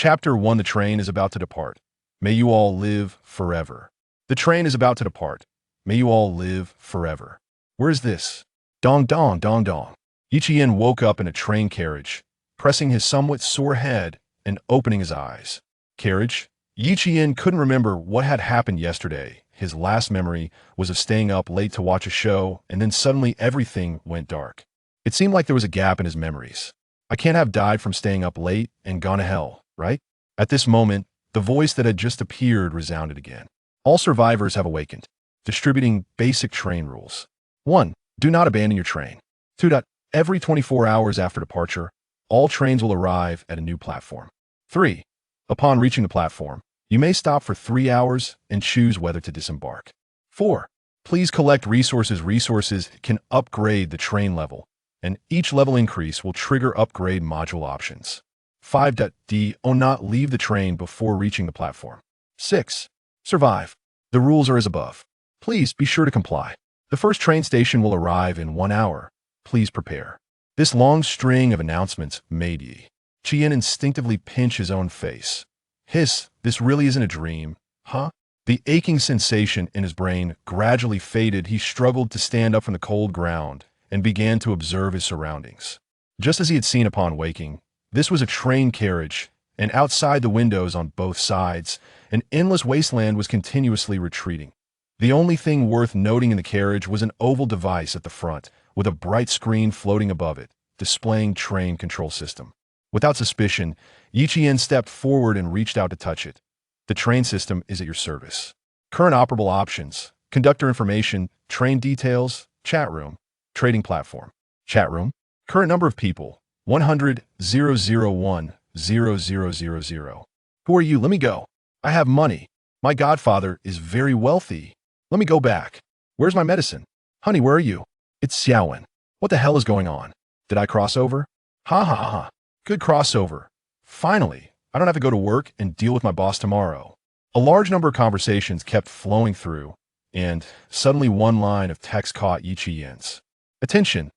Chapter 1. The train is about to depart. May you all live forever. The train is about to depart. May you all live forever. Where is this? Dong dong dong dong. Yiqian woke up in a train carriage, pressing his somewhat sore head and opening his eyes. Carriage? Yiqian couldn't remember what had happened yesterday. His last memory was of staying up late to watch a show, and then suddenly everything went dark. It seemed like there was a gap in his memories. I can't have died from staying up late and gone to hell, right? At this moment, the voice that had just appeared resounded again. All survivors have awakened. Distributing basic train rules. 1. Do not abandon your train. 2. Every 24 hours after departure, all trains will arrive at a new platform. 3. Upon reaching the platform, you may stop for 3 hours and choose whether to disembark. 4. Please collect resources. Resources can upgrade the train level, and each level increase will trigger upgrade module options. 5. Do not leave the train before reaching the platform. 6. Survive. The rules are as above. Please be sure to comply. The first train station will arrive in 1 hour. Please prepare. This long string of announcements made Yiqian instinctively pinch his own face. Hiss, this really isn't a dream, huh? The aching sensation in his brain gradually faded. He struggled to stand up from the cold ground and began to observe his surroundings. Just as he had seen upon waking, this was a train carriage, and outside the windows on both sides, an endless wasteland was continuously retreating. The only thing worth noting in the carriage was an oval device at the front, with a bright screen floating above it, displaying train control system. Without suspicion, Yiqian stepped forward and reached out to touch it. The train system is at your service. Current operable options: conductor information, train details, chat room, trading platform. Chat room. Current number of people: 100,001,0000. Who are you? Let me go. I have money. My godfather is very wealthy. Let me go back. Where's my medicine? Honey, where are you? It's Xiaowen. What the hell is going on? Did I cross over? Ha ha ha ha. Good crossover. Finally, I don't have to go to work and deal with my boss tomorrow. A large number of conversations kept flowing through, and suddenly one line of text caught Yiqian's attention.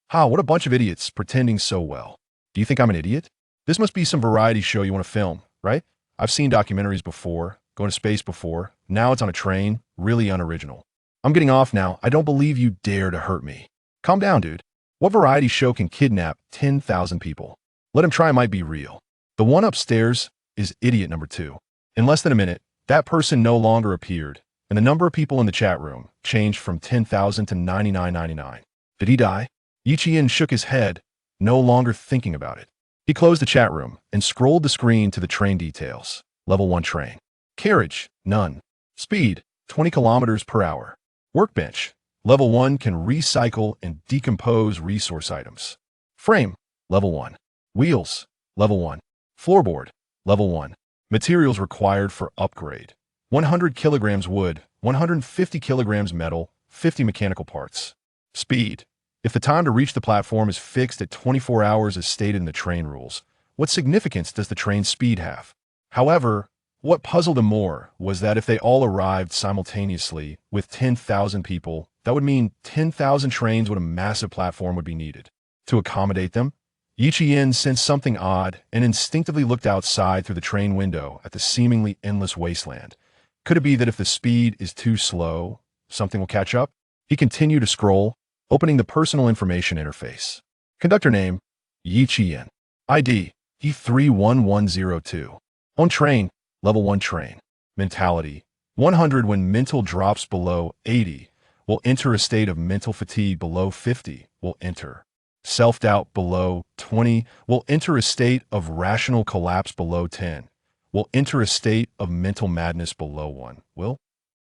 What a bunch of idiots pretending so well. Do you think I'm an idiot? This must be some variety show you want to film, right? I've seen documentaries before, going to space before. Now it's on a train, really unoriginal. I'm getting off now. I don't believe you dare to hurt me. Calm down, dude. What variety show can kidnap 10,000 people? Let him try, might be real. The one upstairs is idiot number 2. In less than a minute, that person no longer appeared, and the number of people in the chat room changed from 10,000 to 9999. Did he die? Yiqian shook his head, no longer thinking about it. He closed the chat room and scrolled the screen to the train details. Level 1 train. Carriage, none. Speed, 20 kilometers per hour. Workbench. Level 1 can recycle and decompose resource items. Frame. Level 1. Wheels. Level 1. Floorboard. Level 1. Materials required for upgrade: 100 kilograms wood, 150 kilograms metal, 50 mechanical parts. Speed. If the time to reach the platform is fixed at 24 hours as stated in the train rules, what significance does the train's speed have? However, what puzzled him more was that if they all arrived simultaneously with 10,000 people, that would mean 10,000 trains with a massive platform would be needed. To accommodate them, Yiqian sensed something odd and instinctively looked outside through the train window at the seemingly endless wasteland. Could it be that if the speed is too slow, something will catch up? He continued to scroll, opening the personal information interface. Conductor name: Yiqian. ID: E31102. On train: Level 1 train. Mentality: 100. When mental drops below 80, will enter a state of mental fatigue. Below 50, will enter self-doubt. Below 20, will enter a state of rational collapse. Below 10, will enter a state of mental madness. Below 1, will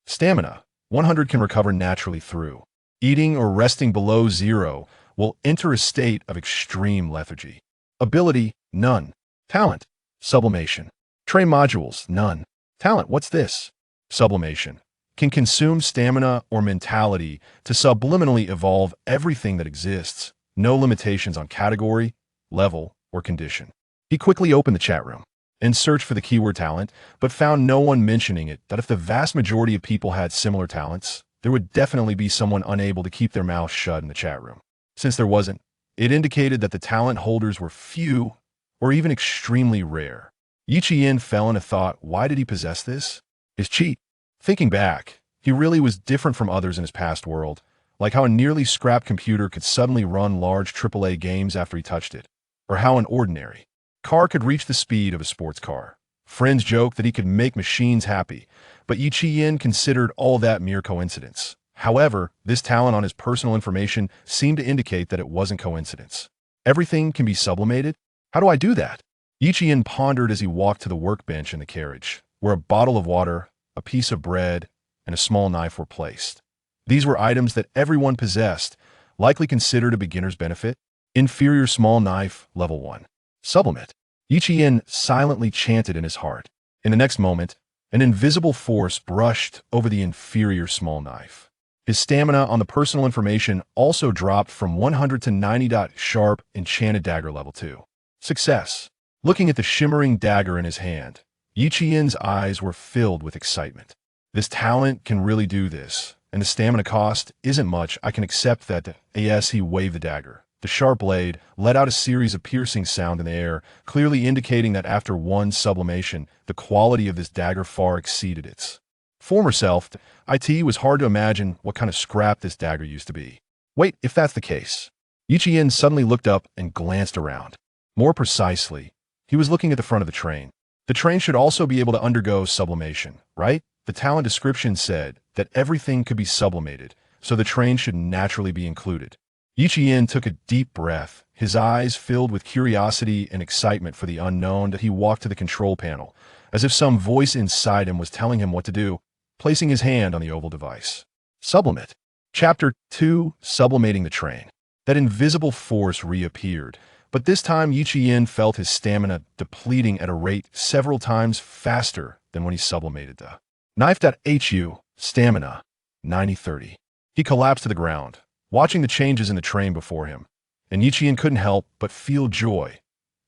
stamina: 100. Can recover naturally through eating or resting. Below 0, will enter a state of extreme lethargy. Ability: none. Talent: Sublimation. Train modules: none. Talent: what's this? Sublimation. Can consume stamina or mentality to subliminally evolve everything that exists. No limitations on category, level, or condition. He quickly opened the chat room and searched for the keyword talent, but found no one mentioning it. That if the vast majority of people had similar talents, there would definitely be someone unable to keep their mouth shut in the chat room. Since there wasn't, it indicated that the talent holders were few or even extremely rare. Yi Qian fell into thought, why did he possess this? His cheat. Thinking back, he really was different from others in his past world, like how a nearly scrapped computer could suddenly run large AAA games after he touched it, or how an ordinary car could reach the speed of a sports car. Friends joked that he could make machines happy, but Yi Qian considered all that mere coincidence. However, this talent on his personal information seemed to indicate that it wasn't coincidence. Everything can be sublimated? How do I do that? Yi Qian pondered as he walked to the workbench in the carriage, where a bottle of water, a piece of bread, and a small knife were placed. These were items that everyone possessed, likely considered a beginner's benefit. Inferior small knife, level 1. Sublimate. Yi Qian silently chanted in his heart. In the next moment, an invisible force brushed over the inferior small knife. His stamina on the personal information also dropped from 100 to 90. Sharp, enchanted dagger level 2. Success. Looking at the shimmering dagger in his hand, Yi Qian's eyes were filled with excitement. This talent can really do this, and the stamina cost isn't much. I can accept that. As he waved the dagger, the sharp blade let out a series of piercing sound in the air, clearly indicating that after one sublimation, the quality of this dagger far exceeded its former self. It was hard to imagine what kind of scrap this dagger used to be. Wait, if that's the case. Yi Qian suddenly looked up and glanced around. More precisely, he was looking at the front of the train. The train should also be able to undergo sublimation, right? The talent description said that everything could be sublimated, so the train should naturally be included. Yi Qian took a deep breath, his eyes filled with curiosity and excitement for the unknown. That he walked to the control panel, as if some voice inside him was telling him what to do, placing his hand on the oval device. Sublimate. Chapter 2, Sublimating the Train. That invisible force reappeared, but this time Yi Qian felt his stamina depleting at a rate several times faster than when he sublimated the knife.hu, stamina, 90-30. He collapsed to the ground, watching the changes in the train before him, and Yi Qian couldn't help but feel joy.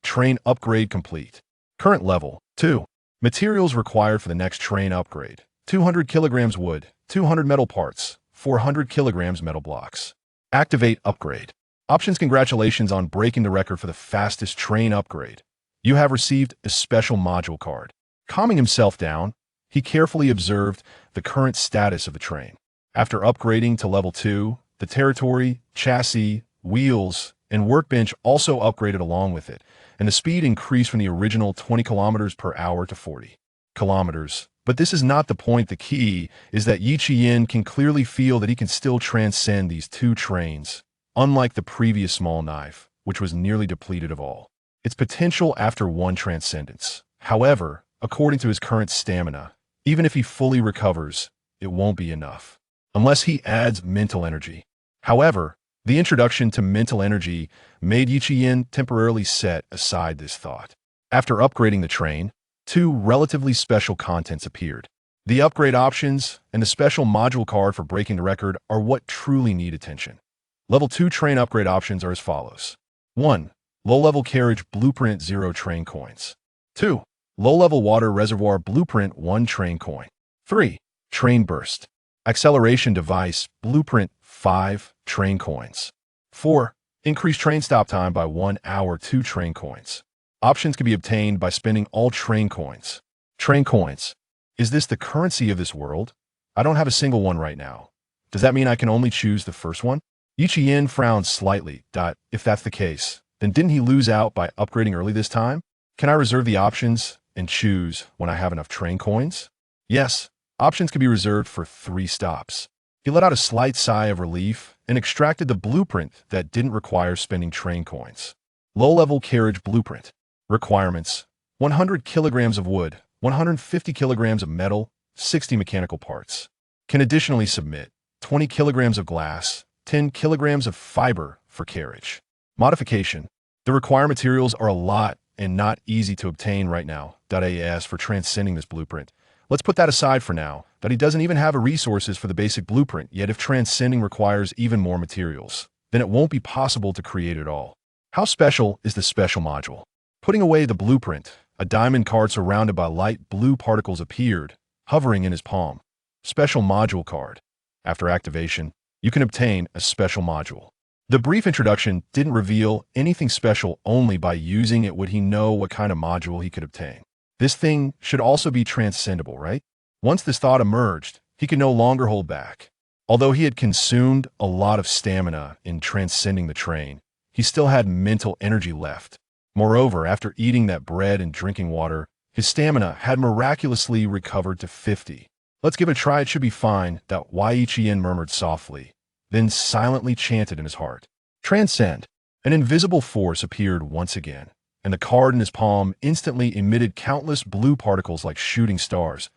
Train upgrade complete. Current level, 2. Materials required for the next train upgrade. 200 kilograms wood, 200 metal parts, 400 kilograms metal blocks. Activate upgrade. Options. Congratulations on breaking the record for the fastest train upgrade. You have received a special module card. Calming himself down, he carefully observed the current status of the train. After upgrading to level 2, the territory, chassis, wheels, and workbench also upgraded along with it, and the speed increased from the original 20 kilometers per hour to 40 kilometers. But this is not the point. The key is that Yi Qian can clearly feel that he can still transcend these two trains, unlike the previous small knife, which was nearly depleted of all its potential after one transcendence. However, according to his current stamina, even if he fully recovers, it won't be enough, unless he adds mental energy. However, the introduction to mental energy made Yi Qian temporarily set aside this thought. After upgrading the train, two relatively special contents appeared. The upgrade options and the special module card for breaking the record are what truly need attention. Level 2 train upgrade options are as follows. 1. Low-level carriage blueprint 0 train coins. 2. Low-level water reservoir blueprint 1 train coin. 3. Train burst. Acceleration device blueprint 5 train coins. 4. Increase train stop time by 1 hour 2 train coins. Options can be obtained by spending all train coins. Train coins. Is this the currency of this world? I don't have a single one right now. Does that mean I can only choose the first one? Yi Qian frowned slightly. If that's the case, then didn't he lose out by upgrading early this time? Can I reserve the options and choose when I have enough train coins? Yes, options can be reserved for 3 stops. He let out a slight sigh of relief and extracted the blueprint that didn't require spending train coins. Low-level carriage blueprint. Requirements: 100 kilograms of wood, 150 kilograms of metal, 60 mechanical parts. Can additionally submit 20 kilograms of glass, 10 kilograms of fiber for carriage. Modification: the required materials are a lot and not easy to obtain right now. As for transcending this blueprint, let's put that aside for now, that he doesn't even have the resources for the basic blueprint, yet if transcending requires even more materials, then it won't be possible to create it all. How special is the special module? Putting away the blueprint, a diamond card surrounded by light blue particles appeared, hovering in his palm. Special module card. After activation, you can obtain a special module. The brief introduction didn't reveal anything special. Only by using it would he know what kind of module he could obtain. This thing should also be transcendable, right? Once this thought emerged, he could no longer hold back. Although he had consumed a lot of stamina in transcending the train, he still had mental energy left. Moreover, after eating that bread and drinking water, his stamina had miraculously recovered to 50. Let's give it a try, it should be fine, that Yin murmured softly, then silently chanted in his heart. Transcend. An invisible force appeared once again, and the card in his palm instantly emitted countless blue particles like shooting stars.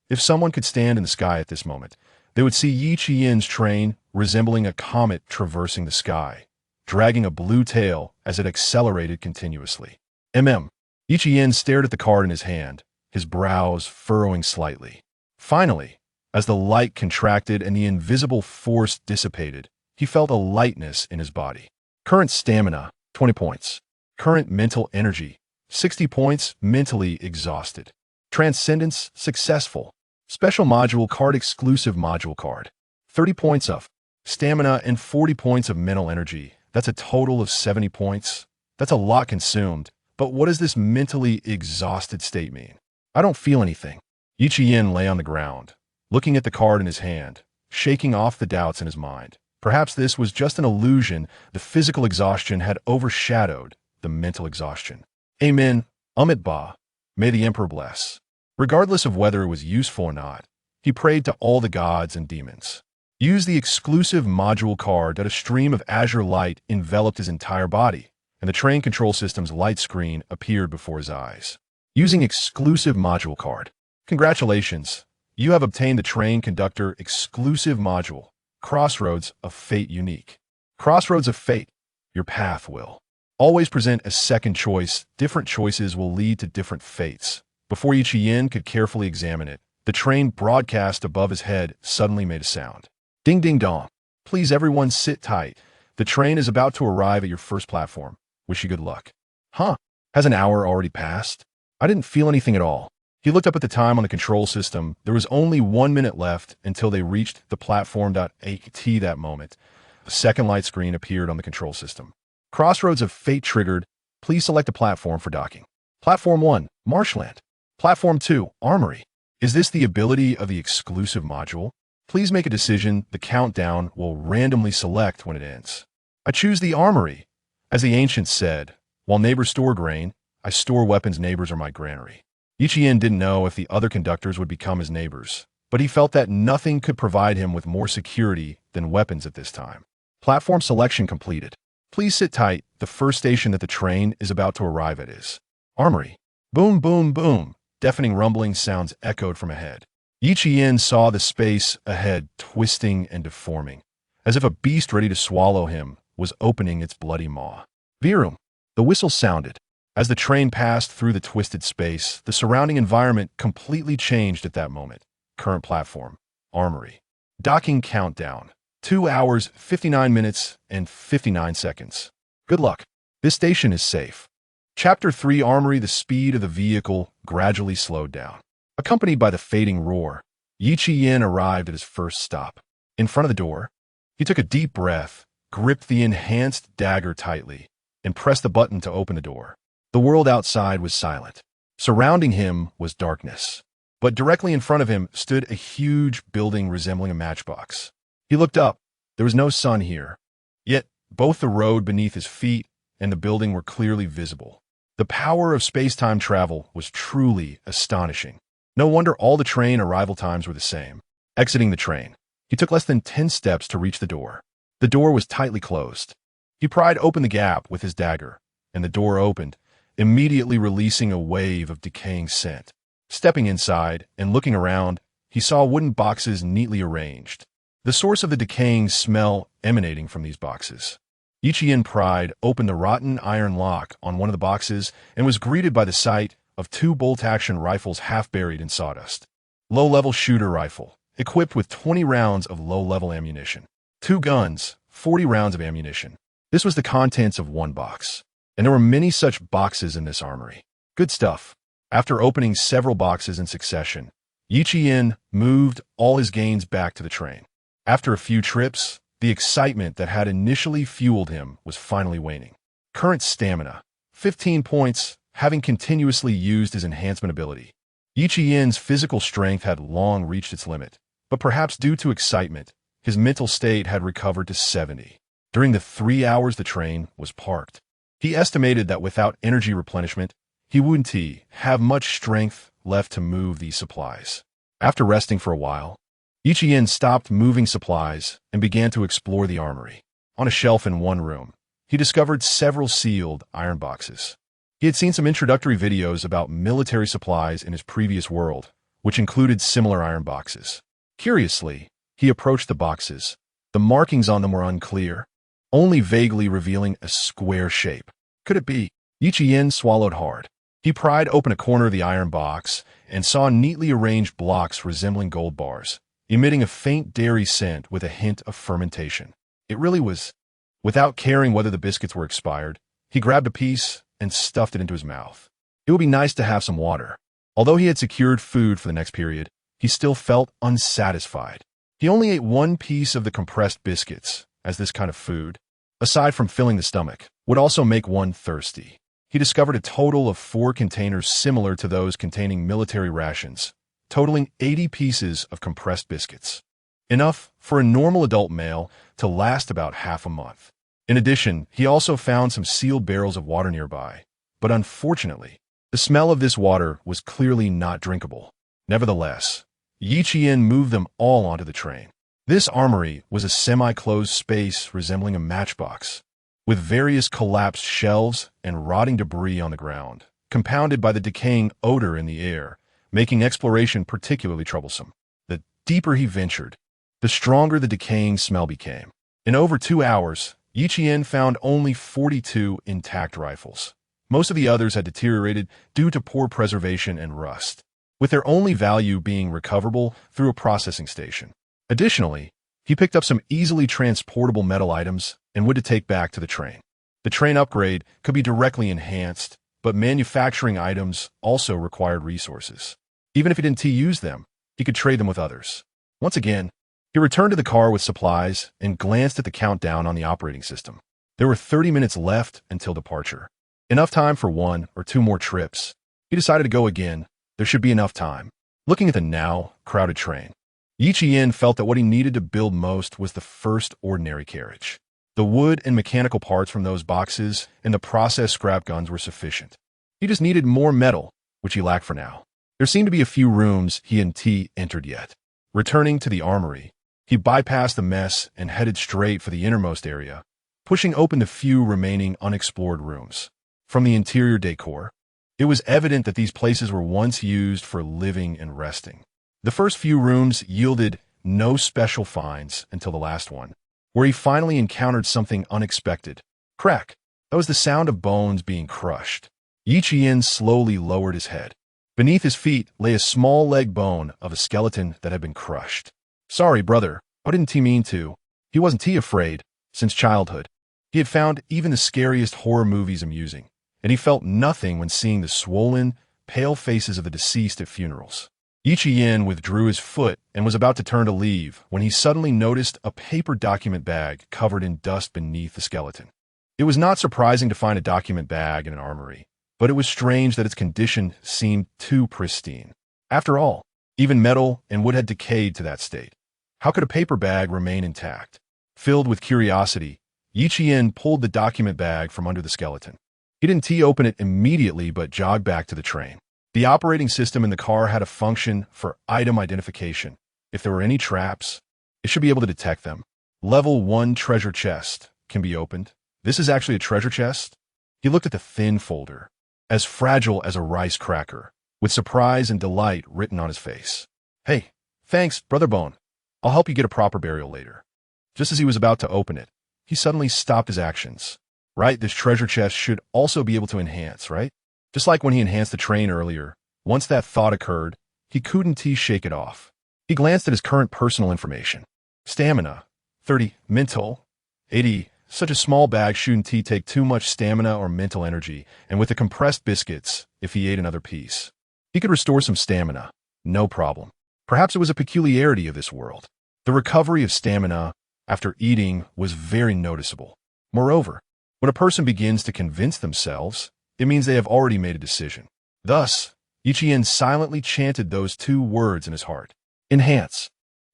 If someone could stand in the sky at this moment, they would see Yin's train resembling a comet traversing the sky, dragging a blue tail as it accelerated continuously. Yin stared at the card in his hand, his brows furrowing slightly. Finally, as the light contracted and the invisible force dissipated, he felt a lightness in his body. Current stamina, 20 points. Current mental energy, 60 points, mentally exhausted. Transcendence, successful. Special module card, exclusive module card. 30 points of stamina and 40 points of mental energy. That's a total of 70 points. That's a lot consumed. But what does this mentally exhausted state mean? I don't feel anything. Yin lay on the ground, looking at the card in his hand, shaking off the doubts in his mind. Perhaps this was just an illusion. The physical exhaustion had overshadowed the mental exhaustion. Amen. Amit Ba. May the Emperor bless. Regardless of whether it was useful or not, he prayed to all the gods and demons. Use the exclusive module card that a stream of azure light enveloped his entire body, and the train control system's light screen appeared before his eyes. Using exclusive module card. Congratulations. You have obtained the train conductor exclusive module. Crossroads of Fate unique. Crossroads of Fate. Your path will always present a second choice. Different choices will lead to different fates. Before Yin could carefully examine it, the train broadcast above his head suddenly made a sound. Ding ding dong. Please everyone sit tight. The train is about to arrive at your first platform. Wish you good luck. Huh? Has an hour already passed? I didn't feel anything at all. He looked up at the time on the control system. There was only 1 minute left until they reached the platform. At that moment, a second light screen appeared on the control system. Crossroads of Fate triggered. Please select a platform for docking. Platform 1, Marshland. Platform 2, Armory. Is this the ability of the exclusive module? Please make a decision. The countdown will randomly select when it ends. I choose the Armory. As the ancients said, while neighbors store grain, I store weapons. Neighbors are my granary. Yin didn't know if the other conductors would become his neighbors, but he felt that nothing could provide him with more security than weapons at this time. Platform selection completed. Please sit tight. The first station that the train is about to arrive at is Armory. Boom, boom, boom. Deafening rumbling sounds echoed from ahead. Yin saw the space ahead twisting and deforming, as if a beast ready to swallow him was opening its bloody maw. Virum. The whistle sounded. As the train passed through the twisted space, the surrounding environment completely changed at that moment. Current platform, Armory. Docking countdown, 2 hours, 59 minutes, and 59 seconds. Good luck. This station is safe. Chapter 3, Armory. The speed of the vehicle gradually slowed down. Accompanied by the fading roar, Yin arrived at his first stop. In front of the door, he took a deep breath, gripped the enhanced dagger tightly, and pressed the button to open the door. The world outside was silent. Surrounding him was darkness. But directly in front of him stood a huge building resembling a matchbox. He looked up. There was no sun here. Yet, both the road beneath his feet and the building were clearly visible. The power of space-time travel was truly astonishing. No wonder all the train arrival times were the same. Exiting the train, he took less than 10 steps to reach the door. The door was tightly closed. He pried open the gap with his dagger, and the door opened, immediately releasing a wave of decaying scent. Stepping inside and looking around, he saw wooden boxes neatly arranged. The source of the decaying smell emanating from these boxes. Yin pried open the rotten iron lock on one of the boxes and was greeted by the sight of 2 bolt-action rifles half buried in sawdust. Low-level shooter rifle, equipped with 20 rounds of low-level ammunition. 2 guns, 40 rounds of ammunition. This was the contents of one box. And there were many such boxes in this armory. Good stuff. After opening several boxes in succession, Yin moved all his gains back to the train. After a few trips, the excitement that had initially fueled him was finally waning. Current stamina, 15 points. having continuously used his enhancement ability. Yi Qian's physical strength had long reached its limit, but perhaps due to excitement, his mental state had recovered to 70. During the 3 hours the train was parked, he estimated that without energy replenishment, he wouldn't have much strength left to move these supplies. After resting for a while, Yi Qian stopped moving supplies and began to explore the armory. On a shelf in one room, he discovered several sealed iron boxes. He had seen some introductory videos about military supplies in his previous world, which included similar iron boxes. Curiously, he approached the boxes. The markings on them were unclear, only vaguely revealing a square shape. Could it be? Yi Qian swallowed hard. He pried open a corner of the iron box and saw neatly arranged blocks resembling gold bars, emitting a faint dairy scent with a hint of fermentation. It really was. Without caring whether the biscuits were expired, he grabbed a piece and stuffed it into his mouth. It would be nice to have some water. Although he had secured food for the next period, he still felt unsatisfied. He only ate one piece of the compressed biscuits, as this kind of food, aside from filling the stomach, would also make one thirsty. He discovered a total of 4 containers similar to those containing military rations, totaling 80 pieces of compressed biscuits. Enough for a normal adult male to last about half a month. In addition, he also found some sealed barrels of water nearby, but unfortunately, the smell of this water was clearly not drinkable. Nevertheless, Yi Qian moved them all onto the train. This armory was a semi-closed space resembling a matchbox, with various collapsed shelves and rotting debris on the ground, compounded by the decaying odor in the air, making exploration particularly troublesome. The deeper he ventured, the stronger the decaying smell became. In over 2 hours, Yi Qian found only 42 intact rifles. Most of the others had deteriorated due to poor preservation and rust, with their only value being recoverable through a processing station. Additionally, he picked up some easily transportable metal items and would to take back to the train. The train upgrade could be directly enhanced, but manufacturing items also required resources. Even if he didn't use them, he could trade them with others. Once again, he returned to the car with supplies and glanced at the countdown on the operating system. There were 30 minutes left until departure. Enough time for 1 or 2 more trips. He decided to go again. There should be enough time. Looking at the now crowded train, Yi Qian felt that what he needed to build most was the first ordinary carriage. The wood and mechanical parts from those boxes and the processed scrap guns were sufficient. He just needed more metal, which he lacked for now. There seemed to be a few rooms he hadn't entered yet. Returning to the armory, he bypassed the mess and headed straight for the innermost area, pushing open the few remaining unexplored rooms. From the interior decor, it was evident that these places were once used for living and resting. The first few rooms yielded no special finds until the last one, where he finally encountered something unexpected. Crack! That was the sound of bones being crushed. Yi Qian slowly lowered his head. Beneath his feet lay a small leg bone of a skeleton that had been crushed. Sorry, brother, I didn't mean to. He wasn't afraid. Since childhood, he had found even the scariest horror movies amusing, and he felt nothing when seeing the swollen, pale faces of the deceased at funerals. Yi Qian withdrew his foot and was about to turn to leave when he suddenly noticed a paper document bag covered in dust beneath the skeleton. It was not surprising to find a document bag in an armory, but it was strange that its condition seemed too pristine. After all, even metal and wood had decayed to that state. How could a paper bag remain intact? Filled with curiosity, Yi Qian pulled the document bag from under the skeleton. He didn't open it immediately but jogged back to the train. The operating system in the car had a function for item identification. If there were any traps, it should be able to detect them. Level 1 treasure chest can be opened. This is actually a treasure chest? He looked at the thin folder, as fragile as a rice cracker, with surprise and delight written on his face. Hey, thanks, Brother Bone. I'll help you get a proper burial later. Just as he was about to open it, he suddenly stopped his actions. Right, this treasure chest should also be able to enhance, right? Just like when he enhanced the train earlier, once that thought occurred, he couldn't shake it off. He glanced at his current personal information. Stamina, 30, mental, 80. Such a small bag shouldn't take too much stamina or mental energy, and with the compressed biscuits, if he ate another piece, he could restore some stamina, no problem. Perhaps it was a peculiarity of this world. The recovery of stamina after eating was very noticeable. Moreover, when a person begins to convince themselves it means they have already made a decision. Thus, Yiqian silently chanted those two words in his heart. Enhance.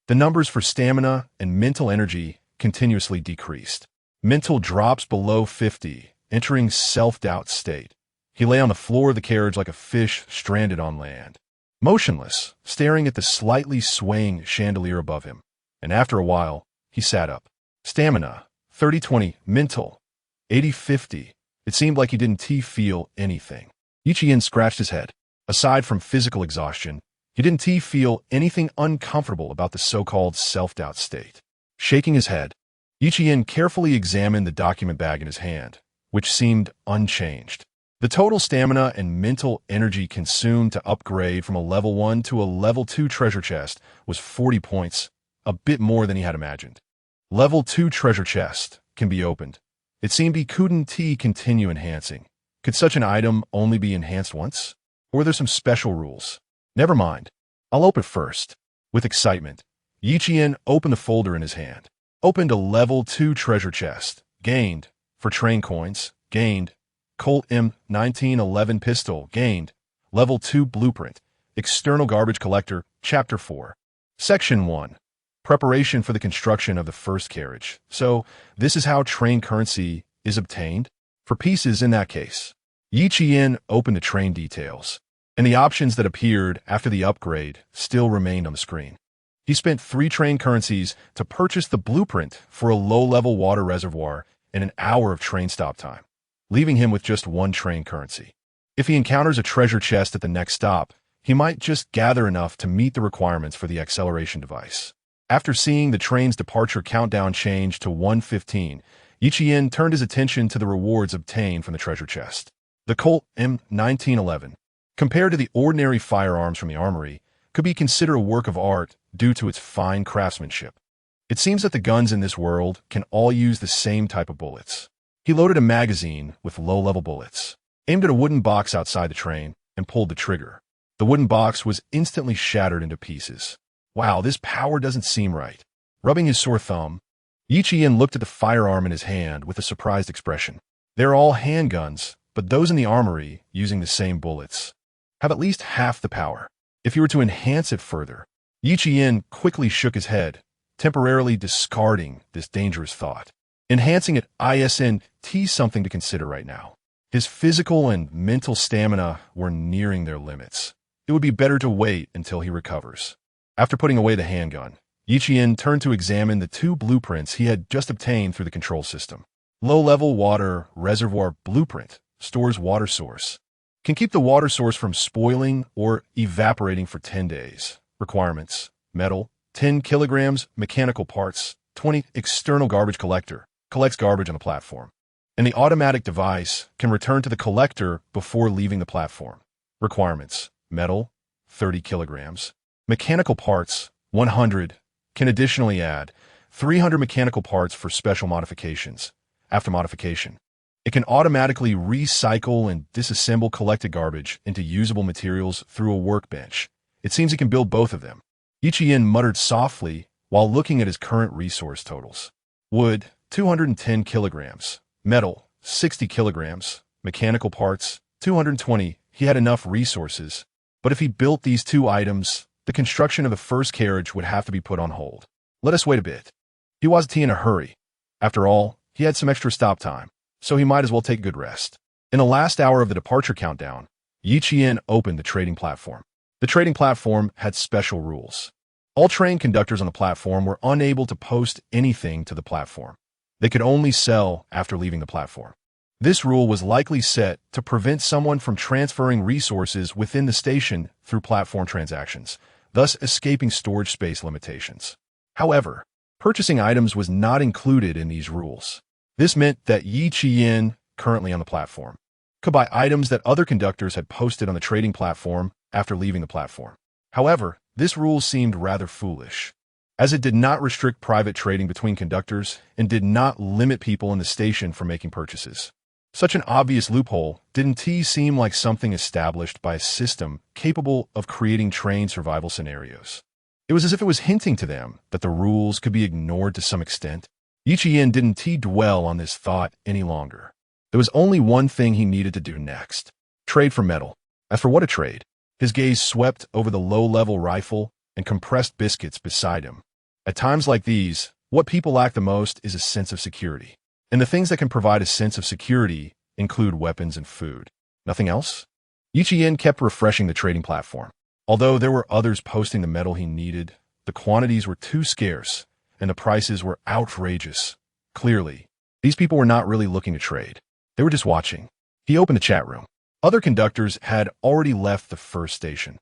The numbers for stamina and mental energy continuously decreased. Mental drops below 50, entering self-doubt state. He lay on the floor of the carriage like a fish stranded on land, motionless, staring at the slightly swaying chandelier above him. And after a while, he sat up. Stamina, 30-20, mental, 80-50. It seemed like he didn't feel anything. Yiqian scratched his head. Aside from physical exhaustion, he didn't feel anything uncomfortable about the so-called self-doubt state. Shaking his head, Yiqian carefully examined the document bag in his hand, which seemed unchanged. The total stamina and mental energy consumed to upgrade from a level 1 to a level 2 treasure chest was 40 points, a bit more than he had imagined. Level 2 treasure chest can be opened. It seemed he couldn't continue enhancing. Could such an item only be enhanced once? Or were there some special rules? Never mind. I'll open it first. With excitement, Yiqian opened the folder in his hand. Opened a level 2 treasure chest. Gained. For train coins. Gained. Colt M1911 pistol. Gained. Level 2 blueprint. External garbage collector. Chapter 4. Section 1. Preparation for the construction of the first carriage. So, this is how train currency is obtained? For pieces in that case. Yiqian opened the train details, and the options that appeared after the upgrade still remained on the screen. He spent 3 train currencies to purchase the blueprint for a low-level water reservoir and an hour of train stop time, leaving him with just 1 train currency. If he encounters a treasure chest at the next stop, he might just gather enough to meet the requirements for the acceleration device. After seeing the train's departure countdown change to 1:15, Yiqian turned his attention to the rewards obtained from the treasure chest. The Colt M1911, compared to the ordinary firearms from the armory, could be considered a work of art due to its fine craftsmanship. It seems that the guns in this world can all use the same type of bullets. He loaded a magazine with low-level bullets, aimed at a wooden box outside the train, and pulled the trigger. The wooden box was instantly shattered into pieces. Wow, this power doesn't seem right. Rubbing his sore thumb, Yiqian looked at the firearm in his hand with a surprised expression. They're all handguns, but those in the armory, using the same bullets, have at least half the power. If you were to enhance it further, Yiqian quickly shook his head, temporarily discarding this dangerous thought. Enhancing it isn't something to consider right now. His physical and mental stamina were nearing their limits. It would be better to wait until he recovers. After putting away the handgun, Yiqian turned to examine the 2 blueprints he had just obtained through the control system. Low-level water reservoir blueprint stores water source. Can keep the water source from spoiling or evaporating for 10 days. Requirements: metal, 10 kilograms, mechanical parts, 20 external garbage collector, collects garbage on the platform. And the automatic device can return to the collector before leaving the platform. Requirements: metal, 30 kilograms, mechanical parts, 100, can additionally add 300 mechanical parts for special modifications. After modification, it can automatically recycle and disassemble collected garbage into usable materials through a workbench. It seems he can build both of them. Yiqian muttered softly while looking at his current resource totals. Wood, 210 kilograms. Metal, 60 kilograms. Mechanical parts, 220. He had enough resources. But if he built these 2 items, the construction of the first carriage would have to be put on hold. Let us wait a bit. He wasn't in a hurry. After all, he had some extra stop time, so he might as well take a good rest. In the last hour of the departure countdown, Yiqian opened the trading platform. The trading platform had special rules. All train conductors on the platform were unable to post anything to the platform. They could only sell after leaving the platform. This rule was likely set to prevent someone from transferring resources within the station through platform transactions, thus escaping storage space limitations. However, purchasing items was not included in these rules. This meant that Yiqian, currently on the platform, could buy items that other conductors had posted on the trading platform after leaving the platform. However, this rule seemed rather foolish, as it did not restrict private trading between conductors and did not limit people in the station from making purchases. Such an obvious loophole didn't seem like something established by a system capable of creating train survival scenarios. It was as if it was hinting to them that the rules could be ignored to some extent. Yiqian didn't dwell on this thought any longer. There was only one thing he needed to do next. Trade for metal. As for what a trade, his gaze swept over the low-level rifle and compressed biscuits beside him. At times like these, what people lack the most is a sense of security. And the things that can provide a sense of security include weapons and food. Nothing else? Yiqian kept refreshing the trading platform. Although there were others posting the metal he needed, the quantities were too scarce, and the prices were outrageous. Clearly, these people were not really looking to trade. They were just watching. He opened the chat room. Other conductors had already left the first station,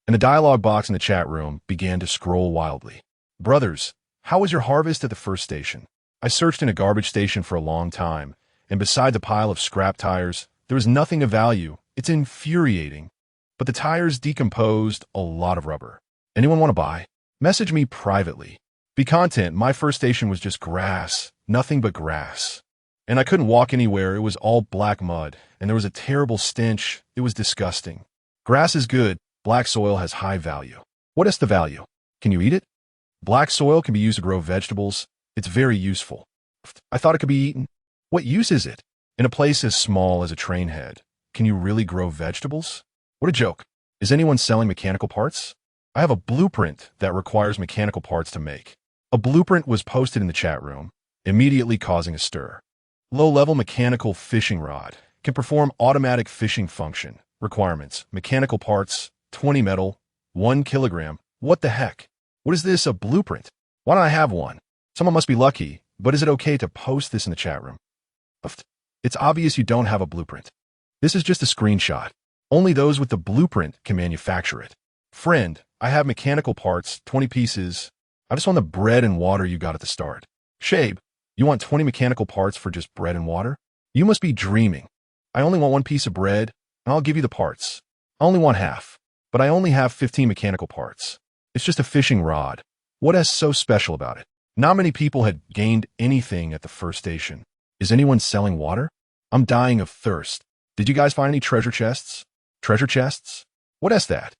and the dialogue box in the chat room began to scroll wildly. Brothers, how was your harvest at the first station? I searched in a garbage station for a long time, and beside the pile of scrap tires, there was nothing of value. It's infuriating. But the tires decomposed a lot of rubber. Anyone want to buy? Message me privately. Be content, my first station was just grass, nothing but grass. And I couldn't walk anywhere, it was all black mud, and there was a terrible stench, it was disgusting. Grass is good, black soil has high value. What is the value? Can you eat it? Black soil can be used to grow vegetables, it's very useful. I thought it could be eaten. What use is it? In a place as small as a train head, can you really grow vegetables? What a joke. Is anyone selling mechanical parts? I have a blueprint that requires mechanical parts to make. A blueprint was posted in the chat room, immediately causing a stir. Low-level mechanical fishing rod can perform automatic fishing function. Requirements, mechanical parts, 20 metal, 1 kilogram. What the heck? What is this, a blueprint? Why don't I have one? Someone must be lucky, but is it okay to post this in the chat room? It's obvious you don't have a blueprint. This is just a screenshot. Only those with the blueprint can manufacture it. Friend, I have mechanical parts, 20 pieces. I just want the bread and water you got at the start. Shabe, you want 20 mechanical parts for just bread and water? You must be dreaming. I only want one piece of bread, and I'll give you the parts. I only want half, but I only have 15 mechanical parts. It's just a fishing rod. What is so special about it? Not many people had gained anything at the first station. Is anyone selling water? I'm dying of thirst. Did you guys find any treasure chests? Treasure chests? What is that?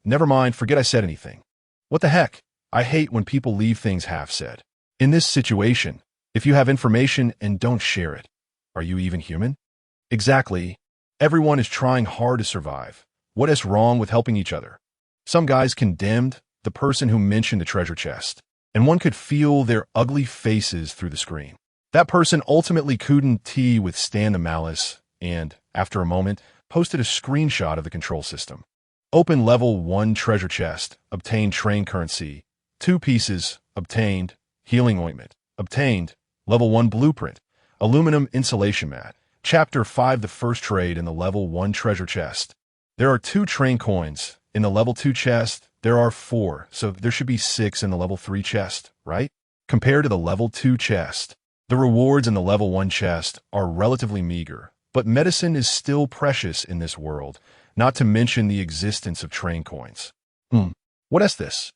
Never mind, forget I said anything. What the heck? I hate when people leave things half-said. In this situation, if you have information and don't share it, are you even human? Exactly. Everyone is trying hard to survive. What is wrong with helping each other? Some guys condemned the person who mentioned the treasure chest, and one could feel their ugly faces through the screen. That person ultimately couldn't withstand the malice and, after a moment, posted a screenshot of the control system. Open level 1 treasure chest, obtained train currency, 2 pieces, obtained, healing ointment, obtained, level 1 blueprint, aluminum insulation mat, chapter 5 the first trade in the level 1 treasure chest. There are 2 train coins. In the level 2 chest, there are 4, so there should be 6 in the level 3 chest, right? Compared to the level 2 chest, the rewards in the level 1 chest are relatively meager, but medicine is still precious in this world, not to mention the existence of train coins. What is this?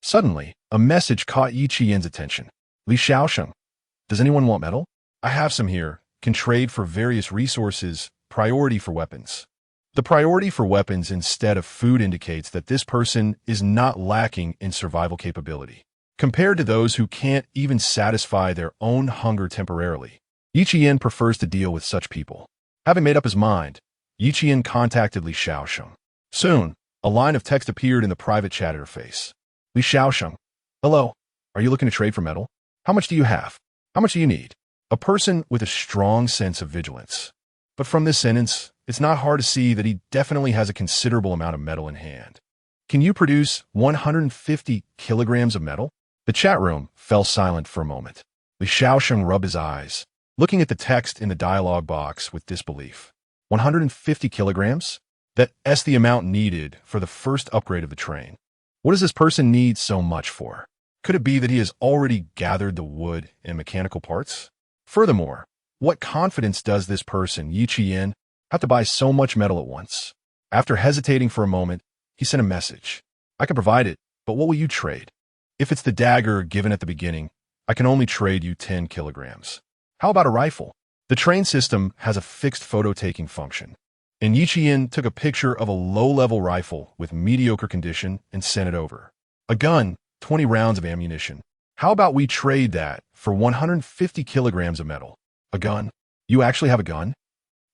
Suddenly, a message caught Yi Qian's attention. Li Xiaosheng, does anyone want metal? I have some here, can trade for various resources, priority for weapons. The priority for weapons instead of food indicates that this person is not lacking in survival capability. Compared to those who can't even satisfy their own hunger temporarily, Yi Qian prefers to deal with such people. Having made up his mind, Yi Qian contacted Li Xiaosheng. Soon, a line of text appeared in the private chat interface. Li Xiaosheng, hello, are you looking to trade for metal? How much do you have? How much do you need? A person with a strong sense of vigilance. But from this sentence, it's not hard to see that he definitely has a considerable amount of metal in hand. Can you produce 150 kilograms of metal? The chat room fell silent for a moment. Li Xiaosheng rubbed his eyes, looking at the text in the dialogue box with disbelief. 150 kilograms? That's the amount needed for the first upgrade of the train. What does this person need so much for? Could it be that he has already gathered the wood and mechanical parts? Furthermore, what confidence does this person, Yi Qian, have to buy so much metal at once? After hesitating for a moment, he sent a message. I can provide it, but what will you trade? If it's the dagger given at the beginning, I can only trade you 10 kilograms. How about a rifle? The train system has a fixed photo-taking function, and Yi Qian took a picture of a low-level rifle with mediocre condition and sent it over. A gun, 20 rounds of ammunition. How about we trade that for 150 kilograms of metal? A gun? You actually have a gun?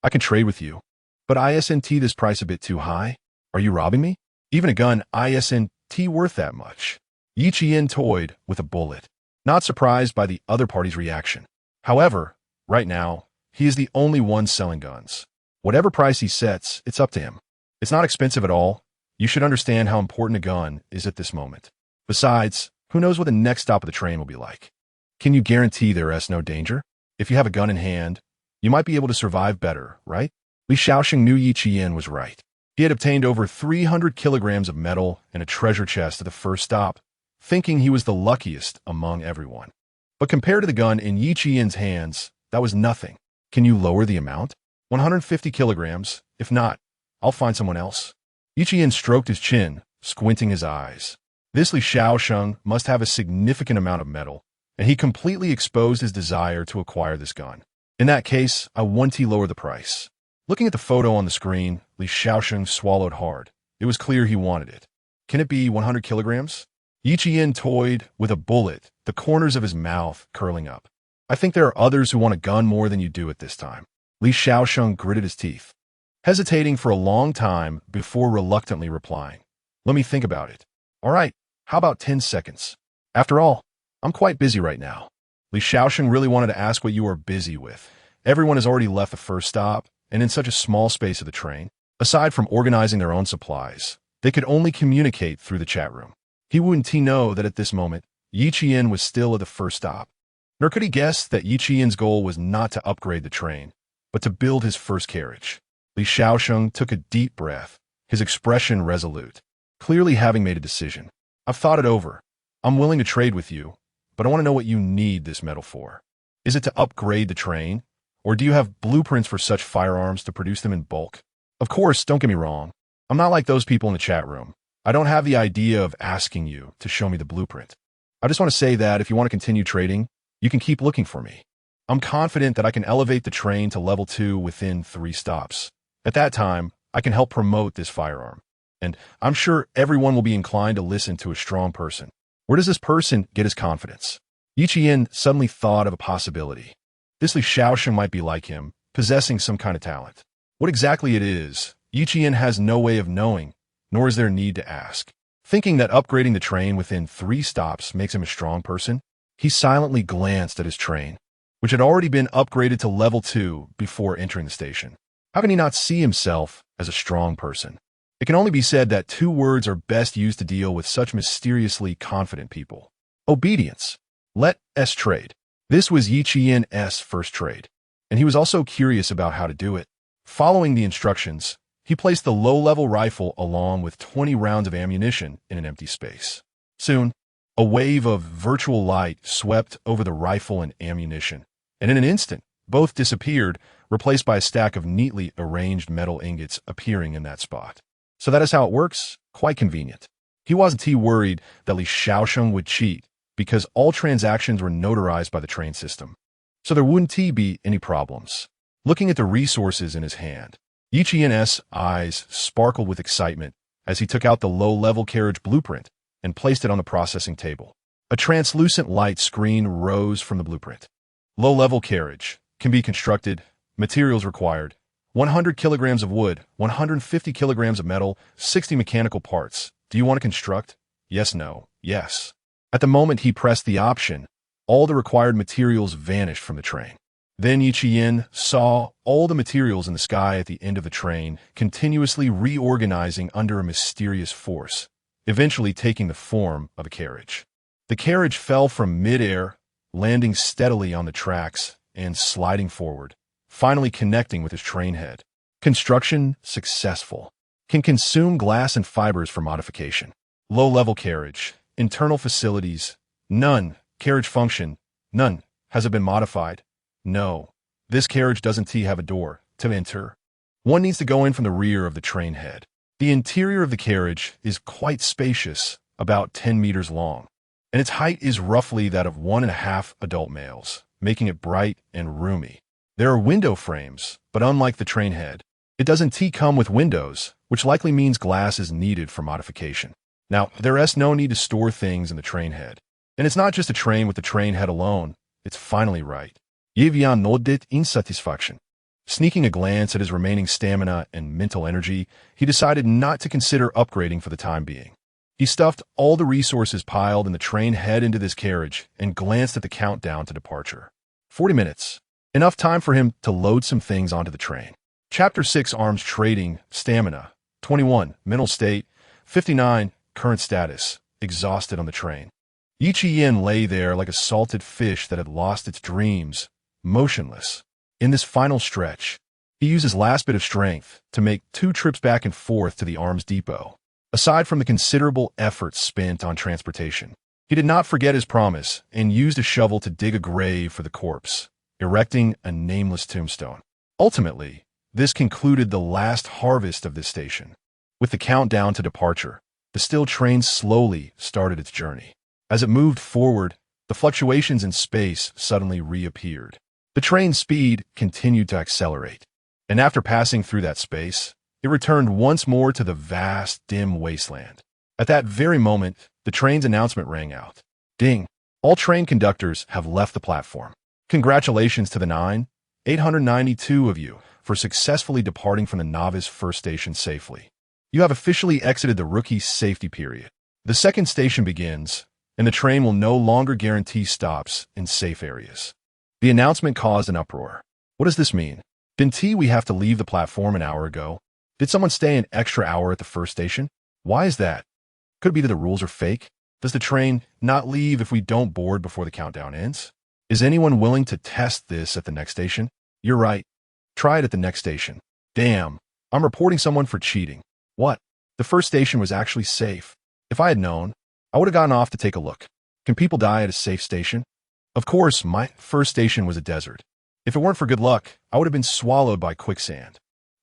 I can trade with you. But isn't this price a bit too high? Are you robbing me? Even a gun isn't worth that much. Yi Qian toyed with a bullet, not surprised by the other party's reaction. However, right now, he is the only one selling guns. Whatever price he sets, it's up to him. It's not expensive at all. You should understand how important a gun is at this moment. Besides, who knows what the next stop of the train will be like? Can you guarantee there is no danger? If you have a gun in hand, you might be able to survive better, right? Li Shaoxing knew Yi Qian was right. He had obtained over 300 kilograms of metal and a treasure chest at the first stop, thinking he was the luckiest among everyone. But compared to the gun in Yi Qian's hands, that was nothing. Can you lower the amount? 150 kilograms. If not, I'll find someone else. Yi Qian stroked his chin, squinting his eyes. This Li Shaoxing must have a significant amount of metal, and he completely exposed his desire to acquire this gun. In that case, I want to lower the price. Looking at the photo on the screen, Li Shaoxing swallowed hard. It was clear he wanted it. Can it be 100 kilograms? Yi Qian toyed with a bullet, the corners of his mouth curling up. I think there are others who want a gun more than you do at this time. Li Shaoxing gritted his teeth, hesitating for a long time before reluctantly replying. Let me think about it. All right, how about 10 seconds? After all, I'm quite busy right now. Li Shaoxing really wanted to ask what you are busy with. Everyone has already left the first stop, and in such a small space of the train, aside from organizing their own supplies, they could only communicate through the chat room. He wouldn't know that at this moment, Yi Qian was still at the first stop. Nor could he guess that Yi Qian's goal was not to upgrade the train, but to build his first carriage. Li Shaoxing took a deep breath, his expression resolute, clearly having made a decision. I've thought it over. I'm willing to trade with you, but I want to know what you need this metal for. Is it to upgrade the train? Or do you have blueprints for such firearms to produce them in bulk? Of course, don't get me wrong. I'm not like those people in the chat room. I don't have the idea of asking you to show me the blueprint. I just want to say that if you want to continue trading, you can keep looking for me. I'm confident that I can elevate the train to level 2 within 3 stops. At that time, I can help promote this firearm. And I'm sure everyone will be inclined to listen to a strong person. Where does this person get his confidence? Yi Qian suddenly thought of a possibility. This Li Shaoxing might be like him, possessing some kind of talent. What exactly it is, Yi Qian has no way of knowing, nor is there need to ask. Thinking that upgrading the train within 3 stops makes him a strong person, he silently glanced at his train, which had already been upgraded to level 2 before entering the station. How can he not see himself as a strong person? It can only be said that 2 words are best used to deal with such mysteriously confident people. Obedience. Let us trade. This was Yi Qian's first trade, and he was also curious about how to do it. Following the instructions, he placed the low-level rifle along with 20 rounds of ammunition in an empty space. Soon, a wave of virtual light swept over the rifle and ammunition, and in an instant, both disappeared, replaced by a stack of neatly arranged metal ingots appearing in that spot. So that is how it works? Quite convenient. He wasn't too worried that Li Shaoxing would cheat, because all transactions were notarized by the train system. So there wouldn't be any problems. Looking at the resources in his hand, Yi Qian's eyes sparkled with excitement as he took out the low-level carriage blueprint and placed it on the processing table. A translucent light screen rose from the blueprint. Low-level carriage can be constructed. Materials required: 100 kilograms of wood, 150 kilograms of metal, 60 mechanical parts. Do you want to construct? Yes, no, yes. At the moment he pressed the option, all the required materials vanished from the train. Then Yi Qian saw all the materials in the sky at the end of the train continuously reorganizing under a mysterious force, eventually taking the form of a carriage. The carriage fell from mid-air, landing steadily on the tracks and sliding forward, finally connecting with his train head. Construction successful. Can consume glass and fibers for modification. Low-level carriage. Internal facilities. None. Carriage function. None. Has it been modified? No. This carriage doesn't have a door to enter. One needs to go in from the rear of the train head. The interior of the carriage is quite spacious, about 10 meters long, and its height is roughly that of 1.5 adult males, making it bright and roomy. There are window frames, but unlike the train head, it doesn't come with windows, which likely means glass is needed for modification. Now, there is no need to store things in the train head. And it's not just a train with the train head alone. It's finally right. Yevian nodit insatisfaction. Sneaking a glance at his remaining stamina and mental energy, he decided not to consider upgrading for the time being. He stuffed all the resources piled in the train head into this carriage and glanced at the countdown to departure. 40 minutes. Enough time for him to load some things onto the train. Chapter 6 Arms Trading, Stamina. 21. Mental State. 59. Current Status. Exhausted on the train. Yi Qian lay there like a salted fish that had lost its dreams, motionless. In this final stretch, he used his last bit of strength to make 2 trips back and forth to the arms depot. Aside from the considerable effort spent on transportation, he did not forget his promise and used a shovel to dig a grave for the corpse, erecting a nameless tombstone. Ultimately, this concluded the last harvest of this station. With the countdown to departure, the still train slowly started its journey. As it moved forward, the fluctuations in space suddenly reappeared. The train's speed continued to accelerate, and after passing through that space, it returned once more to the vast, dim wasteland. At that very moment, the train's announcement rang out. Ding! All train conductors have left the platform. Congratulations to the 9,892 of you for successfully departing from the novice first station safely. You have officially exited the rookie safety period. The second station begins, and the train will no longer guarantee stops in safe areas. The announcement caused an uproar. What does this mean? Didn't we have to leave the platform an hour ago? Did someone stay an extra hour at the first station? Why is that? Could it be that the rules are fake? Does the train not leave if we don't board before the countdown ends? Is anyone willing to test this at the next station? You're right. Try it at the next station. Damn, I'm reporting someone for cheating. What? The first station was actually safe. If I had known, I would have gotten off to take a look. Can people die at a safe station? Of course, my first station was a desert. If it weren't for good luck, I would have been swallowed by quicksand.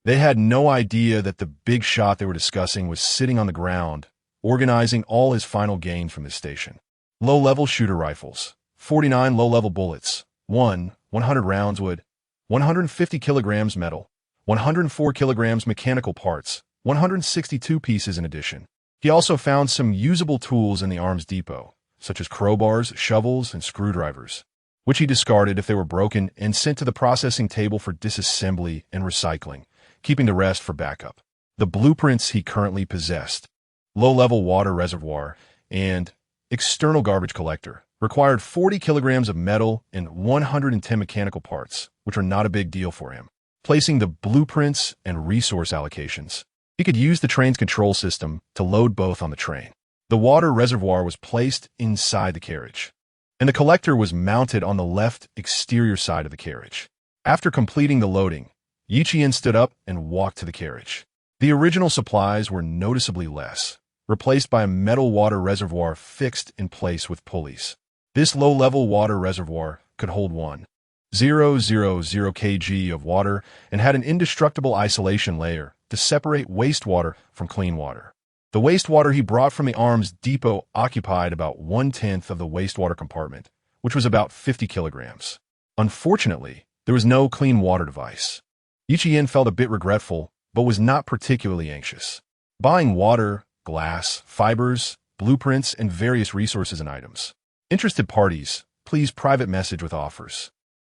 They had no idea that the big shot they were discussing was sitting on the ground, organizing all his final gains from this station. Low-level shooter rifles, 49 low-level bullets, 100 rounds wood, 150 kilograms metal, 104 kilograms mechanical parts, 162 pieces in addition. He also found some usable tools in the arms depot, such as crowbars, shovels, and screwdrivers, which he discarded if they were broken and sent to the processing table for disassembly and recycling, keeping the rest for backup. The blueprints he currently possessed, low-level water reservoir, and external garbage collector, required 40 kilograms of metal and 110 mechanical parts, which are not a big deal for him. Placing the blueprints and resource allocations, he could use the train's control system to load both on the train. The water reservoir was placed inside the carriage, and the collector was mounted on the left exterior side of the carriage. After completing the loading, Yi Qian stood up and walked to the carriage. The original supplies were noticeably less, replaced by a metal water reservoir fixed in place with pulleys. This low-level water reservoir could hold 1,000 kg of water and had an indestructible isolation layer to separate wastewater from clean water. The wastewater he brought from the arms depot occupied about 1/10 of the wastewater compartment, which was about 50 kilograms. Unfortunately, there was no clean water device. Yi Qian felt a bit regretful, but was not particularly anxious. Buying water, glass, fibers, blueprints, and various resources and items. Interested parties, please private message with offers.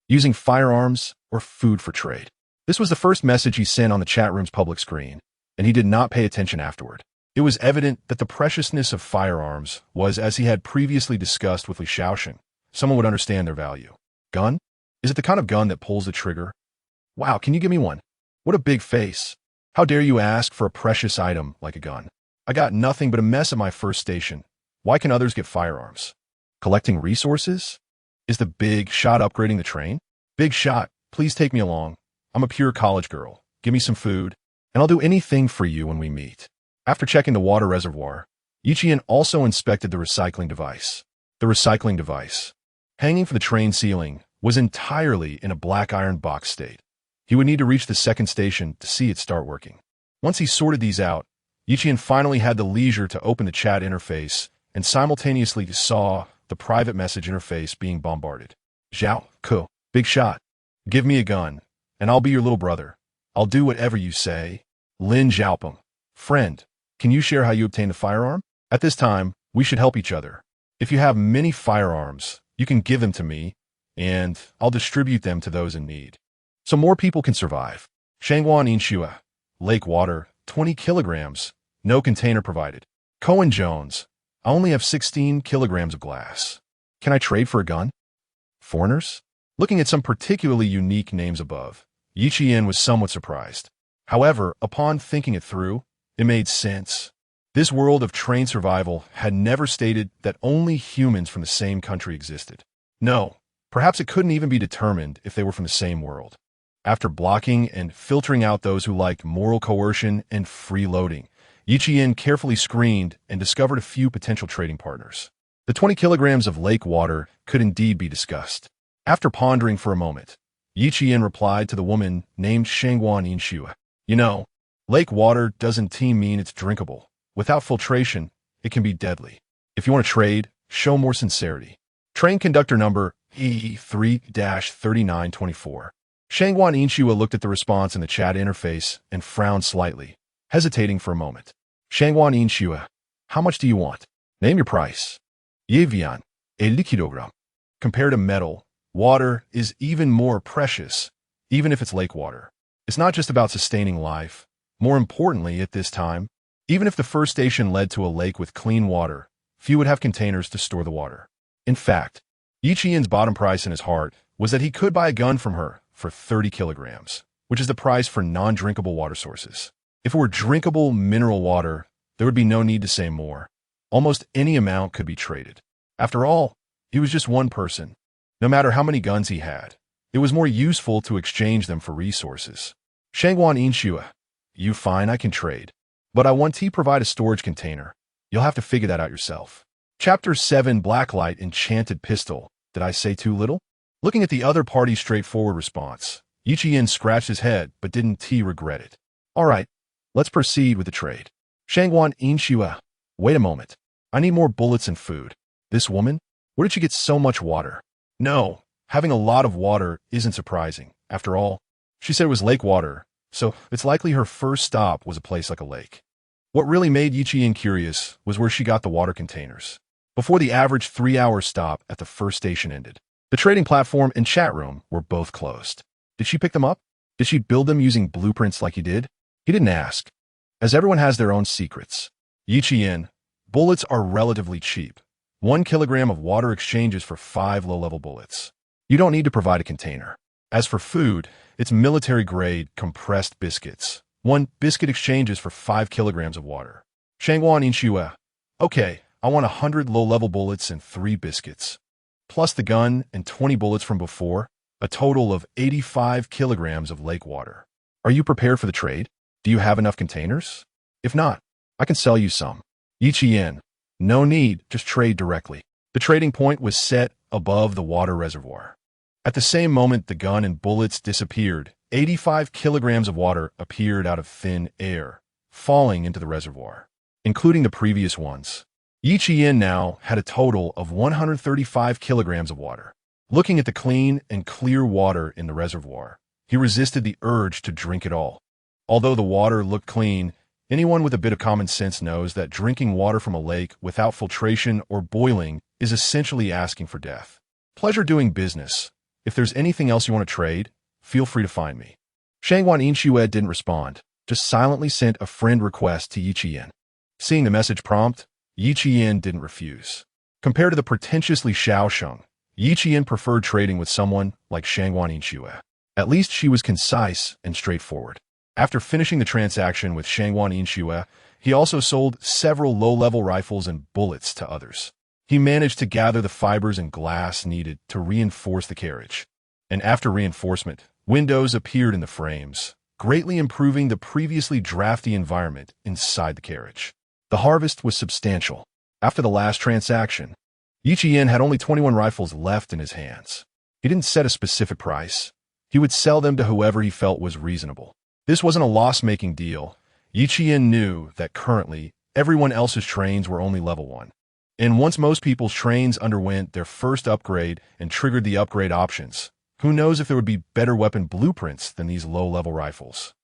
Using firearms or food for trade. This was the first message he sent on the chat room's public screen, and he did not pay attention afterward. It was evident that the preciousness of firearms was as he had previously discussed with Li Shaoxing. Someone would understand their value. Gun? Is it the kind of gun that pulls the trigger? Wow, can you give me one? What a big face. How dare you ask for a precious item like a gun? I got nothing but a mess at my first station. Why can others get firearms? Collecting resources? Is the big shot upgrading the train? Big shot, please take me along. I'm a pure college girl. Give me some food, and I'll do anything for you when we meet. After checking the water reservoir, Yi Qian also inspected the recycling device. The recycling device, hanging from the train ceiling, was entirely in a black iron box state. He would need to reach the second station to see it start working. Once he sorted these out, Yi Qian finally had the leisure to open the chat interface and simultaneously saw the private message interface being bombarded. Zhao, Ko, big shot. Give me a gun, and I'll be your little brother. I'll do whatever you say. Lin Zhaopeng. Friend, can you share how you obtained the firearm? At this time, we should help each other. If you have many firearms, you can give them to me, and I'll distribute them to those in need, so more people can survive. Shangguan Inshua, lake water, 20 kilograms, no container provided. Cohen Jones, I only have 16 kilograms of glass. Can I trade for a gun? Foreigners? Looking at some particularly unique names above, Yi Qian was somewhat surprised. However, upon thinking it through, it made sense. This world of trained survival had never stated that only humans from the same country existed. No, perhaps it couldn't even be determined if they were from the same world. After blocking and filtering out those who liked moral coercion and freeloading, Yi Qian carefully screened and discovered a few potential trading partners. The 20 kilograms of lake water could indeed be discussed. After pondering for a moment, Yi Qian replied to the woman named Shangguan Inshua. You know, lake water doesn't mean it's drinkable. Without filtration, it can be deadly. If you want to trade, show more sincerity. Train conductor number E3-3924. Shangguan Inshua looked at the response in the chat interface and frowned slightly, hesitating for a moment. Shangguan Inshua, how much do you want? Name your price. Yevian, 50 kilogram. Compared to metal, water is even more precious, even if it's lake water. It's not just about sustaining life. More importantly, at this time, even if the first station led to a lake with clean water, few would have containers to store the water. In fact, Yi Qian's bottom price in his heart was that he could buy a gun from her for 30 kilograms, which is the price for non-drinkable water sources. If it were drinkable mineral water, there would be no need to say more. Almost any amount could be traded. After all, he was just one person. No matter how many guns he had, it was more useful to exchange them for resources. Shangguan Inshua, you fine, I can trade. But I want to provide a storage container. You'll have to figure that out yourself. Chapter 7 Blacklight Enchanted Pistol. Did I say too little? Looking at the other party's straightforward response, Yi Qian scratched his head but didn't regret it. All right, let's proceed with the trade. Shangguan Inshua, wait a moment. I need more bullets and food. This woman? Where did she get so much water? No, having a lot of water isn't surprising. After all, she said it was lake water, so it's likely her first stop was a place like a lake. What really made Yi Qian curious was where she got the water containers. Before the average 3-hour stop at the first station ended, the trading platform and chat room were both closed. Did she pick them up? Did she build them using blueprints like he did? He didn't ask. As everyone has their own secrets. Yi Qian, bullets are relatively cheap. 1 kilogram of water exchanges for 5 low-level bullets. You don't need to provide a container. As for food, it's military-grade compressed biscuits. 1 biscuit exchanges for 5 kilograms of water. Shangguan Inshua, okay, I want 100 low-level bullets and 3 biscuits. Plus the gun and 20 bullets from before, a total of 85 kilograms of lake water. Are you prepared for the trade? Do you have enough containers? If not, I can sell you some. Yi Qian, no need, just trade directly. The trading point was set above the water reservoir. At the same moment the gun and bullets disappeared, 85 kilograms of water appeared out of thin air, falling into the reservoir, including the previous ones. Yi Qian now had a total of 135 kilograms of water. Looking at the clean and clear water in the reservoir, he resisted the urge to drink it all. Although the water looked clean, anyone with a bit of common sense knows that drinking water from a lake without filtration or boiling is essentially asking for death. Pleasure doing business. If there's anything else you want to trade, feel free to find me. Shangguan Inshua didn't respond, just silently sent a friend request to Yi Qian. Seeing the message prompt, Yi Qian didn't refuse. Compared to the pretentiously Xiaosheng, Yi Qian preferred trading with someone like Shangguan Inshua. At least she was concise and straightforward. After finishing the transaction with Shangguan Inshua, he also sold several low-level rifles and bullets to others. He managed to gather the fibers and glass needed to reinforce the carriage. And after reinforcement, windows appeared in the frames, greatly improving the previously drafty environment inside the carriage. The harvest was substantial. After the last transaction, Yi Qian had only 21 rifles left in his hands. He didn't set a specific price. He would sell them to whoever he felt was reasonable. This wasn't a loss-making deal. Yi Qian knew that currently, everyone else's trains were only level 1. And once most people's trains underwent their first upgrade and triggered the upgrade options, who knows if there would be better weapon blueprints than these low-level rifles.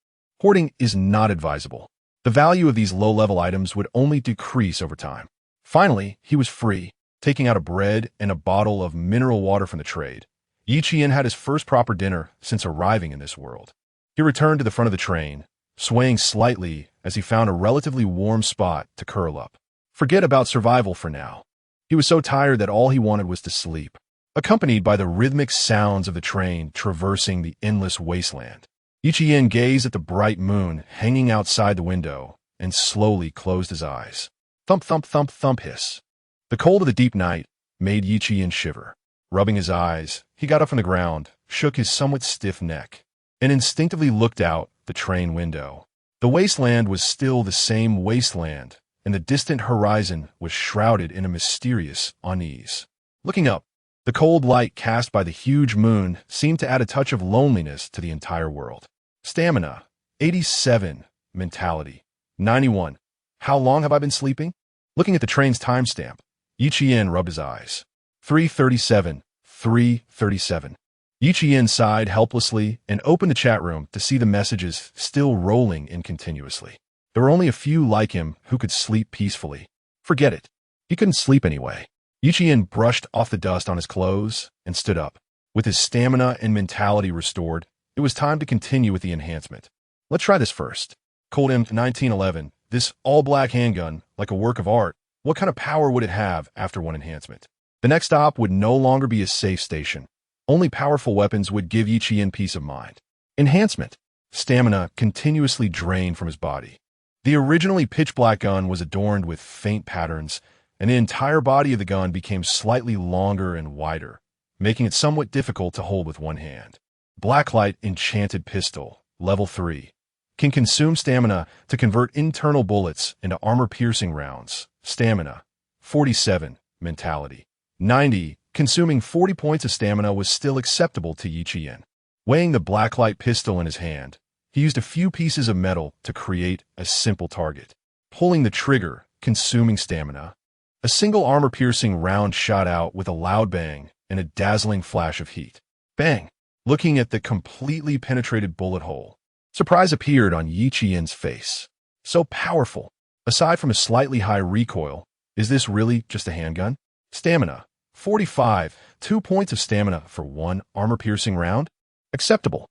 Hoarding is not advisable. The value of these low-level items would only decrease over time. Finally, he was free, taking out a bread and a bottle of mineral water from the trade. Yi Qian had his first proper dinner since arriving in this world. He returned to the front of the train, swaying slightly as he found a relatively warm spot to curl up. Forget about survival for now. He was so tired that all he wanted was to sleep, accompanied by the rhythmic sounds of the train traversing the endless wasteland. Yi Qian gazed at the bright moon hanging outside the window and slowly closed his eyes. Thump, thump, thump, thump, hiss. The cold of the deep night made Yi Qian shiver. Rubbing his eyes, he got up from the ground, shook his somewhat stiff neck, and instinctively looked out the train window. The wasteland was still the same wasteland, and the distant horizon was shrouded in a mysterious unease. Looking up, the cold light cast by the huge moon seemed to add a touch of loneliness to the entire world. Stamina, 87. Mentality, 91. How long have I been sleeping? Looking at the train's timestamp, Yi Qian rubbed his eyes. 3:37, 3:37. Yi Qian sighed helplessly and opened the chat room to see the messages still rolling in continuously. There were only a few like him who could sleep peacefully. Forget it. He couldn't sleep anyway. Yi Qian brushed off the dust on his clothes and stood up. With his stamina and mentality restored, it was time to continue with the enhancement. Let's try this first. Cold M1911, this all-black handgun, like a work of art, what kind of power would it have after one enhancement? The next stop would no longer be a safe station. Only powerful weapons would give Yi Qian peace of mind. Enhancement. Stamina continuously drained from his body. The originally pitch-black gun was adorned with faint patterns, and the entire body of the gun became slightly longer and wider, making it somewhat difficult to hold with one hand. Blacklight Enchanted Pistol, Level 3. Can consume stamina to convert internal bullets into armor-piercing rounds. Stamina, 47. Mentality, 90. Consuming 40 points of stamina was still acceptable to Yi Qian. Weighing the blacklight pistol in his hand, he used a few pieces of metal to create a simple target. Pulling the trigger, consuming stamina. A single armor-piercing round shot out with a loud bang and a dazzling flash of heat. Bang! Looking at the completely penetrated bullet hole, surprise appeared on Yi Qian's face. So powerful. Aside from a slightly high recoil, is this really just a handgun? Stamina, 45. 2 points of stamina for one armor-piercing round? Acceptable.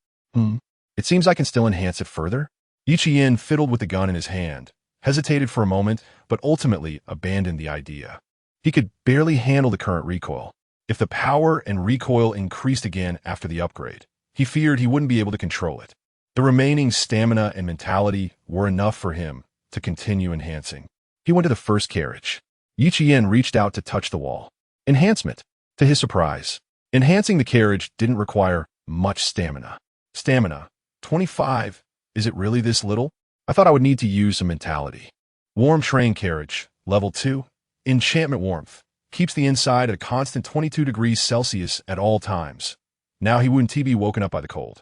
It seems I can still enhance it further. Yi Qian fiddled with the gun in his hand, hesitated for a moment, but ultimately abandoned the idea. He could barely handle the current recoil. If the power and recoil increased again after the upgrade, he feared he wouldn't be able to control it. The remaining stamina and mentality were enough for him to continue enhancing. He went to the first carriage. Yi Qian reached out to touch the wall. Enhancement. To his surprise, enhancing the carriage didn't require much stamina. Stamina, 25. Is it really this little? I thought I would need to use some mentality. Warm train carriage, level 2. Enchantment warmth. Keeps the inside at a constant 22 degrees Celsius at all times. Now he wouldn't be woken up by the cold.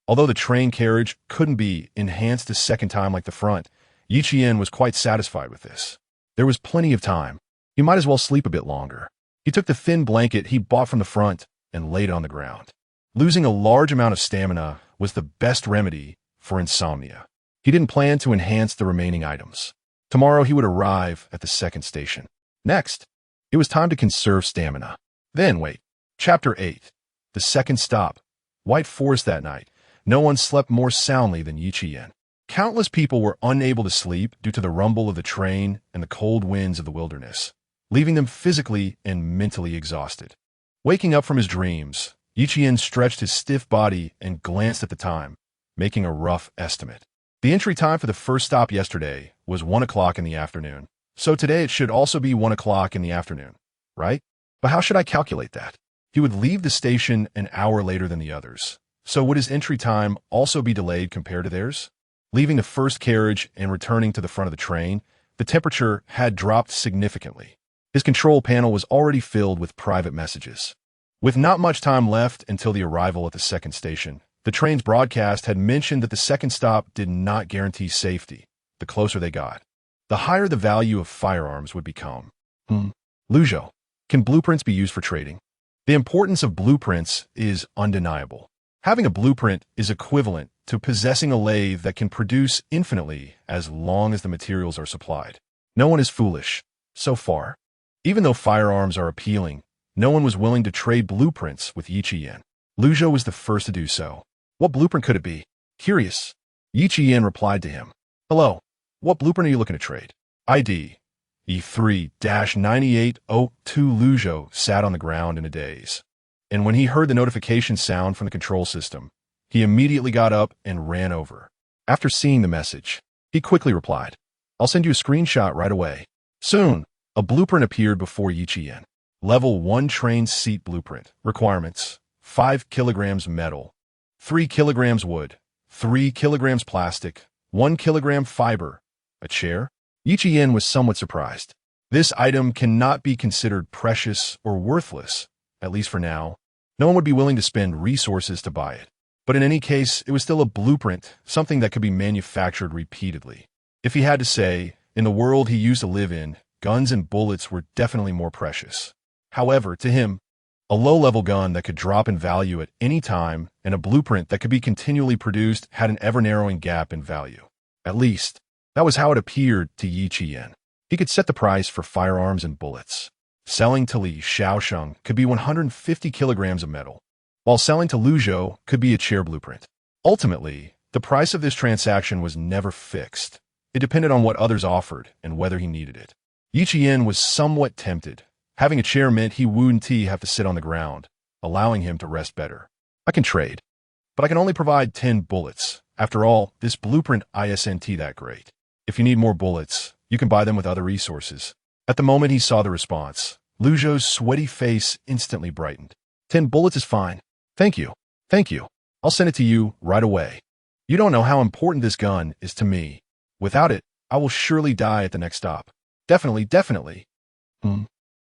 Although the train carriage couldn't be enhanced a second time like the front, Yi Qian was quite satisfied with this. There was plenty of time. He might as well sleep a bit longer. He took the thin blanket he bought from the front and laid it on the ground. Losing a large amount of stamina was the best remedy for insomnia. He didn't plan to enhance the remaining items. Tomorrow he would arrive at the second station. Next, it was time to conserve stamina. Then wait. Chapter 8. The second stop. White Forest that night. No one slept more soundly than Yi Qian. Countless people were unable to sleep due to the rumble of the train and the cold winds of the wilderness, leaving them physically and mentally exhausted. Waking up from his dreams, Yi Qian stretched his stiff body and glanced at the time, making a rough estimate. The entry time for the first stop yesterday was 1 o'clock in the afternoon, so today it should also be 1 o'clock in the afternoon, right? But how should I calculate that? He would leave the station an hour later than the others, so would his entry time also be delayed compared to theirs? Leaving the first carriage and returning to the front of the train, the temperature had dropped significantly. His control panel was already filled with private messages. With not much time left until the arrival at the second station, the train's broadcast had mentioned that the second stop did not guarantee safety the closer they got. The higher the value of firearms would become. Luzhou, can blueprints be used for trading? The importance of blueprints is undeniable. Having a blueprint is equivalent to possessing a lathe that can produce infinitely as long as the materials are supplied. No one is foolish, so far. Even though firearms are appealing, no one was willing to trade blueprints with Yi Qian. Liu Zhou was the first to do so. What blueprint could it be? Curious. Yi Qian replied to him. Hello. What blueprint are you looking to trade? ID. E3-9802. Liu Zhou sat on the ground in a daze. And when he heard the notification sound from the control system, he immediately got up and ran over. After seeing the message, he quickly replied, I'll send you a screenshot right away. Soon, a blueprint appeared before Yi Qian. Level 1 train seat blueprint. Requirements: 5 kilograms metal, 3 kilograms wood, 3 kilograms plastic, 1 kilogram fiber. A chair? Yi Qian was somewhat surprised. This item cannot be considered precious or worthless, at least for now. No one would be willing to spend resources to buy it. But in any case, it was still a blueprint, something that could be manufactured repeatedly. If he had to say, in the world he used to live in, guns and bullets were definitely more precious. However, to him, a low-level gun that could drop in value at any time and a blueprint that could be continually produced had an ever-narrowing gap in value. At least, that was how it appeared to Yi Qian. He could set the price for firearms and bullets. Selling to Li Shaosheng could be 150 kilograms of metal, while selling to Liu Zhou could be a chair blueprint. Ultimately, the price of this transaction was never fixed. It depended on what others offered and whether he needed it. Yi Qian was somewhat tempted. Having a chair meant he wouldn't have to sit on the ground, allowing him to rest better. I can trade, but I can only provide 10 bullets. After all, this blueprint isn't that great. If you need more bullets, you can buy them with other resources. At the moment he saw the response, Liu Zhou's sweaty face instantly brightened. 10 bullets is fine. Thank you. Thank you. I'll send it to you right away. You don't know how important this gun is to me. Without it, I will surely die at the next stop. Definitely.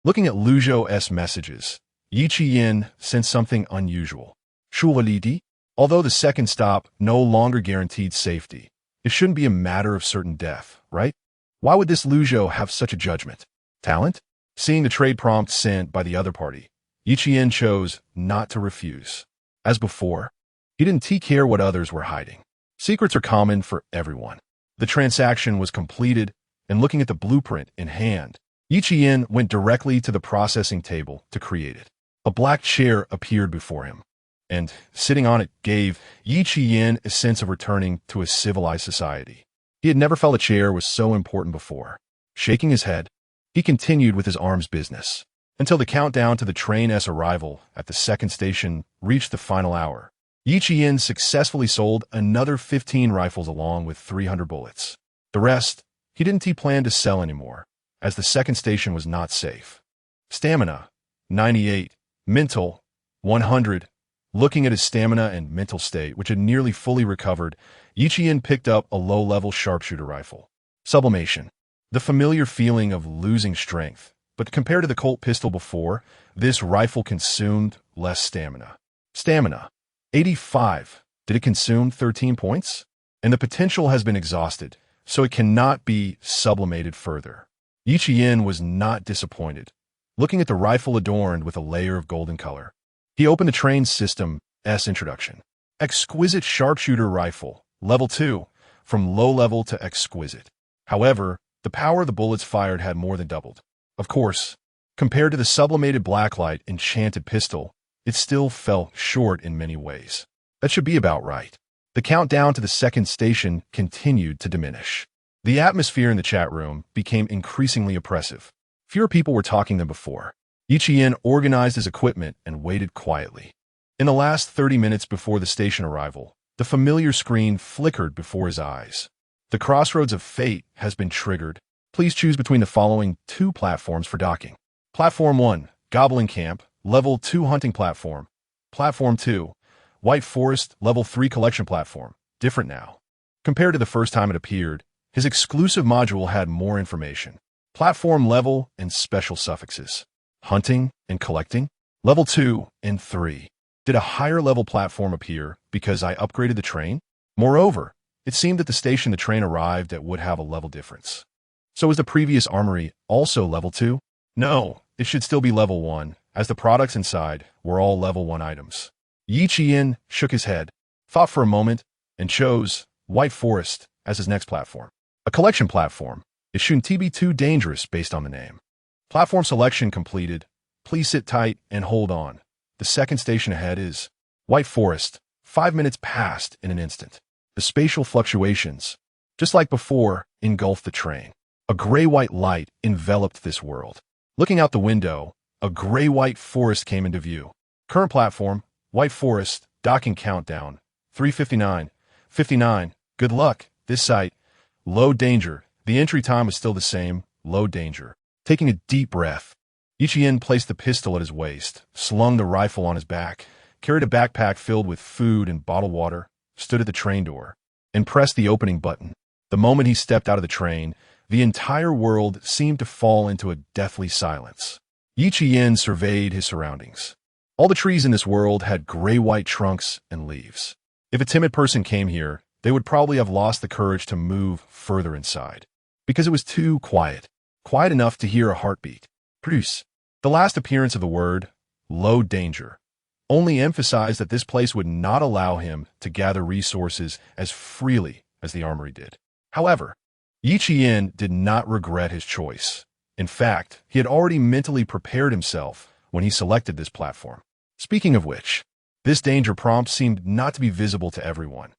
Looking at Liu Zhou's messages, Yi Qian sensed something unusual. Shuvalidi? Although the second stop no longer guaranteed safety, it shouldn't be a matter of certain death, right? Why would this Liu Zhou have such a judgment? Talent? Seeing the trade prompt sent by the other party, Yi Qian chose not to refuse. As before, he didn't care what others were hiding. Secrets are common for everyone. The transaction was completed, and looking at the blueprint in hand, Yi Qian went directly to the processing table to create it. A black chair appeared before him, and sitting on it gave Yi Qian a sense of returning to a civilized society. He had never felt a chair was so important before. Shaking his head, he continued with his arms business, until the countdown to the train's arrival at the second station reached the final hour. Yi Qian successfully sold another 15 rifles along with 300 bullets. The rest, he didn't plan to sell anymore, as the second station was not safe. Stamina, 98. Mental, 100. Looking at his stamina and mental state, which had nearly fully recovered, Yi Qian picked up a low-level sharpshooter rifle. Sublimation. The familiar feeling of losing strength, but compared to the Colt pistol before, this rifle consumed less stamina. Stamina, 85. Did it consume 13 points? And the potential has been exhausted, so it cannot be sublimated further. Yi Qian was not disappointed. Looking at the rifle adorned with a layer of golden color, he opened the train system's introduction. Exquisite sharpshooter rifle, level 2, from low level to exquisite. However, the power of the bullets fired had more than doubled. Of course, compared to the sublimated blacklight enchanted pistol, it still fell short in many ways. That should be about right. The countdown to the second station continued to diminish. The atmosphere in the chat room became increasingly oppressive. Fewer people were talking than before. Yi Qian organized his equipment and waited quietly. In the last 30 minutes before the station arrival, the familiar screen flickered before his eyes. The crossroads of fate has been triggered. Please choose between the following 2 platforms for docking. Platform 1, Goblin Camp, Level 2 Hunting Platform. Platform 2, White Forest, Level 3 Collection Platform. Different now. Compared to the first time it appeared, his exclusive module had more information. Platform level and special suffixes. Hunting and collecting. Level 2 and 3. Did a higher level platform appear because I upgraded the train? Moreover, it seemed that the station the train arrived at would have a level difference. So is the previous armory also level 2? No, it should still be level 1, as the products inside were all level 1 items. Yi Qian shook his head, thought for a moment, and chose White Forest as his next platform. A collection platform. It shouldn't be too dangerous based on the name. Platform selection completed. Please sit tight and hold on. The second station ahead is White forest. 5 minutes passed in an instant. The spatial fluctuations, just like before, engulfed the train. A gray-white light enveloped this world. Looking out the window, a gray-white forest came into view. Current platform, White Forest, docking countdown, 3:59, 59, good luck, this site, low danger. The entry time was still the same, low danger. Taking a deep breath, Ichien placed the pistol at his waist, slung the rifle on his back, carried a backpack filled with food and bottled water, stood at the train door, and pressed the opening button. The moment he stepped out of the train, the entire world seemed to fall into a deathly silence. Ichien surveyed his surroundings. All the trees in this world had gray-white trunks and leaves. If a timid person came here, they would probably have lost the courage to move further inside, because it was too quiet enough to hear a heartbeat. Produce. The last appearance of the word, low danger, only emphasized that this place would not allow him to gather resources as freely as the armory did. However, Ichien did not regret his choice. In fact, he had already mentally prepared himself when he selected this platform. Speaking of which, this danger prompt seemed not to be visible to everyone.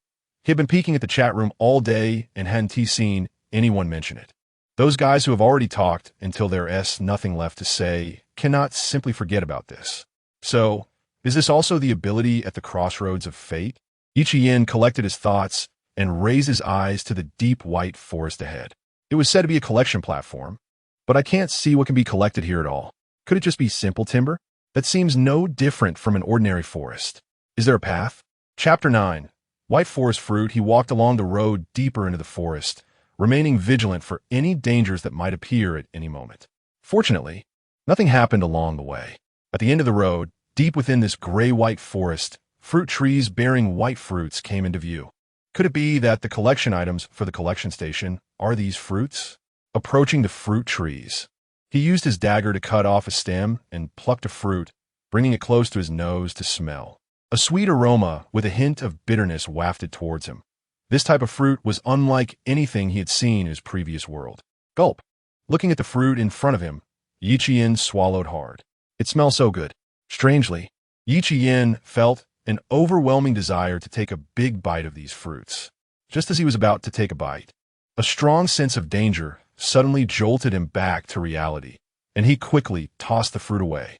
He had been peeking at the chat room all day and hadn't seen anyone mention it. Those guys who have already talked until there's nothing left to say cannot simply forget about this. So, is this also the ability at the crossroads of fate? Ichien collected his thoughts and raised his eyes to the deep white forest ahead. It was said to be a collection platform, but I can't see what can be collected here at all. Could it just be simple timber? That seems no different from an ordinary forest. Is there a path? Chapter 9. White forest fruit. He walked along the road deeper into the forest, remaining vigilant for any dangers that might appear at any moment. Fortunately, nothing happened along the way. At the end of the road, deep within this gray-white forest, fruit trees bearing white fruits came into view. Could it be that the collection items for the collection station are these fruits? Approaching the fruit trees, he used his dagger to cut off a stem and plucked a fruit, bringing it close to his nose to smell. A sweet aroma with a hint of bitterness wafted towards him. This type of fruit was unlike anything he had seen in his previous world. Gulp. Looking at the fruit in front of him, Ichien swallowed hard. It smelled so good. Strangely, Ichien felt an overwhelming desire to take a big bite of these fruits. Just as he was about to take a bite, a strong sense of danger suddenly jolted him back to reality, and he quickly tossed the fruit away.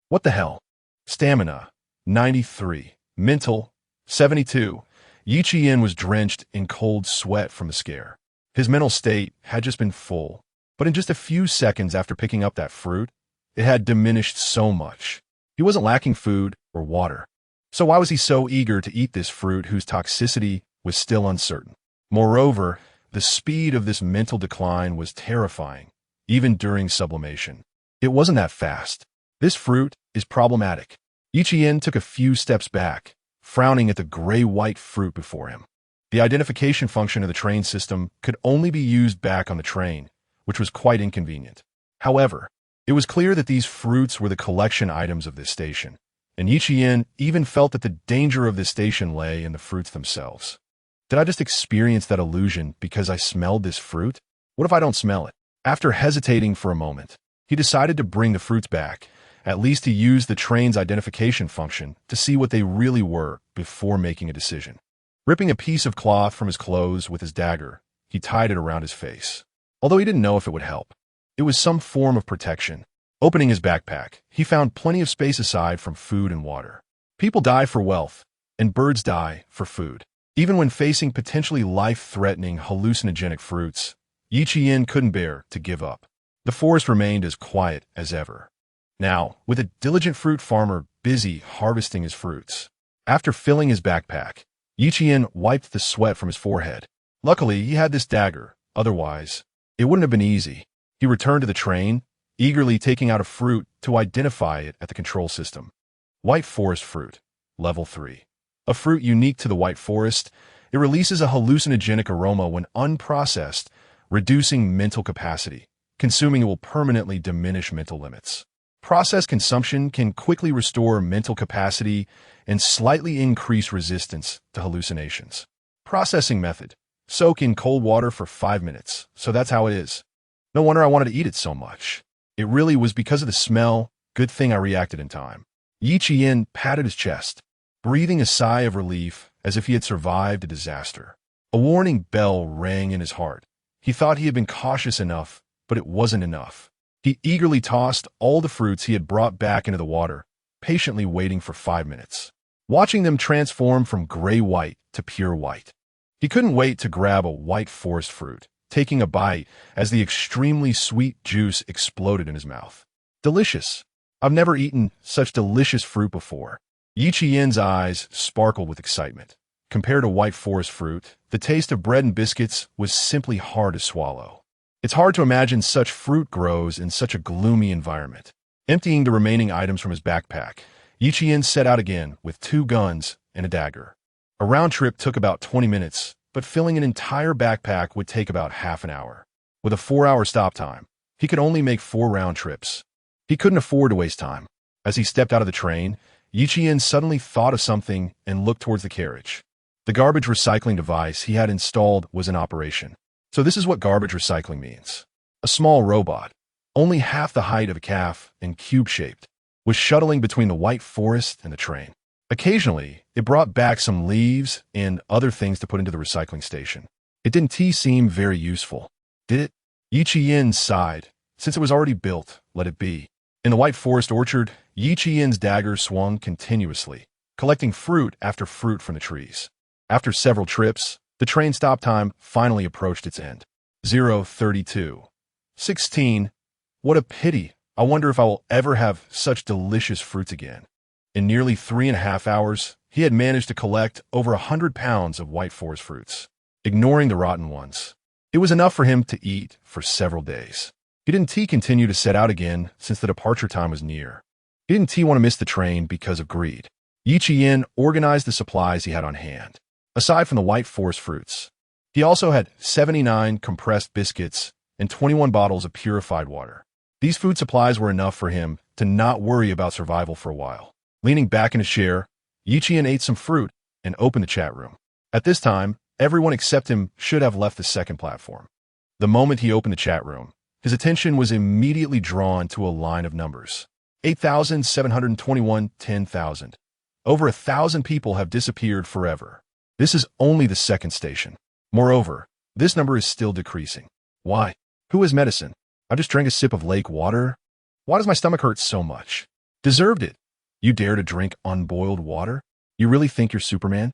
What the hell? Stamina, 93. Mental, 72. Ichien was drenched in cold sweat from the scare. His mental state had just been full, but in just a few seconds after picking up that fruit, it had diminished so much. He wasn't lacking food or water. So why was he so eager to eat this fruit whose toxicity was still uncertain? Moreover, the speed of this mental decline was terrifying, even during sublimation. It wasn't that fast. This fruit is problematic. Ichien took a few steps back, frowning at the gray-white fruit before him. The identification function of the train system could only be used back on the train, which was quite inconvenient. However, it was clear that these fruits were the collection items of this station, and Ichien even felt that the danger of this station lay in the fruits themselves. Did I just experience that illusion because I smelled this fruit? What if I don't smell it? After hesitating for a moment, he decided to bring the fruits back. At least he used the train's identification function to see what they really were before making a decision. Ripping a piece of cloth from his clothes with his dagger, he tied it around his face. Although he didn't know if it would help, it was some form of protection. Opening his backpack, he found plenty of space aside from food and water. People die for wealth, and birds die for food. Even when facing potentially life-threatening hallucinogenic fruits, Ichien couldn't bear to give up. The forest remained as quiet as ever. Now, with a diligent fruit farmer busy harvesting his fruits. After filling his backpack, Ichien wiped the sweat from his forehead. Luckily, he had this dagger. Otherwise, it wouldn't have been easy. He returned to the train, eagerly taking out a fruit to identify it at the control system. White forest fruit, level 3. A fruit unique to the white forest, it releases a hallucinogenic aroma when unprocessed, reducing mental capacity. Consuming it will permanently diminish mental limits. Processed consumption can quickly restore mental capacity and slightly increase resistance to hallucinations. Processing method. Soak in cold water for 5 minutes. So that's how it is. No wonder I wanted to eat it so much. It really was because of the smell. Good thing I reacted in time. Ichien patted his chest. breathing a sigh of relief as if he had survived a disaster. A warning bell rang in his heart. He thought he had been cautious enough, but it wasn't enough. He eagerly tossed all the fruits he had brought back into the water, patiently waiting for 5 minutes, watching them transform from gray-white to pure white. He couldn't wait to grab a white forest fruit, taking a bite as the extremely sweet juice exploded in his mouth. Delicious. I've never eaten such delicious fruit before. Yi Qian's eyes sparkled with excitement. Compared to white forest fruit, the taste of bread and biscuits was simply hard to swallow. It's hard to imagine such fruit grows in such a gloomy environment. Emptying the remaining items from his backpack, Yi Qian set out again with 2 guns and a dagger. A round trip took about 20 minutes, but filling an entire backpack would take about half an hour. With a 4-hour stop time, he could only make 4 round trips. He couldn't afford to waste time. As he stepped out of the train, Yi Qian suddenly thought of something and looked towards the carriage. The garbage recycling device he had installed was in operation. So this is what garbage recycling means. A small robot, only half the height of a calf and cube-shaped, was shuttling between the white forest and the train. Occasionally, it brought back some leaves and other things to put into the recycling station. It didn't seem very useful, did it? Yi Qian sighed. Since it was already built, let it be. In the white forest orchard, Yi Qian's dagger swung continuously, collecting fruit after fruit from the trees. After several trips, the train stop time finally approached its end. 0:32. 16. What a pity. I wonder if I will ever have such delicious fruits again. In nearly 3.5 hours, he had managed to collect over 100 pounds of white forest fruits, ignoring the rotten ones. It was enough for him to eat for several days. He didn't continue to set out again since the departure time was near. He didn't want to miss the train because of greed. Yi Qian organized the supplies he had on hand. Aside from the white forest fruits, he also had 79 compressed biscuits and 21 bottles of purified water. These food supplies were enough for him to not worry about survival for a while. Leaning back in his chair, Yi Qian ate some fruit and opened the chat room. At this time, everyone except him should have left the second platform. The moment he opened the chat room, his attention was immediately drawn to a line of numbers. 8,721, 10,000. Over 1,000 people have disappeared forever. This is only the second station. Moreover, this number is still decreasing. Why? Who has medicine? I just drank a sip of lake water. Why does my stomach hurt so much? Deserved it. You dare to drink unboiled water? You really think you're Superman?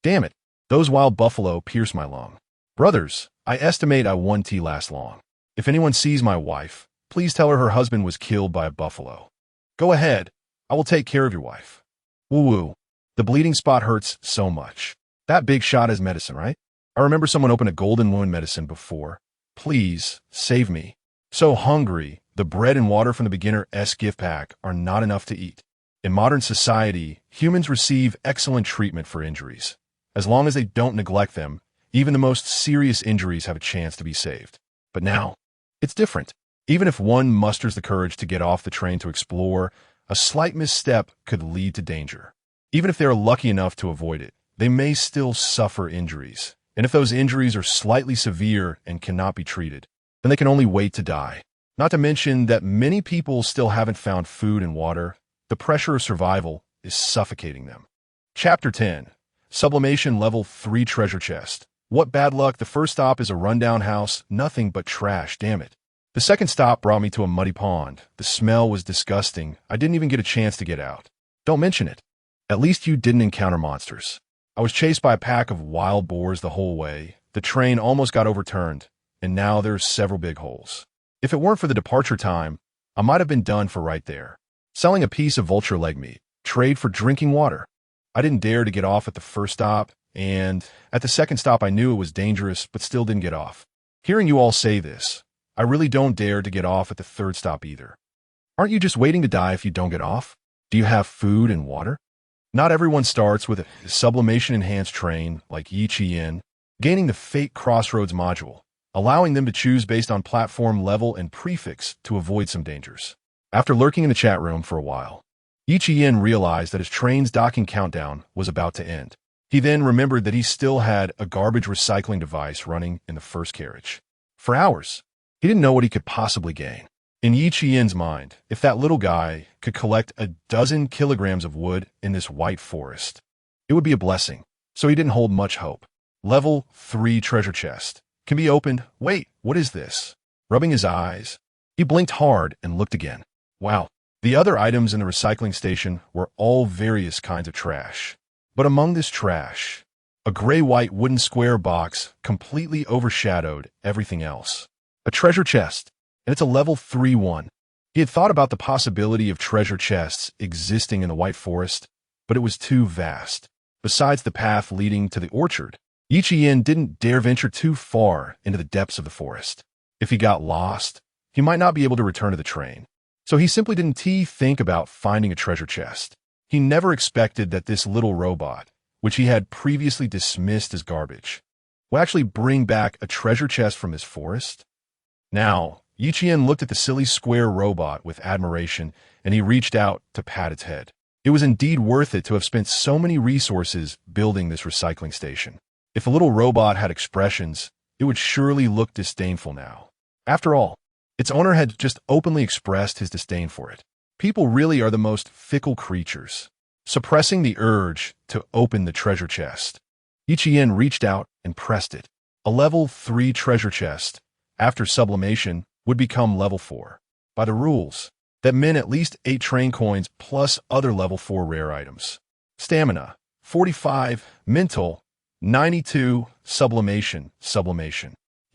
Damn it. Those wild buffalo pierce my lung. Brothers, I estimate I won't last long. If anyone sees my wife, please tell her husband was killed by a buffalo. Go ahead. I will take care of your wife. Woo-woo. The bleeding spot hurts so much. That big shot is medicine, right? I remember someone opened a golden wound medicine before. Please, save me. So hungry, the bread and water from the beginner's gift pack are not enough to eat. In modern society, humans receive excellent treatment for injuries. As long as they don't neglect them, even the most serious injuries have a chance to be saved. But now, it's different. Even if one musters the courage to get off the train to explore, a slight misstep could lead to danger. Even if they are lucky enough to avoid it, they may still suffer injuries. And if those injuries are slightly severe and cannot be treated, then they can only wait to die. Not to mention that many people still haven't found food and water. The pressure of survival is suffocating them. Chapter 10. Sublimation Level 3 Treasure Chest. What bad luck. The first stop is a rundown house, nothing but trash, damn it. The second stop brought me to a muddy pond. The smell was disgusting. I didn't even get a chance to get out. Don't mention it. At least you didn't encounter monsters. I was chased by a pack of wild boars the whole way. The train almost got overturned, and now there's several big holes. If it weren't for the departure time, I might have been done for right there. Selling a piece of vulture leg meat, trade for drinking water. I didn't dare to get off at the first stop, and at the second stop I knew it was dangerous, but still didn't get off. Hearing you all say this, I really don't dare to get off at the third stop either. Aren't you just waiting to die if you don't get off? Do you have food and water? Not everyone starts with a sublimation-enhanced train like Yi Qian, gaining the Fate Crossroads module, allowing them to choose based on platform level and prefix to avoid some dangers. After lurking in the chat room for a while, Yi Qian realized that his train's docking countdown was about to end. He then remembered that he still had a garbage recycling device running in the first carriage. For hours, he didn't know what he could possibly gain. In Yi Qian's mind, if that little guy could collect 12 kilograms of wood in this white forest, It would be a blessing, so he didn't hold much hope. Level 3 treasure chest. Can be opened. Wait, what is this? Rubbing his eyes, he blinked hard and looked again. Wow. The other items in the recycling station were all various kinds of trash. But among this trash, a gray-white wooden square box completely overshadowed everything else. A treasure chest, and it's a level 3 one. He had thought about the possibility of treasure chests existing in the White Forest, but it was too vast. Besides the path leading to the orchard, Yichien didn't dare venture too far into the depths of the forest. If he got lost, he might not be able to return to the train. So he simply didn't think about finding a treasure chest. He never expected that this little robot, which he had previously dismissed as garbage, would actually bring back a treasure chest from his forest. Now, Yichien looked at the silly square robot with admiration, and he reached out to pat its head. It was indeed worth it to have spent so many resources building this recycling station. If the little robot had expressions, it would surely look disdainful now. After all, its owner had just openly expressed his disdain for it. People really are the most fickle creatures. Suppressing the urge to open the treasure chest, Yichien reached out and pressed it. A level 3 treasure chest, after sublimation, would become level 4. By the rules, that meant at least 8 train coins plus other level 4 rare items. Stamina, 45, mental, 92, sublimation.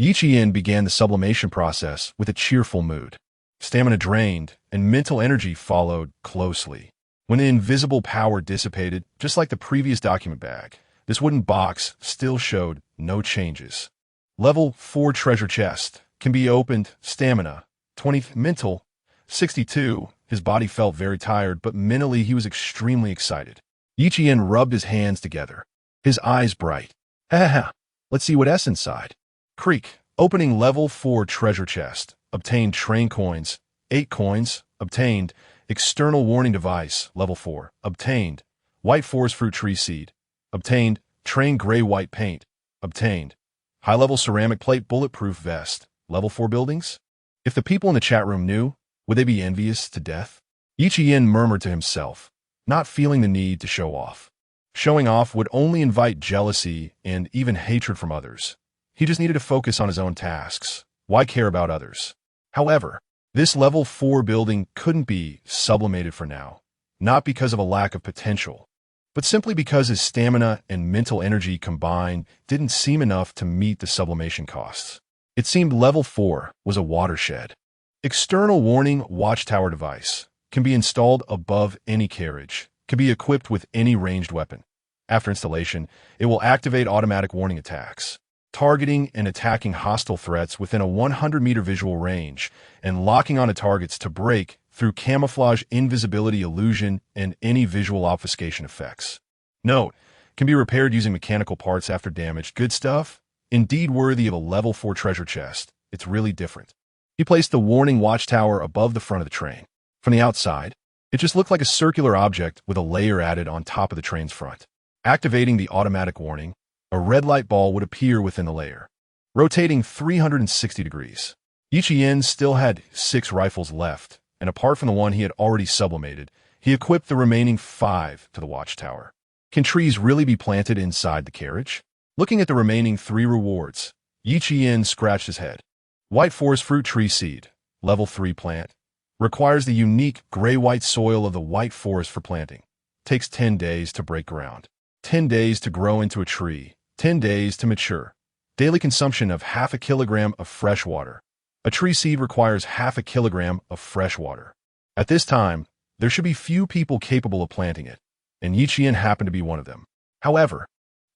Yichien began the sublimation process with a cheerful mood. Stamina drained, and mental energy followed closely. When the invisible power dissipated, just like the previous document bag, this wooden box still showed no changes. Level 4 treasure chest can be opened. Stamina, 20, mental, 62. His body felt very tired, but mentally he was extremely excited. Yichien rubbed his hands together, his eyes bright. Ha, let's see what's inside. Creak, opening level 4 treasure chest. Obtained train coins, 8 coins. Obtained external warning device, level 4. Obtained white forest fruit tree seed. Obtained train gray-white paint. Obtained high-level ceramic plate bulletproof vest, level 4 buildings. If the people in the chat room knew, would they be envious to death? Yichien murmured to himself, not feeling the need to show off. Showing off would only invite jealousy and even hatred from others. He just needed to focus on his own tasks. Why care about others? However, this level 4 building couldn't be sublimated for now, not because of a lack of potential, but simply because his stamina and mental energy combined didn't seem enough to meet the sublimation costs. It seemed level 4 was a watershed. External warning watchtower device can be installed above any carriage, can be equipped with any ranged weapon. After installation, it will activate automatic warning attacks, targeting and attacking hostile threats within a 100-meter visual range, and locking onto targets to break through camouflage, invisibility, illusion, and any visual obfuscation effects. Note, can be repaired using mechanical parts after damage. Good stuff? Indeed worthy of a level 4 treasure chest. It's really different. He placed the warning watchtower above the front of the train. From the outside, it just looked like a circular object with a layer added on top of the train's front. Activating the automatic warning, a red light ball would appear within the layer, rotating 360 degrees. Yichien still had 6 rifles left, and apart from the one he had already sublimated, he equipped the remaining 5 to the watchtower. Can trees really be planted inside the carriage? Looking at the remaining 3 rewards, Yichien scratched his head. White forest fruit tree seed, level 3 plant. Requires the unique gray-white soil of the white forest for planting. Takes 10 days to break ground. 10 days to grow into a tree. 10 days to mature. Daily consumption of half a kilogram of fresh water. A tree seed requires half a kilogram of fresh water. At this time, there should be few people capable of planting it, and Yichien happened to be one of them. However,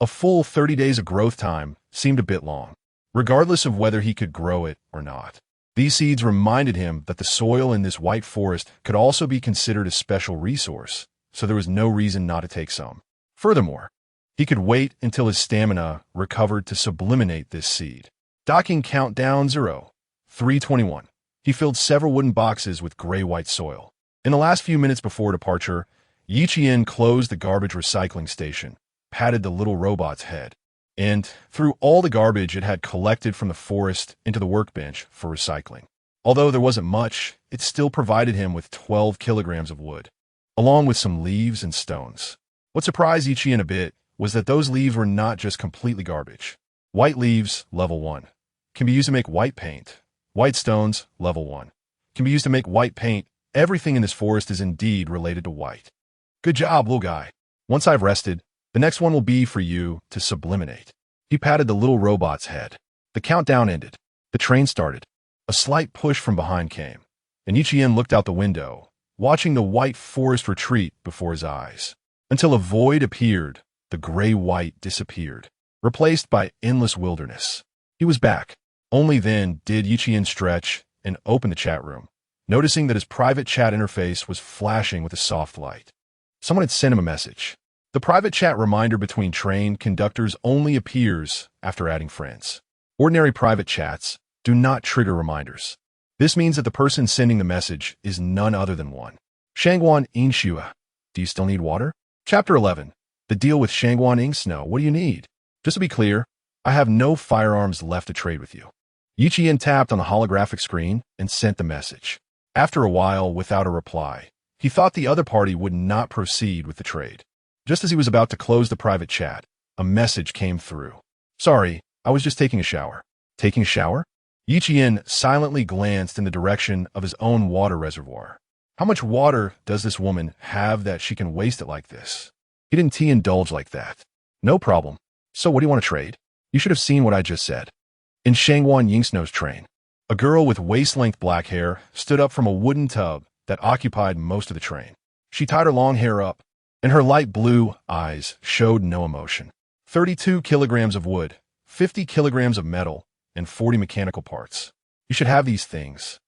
a full 30 days of growth time seemed a bit long, regardless of whether he could grow it or not. These seeds reminded him that the soil in this white forest could also be considered a special resource, so there was no reason not to take some. Furthermore, he could wait until his stamina recovered to subliminate this seed. Docking countdown 0. 321. He filled several wooden boxes with gray-white soil. In the last few minutes before departure, Yichien closed the garbage recycling station, patted the little robot's head, and threw all the garbage it had collected from the forest into the workbench for recycling. Although there wasn't much, it still provided him with 12 kilograms of wood, along with some leaves and stones. What surprised Ichian a bit was that those leaves were not just completely garbage. White leaves, level 1, can be used to make white paint. White stones, level 1, can be used to make white paint. Everything in this forest is indeed related to white. Good job, little guy. Once I've rested, the next one will be for you to subliminate. He patted the little robot's head. The countdown ended. The train started. A slight push from behind came, and Ichian looked out the window, watching the white forest retreat before his eyes. Until a void appeared, the gray-white disappeared, replaced by endless wilderness. He was back. Only then did Ichian stretch and open the chat room, noticing that his private chat interface was flashing with a soft light. Someone had sent him a message. The private chat reminder between train conductors only appears after adding friends. Ordinary private chats do not trigger reminders. This means that the person sending the message is none other than one. Shangguan Ingxue. Do you still need water? Chapter 11. The deal with Shangguan Ingxue. What do you need? Just to be clear, I have no firearms left to trade with you. Ichian tapped on the holographic screen and sent the message. After a while, without a reply, he thought the other party would not proceed with the trade. Just as he was about to close the private chat, a message came through. Sorry, I was just taking a shower. Taking a shower? Ichian silently glanced in the direction of his own water reservoir. How much water does this woman have that she can waste it like this? He didn't indulge like that. No problem. So what do you want to trade? You should have seen what I just said. In Shangguan Yingxue's train, a girl with waist-length black hair stood up from a wooden tub that occupied most of the train. She tied her long hair up, and her light blue eyes showed no emotion. 32 kilograms of wood, 50 kilograms of metal, and 40 mechanical parts. You should have these things.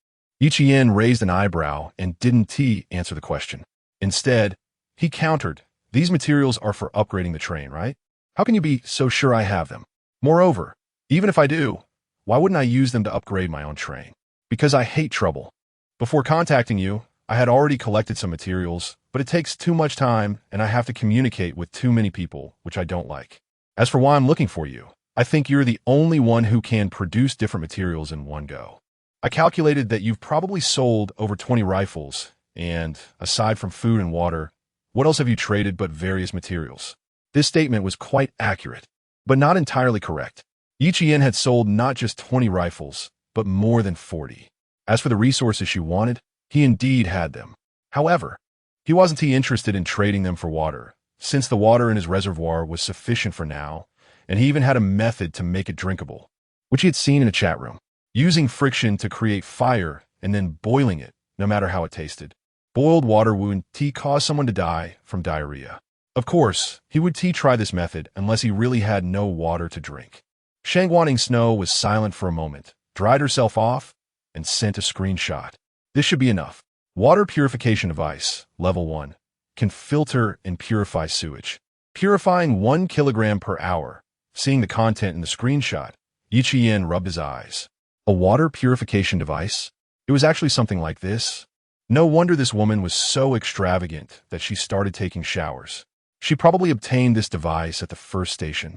Ichian raised an eyebrow and didn't answer the question. Instead, he countered, these materials are for upgrading the train, right? How can you be so sure I have them? Moreover, even if I do, why wouldn't I use them to upgrade my own train? Because I hate trouble. Before contacting you, I had already collected some materials, but it takes too much time and I have to communicate with too many people, which I don't like. As for why I'm looking for you, I think you're the only one who can produce different materials in one go. I calculated that you've probably sold over 20 rifles, and aside from food and water, what else have you traded but various materials? This statement was quite accurate, but not entirely correct. Ichian had sold not just 20 rifles, but more than 40. As for the resources she wanted, he indeed had them. However, he wasn't interested in trading them for water, since the water in his reservoir was sufficient for now, and he even had a method to make it drinkable, which he had seen in a chat room, using friction to create fire and then boiling it, no matter how it tasted. Boiled water would cause someone to die from diarrhea. Of course, he would try this method unless he really had no water to drink. Shangguan Ingxue was silent for a moment, dried herself off, and sent a screenshot. This should be enough. Water purification device, level 1, can filter and purify sewage, purifying 1 kilogram per hour. Seeing the content in the screenshot, Ichian rubbed his eyes. A water purification device? It was actually something like this. No wonder this woman was so extravagant that she started taking showers. She probably obtained this device at the first station.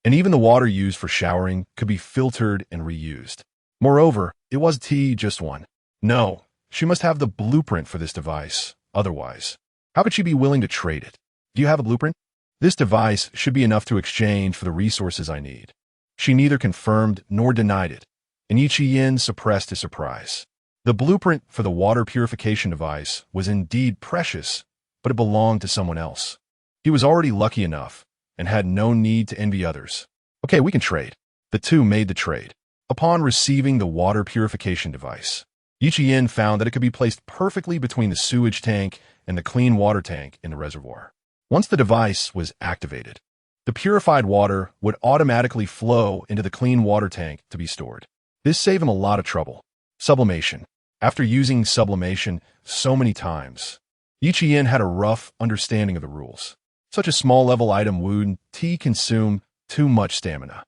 And even the water used for showering could be filtered and reused. Moreover, it was just one. No, she must have the blueprint for this device. Otherwise, how could she be willing to trade it? Do you have a blueprint? This device should be enough to exchange for the resources I need. She neither confirmed nor denied it, and Ichian suppressed his surprise. The blueprint for the water purification device was indeed precious, but it belonged to someone else. He was already lucky enough and had no need to envy others. Okay, we can trade. The two made the trade. Upon receiving the water purification device, Ichian found that it could be placed perfectly between the sewage tank and the clean water tank in the reservoir. Once the device was activated, the purified water would automatically flow into the clean water tank to be stored. This saved him a lot of trouble. Sublimation. After using sublimation so many times, Ichian had a rough understanding of the rules. Such a small-level item would consume too much stamina.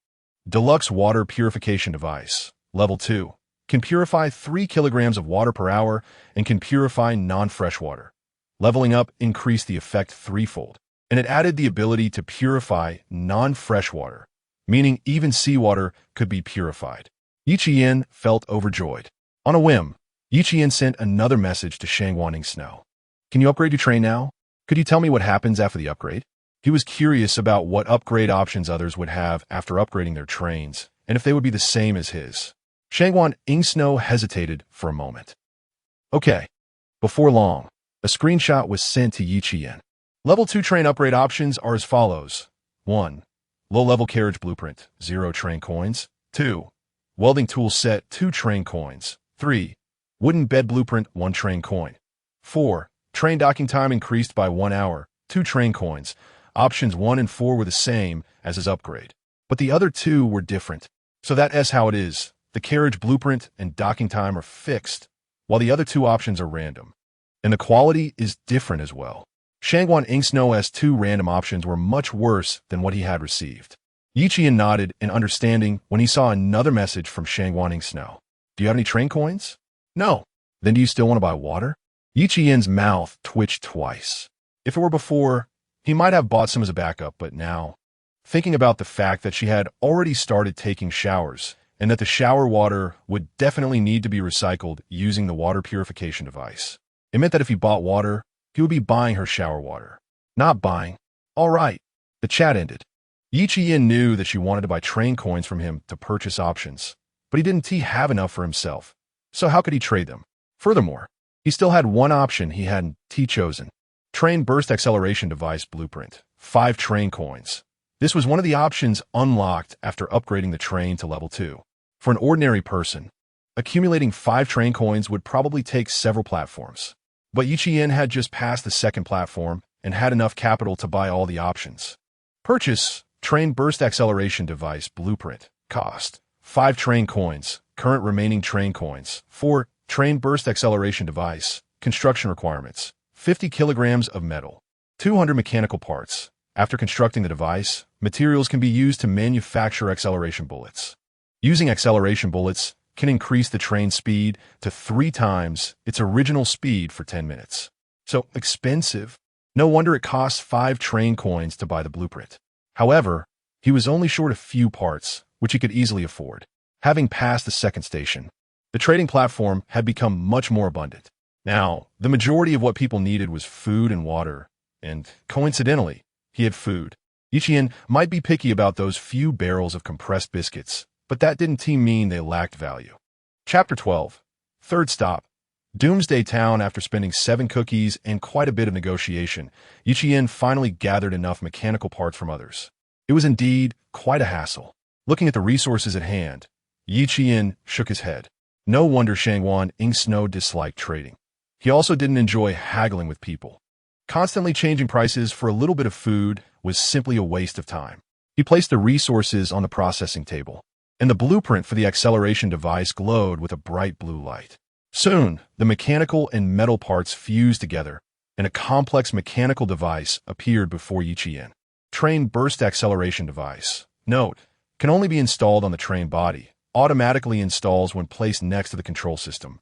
Deluxe Water Purification Device, Level 2, can purify 3 kilograms of water per hour and can purify non-fresh water. Leveling up increased the effect threefold, and it added the ability to purify non-fresh water, meaning even seawater could be purified. Ichian felt overjoyed. On a whim, Ichian sent another message to Shangguan Ingxue. Can you upgrade your train now? Could you tell me what happens after the upgrade? He was curious about what upgrade options others would have after upgrading their trains, and if they would be the same as his. Shangwan Ingsnow hesitated for a moment. Okay. Before long, a screenshot was sent to Yi Qian. Level 2 train upgrade options are as follows. 1. Low-level carriage blueprint, 0 train coins. 2. Welding tool set, 2 train coins. 3. Wooden bed blueprint, 1 train coin. 4. Train docking time increased by 1 hour, 2 train coins. Options 1 and 4 were the same as his upgrade, but the other 2 were different. So that's how it is. The carriage blueprint and docking time are fixed, while the other 2 options are random. And the quality is different as well. Shangwan Ingsnow's 2 random options were much worse than what he had received. Yi Qian nodded in understanding when he saw another message from Shangwan Ingsnow. Do you have any train coins? No. Then do you still want to buy water? Yi Qian's mouth twitched twice. If it were before, he might have bought some as a backup, but now, thinking about the fact that she had already started taking showers and that the shower water would definitely need to be recycled using the water purification device, it meant that if he bought water, he would be buying her shower water. Not buying. All right. The chat ended. Yi Qian knew that she wanted to buy train coins from him to purchase options, but he didn't have enough for himself, so how could he trade them? Furthermore, he still had one option he hadn't chosen. Train burst acceleration device blueprint, 5 train coins. This was one of the options unlocked after upgrading the train to level 2. For an ordinary person, accumulating 5 train coins would probably take several platforms. But Yi Qian had just passed the second platform and had enough capital to buy all the options. Purchase, train burst acceleration device blueprint, cost, 5 train coins, current remaining train coins. 4, train burst acceleration device, construction requirements, 50 kilograms of metal, 200 mechanical parts. After constructing the device, materials can be used to manufacture acceleration bullets. Using acceleration bullets can increase the train speed to 3 times its original speed for 10 minutes. So expensive. No wonder it costs 5 train coins to buy the blueprint. However, he was only short a few parts, which he could easily afford. Having passed the second station, the trading platform had become much more abundant. Now, the majority of what people needed was food and water, and coincidentally, he had food. Yi Qian might be picky about those few barrels of compressed biscuits, but that didn't mean they lacked value. Chapter 12. Third stop. Doomsday Town. After spending 7 cookies and quite a bit of negotiation, Yi Qian finally gathered enough mechanical parts from others. It was indeed quite a hassle. Looking at the resources at hand, Yi Qian shook his head. No wonder Shangwan Ingsnow disliked trading. He also didn't enjoy haggling with people. Constantly changing prices for a little bit of food was simply a waste of time. He placed the resources on the processing table, and the blueprint for the acceleration device glowed with a bright blue light. Soon, the mechanical and metal parts fused together, and a complex mechanical device appeared before Yi Qian. Train burst acceleration device. Note, can only be installed on the train body. Automatically installs when placed next to the control system.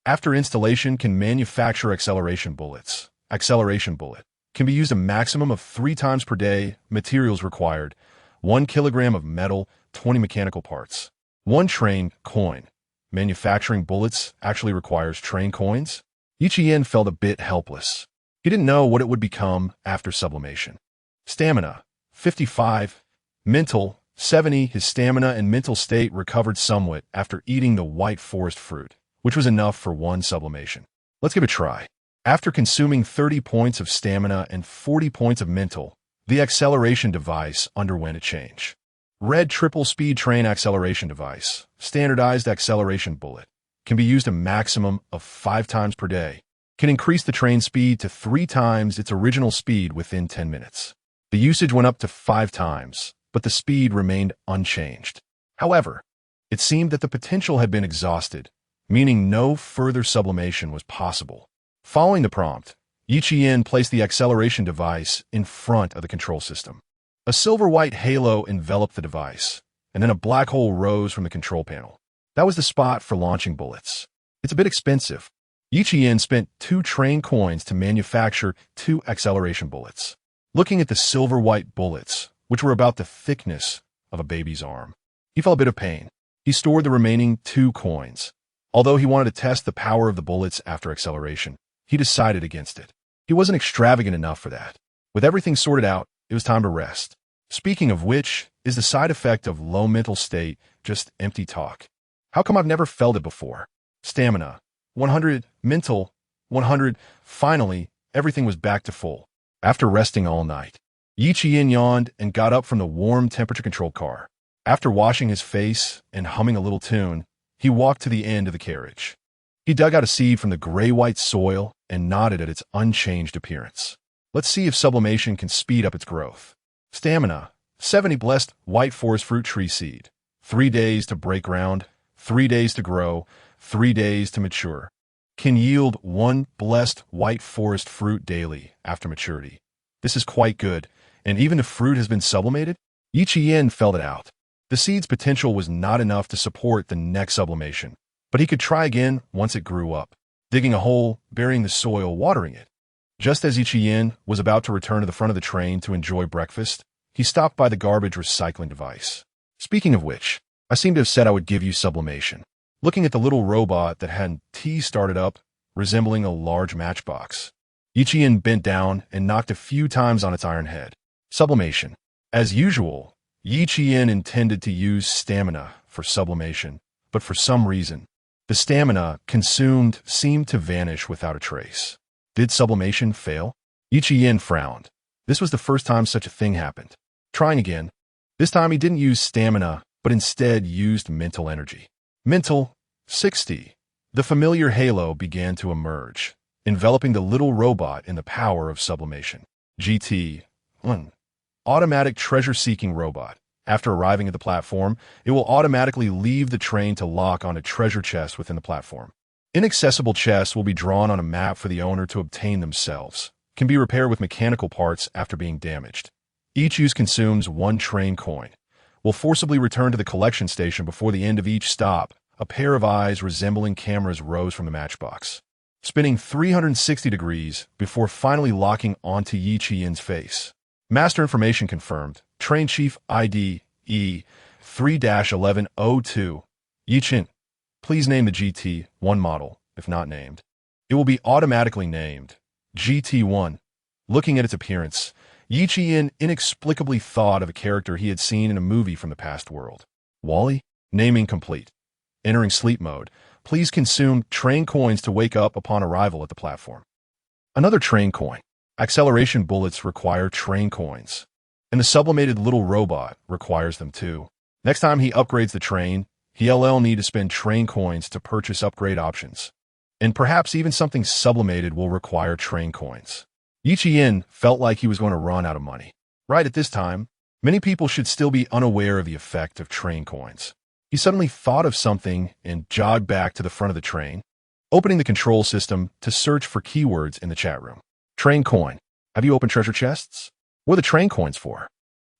After installation, can manufacture acceleration bullets. Acceleration bullet can be used a maximum of 3 times per day. Materials required: 1 kilogram of metal, 20 mechanical parts. 1 train coin. Manufacturing bullets actually requires train coins? Yi Qian felt a bit helpless. He didn't know what it would become after sublimation. Stamina, 55. Mental, 70. His stamina and mental state recovered somewhat after eating the white forest fruit, which was enough for 1 sublimation. Let's give it a try. After consuming 30 points of stamina and 40 points of mental, the acceleration device underwent a change. Red triple speed train acceleration device, standardized acceleration bullet, can be used a maximum of 5 times per day, can increase the train speed to 3 times its original speed within 10 minutes. The usage went up to 5 times, but the speed remained unchanged. However, it seemed that the potential had been exhausted, meaning no further sublimation was possible. Following the prompt, Yi Qian placed the acceleration device in front of the control system. A silver-white halo enveloped the device, and then a black hole rose from the control panel. That was the spot for launching bullets. It's a bit expensive. Yi Qian spent 2 train coins to manufacture 2 acceleration bullets. Looking at the silver-white bullets, which were about the thickness of a baby's arm, he felt a bit of pain. He stored the remaining 2 coins. Although he wanted to test the power of the bullets after acceleration, he decided against it. He wasn't extravagant enough for that. With everything sorted out, It was time to rest. Speaking of which, is the side effect of low mental state just empty talk? How come I've never felt it before? Stamina, 100, mental, 100. Finally, everything was back to full. After resting all night, Yi Qian yawned and got up from the warm temperature-controlled car. After washing his face and humming a little tune, he walked to the end of the carriage. He dug out a seed from the gray-white soil and nodded at its unchanged appearance. Let's see if sublimation can speed up its growth. Stamina, 70 blessed white forest fruit tree seed. 3 days to break ground, 3 days to grow, 3 days to mature. Can yield 1 blessed white forest fruit daily after maturity. This is quite good, and even if fruit has been sublimated, Yi Qian felt it out. The seed's potential was not enough to support the next sublimation, but he could try again once it grew up, digging a hole, burying the soil, watering it. Just as Yi Qian was about to return to the front of the train to enjoy breakfast, he stopped by the garbage recycling device. Speaking of which, I seem to have said I would give you sublimation. Looking at the little robot that had tea started up, resembling a large matchbox, Yi Qian bent down and knocked a few times on its iron head. Sublimation. As usual, Yi Qian intended to use stamina for sublimation, but for some reason, the stamina consumed seemed to vanish without a trace. Did sublimation fail? Yi Qian frowned. This was the first time such a thing happened. Trying again. This time he didn't use stamina, but instead used mental energy. Mental, 60. The familiar halo began to emerge, enveloping the little robot in the power of sublimation. GT-1. Automatic treasure-seeking robot. After arriving at the platform, it will automatically leave the train to lock on a treasure chest within the platform. Inaccessible chests will be drawn on a map for the owner to obtain themselves. Can be repaired with mechanical parts after being damaged. Each use consumes 1 train coin. Will forcibly return to the collection station before the end of each stop. A pair of eyes resembling cameras rose from the matchbox, spinning 360 degrees before finally locking onto Yi Qian's face. Master information confirmed. Train Chief ID E3-1102. Yi Qian, please name the GT-1 model, if not named. It will be automatically named GT-1. Looking at its appearance, Yi Qian inexplicably thought of a character he had seen in a movie from the past world. Wally? Naming complete. Entering sleep mode. Please consume train coins to wake up upon arrival at the platform. Another train coin. Acceleration bullets require train coins, and the sublimated little robot requires them too. Next time he upgrades the train, he'll need to spend train coins to purchase upgrade options. And perhaps even something sublimated will require train coins. Yi Qian felt like he was going to run out of money. Right at this time, many people should still be unaware of the effect of train coins. He suddenly thought of something and jogged back to the front of the train, opening the control system to search for keywords in the chat room. Train coin. Have you opened treasure chests? What are the train coins for?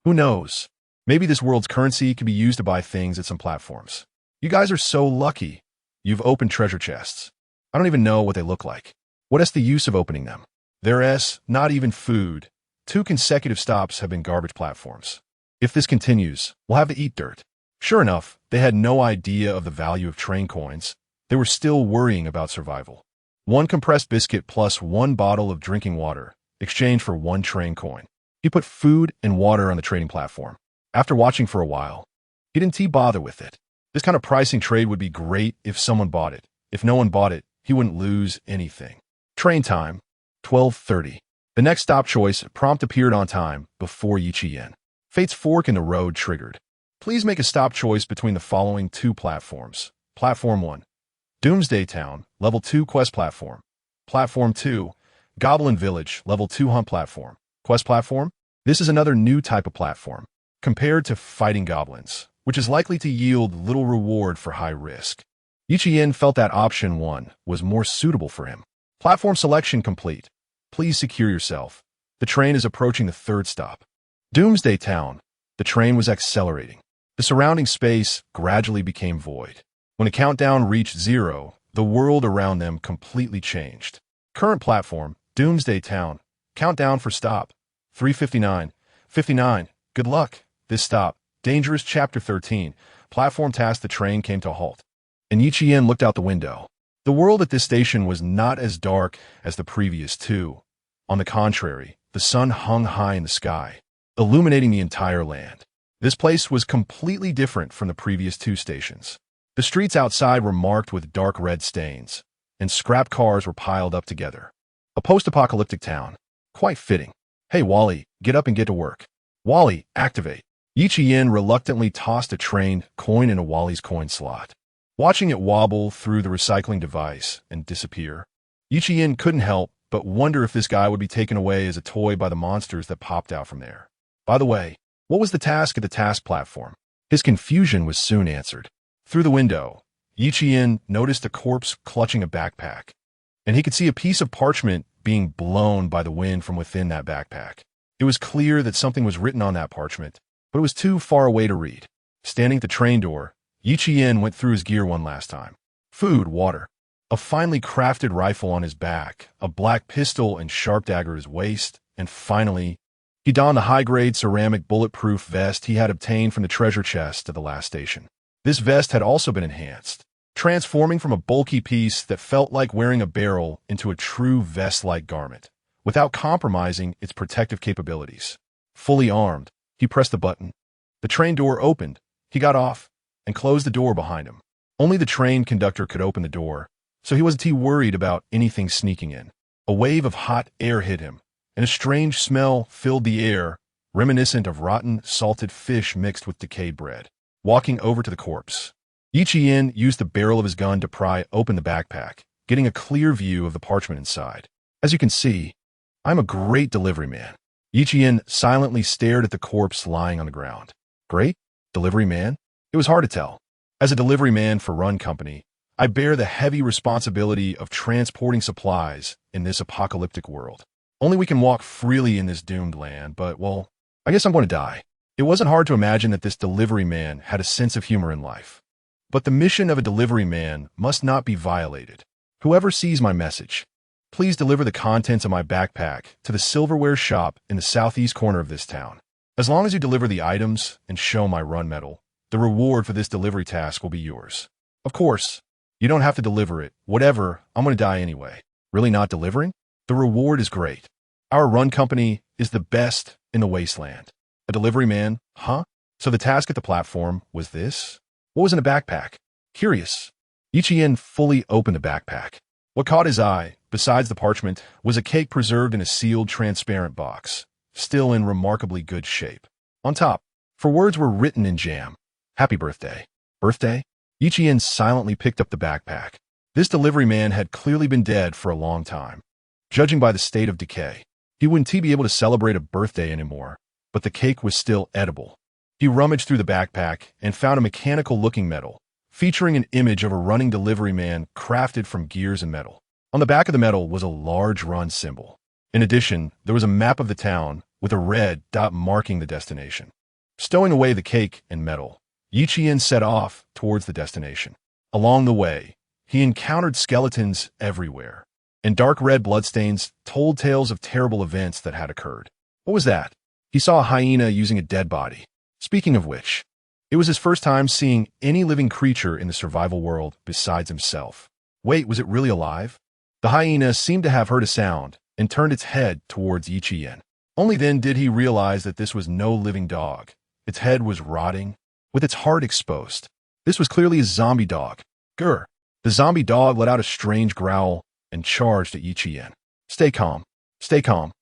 Who knows? Maybe this world's currency can be used to buy things at some platforms. You guys are so lucky. You've opened treasure chests. I don't even know what they look like. What is the use of opening them? There's not even food. 2 consecutive stops have been garbage platforms. If this continues, we'll have to eat dirt. Sure enough, they had no idea of the value of train coins. They were still worrying about survival. 1 compressed biscuit plus 1 bottle of drinking water, exchanged for 1 train coin. He put food and water on the trading platform. After watching for a while, he didn't bother with it. This kind of pricing trade would be great if someone bought it. If no one bought it, he wouldn't lose anything. Train time, 12:30. The next stop choice prompt appeared on time before Yi Qian. Fate's fork in the road triggered. Please make a stop choice between the following 2 platforms. Platform 1, Doomsday Town, Level 2 Quest Platform. Platform 2, Goblin Village, Level 2 Hunt Platform. Quest Platform? This is another new type of platform, compared to fighting goblins, which is likely to yield little reward for high risk. Yi Qian felt that option 1 was more suitable for him. Platform selection complete. Please secure yourself. The train is approaching the 3rd stop. Doomsday Town. The train was accelerating. The surrounding space gradually became void. When a countdown reached 0, the world around them completely changed. Current platform, Doomsday Town. Countdown for stop, 3:59. 59. Good luck. This stop, Dangerous Chapter 13. Platform task. The train came to a halt. And Yi Qian looked out the window. The world at this station was not as dark as the previous 2. On the contrary, the sun hung high in the sky. illuminating the entire land. This place was completely different from the previous two stations. The streets outside were marked with dark red stains, and scrap cars were piled up together. A post-apocalyptic town. Quite fitting. Hey, Wally, get up and get to work. Wally, activate. Yi reluctantly tossed a trained coin into Wally's coin slot. Watching it wobble through the recycling device and disappear, Yi couldn't help but wonder if this guy would be taken away as a toy by the monsters that popped out from there. By the way, what was the task at the task platform? His confusion was soon answered. Through the window, Yi noticed a corpse clutching a backpack, and he could see a piece of parchment being blown by the wind from within that backpack. It was clear that something was written on that parchment, but it was too far away to read. Standing at the train door, Yi went through his gear one last time. Food, water, a finely crafted rifle on his back, a black pistol and sharp dagger at his waist, and finally, he donned the high-grade ceramic bulletproof vest he had obtained from the treasure chest at the last station. This vest had also been enhanced, transforming from a bulky piece that felt like wearing a barrel into a true vest-like garment, without compromising its protective capabilities. Fully armed, he pressed the button. The train door opened. He got off and closed the door behind him. Only the train conductor could open the door, so he wasn't too worried about anything sneaking in. A wave of hot air hit him, and a strange smell filled the air, reminiscent of rotten, salted fish mixed with decayed bread. Walking over to the corpse, Yi used the barrel of his gun to pry open the backpack, getting a clear view of the parchment inside. As you can see, I'm a great delivery man. Yi silently stared at the corpse lying on the ground. Great? Delivery man? It was hard to tell. As a delivery man for Run Company, I bear the heavy responsibility of transporting supplies in this apocalyptic world. Only we can walk freely in this doomed land, but, well, I guess I'm going to die. It wasn't hard to imagine that this delivery man had a sense of humor in life. But the mission of a delivery man must not be violated. Whoever sees my message, please deliver the contents of my backpack to the silverware shop in the southeast corner of this town. As long as you deliver the items and show my run medal, the reward for this delivery task will be yours. Of course, you don't have to deliver it. Whatever, I'm going to die anyway. Really not delivering? The reward is great. Our Run Company is the best in the wasteland. A delivery man, huh? So the task at the platform was this? What was in a backpack? Curious. Yi fully opened the backpack. What caught his eye, besides the parchment, was a cake preserved in a sealed, transparent box, still in remarkably good shape. On top, for words were written in jam. Happy birthday. Birthday? Yi silently picked up the backpack. This delivery man had clearly been dead for a long time. Judging by the state of decay, he wouldn't be able to celebrate a birthday anymore, but the cake was still edible. He rummaged through the backpack and found a mechanical-looking medal, featuring an image of a running delivery man crafted from gears and metal. On the back of the medal was a large run symbol. In addition, there was a map of the town with a red dot marking the destination. Stowing away the cake and medal, Yi set off towards the destination. Along the way, he encountered skeletons everywhere, and dark red bloodstains told tales of terrible events that had occurred. What was that? He saw a hyena using a dead body. Speaking of which, it was his first time seeing any living creature in the survival world besides himself. Wait, was it really alive? The hyena seemed to have heard a sound and turned its head towards Yi. Only then did he realize that this was no living dog. Its head was rotting, with its heart exposed. This was clearly a zombie dog. Grr. The zombie dog let out a strange growl and charged at Yi. Stay calm. Stay calm.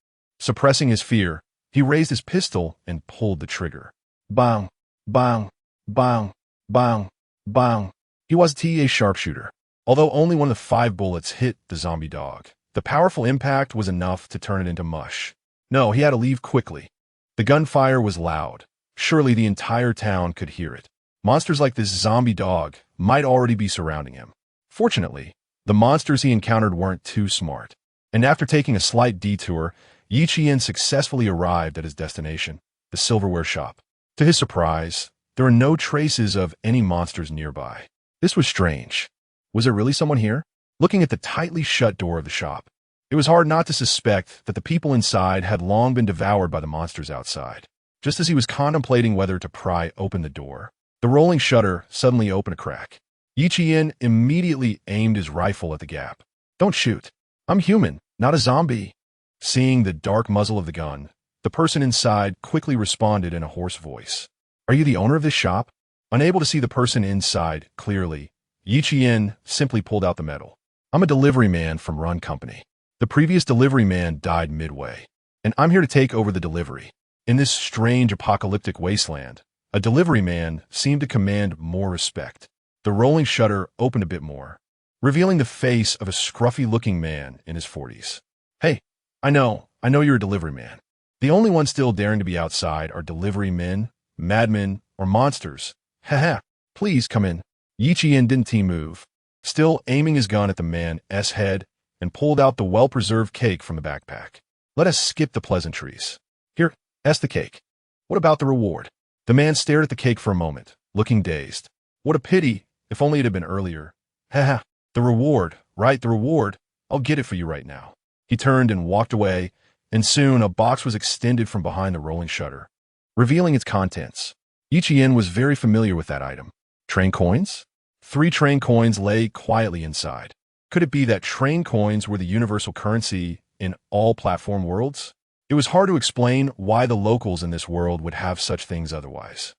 Suppressing his fear, he raised his pistol and pulled the trigger. Bang, bang, bang, bang, bang. He wasn't a sharpshooter. Although only one of the 5 bullets hit the zombie dog, the powerful impact was enough to turn it into mush. No, he had to leave quickly. The gunfire was loud. Surely the entire town could hear it. Monsters like this zombie dog might already be surrounding him. Fortunately, the monsters he encountered weren't too smart, and after taking a slight detour, Yi successfully arrived at his destination, the silverware shop. To his surprise, there were no traces of any monsters nearby. This was strange. Was there really someone here? Looking at the tightly shut door of the shop, it was hard not to suspect that the people inside had long been devoured by the monsters outside. Just as he was contemplating whether to pry open the door, the rolling shutter suddenly opened a crack. Yi immediately aimed his rifle at the gap. Don't shoot. I'm human, not a zombie. Seeing the dark muzzle of the gun, The person inside quickly responded in a hoarse voice. Are you the owner of this shop? Unable to see the person inside clearly, Yichien simply pulled out the medal. I'm a delivery man from Run Company. The previous delivery man died midway, and I'm here to take over the delivery. In this strange apocalyptic wasteland, a delivery man seemed to command more respect. The rolling shutter opened a bit more, revealing the face of a scruffy-looking man in his 40s. Hey, I know you're a delivery man. The only ones still daring to be outside are delivery men, madmen, or monsters. Haha, please come in. Yichien didn't move, still aiming his gun at the man's head, and pulled out the well-preserved cake from the backpack. Let us skip the pleasantries. Here, that's the cake. What about the reward? The man stared at the cake for a moment, looking dazed. What a pity, if only it had been earlier. Haha, the reward, right, the reward. I'll get it for you right now. He turned and walked away, and soon a box was extended from behind the rolling shutter, revealing its contents. Yichien was very familiar with that item. Train coins? 3 train coins lay quietly inside. Could it be that train coins were the universal currency in all platform worlds? It was hard to explain why the locals in this world would have such things otherwise.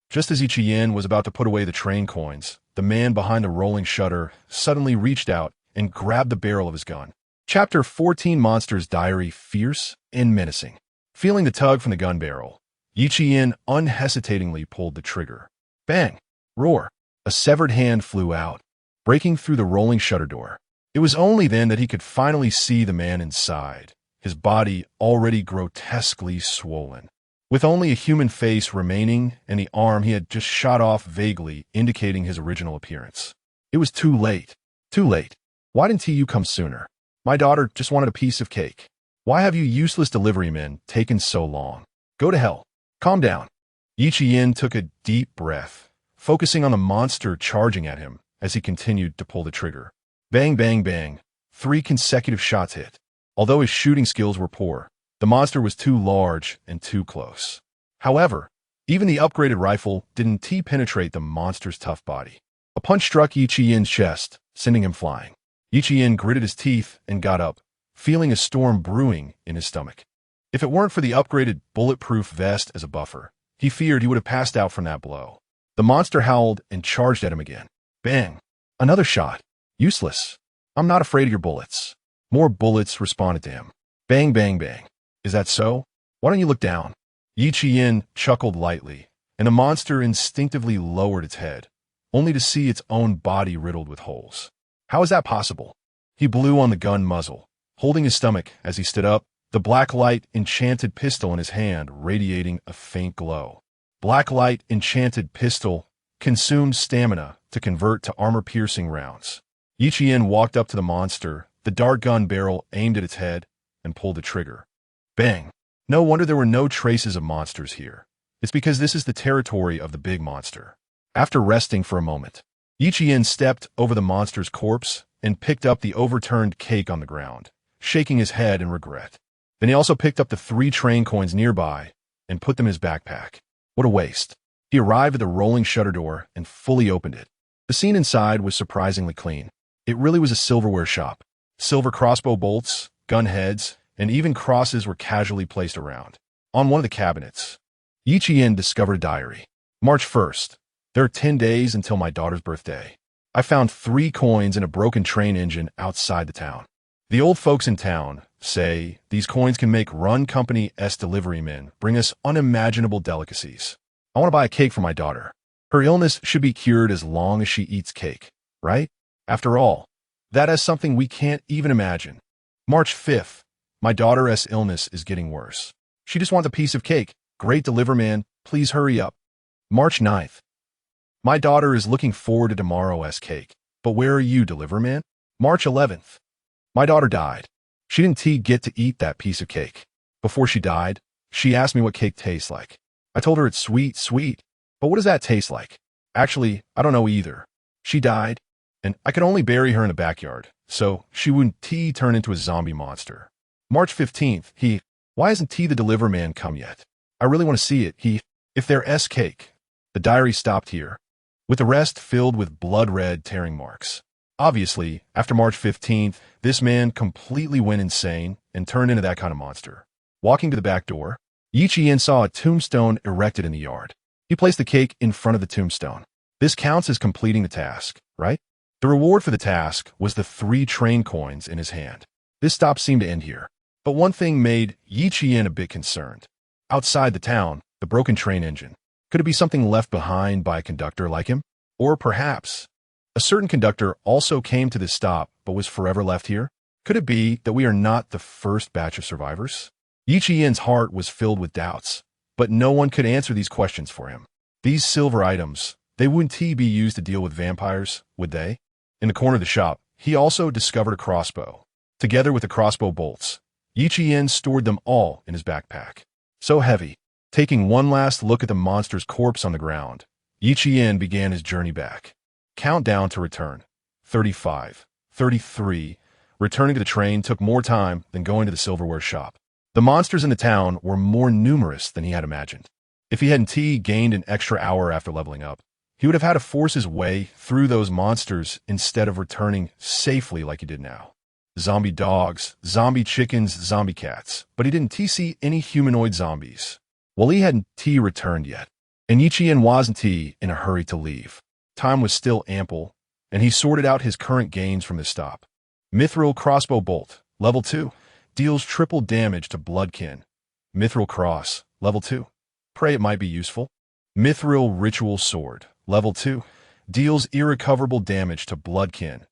Just as Yichien was about to put away the train coins, the man behind the rolling shutter suddenly reached out and grabbed the barrel of his gun. Chapter 14 Monster's Diary Fierce and Menacing. Feeling the tug from the gun barrel, Yichien unhesitatingly pulled the trigger. Bang! Roar! A severed hand flew out, breaking through the rolling shutter door. It was only then that he could finally see the man inside, his body already grotesquely swollen, with only a human face remaining and the arm he had just shot off vaguely indicating his original appearance. It was too late. Too late. Why didn't you come sooner? My daughter just wanted a piece of cake. Why have you useless delivery men taken so long? Go to hell. Calm down. Yichien took a deep breath, focusing on the monster charging at him as he continued to pull the trigger. Bang, bang, bang. 3 consecutive shots hit. Although his shooting skills were poor, the monster was too large and too close. However, even the upgraded rifle didn't penetrate the monster's tough body. A punch struck Yichien's chest, sending him flying. Yichien gritted his teeth and got up, feeling a storm brewing in his stomach. If it weren't for the upgraded bulletproof vest as a buffer, he feared he would have passed out from that blow. The monster howled and charged at him again. Bang! Another shot. Useless. I'm not afraid of your bullets. More bullets responded to him. Bang, bang, bang. Is that so? Why don't you look down? Yichien chuckled lightly, and the monster instinctively lowered its head, only to see its own body riddled with holes. How is that possible? He blew on the gun muzzle, holding his stomach as he stood up, the black light enchanted pistol in his hand radiating a faint glow. Black light enchanted pistol consumed stamina to convert to armor-piercing rounds. Yichien walked up to the monster, the dart gun barrel aimed at its head, and pulled the trigger. Bang! No wonder there were no traces of monsters here. It's because this is the territory of the big monster. After resting for a moment, Yichien stepped over the monster's corpse and picked up the overturned cake on the ground, shaking his head in regret. Then he also picked up the 3 train coins nearby and put them in his backpack. What a waste. He arrived at the rolling shutter door and fully opened it. The scene inside was surprisingly clean. It really was a silverware shop. Silver crossbow bolts, gun heads, and even crosses were casually placed around. On one of the cabinets, Yichien discovered a diary. March 1st. There are 10 days until my daughter's birthday. I found 3 coins in a broken train engine outside the town. The old folks in town say these coins can make Run Company's delivery men bring us unimaginable delicacies. I want to buy a cake for my daughter. Her illness should be cured as long as she eats cake, right? After all, that is something we can't even imagine. March 5th. My daughter's illness is getting worse. She just wants a piece of cake. Great deliver man, please hurry up. March 9th. My daughter is looking forward to tomorrow's cake. But where are you, deliver man? March 11th. My daughter died. She didn't get to eat that piece of cake. Before she died, she asked me what cake tastes like. I told her it's sweet, sweet. But what does that taste like? Actually, I don't know either. She died, and I could only bury her in the backyard, so she wouldn't turn into a zombie monster. March 15th, why hasn't the deliver man come yet? I really want to see it. If there's cake. The diary stopped here, with the rest filled with blood-red tearing marks. Obviously, after March 15th, this man completely went insane and turned into that kind of monster. Walking to the back door, Yi Qian saw a tombstone erected in the yard. He placed the cake in front of the tombstone. This counts as completing the task, right? The reward for the task was the 3 train coins in his hand. This stop seemed to end here. But one thing made Yi Qian a bit concerned. Outside the town, the broken train engine. Could it be something left behind by a conductor like him? Or perhaps a certain conductor also came to this stop but was forever left here? Could it be that we are not the first batch of survivors? Yi Qian's heart was filled with doubts, but no one could answer these questions for him. These silver items, they wouldn't be used to deal with vampires, would they? In the corner of the shop, he also discovered a crossbow. Together with the crossbow bolts, Yi Qian stored them all in his backpack. So heavy. Taking one last look at the monster's corpse on the ground, Yi Qian began his journey back. Countdown to return. 35. 33. Returning to the train took more time than going to the silverware shop. The monsters in the town were more numerous than he had imagined. If he hadn't gained an extra hour after leveling up, he would have had to force his way through those monsters instead of returning safely like he did now. Zombie dogs, zombie chickens, zombie cats, but he didn't see any humanoid zombies. Well, he hadn't returned yet, and Yi Qian wasn't in a hurry to leave. Time was still ample, and he sorted out his current gains from this stop. Mithril Crossbow Bolt, Level 2, deals triple damage to Bloodkin. Mithril Cross, Level 2. Pray it might be useful. Mithril Ritual Sword, Level 2, deals irrecoverable damage to Bloodkin.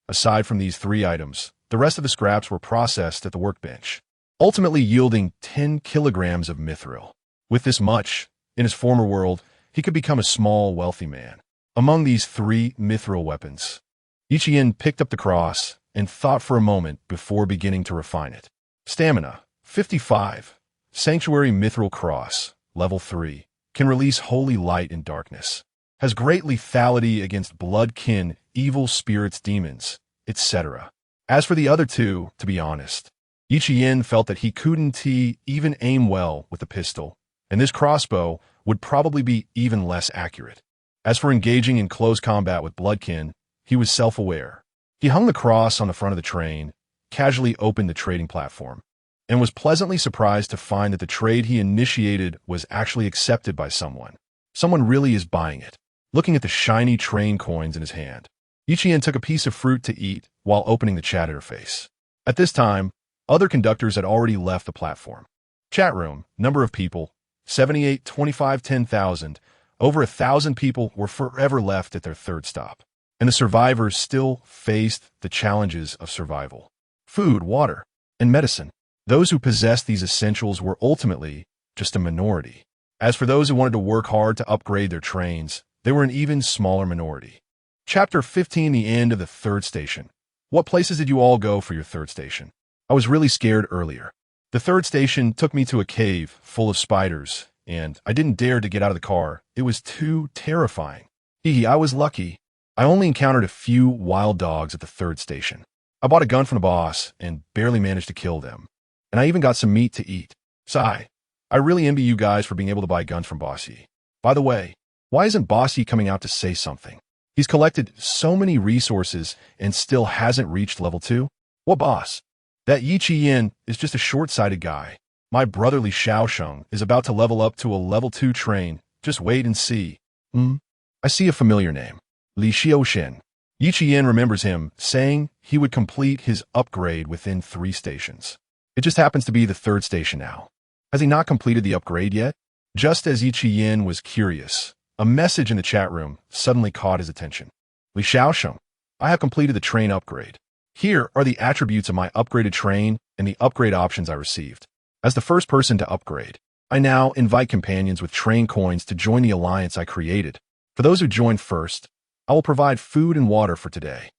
Aside from these 3 items, the rest of the scraps were processed at the workbench, ultimately yielding 10 kilograms of mithril. With this much, in his former world, he could become a small, wealthy man. Among these 3 mithril weapons, Yi Qian picked up the cross and thought for a moment before beginning to refine it. Stamina, 55. Sanctuary Mithril Cross, Level 3, can release holy light in darkness. Has great lethality against bloodkin, evil spirits, demons, etc. As for the other 2, to be honest, Yi Qian felt that he couldn't even aim well with the pistol, and this crossbow would probably be even less accurate. As for engaging in close combat with bloodkin, he was self-aware. He hung the cross on the front of the train, casually opened the trading platform, and was pleasantly surprised to find that the trade he initiated was actually accepted by someone. Someone really is buying it. Looking at the shiny train coins in his hand, Yi Qian took a piece of fruit to eat while opening the chat interface. At this time, other conductors had already left the platform. Chat room, number of people, 78, 25, 10,000. Over 1,000 people were forever left at their 3rd stop, and the survivors still faced the challenges of survival. Food, water, and medicine. Those who possessed these essentials were ultimately just a minority. As for those who wanted to work hard to upgrade their trains, they were an even smaller minority. Chapter 15, the end of the 3rd station. What places did you all go for your 3rd station? I was really scared earlier. The 3rd station took me to a cave full of spiders, and I didn't dare to get out of the car. It was too terrifying. I was lucky. I only encountered a few wild dogs at the 3rd station. I bought a gun from the boss and barely managed to kill them. And I even got some meat to eat. Sigh. I really envy you guys for being able to buy guns from Bossy. By the way, why isn't Bossy coming out to say something? He's collected so many resources and still hasn't reached level 2. What boss? That Yi Qian is just a short-sighted guy. My brotherly Xiaosheng is about to level up to a level 2 train. Just wait and see. I see a familiar name. Li Xiaoshen. Yi Qian remembers him, saying he would complete his upgrade within 3 stations. It just happens to be the 3rd station now. Has he not completed the upgrade yet? Just as Yi Qian was curious, a message in the chat room suddenly caught his attention. Li Xiaosheng, I have completed the train upgrade. Here are the attributes of my upgraded train and the upgrade options I received. As the first person to upgrade, I now invite companions with train coins to join the alliance I created. For those who join first, I will provide food and water for today.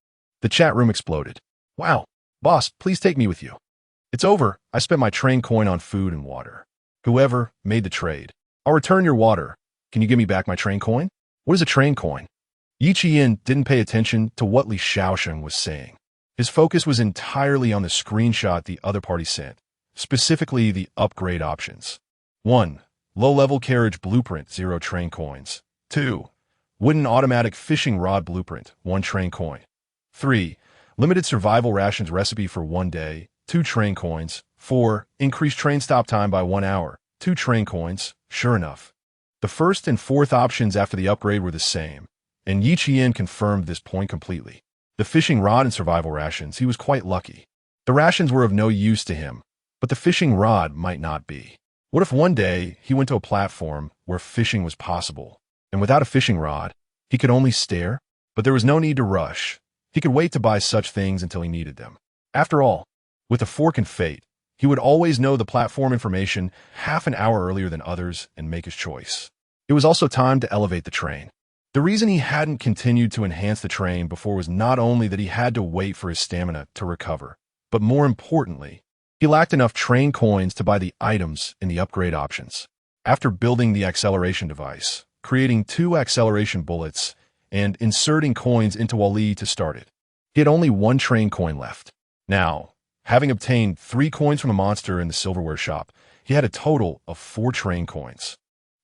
The chat room exploded. Wow, boss, please take me with you. It's over. I spent my train coin on food and water. Whoever made the trade, I'll return your water. Can you give me back my train coin? What is a train coin? Yi Qian didn't pay attention to what Li Xiaosheng was saying. His focus was entirely on the screenshot the other party sent, specifically the upgrade options. 1. Low-level carriage blueprint, 0 train coins. 2. Wooden automatic fishing rod blueprint, 1 train coin. 3. Limited survival rations recipe for 1 day, 2 train coins. 4. Increased train stop time by 1 hour, 2 train coins, sure enough. The first and fourth options after the upgrade were the same, and Yi Qian confirmed this point completely. The fishing rod and survival rations, he was quite lucky. The rations were of no use to him, but the fishing rod might not be. What if one day he went to a platform where fishing was possible, and without a fishing rod, he could only stare? But there was no need to rush. He could wait to buy such things until he needed them. After all, with a fork in fate, he would always know the platform information half an hour earlier than others and make his choice. It was also time to elevate the train. The reason he hadn't continued to enhance the train before was not only that he had to wait for his stamina to recover, but more importantly, he lacked enough train coins to buy the items in the upgrade options. After building the acceleration device, creating 2 acceleration bullets, and inserting coins into Wally to start it, he had only 1 train coin left. Now, having obtained 3 coins from a monster in the silverware shop, he had a total of 4 train coins.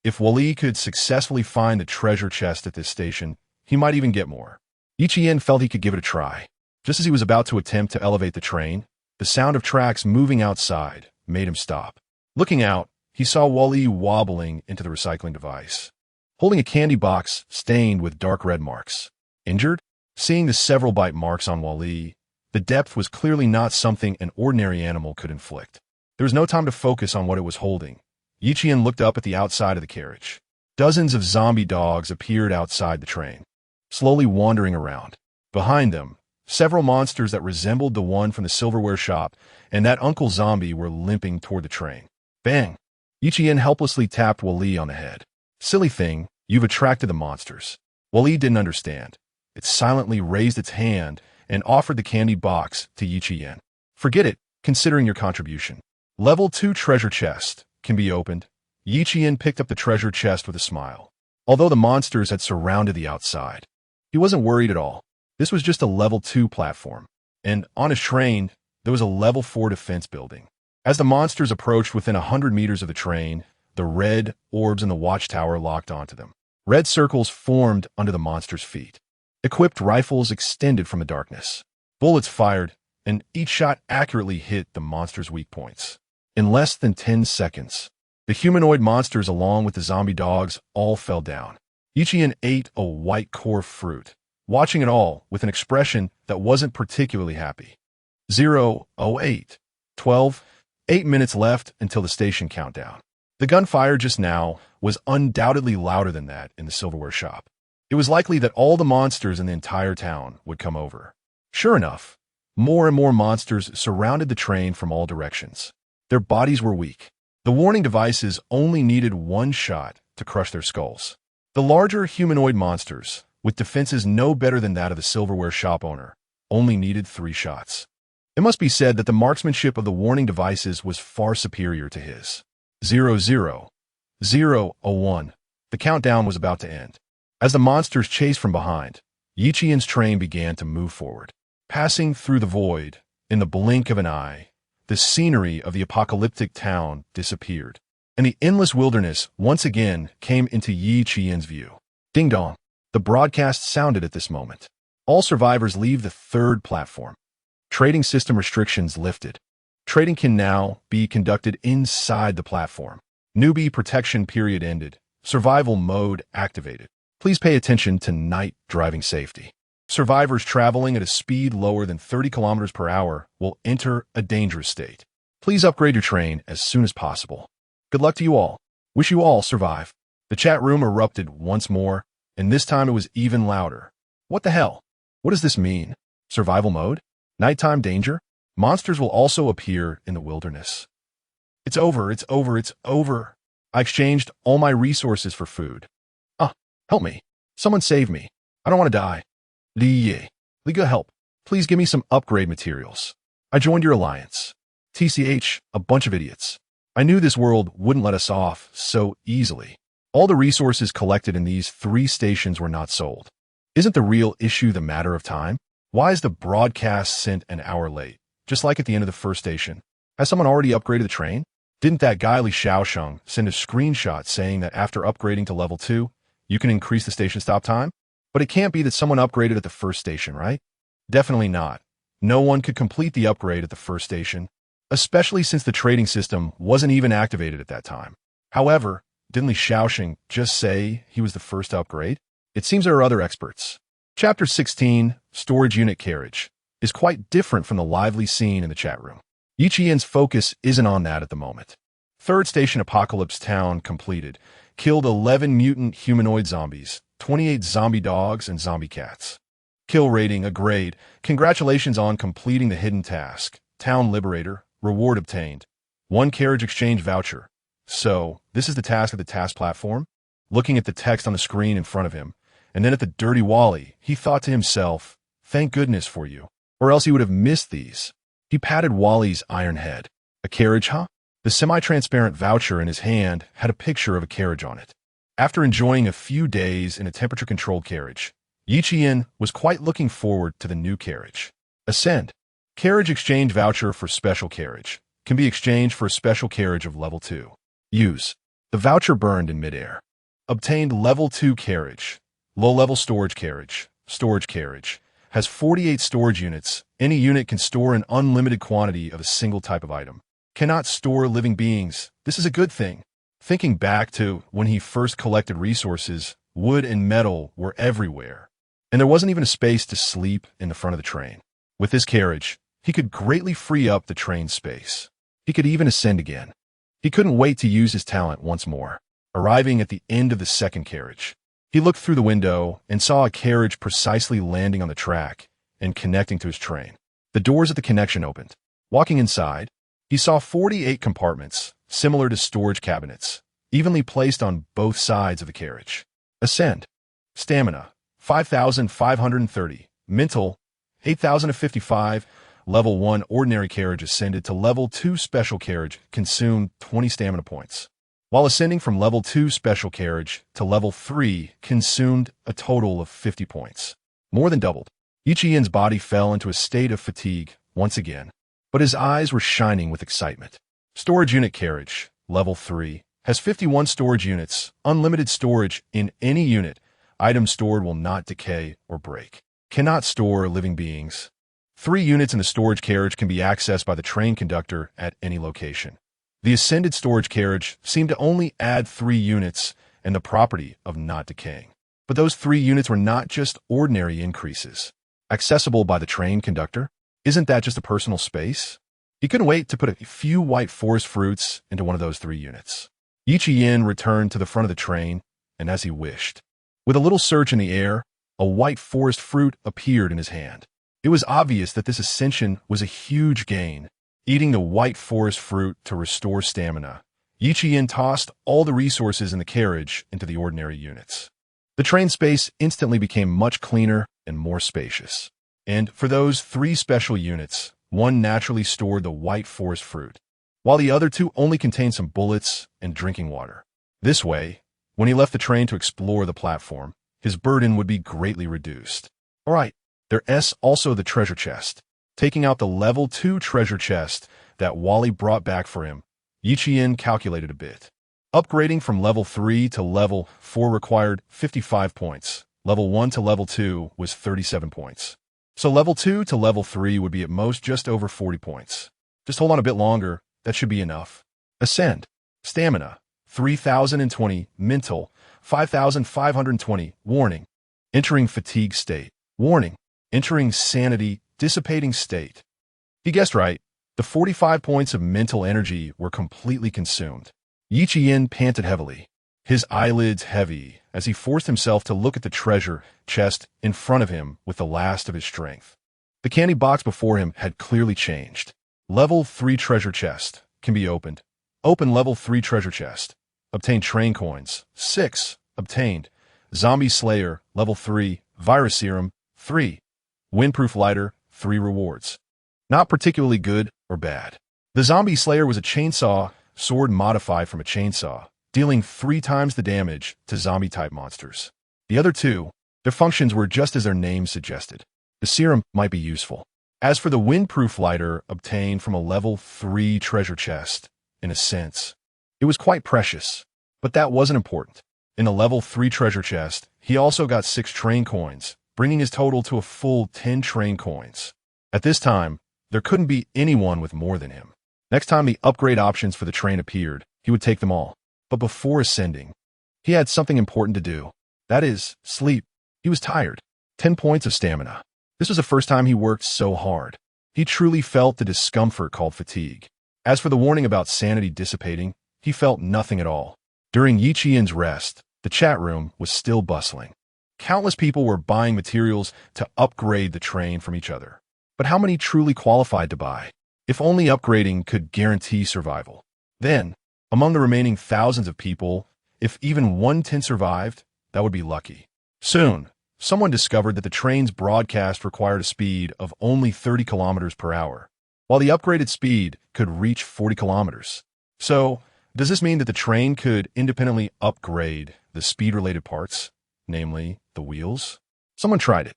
If Wally could successfully find the treasure chest at this station, he might even get more. Yi Qian felt he could give it a try. Just as he was about to attempt to elevate the train, the sound of tracks moving outside made him stop. Looking out, he saw Wally wobbling into the recycling device, holding a candy box stained with dark red marks. Injured? Seeing the several bite marks on Wally, the depth was clearly not something an ordinary animal could inflict. There was no time to focus on what it was holding. Yi Qian looked up at the outside of the carriage. Dozens of zombie dogs appeared outside the train, slowly wandering around. Behind them, several monsters that resembled the one from the silverware shop and that Uncle Zombie were limping toward the train. Bang! Yi Qian helplessly tapped Wally on the head. Silly thing, you've attracted the monsters. Wally didn't understand. It silently raised its hand and offered the candy box to Yi Qian. Forget it, considering your contribution. Level 2 treasure chest can be opened. Yi Qian picked up the treasure chest with a smile. Although the monsters had surrounded the outside, he wasn't worried at all. This was just a level 2 platform, and on his train, there was a level 4 defense building. As the monsters approached within 100 meters of the train, the red orbs in the watchtower locked onto them. Red circles formed under the monsters' feet. Equipped rifles extended from the darkness. Bullets fired, and each shot accurately hit the monsters' weak points. In less than 10 seconds, the humanoid monsters along with the zombie dogs all fell down. Yi Qian ate a white core fruit, watching it all with an expression that wasn't particularly happy. 0:08, 12, 8 minutes left until the station countdown. The gunfire just now was undoubtedly louder than that in the silverware shop. It was likely that all the monsters in the entire town would come over. Sure enough, more and more monsters surrounded the train from all directions. Their bodies were weak. The warning devices only needed 1 shot to crush their skulls. The larger humanoid monsters, with defenses no better than that of the silverware shop owner, only needed 3 shots. It must be said that the marksmanship of the warning devices was far superior to his. 0:0:01. The countdown was about to end. As the monsters chased from behind, Yi Qian's train began to move forward. Passing through the void, in the blink of an eye, the scenery of the apocalyptic town disappeared, and the endless wilderness once again came into Yi Qian's view. Ding dong! The broadcast sounded at this moment. All survivors leave the 3rd platform. Trading system restrictions lifted. Trading can now be conducted inside the platform. Newbie protection period ended. Survival mode activated. Please pay attention to night driving safety. Survivors traveling at a speed lower than 30 kilometers per hour will enter a dangerous state. Please upgrade your train as soon as possible. Good luck to you all. Wish you all survive. The chat room erupted once more, and this time it was even louder. What the hell? What does this mean? Survival mode? Nighttime danger? Monsters will also appear in the wilderness. It's over, it's over, it's over. I exchanged all my resources for food. Help me. Someone save me. I don't want to die. Liga, help. Please give me some upgrade materials. I joined your alliance. TCH, a bunch of idiots. I knew this world wouldn't let us off so easily. All the resources collected in these 3 stations were not sold. Isn't the real issue the matter of time? Why is the broadcast sent an hour late, just like at the end of the 1st station? Has someone already upgraded the train? Didn't that guy Li Xiaosheng send a screenshot saying that after upgrading to level 2, you can increase the station stop time? But it can't be that someone upgraded at the 1st station, right? Definitely not. No one could complete the upgrade at the 1st station, especially since the trading system wasn't even activated at that time. However, didn't Li Shaoxing just say he was the first to upgrade? It seems there are other experts. Chapter 16, Storage Unit Carriage, is quite different from the lively scene in the chat room. Yi Qian's focus isn't on that at the moment. Third station Apocalypse Town completed. Killed 11 mutant humanoid zombies, 28 zombie dogs, and zombie cats. Kill rating, a grade. Congratulations on completing the hidden task. Town Liberator, reward obtained. 1 carriage exchange voucher. So, this is the task of the task platform? Looking at the text on the screen in front of him, and then at the dirty Wally, he thought to himself, thank goodness for you, or else he would have missed these. He patted Wally's iron head. A carriage, huh? The semi-transparent voucher in his hand had a picture of a carriage on it. After enjoying a few days in a temperature-controlled carriage, Yi Qian was quite looking forward to the new carriage. Ascend. Carriage exchange voucher for special carriage. Can be exchanged for a special carriage of level 2. Use. The voucher burned in midair. Obtained level 2 carriage. Low-level storage carriage. Storage carriage. Has 48 storage units. Any unit can store an unlimited quantity of a single type of item. Cannot store living beings. This is a good thing. Thinking back to when he first collected resources, wood and metal were everywhere. And there wasn't even a space to sleep in the front of the train. With this carriage, he could greatly free up the train space. He could even ascend again. He couldn't wait to use his talent once more. Arriving at the end of the second carriage, he looked through the window and saw a carriage precisely landing on the track and connecting to his train. The doors at the connection opened. Walking inside, he saw 48 compartments, similar to storage cabinets, evenly placed on both sides of the carriage. Ascend. Stamina, 5,530. Mental, 8,055. Level 1 ordinary carriage ascended to level 2 special carriage, consumed 20 stamina points. While ascending from level 2 special carriage to level 3, consumed a total of 50 points. More than doubled. Yi Qian's body fell into a state of fatigue once again, but his eyes were shining with excitement. Storage unit carriage, level 3, has 51 storage units, unlimited storage in any unit. Items stored will not decay or break. Cannot store living beings. 3 units in the storage carriage can be accessed by the train conductor at any location. The ascended storage carriage seemed to only add 3 units and the property of not decaying. But those 3 units were not just ordinary increases. Accessible by the train conductor? Isn't that just a personal space? He couldn't wait to put a few white forest fruits into one of those 3 units. Yi Qian returned to the front of the train, and as he wished, with a little surge in the air, a white forest fruit appeared in his hand. It was obvious that this ascension was a huge gain. Eating the white forest fruit to restore stamina, Yi Qian tossed all the resources in the carriage into the ordinary units. The train space instantly became much cleaner and more spacious. And for those 3 special units, one naturally stored the white forest fruit, while the other 2 only contained some bullets and drinking water. This way, when he left the train to explore the platform, his burden would be greatly reduced. All right, there's also the treasure chest. Taking out the level 2 treasure chest that Wally brought back for him, Yi Qian calculated a bit. Upgrading from level 3 to level 4 required 55 points. Level 1 to level 2 was 37 points. So level 2 to level 3 would be at most just over 40 points. Just hold on a bit longer, that should be enough. Ascend. Stamina, 3,020. Mental, 5,520. Warning. Entering fatigue state. Warning. Entering sanity dissipating state. He guessed right. The 45 points of mental energy were completely consumed. Yi Qian panted heavily, his eyelids heavy, as he forced himself to look at the treasure chest in front of him with the last of his strength. The candy box before him had clearly changed. Level 3 treasure chest can be opened. Open level 3 treasure chest. Obtain train coins. 6. Obtained. Zombie Slayer, level 3. Virus Serum, 3. Windproof Lighter, 3 rewards. Not particularly good or bad. The Zombie Slayer was a chainsaw sword modified from a chainsaw, dealing 3 times the damage to zombie-type monsters. The other 2, their functions were just as their name suggested. The serum might be useful. As for the Windproof Lighter obtained from a level 3 treasure chest, in a sense, it was quite precious, but that wasn't important. In the level 3 treasure chest, he also got 6 train coins, bringing his total to a full 10 train coins. At this time, there couldn't be anyone with more than him. Next time the upgrade options for the train appeared, he would take them all. But before ascending, he had something important to do. That is, sleep. He was tired. 10 points of stamina. This was the first time he worked so hard. He truly felt the discomfort called fatigue. As for the warning about sanity dissipating, he felt nothing at all. During Yi Qian's rest, the chat room was still bustling. Countless people were buying materials to upgrade the train from each other. But how many truly qualified to buy? If only upgrading could guarantee survival. Then, among the remaining thousands of people, if even 1/10 survived, that would be lucky. Soon, someone discovered that the train's broadcast required a speed of only 30 kilometers per hour, while the upgraded speed could reach 40 kilometers. So, does this mean that the train could independently upgrade the speed-related parts, namely the wheels? Someone tried it.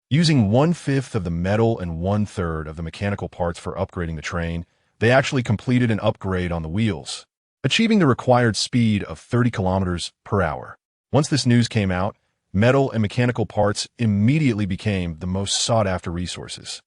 Using 1/5 of the metal and 1/3 of the mechanical parts for upgrading the train, they actually completed an upgrade on the wheels, achieving the required speed of 30 kilometers per hour. Once this news came out, metal and mechanical parts immediately became the most sought-after resources.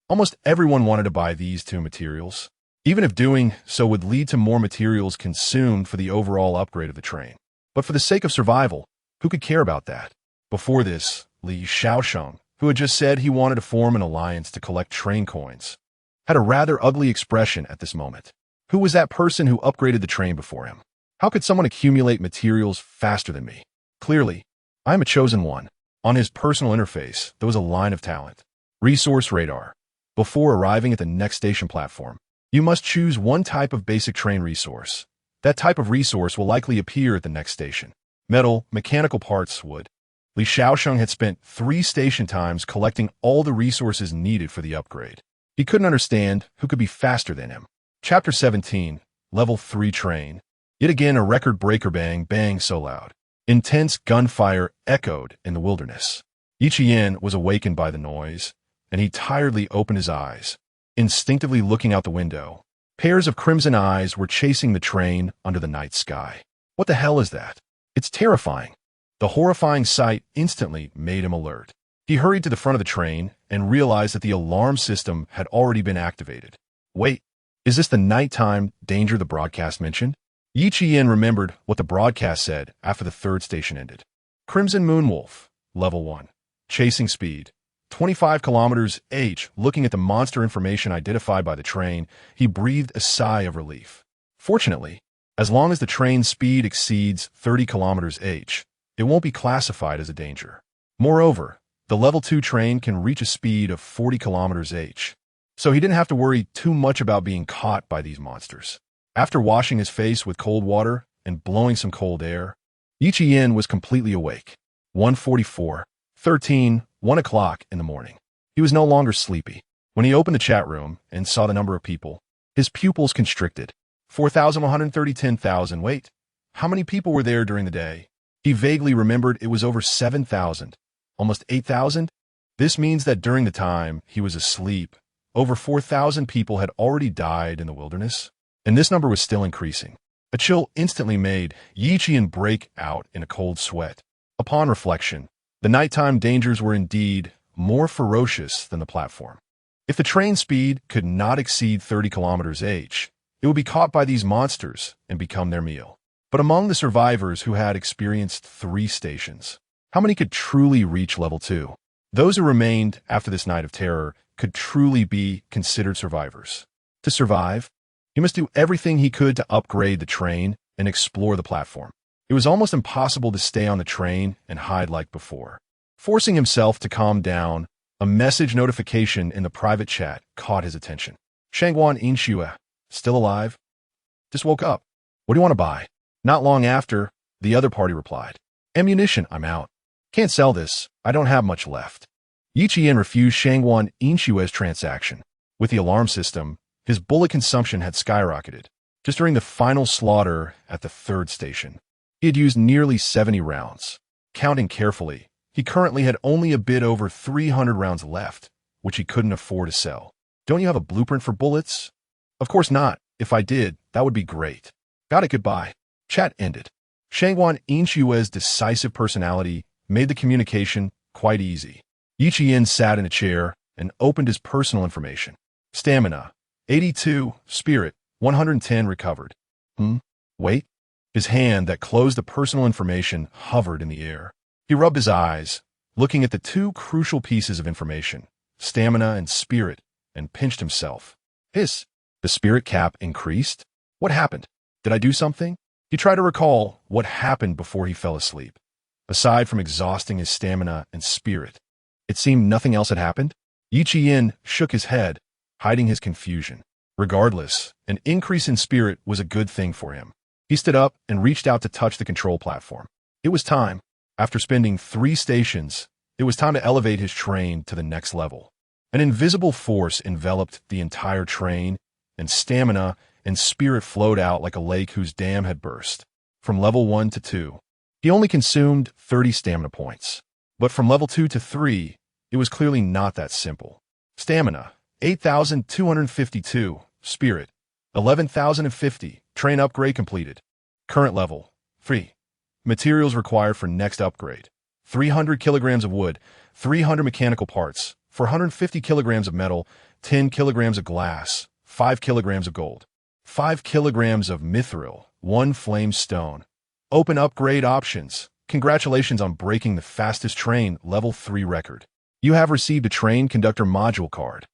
Almost everyone wanted to buy these two materials, even if doing so would lead to more materials consumed for the overall upgrade of the train. But for the sake of survival, who could care about that? Before this, Li Shaosheng, who had just said he wanted to form an alliance to collect train coins, had a rather ugly expression at this moment. Who was that person who upgraded the train before him? How could someone accumulate materials faster than me? Clearly, I am a chosen one. On his personal interface, there was a line of talent. Resource radar. Before arriving at the next station platform, you must choose one type of basic train resource. That type of resource will likely appear at the next station. Metal, mechanical parts, wood. Li Shaosheng had spent 3 station times collecting all the resources needed for the upgrade. He couldn't understand who could be faster than him. Chapter 17, Level 3 Train. Yet again a record breaker bang so loud. Intense gunfire echoed in the wilderness. Yi Qian was awakened by the noise, and he tiredly opened his eyes, instinctively looking out the window. Pairs of crimson eyes were chasing the train under the night sky. What the hell is that? It's terrifying. The horrifying sight instantly made him alert. He hurried to the front of the train and realized that the alarm system had already been activated. Wait, is this the nighttime danger the broadcast mentioned? Yi Qian remembered what the broadcast said after the 3rd station ended. Crimson Moonwolf, Level 1. Chasing speed, 25 kilometers h. Looking at the monster information identified by the train, he breathed a sigh of relief. Fortunately, as long as the train's speed exceeds 30 kilometers h, it won't be classified as a danger. Moreover, the Level 2 train can reach a speed of 40 kilometers h, so he didn't have to worry too much about being caught by these monsters. After washing his face with cold water and blowing some cold air, Yi Qian was completely awake. 1:44, 1 o'clock in the morning. He was no longer sleepy. When he opened the chat room and saw the number of people, his pupils constricted. 4,130, 10,000. Wait, how many people were there during the day? He vaguely remembered it was over 7,000, almost 8,000. This means that during the time he was asleep, over 4,000 people had already died in the wilderness, and this number was still increasing. A chill instantly made Yi Qian break out in a cold sweat. Upon reflection, the nighttime dangers were indeed more ferocious than the platform. If the train speed could not exceed 30 kilometers h, it would be caught by these monsters and become their meal. But among the survivors who had experienced 3 stations, how many could truly reach Level 2? Those who remained after this night of terror could truly be considered survivors. To survive, he must do everything he could to upgrade the train and explore the platform. It was almost impossible to stay on the train and hide like before. Forcing himself to calm down, a message notification in the private chat caught his attention. Shangguan Inxue, still alive? Just woke up. What do you want to buy? Not long after, the other party replied. Ammunition, I'm out. Can't sell this, I don't have much left. Yi Qian refused Shangguan Inxue's transaction. With the alarm system, his bullet consumption had skyrocketed. Just during the final slaughter at the 3rd station, he had used nearly 70 rounds. Counting carefully, he currently had only a bit over 300 rounds left, which he couldn't afford to sell. Don't you have a blueprint for bullets? Of course not. If I did, that would be great. Got it, goodbye. Chat ended. Shangguan Inxue's decisive personality made the communication quite easy. Yi Qian sat in a chair and opened his personal information. Stamina, 82, spirit, 110 recovered. Wait, His hand that closed the personal information hovered in the air. He rubbed his eyes, looking at the two crucial pieces of information, stamina and spirit, and pinched himself. The spirit cap increased? What happened? Did I do something? He tried to recall what happened before he fell asleep. Aside from exhausting his stamina and spirit, it seemed nothing else had happened. Yi Qian shook his head, hiding his confusion. Regardless, an increase in spirit was a good thing for him. He stood up and reached out to touch the control platform. It was time. After spending 3 stations, it was time to elevate his train to the next level. An invisible force enveloped the entire train, and stamina and spirit flowed out like a lake whose dam had burst. From level 1 to 2, he only consumed 30 stamina points. But from level 2 to 3, it was clearly not that simple. Stamina, 8,252. Spirit, 11,050. Train upgrade completed. Current level, 3. Materials required for next upgrade. 300 kilograms of wood, 300 mechanical parts, 450 kilograms of metal, 10 kilograms of glass, 5 kilograms of gold, 5 kilograms of mithril, 1 flame stone. Open upgrade options. Congratulations on breaking the fastest train level 3 record. You have received a train conductor module card.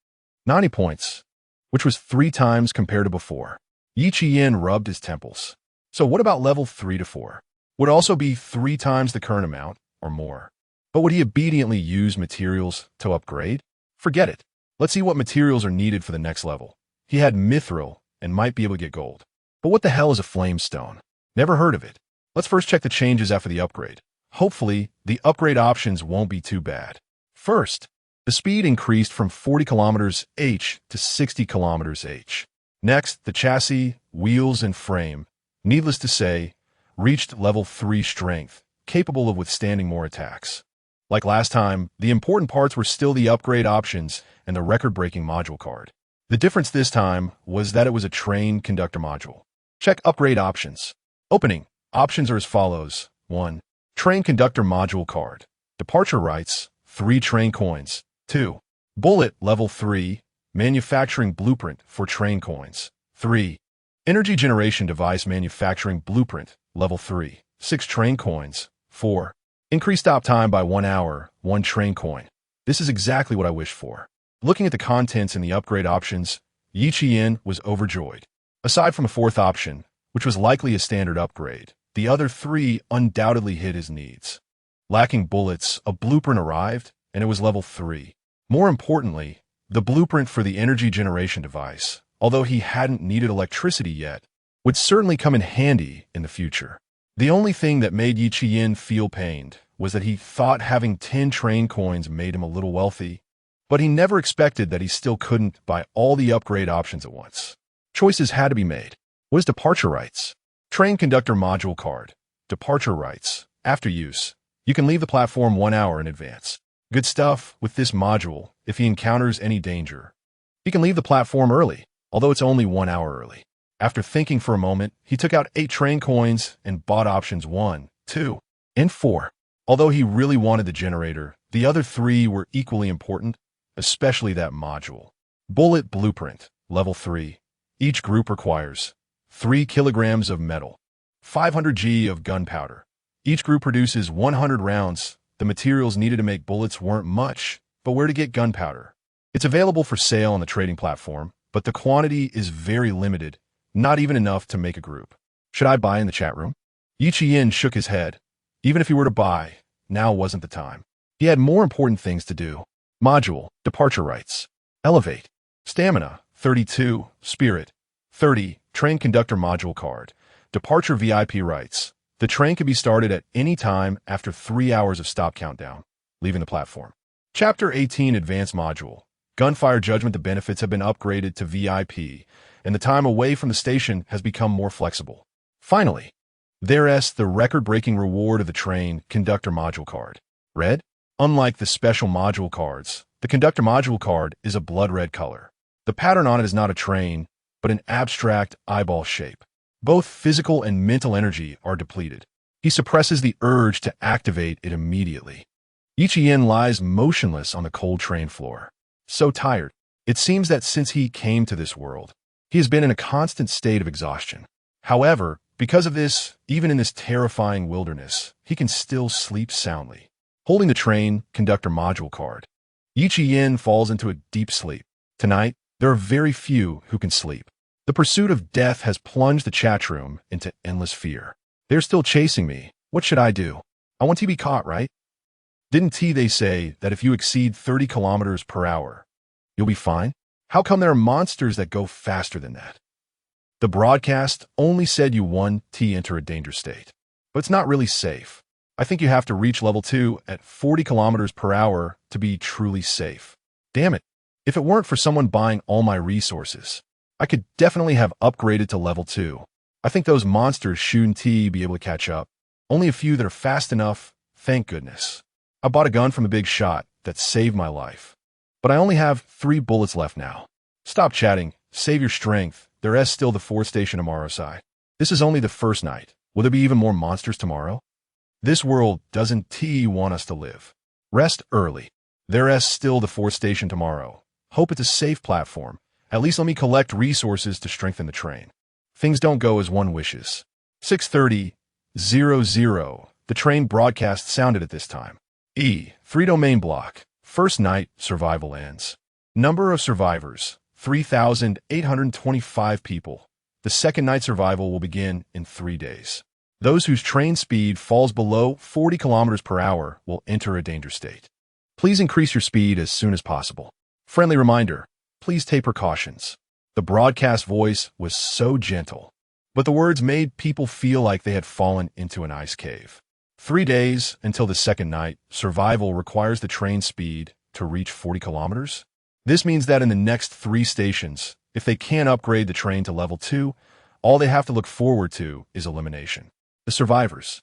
90 points, which was 3 times compared to before. Yi Qian rubbed his temples. So what about level 3 to 4? Would also be 3 times the current amount, or more. But would he obediently use materials to upgrade? Forget it. Let's see what materials are needed for the next level. He had mithril and might be able to get gold. But what the hell is a flame stone? Never heard of it. Let's first check the changes after the upgrade. Hopefully, the upgrade options won't be too bad. First, the speed increased from 40 km/h to 60 km/h. Next, the chassis, wheels, and frame, needless to say, reached level 3 strength, capable of withstanding more attacks. Like last time, the important parts were still the upgrade options and the record-breaking module card. The difference this time was that it was a train conductor module. Check upgrade options. Opening. Options are as follows. 1. Train conductor module card. Departure rights, 3 train coins. 2. Bullet level 3, manufacturing blueprint for train coins. 3. Energy generation device manufacturing blueprint, level 3, 6 train coins. 4. Increased stop time by 1 hour, 1 train coin. This is exactly what I wished for. Looking at the contents in the upgrade options, Yi Qian was overjoyed. Aside from the 4th option, which was likely a standard upgrade, the other 3 undoubtedly hit his needs. Lacking bullets, a blueprint arrived, and it was level 3. More importantly, the blueprint for the energy generation device, although he hadn't needed electricity yet, would certainly come in handy in the future. The only thing that made Yi Qian feel pained was that he thought having 10 train coins made him a little wealthy, but he never expected that he still couldn't buy all the upgrade options at once. Choices had to be made. What is departure rights? Train conductor module card. Departure rights. After use, you can leave the platform 1 hour in advance. Good stuff with this module if he encounters any danger. He can leave the platform early, although it's only 1 hour early. After thinking for a moment, he took out 8 train coins and bought options 1, 2, and 4. Although he really wanted the generator, the other 3 were equally important, especially that module. Bullet blueprint, level 3. Each group requires 3 kilograms of metal, 500 G of gunpowder. Each group produces 100 rounds. The materials needed to make bullets weren't much, but where to get gunpowder? It's available for sale on the trading platform, but the quantity is very limited, not even enough to make a group. Should I buy in the chat room? Yi Qian shook his head. Even if he were to buy, now wasn't the time. He had more important things to do. Module, departure rights. Elevate. Stamina, 32. Spirit, 30. Train conductor module card. Departure VIP rights. The train can be started at any time after 3 hours of stop countdown, leaving the platform. Chapter 18 Advanced Module. Gunfire Judgment. The benefits have been upgraded to VIP, and the time away from the station has become more flexible. Finally, there's the record-breaking reward of the train conductor module card. Red? Unlike the special module cards, the conductor module card is a blood red color. The pattern on it is not a train, but an abstract eyeball shape. Both physical and mental energy are depleted. He suppresses the urge to activate it immediately. Yi Qian lies motionless on the cold train floor. So tired. It seems that since he came to this world, he has been in a constant state of exhaustion. However, Because of this, even in this terrifying wilderness, he can still sleep soundly. Holding the train conductor module card, Yin falls into a deep sleep. Tonight, there are very few who can sleep. The pursuit of death has plunged the chat room into endless fear. They're still chasing me. What should I do? I want to be caught, right? Didn't they say that if you exceed 30 kilometers per hour, you'll be fine? How come there are monsters that go faster than that? The broadcast only said you enter a danger state, but it's not really safe. I think you have to reach level 2 at 40 kilometers per hour to be truly safe. Damn it. If it weren't for someone buying all my resources, I could definitely have upgraded to level 2. I think those monsters shouldn't be able to catch up. Only a few that are fast enough, thank goodness. I bought a gun from a big shot that saved my life. But I only have 3 bullets left now. Stop chatting, save your strength. There's still the 4th station tomorrow side. This is only the first night. Will there be even more monsters tomorrow? This world doesn't want us to live. Rest early. There's still the 4th station tomorrow. Hope it's a safe platform. At least let me collect resources to strengthen the train. Things don't go as one wishes. 6:30, 00. The train broadcast sounded at this time. 3 domain block. First night, survival ends. Number of survivors, 3,825 people. The second night survival will begin in 3 days. Those whose train speed falls below 40 kilometers per hour will enter a danger state. Please increase your speed as soon as possible. Friendly reminder, please take precautions. The broadcast voice was so gentle, but the words made people feel like they had fallen into an ice cave. 3 days until the second night, survival requires the train speed to reach 40 kilometers. This means that in the next 3 stations, if they can't upgrade the train to level 2, all they have to look forward to is elimination. The survivors,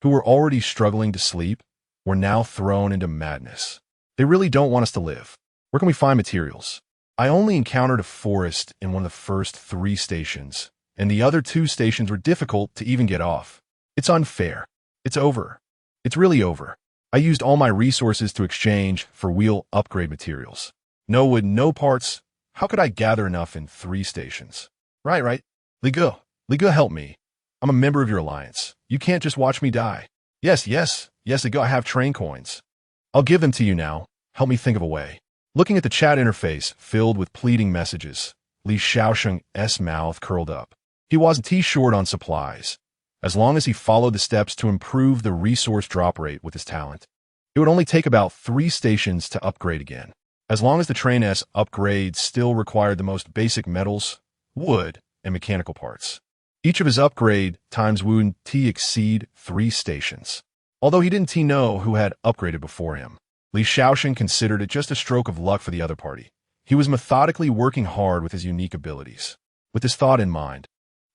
who were already struggling to sleep, were now thrown into madness. They really don't want us to live. Where can we find materials? I only encountered a forest in one of the first 3 stations, and the other 2 stations were difficult to even get off. It's unfair. It's over. It's really over. I used all my resources to exchange for wheel upgrade materials. No wood, no parts. How could I gather enough in 3 stations? Right. Ligue, help me. I'm a member of your alliance. You can't just watch me die. Yes, Ligue, I have train coins. I'll give them to you now. Help me think of a way. Looking at the chat interface filled with pleading messages, Li Shaosheng's mouth curled up. He wasn't short on supplies. As long as he followed the steps to improve the resource drop rate with his talent, it would only take about 3 stations to upgrade again. As long as the train's upgrade still required the most basic metals, wood, and mechanical parts. Each of his upgrade times would exceed 3 stations. Although he didn't know who had upgraded before him, Li Shaosheng considered it just a stroke of luck for the other party. He was methodically working hard with his unique abilities. With this thought in mind,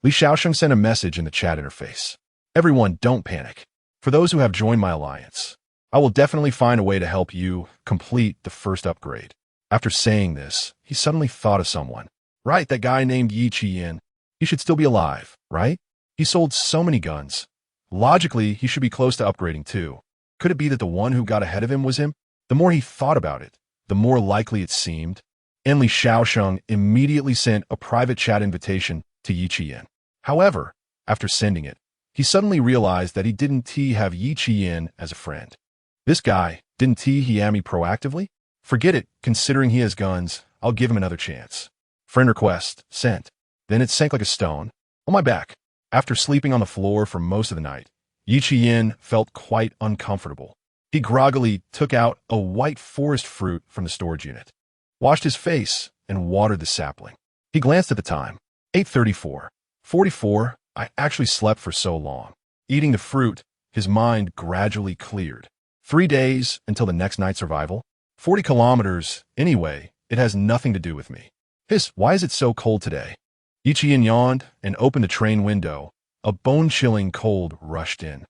Li Shaosheng sent a message in the chat interface. Everyone, don't panic. For those who have joined my alliance, I will definitely find a way to help you complete the first upgrade. After saying this, he suddenly thought of someone. Right, that guy named Yin. He should still be alive, right? He sold so many guns. Logically, he should be close to upgrading too. Could it be that the one who got ahead of him was him? The more he thought about it, the more likely it seemed. And Li Shaosheng immediately sent a private chat invitation to Yin. However, after sending it, he suddenly realized that he didn't have Yin as a friend. This guy, didn't he am me proactively? Forget it, considering he has guns, I'll give him another chance. Friend request, sent. Then it sank like a stone. On my back. After sleeping on the floor for most of the night, Yin felt quite uncomfortable. He groggily took out a white forest fruit from the storage unit, washed his face, and watered the sapling. He glanced at the time. 8:34. 44. I actually slept for so long. Eating the fruit, his mind gradually cleared. 3 days until the next night's survival. 40 kilometers, anyway, it has nothing to do with me. Why is it so cold today? Yin yawned and opened the train window. A bone-chilling cold rushed in.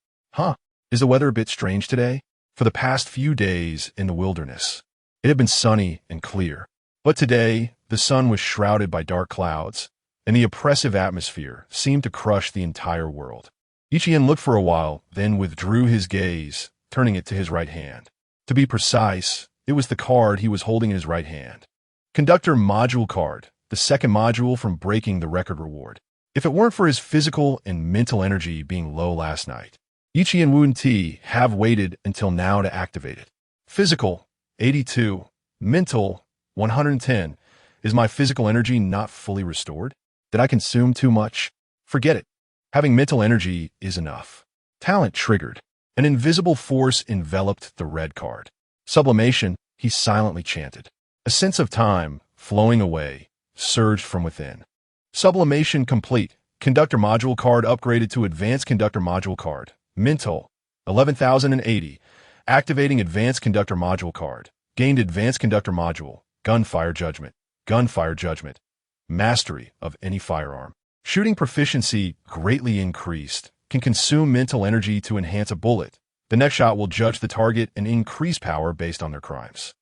Is the weather a bit strange today? For the past few days in the wilderness, it had been sunny and clear. But today, the sun was shrouded by dark clouds, and the oppressive atmosphere seemed to crush the entire world. Yin looked for a while, then withdrew his gaze, turning it to his right hand. To be precise, it was the card he was holding in his right hand. Conductor module card, the second module from breaking the record reward. If it weren't for his physical and mental energy being low last night, Ichi and Wu Ti have waited until now to activate it. Physical, 82. Mental, 110. Is my physical energy not fully restored? Did I consume too much? Forget it. Having mental energy is enough. Talent triggered. An invisible force enveloped the red card. Sublimation, he silently chanted. A sense of time, flowing away, surged from within. Sublimation complete. Conductor module card upgraded to Advanced Conductor module card. Mental, 11,080. Activating Advanced Conductor module card. Gained Advanced Conductor module. Gunfire judgment. Gunfire judgment. Mastery of any firearm. Shooting proficiency greatly increased. Can consume mental energy to enhance a bullet. The next shot will judge the target and increase power based on their crimes.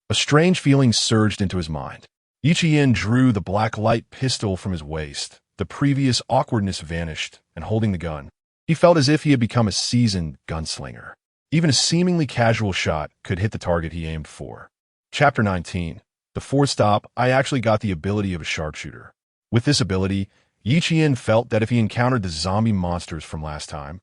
A strange feeling surged into his mind. Ichien drew the black light pistol from his waist. The previous awkwardness vanished, and holding the gun, he felt as if he had become a seasoned gunslinger. Even a seemingly casual shot could hit the target he aimed for. Chapter 19. The fourth stop, I actually got the ability of a sharpshooter. With this ability, Yichien felt that if he encountered the zombie monsters from last time,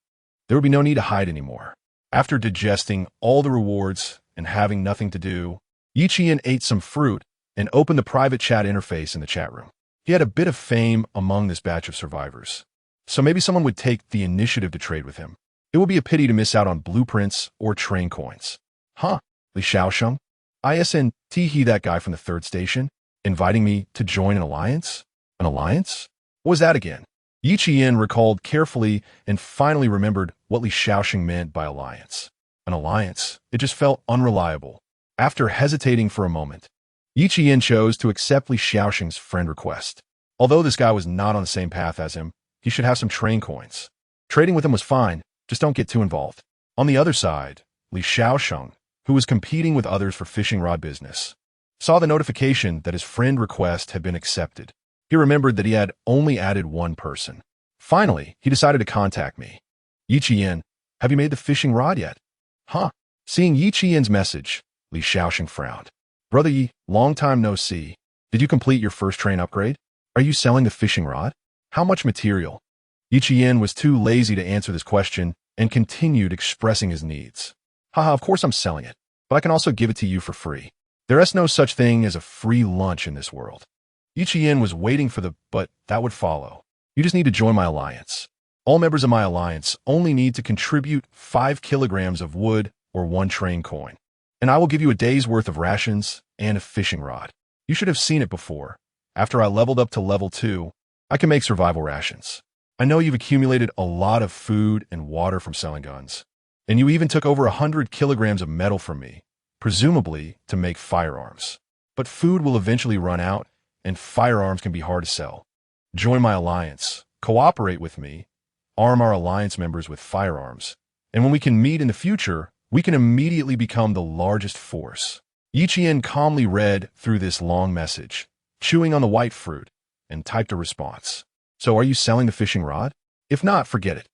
there would be no need to hide anymore. After digesting all the rewards and having nothing to do, Yichien ate some fruit and opened the private chat interface in the chat room. He had a bit of fame among this batch of survivors, so maybe someone would take the initiative to trade with him. It would be a pity to miss out on blueprints or train coins. Huh, Li Xiaosheng? ISNT he that guy from the third station, inviting me to join an alliance? An alliance? What was that again? Yi Qian recalled carefully and finally remembered what Li Xiaosheng meant by alliance. An alliance. It just felt unreliable. After hesitating for a moment, Yi Qian chose to accept Li Xiaosheng's friend request. Although this guy was not on the same path as him, he should have some train coins. Trading with him was fine, just don't get too involved. On the other side, Li Xiaosheng, who was competing with others for fishing rod business, saw the notification that his friend request had been accepted. He remembered that he had only added one person. Finally, he decided to contact me. Yi Qian, have you made the fishing rod yet? Huh? Seeing Yi Qian's message, Li Xiaosheng frowned. Brother Yi, long time no see. Did you complete your first train upgrade? Are you selling the fishing rod? How much material? Yi Qian was too lazy to answer this question and continued expressing his needs. Haha, of course I'm selling it, but I can also give it to you for free. There is no such thing as a free lunch in this world. Yi Qian was waiting for the but that would follow. You just need to join my alliance. All members of my alliance only need to contribute 5 kilograms of wood or 1 train coin, and I will give you a day's worth of rations and a fishing rod. You should have seen it before. After I leveled up to level 2, I can make survival rations. I know you've accumulated a lot of food and water from selling guns, and you even took over 100 kilograms of metal from me, presumably to make firearms. But food will eventually run out, and firearms can be hard to sell. Join my alliance, cooperate with me, arm our alliance members with firearms, and when we can meet in the future, we can immediately become the largest force. Yi Qian calmly read through this long message, chewing on the white fruit, and typed a response. So are you selling the fishing rod? If not, forget it.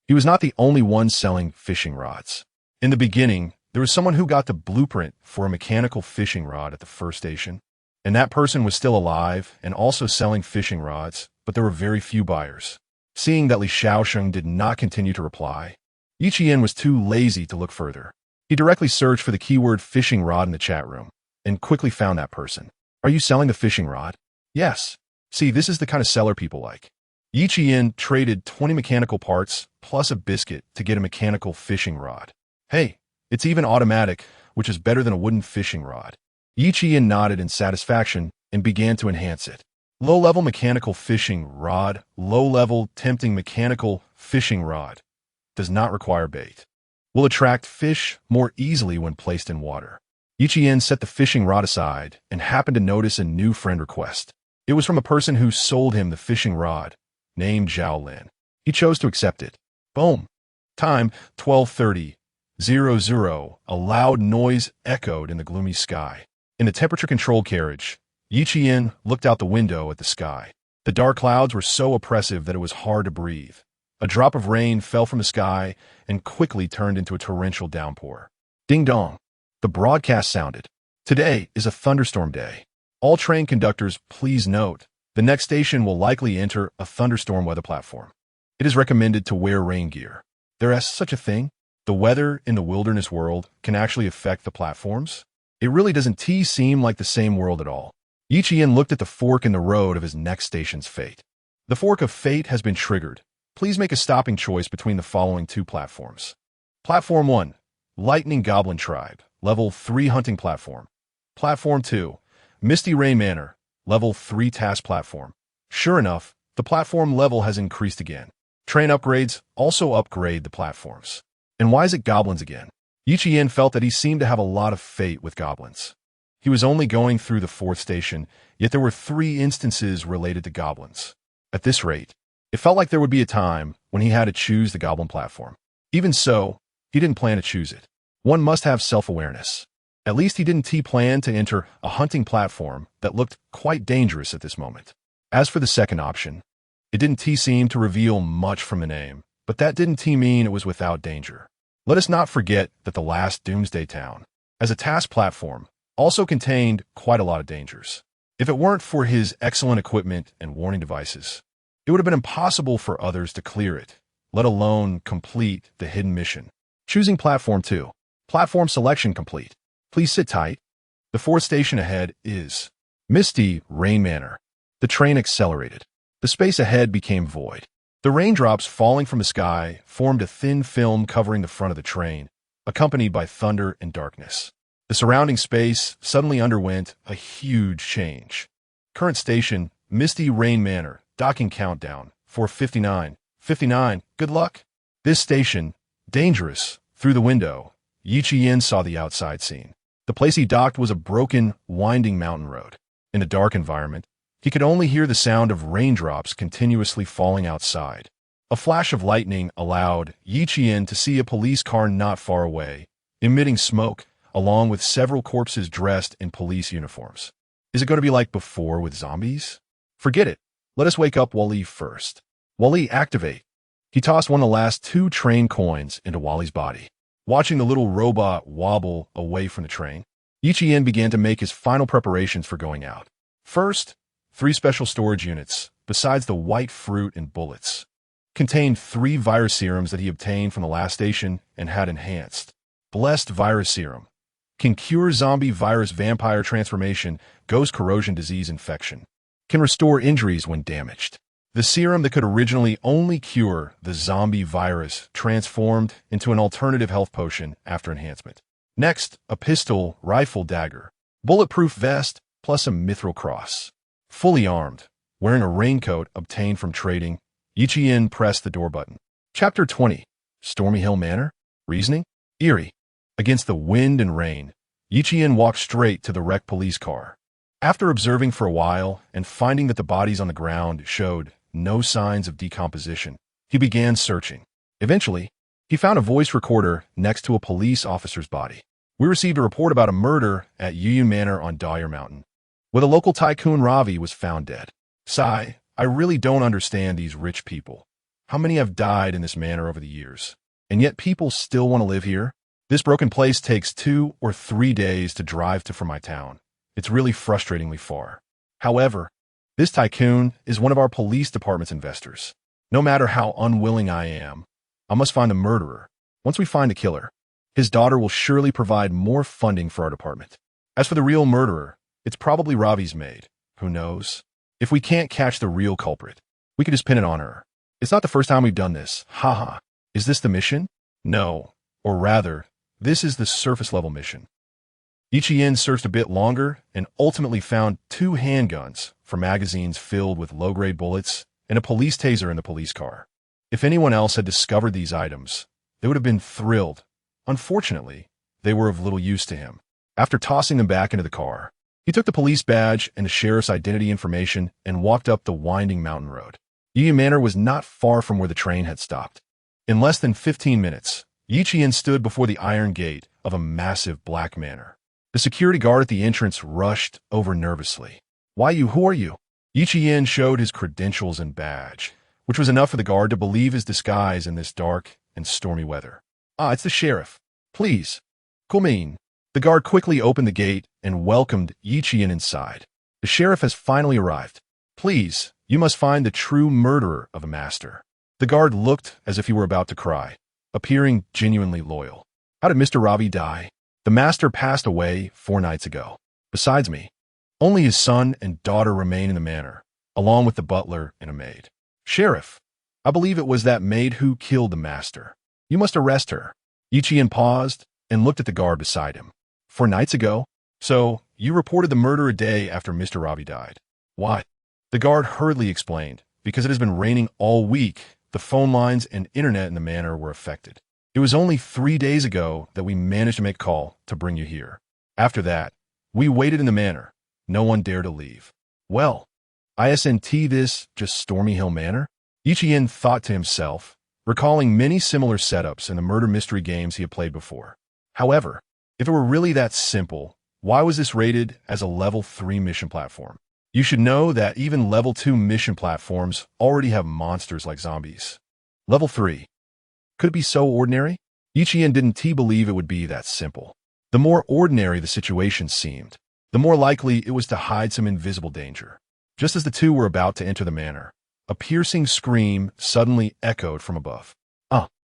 He was not the only one selling fishing rods. In the beginning, there was someone who got the blueprint for a mechanical fishing rod at the first station, and that person was still alive and also selling fishing rods, but there were very few buyers. Seeing that Li Xiaosheng did not continue to reply, Yi Qian was too lazy to look further. He directly searched for the keyword fishing rod in the chat room and quickly found that person. Are you selling the fishing rod? Yes. See, this is the kind of seller people like. Yi Qian traded 20 mechanical parts plus a biscuit to get a mechanical fishing rod. Hey, it's even automatic, which is better than a wooden fishing rod. Yi Qian nodded in satisfaction and began to enhance it. Low-level mechanical fishing rod, low-level tempting mechanical fishing rod. Does not require bait. Will attract fish more easily when placed in water. Yi Qian set the fishing rod aside and happened to notice a new friend request. It was from a person who sold him the fishing rod, named Zhao Lin. He chose to accept it. Boom. Time, 12:30:00. A loud noise echoed in the gloomy sky. In the temperature-controlled carriage, Yi Qian looked out the window at the sky. The dark clouds were so oppressive that it was hard to breathe. A drop of rain fell from the sky and quickly turned into a torrential downpour. Ding dong. The broadcast sounded. Today is a thunderstorm day. All train conductors, please note The next station will likely enter a thunderstorm weather platform. It is recommended to wear rain gear. There is such a thing. The weather in the wilderness world can actually affect the platforms. It really doesn't seem like the same world at all. Yi Qian looked at the fork in the road of his next station's fate. The fork of fate has been triggered. Please make a stopping choice between the following two platforms. Platform 1, Lightning Goblin Tribe, Level 3 Hunting Platform. Platform 2, Misty Rain Manor, Level 3 Task Platform. Sure enough, the platform level has increased again. Train upgrades also upgrade the platforms. And why is it goblins again? Yi Qian felt that he seemed to have a lot of fate with goblins. He was only going through the 4th station, yet there were 3 instances related to goblins. At this rate, it felt like there would be a time when he had to choose the goblin platform. Even so, he didn't plan to choose it. One must have self-awareness. At least he didn't plan to enter a hunting platform that looked quite dangerous at this moment. As for the second option, it didn't seem to reveal much from the name, but that didn't mean it was without danger. Let us not forget that the last Doomsday Town, as a task platform, also contained quite a lot of dangers. If it weren't for his excellent equipment and warning devices, it would have been impossible for others to clear it, let alone complete the hidden mission. Choosing Platform 2. Platform selection complete. Please sit tight. The 4th station ahead is Misty Rain Manor. The train accelerated. The space ahead became void. The raindrops falling from the sky formed a thin film covering the front of the train, accompanied by thunder and darkness. The surrounding space suddenly underwent a huge change. Current station, Misty Rain Manor, docking countdown, 4:59. 59, good luck. This station, dangerous. Through the window, Yi Qian saw the outside scene. The place he docked was a broken, winding mountain road. In a dark environment, he could only hear the sound of raindrops continuously falling outside. A flash of lightning allowed Yi Qian to see a police car not far away, emitting smoke, along with several corpses dressed in police uniforms. Is it going to be like before with zombies? Forget it. Let us wake up Wally first. Wally, activate. He tossed one of the last 2 train coins into Wally's body. Watching the little robot wobble away from the train, Yi Qian began to make his final preparations for going out. First, 3 special storage units, besides the white fruit and bullets, contained 3 virus serums that he obtained from the last station and had enhanced. Blessed Virus Serum. Can cure zombie virus vampire transformation, ghost corrosion disease infection. Can restore injuries when damaged. The serum that could originally only cure the zombie virus transformed into an alternative health potion after enhancement. Next, a pistol, rifle, dagger, bulletproof vest, plus a mithril cross. Fully armed, wearing a raincoat obtained from trading, Yi Qian pressed the door button. Chapter 20. Stormy Hill Manor? Reasoning? Eerie. Against the wind and rain, Yi Qian walked straight to the wrecked police car. After observing for a while and finding that the bodies on the ground showed no signs of decomposition, he began searching. Eventually, he found a voice recorder next to a police officer's body. We received a report about a murder at Yuyun Manor on Dyer Mountain, where the local tycoon Ravi was found dead. Sigh, I really don't understand these rich people. How many have died in this manor over the years? And yet people still want to live here? This broken place takes 2 or 3 days to drive to from my town. It's really frustratingly far. However, this tycoon is one of our police department's investors. No matter how unwilling I am, I must find the murderer. Once we find the killer, his daughter will surely provide more funding for our department. As for the real murderer, it's probably Ravi's maid. Who knows? If we can't catch the real culprit, we could just pin it on her. It's not the first time we've done this. Haha. Is this the mission? No. Or rather, this is the surface-level mission. Yi Qian searched a bit longer and ultimately found 2 handguns for magazines filled with low-grade bullets and a police taser in the police car. If anyone else had discovered these items, they would have been thrilled. Unfortunately, they were of little use to him. After tossing them back into the car, he took the police badge and the sheriff's identity information and walked up the winding mountain road. Yuyun Manor was not far from where the train had stopped. In less than 15 minutes, Yi Qian stood before the iron gate of a massive black manor. The security guard at the entrance rushed over nervously. Who are you? Yi Qian showed his credentials and badge, which was enough for the guard to believe his disguise in this dark and stormy weather. It's the sheriff. Please. Come in. The guard quickly opened the gate and welcomed Yi Qian inside. The sheriff has finally arrived. Please, you must find the true murderer of a master. The guard looked as if he were about to cry, appearing genuinely loyal. How did Mr. Ravi die? The master passed away 4 nights ago. Besides me, only his son and daughter remain in the manor, along with the butler and a maid. Sheriff, I believe it was that maid who killed the master. You must arrest her. Ichian paused and looked at the guard beside him. 4 nights ago? So, you reported the murder a day after Mr. Ravi died. What? The guard hurriedly explained, because it has been raining all week, the phone lines and internet in the manor were affected. It was only 3 days ago that we managed to make a call to bring you here. After that, we waited in the manor. No one dared to leave. Well, isn't this just Stormy Hill Manor? Ichian thought to himself, recalling many similar setups in the murder mystery games he had played before. However, if it were really that simple, why was this rated as a level 3 mission platform? You should know that even level 2 mission platforms already have monsters like zombies. Level 3. Could it be so ordinary? Ichian didn't believe it would be that simple. The more ordinary the situation seemed, the more likely it was to hide some invisible danger. Just as the two were about to enter the manor, a piercing scream suddenly echoed from above.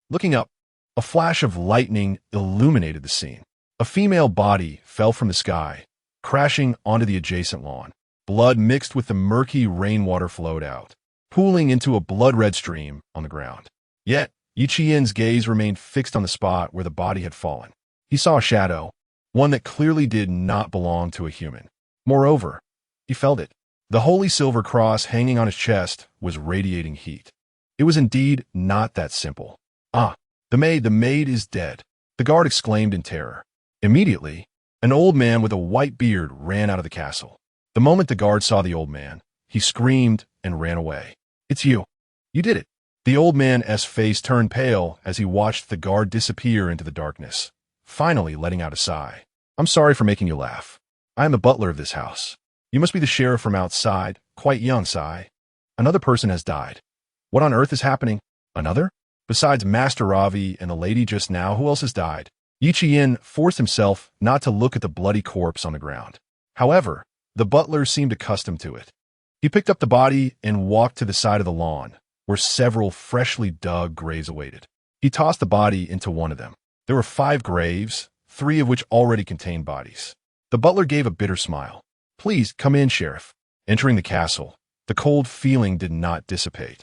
Looking up, a flash of lightning illuminated the scene. A female body fell from the sky, crashing onto the adjacent lawn. Blood mixed with the murky rainwater flowed out, pooling into a blood-red stream on the ground. Yet, Ichien's gaze remained fixed on the spot where the body had fallen. He saw a shadow, one that clearly did not belong to a human. Moreover, he felt it. The holy silver cross hanging on his chest was radiating heat. It was indeed not that simple. The maid is dead, the guard exclaimed in terror. Immediately, an old man with a white beard ran out of the castle. The moment the guard saw the old man, he screamed and ran away. It's you. You did it. The old man's face turned pale as he watched the guard disappear into the darkness, finally letting out a sigh. I'm sorry for making you laugh. I am the butler of this house. You must be the sheriff from outside, quite young, Sai. Another person has died. What on earth is happening? Another? Besides Master Ravi and the lady just now, who else has died? Ichian forced himself not to look at the bloody corpse on the ground. However, the butler seemed accustomed to it. He picked up the body and walked to the side of the lawn, where several freshly dug graves awaited. He tossed the body into one of them. There were 5 graves, 3 of which already contained bodies. The butler gave a bitter smile. Please, come in, Sheriff. Entering the castle, the cold feeling did not dissipate.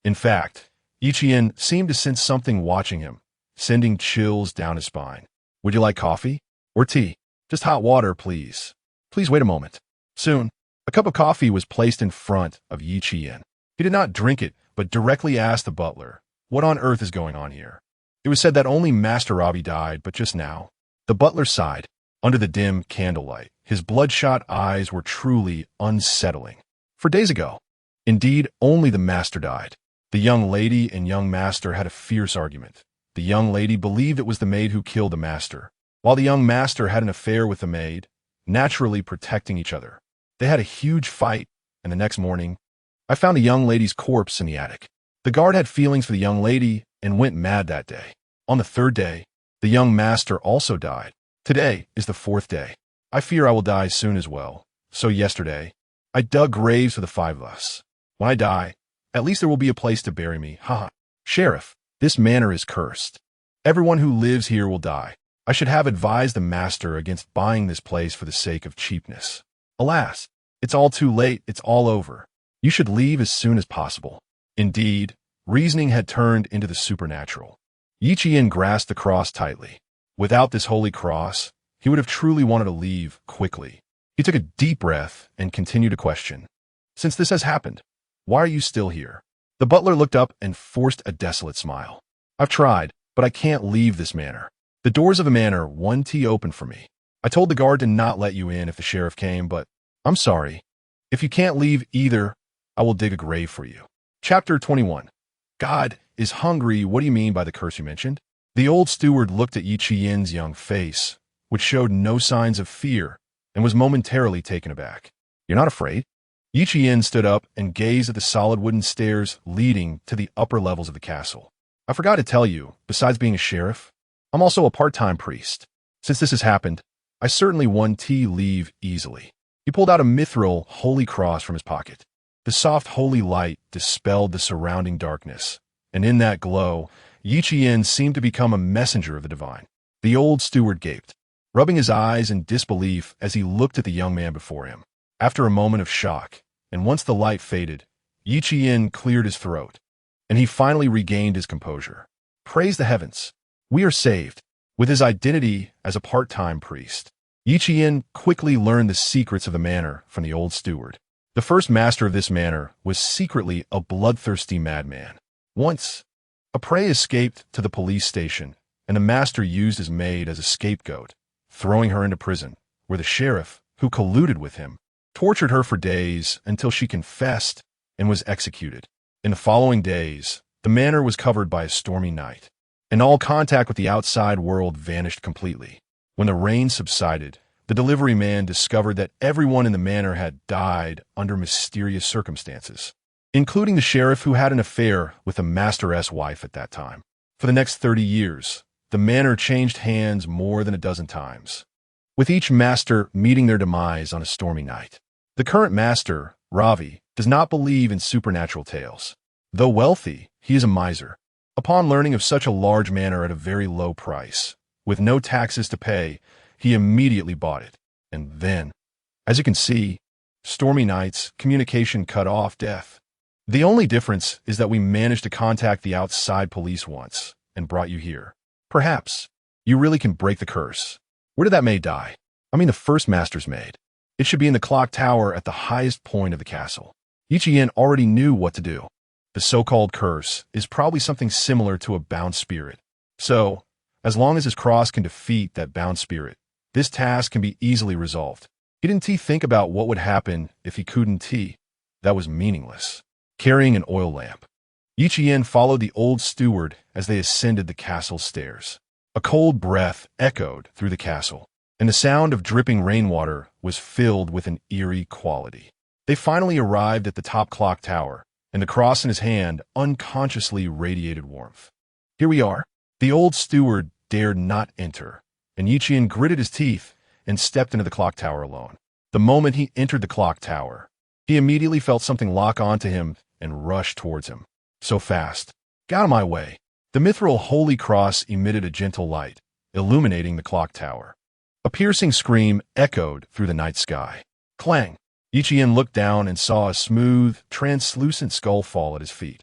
In fact, Ichian seemed to sense something watching him, sending chills down his spine. Would you like coffee? Or tea? Just hot water, please. Please wait a moment. Soon, a cup of coffee was placed in front of Ichian. He did not drink it, but directly asked the butler, what on earth is going on here? It was said that only Master Ravi died, but just now. The butler sighed. Under the dim candlelight, his bloodshot eyes were truly unsettling. For days ago, indeed, only the master died. The young lady and young master had a fierce argument. The young lady believed it was the maid who killed the master, while the young master had an affair with the maid, naturally protecting each other. They had a huge fight, and the next morning, I found a young lady's corpse in the attic. The guard had feelings for the young lady and went mad that day. On the 3rd day, the young master also died. Today is the 4th day. I fear I will die soon as well. So yesterday, I dug graves for the 5 of us. When I die, at least there will be a place to bury me. Sheriff, this manor is cursed. Everyone who lives here will die. I should have advised the master against buying this place for the sake of cheapness. Alas, it's all too late. It's all over. You should leave as soon as possible. Indeed, reasoning had turned into the supernatural. Ichian grasped the cross tightly. Without this holy cross, he would have truly wanted to leave quickly. He took a deep breath and continued to question. Since this has happened, why are you still here? The butler looked up and forced a desolate smile. I've tried, but I can't leave this manor. The doors of the manor 1T open for me. I told the guard to not let you in if the sheriff came, but I'm sorry. If you can't leave either, I will dig a grave for you. Chapter 21. God is hungry. What do you mean by the curse you mentioned? The old steward looked at Ichien's young face, which showed no signs of fear, and was momentarily taken aback. You're not afraid? Ichien stood up and gazed at the solid wooden stairs leading to the upper levels of the castle. I forgot to tell you, besides being a sheriff, I'm also a part-time priest. Since this has happened, I certainly 1T leave easily. He pulled out a mithril holy cross from his pocket. The soft holy light dispelled the surrounding darkness, and in that glow, Yi seemed to become a messenger of the divine. The old steward gaped, rubbing his eyes in disbelief as he looked at the young man before him. After a moment of shock, and once the light faded, Yi cleared his throat, and he finally regained his composure. Praise the heavens! We are saved. With his identity as a part-time priest, Yi quickly learned the secrets of the manor from the old steward. The first master of this manor was secretly a bloodthirsty madman. Once, a prey escaped to the police station, and the master used his maid as a scapegoat, throwing her into prison, where the sheriff, who colluded with him, tortured her for days until she confessed and was executed. In the following days, the manor was covered by a stormy night, and all contact with the outside world vanished completely. When the rain subsided, the delivery man discovered that everyone in the manor had died under mysterious circumstances, including the sheriff who had an affair with the master's wife at that time. For the next 30 years, the manor changed hands more than a dozen times, with each master meeting their demise on a stormy night. The current master, Ravi, does not believe in supernatural tales. Though wealthy, he is a miser. Upon learning of such a large manor at a very low price, with no taxes to pay, he immediately bought it. And then, as you can see, stormy nights, communication cut off, death. The only difference is that we managed to contact the outside police once and brought you here. Perhaps you really can break the curse. Where did that maid die? I mean the first master's maid. It should be in the clock tower at the highest point of the castle. Yi already knew what to do. The so-called curse is probably something similar to a bound spirit. So, as long as his cross can defeat that bound spirit, this task can be easily resolved. He didn't think about what would happen if he couldn't. That was meaningless. Carrying an oil lamp, Yi followed the old steward as they ascended the castle stairs. A cold breath echoed through the castle, and the sound of dripping rainwater was filled with an eerie quality. They finally arrived at the top clock tower, and the cross in his hand unconsciously radiated warmth. Here we are. The old steward dared not enter, and Yi gritted his teeth and stepped into the clock tower alone. The moment he entered the clock tower, he immediately felt something lock onto him and rush towards him. So fast. Get out of my way. The mithril holy cross emitted a gentle light, illuminating the clock tower. A piercing scream echoed through the night sky. Clang! Yi looked down and saw a smooth, translucent skull fall at his feet.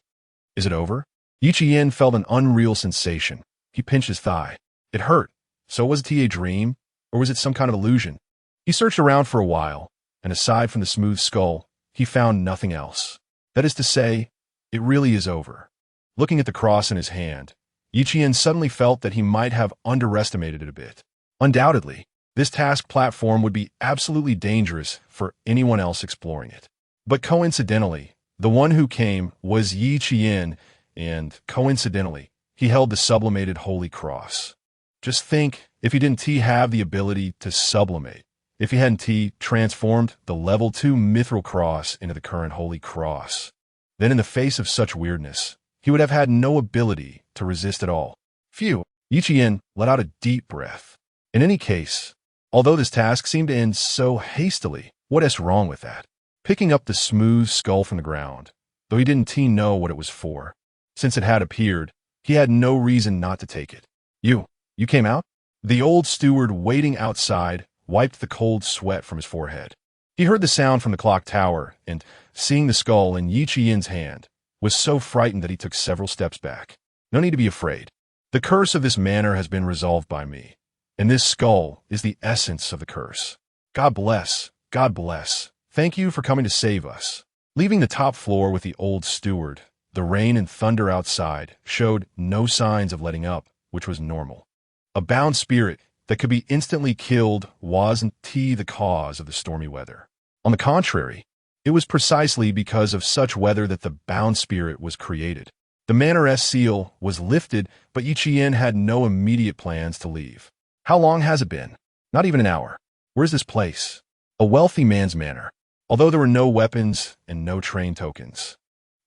Is it over? Yi felt an unreal sensation. He pinched his thigh. It hurt. So was it a dream, or was it some kind of illusion? He searched around for a while, and aside from the smooth skull, he found nothing else. That is to say, it really is over. Looking at the cross in his hand, Yi suddenly felt that he might have underestimated it a bit. Undoubtedly, this task platform would be absolutely dangerous for anyone else exploring it. But coincidentally, the one who came was Yi and coincidentally, he held the sublimated holy cross. Just think if he didn't have the ability to sublimate, if he hadn't transformed the level 2 mithril cross into the current holy cross, then in the face of such weirdness, he would have had no ability to resist at all. Phew! Yi let out a deep breath. In any case, although this task seemed to end so hastily, what is wrong with that? Picking up the smooth skull from the ground, though he didn't know what it was for. Since it had appeared, he had no reason not to take it. You came out? The old steward waiting outside wiped the cold sweat from his forehead. He heard the sound from the clock tower and, seeing the skull in Yi hand, was so frightened that he took several steps back. No need to be afraid. The curse of this manor has been resolved by me, and this skull is the essence of the curse. God bless. God bless. Thank you for coming to save us. Leaving the top floor with the old steward, the rain and thunder outside showed no signs of letting up, which was normal. A bound spirit that could be instantly killed wasn't the cause of the stormy weather. On the contrary, it was precisely because of such weather that the bound spirit was created. The manor's seal was lifted, but Yi had no immediate plans to leave. How long has it been? Not even an hour. Where's this place? A wealthy man's manor. Although there were no weapons and no train tokens,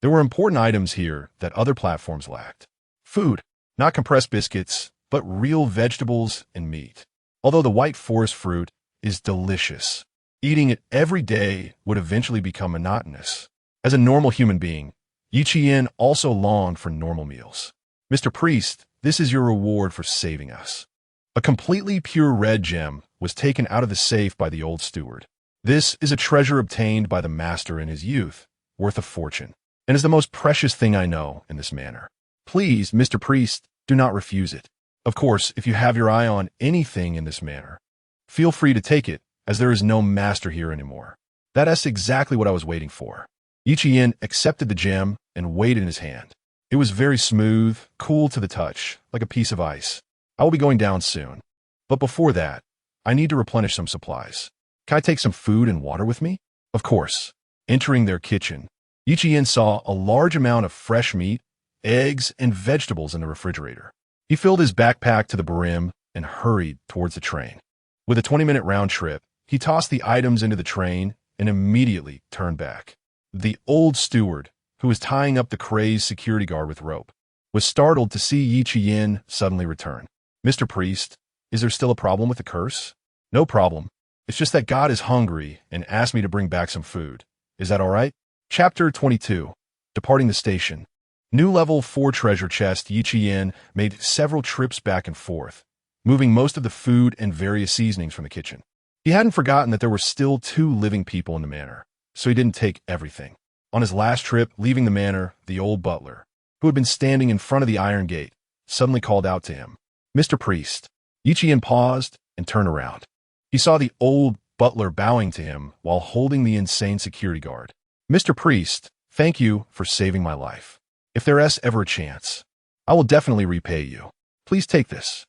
there were important items here that other platforms lacked. Food, not compressed biscuits, but real vegetables and meat. Although the white forest fruit is delicious, eating it every day would eventually become monotonous. As a normal human being, Yi Qian also longed for normal meals. Mr. Priest, this is your reward for saving us. A completely pure red gem was taken out of the safe by the old steward. This is a treasure obtained by the master in his youth, worth a fortune, and is the most precious thing I know in this manner. Please, Mr. Priest, do not refuse it. Of course, if you have your eye on anything in this manner, feel free to take it, as there is no master here anymore. That's exactly what I was waiting for. Yi Qian accepted the gem and weighed it in his hand. It was very smooth, cool to the touch, like a piece of ice. I will be going down soon. But before that, I need to replenish some supplies. Can I take some food and water with me? Of course. Entering their kitchen, Yi Qian saw a large amount of fresh meat, eggs, and vegetables in the refrigerator. He filled his backpack to the brim and hurried towards the train. With a 20-minute round trip, he tossed the items into the train and immediately turned back. The old steward, who was tying up the crazed security guard with rope, was startled to see Yi Qian suddenly return. Mr. Priest, is there still a problem with the curse? No problem. It's just that God is hungry and asked me to bring back some food. Is that all right? Chapter 22. Departing the station. New level 4 treasure chest. Yi Qian made several trips back and forth, moving most of the food and various seasonings from the kitchen. He hadn't forgotten that there were still 2 living people in the manor, so he didn't take everything. On his last trip, leaving the manor, the old butler, who had been standing in front of the iron gate, suddenly called out to him, Mr. Priest. Yi Qian paused and turned around. He saw the old butler bowing to him while holding the insane security guard. Mr. Priest, thank you for saving my life. If there's ever a chance, I will definitely repay you. Please take this.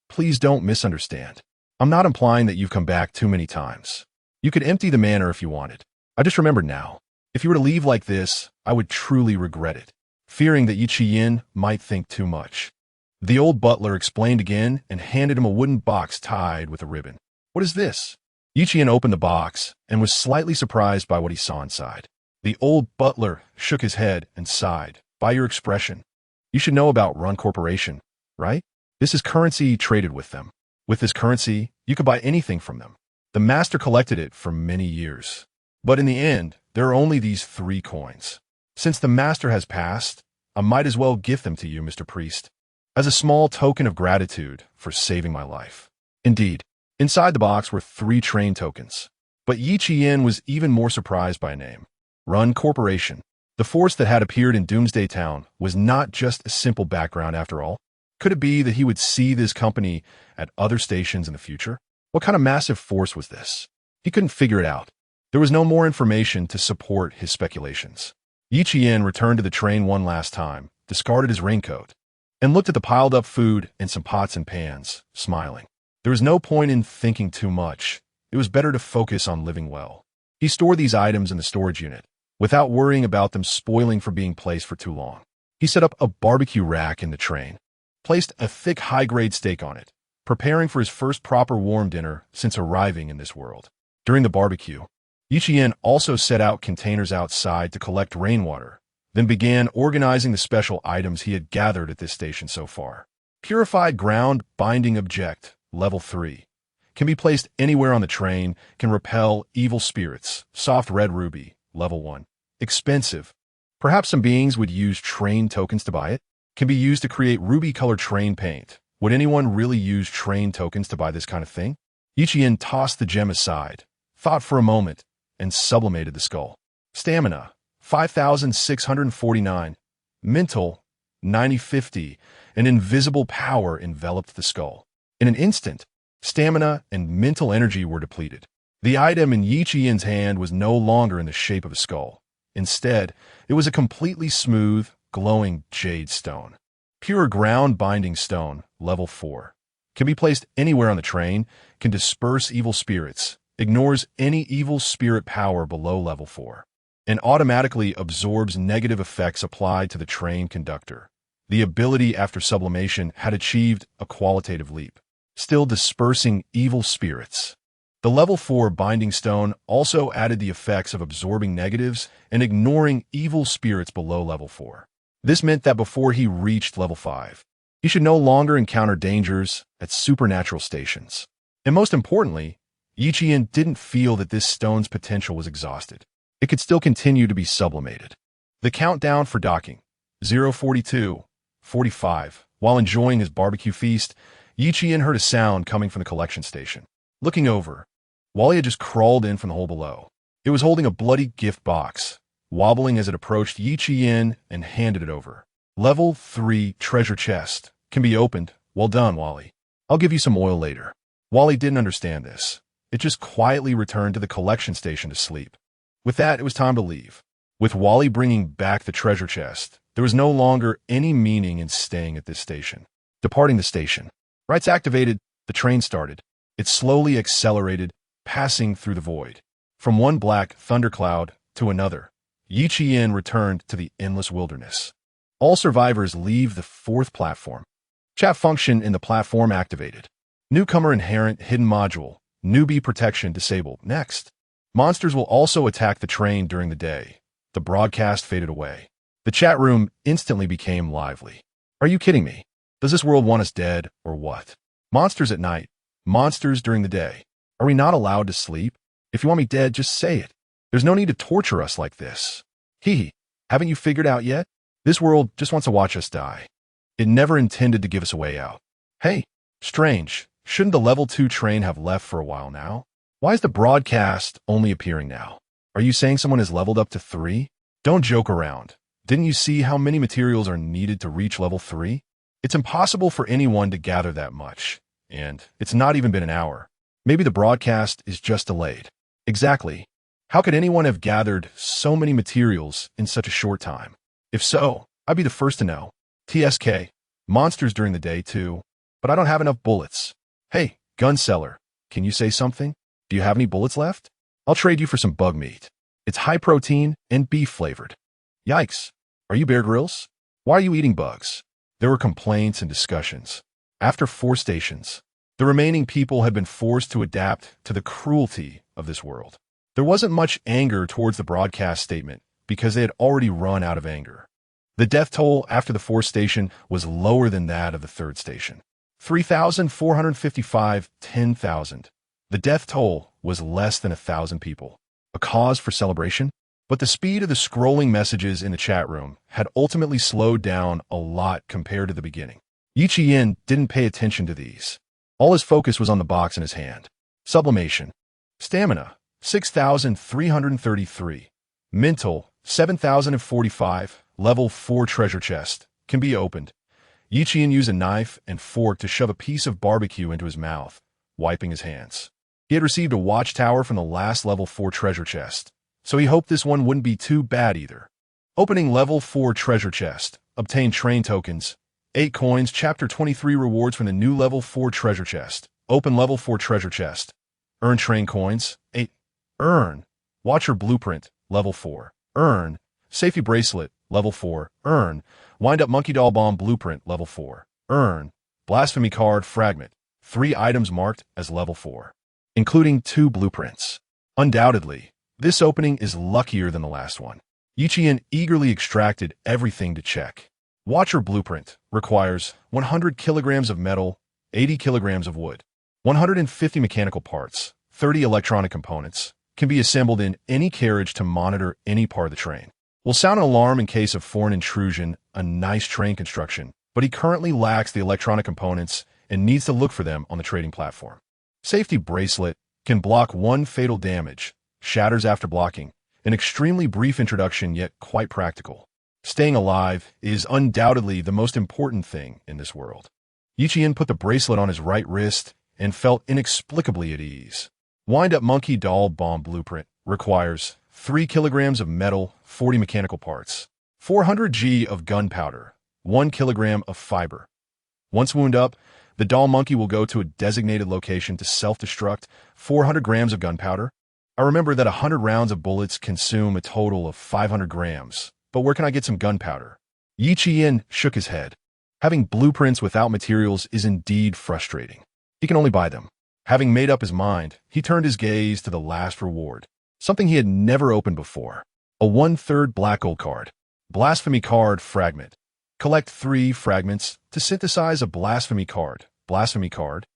Please don't misunderstand. I'm not implying that you've come back too many times. You could empty the manor if you wanted. I just remembered now. If you were to leave like this, I would truly regret it, fearing that Yi Qian might think too much. The old butler explained again and handed him a wooden box tied with a ribbon. What is this? Yi Qian opened the box and was slightly surprised by what he saw inside. The old butler shook his head and sighed. By your expression, you should know about Run Corporation, right? This is currency traded with them. With this currency, you could buy anything from them. The master collected it for many years. But in the end, there are only these 3 coins. Since the master has passed, I might as well gift them to you, Mr. Priest, as a small token of gratitude for saving my life. Indeed, inside the box were 3 train tokens. But Yi Qian was even more surprised by a name. Run Corporation. The force that had appeared in Doomsday Town was not just a simple background after all. Could it be that he would see this company at other stations in the future? What kind of massive force was this? He couldn't figure it out. There was no more information to support his speculations. Yi Qian returned to the train one last time, discarded his raincoat, and looked at the piled-up food and some pots and pans, smiling. There was no point in thinking too much. It was better to focus on living well. He stored these items in the storage unit, without worrying about them spoiling for being placed for too long. He set up a barbecue rack in the train, placed a thick high-grade steak on it, preparing for his first proper warm dinner since arriving in this world. During the barbecue, Yi Qian also set out containers outside to collect rainwater, then began organizing the special items he had gathered at this station so far. Purified ground binding object, level 3. Can be placed anywhere on the train, can repel evil spirits. Soft red ruby, level 1. Expensive. Perhaps some beings would use train tokens to buy it. Can be used to create ruby-colored train paint. Would anyone really use train tokens to buy this kind of thing? Yi Qian tossed the gem aside, thought for a moment, and sublimated the skull. Stamina, 5,649. Mental, 9050. An invisible power enveloped the skull. In an instant, stamina and mental energy were depleted. The item in Yi Qian's hand was no longer in the shape of a skull. Instead, it was a completely smooth, glowing jade stone. Pure ground binding stone, level 4. Can be placed anywhere on the train, can disperse evil spirits, ignores any evil spirit power below level 4, and automatically absorbs negative effects applied to the train conductor. The ability after sublimation had achieved a qualitative leap, still dispersing evil spirits. The level 4 binding stone also added the effects of absorbing negatives and ignoring evil spirits below level 4. This meant that before he reached level 5, he should no longer encounter dangers at supernatural stations. And most importantly, Yi Qian didn't feel that this stone's potential was exhausted. it could still continue to be sublimated. The countdown for docking, 0:42, 45. While enjoying his barbecue feast, Yi Qian heard a sound coming from the collection station. Looking over, Wally had just crawled in from the hole below. It was holding a bloody gift box, wobbling as it approached Yi Qian and handed it over. Level 3 treasure chest. Can be opened. Well done, Wally. I'll give you some oil later. Wally didn't understand this. It just quietly returned to the collection station to sleep. With that, it was time to leave. With Wally bringing back the treasure chest, there was no longer any meaning in staying at this station. Departing the station. Rights activated, the train started. It slowly accelerated, passing through the void. From one black thundercloud to another, Yi Qian returned to the endless wilderness. All survivors leave the 4th platform. Chat function in the platform activated. Newcomer inherent hidden module. Newbie protection disabled. Next. Monsters will also attack the train during the day. The broadcast faded away. The chat room instantly became lively. Are you kidding me? Does this world want us dead or what? Monsters at night. Monsters during the day. Are we not allowed to sleep? If you want me dead, just say it. There's no need to torture us like this. Hee. Haven't you figured out yet? This world just wants to watch us die. It never intended to give us a way out. Hey, strange. Shouldn't the level 2 train have left for a while now? Why is the broadcast only appearing now? Are you saying someone has leveled up to 3? Don't joke around. Didn't you see how many materials are needed to reach level 3? It's impossible for anyone to gather that much. And it's not even been an hour. Maybe the broadcast is just delayed. Exactly. How could anyone have gathered so many materials in such a short time? If so, I'd be the first to know. TSK. Monsters during the day too. But I don't have enough bullets. Hey, gun seller. Can you say something? Do you have any bullets left? I'll trade you for some bug meat. It's high protein and beef flavored. Yikes. Are you Bear Grylls? Why are you eating bugs? There were complaints and discussions. After 4 stations, the remaining people had been forced to adapt to the cruelty of this world. There wasn't much anger towards the broadcast statement because they had already run out of anger. The death toll after the 4th station was lower than that of the 3rd station. 3,455, 10,000. The death toll was less than 1,000 people. A cause for celebration? But the speed of the scrolling messages in the chat room had ultimately slowed down a lot compared to the beginning. Yi Qian didn't pay attention to these. All his focus was on the box in his hand. Sublimation. Stamina, 6,333. Mental, 7,045. Level 4 treasure chest. Can be opened. Yi Qian used a knife and fork to shove a piece of barbecue into his mouth, wiping his hands. He had received a watchtower from the last level 4 treasure chest, so he hoped this one wouldn't be too bad either. Opening level 4 treasure chest. Obtain train tokens. 8 coins. Chapter 23 rewards from the new level 4 treasure chest. Open level 4 treasure chest. Earn train coins. 8. Earn. Watcher blueprint. Level 4. Earn. Safety bracelet. Level 4. Earn. Wind up monkey doll bomb blueprint. Level 4. Earn. Blasphemy card fragment. 3 items marked as level 4, including 2 blueprints. Undoubtedly, this opening is luckier than the last one. Yi Qian eagerly extracted everything to check. Watcher blueprint requires 100 kilograms of metal, 80 kilograms of wood, 150 mechanical parts, 30 electronic components, can be assembled in any carriage to monitor any part of the train. Will sound an alarm in case of foreign intrusion, a nice train construction, but he currently lacks the electronic components and needs to look for them on the trading platform. Safety bracelet can block 1 fatal damage, shatters after blocking, an extremely brief introduction yet quite practical. Staying alive is undoubtedly the most important thing in this world. Yi Qian put the bracelet on his right wrist and felt inexplicably at ease. Wind up monkey doll bomb blueprint requires 3 kilograms of metal, 40 mechanical parts, 400 G of gunpowder, 1 kilogram of fiber. Once wound up, the doll monkey will go to a designated location to self-destruct 400 grams of gunpowder. I remember that 100 rounds of bullets consume a total of 500 grams, but where can I get some gunpowder? Yi Qian shook his head. Having blueprints without materials is indeed frustrating. He can only buy them. Having made up his mind, he turned his gaze to the last reward, something he had never opened before. A 1/3 black gold card. Blasphemy card fragment. Collect 3 fragments to synthesize a blasphemy card. Blasphemy card?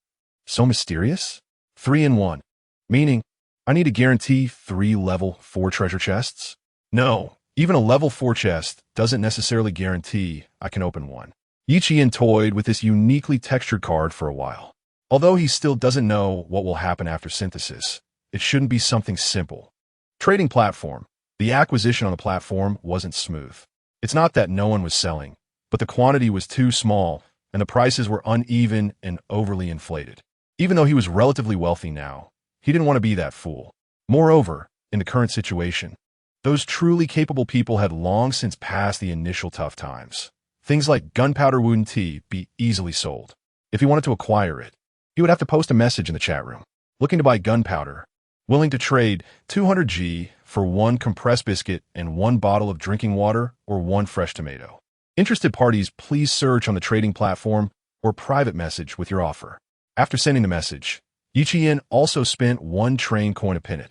So mysterious? 3 in 1. Meaning, I need to guarantee 3 level 4 treasure chests? No, even a level 4 chest doesn't necessarily guarantee I can open one. Yi Qian toyed with this uniquely textured card for a while. Although he still doesn't know what will happen after synthesis, it shouldn't be something simple. Trading platform. The acquisition on the platform wasn't smooth. It's not that no one was selling, but the quantity was too small and the prices were uneven and overly inflated. Even though he was relatively wealthy now, he didn't want to be that fool. Moreover, in the current situation, those truly capable people had long since passed the initial tough times. Things like gunpowder wouldn't be easily sold. If he wanted to acquire it, he would have to post a message in the chat room. Looking to buy gunpowder, willing to trade 200 G for 1 compressed biscuit and 1 bottle of drinking water or 1 fresh tomato. Interested parties, please search on the trading platform or private message with your offer. After sending the message, Yi Qian also spent 1 train coin to pin it,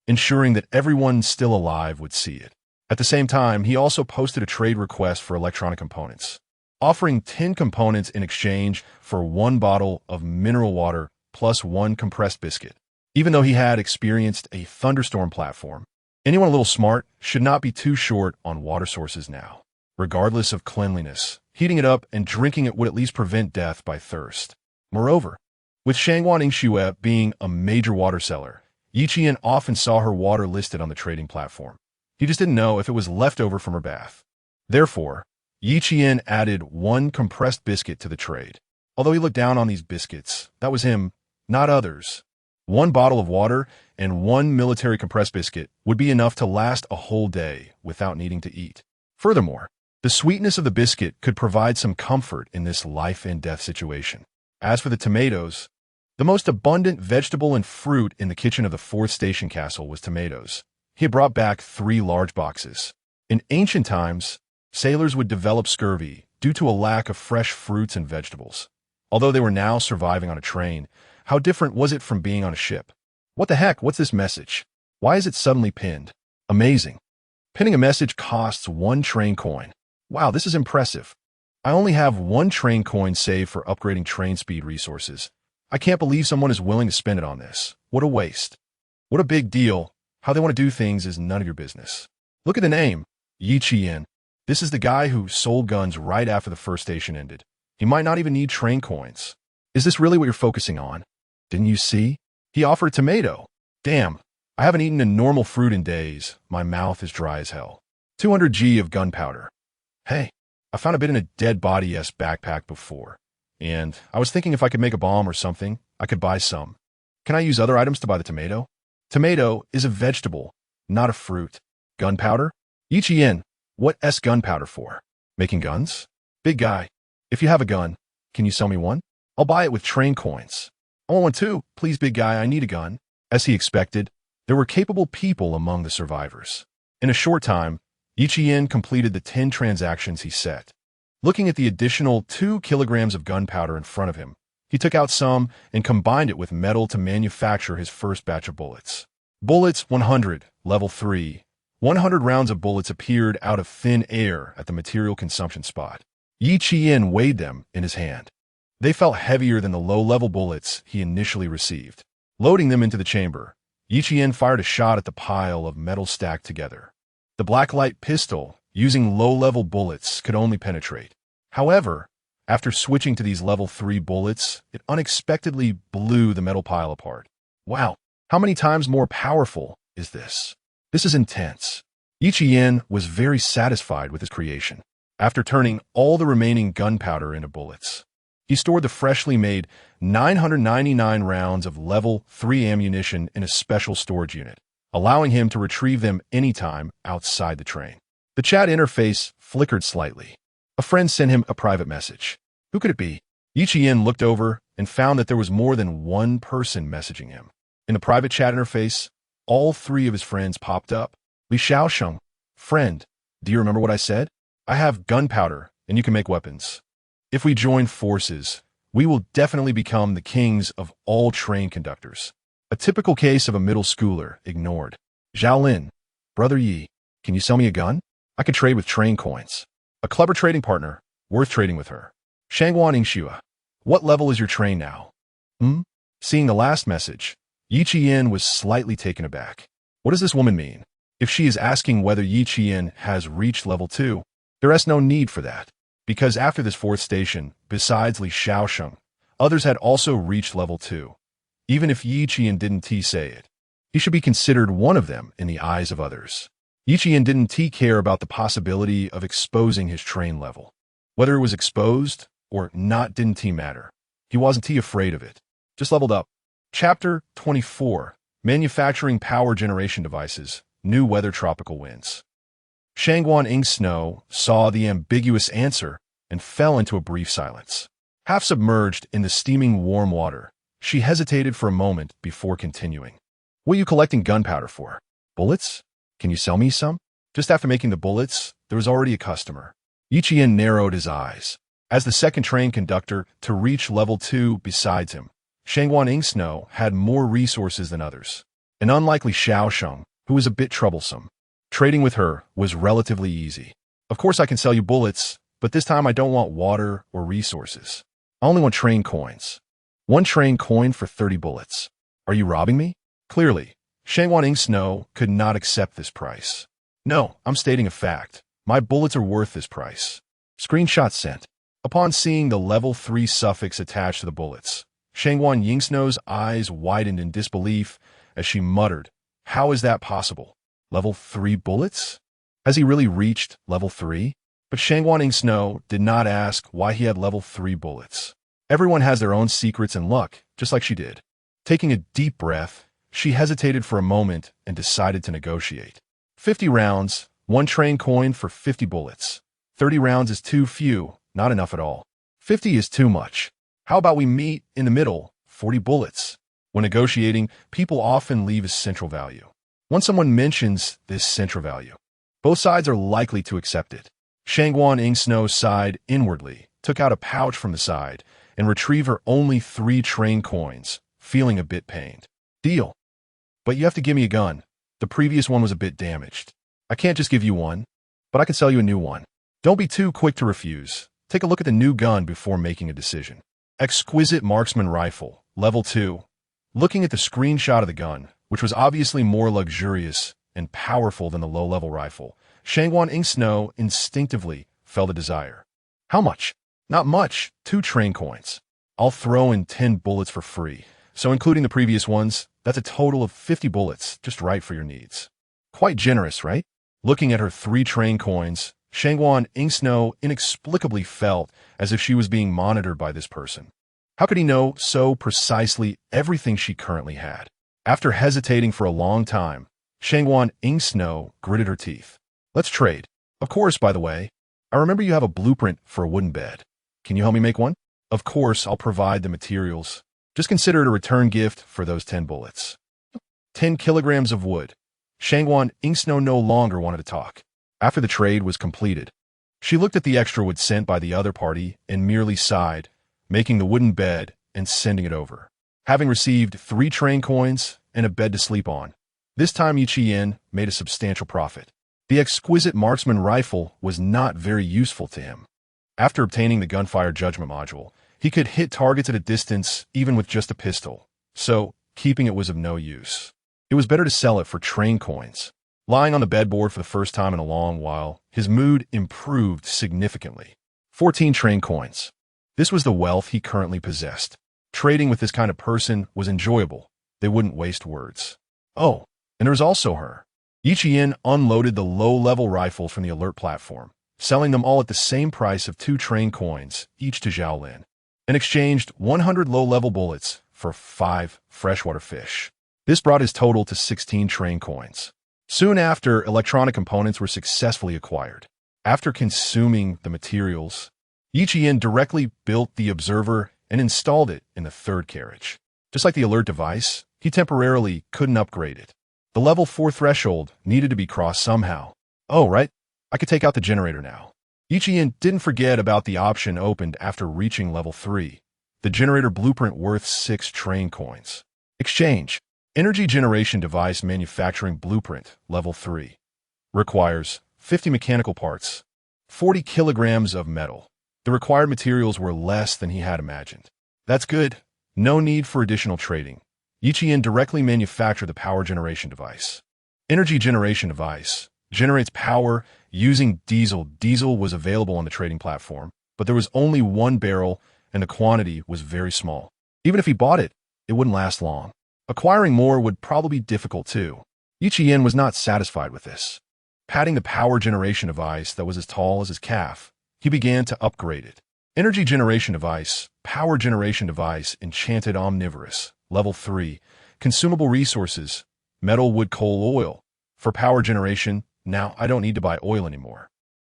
ensuring that everyone still alive would see it. At the same time, he also posted a trade request for electronic components, offering 10 components in exchange for 1 bottle of mineral water plus 1 compressed biscuit. Even though he had experienced a thunderstorm platform, anyone a little smart should not be too short on water sources now. Regardless of cleanliness, heating it up and drinking it would at least prevent death by thirst. Moreover, with Shangguan being a major water seller, Yi Qian often saw her water listed on the trading platform. He just didn't know if it was leftover from her bath. Therefore, Yi Qian added 1 compressed biscuit to the trade. Although he looked down on these biscuits, that was him, not others. 1 bottle of water and 1 military compressed biscuit would be enough to last a whole day without needing to eat. Furthermore, the sweetness of the biscuit could provide some comfort in this life and death situation. As for the tomatoes, the most abundant vegetable and fruit in the kitchen of the 4th station castle was tomatoes. He had brought back 3 large boxes. In ancient times, sailors would develop scurvy due to a lack of fresh fruits and vegetables. Although they were now surviving on a train, how different was it from being on a ship? What the heck? What's this message? Why is it suddenly pinned? Amazing. Pinning a message costs 1 train coin. Wow, this is impressive. I only have 1 train coin saved for upgrading train speed resources. I can't believe someone is willing to spend it on this. What a waste. What a big deal. How they want to do things is none of your business. Look at the name, Yi Qian. This is the guy who sold guns right after the 1st station ended. He might not even need train coins. Is this really what you're focusing on? Didn't you see? He offered a tomato. Damn, I haven't eaten a normal fruit in days. My mouth is dry as hell. 200 G of gunpowder. Hey, I found a bit in a dead body-esque backpack before, and I was thinking if I could make a bomb or something, I could buy some. Can I use other items to buy the tomato? Tomato is a vegetable, not a fruit. Gunpowder? Yi Qian, what S gunpowder for? Making guns? Big guy, if you have a gun, can you sell me one? I'll buy it with train coins. I want one too. Please, big guy, I need a gun. As he expected, there were capable people among the survivors. In a short time, Yi Qian completed the 10 transactions he set. Looking at the additional 2 kilograms of gunpowder in front of him, he took out some and combined it with metal to manufacture his first batch of bullets. Bullets 100, level 3. 100 rounds of bullets appeared out of thin air at the material consumption spot. Yi Qian weighed them in his hand. They felt heavier than the low-level bullets he initially received. Loading them into the chamber, Yi Qian fired a shot at the pile of metal stacked together. The blacklight pistol, using low-level bullets, could only penetrate. However, after switching to these level 3 bullets, it unexpectedly blew the metal pile apart. Wow, how many times more powerful is this? This is intense. Yi Qian was very satisfied with his creation. After turning all the remaining gunpowder into bullets, he stored the freshly made 999 rounds of level 3 ammunition in a special storage unit, allowing him to retrieve them anytime outside the train. The chat interface flickered slightly. A friend sent him a private message. Who could it be? Yi Qian looked over and found that there was more than one person messaging him. In the private chat interface, all 3 of his friends popped up. Li Xiaosheng, friend, do you remember what I said? I have gunpowder, and you can make weapons. If we join forces, we will definitely become the kings of all train conductors. A typical case of a middle schooler ignored. Zhaolin, brother Yi, can you sell me a gun? I could trade with train coins. A clever trading partner, worth trading with her. Shangguan, what level is your train now? Seeing the last message, Yi Qian was slightly taken aback. What does this woman mean? If she is asking whether Yi Qian has reached level 2, there is no need for that. Because after this fourth station, besides Li Xiaosheng, others had also reached level 2. Even if Yi Qian didn't say it, he should be considered one of them in the eyes of others. Yi Qian didn't care about the possibility of exposing his train level. Whether it was exposed or not didn't matter. He wasn't afraid of it. Just leveled up. Chapter 24. Manufacturing Power Generation Devices. New Weather Tropical Winds. Shangguan Ingsnow saw the ambiguous answer and fell into a brief silence. Half submerged in the steaming warm water, she hesitated for a moment before continuing. What are you collecting gunpowder for? Bullets? Can you sell me some? Just after making the bullets, there was already a customer. Yi Qian narrowed his eyes. As the second train conductor to reach level 2 besides him, Shangguan Ingsnow had more resources than others. And unlike Li Xiaosheng, who was a bit troublesome, trading with her was relatively easy. Of course I can sell you bullets, but this time I don't want water or resources. I only want train coins. 1 train coin for 30 bullets. Are you robbing me? Clearly, Shangguan Ingsnow could not accept this price. No, I'm stating a fact. My bullets are worth this price. Screenshot sent. Upon seeing the level 3 suffix attached to the bullets, Shangguan Ingsnow's eyes widened in disbelief as she muttered, "How is that possible? Level 3 bullets? Has he really reached level 3? But Shangguan Ingsnow did not ask why he had level 3 bullets. Everyone has their own secrets and luck, just like she did. Taking a deep breath, she hesitated for a moment and decided to negotiate. 50 rounds, 1 train coin for 50 bullets. 30 rounds is too few, not enough at all. 50 is too much. How about we meet in the middle, 40 bullets? When negotiating, people often leave a central value. Once someone mentions this central value, both sides are likely to accept it. Shangguan Ingsnow sighed inwardly, took out a pouch from the side, and retrieved her only 3 train coins, feeling a bit pained. Deal. But you have to give me a gun. The previous one was a bit damaged. I can't just give you one, but I can sell you a new one. Don't be too quick to refuse. Take a look at the new gun before making a decision. Exquisite Marksman Rifle, Level 2. Looking at the screenshot of the gun, which was obviously more luxurious and powerful than the low-level rifle, Shangguan Ingsnow instinctively felt a desire. How much? Not much, 2 train coins. I'll throw in 10 bullets for free, so including the previous ones, that's a total of 50 bullets, just right for your needs. Quite generous, right? Looking at her 3 train coins, Shangguan Ingsnow inexplicably felt as if she was being monitored by this person. How could he know so precisely everything she currently had? After hesitating for a long time, Shangguan Ingsnow gritted her teeth. Let's trade. Of course, by the way, I remember you have a blueprint for a wooden bed. Can you help me make one? Of course, I'll provide the materials. Just consider it a return gift for those 10 bullets. 10 kilograms of wood. Shangguan Ingsnow no longer wanted to talk. After the trade was completed, she looked at the extra wood sent by the other party and merely sighed, making the wooden bed and sending it over. Having received 3 train coins and a bed to sleep on, this time Yi Qian made a substantial profit. The exquisite marksman rifle was not very useful to him. After obtaining the gunfire judgment module, he could hit targets at a distance even with just a pistol, so keeping it was of no use. It was better to sell it for train coins. Lying on the bedboard for the first time in a long while, his mood improved significantly. 14 train coins. This was the wealth he currently possessed. Trading with this kind of person was enjoyable. They wouldn't waste words. Oh, and there was also her. Yi Qian unloaded the low-level rifles from the alert platform, selling them all at the same price of 2 train coins, each to Zhaolin, and exchanged 100 low-level bullets for 5 freshwater fish. This brought his total to 16 train coins. Soon after, electronic components were successfully acquired. After consuming the materials, Yi Qian directly built the observer and installed it in the 3rd carriage. Just like the alert device, he temporarily couldn't upgrade it. The level 4 threshold needed to be crossed somehow. Oh, right, I could take out the generator now. Yi Qian didn't forget about the option opened after reaching level 3. The generator blueprint worth 6 train coins. Exchange. Energy generation device manufacturing blueprint, level 3. Requires 50 mechanical parts, 40 kilograms of metal. The required materials were less than he had imagined. That's good. No need for additional trading. Yiqian directly manufactured the power generation device. Energy generation device generates power using diesel. Diesel was available on the trading platform, but there was only one barrel and the quantity was very small. Even if he bought it, it wouldn't last long. Acquiring more would probably be difficult too. Yiqian was not satisfied with this. Patting the power generation device that was as tall as his calf, he began to upgrade it. Energy generation device, power generation device, enchanted omnivorous, level 3, consumable resources, metal, wood, coal, oil. For power generation, now I don't need to buy oil anymore.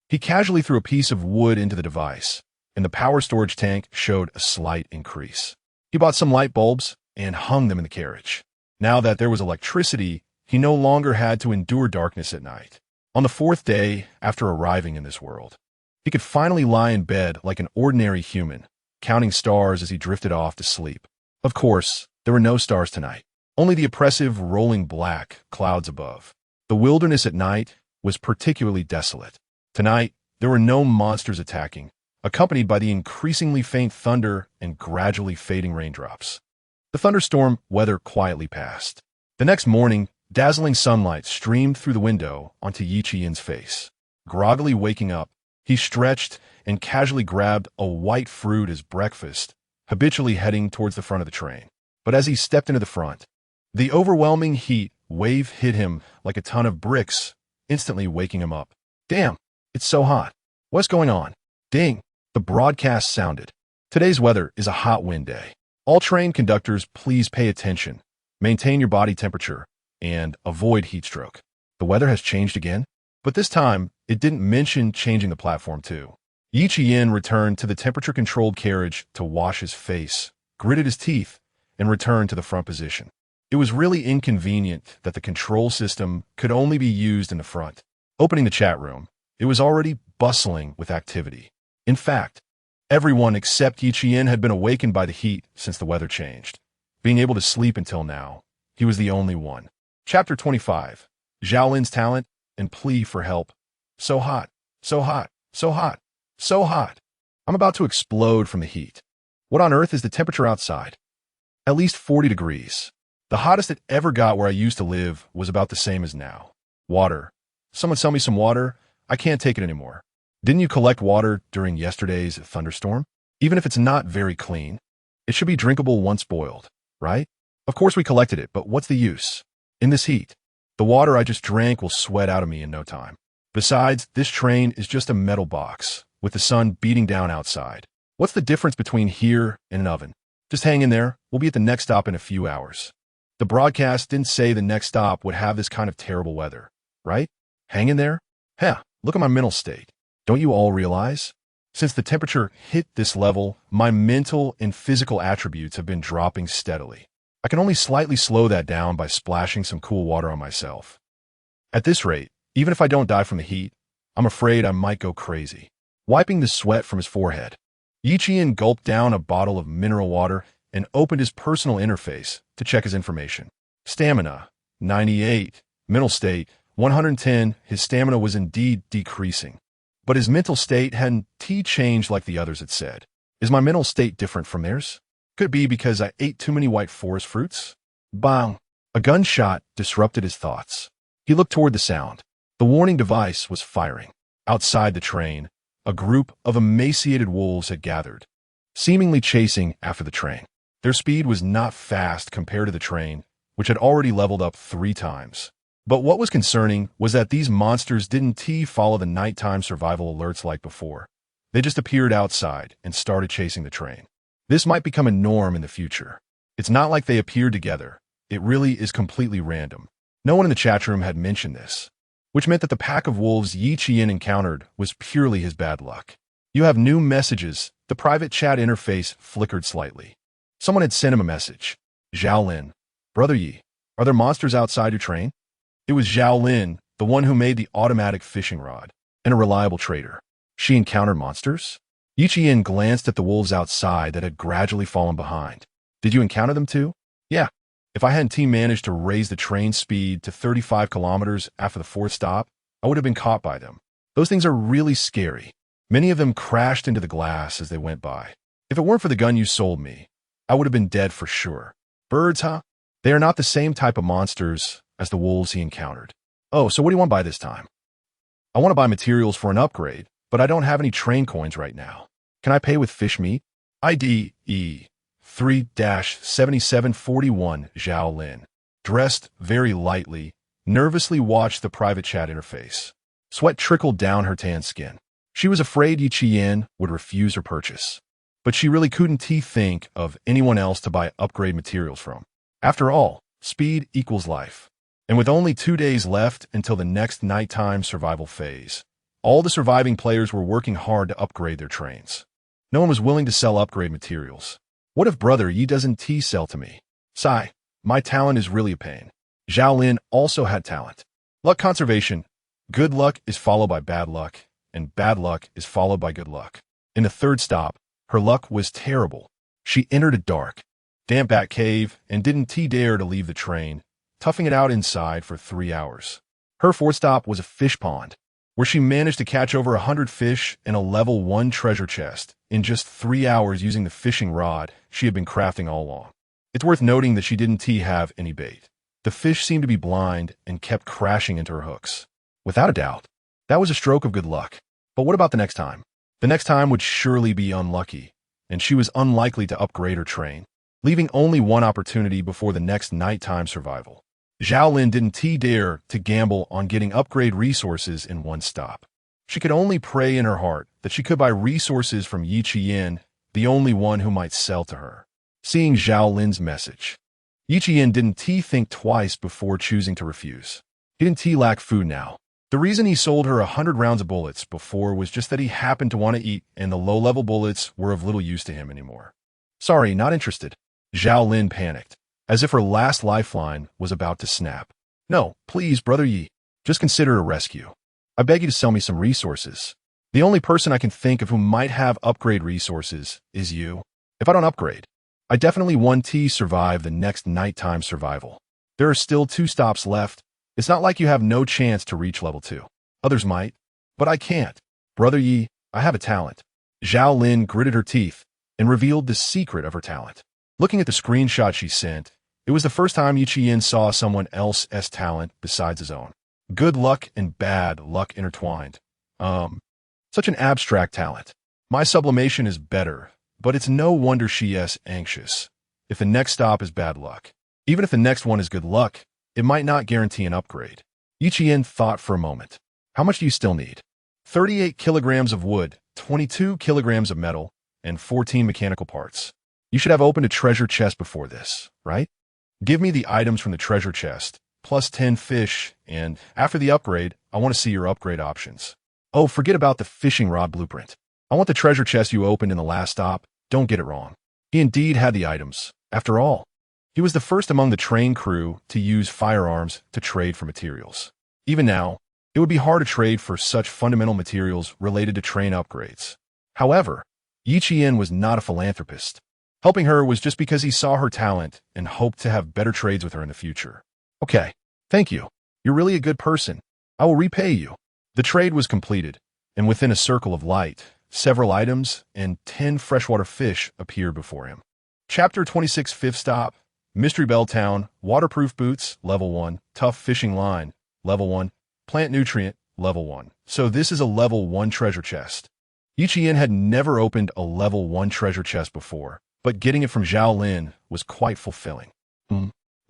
He casually threw a piece of wood into the device, and the power storage tank showed a slight increase. He bought some light bulbs and hung them in the carriage. Now that there was electricity, he no longer had to endure darkness at night. On the 4th day after arriving in this world, he could finally lie in bed like an ordinary human, counting stars as he drifted off to sleep. Of course, there were no stars tonight, only the oppressive rolling black clouds above. The wilderness at night was particularly desolate. Tonight, there were no monsters attacking, accompanied by the increasingly faint thunder and gradually fading raindrops. The thunderstorm weather quietly passed. The next morning, dazzling sunlight streamed through the window onto Yiqian's face. Groggily waking up, he stretched and casually grabbed a white fruit as breakfast, habitually heading towards the front of the train. But as he stepped into the front, the overwhelming heat wave hit him like a ton of bricks, instantly waking him up. Damn, it's so hot. What's going on? Ding, the broadcast sounded. Today's weather is a hot wind day. All train conductors, please pay attention. Maintain your body temperature and avoid heat stroke. The weather has changed again, but this time it didn't mention changing the platform too. Yiqian returned to the temperature-controlled carriage to wash his face, gritted his teeth, and returned to the front position. It was really inconvenient that the control system could only be used in the front. Opening the chat room, it was already bustling with activity. In fact, everyone except Yiqian had been awakened by the heat since the weather changed. Being able to sleep until now, he was the only one. Chapter 25, Xiaolin's talent and plea for help. So hot, so hot, so hot, so hot. I'm about to explode from the heat. What on earth is the temperature outside? At least 40 degrees. The hottest it ever got where I used to live was about the same as now. Water. Someone sell me some water? I can't take it anymore. Didn't you collect water during yesterday's thunderstorm? Even if it's not very clean, it should be drinkable once boiled, right? Of course we collected it, but what's the use? In this heat, the water I just drank will sweat out of me in no time. Besides, this train is just a metal box, with the sun beating down outside. What's the difference between here and an oven? Just hang in there, we'll be at the next stop in a few hours. The broadcast didn't say the next stop would have this kind of terrible weather, right? Hang in there? Heh, look at my mental state. Don't you all realize? Since the temperature hit this level, my mental and physical attributes have been dropping steadily. I can only slightly slow that down by splashing some cool water on myself. At this rate, even if I don't die from the heat, I'm afraid I might go crazy. Wiping the sweat from his forehead, Yiqian gulped down a bottle of mineral water and opened his personal interface to check his information. Stamina, 98. Mental state, 110. His stamina was indeed decreasing. But his mental state hadn't changed like the others had said. Is my mental state different from theirs? Could be because I ate too many white forest fruits? Bang! A gunshot disrupted his thoughts. He looked toward the sound. The warning device was firing. Outside the train, a group of emaciated wolves had gathered, seemingly chasing after the train. Their speed was not fast compared to the train, which had already leveled up 3 times. But what was concerning was that these monsters didn't follow the nighttime survival alerts like before. They just appeared outside and started chasing the train. This might become a norm in the future. It's not like they appeared together. It really is completely random. No one in the chat room had mentioned this, which meant that the pack of wolves Yiqian encountered was purely his bad luck. You have new messages. The private chat interface flickered slightly. Someone had sent him a message. Xiaolin, Brother Yi, are there monsters outside your train? It was Xiaolin, the one who made the automatic fishing rod, and a reliable trader. She encountered monsters? Yiqian glanced at the wolves outside that had gradually fallen behind. Did you encounter them too? Yeah. If I hadn't managed to raise the train speed to 35 kilometers after the 4th stop, I would have been caught by them. Those things are really scary. Many of them crashed into the glass as they went by. If it weren't for the gun you sold me, I would have been dead for sure. Birds, huh? They are not the same type of monsters as the wolves he encountered. Oh, so what do you want to buy this time? I want to buy materials for an upgrade, but I don't have any train coins right now. Can I pay with fish meat? IDE 3-7741 Zhao Lin, dressed very lightly, nervously watched the private chat interface. Sweat trickled down her tan skin. She was afraid Yi Qian would refuse her purchase, but she really couldn't think of anyone else to buy upgrade materials from. After all, speed equals life. And with only 2 days left until the next nighttime survival phase, all the surviving players were working hard to upgrade their trains. No one was willing to sell upgrade materials. What if Brother Yi doesn't sell to me? Sigh, my talent is really a pain. Zhao Lin also had talent. Luck conservation. Good luck is followed by bad luck, and bad luck is followed by good luck. In the third stop, her luck was terrible. She entered a dark, damp bat cave and didn't dare to leave the train, toughing it out inside for 3 hours. Her fourth stop was a fish pond, where she managed to catch over 100 fish in a level 1 treasure chest in just 3 hours using the fishing rod she had been crafting all along. It's worth noting that she didn't have any bait. The fish seemed to be blind and kept crashing into her hooks. Without a doubt, that was a stroke of good luck. But what about the next time? The next time would surely be unlucky, and she was unlikely to upgrade her train, leaving only one opportunity before the next nighttime survival. Zhao Lin didn't dare to gamble on getting upgrade resources in one stop. She could only pray in her heart that she could buy resources from Yi Qian, the only one who might sell to her. Seeing Zhao Lin's message, Yi Qian didn't think twice before choosing to refuse. He didn't lack food now. The reason he sold her 100 rounds of bullets before was just that he happened to want to eat, and the low-level bullets were of little use to him anymore. Sorry, not interested. Zhao Lin panicked, as if her last lifeline was about to snap. No, please, Brother Yi. Just consider a rescue. I beg you to sell me some resources. The only person I can think of who might have upgrade resources is you. If I don't upgrade, I definitely want to survive the next nighttime survival. There are still 2 stops left. It's not like you have no chance to reach level 2. Others might, but I can't. Brother Yi, I have a talent. Zhao Lin gritted her teeth and revealed the secret of her talent. Looking at the screenshot she sent, it was the first time Yi Qian saw someone else's talent besides his own. Good luck and bad luck intertwined. Such an abstract talent. My sublimation is better, but it's no wonder she is anxious. If the next stop is bad luck, even if the next one is good luck, it might not guarantee an upgrade. Yi Qian thought for a moment. How much do you still need? 38 kilograms of wood, 22 kilograms of metal, and 14 mechanical parts. You should have opened a treasure chest before this, right? Give me the items from the treasure chest, plus 10 fish, and after the upgrade, I want to see your upgrade options. Oh, forget about the fishing rod blueprint. I want the treasure chest you opened in the last stop. Don't get it wrong. He indeed had the items. After all, he was the first among the train crew to use firearms to trade for materials. Even now, it would be hard to trade for such fundamental materials related to train upgrades. However, Yi Qian was not a philanthropist. Helping her was just because he saw her talent and hoped to have better trades with her in the future. Okay, thank you. You're really a good person. I will repay you. The trade was completed, and within a circle of light, several items and 10 freshwater fish appeared before him. Chapter 26, 5th stop. Mystery Bell Town, waterproof boots, level 1, tough fishing line, level 1, plant nutrient, level 1. So this is a level 1 treasure chest. Yi Qian had never opened a level 1 treasure chest before, but getting it from Zhao Lin was quite fulfilling.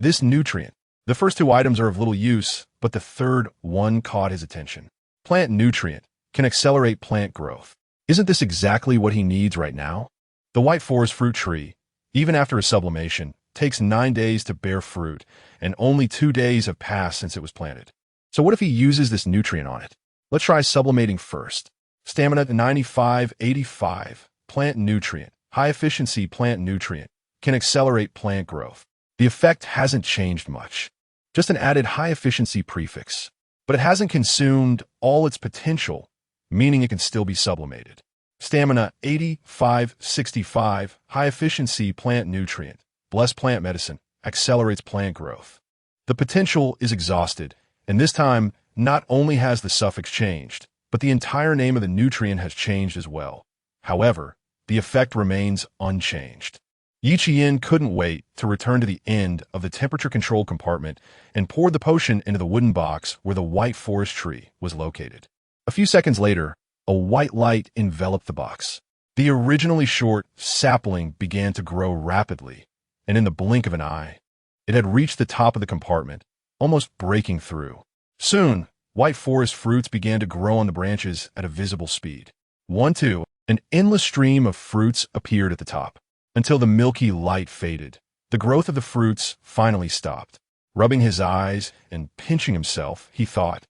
This nutrient. The first 2 items are of little use, but the third one caught his attention. Plant nutrient can accelerate plant growth. Isn't this exactly what he needs right now? The white forest fruit tree, even after a sublimation, takes 9 days to bear fruit, and only 2 days have passed since it was planted. So what if he uses this nutrient on it? Let's try sublimating first. Stamina 95-85, plant nutrient, high efficiency plant nutrient, can accelerate plant growth. The effect hasn't changed much, just an added high efficiency prefix, but it hasn't consumed all its potential, meaning it can still be sublimated. Stamina 85-65, high efficiency plant nutrient, bless plant medicine, accelerates plant growth. The potential is exhausted, and this time not only has the suffix changed, but the entire name of the nutrient has changed as well. However, the effect remains unchanged. Yi Qian couldn't wait to return to the end of the temperature control compartment and poured the potion into the wooden box where the white forest tree was located. A few seconds later, a white light enveloped the box. The originally short sapling began to grow rapidly, and in the blink of an eye, it had reached the top of the compartment, almost breaking through. Soon, white forest fruits began to grow on the branches at a visible speed. 1, 2, an endless stream of fruits appeared at the top. Until the milky light faded, the growth of the fruits finally stopped. Rubbing his eyes and pinching himself, he thought,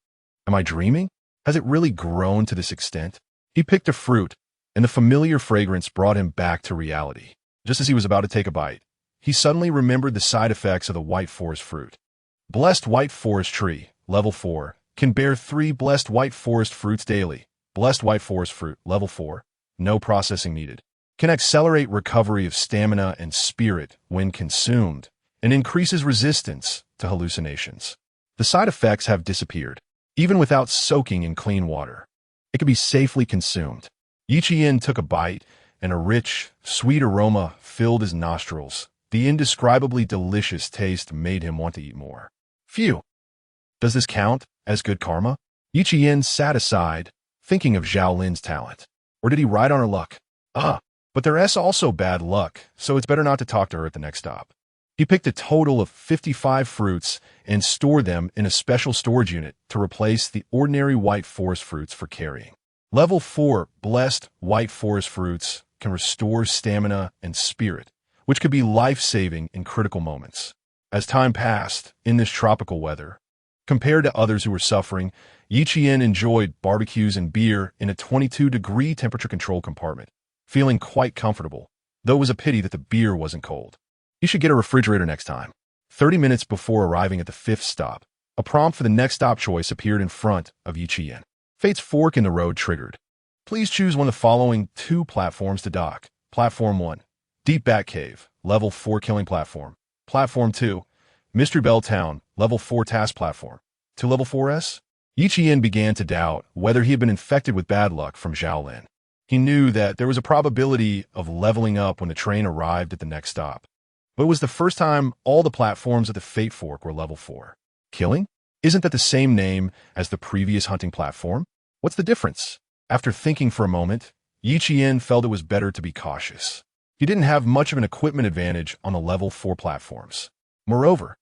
"Am I dreaming? Has it really grown to this extent?" He picked a fruit, and the familiar fragrance brought him back to reality. Just as he was about to take a bite, he suddenly remembered the side effects of the white forest fruit. Blessed white forest tree, level 4, can bear 3 blessed white forest fruits daily. Blessed white forest fruit, level 4, no processing needed. Can accelerate recovery of stamina and spirit when consumed, and increases resistance to hallucinations. The side effects have disappeared, even without soaking in clean water. It can be safely consumed. Yi Qian took a bite, and a rich, sweet aroma filled his nostrils. The indescribably delicious taste made him want to eat more. Phew! Does this count as good karma? Yi Qian sat aside, thinking of Zhao Lin's talent. Or did he ride on her luck? But there's also bad luck, so it's better not to talk to her at the next stop. He picked a total of 55 fruits and stored them in a special storage unit to replace the ordinary white forest fruits for carrying. Level 4 blessed white forest fruits can restore stamina and spirit, which could be life-saving in critical moments. As time passed in this tropical weather, compared to others who were suffering, Yi Qian enjoyed barbecues and beer in a 22-degree temperature control compartment, feeling quite comfortable, though it was a pity that the beer wasn't cold. He should get a refrigerator next time. 30 minutes before arriving at the 5th stop, a prompt for the next stop choice appeared in front of Yi Qian. Fate's fork in the road triggered. Please choose one of the following 2 platforms to dock. Platform 1, Deep Bat Cave, level 4 killing platform. Platform 2, Mystery Bell Town, level 4 task platform. To level 4S? Yi Qian began to doubt whether he had been infected with bad luck from Zhao Lin. He knew that there was a probability of leveling up when the train arrived at the next stop. But it was the first time all the platforms at the Fate Fork were level 4. Killing? Isn't that the same name as the previous hunting platform? What's the difference? After thinking for a moment, Yi Qian felt it was better to be cautious. He didn't have much of an equipment advantage on the level 4 platforms. Moreover,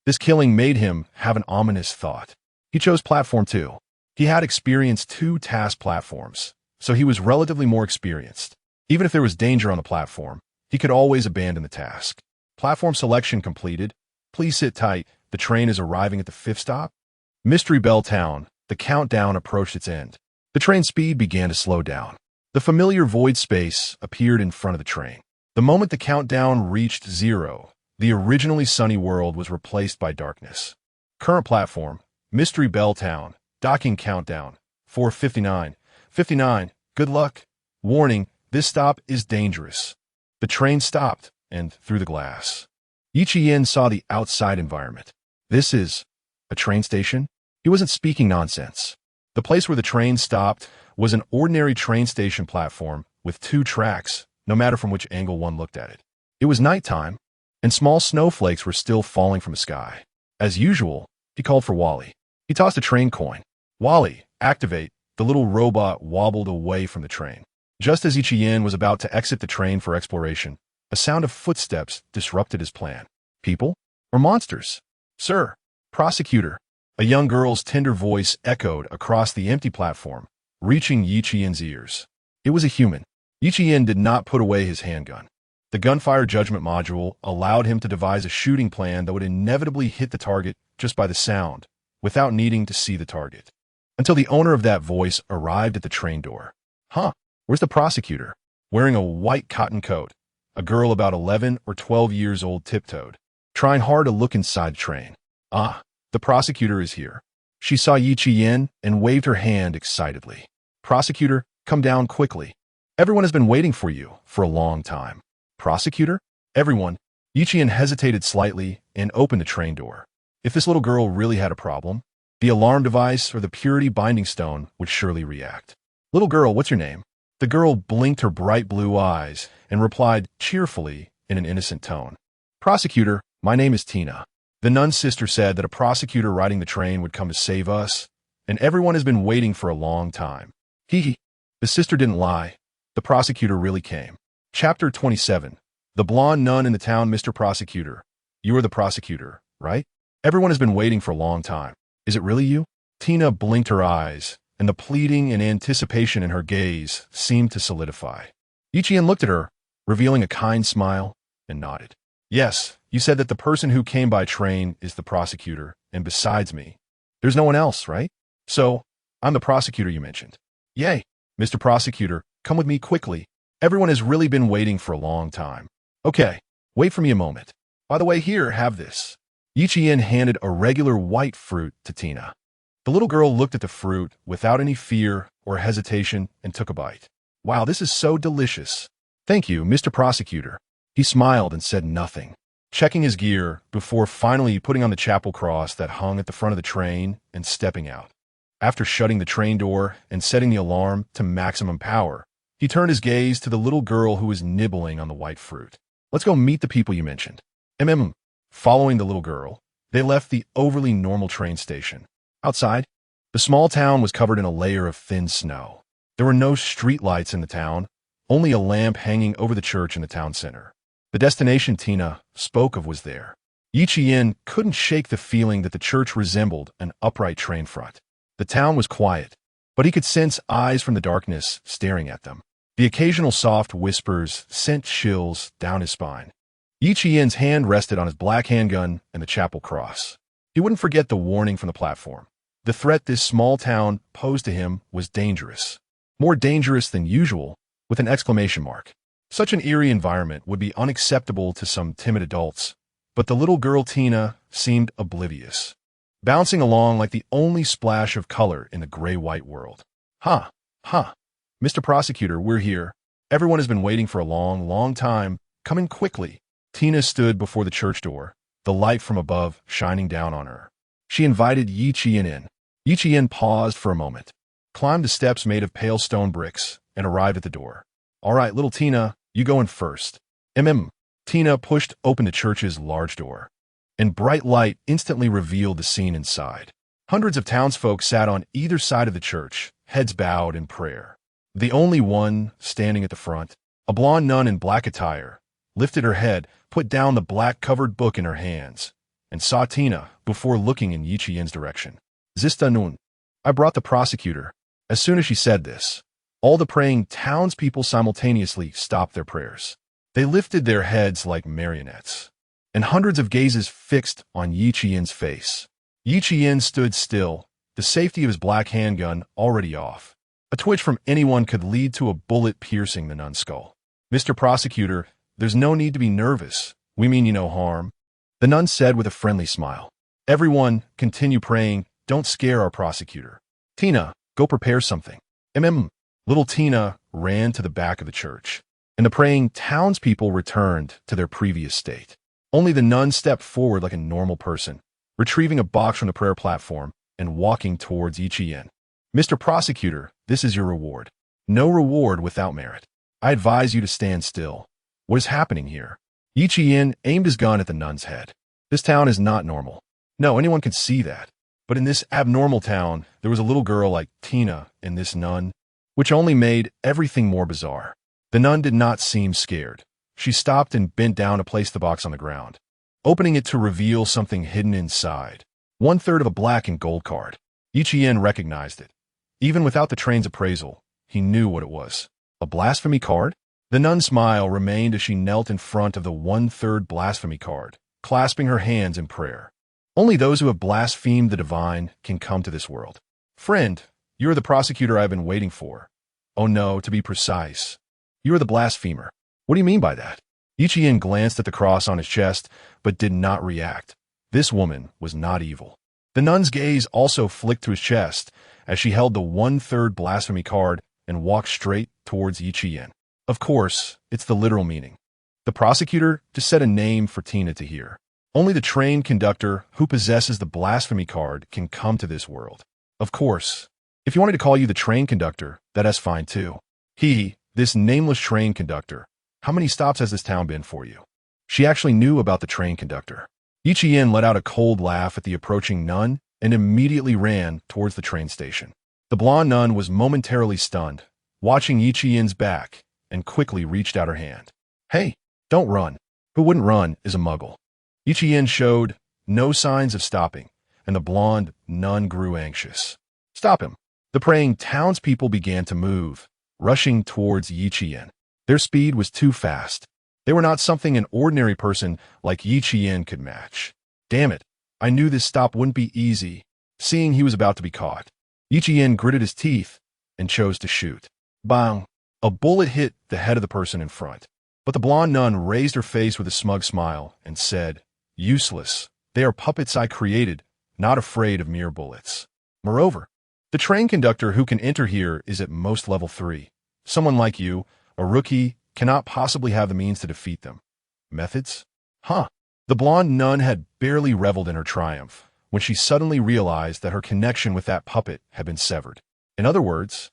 this killing made him have an ominous thought. He chose platform 2. He had experienced 2 task platforms, so he was relatively more experienced. Even if there was danger on the platform, he could always abandon the task. Platform selection completed. Please sit tight. The train is arriving at the 5th stop. Mystery Bell Town. The countdown approached its end. The train's speed began to slow down. The familiar void space appeared in front of the train. The moment the countdown reached 0, the originally sunny world was replaced by darkness. Current platform, Mystery Bell Town. Docking countdown, 4:59. 59. Good luck. Warning, this stop is dangerous. The train stopped, and through the glass, Yi Qian saw the outside environment. This is a train station? He wasn't speaking nonsense. The place where the train stopped was an ordinary train station platform with 2 tracks, no matter from which angle one looked at it. It was nighttime, and small snowflakes were still falling from the sky. As usual, he called for Wally. He tossed a train coin. Wally, activate. The little robot wobbled away from the train. Just as Yi Qian was about to exit the train for exploration, a sound of footsteps disrupted his plan. People? Or monsters? Sir, prosecutor. A young girl's tender voice echoed across the empty platform, reaching Yi Qian's ears. It was a human. Yi Qian did not put away his handgun. The gunfire judgment module allowed him to devise a shooting plan that would inevitably hit the target just by the sound, without needing to see the target. Until the owner of that voice arrived at the train door. Where's the prosecutor? Wearing a white cotton coat, a girl about 11 or 12 years old tiptoed, trying hard to look inside the train. The prosecutor is here. She saw Yi Qian and waved her hand excitedly. Prosecutor, come down quickly. Everyone has been waiting for you for a long time. Prosecutor? Everyone. Yi Qian hesitated slightly and opened the train door. If this little girl really had a problem, the alarm device or the purity binding stone would surely react. Little girl, what's your name? The girl blinked her bright blue eyes and replied cheerfully in in an innocent tone. Prosecutor, my name is Tina. The nun's sister said that a prosecutor riding the train would come to save us, and everyone has been waiting for a long time. Hee. The sister didn't lie. The prosecutor really came. Chapter 27. The blonde nun in the town. Mr. Prosecutor, you are the prosecutor, right? Everyone has been waiting for a long time. Is it really you? Tina blinked her eyes, and the pleading and anticipation in her gaze seemed to solidify. Yiqian looked at her, revealing a kind smile, and nodded. Yes, you said that the person who came by train is the prosecutor, and besides me, there's no one else, right? So, I'm the prosecutor you mentioned. Yay! Mr. Prosecutor, come with me quickly. Everyone has really been waiting for a long time. Okay, wait for me a moment. By the way, here, have this. Yiqian handed a regular white fruit to Tina. The little girl looked at the fruit without any fear or hesitation and took a bite. Wow, this is so delicious. Thank you, Mr. Prosecutor. He smiled and said nothing, checking his gear before finally putting on the chapel cross that hung at the front of the train and stepping out. After shutting the train door and setting the alarm to maximum power, he turned his gaze to the little girl who was nibbling on the white fruit. Let's go meet the people you mentioned. Following the little girl, they left the overly normal train station. Outside, the small town was covered in a layer of thin snow. There were no streetlights in the town, only a lamp hanging over the church in the town center. The destination Tina spoke of was there. Yiqian couldn't shake the feeling that the church resembled an upright train front. The town was quiet, but he could sense eyes from the darkness staring at them. The occasional soft whispers sent chills down his spine. Yiqian's hand rested on his black handgun and the chapel cross. He wouldn't forget the warning from the platform. The threat this small town posed to him was dangerous. More dangerous than usual, with an exclamation mark. Such an eerie environment would be unacceptable to some timid adults, but the little girl Tina seemed oblivious, bouncing along like the only splash of color in the gray-white world. Mr. Prosecutor, we're here. Everyone has been waiting for a long time. Come in quickly. Tina stood before the church door, the light from above shining down on her. She invited Yiqian in. Yiqian paused for a moment, climbed the steps made of pale stone bricks, and arrived at the door. All right, little Tina, you go in first. Tina pushed open the church's large door, and bright light instantly revealed the scene inside. Hundreds of townsfolk sat on either side of the church, heads bowed in prayer. The only one standing at the front, a blonde nun in black attire, lifted her head, put down the black-covered book in her hands, and saw Tina before looking in Yiqian's direction. Zista nun. I brought the prosecutor. As soon as she said this, all the praying townspeople simultaneously stopped their prayers. They lifted their heads like marionettes, and hundreds of gazes fixed on Yiqian's face. Yiqian stood still, the safety of his black handgun already off. A twitch from anyone could lead to a bullet piercing the nun's skull. Mr. Prosecutor, there's no need to be nervous. We mean you no harm. The nun said with a friendly smile. Everyone, continue praying. Don't scare our prosecutor. Tina, go prepare something. Little Tina ran to the back of the church, and the praying townspeople returned to their previous state. Only the nun stepped forward like a normal person, retrieving a box from the prayer platform and walking towards Yiqian. Mr. Prosecutor, this is your reward. No reward without merit. I advise you to stand still. What is happening here? Yiqian aimed his gun at the nun's head. This town is not normal. No, anyone can see that. But in this abnormal town, there was a little girl like Tina and this nun, which only made everything more bizarre. The nun did not seem scared. She stopped and bent down to place the box on the ground, opening it to reveal something hidden inside. 1/3 of a black and gold card. Yiqian recognized it. Even without the train's appraisal, he knew what it was. A blasphemy card? The nun's smile remained as she knelt in front of the 1/3 blasphemy card, clasping her hands in prayer. Only those who have blasphemed the divine can come to this world. Friend, you are the prosecutor I have been waiting for. Oh no, to be precise. You are the blasphemer. What do you mean by that? Yiqian glanced at the cross on his chest, but did not react. This woman was not evil. The nun's gaze also flicked to his chest as she held the 1/3 blasphemy card and walked straight towards Yiqian. Of course, it's the literal meaning. The prosecutor just said a name for Tina to hear. Only the train conductor who possesses the blasphemy card can come to this world. Of course, if you wanted to call you the train conductor, that's fine too. This nameless train conductor, how many stops has this town been for you? She actually knew about the train conductor. Yi let out a cold laugh at the approaching nun and immediately ran towards the train station. The blonde nun was momentarily stunned, watching Yi back, and quickly reached out her hand. Hey, don't run. Who wouldn't run is a muggle. Yi showed no signs of stopping, and the blonde nun grew anxious. Stop him. The praying townspeople began to move, rushing towards Yi. Their speed was too fast. They were not something an ordinary person like Yi could match. Damn it, I knew this stop wouldn't be easy, seeing he was about to be caught. Yi gritted his teeth and chose to shoot. Bang! A bullet hit the head of the person in front. But the blonde nun raised her face with a smug smile and said, Useless. They are puppets I created, not afraid of mere bullets. Moreover, the train conductor who can enter here is at most level 3. Someone like you, a rookie, cannot possibly have the means to defeat them. Methods? Huh. The blonde nun had barely reveled in her triumph when she suddenly realized that her connection with that puppet had been severed. In other words,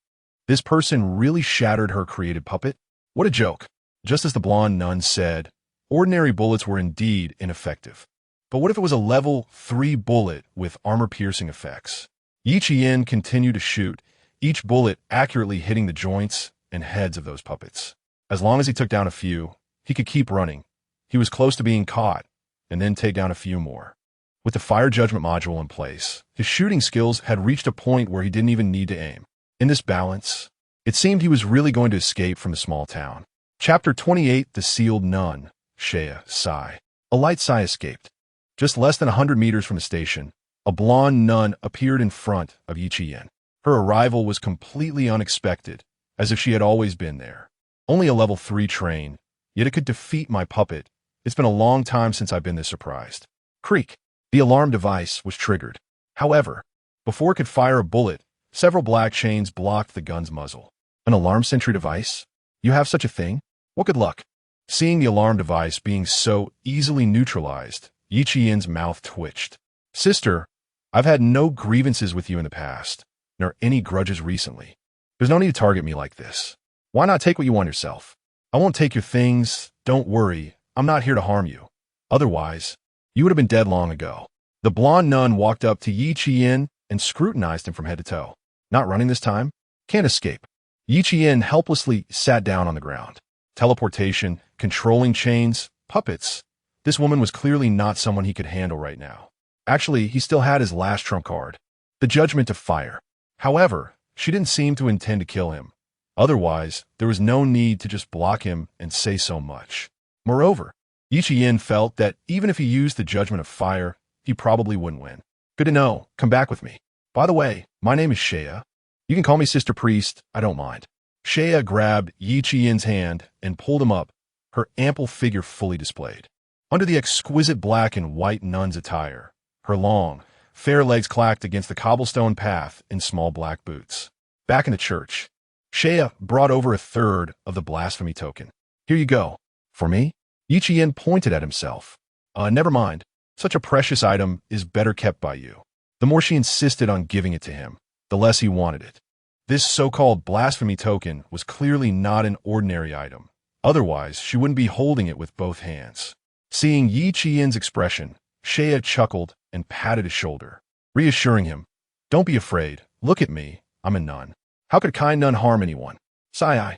this person really shattered her created puppet? What a joke. Just as the blonde nun said, ordinary bullets were indeed ineffective. But what if it was a level 3 bullet with armor-piercing effects? Yi continued to shoot, each bullet accurately hitting the joints and heads of those puppets. As long as he took down a few, he could keep running. He was close to being caught, and then take down a few more. With the fire judgment module in place, his shooting skills had reached a point where he didn't even need to aim. In this balance, it seemed he was really going to escape from the small town. Chapter 28, The Sealed Nun. Shea, sigh. A light sigh escaped. Just less than 100 meters from the station, a blonde nun appeared in front of Yi. Her arrival was completely unexpected, as if she had always been there. Only a level 3 train, yet it could defeat my puppet. It's been a long time since I've been this surprised. Creak. The alarm device was triggered. However, before it could fire a bullet, several black chains blocked the gun's muzzle. An alarm sentry device? You have such a thing? What good luck. Seeing the alarm device being so easily neutralized, Yi mouth twitched. Sister, I've had no grievances with you in the past, nor any grudges recently. There's no need to target me like this. Why not take what you want yourself? I won't take your things. Don't worry. I'm not here to harm you. Otherwise, you would have been dead long ago. The blonde nun walked up to Yi and scrutinized him from head to toe. Not running this time? Can't escape. Yi helplessly sat down on the ground. Teleportation, controlling chains, puppets. This woman was clearly not someone he could handle right now. Actually, he still had his last trump card, the judgment of fire. However, she didn't seem to intend to kill him. Otherwise, there was no need to just block him and say so much. Moreover, Yi felt that even if he used the judgment of fire, he probably wouldn't win. Good to know. Come back with me. By the way, my name is Shea. You can call me Sister Priest. I don't mind. Shea grabbed Yi hand and pulled him up, her ample figure fully displayed. Under the exquisite black and white nun's attire, her long, fair legs clacked against the cobblestone path in small black boots. Back in the church, Shea brought over a third of the blasphemy token. Here you go. For me? Yi pointed at himself. Never mind. Such a precious item is better kept by you. The more she insisted on giving it to him, the less he wanted it. This so-called blasphemy token was clearly not an ordinary item. Otherwise, she wouldn't be holding it with both hands. Seeing Yi expression, Shea chuckled and patted his shoulder, reassuring him, Don't be afraid. Look at me. I'm a nun. How could a kind nun harm anyone? Sigh.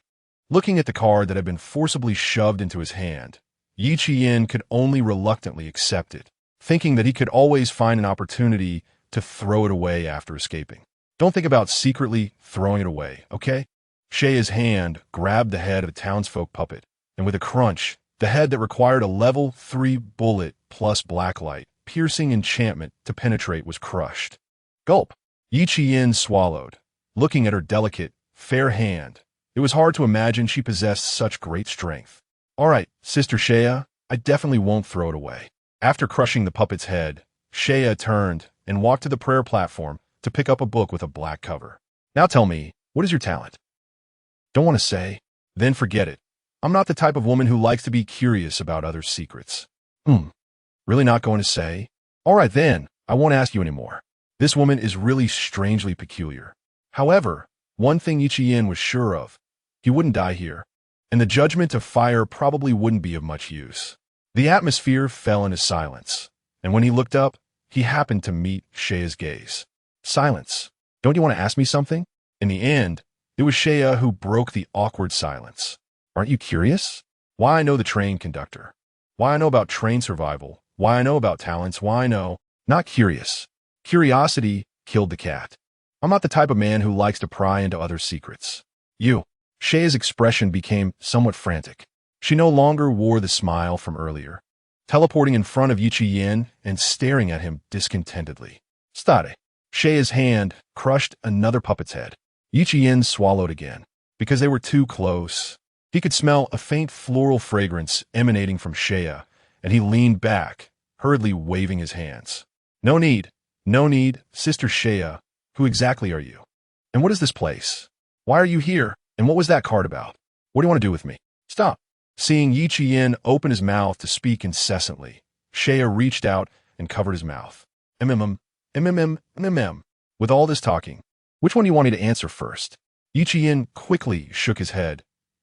Looking at the card that had been forcibly shoved into his hand, Yi could only reluctantly accept it, thinking that he could always find an opportunity to throw it away after escaping. Don't think about secretly throwing it away, okay? Shea's hand grabbed the head of the townsfolk puppet, and with a crunch, the head that required a level 3 bullet plus blacklight, piercing enchantment to penetrate was crushed. Gulp. Yi swallowed, looking at her delicate, fair hand. It was hard to imagine she possessed such great strength. All right, Sister Shea, I definitely won't throw it away. After crushing the puppet's head, Shea turned and walked to the prayer platform to pick up a book with a black cover. Now tell me, what is your talent? Don't want to say? Then forget it. I'm not the type of woman who likes to be curious about others' secrets. Really not going to say? All right then, I won't ask you anymore. This woman is really strangely peculiar. However, one thing Yi was sure of, he wouldn't die here, and the judgment of fire probably wouldn't be of much use. The atmosphere fell into silence, and when he looked up, he happened to meet Shea's gaze. Silence. Don't you want to ask me something? In the end, it was Shea who broke the awkward silence. Aren't you curious? Why I know the train conductor. Why I know about train survival. Why I know about talents. Why I know. Not curious. Curiosity killed the cat. I'm not the type of man who likes to pry into others' secrets. You. Shea's expression became somewhat frantic. She no longer wore the smile from earlier, teleporting in front of Yichi-yen and staring at him discontentedly. Stare. Shea's hand crushed another puppet's head. Yichi-yen swallowed again, because they were too close. He could smell a faint floral fragrance emanating from Shea, and he leaned back, hurriedly waving his hands. No need, Sister Shea. Who exactly are you? And what is this place? Why are you here? And what was that card about? What do you want to do with me? Stop. Seeing Yichi-yen open his mouth to speak incessantly, Shea reached out and covered his mouth. With all this talking, which one do you want me to answer first? Yichi-yen quickly shook his head,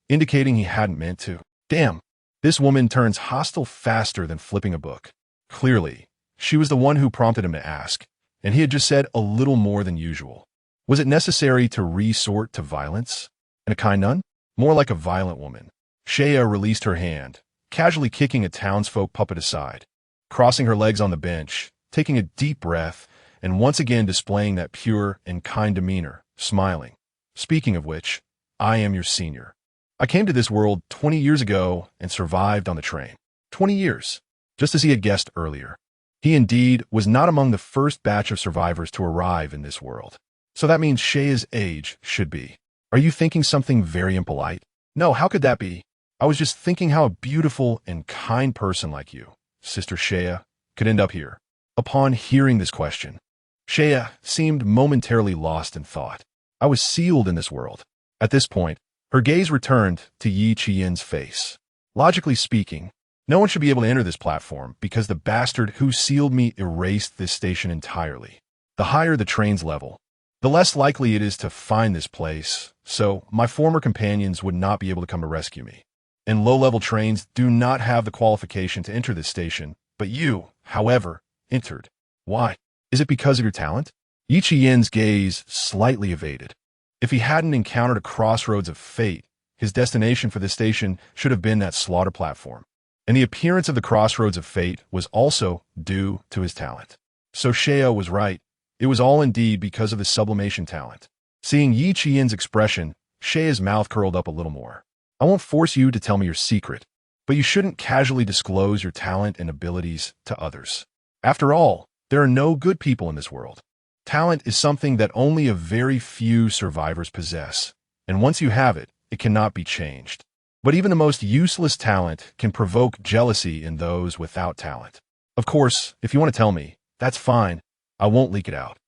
indicating he hadn't meant to. Damn, this woman turns hostile faster than flipping a book. Clearly, she was the one who prompted him to ask, and he had just said a little more than usual. Was it necessary to resort to violence? And a kind none? More like a violent woman. Shea released her hand, casually kicking a townsfolk puppet aside, crossing her legs on the bench, taking a deep breath, and once again displaying that pure and kind demeanor, smiling. Speaking of which, I am your senior. I came to this world 20 years ago and survived on the train. 20 years, just as he had guessed earlier. He indeed was not among the first batch of survivors to arrive in this world. So that means Shea's age should be. Are you thinking something very impolite? No, how could that be? I was just thinking how a beautiful and kind person like you, Sister Shea, could end up here. Upon hearing this question, Shea seemed momentarily lost in thought. I was sealed in this world. At this point, her gaze returned to Yichi-yen's face. Logically speaking, no one should be able to enter this platform because the bastard who sealed me erased this station entirely. The higher the train's level, the less likely it is to find this place, so my former companions would not be able to come to rescue me. And low-level trains do not have the qualification to enter this station, but you, however, entered. Why? Is it because of your talent? Yichi-yen's gaze slightly evaded. If he hadn't encountered a crossroads of fate, his destination for this station should have been that slaughter platform. And the appearance of the crossroads of fate was also due to his talent. So Shea was right. It was all indeed because of his sublimation talent. Seeing Yichi-yen's expression, Shea's mouth curled up a little more. I won't force you to tell me your secret, but you shouldn't casually disclose your talent and abilities to others. After all, there are no good people in this world. Talent is something that only a very few survivors possess, and once you have it, it cannot be changed. But even the most useless talent can provoke jealousy in those without talent. Of course, if you want to tell me, that's fine. I won't leak it out.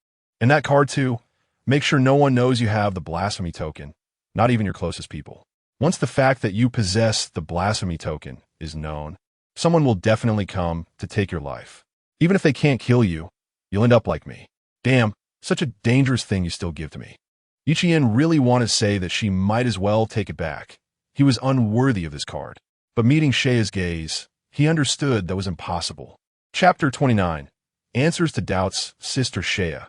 And that card too, make sure no one knows you have the blasphemy token, not even your closest people. Once the fact that you possess the blasphemy token is known, someone will definitely come to take your life. Even if they can't kill you, you'll end up like me. Damn, such a dangerous thing you still give to me. Yichi-yen really wanted to say that she might as well take it back. He was unworthy of this card. But meeting Shea's gaze, he understood that was impossible. Chapter 29. Answers to Doubts, Sister Shea.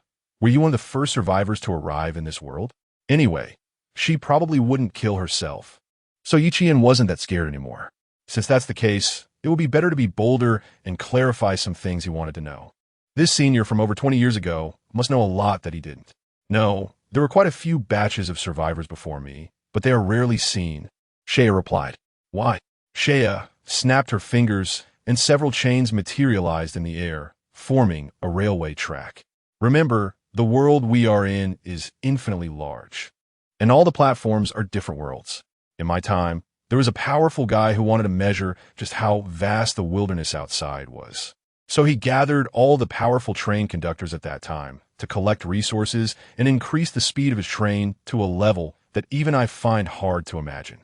Were you one of the first survivors to arrive in this world? Anyway, she probably wouldn't kill herself. So Yichi-yen wasn't that scared anymore. Since that's the case, it would be better to be bolder and clarify some things he wanted to know. This senior from over 20 years ago must know a lot that he didn't. No, there were quite a few batches of survivors before me, but they are rarely seen. Shea replied. Why? Shea snapped her fingers and several chains materialized in the air, forming a railway track. Remember, the world we are in is infinitely large, and all the platforms are different worlds. In my time, there was a powerful guy who wanted to measure just how vast the wilderness outside was. So he gathered all the powerful train conductors at that time to collect resources and increase the speed of his train to a level that even I find hard to imagine.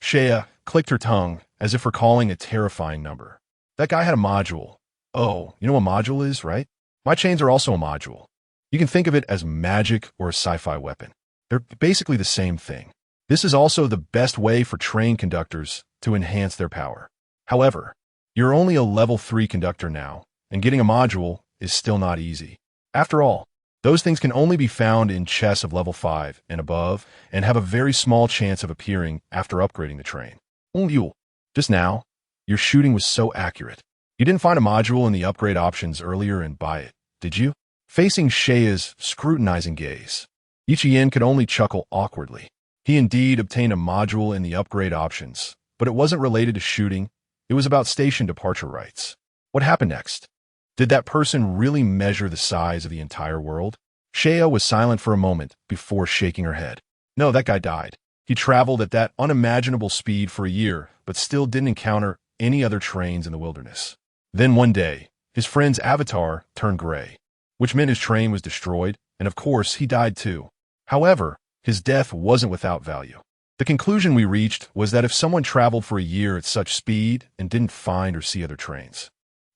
Shea clicked her tongue as if recalling a terrifying number. That guy had a module. Oh, you know what a module is, right? My chains are also a module. You can think of it as magic or a sci-fi weapon. They're basically the same thing. This is also the best way for train conductors to enhance their power. However, You're only a level 3 conductor now, and getting a module is still not easy. After all, those things can only be found in chests of level 5 and above, and have a very small chance of appearing after upgrading the train. Just now, your shooting was so accurate. You didn't find a module in the upgrade options earlier and buy it, did you? Facing Shea's scrutinizing gaze, Ichien could only chuckle awkwardly. He indeed obtained a module in the upgrade options, but it wasn't related to shooting. It was about station departure rights. What happened next? Did that person really measure the size of the entire world? Shea was silent for a moment before shaking her head. No, that guy died. He traveled at that unimaginable speed for a year, but still didn't encounter any other trains in the wilderness. Then one day, his friend's avatar turned gray, which meant his train was destroyed, and of course, he died too. However, his death wasn't without value. The conclusion we reached was that if someone traveled for a year at such speed and didn't find or see other trains,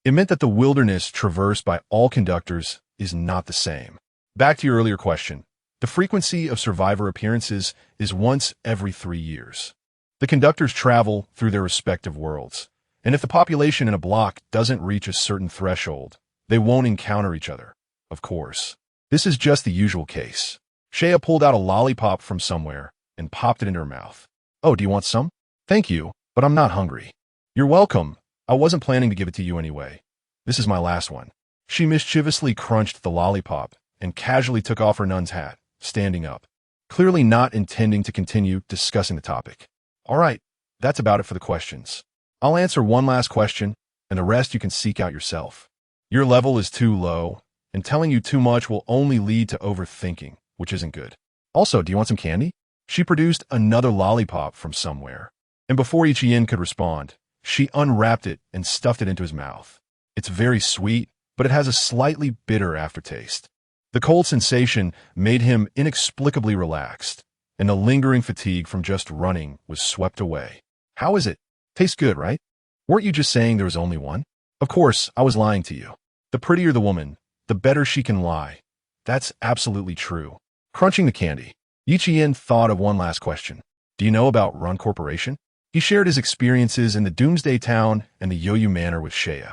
it meant that the wilderness traversed by all conductors is not the same. Back to your earlier question, the frequency of survivor appearances is once every 3 years. The conductors travel through their respective worlds, and if the population in a block doesn't reach a certain threshold, they won't encounter each other, of course. This is just the usual case. Shea pulled out a lollipop from somewhere and popped it into her mouth. Oh, do you want some? Thank you, but I'm not hungry. You're welcome. I wasn't planning to give it to you anyway. This is my last one. She mischievously crunched the lollipop and casually took off her nun's hat, standing up, clearly not intending to continue discussing the topic. All right, that's about it for the questions. I'll answer one last question, and the rest you can seek out yourself. Your level is too low, and telling you too much will only lead to overthinking, which isn't good. Also, do you want some candy? She produced another lollipop from somewhere, and before Ichien could respond, she unwrapped it and stuffed it into his mouth. It's very sweet, but it has a slightly bitter aftertaste. The cold sensation made him inexplicably relaxed, and the lingering fatigue from just running was swept away. How is it? Tastes good, right? Weren't you just saying there was only one? Of course, I was lying to you. The prettier the woman, the better she can lie. That's absolutely true. Crunching the candy, Ichien thought of one last question. Do you know about Run Corporation? He shared his experiences in the Doomsday Town and the Yoyu Manor with Shea.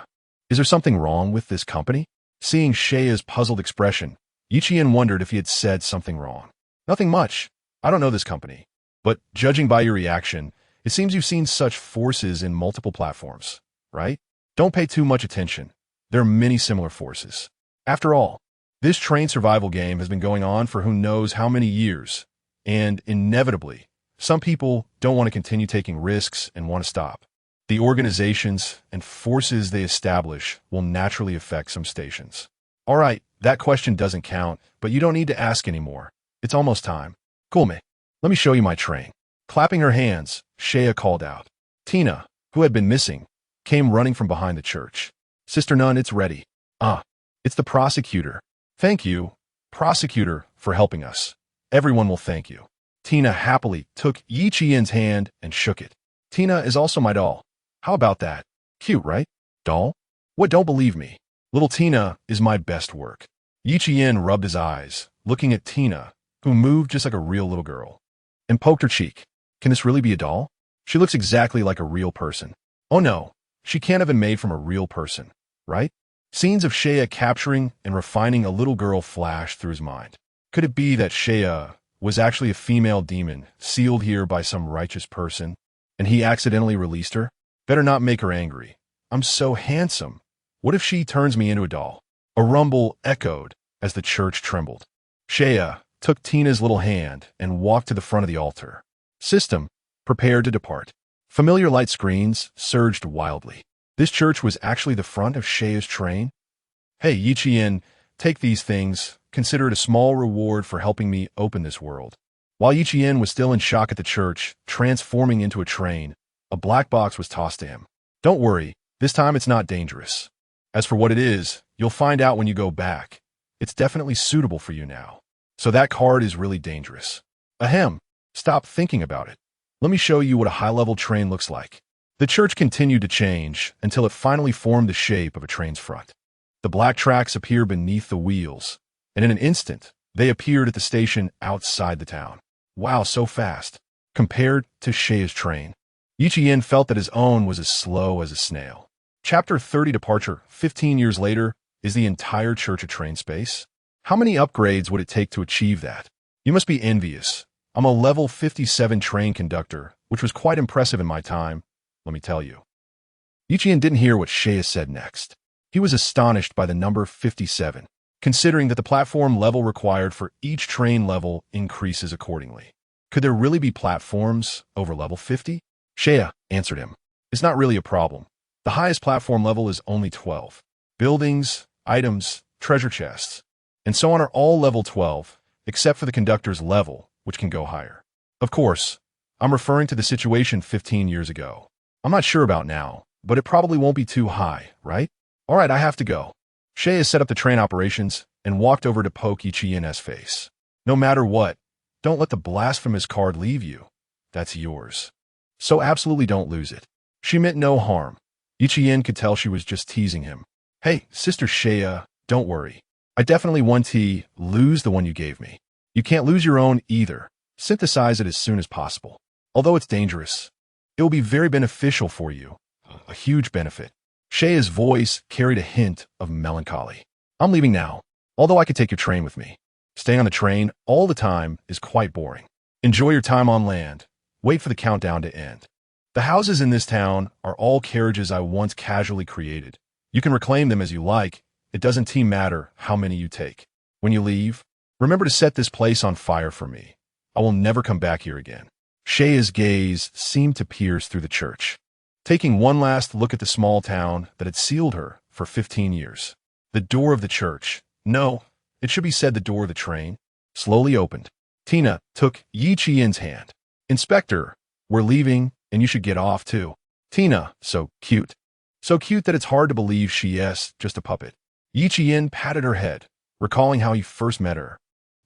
Is there something wrong with this company? Seeing Shea's puzzled expression, Ichien wondered if he had said something wrong. Nothing much. I don't know this company. But judging by your reaction, it seems you've seen such forces in multiple platforms, right? Don't pay too much attention. There are many similar forces. After all, this train survival game has been going on for who knows how many years, and inevitably, some people don't want to continue taking risks and want to stop. The organizations and forces they establish will naturally affect some stations. All right, that question doesn't count, but you don't need to ask anymore. It's almost time. Cool, me. Let me show you my train. Clapping her hands, Shea called out. Tina, who had been missing, came running from behind the church. Sister Nun, it's ready. It's the prosecutor. Thank you, prosecutor, for helping us. Everyone will thank you. Tina happily took Yichien's hand and shook it. Tina is also my doll. How about that? Cute, right? Doll? What, don't believe me? Little Tina is my best work. Yichien rubbed his eyes, looking at Tina, who moved just like a real little girl, and poked her cheek. Can this really be a doll? She looks exactly like a real person. Oh no, she can't have been made from a real person, right? Scenes of Shea capturing and refining a little girl flashed through his mind. Could it be that Shea was actually a female demon sealed here by some righteous person, and he accidentally released her? Better not make her angry. I'm so handsome. What if she turns me into a doll? A rumble echoed as the church trembled. Shea took Tina's little hand and walked to the front of the altar. System prepared to depart. Familiar light screens surged wildly. This church was actually the front of Shea's train. Hey, Yichien, take these things. Consider it a small reward for helping me open this world. While Yichien was still in shock at the church, transforming into a train, a black box was tossed to him. Don't worry, this time it's not dangerous. As for what it is, you'll find out when you go back. It's definitely suitable for you now. So that card is really dangerous. Ahem, stop thinking about it. Let me show you what a high-level train looks like. The church continued to change until it finally formed the shape of a train's front. The black tracks appear beneath the wheels, and in an instant, they appeared at the station outside the town. Wow, so fast. Compared to Shea's train, Yichien felt that his own was as slow as a snail. Chapter 30 Departure 15 years later. Is the entire church a train space? How many upgrades would it take to achieve that? You must be envious. I'm a level 57 train conductor, which was quite impressive in my time, let me tell you. Yiqian didn't hear what Shea said next. He was astonished by the number 57, considering that the platform level required for each train level increases accordingly. Could there really be platforms over level 50? Shea answered him. It's not really a problem. The highest platform level is only 12. Buildings, items, treasure chests, and so on are all level 12, except for the conductor's level, which can go higher. Of course, I'm referring to the situation 15 years ago. I'm not sure about now, but it probably won't be too high, right? All right, I have to go. Shea set up the train operations and walked over to poke Yiqian's face. No matter what, don't let the blasphemous card leave you. That's yours. So absolutely don't lose it. She meant no harm. Yiqian could tell she was just teasing him. Hey, Sister Shea, don't worry. I definitely want to lose the one you gave me. You can't lose your own either. Synthesize it as soon as possible. Although it's dangerous, it will be very beneficial for you. A huge benefit. Shea's voice carried a hint of melancholy. I'm leaving now, although I could take your train with me. Staying on the train all the time is quite boring. Enjoy your time on land. Wait for the countdown to end. The houses in this town are all carriages I once casually created. You can reclaim them as you like. It doesn't matter how many you take. When you leave, remember to set this place on fire for me. I will never come back here again. Shea's gaze seemed to pierce through the church, taking one last look at the small town that had sealed her for 15 years. The door of the church, no, it should be said the door of the train, slowly opened. Tina took Yiqian's hand. Inspector, we're leaving, and you should get off too. Tina, so cute. So cute that it's hard to believe she's just a puppet. Yiqian patted her head, recalling how he first met her,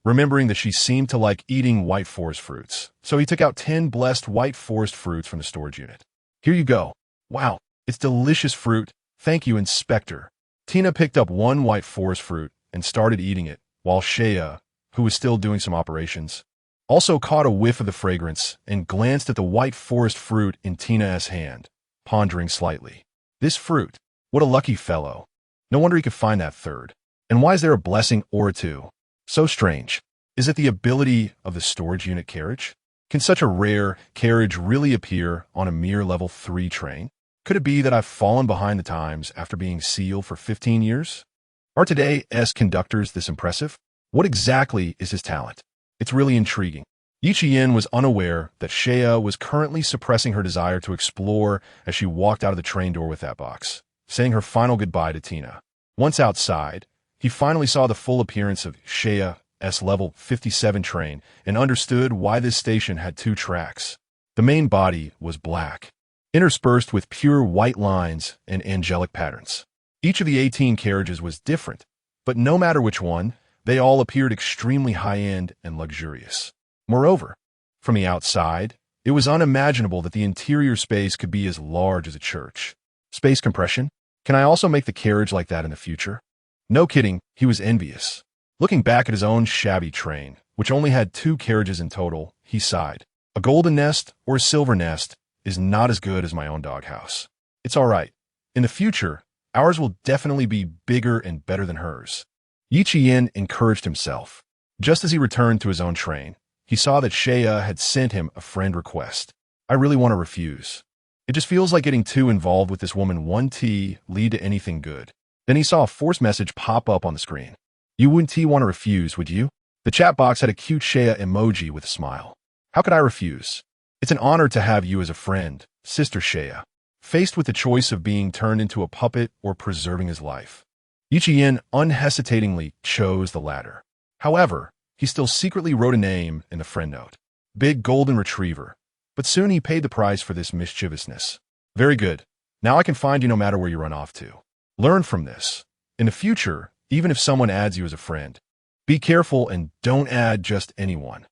remembering that she seemed to like eating white forest fruits. So he took out 10 blessed white forest fruits from the storage unit. Here you go. Wow, it's delicious fruit. Thank you, Inspector. Tina picked up one white forest fruit and started eating it, while Shea, who was still doing some operations, also caught a whiff of the fragrance and glanced at the white forest fruit in Tina's hand, pondering slightly. This fruit, what a lucky fellow. No wonder he could find that third. And why is there a blessing or two? So strange. Is it the ability of the storage unit carriage? Can such a rare carriage really appear on a mere level 3 train? Could it be that I've fallen behind the times after being sealed for 15 years? Are today's conductors this impressive? What exactly is his talent? It's really intriguing. Yiqian was unaware that Shea was currently suppressing her desire to explore as she walked out of the train door with that box, saying her final goodbye to Tina. Once outside, he finally saw the full appearance of Shea's level 57 train and understood why this station had 2 tracks. The main body was black, interspersed with pure white lines and angelic patterns. Each of the 18 carriages was different, but no matter which one, they all appeared extremely high-end and luxurious. Moreover, from the outside, it was unimaginable that the interior space could be as large as a church. Space compression? Can I also make the carriage like that in the future? No kidding, he was envious. Looking back at his own shabby train, which only had 2 carriages in total, he sighed. A golden nest or a silver nest is not as good as my own doghouse. It's all right. In the future, ours will definitely be bigger and better than hers. Yiqian encouraged himself. Just as he returned to his own train, he saw that Shea had sent him a friend request. I really want to refuse. It just feels like getting too involved with this woman won't lead to anything good. Then he saw a force message pop up on the screen. You wouldn't want to refuse, would you? The chat box had a cute Shea emoji with a smile. How could I refuse? It's an honor to have you as a friend, Sister Shea. Faced with the choice of being turned into a puppet or preserving his life, Yiqian unhesitatingly chose the latter. However, he still secretly wrote a name in the friend note. Big Golden Retriever. But soon he paid the price for this mischievousness. Very good. Now I can find you no matter where you run off to. Learn from this. In the future, even if someone adds you as a friend, be careful and don't add just anyone.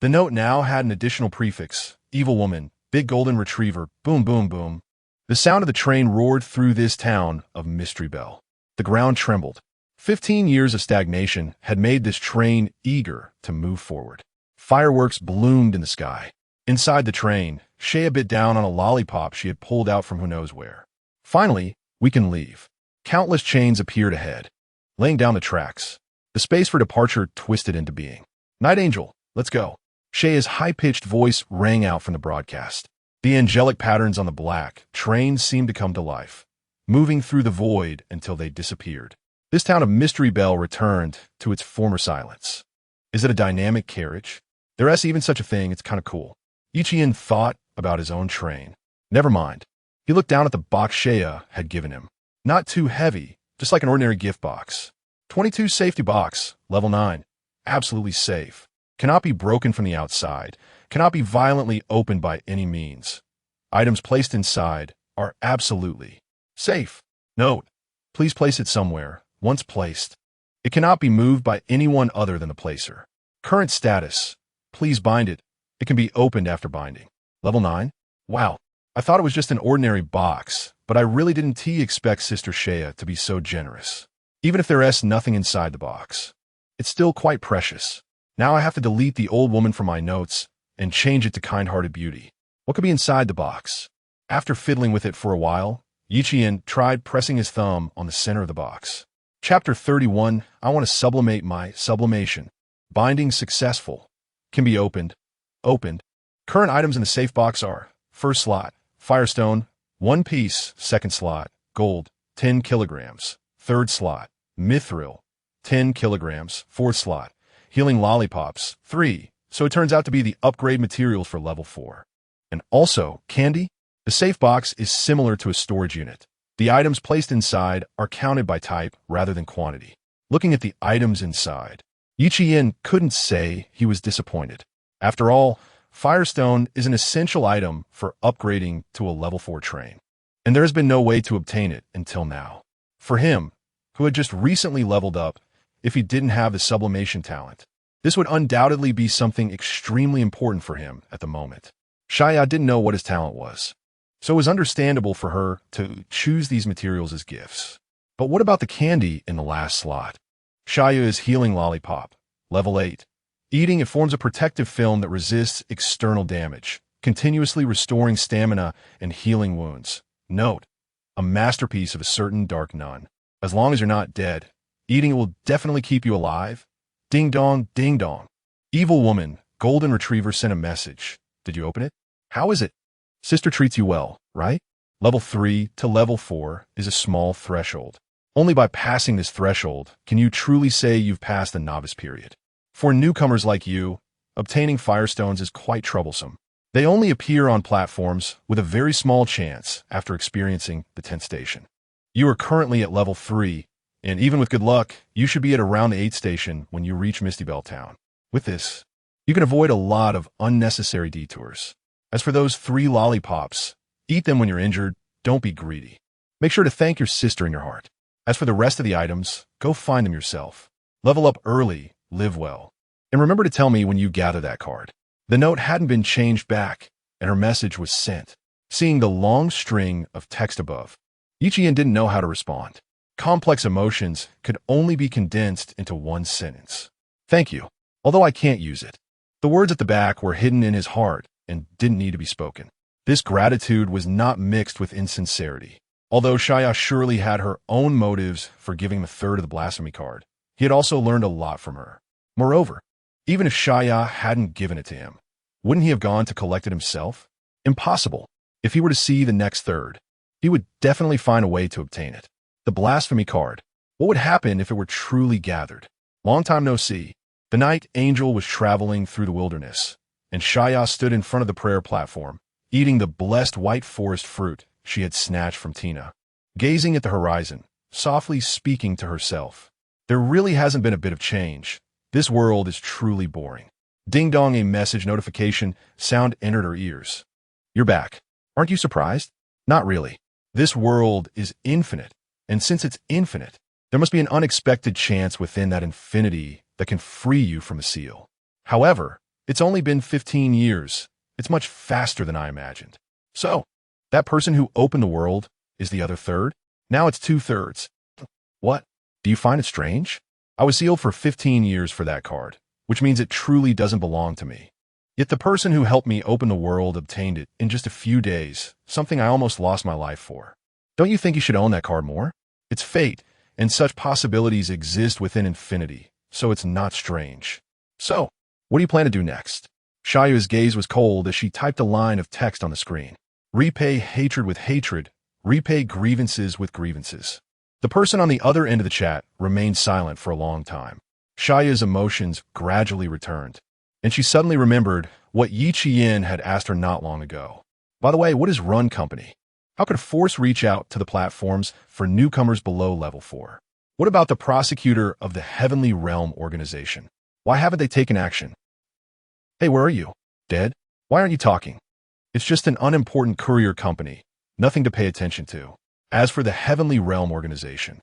The note now had an additional prefix, Evil Woman, Big Golden Retriever, boom boom boom. The sound of the train roared through this town of Mystery Bell. The ground trembled. 15 years of stagnation had made this train eager to move forward. Fireworks bloomed in the sky. Inside the train, Shea bit down on a lollipop she had pulled out from who knows where. Finally, We can leave. Countless chains appeared ahead, laying down the tracks. The space for departure twisted into being. Night Angel, let's go. Shea's high-pitched voice rang out from the broadcast. The angelic patterns on the black trains seemed to come to life, moving through the void until they disappeared. This town of Mystery Bell returned to its former silence. Is it a dynamic carriage? There's even such a thing, it's kind of cool. Ichian thought about his own train. Never mind. He looked down at the box Shea had given him. Not too heavy, just like an ordinary gift box. 22 safety box, level 9. Absolutely safe. Cannot be broken from the outside. Cannot be violently opened by any means. Items placed inside are absolutely safe. Note, please place it somewhere. Once placed, it cannot be moved by anyone other than the placer. Current status, please bind it. It can be opened after binding. Level 9? Wow, I thought it was just an ordinary box, but I really didn't expect Sister Shea to be so generous. Even if there's nothing inside the box, it's still quite precious. Now I have to delete the old woman from my notes and change it to kind-hearted beauty. What could be inside the box? After fiddling with it for a while, Ichian tried pressing his thumb on the center of the box. Chapter 31, I want to sublimate my sublimation. Binding successful. Can be opened. Opened. Current items in the safe box are: first slot, Firestone, 1 piece, second slot, gold, 10 kilograms, third slot, Mithril, 10 kilograms, fourth slot, healing lollipops, 3, so it turns out to be the upgrade materials for level 4. And also, candy? The safe box is similar to a storage unit. The items placed inside are counted by type rather than quantity. Looking at the items inside, Ichian couldn't say he was disappointed. After all, Firestone is an essential item for upgrading to a level 4 train, and there has been no way to obtain it until now. For him, who had just recently leveled up, if he didn't have the sublimation talent, this would undoubtedly be something extremely important for him at the moment. Shea didn't know what his talent was, so it was understandable for her to choose these materials as gifts. But what about the candy in the last slot? Shea is healing lollipop, level 8. Eating it forms a protective film that resists external damage, continuously restoring stamina and healing wounds. Note, a masterpiece of a certain dark nun. As long as you're not dead, eating it will definitely keep you alive. Ding dong, ding dong. Evil woman, golden retriever sent a message. Did you open it? How is it? Sister treats you well, right? Level 3 to level 4 is a small threshold. Only by passing this threshold can you truly say you've passed the novice period. For newcomers like you, obtaining firestones is quite troublesome. They only appear on platforms with a very small chance after experiencing the 10th station. You are currently at level 3, and even with good luck, you should be at around the 8th station when you reach Misty Bell Town. With this, you can avoid a lot of unnecessary detours. As for those 3 lollipops, eat them when you're injured, don't be greedy. Make sure to thank your sister in your heart. As for the rest of the items, go find them yourself. Level up early, live well. And remember to tell me when you gather that card. The note hadn't been changed back, and her message was sent. Seeing the long string of text above, Ichian didn't know how to respond. Complex emotions could only be condensed into one sentence. Thank you, although I can't use it. The words at the back were hidden in his heart and didn't need to be spoken. This gratitude was not mixed with insincerity. Although Shea surely had her own motives for giving him a third of the blasphemy card, he had also learned a lot from her. Moreover, even if Shea hadn't given it to him, wouldn't he have gone to collect it himself? Impossible. If he were to see the next third, he would definitely find a way to obtain it. The blasphemy card. What would happen if it were truly gathered? Long time no see. The night angel was traveling through the wilderness, and Shea stood in front of the prayer platform, eating the blessed white forest fruit she had snatched from Tina, gazing at the horizon, softly speaking to herself. There really hasn't been a bit of change. This world is truly boring. Ding-dong, a message notification sound entered her ears. You're back. Aren't you surprised? Not really. This world is infinite, and since it's infinite, there must be an unexpected chance within that infinity that can free you from a seal. However, it's only been 15 years. It's much faster than I imagined. So, that person who opened the world is the other third? Now it's 2/3. What? Do you find it strange? I was sealed for 15 years for that card, which means it truly doesn't belong to me. Yet the person who helped me open the world obtained it in just a few days, something I almost lost my life for. Don't you think you should own that card more? It's fate, and such possibilities exist within infinity, so it's not strange. So, what do you plan to do next? Shaya's gaze was cold as she typed a line of text on the screen. Repay hatred with hatred, repay grievances with grievances. The person on the other end of the chat remained silent for a long time. Shaya's emotions gradually returned, and she suddenly remembered what Yi Qian had asked her not long ago. By the way, what is Run Company? How could Force reach out to the platforms for newcomers below level 4? What about the prosecutor of the Heavenly Realm organization? Why haven't they taken action? Hey, where are you? Dead? Why aren't you talking? It's just an unimportant courier company, nothing to pay attention to. As for the Heavenly Realm organization,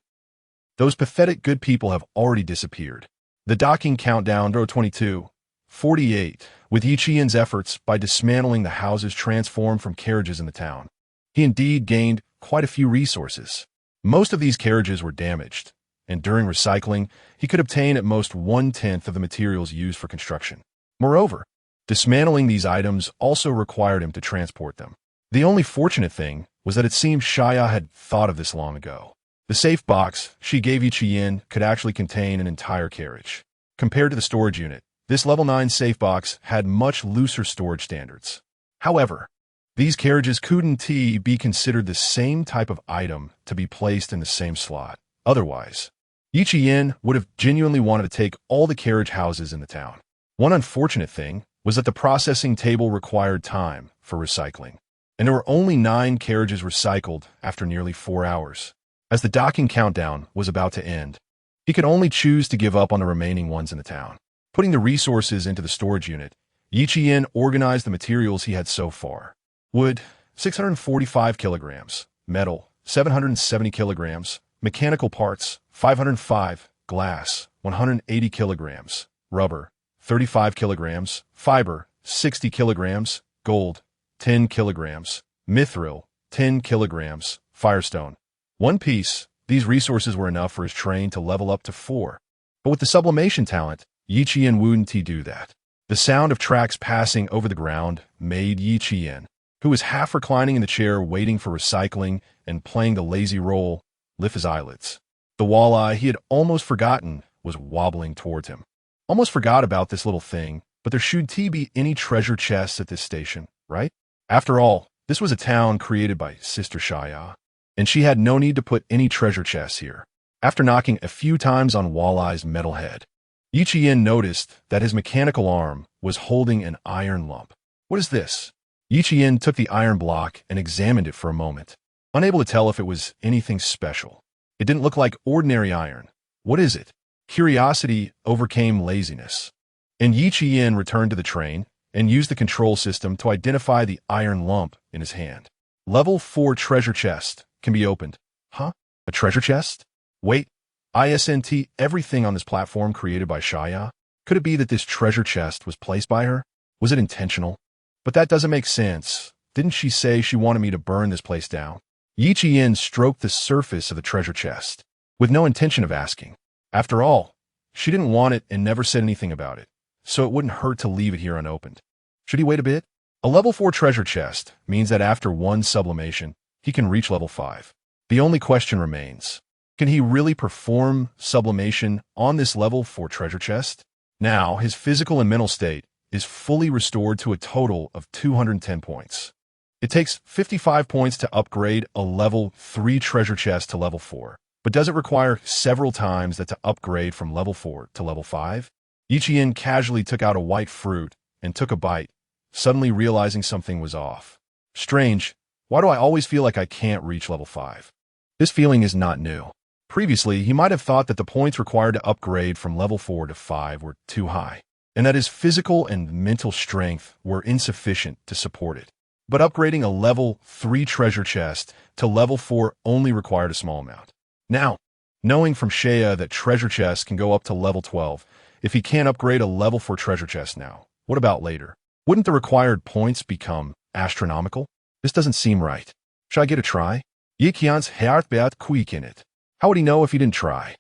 those pathetic good people have already disappeared. The docking countdown, 22:48, with Yi Qian's efforts by dismantling the houses transformed from carriages in the town. He indeed gained quite a few resources. Most of these carriages were damaged, and during recycling, he could obtain at most 1/10 of the materials used for construction. Moreover, dismantling these items also required him to transport them. The only fortunate thing was that it seemed Shaya had thought of this long ago. The safe box she gave Yi Qian could actually contain an entire carriage. Compared to the storage unit, this level 9 safe box had much looser storage standards. However, these carriages couldn't be considered the same type of item to be placed in the same slot. Otherwise, Yi Qian would have genuinely wanted to take all the carriage houses in the town. One unfortunate thing was that the processing table required time for recycling, and there were only 9 carriages recycled after nearly 4 hours. As the docking countdown was about to end, he could only choose to give up on the remaining ones in the town. Putting the resources into the storage unit, Yi Qian organized the materials he had so far. Wood, 645 kilograms. Metal, 770 kilograms. Mechanical parts, 505. Glass, 180 kilograms. Rubber, 35 kilograms. Fiber, 60 kilograms. Gold, 10 kilograms. Mithril, 10 kilograms. Firestone, 1 piece. These resources were enough for his train to level up to 4. But with the sublimation talent, Yi Qian wouldn't do that. The sound of tracks passing over the ground made Yi Qian, who was half reclining in the chair waiting for recycling and playing the lazy role, lift his eyelids. The walleye he had almost forgotten was wobbling towards him. Almost forgot about this little thing, but there should be any treasure chests at this station, right? After all, this was a town created by Sister Shaya, and she had no need to put any treasure chests here. After knocking a few times on Walleye's metal head, Yi Qian noticed that his mechanical arm was holding an iron lump. What is this? Yi Qian took the iron block and examined it for a moment, unable to tell if it was anything special. It didn't look like ordinary iron. What is it? Curiosity overcame laziness, and Yi Qian returned to the train and used the control system to identify the iron lump in his hand. Level 4 treasure chest can be opened. Huh? A treasure chest? Wait, isn't everything on this platform created by Shaya? Could it be that this treasure chest was placed by her? Was it intentional? But that doesn't make sense. Didn't she say she wanted me to burn this place down? Yi Qian stroked the surface of the treasure chest, with no intention of asking. After all, she didn't want it and never said anything about it, so it wouldn't hurt to leave it here unopened. Should he wait a bit? A level 4 treasure chest means that after 1 sublimation, he can reach level 5. The only question remains, can he really perform sublimation on this level 4 treasure chest? Now, his physical and mental state is fully restored to a total of 210 points. It takes 55 points to upgrade a level 3 treasure chest to level 4, but does it require several times that to upgrade from level 4 to level 5? Yi Qian casually took out a white fruit and took a bite, suddenly realizing something was off. Strange, why do I always feel like I can't reach level 5? This feeling is not new. Previously, he might have thought that the points required to upgrade from level 4 to 5 were too high, and that his physical and mental strength were insufficient to support it. But upgrading a level 3 treasure chest to level 4 only required a small amount. Now, knowing from Shaya that treasure chests can go up to level 12, if he can't upgrade a level 4 treasure chest now, what about later? Wouldn't the required points become astronomical? This doesn't seem right. Should I get a try? Yi Qian's heart beat quick in it. How would he know if he didn't try?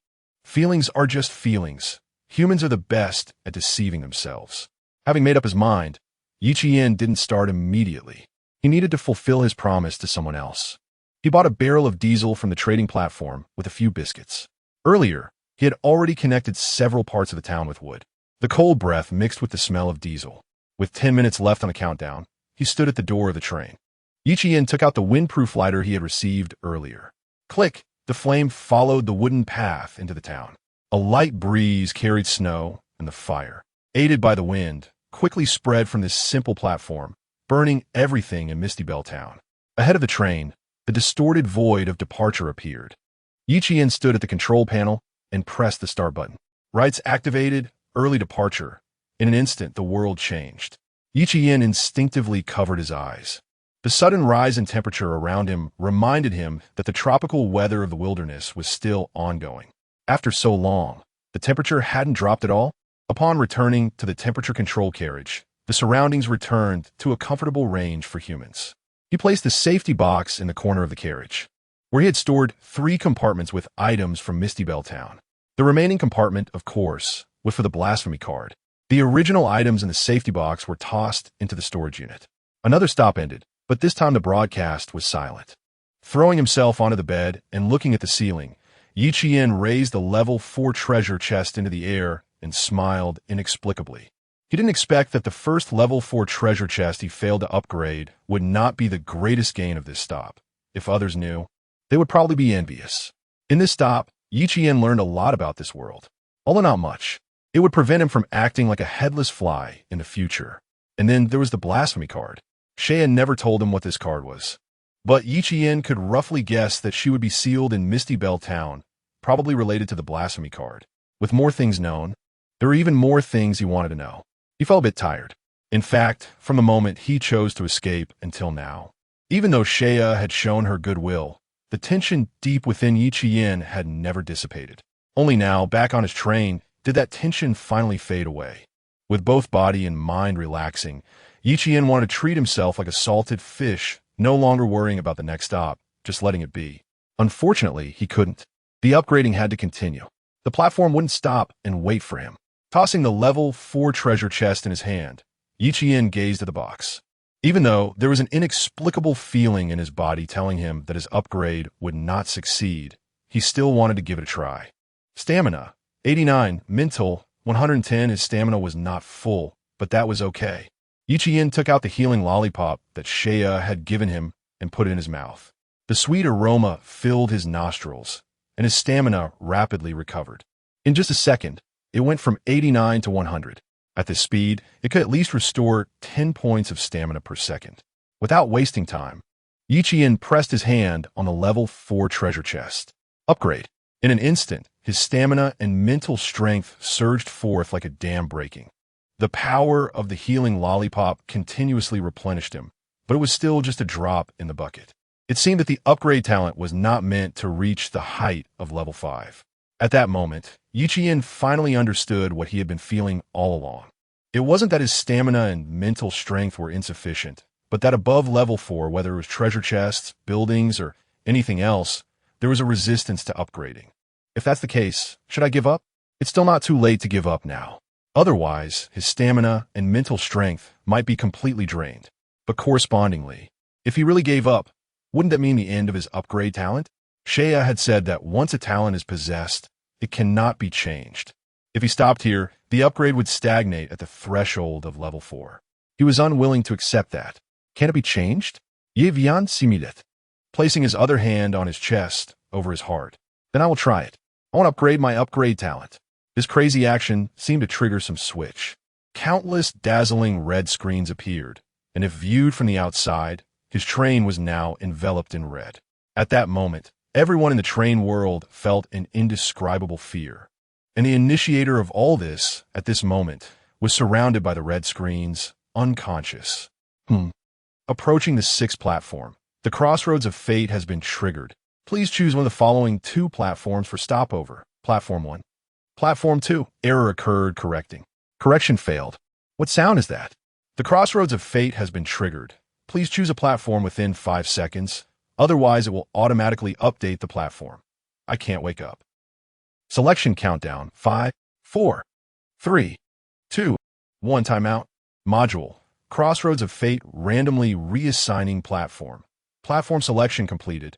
Feelings are just feelings. Humans are the best at deceiving themselves. Having made up his mind, Yi Qian didn't start immediately. He needed to fulfill his promise to someone else. He bought a barrel of diesel from the trading platform with a few biscuits. Earlier, he had already connected several parts of the town with wood. The cold breath mixed with the smell of diesel. With 10 minutes left on the countdown, he stood at the door of the train. Yiqian took out the windproof lighter he had received earlier. Click! The flame followed the wooden path into the town. A light breeze carried snow, and the fire, aided by the wind, quickly spread from this simple platform, burning everything in Misty Bell Town. Ahead of the train, the distorted void of departure appeared. Yiqian stood at the control panel and pressed the start button. Rights activated, early departure. In an instant, the world changed. Yiqian instinctively covered his eyes. The sudden rise in temperature around him reminded him that the tropical weather of the wilderness was still ongoing. After so long, the temperature hadn't dropped at all. Upon returning to the temperature control carriage, the surroundings returned to a comfortable range for humans. He placed the safety box in the corner of the carriage, where he had stored 3 compartments with items from Misty Bell Town. The remaining compartment, of course, was for the blasphemy card. The original items in the safety box were tossed into the storage unit. Another stop ended, but this time the broadcast was silent. Throwing himself onto the bed and looking at the ceiling, Yiqian raised the level 4 treasure chest into the air and smiled inexplicably. He didn't expect that the first level 4 treasure chest he failed to upgrade would not be the greatest gain of this stop. If others knew, they would probably be envious. In this stop, Yiqian learned a lot about this world, although not much. It would prevent him from acting like a headless fly in the future. And then there was the blasphemy card. Shea never told him what this card was, but Yiqian could roughly guess that she would be sealed in Misty Bell Town, probably related to the blasphemy card. With more things known, there were even more things he wanted to know. He felt a bit tired. In fact, from the moment he chose to escape until now. Even though Shea had shown her goodwill, the tension deep within Yiqian had never dissipated. Only now, back on his train, did that tension finally fade away. With both body and mind relaxing, Yiqian wanted to treat himself like a salted fish, no longer worrying about the next stop, just letting it be. Unfortunately, he couldn't. The upgrading had to continue. The platform wouldn't stop and wait for him. Tossing the level 4 treasure chest in his hand, Yiqian gazed at the box. Even though there was an inexplicable feeling in his body telling him that his upgrade would not succeed, he still wanted to give it a try. Stamina, 89, mental, 110. His stamina was not full, but that was okay. Yiqian took out the healing lollipop that Shea had given him and put it in his mouth. The sweet aroma filled his nostrils, and his stamina rapidly recovered. In just a second, it went from 89 to 100. At this speed, it could at least restore 10 points of stamina per second. Without wasting time, Yiqian pressed his hand on the level 4 treasure chest. Upgrade. In an instant, his stamina and mental strength surged forth like a dam breaking. The power of the healing lollipop continuously replenished him, but it was still just a drop in the bucket. It seemed that the upgrade talent was not meant to reach the height of level 5. At that moment, Yiqian finally understood what he had been feeling all along. It wasn't that his stamina and mental strength were insufficient, but that above level 4, whether it was treasure chests, buildings, or anything else, there was a resistance to upgrading. If that's the case, should I give up? It's still not too late to give up now. Otherwise, his stamina and mental strength might be completely drained. But correspondingly, if he really gave up, wouldn't that mean the end of his upgrade talent? Shea had said that once a talent is possessed, it cannot be changed. If he stopped here, the upgrade would stagnate at the threshold of level 4. He was unwilling to accept that. Can it be changed? Je viens s'immédiat. Placing his other hand on his chest, over his heart. Then I will try it. I want to upgrade my upgrade talent. This crazy action seemed to trigger some switch. Countless dazzling red screens appeared, and if viewed from the outside, his train was now enveloped in red. At that moment, everyone in the train world felt an indescribable fear. And the initiator of all this, at this moment, was surrounded by the red screens, unconscious. Approaching the 6th platform, the crossroads of fate has been triggered. Please choose one of the following 2 platforms for stopover. Platform 1. Platform 2. Error occurred correcting. Correction failed. What sound is that? The crossroads of fate has been triggered. Please choose a platform within 5 seconds. Otherwise, it will automatically update the platform. I can't wake up. Selection countdown. 5, 4, 3, 2, 1. Timeout. Module. Crossroads of fate randomly reassigning platform. Platform selection completed.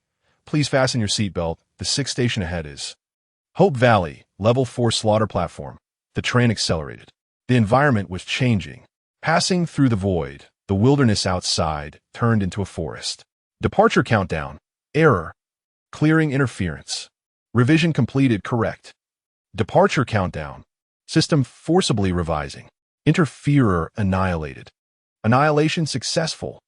Please fasten your seatbelt. The sixth station ahead is Hope Valley, Level 4 slaughter platform. The train accelerated. The environment was changing. Passing through the void, the wilderness outside turned into a forest. Departure countdown. Error. Clearing interference. Revision completed. Correct. Departure countdown. System forcibly revising. Interferer annihilated. Annihilation successful.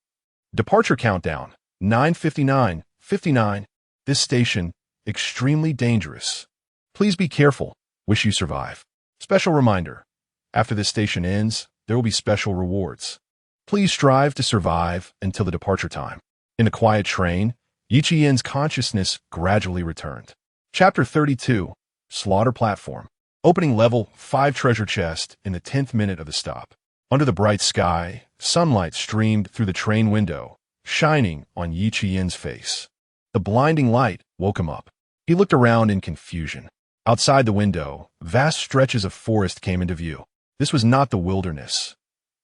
Departure countdown. 9:59:59. This station, extremely dangerous. Please be careful. Wish you survive. Special reminder. After this station ends, there will be special rewards. Please strive to survive until the departure time. In the quiet train, Yi Qian's consciousness gradually returned. Chapter 32. Slaughter Platform. Opening Level 5 treasure chest in the 10th minute of the stop. Under the bright sky, sunlight streamed through the train window, shining on Yi Qian's face. The blinding light woke him up. He looked around in confusion. Outside the window, vast stretches of forest came into view. This was not the wilderness.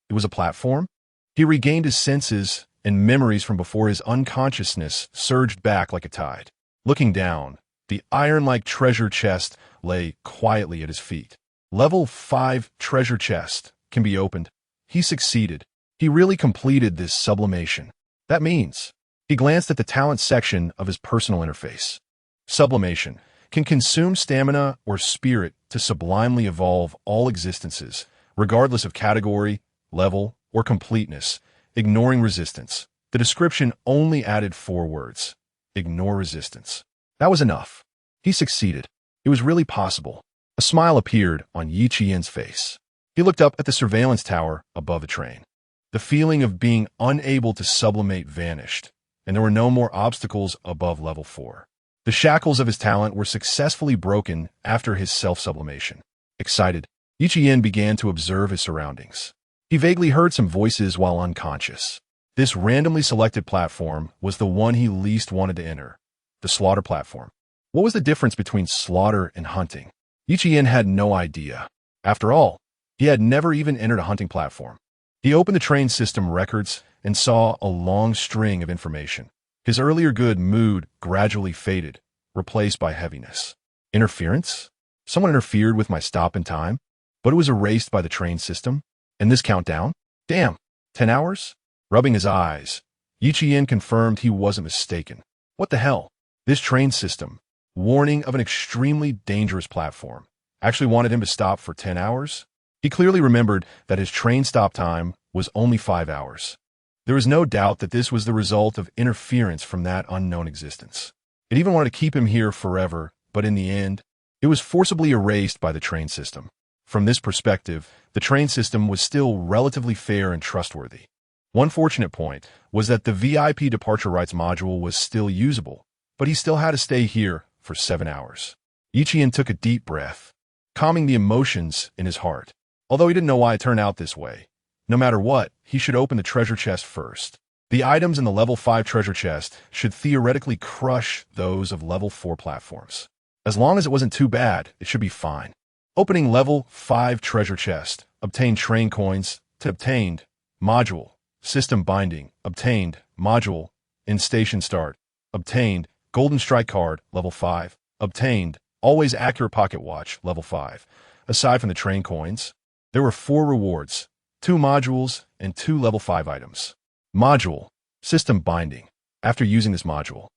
It was a platform. He regained his senses, and memories from before his unconsciousness surged back like a tide. Looking down, the iron-like treasure chest lay quietly at his feet. Level 5 treasure chest can be opened. He succeeded. He really completed this sublimation. That means he glanced at the talent section of his personal interface. Sublimation can consume stamina or spirit to sublimely evolve all existences, regardless of category, level, or completeness, ignoring resistance. The description only added 4 words. Ignore resistance. That was enough. He succeeded. It was really possible. A smile appeared on Yi Qian's face. He looked up at the surveillance tower above the train. The feeling of being unable to sublimate vanished, and there were no more obstacles above level 4. The shackles of his talent were successfully broken after his self-sublimation. Excited, Yi Qian began to observe his surroundings. He vaguely heard some voices while unconscious. This randomly selected platform was the one he least wanted to enter, the slaughter platform. What was the difference between slaughter and hunting? Yi Qian had no idea. After all, he had never even entered a hunting platform. He opened the train system records and saw a long string of information. His earlier good mood gradually faded, replaced by heaviness. Interference? Someone interfered with my stop in time, but it was erased by the train system. And this countdown? Damn, 10 hours? Rubbing his eyes, Yi Qian confirmed he wasn't mistaken. What the hell? This train system, warning of an extremely dangerous platform, actually wanted him to stop for 10 hours? He clearly remembered that his train stop time was only 5 hours. There was no doubt that this was the result of interference from that unknown existence. It even wanted to keep him here forever, but in the end, it was forcibly erased by the train system. From this perspective, the train system was still relatively fair and trustworthy. One fortunate point was that the VIP departure rights module was still usable, but he still had to stay here for 7 hours. Yi Qian took a deep breath, calming the emotions in his heart. Although he didn't know why it turned out this way, no matter what, he should open the treasure chest first. The items in the level 5 treasure chest should theoretically crush those of level 4 platforms. As long as it wasn't too bad, it should be fine. Opening level 5 treasure chest. Obtained train coins. To obtained. Module. System binding. Obtained. Module. In station start. Obtained. Golden strike card. Level 5. Obtained. Always accurate pocket watch. Level 5. Aside from the train coins, there were 4 rewards. 2 modules and 2 level 5 items. Module. System binding. After using this module,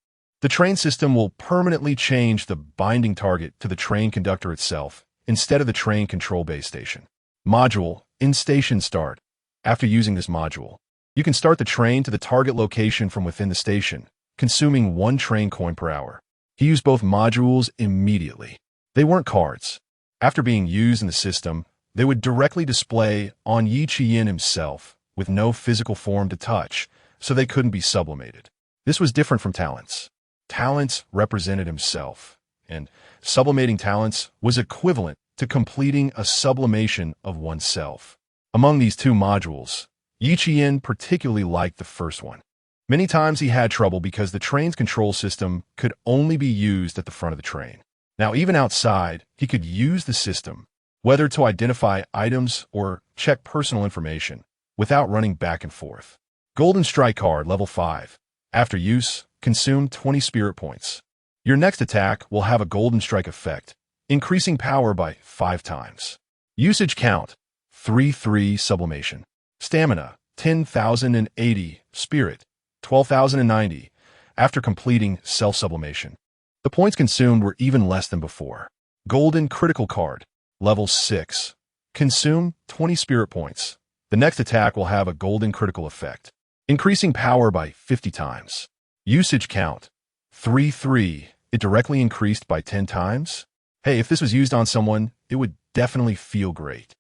the train system will permanently change the binding target to the train conductor itself instead of the train control base station. Module. In station start. After using this module, you can start the train to the target location from within the station, consuming 1 train coin per hour. He used both modules immediately. They weren't cards. After being used in the system, they would directly display on Yi Qian himself, with no physical form to touch, so they couldn't be sublimated. This was different from talents. Talents represented himself, and sublimating talents was equivalent to completing a sublimation of oneself. Among these 2 modules, Yi Qian particularly liked the first one. Many times he had trouble because the train's control system could only be used at the front of the train. Now, even outside, he could use the system, whether to identify items or check personal information, without running back and forth. Golden strike card, level 5. After use, Consume 20 spirit points. Your next attack will have a golden strike effect, increasing power by 5 times. Usage count, 3 sublimation. Stamina, 10,080. Spirit, 12,090. After completing self-sublimation. The points consumed were even less than before. Golden critical card, level 6. Consume 20 spirit points. The next attack will have a golden critical effect, increasing power by 50 times. Usage count, 3. It directly increased by 10 times? Hey, if this was used on someone, it would definitely feel great.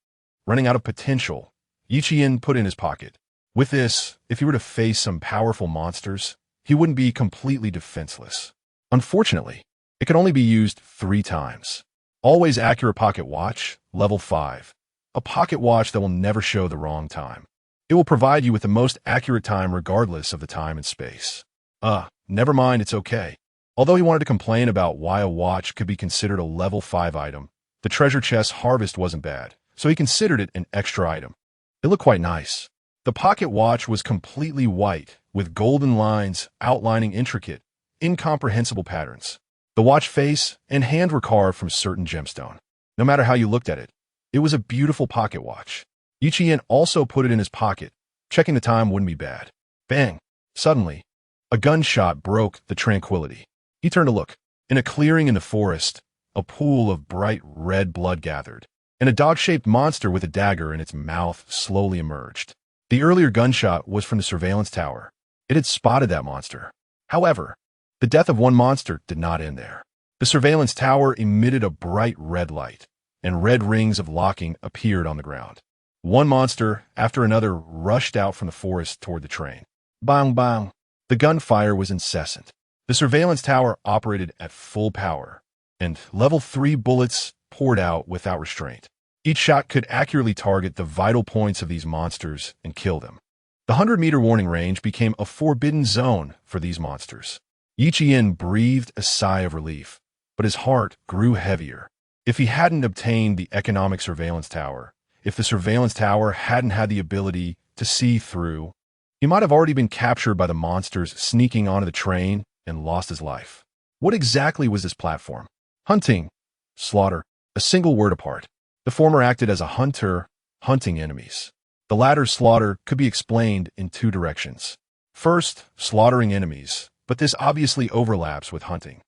Running out of potential, Yiqian put in his pocket. With this, if he were to face some powerful monsters, he wouldn't be completely defenseless. Unfortunately, it could only be used 3 times. Always accurate pocket watch, level 5. A pocket watch that will never show the wrong time. It will provide you with the most accurate time regardless of the time and space. Never mind, it's okay. Although he wanted to complain about why a watch could be considered a level 5 item, the treasure chest harvest wasn't bad, so he considered it an extra item. It looked quite nice. The pocket watch was completely white, with golden lines outlining intricate, incomprehensible patterns. The watch face and hand were carved from certain gemstone. No matter how you looked at it, it was a beautiful pocket watch. Yiqian also put it in his pocket. Checking the time wouldn't be bad. Bang! Suddenly, a gunshot broke the tranquility. He turned to look. In a clearing in the forest, a pool of bright red blood gathered, and a dog-shaped monster with a dagger in its mouth slowly emerged. The earlier gunshot was from the surveillance tower. It had spotted that monster. However, the death of one monster did not end there. The surveillance tower emitted a bright red light, and red rings of locking appeared on the ground. One monster after another rushed out from the forest toward the train. Bang, bang. The gunfire was incessant. The surveillance tower operated at full power, and level 3 bullets poured out without restraint. Each shot could accurately target the vital points of these monsters and kill them. The 100-meter warning range became a forbidden zone for these monsters. Yiqian breathed a sigh of relief, but his heart grew heavier. If he hadn't obtained the economic surveillance tower, if the surveillance tower hadn't had the ability to see through, he might have already been captured by the monsters sneaking onto the train and lost his life. What exactly was this platform? Hunting, slaughter, a single word apart. The former acted as a hunter, hunting enemies. The latter, slaughter, could be explained in 2 directions. First, slaughtering enemies, but this obviously overlaps with hunting.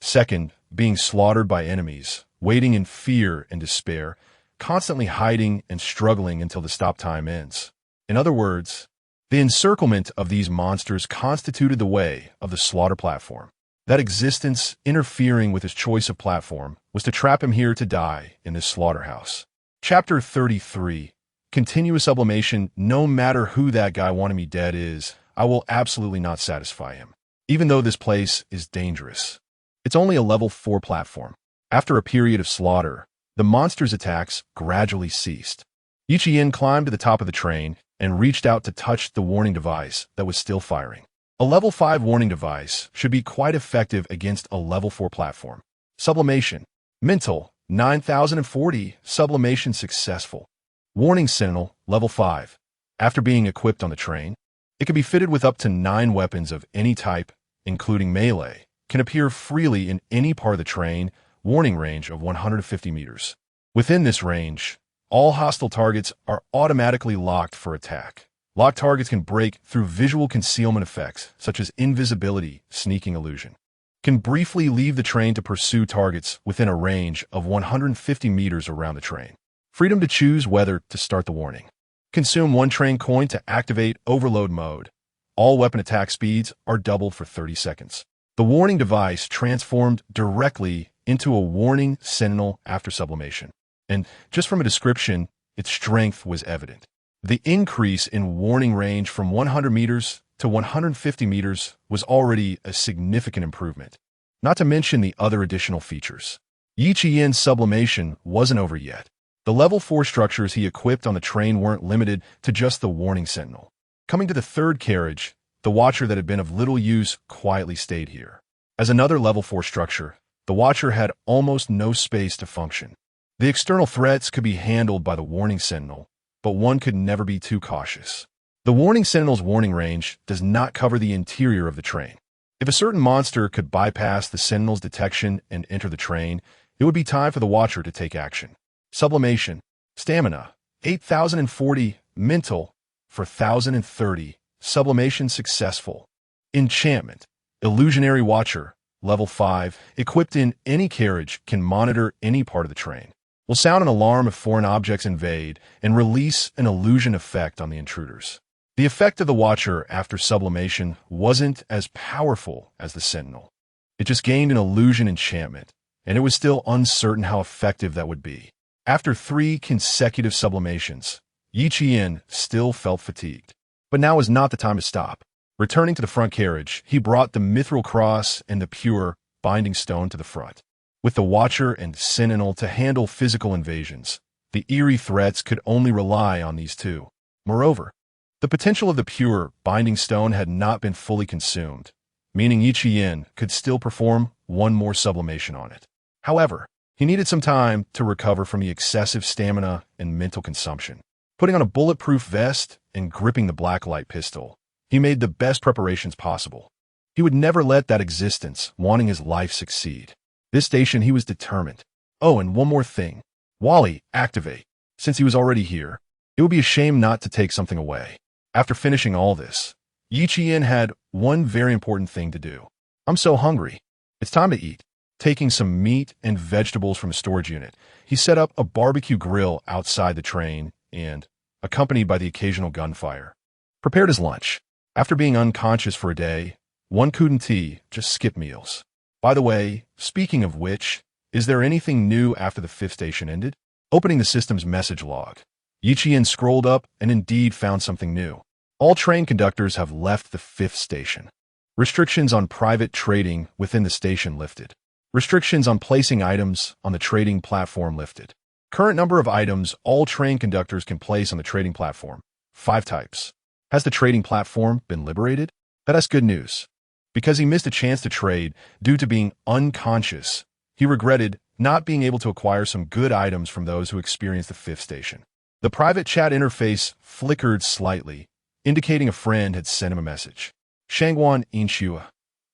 Second, being slaughtered by enemies, waiting in fear and despair, constantly hiding and struggling until the stop time ends. In other words, the encirclement of these monsters constituted the way of the slaughter platform. That existence interfering with his choice of platform was to trap him here to die in this slaughterhouse. Chapter 33. Continuous sublimation. No matter who that guy wanted me dead is, I will absolutely not satisfy him. Even though this place is dangerous. It's only a level 4 platform. After a period of slaughter, the monster's attacks gradually ceased. Yiqian climbed to the top of the train and reached out to touch the warning device that was still firing. A level 5 warning device should be quite effective against a level 4 platform. Sublimation. Mental, 9,040. Sublimation successful. Warning Sentinel, level 5. After being equipped on the train, it can be fitted with up to 9 weapons of any type, including melee, can appear freely in any part of the train, warning range of 150 meters. Within this range, all hostile targets are automatically locked for attack. Locked targets can break through visual concealment effects, such as invisibility, sneaking illusion. Can briefly leave the train to pursue targets within a range of 150 meters around the train. Freedom to choose whether to start the warning. Consume 1 train coin to activate overload mode. All weapon attack speeds are doubled for 30 seconds. The warning device transformed directly into a warning sentinel after sublimation. And just from a description, its strength was evident. The increase in warning range from 100 meters to 150 meters was already a significant improvement, not to mention the other additional features. Yiqian's sublimation wasn't over yet. The level 4 structures he equipped on the train weren't limited to just the warning sentinel. Coming to the 3rd carriage, the watcher that had been of little use quietly stayed here. As another level 4 structure, the watcher had almost no space to function. The external threats could be handled by the warning sentinel, but one could never be too cautious. The warning sentinel's warning range does not cover the interior of the train. If a certain monster could bypass the Sentinel's detection and enter the train, it would be time for the Watcher to take action. Sublimation. Stamina. 8,040. Mental. 4,030. Sublimation successful. Enchantment. Illusionary Watcher. Level 5. Equipped in any carriage, can monitor any part of the train. Will sound an alarm if foreign objects invade and release an illusion effect on the intruders. The effect of the Watcher after sublimation wasn't as powerful as the Sentinel. It just gained an illusion enchantment, and it was still uncertain how effective that would be. After 3 consecutive sublimations, Yi Qian still felt fatigued. But now was not the time to stop. Returning to the front carriage, he brought the Mithril Cross and the pure Binding Stone to the front. With the Watcher and Sentinel to handle physical invasions, the eerie threats could only rely on these two. Moreover, the potential of the pure Binding Stone had not been fully consumed, meaning Yi Qian could still perform one more sublimation on it. However, he needed some time to recover from the excessive stamina and mental consumption. Putting on a bulletproof vest and gripping the blacklight pistol, he made the best preparations possible. He would never let that existence wanting his life succeed. This station he was determined. Oh, and one more thing. Wally, activate. Since he was already here, it would be a shame not to take something away. After finishing all this, Yi Qian had one very important thing to do. I'm so hungry. It's time to eat. Taking some meat and vegetables from the storage unit, he set up a barbecue grill outside the train and, accompanied by the occasional gunfire, prepared his lunch. After being unconscious for a day, one couldn't just skip meals. By the way, speaking of which, is there anything new after the 5th station ended? Opening the system's message log, Yi Qian scrolled up and indeed found something new. All train conductors have left the 5th station. Restrictions on private trading within the station lifted. Restrictions on placing items on the trading platform lifted. Current number of items all train conductors can place on the trading platform. 5 types. Has the trading platform been liberated? That's good news. Because he missed a chance to trade due to being unconscious, he regretted not being able to acquire some good items from those who experienced the 5th station. The private chat interface flickered slightly, indicating a friend had sent him a message. Shangguan Inshua.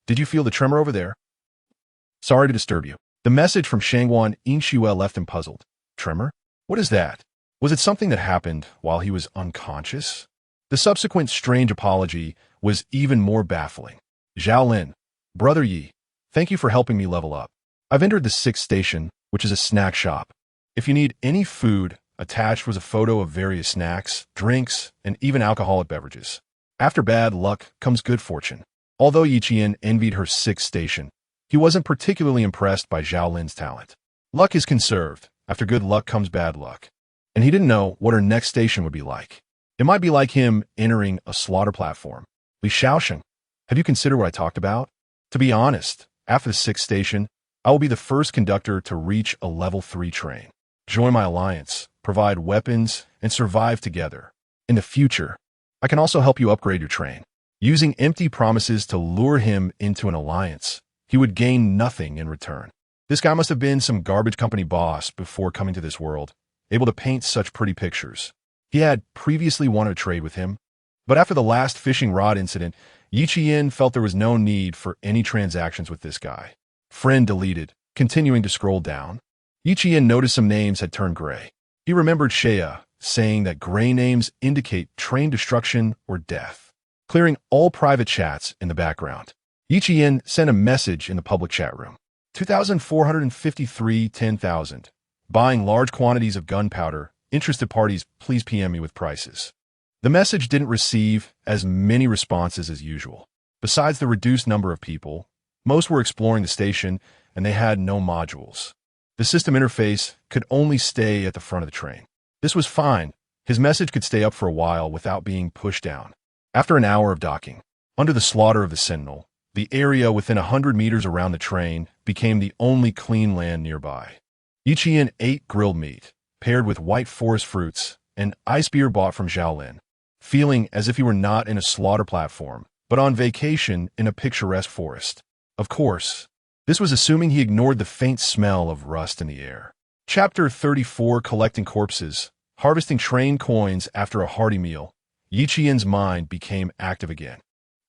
Did you feel the tremor over there? Sorry to disturb you. The message from Shangguan Inshua left him puzzled. Tremor? What is that? Was it something that happened while he was unconscious? The subsequent strange apology was even more baffling. Zhaolin, Brother Yi, thank you for helping me level up. I've entered the 6th station, which is a snack shop. If you need any food, attached was a photo of various snacks, drinks, and even alcoholic beverages. After bad luck comes good fortune. Although Yi Qian envied her 6th station, he wasn't particularly impressed by Zhaolin's talent. Luck is conserved. After good luck comes bad luck. And he didn't know what her next station would be like. It might be like him entering a slaughter platform. Li Shaosheng, have you considered what I talked about? To be honest, after the 6th station, I will be the first conductor to reach a level 3 train. Join my alliance, provide weapons, and survive together. In the future, I can also help you upgrade your train. Using empty promises to lure him into an alliance, he would gain nothing in return. This guy must have been some garbage company boss before coming to this world, able to paint such pretty pictures. He had previously wanted to trade with him, but after the last fishing rod incident, Yi Qian felt there was no need for any transactions with this guy. Friend deleted, continuing to scroll down. Yi Qian noticed some names had turned gray. He remembered Shea saying that gray names indicate train destruction or death. Clearing all private chats in the background, Yi Qian sent a message in the public chat room. 2,453 10,000. Buying large quantities of gunpowder. Interested parties, please PM me with prices. The message didn't receive as many responses as usual. Besides the reduced number of people, most were exploring the station and they had no modules. The system interface could only stay at the front of the train. This was fine. His message could stay up for a while without being pushed down. After an hour of docking, under the slaughter of the Sentinel, the area within 100 meters around the train became the only clean land nearby. Yi Qian ate grilled meat, paired with white forest fruits, and ice beer bought from Zhaolin, feeling as if he were not in a slaughter platform, but on vacation in a picturesque forest. Of course, this was assuming he ignored the faint smell of rust in the air. Chapter 34, Collecting Corpses. Harvesting train coins after a hearty meal, Yi Qian's mind became active again.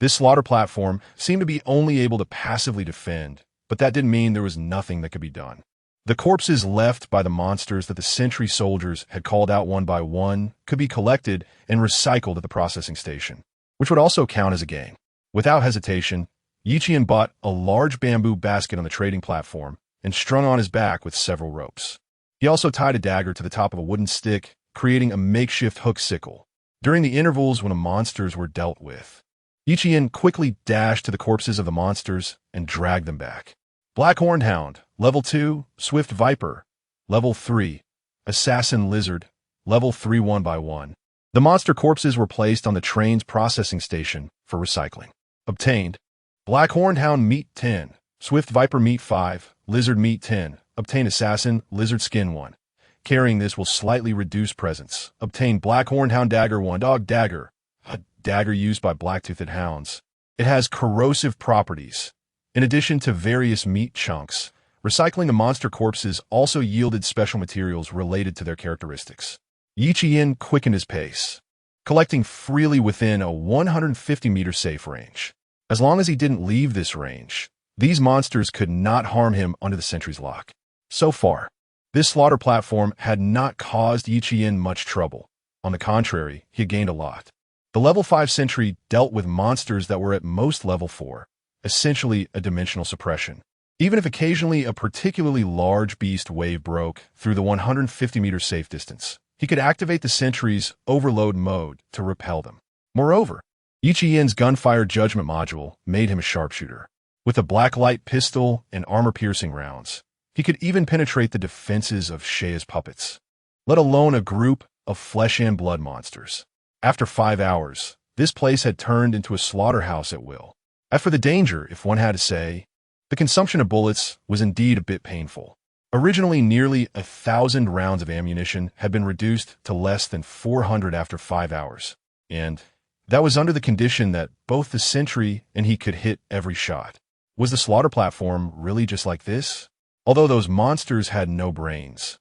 This slaughter platform seemed to be only able to passively defend, but that didn't mean there was nothing that could be done. The corpses left by the monsters that the sentry soldiers had called out one by one could be collected and recycled at the processing station, which would also count as a gain. Without hesitation, Yiqian bought a large bamboo basket on the trading platform and strung on his back with several ropes. He also tied a dagger to the top of a wooden stick, creating a makeshift hook sickle. During the intervals when the monsters were dealt with, Yiqian quickly dashed to the corpses of the monsters and dragged them back. Black Horned Hound, Level 2, Swift Viper, Level 3, Assassin Lizard, Level 3 one by one. The monster corpses were placed on the train's processing station for recycling. Obtained: Black Horned Hound Meat 10, Swift Viper Meat 5, Lizard Meat 10. Obtain Assassin Lizard Skin 1. Carrying this will slightly reduce presence. Obtain Black Horned Hound Dagger 1. Dog Dagger, a dagger used by black-toothed hounds. It has corrosive properties. In addition to various meat chunks, recycling the monster corpses also yielded special materials related to their characteristics. Yiqian quickened his pace, collecting freely within a 150-meter safe range. As long as he didn't leave this range, these monsters could not harm him under the sentry's lock. So far, this slaughter platform had not caused Yiqian much trouble. On the contrary, he had gained a lot. The Level 5 sentry dealt with monsters that were at most Level 4, essentially a dimensional suppression. Even if occasionally a particularly large beast wave broke through the 150-meter safe distance, he could activate the sentry's overload mode to repel them. Moreover, Yiqian's gunfire judgment module made him a sharpshooter. With a blacklight pistol and armor-piercing rounds, he could even penetrate the defenses of Shea's puppets, let alone a group of flesh and blood monsters. After 5 hours, this place had turned into a slaughterhouse at will. As for the danger, if one had to say, the consumption of bullets was indeed a bit painful. Originally, nearly 1,000 rounds of ammunition had been reduced to less than 400 after 5 hours, and that was under the condition that both the sentry and he could hit every shot. Was the slaughter platform really just like this? Although those monsters had no brains.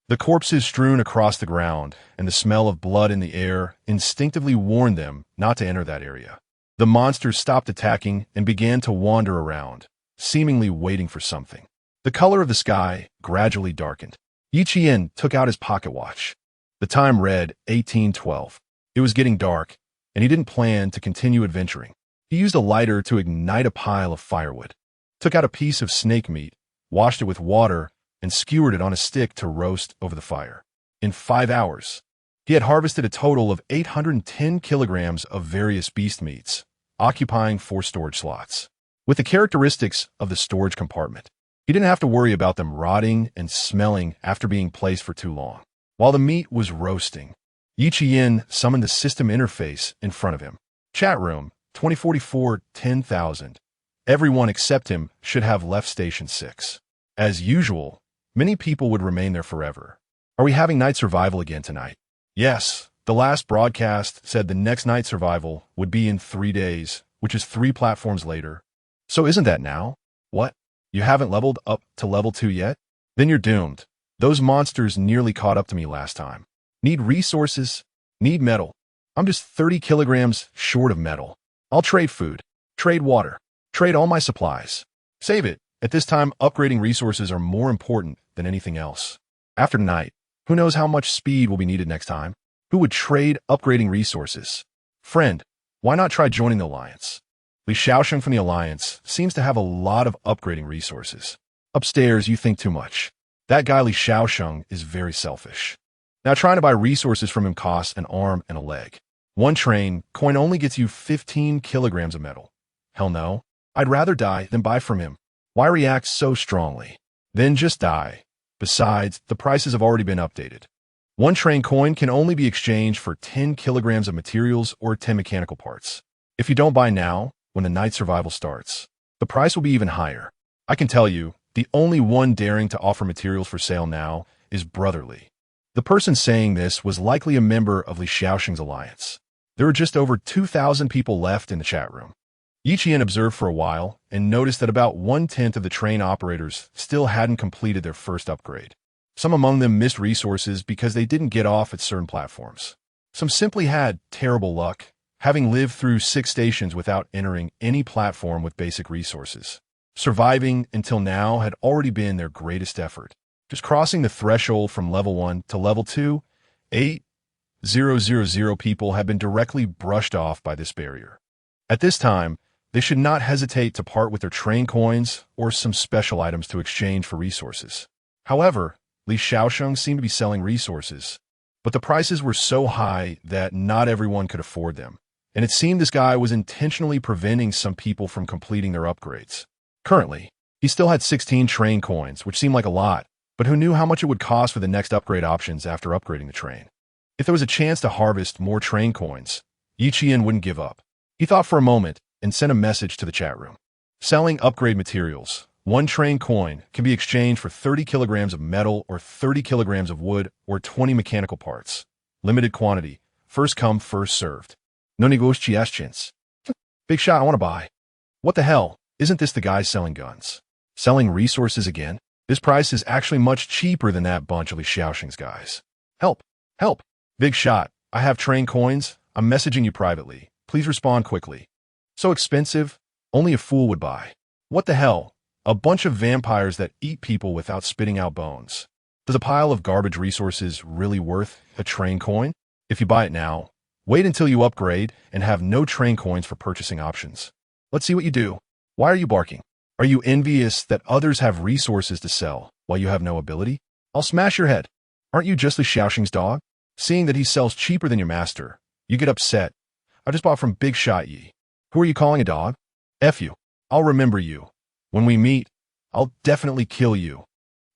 The corpses strewn across the ground and the smell of blood in the air instinctively warned them not to enter that area. The monsters stopped attacking and began to wander around, seemingly waiting for something. The color of the sky gradually darkened. Yiqian took out his pocket watch. The time read 18:12. It was getting dark, and he didn't plan to continue adventuring. He used a lighter to ignite a pile of firewood, took out a piece of snake meat, washed it with water, and skewered it on a stick to roast over the fire. In 5 hours, he had harvested a total of 810 kilograms of various beast meats, occupying 4 storage slots. With the characteristics of the storage compartment, he didn't have to worry about them rotting and smelling after being placed for too long. While the meat was roasting, Yiqian summoned the system interface in front of him. Chat room, 2044 10,000. Everyone except him should have left Station 6. As usual, many people would remain there forever. Are we having night survival again tonight? Yes, the last broadcast said the next night survival would be in 3 days, which is 3 platforms later. So isn't that now? What? You haven't leveled up to level 2 yet? Then you're doomed. Those monsters nearly caught up to me last time. Need resources? Need metal. I'm just 30 kilograms short of metal. I'll trade food, trade water, trade all my supplies. Save it. At this time, upgrading resources are more important than anything else. After tonight, who knows how much speed will be needed next time? Who would trade upgrading resources? Friend, why not try joining the Alliance? Li Shaosheng from the Alliance seems to have a lot of upgrading resources. Upstairs, you think too much. That guy Li Shaosheng is very selfish. Now trying to buy resources from him costs an arm and a leg. 1 train coin only gets you 15 kilograms of metal. Hell no. I'd rather die than buy from him. Why react so strongly? Then just die. Besides, the prices have already been updated. 1 train coin can only be exchanged for 10 kilograms of materials or 10 mechanical parts. If you don't buy now, when the night survival starts, the price will be even higher. I can tell you, the only one daring to offer materials for sale now is Brotherly. The person saying this was likely a member of Li Shaosheng's Alliance. There were just over 2,000 people left in the chat room. Yiqian observed for a while and noticed that about 1/10 of the train operators still hadn't completed their first upgrade. Some among them missed resources because they didn't get off at certain platforms. Some simply had terrible luck, having lived through 6 stations without entering any platform with basic resources. Surviving until now had already been their greatest effort. Just crossing the threshold from level 1 to level 2, 8,000 people have been directly brushed off by this barrier. At this time, they should not hesitate to part with their train coins or some special items to exchange for resources. However, Li Xiaosheng seemed to be selling resources, but the prices were so high that not everyone could afford them, and it seemed this guy was intentionally preventing some people from completing their upgrades. Currently, he still had 16 train coins, which seemed like a lot, but who knew how much it would cost for the next upgrade options after upgrading the train? If there was a chance to harvest more train coins, Yi Qian wouldn't give up. He thought for a moment and sent a message to the chat room. Selling upgrade materials. 1 train coin can be exchanged for 30 kilograms of metal or 30 kilograms of wood or 20 mechanical parts. Limited quantity. First come, first served. No negotiations. Big shot, I want to buy. What the hell? Isn't this the guy selling guns? Selling resources again? This price is actually much cheaper than that bunch of Li Xiaosheng's guys. Help! Help! Big shot, I have train coins. I'm messaging you privately. Please respond quickly. So expensive? Only a fool would buy. What the hell? A bunch of vampires that eat people without spitting out bones. Does a pile of garbage resources really worth a train coin? If you buy it now, wait until you upgrade and have no train coins for purchasing options. Let's see what you do. Why are you barking? Are you envious that others have resources to sell while you have no ability? I'll smash your head. Aren't you just Li Xiaosheng's dog? Seeing that he sells cheaper than your master, you get upset. I just bought from Big Shot Yi. Who are you calling a dog? F you. I'll remember you. When we meet, I'll definitely kill you.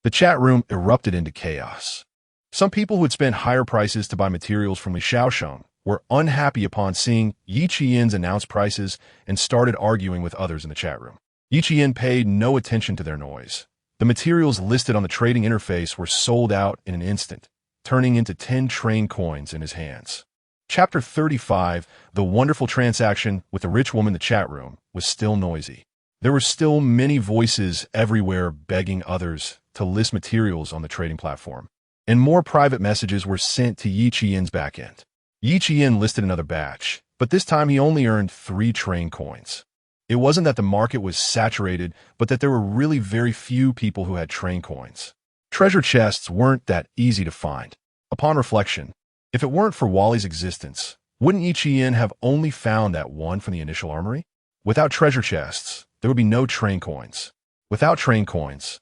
The chat room erupted into chaos. Some people who had spent higher prices to buy materials from Li Xiaosheng were unhappy upon seeing Yi Qian's announced prices and started arguing with others in the chat room. Yi Qian paid no attention to their noise. The materials listed on the trading interface were sold out in an instant, turning into 10 train coins in his hands. Chapter 35, the wonderful transaction with the rich woman in the chat room, was still noisy. There were still many voices everywhere begging others to list materials on the trading platform, and more private messages were sent to Yi Qian's backend. Yi Qian listed another batch, but this time he only earned 3 train coins. It wasn't that the market was saturated, but that there were really very few people who had train coins. Treasure chests weren't that easy to find. Upon reflection, if it weren't for Wally's existence, wouldn't Yi Qian have only found that one from the initial armory? Without treasure chests, there would be no train coins. Without train coins,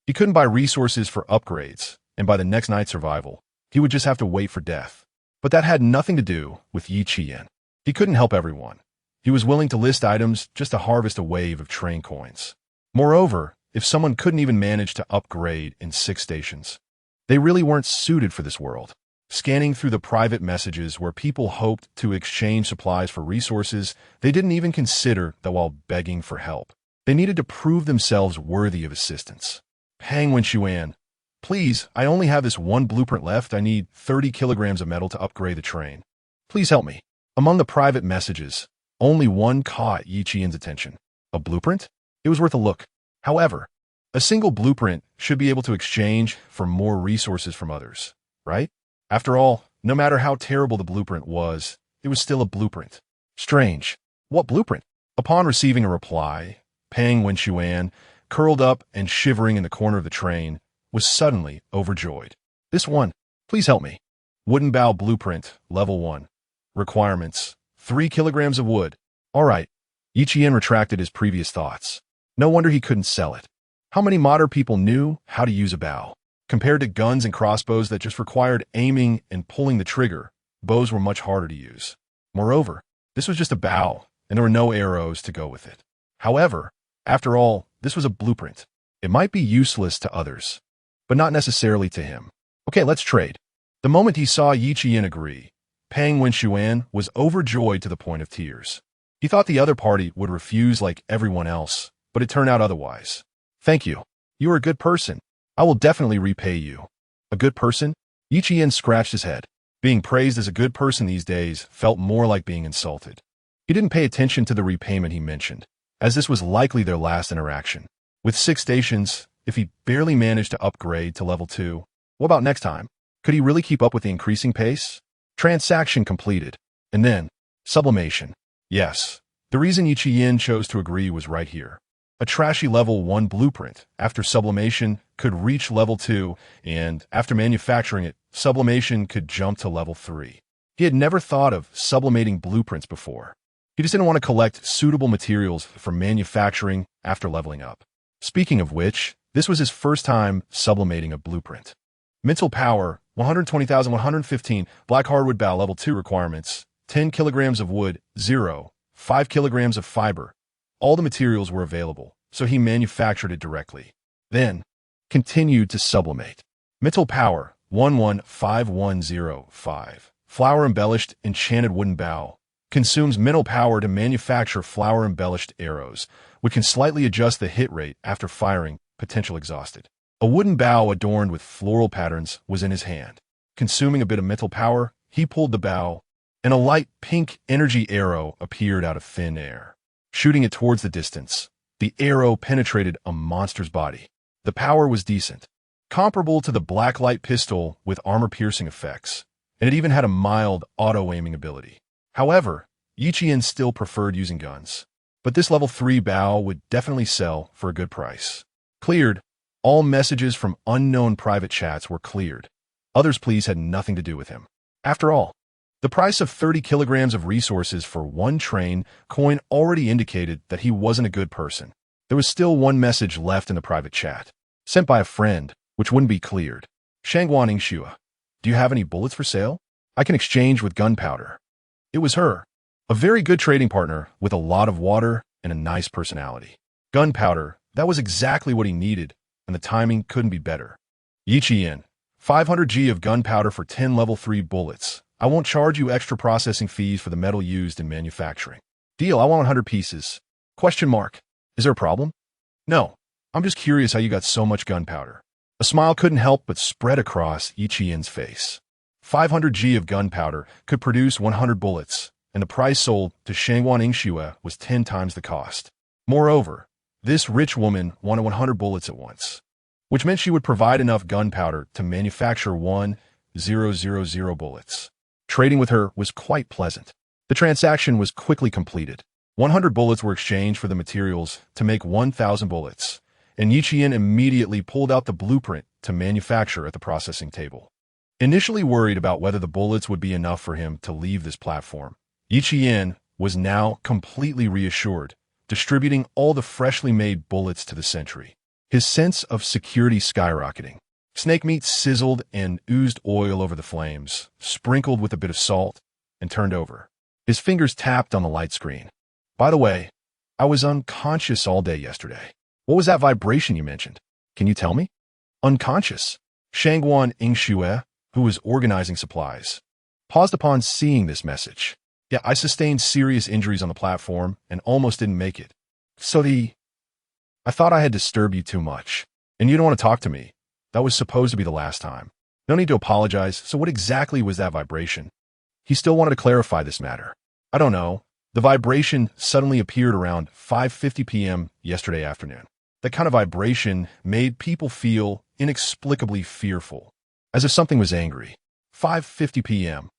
he couldn't buy resources for upgrades, and by the next night's survival, he would just have to wait for death. But that had nothing to do with Yi Qian. He couldn't help everyone. He was willing to list items just to harvest a wave of train coins. Moreover, if someone couldn't even manage to upgrade in 6 stations, they really weren't suited for this world. Scanning through the private messages where people hoped to exchange supplies for resources, they didn't even consider that while begging for help, they needed to prove themselves worthy of assistance. Pang Wenxuan, please, I only have this one blueprint left. I need 30 kilograms of metal to upgrade the train. Please help me. Among the private messages, only one caught Yi Qian's attention. A blueprint? It was worth a look. However, a single blueprint should be able to exchange for more resources from others, right? After all, no matter how terrible the blueprint was, it was still a blueprint. Strange. What blueprint? Upon receiving a reply, Pang Wenxuan, curled up and shivering in the corner of the train, was suddenly overjoyed. This one. Please help me. Wooden bow blueprint, level 1. Requirements: 3 kilograms of wood. All right. Yi Qian retracted his previous thoughts. No wonder he couldn't sell it. How many modern people knew how to use a bow? Compared to guns and crossbows that just required aiming and pulling the trigger, bows were much harder to use. Moreover, this was just a bow, and there were no arrows to go with it. However, after all, this was a blueprint. It might be useless to others, but not necessarily to him. Okay, let's trade. The moment he saw Yi Qian agree, Pang Wenxuan was overjoyed to the point of tears. He thought the other party would refuse like everyone else, but it turned out otherwise. Thank you. You are a good person. I will definitely repay you. A good person? Yi Qian scratched his head. Being praised as a good person these days felt more like being insulted. He didn't pay attention to the repayment he mentioned, as this was likely their last interaction. With 6 stations, if he barely managed to upgrade to level 2, what about next time? Could he really keep up with the increasing pace? Transaction completed. And then, Sublimation. Yes, the reason Yi Yin chose to agree was right here. A trashy level 1 blueprint, after sublimation, could reach level 2, and after manufacturing it, sublimation could jump to level 3. He had never thought of sublimating blueprints before. He just didn't want to collect suitable materials for manufacturing after leveling up. Speaking of which, this was his first time sublimating a blueprint. Mental power, 120,115, black hardwood bow level 2 requirements, 10 kilograms of wood, 0, 5 kilograms of fiber. All the materials were available, so he manufactured it directly. Then, continued to sublimate. Mental power, 115105, flower-embellished enchanted wooden bow, consumes mental power to manufacture flower-embellished arrows, which can slightly adjust the hit rate after firing, potential exhausted. A wooden bow adorned with floral patterns was in his hand. Consuming a bit of mental power, he pulled the bow, and a light pink energy arrow appeared out of thin air. Shooting it towards the distance, the arrow penetrated a monster's body. The power was decent, comparable to the blacklight pistol with armor-piercing effects, and it even had a mild auto-aiming ability. However, Yi Yin still preferred using guns, but this level 3 bow would definitely sell for a good price. Cleared. All messages from unknown private chats were cleared. Others' pleas had nothing to do with him. After all, the price of 30 kilograms of resources for one train coin already indicated that he wasn't a good person. There was still one message left in the private chat, sent by a friend, which wouldn't be cleared. Shangguan Ingxue, do you have any bullets for sale? I can exchange with gunpowder. It was her, a very good trading partner with a lot of water and a nice personality. Gunpowder, that was exactly what he needed, and the timing couldn't be better. Yi Yin, 500 G of gunpowder for 10 level 3 bullets. I won't charge you extra processing fees for the metal used in manufacturing. Deal, I want 100 pieces. Question mark. Is there a problem? No. I'm just curious how you got so much gunpowder. A smile couldn't help but spread across Yi Yin's face. 500 G of gunpowder could produce 100 bullets, and the price sold to Shangguan Ingxue was 10 times the cost. Moreover, this rich woman wanted 100 bullets at once, which meant she would provide enough gunpowder to manufacture 1,000 bullets. Trading with her was quite pleasant. The transaction was quickly completed. 100 bullets were exchanged for the materials to make 1,000 bullets, and Yi Yin immediately pulled out the blueprint to manufacture at the processing table. Initially worried about whether the bullets would be enough for him to leave this platform, Yi Yin was now completely reassured, distributing all the freshly made bullets to the sentry. His sense of security skyrocketing. Snake meat sizzled and oozed oil over the flames, sprinkled with a bit of salt, and turned over. His fingers tapped on the light screen. By the way, I was unconscious all day yesterday. What was that vibration you mentioned? Can you tell me? Unconscious. Shangguan Ingxue, who was organizing supplies, paused upon seeing this message. Yeah, I sustained serious injuries on the platform and almost didn't make it. I thought I had disturbed you too much, and you don't want to talk to me. That was supposed to be the last time. No need to apologize, so what exactly was that vibration? He still wanted to clarify this matter. I don't know. The vibration suddenly appeared around 5:50 p.m. yesterday afternoon. That kind of vibration made people feel inexplicably fearful, as if something was angry. 5:50 p.m.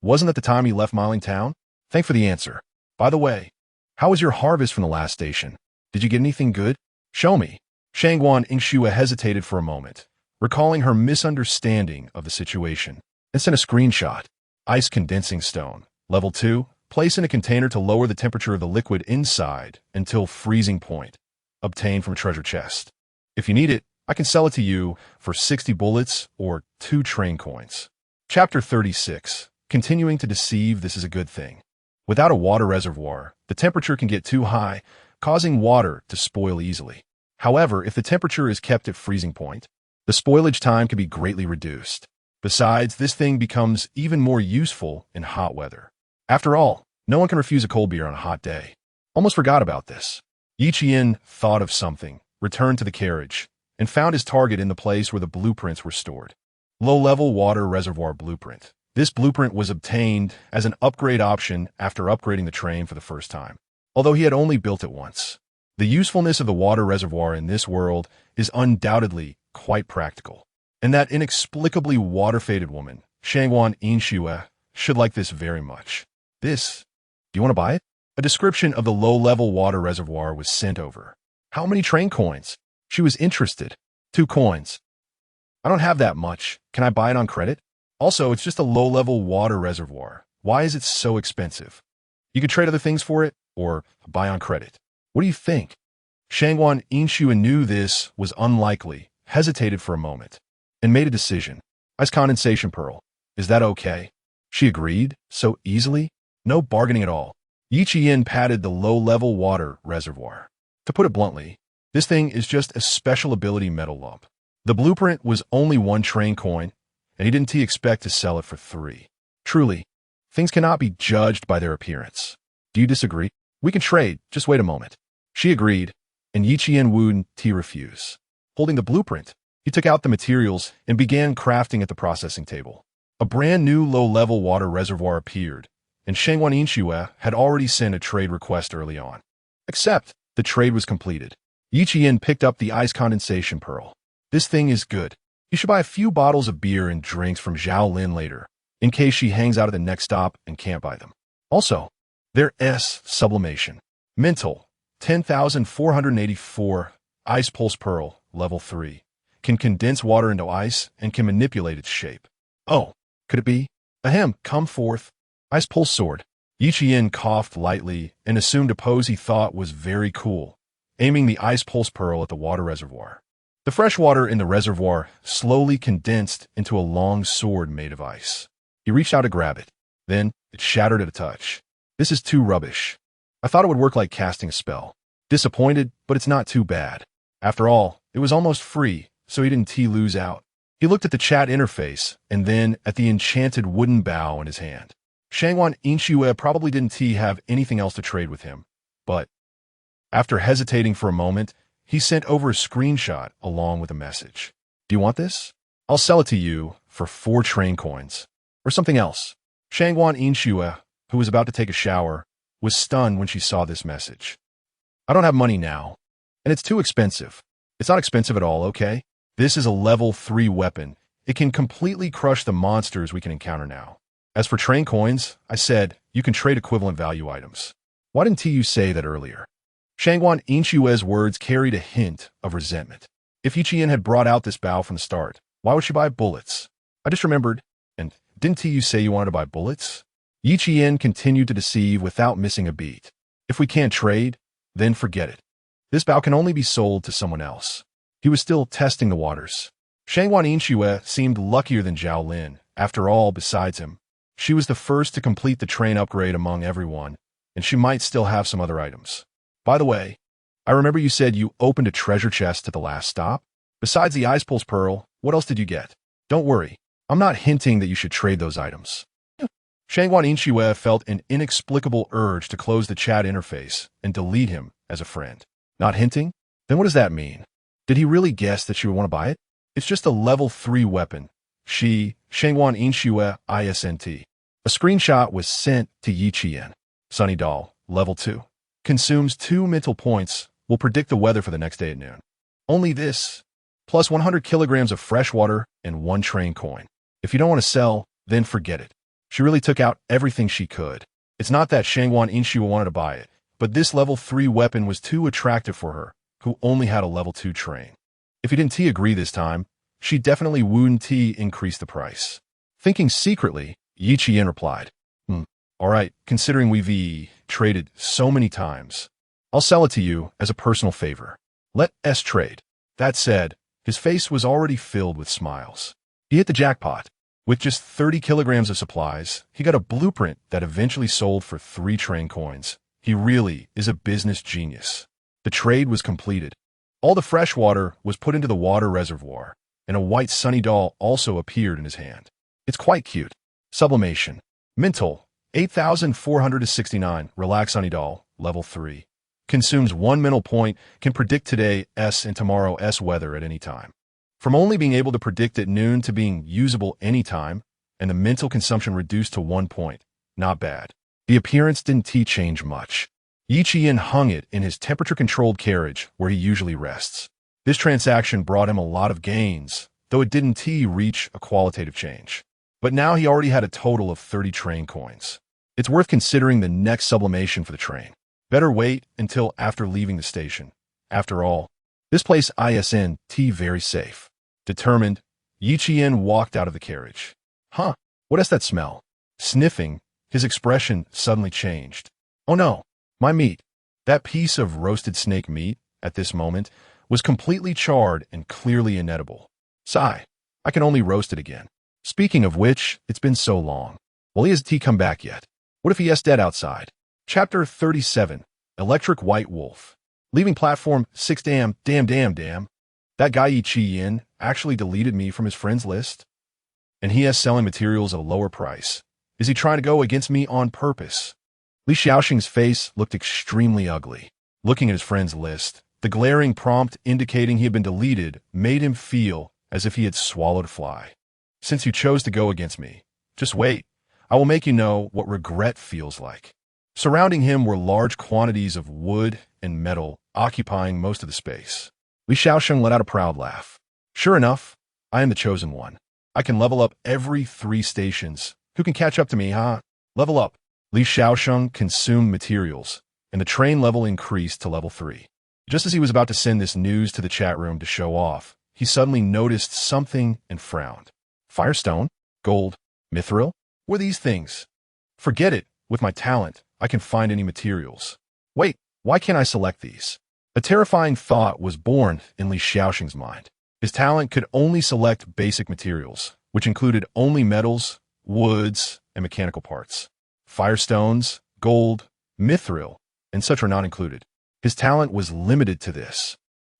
Wasn't that the time he left Miling Town? Thanks for the answer. By the way, how was your harvest from the last station? Did you get anything good? Show me. Shangguan Ingxue hesitated for a moment, recalling her misunderstanding of the situation, and sent a screenshot. Ice condensing stone. Level 2. Place in a container to lower the temperature of the liquid inside until freezing point. Obtained from a treasure chest. If you need it, I can sell it to you for 60 bullets or 2 train coins. Chapter 36. Continuing to deceive, this is a good thing. Without a water reservoir, the temperature can get too high, causing water to spoil easily. However, if the temperature is kept at freezing point, the spoilage time can be greatly reduced. Besides, this thing becomes even more useful in hot weather. After all, no one can refuse a cold beer on a hot day. Almost forgot about this. Yi Yin thought of something, returned to the carriage, and found his target in the place where the blueprints were stored. Low-level water reservoir blueprint. This blueprint was obtained as an upgrade option after upgrading the train for the first time, although he had only built it once. The usefulness of the water reservoir in this world is undoubtedly quite practical, and that inexplicably water-faded woman, Shangguan Ingxue, should like this very much. This Do you want to buy it? A description of the low-level water reservoir was sent over. How many train coins? She was interested. 2 coins. I don't have that much. Can I buy it on credit? Also, it's just a low-level water reservoir. Why is it so expensive? You could trade other things for it, or buy on credit. What do you think? Shangwan Inxue knew this was unlikely, hesitated for a moment, and made a decision. Ice condensation pearl. Is that okay? She agreed, so easily. No bargaining at all. Yi Qian patted the low-level water reservoir. To put it bluntly, this thing is just a special ability metal lump. The blueprint was only 1 train coin, and he didn't expect to sell it for 3. Truly, things cannot be judged by their appearance. Do you disagree? We can trade, just wait a moment. She agreed, and Yi Qian wouldn't refuse. Holding the blueprint, he took out the materials and began crafting at the processing table. A brand new low-level water reservoir appeared, and Shangwan Inxue had already sent a trade request early on. Except, the trade was completed. Yi Qian picked up the ice condensation pearl. This thing is good. You should buy a few bottles of beer and drinks from Zhao Lin later, in case she hangs out at the next stop and can't buy them. Also, there's sublimation. Mental, 10,484, ice pulse pearl, level 3. Can condense water into ice and can manipulate its shape. Oh, could it be? Ahem, come forth. Ice pulse sword. Yi Qian coughed lightly and assumed a pose he thought was very cool, aiming the ice pulse pearl at the water reservoir. The fresh water in the reservoir slowly condensed into a long sword made of ice. He reached out to grab it. Then, it shattered at a touch. This is too rubbish. I thought it would work like casting a spell. Disappointed, but it's not too bad. After all, it was almost free, so he didn't lose out. He looked at the chat interface, and then at the enchanted wooden bow in his hand. Shangwan Inxue probably didn't have anything else to trade with him, but after hesitating for a moment, he sent over a screenshot along with a message. Do you want this? I'll sell it to you for 4 train coins. Or something else. Shangwan Inxue, who was about to take a shower, was stunned when she saw this message. I don't have money now, and it's too expensive. It's not expensive at all, okay? This is a level 3 weapon. It can completely crush the monsters we can encounter now. As for train coins, I said, you can trade equivalent value items. Why didn't you say that earlier? Shangwan Inxue's words carried a hint of resentment. If Yi Qian had brought out this bow from the start, why would she buy bullets? I just remembered, and didn't you say you wanted to buy bullets? Yi Qian continued to deceive without missing a beat. If we can't trade, then forget it. This bow can only be sold to someone else. He was still testing the waters. Shangwan Inxue seemed luckier than Zhao Lin. After all, besides him, she was the first to complete the train upgrade among everyone, and she might still have some other items. By the way, I remember you said you opened a treasure chest at the last stop. Besides the Ice Pulse Pearl, what else did you get? Don't worry, I'm not hinting that you should trade those items. Shangwan Inxue felt an inexplicable urge to close the chat interface and delete him as a friend. Not hinting? Then what does that mean? Did he really guess that she would want to buy it? It's just a level 3 weapon. Shangwan Inxue, ISNT. A screenshot was sent to Yi Qian. Sunny Doll, level 2. Consumes 2 mental points, will predict the weather for the next day at noon. Only this, plus 100 kilograms of fresh water and 1 train coin. If you don't want to sell, then forget it. She really took out everything she could. It's not that Shangwan Inxue wanted to buy it, but this level 3 weapon was too attractive for her, who only had a level 2 train. If he didn't agree this time, she definitely wouldn't increase the price. Thinking secretly, Yi Qian replied, all right, considering we've traded so many times, I'll sell it to you as a personal favor. Let's trade. That said, his face was already filled with smiles. He hit the jackpot. With just 30 kilograms of supplies, he got a blueprint that eventually sold for 3 train coins. He really is a business genius. The trade was completed. All the fresh water was put into the water reservoir, and a white sunny doll also appeared in his hand. It's quite cute. Sublimation. Mental, 8,469. Relax sunny doll, level 3. Consumes 1 mental point, can predict today's and tomorrow's weather at any time. From only being able to predict at noon to being usable anytime, and the mental consumption reduced to 1 point. Not bad. The appearance didn't change much. Yi Qian hung it in his temperature-controlled carriage where he usually rests. This transaction brought him a lot of gains, though it didn't reach a qualitative change. But now he already had a total of 30 train coins. It's worth considering the next sublimation for the train. Better wait until after leaving the station. After all, this place isn't very safe. Determined, Yi Qian walked out of the carriage. Huh, what is that smell? Sniffing, his expression suddenly changed. Oh no, my meat. That piece of roasted snake meat, at this moment, was completely charred and clearly inedible. Sigh, I can only roast it again. Speaking of which, it's been so long. Well, hasn't he come back yet? What if he is dead outside? Chapter 37, Electric White Wolf. Leaving platform 6. Damn. That guy Yi Qian actually deleted me from his friends list. And he is selling materials at a lower price. Is he trying to go against me on purpose? Li Xiaoxing's face looked extremely ugly. Looking at his friends list, the glaring prompt indicating he had been deleted made him feel as if he had swallowed a fly. Since you chose to go against me, just wait. I will make you know what regret feels like. Surrounding him were large quantities of wood and metal occupying most of the space. Li Xiaoxing let out a proud laugh. Sure enough, I am the chosen one. I can level up every 3 stations. Who can catch up to me, huh? Level up. Li Xiaoxing consumed materials, and the train level increased to level 3. Just as he was about to send this news to the chat room to show off, he suddenly noticed something and frowned. Firestone? Gold? Mithril? What are these things? Forget it. With my talent, I can find any materials. Wait, why can't I select these? A terrifying thought was born in Li Xiaoxing's mind. His talent could only select basic materials, which included only metals, woods, and mechanical parts. Firestones, gold, mithril, and such are not included. His talent was limited to this.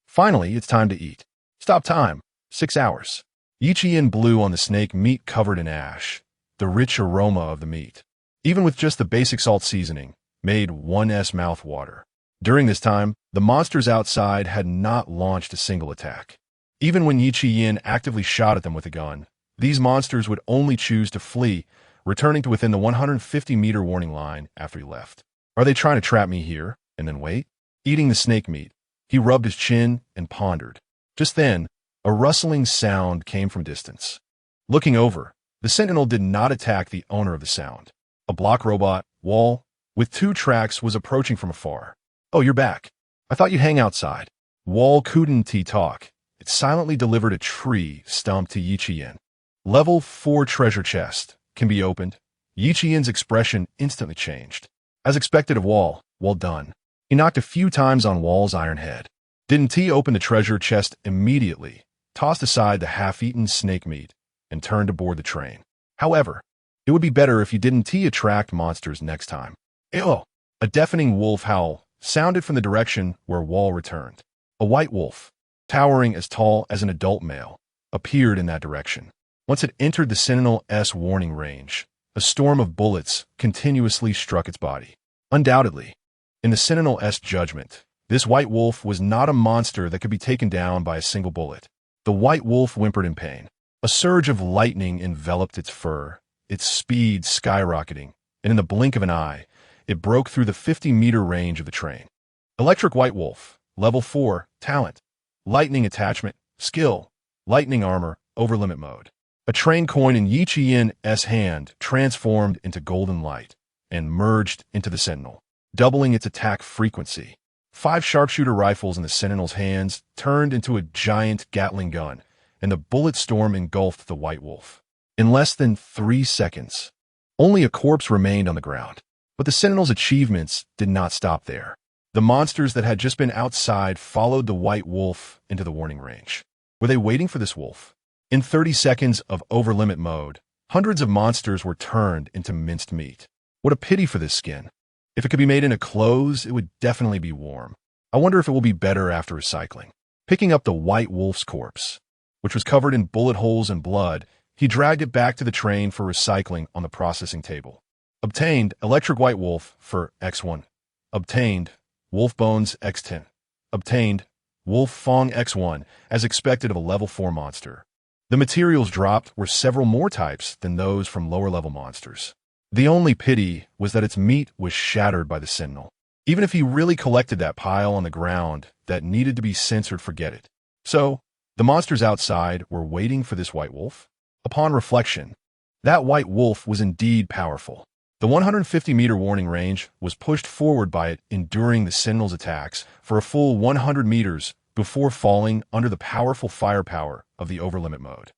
Finally, it's time to eat. Stop time. 6 hours. Yi Qian blew on the snake meat covered in ash. The rich aroma of the meat, even with just the basic salt seasoning, made one's mouth water. During this time, the monsters outside had not launched a single attack. Even when Yi Qian actively shot at them with a gun, these monsters would only choose to flee, returning to within the 150-meter warning line after he left. Are they trying to trap me here and then wait? Eating the snake meat, he rubbed his chin and pondered. Just then, a rustling sound came from distance. Looking over, the sentinel did not attack the owner of the sound. A block robot, Wall, with 2 tracks was approaching from afar. Oh, you're back. I thought you'd hang outside. Wall couldn't talk. It silently delivered a tree stump to Yi Qian. Level 4 treasure chest can be opened. Yi Qian's expression instantly changed. As expected of Wall, well done. He knocked a few times on Wall's iron head. Didn't he open the treasure chest immediately, tossed aside the half-eaten snake meat, and turned to board the train. However, it would be better if you didn't attract monsters next time. Ew! A deafening wolf howl sounded from the direction where Wall returned. A white wolf, towering as tall as an adult male, appeared in that direction. Once it entered the Sentinel's warning range, a storm of bullets continuously struck its body. Undoubtedly, in the Sentinel's judgment, this white wolf was not a monster that could be taken down by a single bullet. The white wolf whimpered in pain. A surge of lightning enveloped its fur, its speed skyrocketing, and in the blink of an eye, it broke through the 50-meter range of the train. Electric White Wolf, Level 4, Talent, Lightning Attachment, Skill, Lightning Armor, Overlimit Mode. A train coin in Yi Qian's hand transformed into golden light and merged into the Sentinel, doubling its attack frequency. 5 sharpshooter rifles in the Sentinel's hands turned into a giant Gatling gun, and the bullet storm engulfed the White Wolf. In less than 3 seconds, only a corpse remained on the ground. But the Sentinel's achievements did not stop there. The monsters that had just been outside followed the White Wolf into the warning range. Were they waiting for this wolf? In 30 seconds of overlimit mode, hundreds of monsters were turned into minced meat. What a pity for this skin. If it could be made into clothes, it would definitely be warm. I wonder if it will be better after recycling. Picking up the White Wolf's corpse, which was covered in bullet holes and blood, he dragged it back to the train for recycling on the processing table. Obtained Electric White Wolf for X1. Obtained Wolf Bones X10. Obtained Wolf Fong X1 as expected of a level 4 monster. The materials dropped were several more types than those from lower level monsters. The only pity was that its meat was shattered by the Sentinel. Even if he really collected that pile on the ground that needed to be censored, forget it. So, the monsters outside were waiting for this White Wolf? Upon reflection, that White Wolf was indeed powerful. The 150-meter warning range was pushed forward by it, enduring the Sentinel's attacks for a full 100 meters before falling under the powerful firepower of the overlimit mode.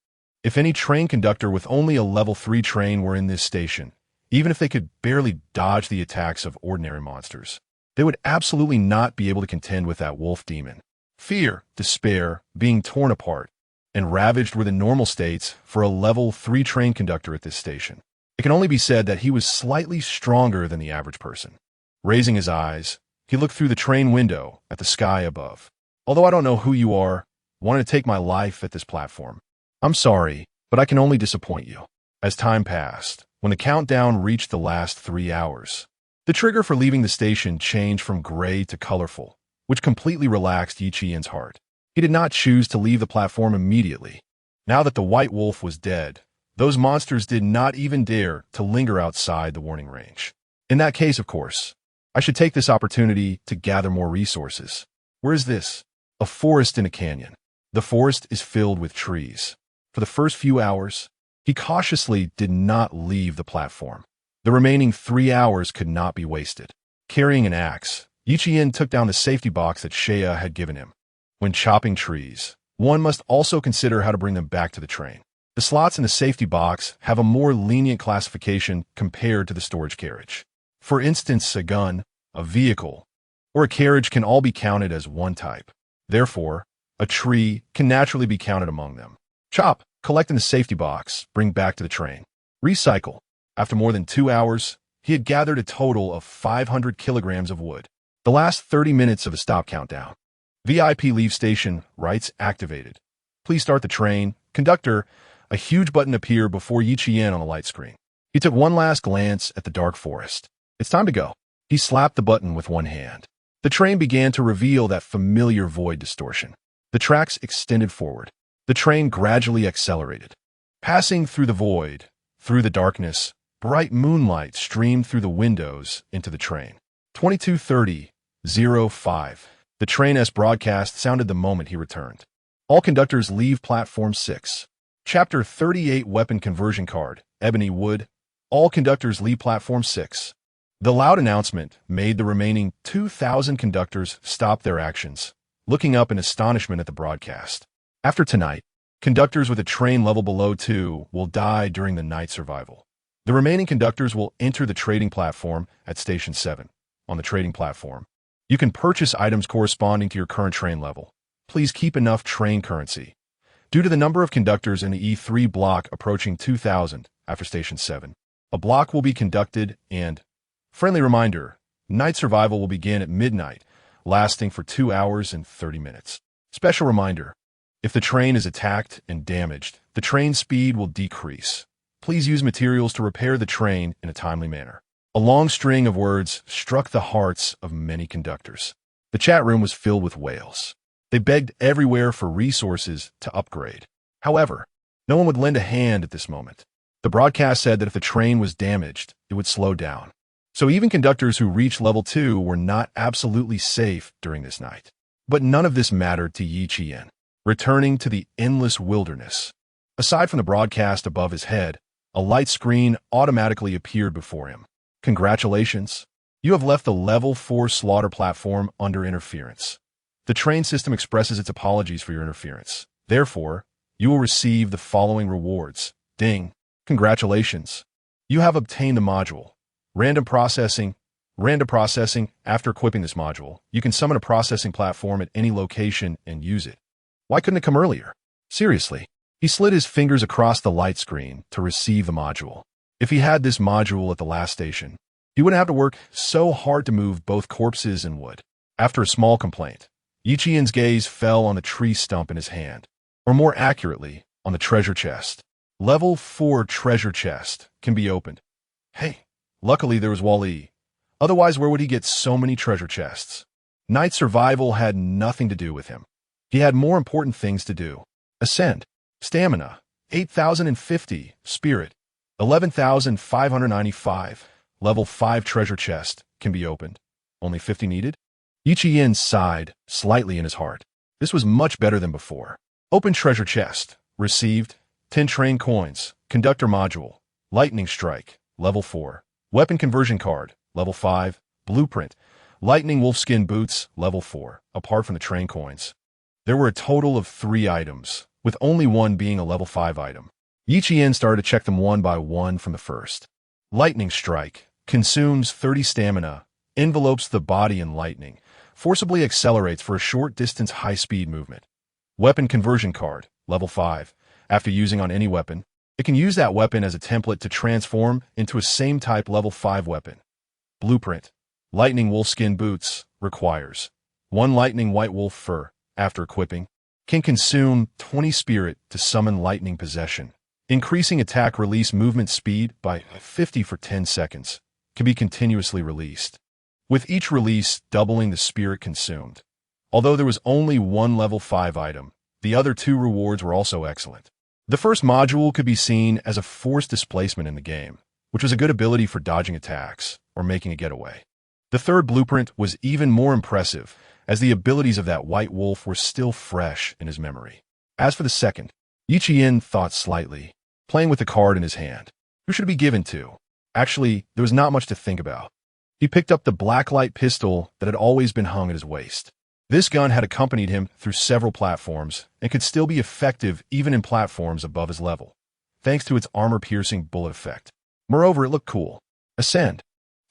If any train conductor with only a level 3 train were in this station, even if they could barely dodge the attacks of ordinary monsters, they would absolutely not be able to contend with that wolf demon. Fear, despair, being torn apart, and ravaged were the normal states for a level 3 train conductor at this station. It can only be said that he was slightly stronger than the average person. Raising his eyes, he looked through the train window at the sky above. Although I don't know who you are, wanted to take my life at this platform. I'm sorry, but I can only disappoint you. As time passed, when the countdown reached the last 3 hours, the trigger for leaving the station changed from gray to colorful, which completely relaxed Yi Qian's heart. He did not choose to leave the platform immediately. Now that the white wolf was dead, those monsters did not even dare to linger outside the warning range. In that case, of course, I should take this opportunity to gather more resources. Where is this? A forest in a canyon. The forest is filled with trees. For the first few hours, he cautiously did not leave the platform. The remaining 3 hours could not be wasted. Carrying an axe, Yi Qian took down the safety box that Shea had given him. When chopping trees, one must also consider how to bring them back to the train. The slots in the safety box have a more lenient classification compared to the storage carriage. For instance, a gun, a vehicle, or a carriage can all be counted as one type. Therefore, a tree can naturally be counted among them. Chop, collect in the safety box, bring back to the train. Recycle. After more than 2 hours, he had gathered a total of 500 kilograms of wood. The last 30 minutes of a stop countdown. VIP leave station, rights activated. Please start the train. Conductor. A huge button appeared before Yi Qian on the light screen. He took one last glance at the dark forest. It's time to go. He slapped the button with one hand. The train began to reveal that familiar void distortion. The tracks extended forward. The train gradually accelerated. Passing through the void, through the darkness, bright moonlight streamed through the windows into the train. 22:30:05. The train's broadcast sounded the moment he returned. All conductors leave platform 6. Chapter 38 Weapon Conversion Card, Ebony Wood. All conductors leave platform 6. The loud announcement made the remaining 2,000 conductors stop their actions, looking up in astonishment at the broadcast. After tonight, conductors with a train level below 2 will die during the night survival. The remaining conductors will enter the trading platform at Station 7. On the trading platform, you can purchase items corresponding to your current train level. Please keep enough train currency. Due to the number of conductors in the E3 block approaching 2,000 after Station 7, a block will be conducted and, friendly reminder, night survival will begin at midnight, lasting for 2 hours and 30 minutes. Special reminder, if the train is attacked and damaged, the train speed will decrease. Please use materials to repair the train in a timely manner. A long string of words struck the hearts of many conductors. The chat room was filled with wails. They begged everywhere for resources to upgrade. However, no one would lend a hand at this moment. The broadcast said that if the train was damaged, it would slow down. So even conductors who reached level 2 were not absolutely safe during this night. But none of this mattered to Yi Qian. Returning to the endless wilderness. Aside from the broadcast above his head, a light screen automatically appeared before him. Congratulations. You have left the level 4 slaughter platform under interference. The train system expresses its apologies for your interference. Therefore, you will receive the following rewards. Ding. Congratulations. You have obtained the module. Random processing. Random processing. After equipping this module, you can summon a processing platform at any location and use it. Why couldn't it come earlier? Seriously. He slid his fingers across the light screen to receive the module. If he had this module at the last station, he wouldn't have to work so hard to move both corpses and wood. After a small complaint, Yi Qian's gaze fell on the tree stump in his hand, or more accurately, on the treasure chest. Level 4 treasure chest can be opened. Hey, luckily there was Wall-E. Otherwise, where would he get so many treasure chests? Night survival had nothing to do with him. He had more important things to do. Ascend. Stamina. 8,050. Spirit. 11,595. Level 5 treasure chest can be opened. Only 50 needed? Yi Qian sighed slightly in his heart. This was much better than before. Open treasure chest. Received. 10 train coins. Conductor module. Lightning strike. Level 4. Weapon conversion card, level 5, blueprint, lightning wolfskin boots, level 4, apart from the train coins. There were a total of 3 items, with only one being a level 5 item. Yi Qian started to check them one by one from the first. Lightning strike, consumes 30 stamina, envelopes the body in lightning, forcibly accelerates for a short distance high-speed movement. Weapon conversion card, level 5. After using on any weapon, it can use that weapon as a template to transform into a same type level 5 weapon. Blueprint, lightning wolfskin boots, requires 1 lightning white wolf fur. After equipping, can consume 20 spirit to summon lightning possession, increasing attack release movement speed by 50 for 10 seconds, can be continuously released, with each release doubling the spirit consumed. Although there was only one level 5 item, the other 2 rewards were also excellent. The first module could be seen as a forced displacement in the game, which was a good ability for dodging attacks or making a getaway. The third blueprint was even more impressive, as the abilities of that white wolf were still fresh in his memory. As for the second, Yi Qian thought slightly, playing with the card in his hand. Who should it be given to? Actually, there was not much to think about. He picked up the blacklight pistol that had always been hung at his waist. This gun had accompanied him through several platforms and could still be effective even in platforms above his level, thanks to its armor-piercing bullet effect. Moreover, it looked cool. Ascend.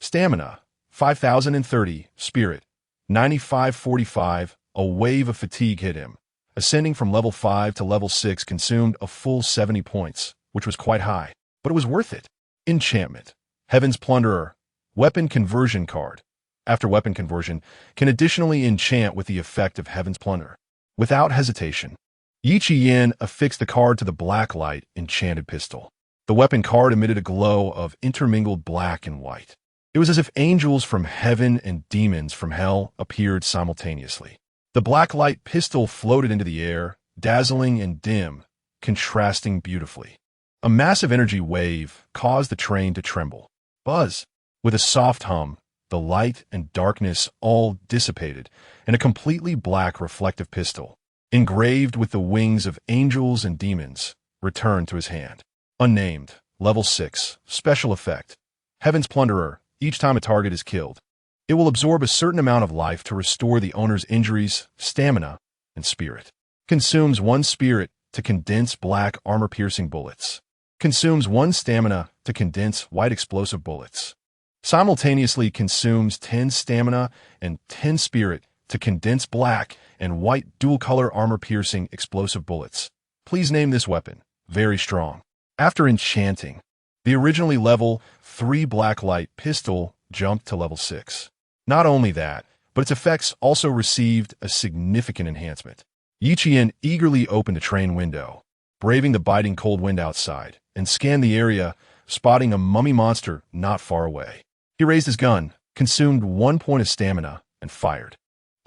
Stamina, 5,030. Spirit, 9545. A wave of fatigue hit him. Ascending from level 5 to level 6 consumed a full 70 points, which was quite high, but it was worth it. Enchantment. Heaven's Plunderer. Weapon conversion card. After weapon conversion, can additionally enchant with the effect of Heaven's Plunder. Without hesitation, Yi Qian affixed the card to the blacklight enchanted pistol. The weapon card emitted a glow of intermingled black and white. It was as if angels from heaven and demons from hell appeared simultaneously. The blacklight pistol floated into the air, dazzling and dim, contrasting beautifully. A massive energy wave caused the train to tremble. Buzz! With a soft hum, the light and darkness all dissipated, and a completely black reflective pistol, engraved with the wings of angels and demons, returned to his hand. Unnamed, level 6, special effect. Heaven's Plunderer. Each time a target is killed, it will absorb a certain amount of life to restore the owner's injuries, stamina, and spirit. Consumes 1 spirit to condense black armor-piercing bullets. Consumes 1 stamina to condense white explosive bullets. Simultaneously consumes 10 stamina and 10 spirit to condense black and white dual-color armor-piercing explosive bullets. Please name this weapon. Very strong. After enchanting, the originally level 3 blacklight pistol jumped to level 6. Not only that, but its effects also received a significant enhancement. Yi Qian eagerly opened the train window, braving the biting cold wind outside, and scanned the area, spotting a mummy monster not far away. He raised his gun, consumed 1 point of stamina, and fired.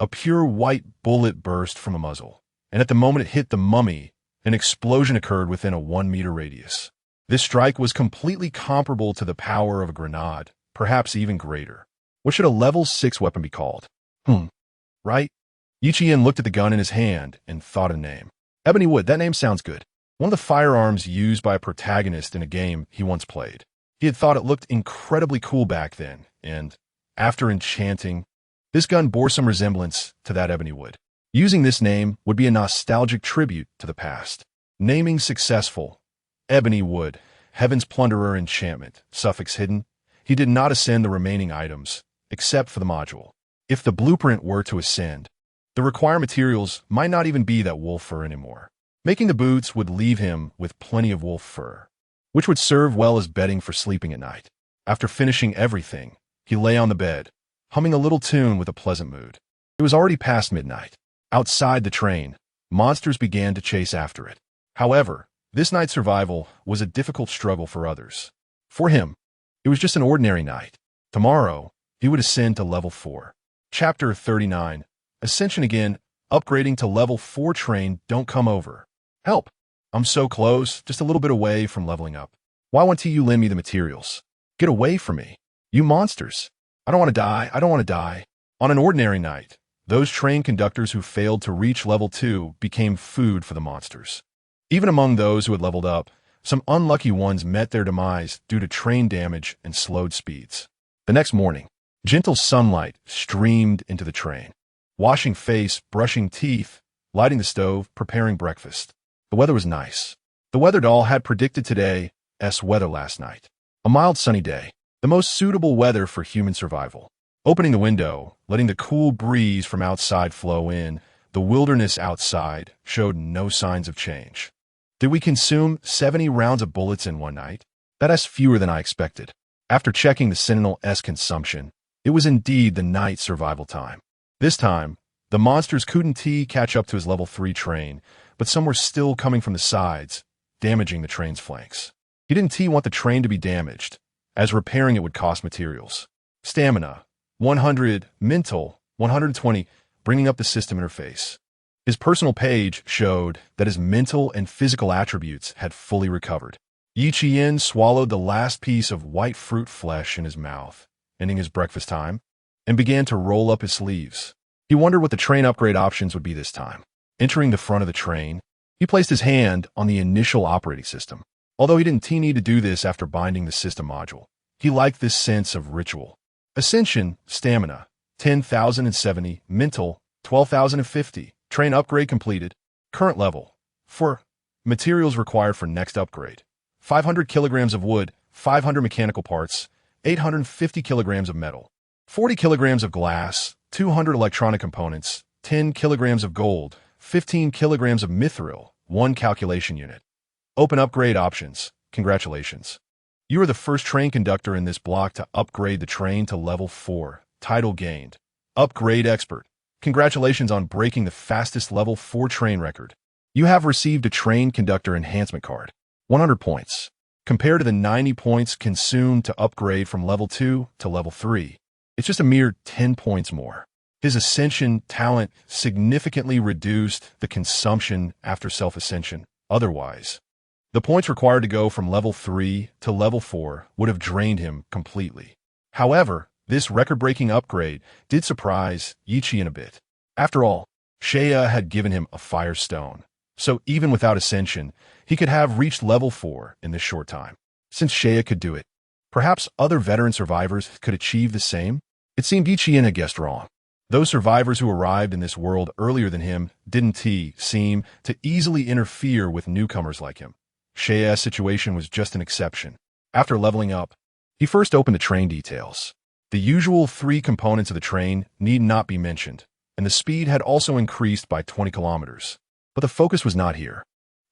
A pure white bullet burst from a muzzle, and at the moment it hit the mummy, an explosion occurred within a 1-meter radius. This strike was completely comparable to the power of a grenade, perhaps even greater. What should a level 6 weapon be called? Right? Yi Qian looked at the gun in his hand and thought a name. Ebony Wood, that name sounds good. One of the firearms used by a protagonist in a game he once played. He had thought it looked incredibly cool back then, and after enchanting, this gun bore some resemblance to that Ebony Wood. Using this name would be a nostalgic tribute to the past. Naming successful. Ebony Wood, Heaven's Plunderer enchantment, suffix hidden. He did not ascend the remaining items, except for the module. If the blueprint were to ascend, the required materials might not even be that wolf fur anymore. Making the boots would leave him with plenty of wolf fur, which would serve well as bedding for sleeping at night. After finishing everything, he lay on the bed, humming a little tune with a pleasant mood. It was already past midnight. Outside the train, monsters began to chase after it. However, this night's survival was a difficult struggle for others. For him, it was just an ordinary night. Tomorrow, he would ascend to level 4. Chapter 39. Ascension again. Upgrading to level 4 train. Don't come over. Help. I'm so close, just a little bit away from leveling up. Why won't you lend me the materials? Get away from me. You monsters. I don't want to die. I don't want to die. On an ordinary night, those train conductors who failed to reach level 2 became food for the monsters. Even among those who had leveled up, Some unlucky ones met their demise due to train damage and slowed speeds. The next morning, gentle sunlight streamed into the train. Washing face, brushing teeth, lighting the stove, preparing breakfast. The weather was nice. The weather doll had predicted today's weather last night. A mild sunny day, the most suitable weather for human survival. Opening the window, letting the cool breeze from outside flow in, the wilderness outside showed no signs of change. Did we consume 70 rounds of bullets in one night? That's fewer than I expected. After checking the Sentinel's consumption, it was indeed the night survival time. This time, the monsters couldn't catch up to his level 3 train, but some were still coming from the sides, damaging the train's flanks. He didn't want the train to be damaged, as repairing it would cost materials. Stamina, 100, mental, 120, bringing up the system interface. His personal page showed that his mental and physical attributes had fully recovered. Yi Qian swallowed the last piece of white fruit flesh in his mouth, ending his breakfast time, and began to roll up his sleeves. He wondered what the train upgrade options would be this time. Entering the front of the train, he placed his hand on the initial operating system. Although he didn't need to do this after binding the system module, he liked this sense of ritual. Ascension, stamina, 10,070, mental, 12,050. Train upgrade completed. Current level. 4. Materials required for next upgrade. 500 kilograms of wood, 500 mechanical parts, 850 kilograms of metal, 40 kilograms of glass, 200 electronic components, 10 kilograms of gold, 15 kilograms of mithril, 1 calculation unit. Open upgrade options. Congratulations. You are the first train conductor in this block to upgrade the train to level 4. Title gained. Upgrade expert. Congratulations on breaking the fastest level 4 train record. You have received a train conductor enhancement card. 100 points. Compared to the 90 points consumed to upgrade from level 2 to level 3. It's just a mere 10 points more. His ascension talent significantly reduced the consumption after self-ascension. Otherwise, the points required to go from level 3 to level 4 would have drained him completely. However, this record-breaking upgrade did surprise Yi Qian a bit. After all, Shea had given him a fire stone, so even without ascension, he could have reached level 4 in this short time. Since Shea could do it, perhaps other veteran survivors could achieve the same? It seemed Yi Qian had guessed wrong. Those survivors who arrived in this world earlier than him didn't seem to easily interfere with newcomers like him. Shea's situation was just an exception. After leveling up, he first opened the train details. The usual 3 components of the train need not be mentioned, and the speed had also increased by 20 kilometers. But the focus was not here.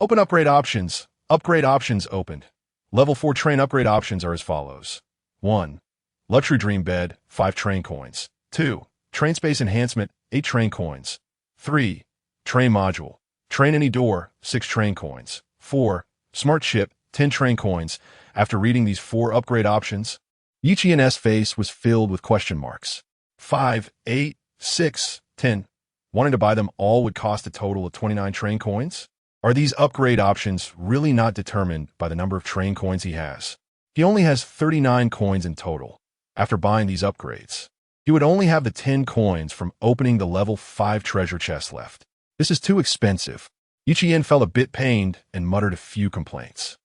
Open upgrade options. Upgrade options opened. Level 4 train upgrade options are as follows. 1. Luxury dream bed, 5 train coins. 2. Train space enhancement, 8 train coins. 3. Train module. Train any door, 6 train coins. 4. Smart ship, 10 train coins. After reading these 4 upgrade options, Yi Qian's face was filled with question marks. 5, 8, 6, 10. Wanting to buy them all would cost a total of 29 train coins? Are these upgrade options really not determined by the number of train coins he has? He only has 39 coins in total. After buying these upgrades, he would only have the 10 coins from opening the level 5 treasure chest left. This is too expensive. Yi Qian felt a bit pained and muttered a few complaints.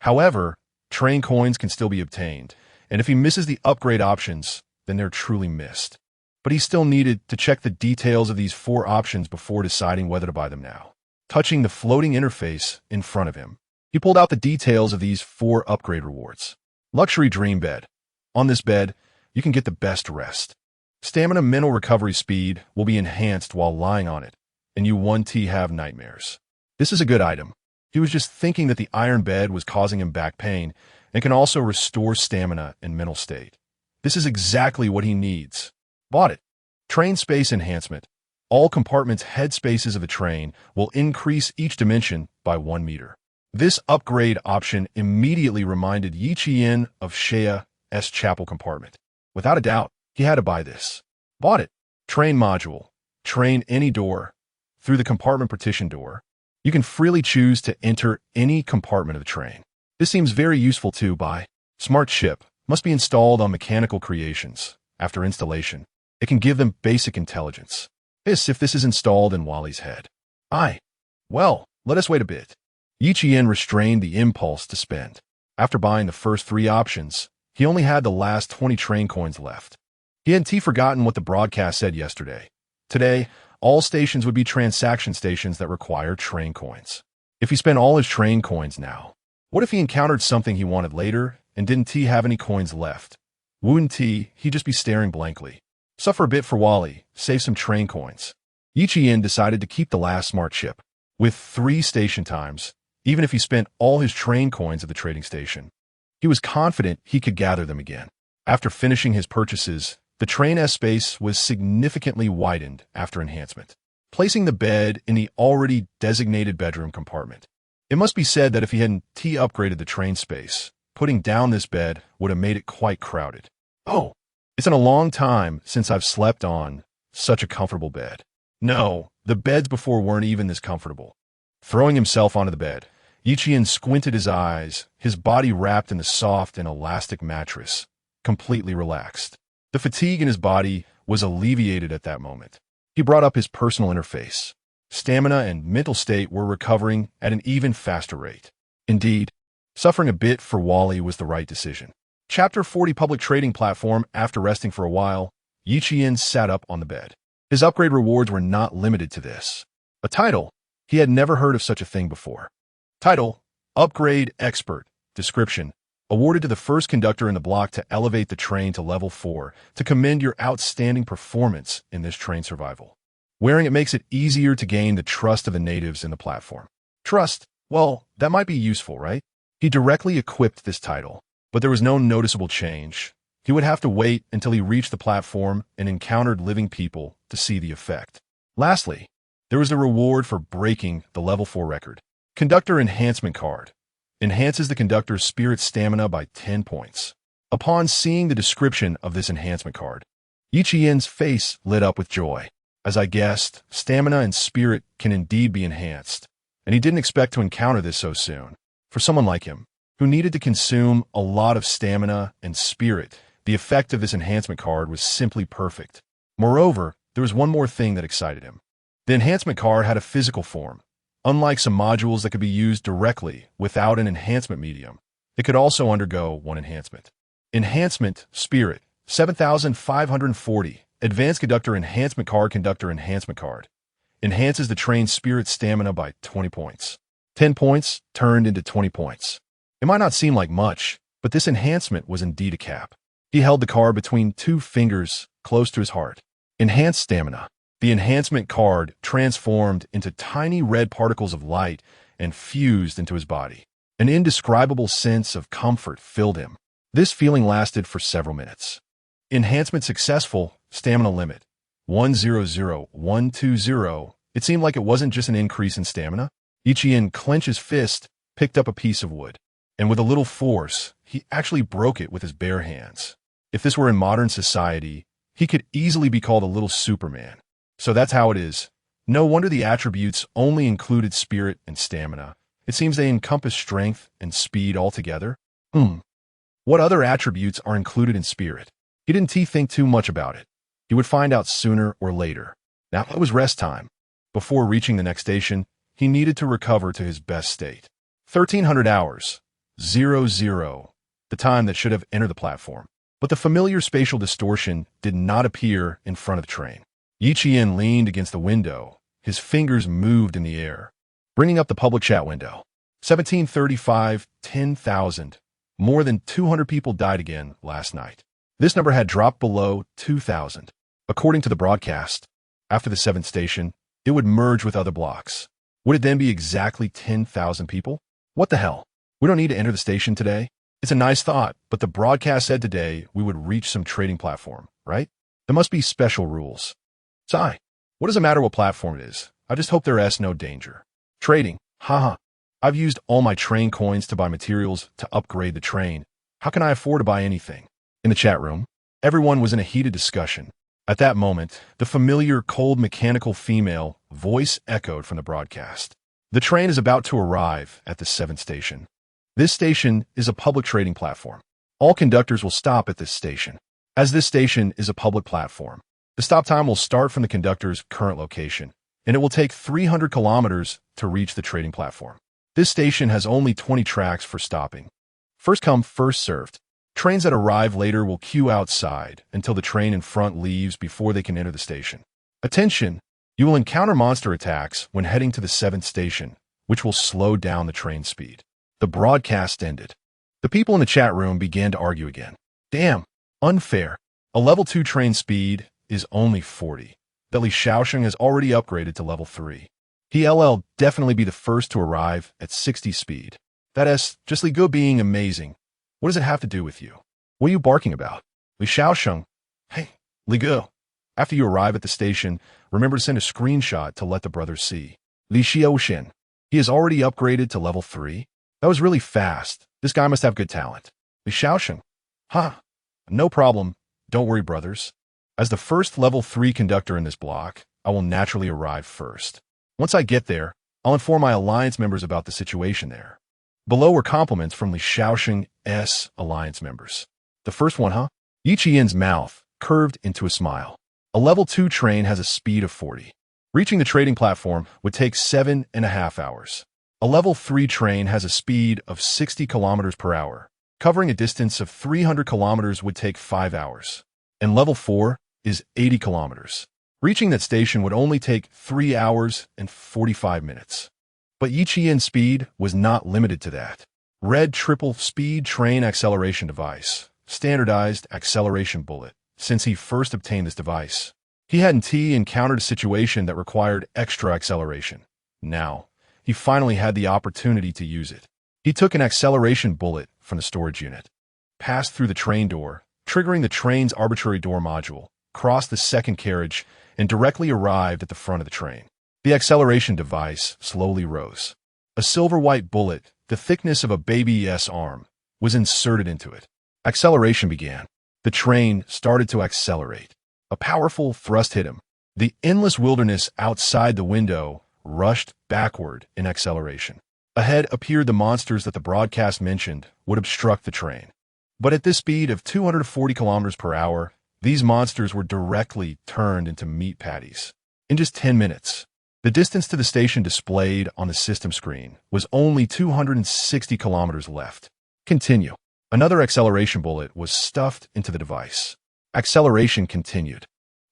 However, train coins can still be obtained, and if he misses the upgrade options, then they're truly missed. But he still needed to check the details of these 4 options before deciding whether to buy them now. Touching the floating interface in front of him, he pulled out the details of these 4 upgrade rewards. Luxury dream bed. On this bed, you can get the best rest. Stamina mental recovery speed will be enhanced while lying on it, and you won't have nightmares. This is a good item. He was just thinking that the iron bed was causing him back pain and can also restore stamina and mental state. This is exactly what he needs. Bought it. Train space enhancement. All compartments' head spaces of the train will increase each dimension by 1 meter. This upgrade option immediately reminded Yi Qian of Shea's chapel compartment. Without a doubt, he had to buy this. Bought it. Train module. Train any door. Through the compartment partition door, you can freely choose to enter any compartment of the train. This seems very useful too. Buy. Smart ship. Must be installed on mechanical creations. After installation, it can give them basic intelligence. If this is installed in Wally's head. Well, let us wait a bit. Yi Qian restrained the impulse to spend. After buying the first 3 options, he only had the last 20 train coins left. He hadn't forgotten what the broadcast said yesterday. Today, all stations would be transaction stations that require train coins. If he spent all his train coins now, what if he encountered something he wanted later and didn't have any coins left? Wouldn't he'd just be staring blankly. Suffer a bit for Wally, save some train coins. Yi Qian decided to keep the last smart chip. With 3 station times, even if he spent all his train coins at the trading station, he was confident he could gather them again. After finishing his purchases, the train S space was significantly widened after enhancement, placing the bed in the already designated bedroom compartment. It must be said that if he hadn't upgraded the train space, putting down this bed would have made it quite crowded. Oh, it's been a long time since I've slept on such a comfortable bed. No, the beds before weren't even this comfortable. Throwing himself onto the bed, Yi Qian squinted his eyes, his body wrapped in the soft and elastic mattress, completely relaxed. The fatigue in his body was alleviated at that moment. He brought up his personal interface. Stamina and mental state were recovering at an even faster rate. Indeed, suffering a bit for Wally was the right decision. Chapter 40 Public Trading Platform. After resting for a while, Yi Qian sat up on the bed. His upgrade rewards were not limited to this. A title. He had never heard of such a thing before. Title: Upgrade Expert. Description: awarded to the first conductor in the block to elevate the train to level 4 to commend your outstanding performance in this train survival. Wearing it makes it easier to gain the trust of the natives in the platform. Trust? Well, that might be useful, right? He directly equipped this title, but there was no noticeable change. He would have to wait until he reached the platform and encountered living people to see the effect. Lastly, there was the reward for breaking the level 4 record. Conductor Enhancement Card. Enhances the conductor's spirit stamina by 10 points. Upon seeing the description of this enhancement card, Yi Qian's face lit up with joy. As I guessed, stamina and spirit can indeed be enhanced, and he didn't expect to encounter this so soon. For someone like him, who needed to consume a lot of stamina and spirit, the effect of this enhancement card was simply perfect. Moreover, there was one more thing that excited him. The enhancement card had a physical form. Unlike some modules that could be used directly without an enhancement medium, it could also undergo one enhancement. Enhancement Spirit 7,540. Advanced Conductor Enhancement Card. Conductor Enhancement Card enhances the train's spirit stamina by 20 points. 10 points turned into 20 points. It might not seem like much, but this enhancement was indeed a cap. He held the card between 2 fingers close to his heart. Enhanced Stamina. The enhancement card transformed into tiny red particles of light and fused into his body. An indescribable sense of comfort filled him. This feeling lasted for several minutes. Enhancement successful. Stamina limit 100,120. It seemed like it wasn't just an increase in stamina. Yi Qian clenched his fist, picked up a piece of wood, and with a little force, he actually broke it with his bare hands. If this were in modern society, he could easily be called a little Superman. So that's how it is. No wonder the attributes only included spirit and stamina. It seems they encompass strength and speed altogether. What other attributes are included in spirit? He didn't think too much about it. He would find out sooner or later. Now it was rest time. Before reaching the next station, he needed to recover to his best state. 1300 hours. 00. The time that should have entered the platform. But the familiar spatial distortion did not appear in front of the train. Yi Qian leaned against the window. His fingers moved in the air, bringing up the public chat window. 1735, 10,000. More than 200 people died again last night. This number had dropped below 2,000. According to the broadcast, after the 7th station, it would merge with other blocks. Would it then be exactly 10,000 people? What the hell? We don't need to enter the station today? It's a nice thought, but the broadcast said today we would reach some trading platform, right? There must be special rules. Sigh. What does it matter what platform it is? I just hope there's no danger. Trading. Haha. I've used all my train coins to buy materials to upgrade the train. How can I afford to buy anything? In the chat room, everyone was in a heated discussion. At that moment, the familiar cold mechanical female voice echoed from the broadcast. The train is about to arrive at the 7th station. This station is a public trading platform. All conductors will stop at this station. As this station is a public platform, the stop time will start from the conductor's current location, and it will take 300 kilometers to reach the trading platform. This station has only 20 tracks for stopping. First come, first served. Trains that arrive later will queue outside until the train in front leaves before they can enter the station. Attention! You will encounter monster attacks when heading to the 7th station, which will slow down the train speed. The broadcast ended. The people in the chat room began to argue again. Damn, unfair. A level 2 train speed is only 40. That Li Shaosheng has already upgraded to level 3. He'll definitely be the first to arrive at 60 speed. That is, just Li Ge being amazing. What does it have to do with you? What are you barking about? Li Shaosheng. Hey, Li Ge. After you arrive at the station, remember to send a screenshot to let the brothers see. Li Xiaoshen. He has already upgraded to level 3. That was really fast. This guy must have good talent. Li Shaosheng. Huh. No problem. Don't worry, brothers. As the first level 3 conductor in this block, I will naturally arrive first. Once I get there, I'll inform my alliance members about the situation there. Below were compliments from Li Shaosheng's alliance members. The first one, huh? Yi Qian's mouth curved into a smile. A level 2 train has a speed of 40. Reaching the trading platform would take 7.5 hours. A level 3 train has a speed of 60 kilometers per hour. Covering a distance of 300 kilometers would take 5 hours. And level 4 is 80 kilometers. Reaching that station would only take 3 hours and 45 minutes. But Yi Qian's speed was not limited to that. Red triple speed train acceleration device, standardized acceleration bullet. Since he first obtained this device, he hadn't encountered a situation that required extra acceleration. Now, he finally had the opportunity to use it. He took an acceleration bullet from the storage unit, passed through the train door, triggering the train's arbitrary door module, crossed the second carriage, and directly arrived at the front of the train. The acceleration device slowly rose. A silver-white bullet, the thickness of a baby's arm, was inserted into it. Acceleration began. The train started to accelerate. A powerful thrust hit him. The endless wilderness outside the window rushed backward in acceleration. Ahead appeared the monsters that the broadcast mentioned would obstruct the train. But at this speed of 240 kilometers per hour, these monsters were directly turned into meat patties. In just 10 minutes, the distance to the station displayed on the system screen was only 260 kilometers left. Continue. Another acceleration bullet was stuffed into the device. Acceleration continued.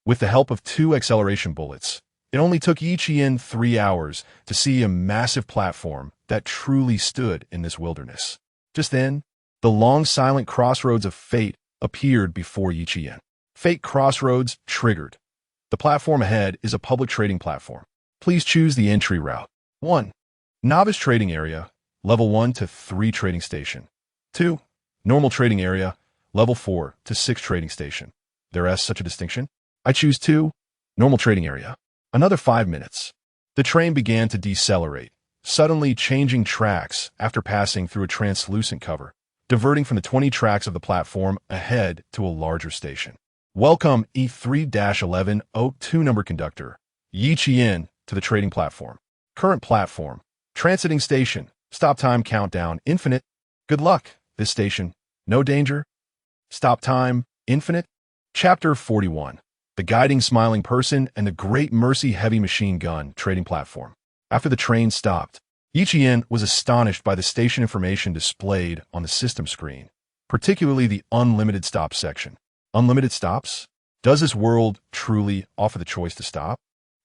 With the help of 2 acceleration bullets, it only took Yi Qian 3 hours to see a massive platform that truly stood in this wilderness. Just then, the long silent crossroads of fate appeared before Yi Qian. Fate Crossroads triggered. The platform ahead is a public trading platform. Please choose the entry route. 1. Novice trading area, level 1 to 3 trading station. 2. Normal trading area, level 4 to 6 trading station. There is such a distinction? I choose 2. Normal trading area. Another 5 minutes. The train began to decelerate, suddenly changing tracks after passing through a translucent cover, diverting from the 20 tracks of the platform ahead to a larger station. Welcome E3-1102 number conductor, Yi Qian, to the trading platform. Current platform, transiting station, stop time countdown, infinite. Good luck, this station. No danger. Stop time, infinite. Chapter 41. The Guiding Smiling Person and the Great Mercy Heavy Machine Gun Trading Platform. After the train stopped, Yi Qian was astonished by the station information displayed on the system screen, particularly the unlimited stop section. Unlimited stops? Does this world truly offer the choice to stop?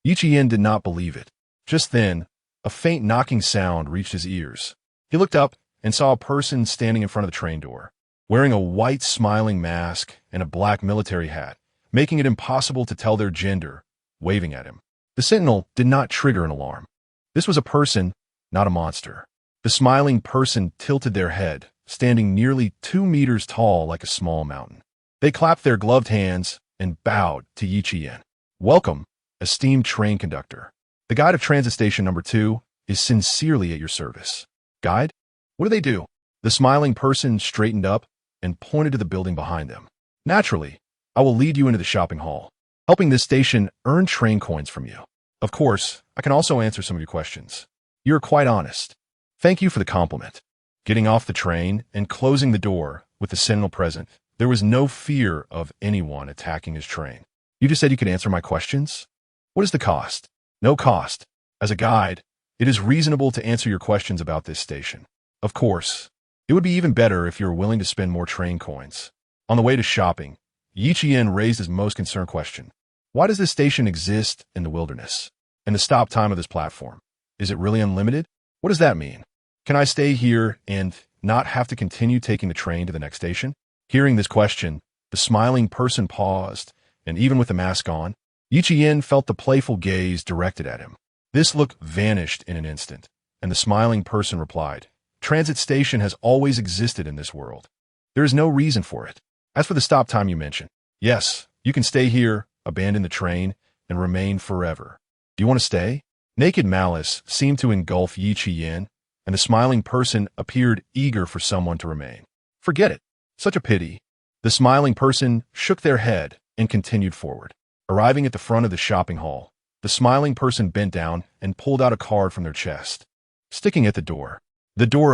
Yi Qian did not believe it. Just then, a faint knocking sound reached his ears. He looked up and saw a person standing in front of the train door, wearing a white smiling mask and a black military hat, making it impossible to tell their gender, waving at him. The sentinel did not trigger an alarm. This was a person, not a monster. The smiling person tilted their head, standing nearly 2 meters tall like a small mountain. They clapped their gloved hands and bowed to Yi Qian. Welcome, esteemed train conductor. The guide of transit station number 2 is sincerely at your service. Guide? What do they do? The smiling person straightened up and pointed to the building behind them. Naturally, I will lead you into the shopping hall, helping this station earn train coins from you. Of course, I can also answer some of your questions. You're quite honest. Thank you for the compliment. Getting off the train and closing the door with the sentinel present, there was no fear of anyone attacking his train. You just said you could answer my questions? What is the cost? No cost. As a guide, It is reasonable to answer your questions about this station. Of course, it would be even better if you were willing to spend more train coins. On the way to shopping, Yi Qian raised his most concerned question. Why does this station exist in the wilderness? And the stop time of this platform? Is it really unlimited? What does that mean? Can I stay here and not have to continue taking the train to the next station? Hearing this question, the smiling person paused, and even with the mask on, Yi Qian felt the playful gaze directed at him. This look vanished in an instant, and the smiling person replied, Transit station has always existed in this world. There is no reason for it. As for the stop time you mentioned, yes, you can stay here, abandon the train, and remain forever. Do you want to stay? Naked malice seemed to engulf Yi Qian, and the smiling person appeared eager for someone to remain. Forget it. Such a pity. The smiling person shook their head and continued forward. Arriving at the front of the shopping hall, the smiling person bent down and pulled out a card from their chest. Sticking at the door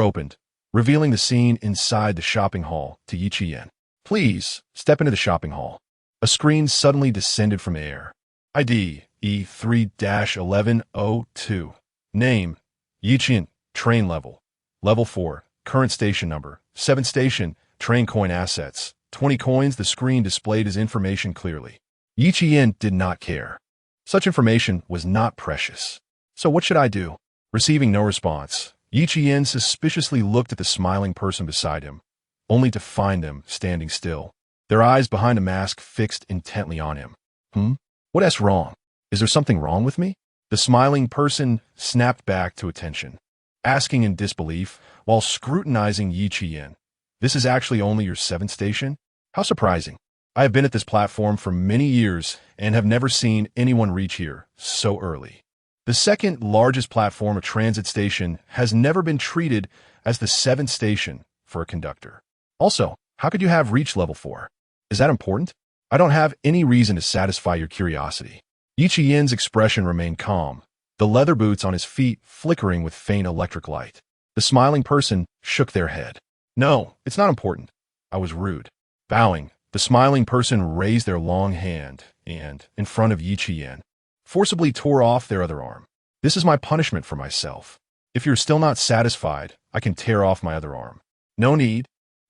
opened, revealing the scene inside the shopping hall to Yi Qian. Please, step into the shopping hall. A screen suddenly descended from air. ID E3-1102. Name, Yi Qian. Train level. Level 4. Current station number. 7 station. Train coin assets. 20 coins. The screen displayed his information clearly. Yi Qian did not care. Such information was not precious. So what should I do? Receiving no response, Yi Qian suspiciously looked at the smiling person beside him, only to find them standing still, their eyes behind a mask fixed intently on him. What's wrong? Is there something wrong with me? The smiling person snapped back to attention, asking in disbelief while scrutinizing Yi Qian. This is actually only your 7th station? How surprising. I have been at this platform for many years and have never seen anyone reach here so early. The second largest platform, a transit station, has never been treated as the 7th station for a conductor. Also, how could you have reached level 4? Is that important? I don't have any reason to satisfy your curiosity. Yi Qian's expression remained calm, the leather boots on his feet flickering with faint electric light. The smiling person shook their head. No, it's not important. I was rude. Bowing, the smiling person raised their long hand and, in front of Yi Qian, forcibly tore off their other arm. This is my punishment for myself. If you're still not satisfied, I can tear off my other arm. No need.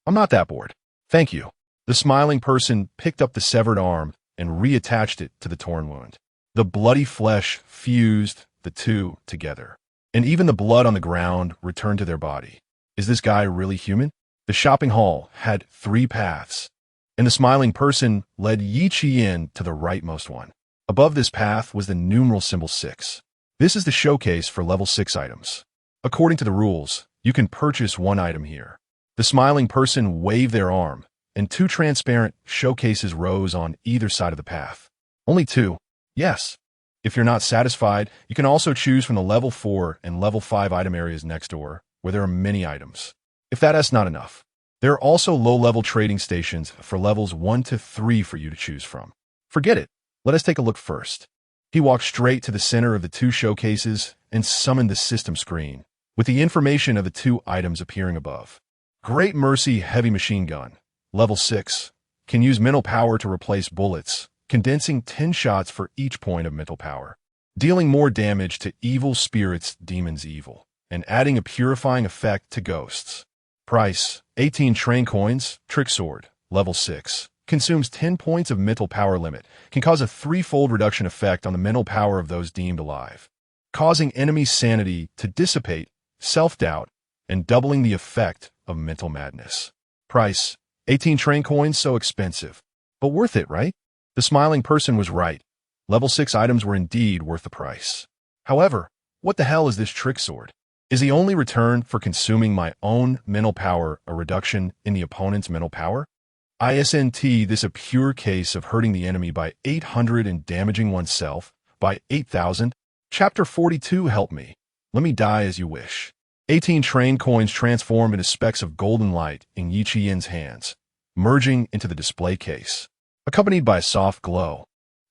I'm not that bored. Thank you. The smiling person picked up the severed arm and reattached it to the torn wound. The bloody flesh fused the two together, and even the blood on the ground returned to their body. Is this guy really human? The shopping hall had 3 paths, and the smiling person led Yi Qian to the rightmost one. Above this path was the numeral symbol 6. This is the showcase for level 6 items. According to the rules, you can purchase 1 item here. The smiling person waved their arm, and 2 transparent showcases rose on either side of the path. Only 2? Yes. If you're not satisfied, you can also choose from the level 4 and level 5 item areas next door, where there are many items. If that's not enough, there are also low-level trading stations for levels 1 to 3 for you to choose from. Forget it. Let us take a look first. He walked straight to the center of the 2 showcases and summoned the system screen, with the information of the 2 items appearing above. Great Mercy Heavy Machine Gun, level 6, can use mental power to replace bullets, condensing 10 shots for each point of mental power, dealing more damage to evil spirits, demons evil, and adding a purifying effect to ghosts. Price, 18 train coins. Trick Sword, level 6, consumes 10 points of mental power limit, can cause a 3-fold reduction effect on the mental power of those deemed alive, causing enemy sanity to dissipate, self-doubt, and doubling the effect of mental madness. Price, 18 train coins. So expensive, but worth it, right? The smiling person was right. Level 6 items were indeed worth the price. However, what the hell is this Trick Sword? Is the only return for consuming my own mental power a reduction in the opponent's mental power? Isn't this a pure case of hurting the enemy by 800 and damaging oneself by 8,000? Chapter 42. Help me. Let me die as you wish. 18 train coins transform into specks of golden light in Yi Qian's hands, merging into the display case, accompanied by a soft glow.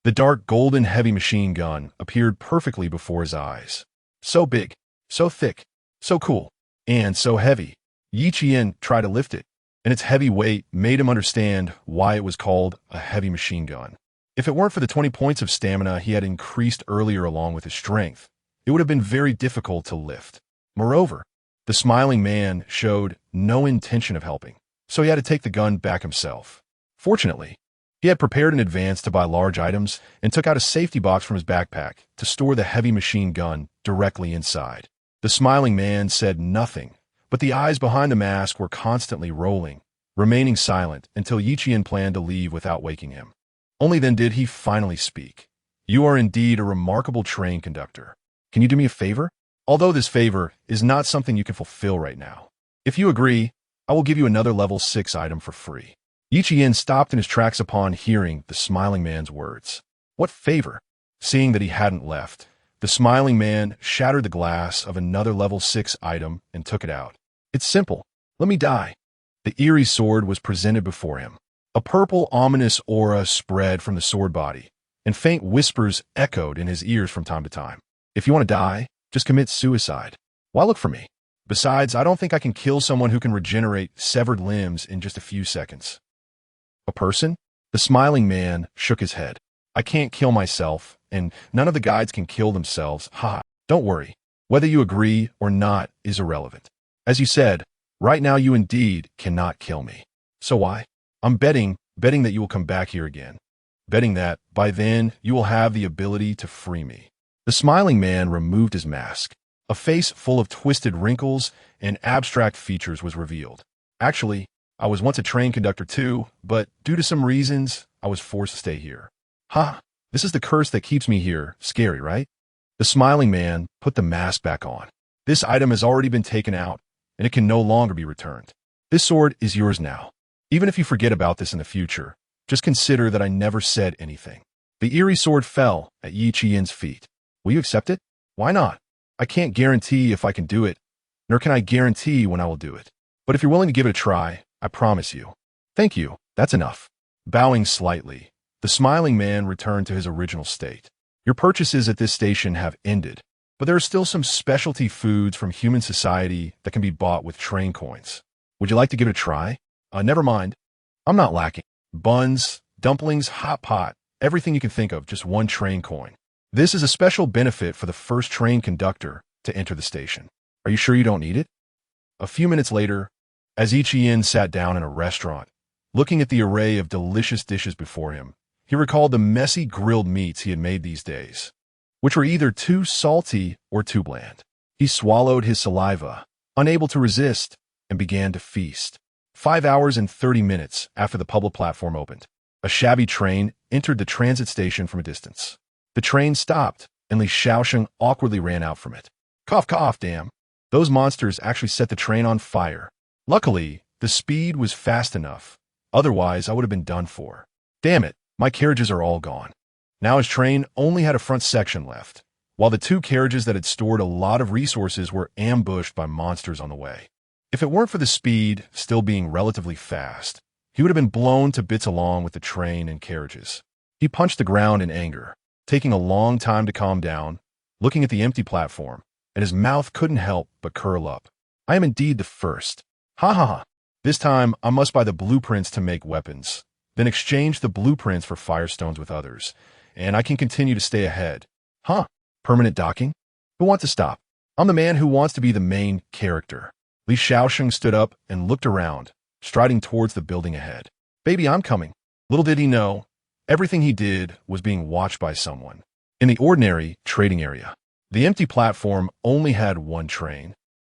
The dark golden heavy machine gun appeared perfectly before his eyes. So big, so thick, so cool, and so heavy. Yi Qian tried to lift it, and its heavy weight made him understand why it was called a heavy machine gun. If it weren't for the 20 points of stamina he had increased earlier along with his strength, it would have been very difficult to lift. Moreover, the smiling man showed no intention of helping, so he had to take the gun back himself. Fortunately, he had prepared in advance to buy large items and took out a safety box from his backpack to store the heavy machine gun directly inside. The smiling man said nothing, but the eyes behind the mask were constantly rolling, remaining silent until Yiqian planned to leave without waking him. Only then did he finally speak. "You are indeed a remarkable train conductor. Can you do me a favor? Although this favor is not something you can fulfill right now. If you agree, I will give you another level 6 item for free." Yiqian stopped in his tracks upon hearing the smiling man's words. What favor? Seeing that he hadn't left, the smiling man shattered the glass of another level 6 item and took it out. "It's simple. Let me die." The eerie sword was presented before him. A purple, ominous aura spread from the sword body, and faint whispers echoed in his ears from time to time. "If you want to die, just commit suicide. Why look for me? Besides, I don't think I can kill someone who can regenerate severed limbs in just a few seconds." "A person?" The smiling man shook his head. "I can't kill myself, and none of the guides can kill themselves. Ha! Don't worry. Whether you agree or not is irrelevant. As you said, right now you indeed cannot kill me. So why? I'm betting that you will come back here again. Betting that, by then, you will have the ability to free me." The smiling man removed his mask. A face full of twisted wrinkles and abstract features was revealed. "Actually, I was once a train conductor too, but due to some reasons, I was forced to stay here." "Ha! This is the curse that keeps me here. Scary, right?" The smiling man put the mask back on. "This item has already been taken out, and it can no longer be returned. This sword is yours now. Even if you forget about this in the future, just consider that I never said anything." The eerie sword fell at Yi Qian's feet. "Will you accept it?" "Why not? I can't guarantee if I can do it, nor can I guarantee when I will do it. But if you're willing to give it a try, I promise you." "Thank you. That's enough." Bowing slightly, the smiling man returned to his original state. "Your purchases at this station have ended, but there are still some specialty foods from human society that can be bought with train coins. Would you like to give it a try?" Never mind. I'm not lacking. Buns, dumplings, hot pot, everything you can think of, just 1 train coin. This is a special benefit for the first train conductor to enter the station. Are you sure you don't need it?" A few minutes later, as Yiqian sat down in a restaurant, looking at the array of delicious dishes before him, he recalled the messy grilled meats he had made these days, which were either too salty or too bland. He swallowed his saliva, unable to resist, and began to feast. 5 hours and 30 minutes after the public platform opened, a shabby train entered the transit station from a distance. The train stopped, and Li Shaosheng awkwardly ran out from it. "Cough, cough, damn. Those monsters actually set the train on fire. Luckily, the speed was fast enough. Otherwise, I would have been done for. Damn it, my carriages are all gone." Now his train only had a front section left, while the 2 carriages that had stored a lot of resources were ambushed by monsters on the way. If it weren't for the speed still being relatively fast, he would have been blown to bits along with the train and carriages. He punched the ground in anger, taking a long time to calm down, looking at the empty platform, and his mouth couldn't help but curl up. "I am indeed the first. Ha ha ha. This time I must buy the blueprints to make weapons, then exchange the blueprints for firestones with others, and I can continue to stay ahead. Huh? Permanent docking? Who wants to stop? I'm the man who wants to be the main character." Li Shaosheng stood up and looked around, striding towards the building ahead. "Baby, I'm coming." Little did he know, everything he did was being watched by someone. In the ordinary trading area, the empty platform only had 1 train,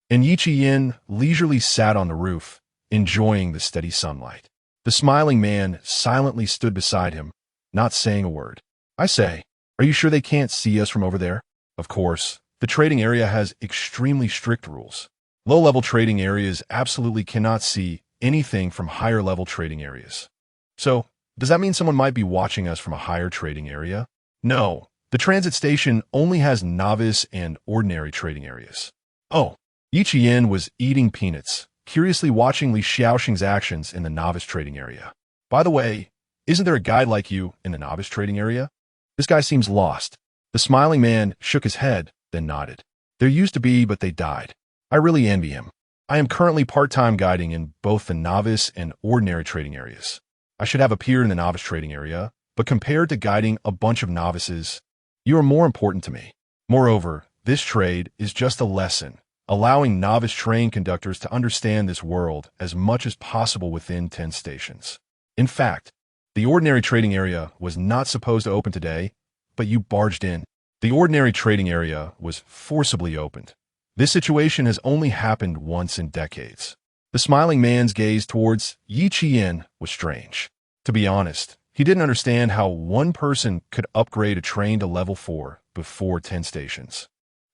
and Yiqian leisurely sat on the roof, enjoying the steady sunlight. The smiling man silently stood beside him, not saying a word. "I say, are you sure they can't see us from over there?" Of course, the trading area has extremely strict rules. Low-level trading areas absolutely cannot see anything from higher-level trading areas. So, does that mean someone might be watching us from a higher trading area? No, the transit station only has novice and ordinary trading areas. Oh, Yiqian was eating peanuts, curiously watching Li Shaosheng's actions in the novice trading area. "By the way, isn't there a guy like you in the novice trading area? This guy seems lost." The smiling man shook his head, then nodded. "There used to be, but they died. I really envy him. I am currently part-time guiding in both the novice and ordinary trading areas. I should have appeared in the novice trading area, but compared to guiding a bunch of novices, you are more important to me. Moreover, This trade is just a lesson, allowing novice train conductors to understand this world as much as possible within 10 stations. In fact, the ordinary trading area was not supposed to open today, but you barged in. The ordinary trading area was forcibly opened. This situation has only happened once in decades. The smiling man's gaze towards Yi Qian was strange. To be honest, he didn't understand how one person could upgrade a train to level 4 before 10 stations.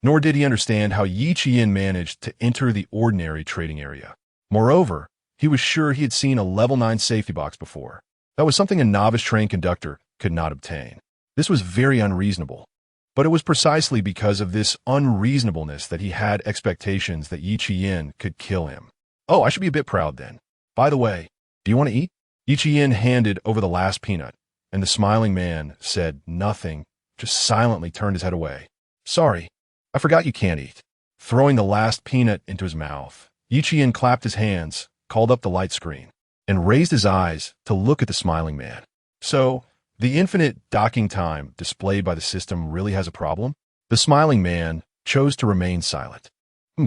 Nor did he understand how Yi Qian managed to enter the ordinary trading area. Moreover, he was sure he had seen a level 9 safety box before. That was something a novice train conductor could not obtain. This was very unreasonable. But it was precisely because of this unreasonableness that he had expectations that Yi Qian could kill him. Oh, I should be a bit proud then. By the way, do you want to eat? Yi Qian handed over the last peanut, and the smiling man said nothing, just silently turned his head away. Sorry, I forgot you can't eat. Throwing the last peanut into his mouth, Yi Qian clapped his hands, called up the light screen, and raised his eyes to look at the smiling man. So, the infinite docking time displayed by the system really has a problem? The smiling man chose to remain silent.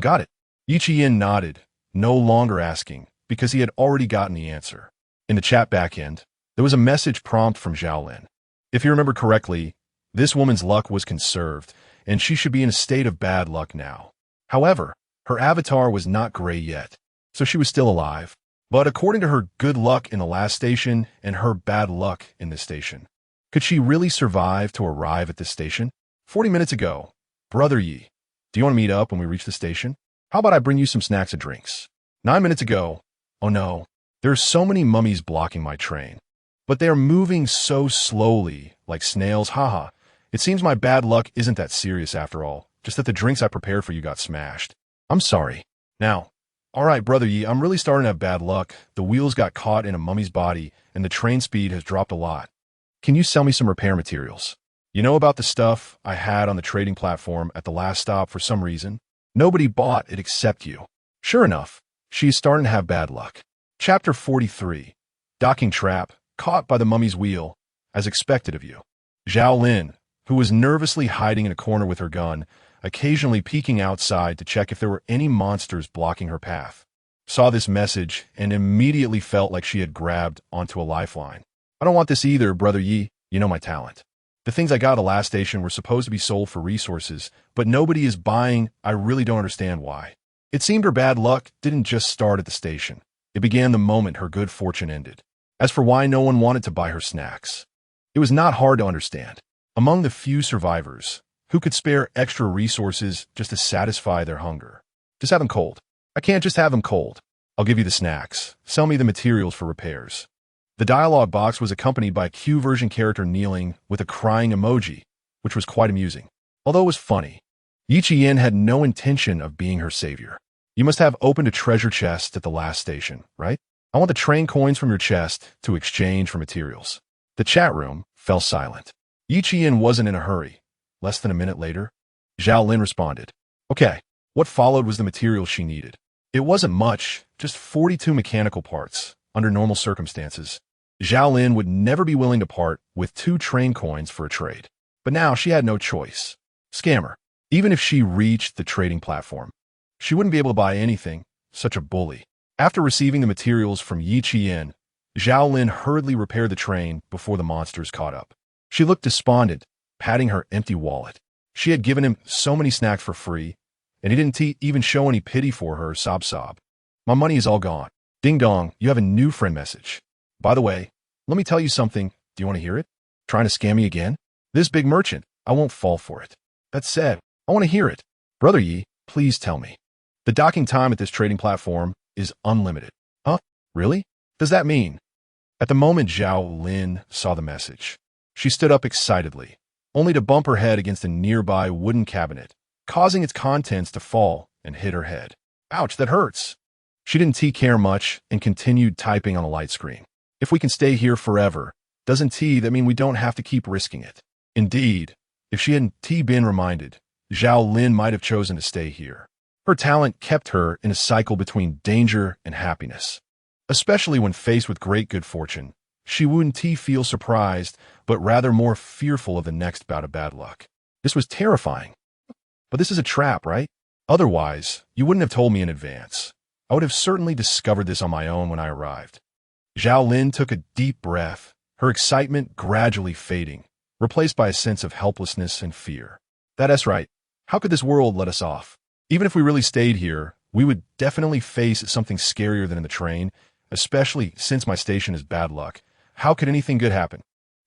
Got it. Yi Qian nodded, no longer asking, because he had already gotten the answer. In the chat backend, there was a message prompt from Xiaolin. If you remember correctly, this woman's luck was conserved, and she should be in a state of bad luck now. However, her avatar was not gray yet, so she was still alive. But according to her good luck in the last station and her bad luck in this station, could she really survive to arrive at this station? 40 minutes ago, Brother Yi, do you want to meet up when we reach the station? How about I bring you some snacks and drinks? 9 minutes ago, oh no, there are so many mummies blocking my train. But they are moving so slowly, like snails, haha. It seems my bad luck isn't that serious after all, just that the drinks I prepared for you got smashed. I'm sorry. Now, all right, Brother Yi, I'm really starting to have bad luck. The wheels got caught in a mummy's body, and the train speed has dropped a lot. Can you sell me some repair materials? You know about the stuff I had on the trading platform at the last stop for some reason? Nobody bought it except you. Sure enough, she's starting to have bad luck. Chapter 43. Docking Trap, Caught by the Mummy's Wheel, as expected of you. Xiaolin, who was nervously hiding in a corner with her gun, occasionally peeking outside to check if there were any monsters blocking her path, saw this message and immediately felt like she had grabbed onto a lifeline. I don't want this either, Brother Yi. You know my talent. The things I got at the last station were supposed to be sold for resources, but nobody is buying. I really don't understand why. It seemed her bad luck didn't just start at the station. It began the moment her good fortune ended. As for why no one wanted to buy her snacks, it was not hard to understand. Among the few survivors who could spare extra resources just to satisfy their hunger. Just have them cold. I can't just have them cold. I'll give you the snacks. Sell me the materials for repairs. The dialogue box was accompanied by a Q version character kneeling with a crying emoji, which was quite amusing. Although it was funny, Yi Qian had no intention of being her savior. You must have opened a treasure chest at the last station, right? I want the train coins from your chest to exchange for materials. The chat room fell silent. Yi Qian wasn't in a hurry. Less than a minute later, Xiaolin responded. Okay, what followed was the material she needed. It wasn't much, just 42 mechanical parts. Under normal circumstances, Xiaolin would never be willing to part with 2 train coins for a trade. But now she had no choice. Scammer. Even if she reached the trading platform, she wouldn't be able to buy anything. Such a bully. After receiving the materials from Yi Qian, Xiaolin hurriedly repaired the train before the monsters caught up. She looked despondent, patting her empty wallet. She had given him so many snacks for free, and he didn't even show any pity for her, sob. My money is all gone. Ding dong, you have a new friend message. By the way, let me tell you something. Do you want to hear it? Trying to scam me again? This big merchant, I won't fall for it. That said, I want to hear it. Brother Yi, please tell me. The docking time at this trading platform is unlimited. Huh? Really? Does that mean? At the moment Xiaolin saw the message, she stood up excitedly, only to bump her head against a nearby wooden cabinet, causing its contents to fall and hit her head. Ouch, that hurts. She didn't care much and continued typing on a light screen. If we can stay here forever, doesn't that mean we don't have to keep risking it? Indeed, if she hadn't been reminded, Xiaolin might have chosen to stay here. Her talent kept her in a cycle between danger and happiness. Especially when faced with great good fortune, she wouldn't feel surprised, but rather more fearful of the next bout of bad luck. This was terrifying. But this is a trap, right? Otherwise, you wouldn't have told me in advance. I would have certainly discovered this on my own when I arrived. Zhao Lin took a deep breath, her excitement gradually fading, replaced by a sense of helplessness and fear. That's right. How could this world let us off? Even if we really stayed here, we would definitely face something scarier than in the train, especially since my station is bad luck. How could anything good happen?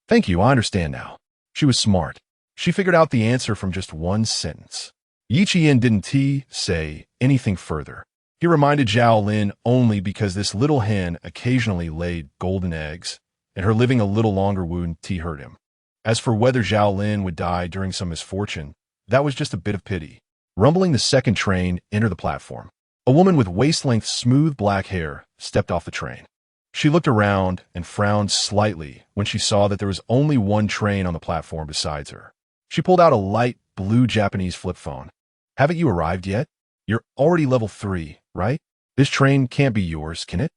Thank you, I understand now. She was smart. She figured out the answer from just one sentence. Yi Qian didn't say anything further. He reminded Zhao Lin only because this little hen occasionally laid golden eggs, and her living a little longer wouldn't hurt him. As for whether Zhao Lin would die during some misfortune, that was just a bit of pity. Rumbling, the second train entered the platform. A woman with waist-length smooth black hair stepped off the train. She looked around and frowned slightly when she saw that there was only one train on the platform besides her. She pulled out a light blue Japanese flip phone. Haven't you arrived yet? You're already level 3, right? This train can't be yours, can it?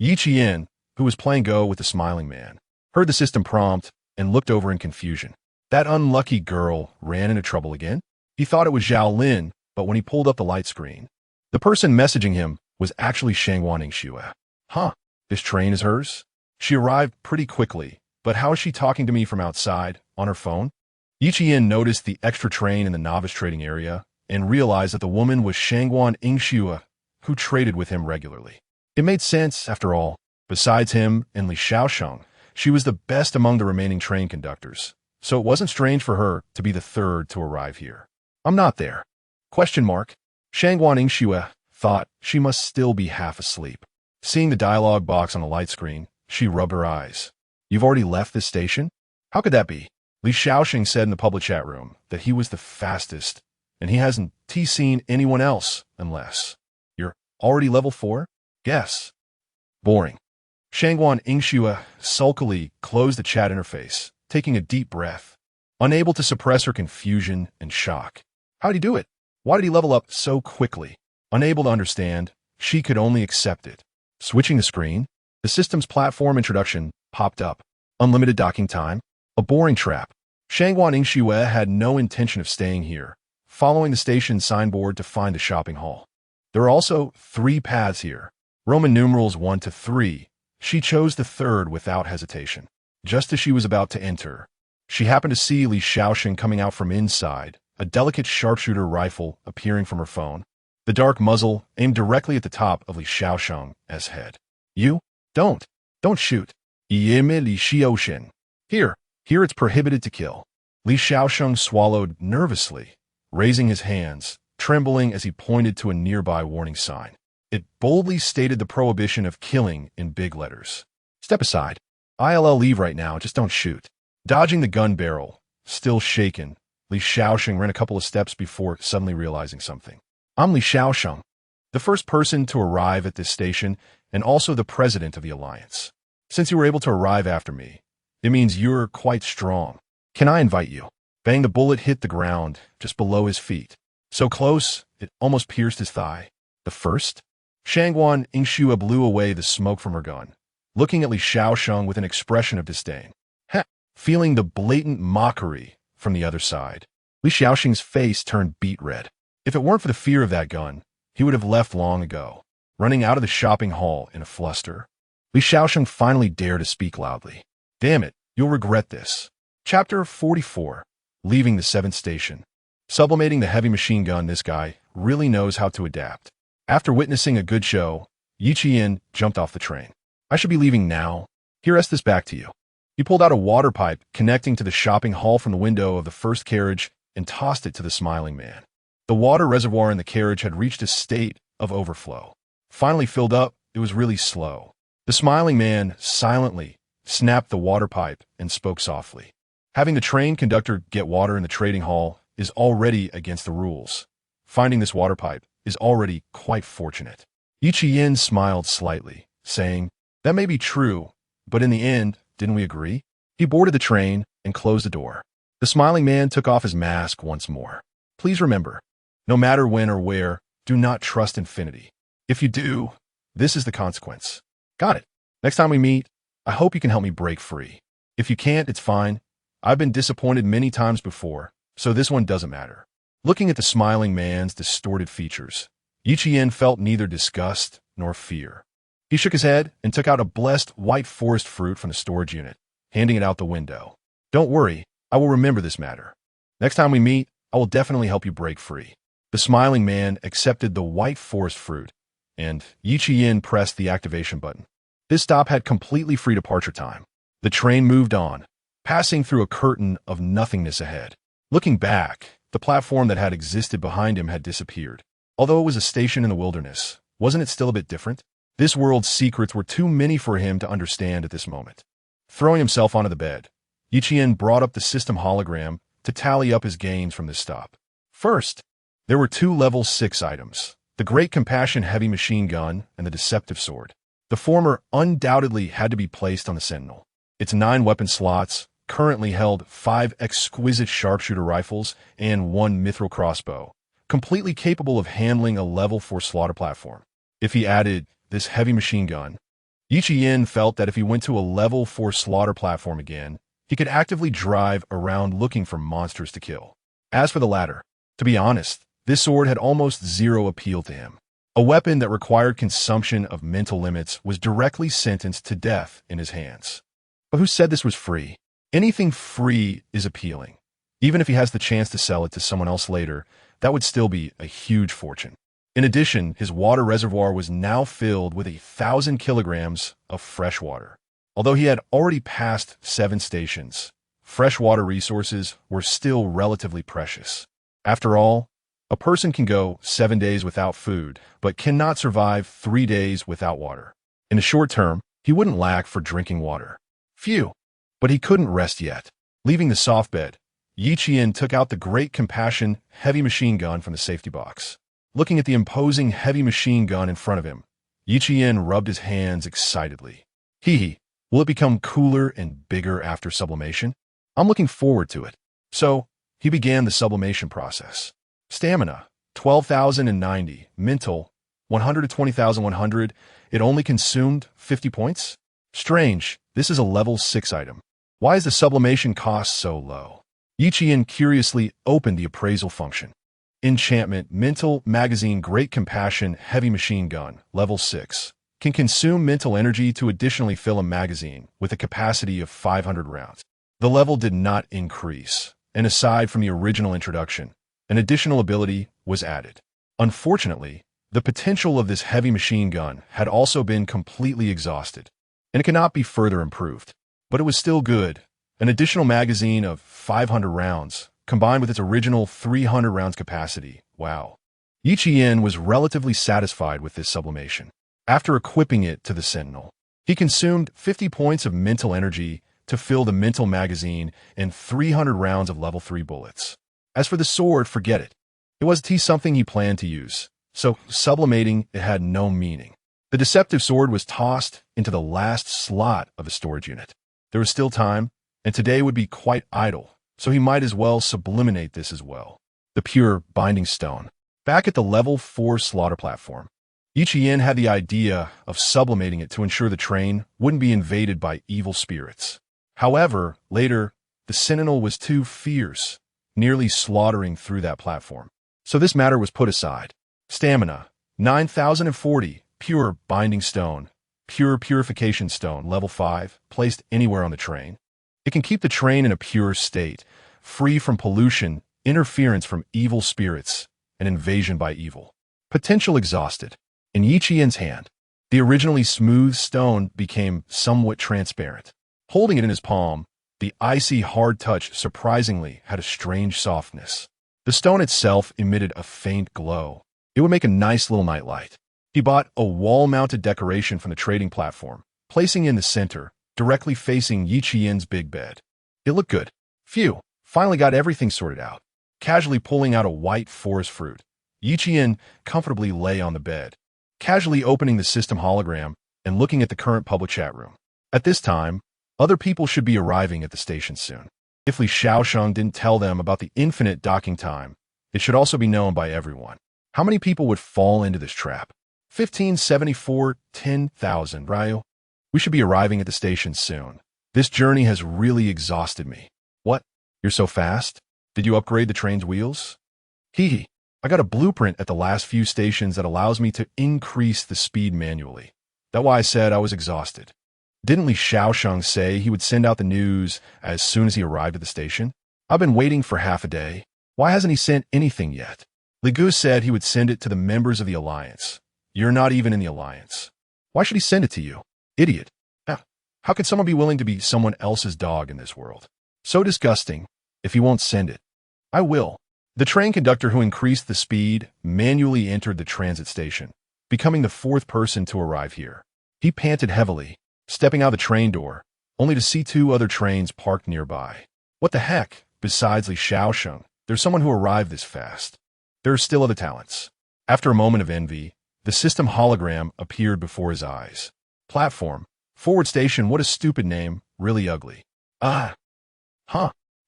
Yi Qian, who was playing Go with the smiling man, heard the system prompt and looked over in confusion. That unlucky girl ran into trouble again? He thought it was Zhao Lin, but when he pulled up the light screen, the person messaging him was actually Shangwan Ingxue. Huh, this train is hers? She arrived pretty quickly, but how is she talking to me from outside, on her phone? Yi Qian noticed the extra train in the novice trading area and realized that the woman was Shangwan Ingxue, who traded with him regularly. It made sense, after all. Besides him and Li Xiaosheng, she was the best among the remaining train conductors, so it wasn't strange for her to be the third to arrive here. I'm not there. Question mark. Shangwan Ingxue thought she must still be half asleep. Seeing the dialogue box on the light screen, she rubbed her eyes. You've already left this station? How could that be? Li Xiaosheng said in the public chat room that he was the fastest, and he hasn't seen anyone else unless. You're already level 4? Guess. Boring. Shangwan Ingxue sulkily closed the chat interface, taking a deep breath, unable to suppress her confusion and shock. How'd he do it? Why did he level up so quickly? Unable to understand, she could only accept it. Switching the screen, the system's platform introduction popped up. Unlimited docking time. A boring trap. Shangwan Ingxue had no intention of staying here, following the station signboard to find the shopping hall. There are also 3 paths here. Roman numerals 1 to 3. She chose the third without hesitation. Just as she was about to enter, she happened to see Li Xiaosheng coming out from inside, a delicate sharpshooter rifle appearing from her phone. The dark muzzle aimed directly at the top of Li Xiaosheng's head. You? Don't shoot. Yime Li Xiaosheng. Here it's prohibited to kill. Li Xiaosheng swallowed nervously, raising his hands, trembling as he pointed to a nearby warning sign. It boldly stated the prohibition of killing in big letters. Step aside. ILL leave right now, just don't shoot. Dodging the gun barrel, still shaken, Li Xiaosheng ran a couple of steps before suddenly realizing something. I'm Li Xiaosheng, the first person to arrive at this station and also the president of the Alliance. Since you were able to arrive after me, it means you're quite strong. Can I invite you? Bang, the bullet hit the ground just below his feet. So close, it almost pierced his thigh. The first? Shangwan Ingxue blew away the smoke from her gun, looking at Li Xiaosheng with an expression of disdain. Ha! Feeling the blatant mockery from the other side, Li Xiaosheng's face turned beet red. If it weren't for the fear of that gun, he would have left long ago, running out of the shopping hall in a fluster. Li Xiaosheng finally dared to speak loudly. Damn it, you'll regret this. Chapter 44. Leaving the 7th station. Sublimating the heavy machine gun, this guy really knows how to adapt. After witnessing a good show, Yi Qian jumped off the train. I should be leaving now. Here, rest this back to you. He pulled out a water pipe connecting to the shopping hall from the window of the first carriage and tossed it to the smiling man. The water reservoir in the carriage had reached a state of overflow. Finally filled up, it was really slow. The smiling man silently snapped the water pipe and spoke softly. Having the train conductor get water in the trading hall is already against the rules. Finding this water pipe is already quite fortunate. Yi Qian smiled slightly, saying, that may be true, but in the end, didn't we agree? He boarded the train and closed the door. The smiling man took off his mask once more. Please remember, no matter when or where, do not trust infinity. If you do, this is the consequence. Got it. Next time we meet, I hope you can help me break free. If you can't, it's fine. I've been disappointed many times before, so this one doesn't matter. Looking at the smiling man's distorted features, Yichien felt neither disgust nor fear. He shook his head and took out a blessed white forest fruit from the storage unit, handing it out the window. Don't worry, I will remember this matter. Next time we meet, I will definitely help you break free. The smiling man accepted the white forest fruit, and Yichien pressed the activation button. This stop had completely free departure time. The train moved on, passing through a curtain of nothingness ahead. Looking back, the platform that had existed behind him had disappeared. Although it was a station in the wilderness, wasn't it still a bit different? This world's secrets were too many for him to understand at this moment. Throwing himself onto the bed, Yichien brought up the system hologram to tally up his gains from this stop. First, there were 2 level 6 items, the Great Compassion heavy machine gun and the Deceptive sword. The former undoubtedly had to be placed on the Sentinel. Its 9 weapon slots currently held 5 exquisite sharpshooter rifles and 1 mithril crossbow, completely capable of handling a level 4 slaughter platform. If he added this heavy machine gun, Yichien felt that if he went to a level 4 slaughter platform again, he could actively drive around looking for monsters to kill. As for the latter, to be honest, this sword had almost zero appeal to him. A weapon that required consumption of mental limits was directly sentenced to death in his hands. But who said this was free? Anything free is appealing. Even if he has the chance to sell it to someone else later, that would still be a huge fortune. In addition, his water reservoir was now filled with 1,000 kilograms of fresh water. Although he had already passed 7 stations, freshwater resources were still relatively precious. After all, a person can go 7 days without food, but cannot survive 3 days without water. In the short term, he wouldn't lack for drinking water. Phew! But he couldn't rest yet. Leaving the soft bed, Yichien took out the Great Compassion heavy machine gun from the safety box. Looking at the imposing heavy machine gun in front of him, Yichien rubbed his hands excitedly. Hee, will it become cooler and bigger after sublimation? I'm looking forward to it. So, he began the sublimation process. Stamina, 12,090. Mental, 120,100. It only consumed 50 points? Strange, this is a level 6 item. Why is the sublimation cost so low? Yichien curiously opened the appraisal function. Enchantment, Mental Magazine Great Compassion Heavy Machine Gun, Level 6. Can consume mental energy to additionally fill a magazine with a capacity of 500 rounds. The level did not increase, and aside from the original introduction, an additional ability was added. Unfortunately, the potential of this heavy machine gun had also been completely exhausted, and it cannot be further improved. But it was still good. An additional magazine of 500 rounds, combined with its original 300 rounds capacity. Wow. Yichien was relatively satisfied with this sublimation. After equipping it to the Sentinel, he consumed 50 points of mental energy to fill the mental magazine and 300 rounds of level 3 bullets. As for the sword, forget it. It was something he planned to use, so sublimating it had no meaning. The Deceptive sword was tossed into the last slot of the storage unit. There was still time, and today would be quite idle, so he might as well sublimate this as well. The pure binding stone. Back at the level 4 slaughter platform, Yichien had the idea of sublimating it to ensure the train wouldn't be invaded by evil spirits. However, later, the Sentinel was too fierce, nearly slaughtering through that platform. So this matter was put aside. Stamina, 9,040, pure binding stone, pure purification stone, level 5, placed anywhere on the train. It can keep the train in a pure state, free from pollution, interference from evil spirits, and invasion by evil. Potential exhausted. In Yichien's hand, the originally smooth stone became somewhat transparent. Holding it in his palm, the icy hard touch surprisingly had a strange softness. The stone itself emitted a faint glow. It would make a nice little nightlight. He bought a wall-mounted decoration from the trading platform, placing it in the center, directly facing Yichien's big bed. It looked good. Phew, finally got everything sorted out. Casually pulling out a white forest fruit, Yichien comfortably lay on the bed, casually opening the system hologram and looking at the current public chat room. At this time, other people should be arriving at the station soon. If Li Shaosheng didn't tell them about the infinite docking time, it should also be known by everyone. How many people would fall into this trap? 1574, 10,000, Ryo. We should be arriving at the station soon. This journey has really exhausted me. What? You're so fast? Did you upgrade the train's wheels? Hee. I got a blueprint at the last few stations that allows me to increase the speed manually. That's why I said I was exhausted. Didn't Li Xiaosheng say he would send out the news as soon as he arrived at the station? I've been waiting for half a day. Why hasn't he sent anything yet? Li Gu said he would send it to the members of the Alliance. You're not even in the Alliance. Why should he send it to you? Idiot. How could someone be willing to be someone else's dog in this world? So disgusting. If he won't send it, I will. The train conductor who increased the speed manually entered the transit station, becoming the fourth person to arrive here. He panted heavily, stepping out the train door, only to see two other trains parked nearby. What the heck? Besides Li Xiaosheng, there's someone who arrived this fast. There are still other talents. After a moment of envy, the system hologram appeared before his eyes. Platform. Forward station, what a stupid name, really ugly.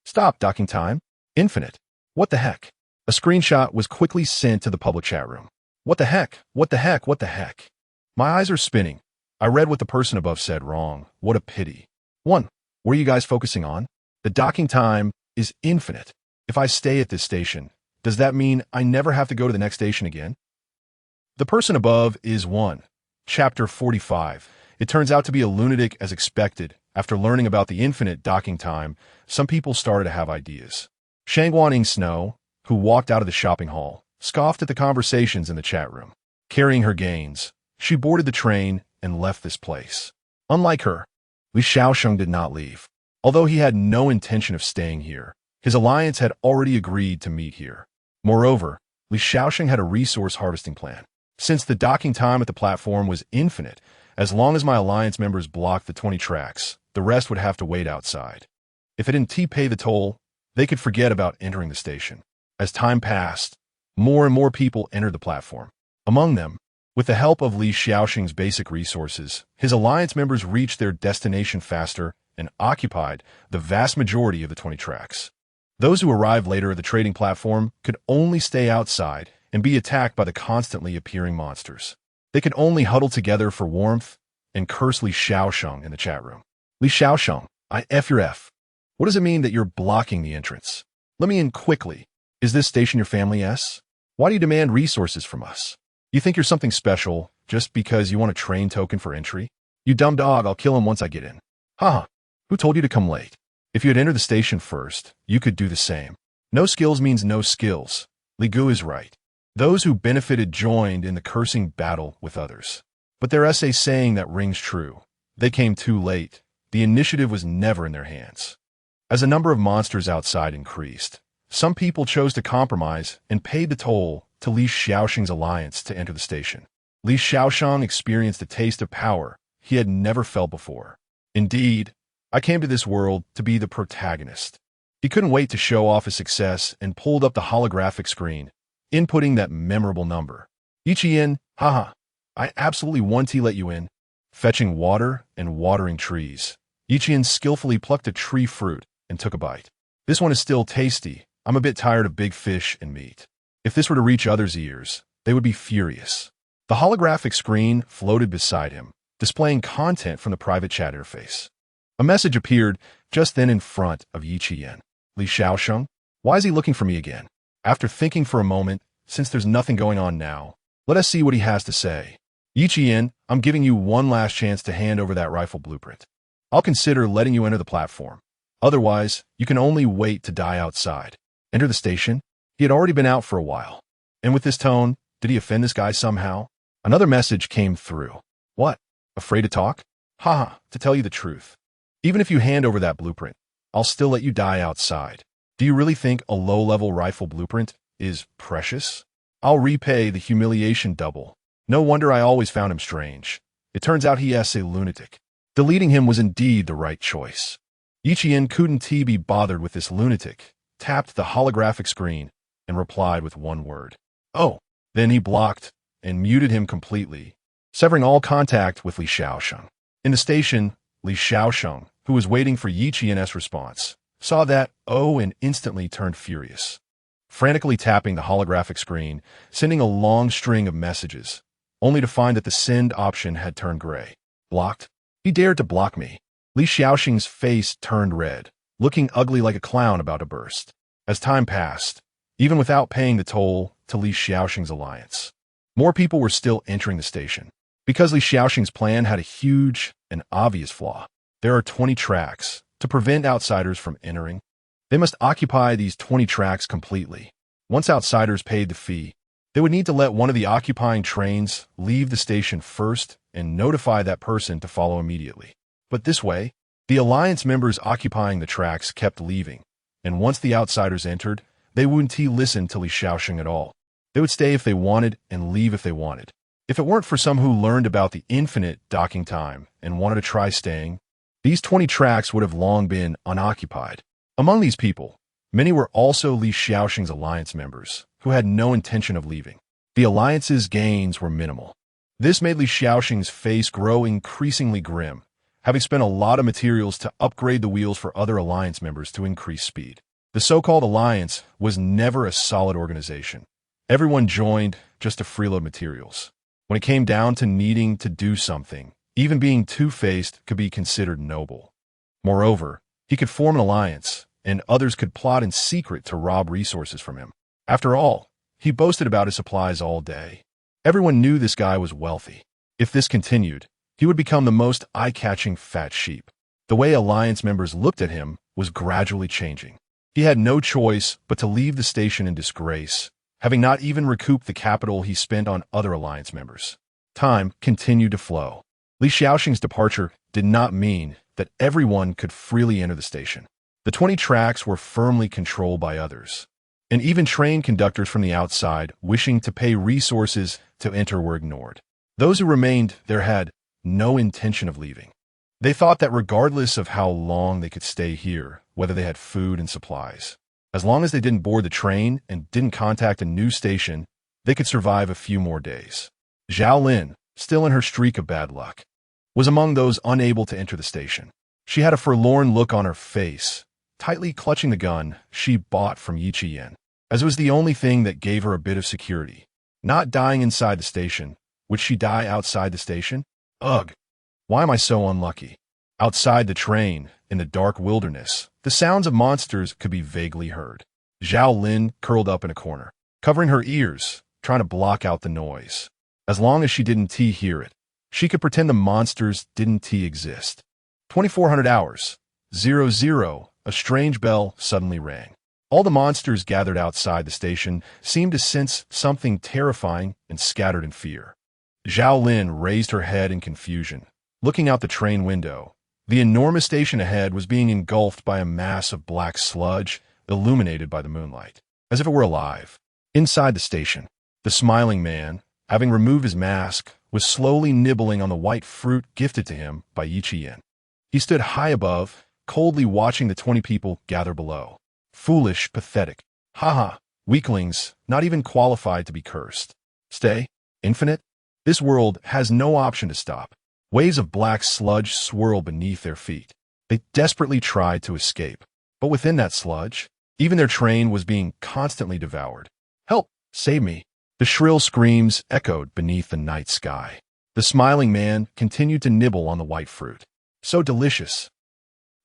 Stop docking time. Infinite. What the heck? A screenshot was quickly sent to the public chat room. What the heck? What the heck? What the heck? My eyes are spinning. I read what the person above said wrong. What a pity. 1. What are you guys focusing on? The docking time is infinite. If I stay at this station, does that mean I never have to go to the next station again? The person above is 1. Chapter 45. It turns out to be a lunatic as expected. After learning about the infinite docking time, some people started to have ideas. Shangguaning Snow, who walked out of the shopping hall, scoffed at the conversations in the chat room. Carrying her gains, she boarded the train and left this place. Unlike her, Li Xiaosheng did not leave. Although he had no intention of staying here, his alliance had already agreed to meet here. Moreover, Li Xiaosheng had a resource harvesting plan. Since the docking time at the platform was infinite, as long as my alliance members blocked the 20 tracks, the rest would have to wait outside. If it didn't pay the toll, they could forget about entering the station. As time passed, more and more people entered the platform. Among them, with the help of Li Xiaosheng's basic resources, his alliance members reached their destination faster and occupied the vast majority of the 20 tracks. Those who arrived later at the trading platform could only stay outside and be attacked by the constantly appearing monsters. They could only huddle together for warmth and curse Li Xiaosheng in the chat room. Li Xiaosheng, I F your F. What does it mean that you're blocking the entrance? Let me in quickly. Is this station your family's? Why do you demand resources from us? You think you're something special just because you want a train token for entry? You dumb dog, I'll kill him once I get in. Haha. Who told you to come late? If you had entered the station first, you could do the same. No skills means no skills. Li Gu is right. Those who benefited joined in the cursing battle with others. But their essay saying that rings true. They came too late. The initiative was never in their hands. As the number of monsters outside increased, some people chose to compromise and paid the toll to Li Xiaosheng's alliance to enter the station. Li Xiaosheng experienced a taste of power he had never felt before. Indeed, I came to this world to be the protagonist. He couldn't wait to show off his success and pulled up the holographic screen, inputting that memorable number. Yiqian, haha, I absolutely want to let you in. Fetching water and watering trees. Yiqian skillfully plucked a tree fruit and took a bite. This one is still tasty. I'm a bit tired of big fish and meat. If this were to reach others' ears, they would be furious. The holographic screen floated beside him, displaying content from the private chat interface. A message appeared just then in front of Yiqian. Li Xiaosheng, why is he looking for me again? After thinking for a moment, since there's nothing going on now, let us see what he has to say. Yiqian, I'm giving you one last chance to hand over that rifle blueprint. I'll consider letting you enter the platform. Otherwise, you can only wait to die outside. Enter the station? He had already been out for a while. And with this tone, did he offend this guy somehow? Another message came through. What? Afraid to talk? Haha, to tell you the truth. Even if you hand over that blueprint, I'll still let you die outside. Do you really think a low-level rifle blueprint is precious? I'll repay the humiliation double. No wonder I always found him strange. It turns out he is a lunatic. Deleting him was indeed the right choice. Yiqian couldn't be bothered with this lunatic, tapped the holographic screen, and replied with one word. Oh. Then he blocked and muted him completely, severing all contact with Li Xiaosheng. In the station, Li Xiaosheng, who was waiting for Yiqian's response, saw that and instantly turned furious. Frantically tapping the holographic screen, sending a long string of messages, only to find that the send option had turned gray. Blocked? He dared to block me. Li Xiaosheng's face turned red, looking ugly like a clown about to burst. As time passed, even without paying the toll to Li Xiaoxing's alliance. More people were still entering the station. Because Li Xiaoxing's plan had a huge and obvious flaw. There are 20 tracks. To prevent outsiders from entering, they must occupy these 20 tracks completely. Once outsiders paid the fee, they would need to let one of the occupying trains leave the station first and notify that person to follow immediately. But this way, the alliance members occupying the tracks kept leaving, and once the outsiders entered, they wouldn't listen to Li Xiaoxing at all. They would stay if they wanted and leave if they wanted. If it weren't for some who learned about the infinite docking time and wanted to try staying, these 20 tracks would have long been unoccupied. Among these people, many were also Li Xiaoxing's alliance members, who had no intention of leaving. The alliance's gains were minimal. This made Li Xiaoxing's face grow increasingly grim, having spent a lot of materials to upgrade the wheels for other alliance members to increase speed. The so-called alliance was never a solid organization. Everyone joined just to freeload materials. When it came down to needing to do something, even being two-faced could be considered noble. Moreover, he could form an alliance, and others could plot in secret to rob resources from him. After all, he boasted about his supplies all day. Everyone knew this guy was wealthy. If this continued, he would become the most eye-catching fat sheep. The way alliance members looked at him was gradually changing. He had no choice but to leave the station in disgrace, having not even recouped the capital he spent on other alliance members. Time continued to flow. Li Xiaoxing's departure did not mean that everyone could freely enter the station. The 20 tracks were firmly controlled by others, and even train conductors from the outside wishing to pay resources to enter were ignored. Those who remained there had no intention of leaving. They thought that regardless of how long they could stay here, whether they had food and supplies, as long as they didn't board the train and didn't contact a new station, they could survive a few more days. Zhao Lin, still in her streak of bad luck, was among those unable to enter the station. She had a forlorn look on her face, tightly clutching the gun she bought from Yi Qiyan, as it was the only thing that gave her a bit of security. Not dying inside the station. Would she die outside the station? Ugh! Why am I so unlucky? Outside the train, in the dark wilderness, the sounds of monsters could be vaguely heard. Zhao Lin curled up in a corner, covering her ears, trying to block out the noise. As long as she didn't hear it, she could pretend the monsters didn't exist. 2400 hours. 00. A strange bell suddenly rang. All the monsters gathered outside the station seemed to sense something terrifying and scattered in fear. Zhao Lin raised her head in confusion, looking out the train window. The enormous station ahead was being engulfed by a mass of black sludge, illuminated by the moonlight, as if it were alive. Inside the station, the smiling man, having removed his mask, was slowly nibbling on the white fruit gifted to him by Yi Qiyan. He stood high above, coldly watching the 20 people gather below. Foolish, pathetic. Haha, weaklings, not even qualified to be cursed. Stay? Infinite? This world has no option to stop. Waves of black sludge swirled beneath their feet. They desperately tried to escape. But within that sludge, even their train was being constantly devoured. Help! Save me! The shrill screams echoed beneath the night sky. The smiling man continued to nibble on the white fruit. So delicious.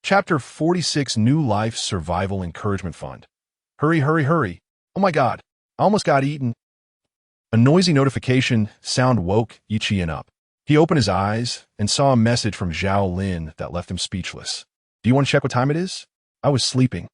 Chapter 46 New Life Survival Encouragement Fund. Hurry, hurry, hurry. Oh my god, I almost got eaten. A noisy notification sound woke Yi Qiyan up. He opened his eyes and saw a message from Zhao Lin that left him speechless. Do you want to check what time it is? I was sleeping.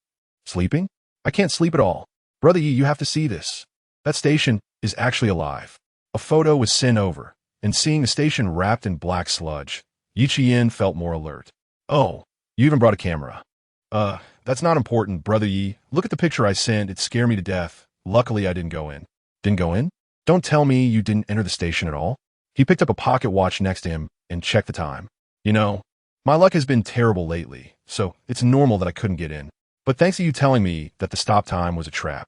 Sleeping? I can't sleep at all. Brother Yi, you have to see this. That station is actually alive. A photo was sent over, and seeing the station wrapped in black sludge, Yi Qiyan felt more alert. Oh, you even brought a camera. That's not important, Brother Yi. Look at the picture I sent. It scared me to death. Luckily, I didn't go in. Didn't go in? Don't tell me you didn't enter the station at all. He picked up a pocket watch next to him and checked the time. You know, my luck has been terrible lately, so it's normal that I couldn't get in. But thanks to you telling me that the stop time was a trap.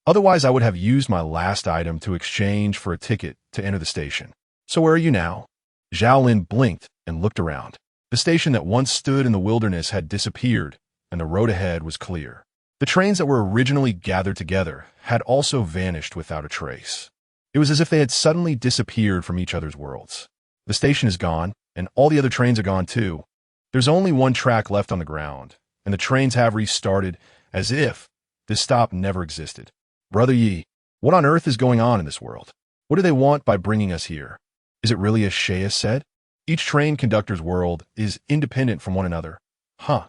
Otherwise, I would have used my last item to exchange for a ticket to enter the station. So where are you now? Zhao Lin blinked and looked around. The station that once stood in the wilderness had disappeared, and the road ahead was clear. The trains that were originally gathered together had also vanished without a trace. It was as if they had suddenly disappeared from each other's worlds. The station is gone, and all the other trains are gone too. There's only one track left on the ground, and the trains have restarted as if this stop never existed. Brother Yi, what on earth is going on in this world? What do they want by bringing us here? Is it really as Shea said? Each train conductor's world is independent from one another. Huh.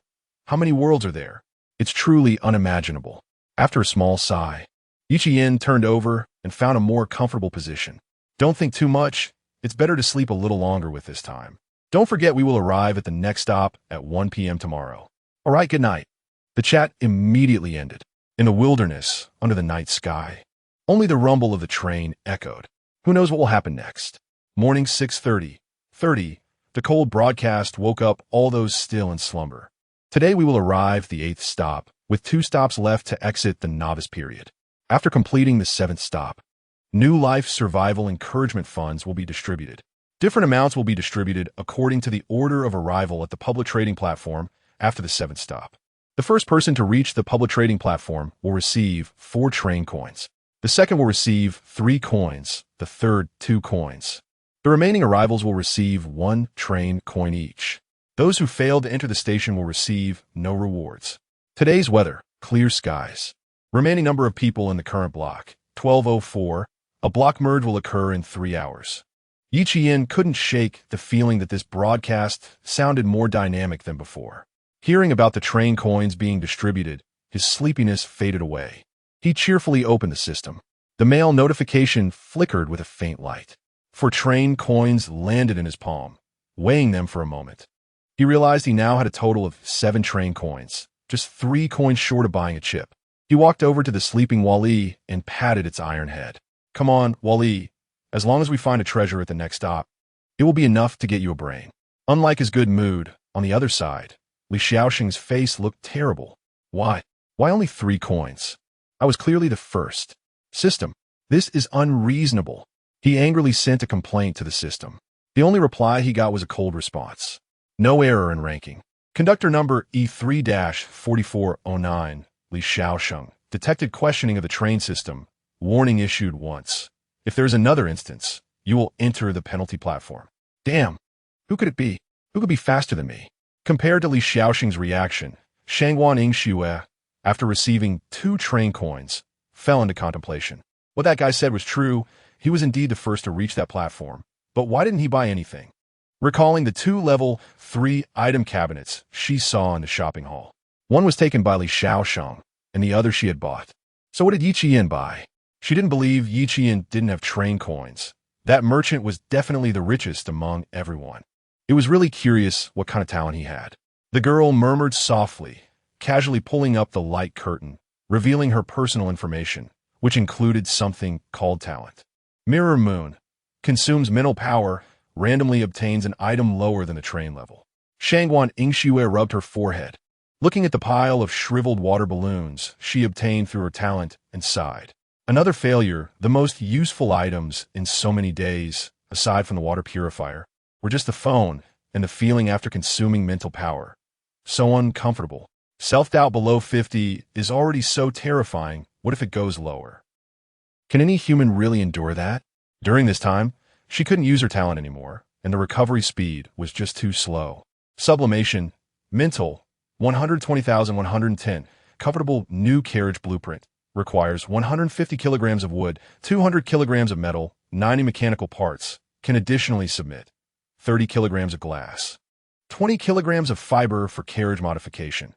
How many worlds are there? It's truly unimaginable. After a small sigh, Ichien turned over and found a more comfortable position. Don't think too much. It's better to sleep a little longer with this time. Don't forget we will arrive at the next stop at 1 p.m. tomorrow. All right, good night. The chat immediately ended. In the wilderness, under the night sky, only the rumble of the train echoed. Who knows what will happen next? Morning 6:30. The cold broadcast woke up all those still in slumber. Today we will arrive at the 8th stop, with 2 stops left to exit the novice period. After completing the 7th stop, new life survival encouragement funds will be distributed. Different amounts will be distributed according to the order of arrival at the public trading platform after the 7th stop. The first person to reach the public trading platform will receive 4 train coins. The second will receive 3 coins, the third 2 coins. The remaining arrivals will receive 1 train coin each. Those who failed to enter the station will receive no rewards. Today's weather, clear skies. Remaining number of people in the current block, 1204. A block merge will occur in 3 hours. Yi Qian couldn't shake the feeling that this broadcast sounded more dynamic than before. Hearing about the train coins being distributed, his sleepiness faded away. He cheerfully opened the system. The mail notification flickered with a faint light. 4 train coins landed in his palm, weighing them for a moment. He realized he now had a total of 7 train coins, just 3 coins short of buying a chip. He walked over to the sleeping Wally and patted its iron head. Come on, Wally. As long as we find a treasure at the next stop, it will be enough to get you a brain. Unlike his good mood, on the other side, Li Xiaoxing's face looked terrible. Why? Why only 3 coins? I was clearly the first. System, this is unreasonable. He angrily sent a complaint to the system. The only reply he got was a cold response. No error in ranking. Conductor number E3-4409, Li Xiaoxing, detected questioning of the train system. Warning issued once. If there's another instance, you will enter the penalty platform. Damn. Who could it be? Who could be faster than me? Compared to Li Xiaoxing's reaction, Shangguan Yingxue, after receiving 2 train coins, fell into contemplation. What that guy said was true. He was indeed the first to reach that platform. But why didn't he buy anything? Recalling the 2 level 3 item cabinets she saw in the shopping hall. One was taken by Li Xiaoxing, and the other she had bought. So what did Yi Qian buy? She didn't believe Yi Qian didn't have train coins. That merchant was definitely the richest among everyone. It was really curious what kind of talent he had. The girl murmured softly, casually pulling up the light curtain, revealing her personal information, which included something called talent. Mirror Moon. Consumes mental power, randomly obtains an item lower than the train level. Shangguan Yingxue rubbed her forehead. Looking at the pile of shriveled water balloons she obtained through her talent and sighed. Another failure. The most useful items in so many days, aside from the water purifier, were just the phone and the feeling after consuming mental power. So uncomfortable. Self-doubt below 50 is already so terrifying. What if it goes lower? Can any human really endure that? During this time, she couldn't use her talent anymore, and the recovery speed was just too slow. Sublimation. Mental. 120,110. Comfortable new carriage blueprint. Requires 150 kilograms of wood, 200 kilograms of metal, 90 mechanical parts. Can additionally submit 30 kilograms of glass. 20 kilograms of fiber for carriage modification.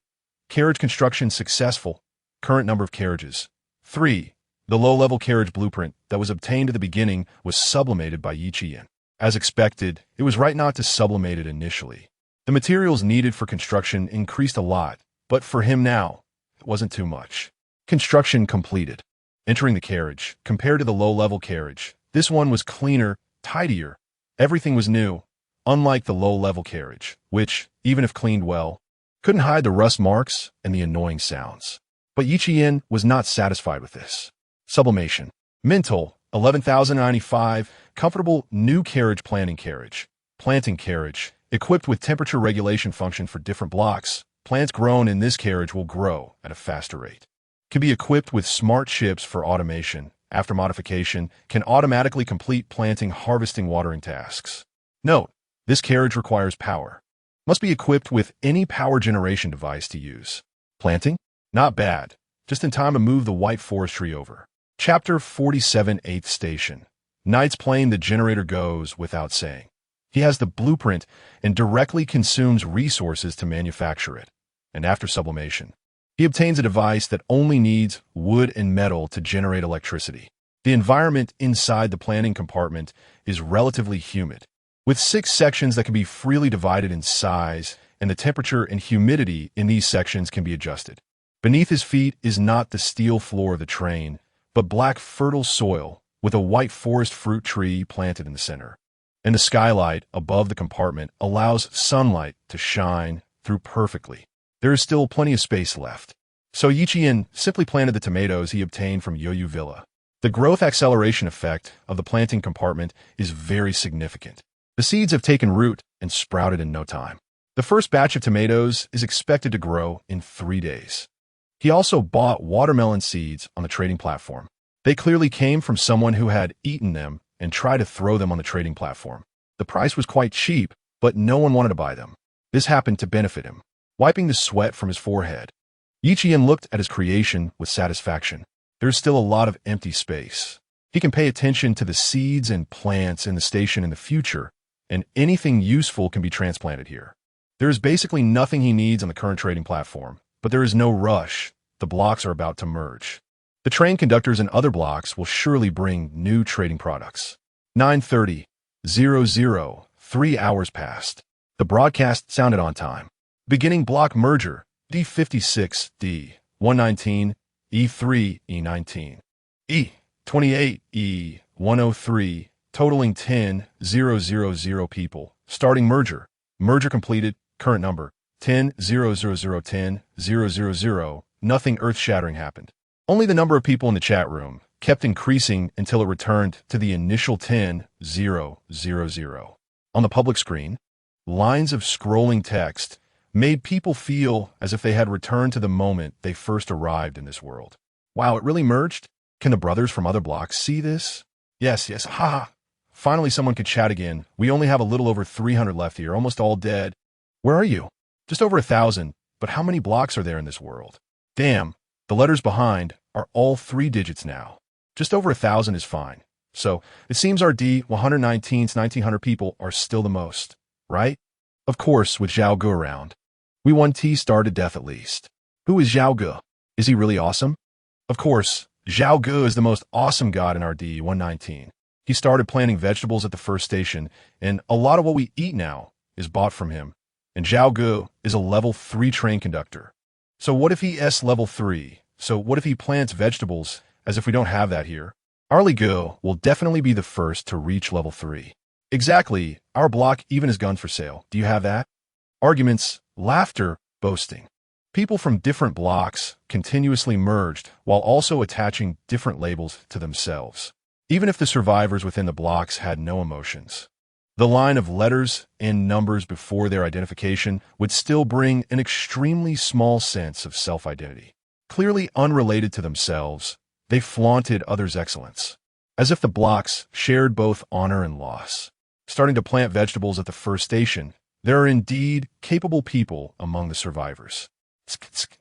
Carriage construction successful. Current number of carriages. 3. The low-level carriage blueprint that was obtained at the beginning was sublimated by Yi Qian. As expected, it was right not to sublimate it initially. The materials needed for construction increased a lot, but for him now, it wasn't too much. Construction completed. Entering the carriage, compared to the low-level carriage, this one was cleaner, tidier. Everything was new, unlike the low-level carriage, which, even if cleaned well, couldn't hide the rust marks and the annoying sounds. But Yi Qian was not satisfied with this. Sublimation. Mental, 11,095, comfortable new carriage planting carriage. Planting carriage, equipped with temperature regulation function for different blocks. Plants grown in this carriage will grow at a faster rate. Can be equipped with smart chips for automation. After modification, can automatically complete planting, harvesting, watering tasks. Note, this carriage requires power. Must be equipped with any power generation device to use. Planting? Not bad. Just in time to move the white forest tree over. Chapter 47, 8th Station. Knight's plane the generator goes without saying. He has the blueprint and directly consumes resources to manufacture it. And after sublimation, he obtains a device that only needs wood and metal to generate electricity. The environment inside the planning compartment is relatively humid, with 6 sections that can be freely divided in size, and the temperature and humidity in these sections can be adjusted. Beneath his feet is not the steel floor of the train, but black fertile soil with a white forest fruit tree planted in the center. And the skylight above the compartment allows sunlight to shine through perfectly. There is still plenty of space left. So Yichian simply planted the tomatoes he obtained from Yoyu Villa. The growth acceleration effect of the planting compartment is very significant. The seeds have taken root and sprouted in no time. The first batch of tomatoes is expected to grow in 3 days. He also bought watermelon seeds on the trading platform. They clearly came from someone who had eaten them and tried to throw them on the trading platform. The price was quite cheap, but no one wanted to buy them. This happened to benefit him. Wiping the sweat from his forehead, Yichian looked at his creation with satisfaction. There is still a lot of empty space. He can pay attention to the seeds and plants in the station in the future, and anything useful can be transplanted here. There is basically nothing he needs on the current trading platform, but there is no rush. The blocks are about to merge. The train conductors and other blocks will surely bring new trading products. 9:30. 3 hours passed. The broadcast sounded on time. Beginning block merger, D56, D119, E3, E19, E28, E103, totaling 10,000 people. Starting merger. Merger completed. Current number, 10,000,10,000. Nothing earth-shattering happened. Only the number of people in the chat room kept increasing until it returned to the initial 10,000. On the public screen, lines of scrolling text made people feel as if they had returned to the moment they first arrived in this world. Wow, it really merged? Can the brothers from other blocks see this? Yes, haha. Finally, someone could chat again. We only have a little over 300 left here, almost all dead. Where are you? Just over 1,000, but how many blocks are there in this world? Damn, the letters behind are all 3 digits now. Just over 1,000 is fine. So, it seems our D119's 1,900 people are still the most, right? Of course, with Zhao Ge around. We won T-star to death at least. Who is Zhao Ge? Is he really awesome? Of course, Zhao Ge is the most awesome god in our D119. He started planting vegetables at the first station, and a lot of what we eat now is bought from him. And Zhao Ge is a level 3 train conductor. So what if he is level 3? So what if he plants vegetables as if we don't have that here? Arlie Ge will definitely be the first to reach level 3. Exactly, our block even has guns for sale. Do you have that? Arguments, laughter, boasting. People from different blocks continuously merged while also attaching different labels to themselves, even if the survivors within the blocks had no emotions. The line of letters and numbers before their identification would still bring an extremely small sense of self-identity. Clearly unrelated to themselves, they flaunted others' excellence, as if the blocks shared both honor and loss. Starting to plant vegetables at the first station, there are indeed capable people among the survivors.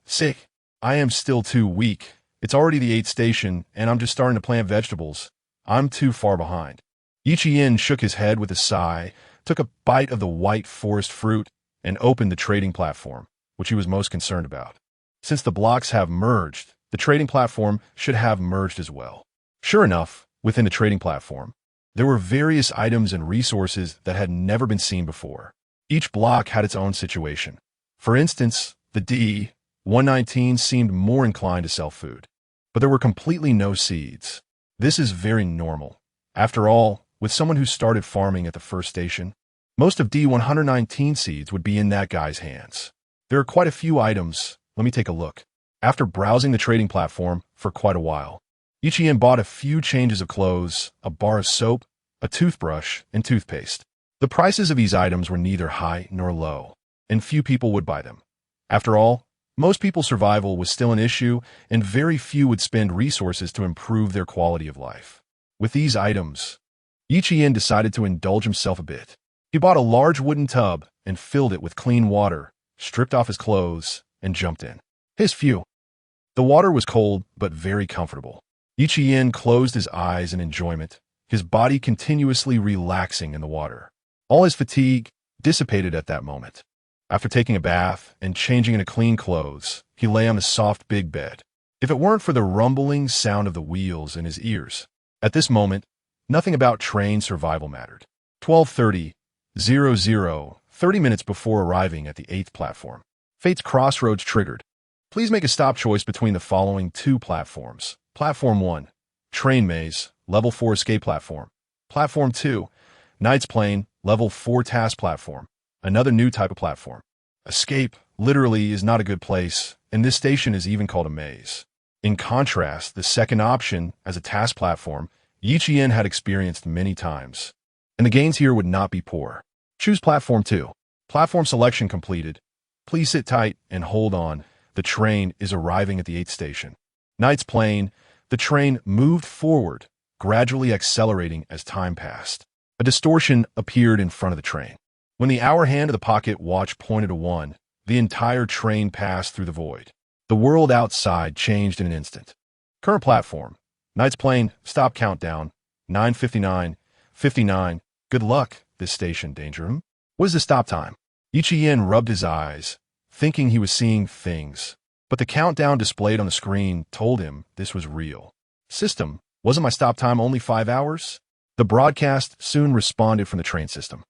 Sick. I am still too weak. It's already the 8th station, and I'm just starting to plant vegetables. I'm too far behind. Yichian shook his head with a sigh, took a bite of the white forest fruit, and opened the trading platform, which he was most concerned about. Since the blocks have merged, the trading platform should have merged as well. Sure enough, within the trading platform, there were various items and resources that had never been seen before. Each block had its own situation. For instance, the D119 seemed more inclined to sell food, but there were completely no seeds. This is very normal. After all, with someone who started farming at the first station, most of D119 seeds would be in that guy's hands. There are quite a few items. Let me take a look. After browsing the trading platform for quite a while, Yichian bought a few changes of clothes, a bar of soap, a toothbrush, and toothpaste. The prices of these items were neither high nor low, and few people would buy them. After all, most people's survival was still an issue, and very few would spend resources to improve their quality of life. With these items, Yichian decided to indulge himself a bit. He bought a large wooden tub and filled it with clean water, stripped off his clothes, and jumped in. The water was cold but very comfortable. Yi Qian closed his eyes in enjoyment, his body continuously relaxing in the water. All his fatigue dissipated at that moment. After taking a bath and changing into clean clothes, he lay on the soft big bed. If it weren't for the rumbling sound of the wheels in his ears, at this moment, nothing about train survival mattered. 12:30, 30 minutes before arriving at the 8th platform. Fate's crossroads triggered. Please make a stop choice between the following 2 platforms. Platform 1, Train Maze, Level 4 Escape Platform. Platform 2, Knight's Plane, Level 4 Task Platform. Another new type of platform. Escape, literally, is not a good place, and this station is even called a maze. In contrast, the second option, as a task platform, Yi Qian had experienced many times, and the gains here would not be poor. Choose Platform 2. Platform selection completed. Please sit tight and hold on. The train is arriving at the 8th station. Knight's Plane. The train moved forward, gradually accelerating as time passed. A distortion appeared in front of the train. When the hour hand of the pocket watch pointed to 1, the entire train passed through the void. The world outside changed in an instant. Current platform. Knight's Plane. Stop countdown. 9:59. 59. Good luck, this station, danger room. What is the stop time? Yi Qian rubbed his eyes, thinking he was seeing things. But the countdown displayed on the screen told him this was real. System, wasn't my stop time only 5 hours? The broadcast soon responded from the train system.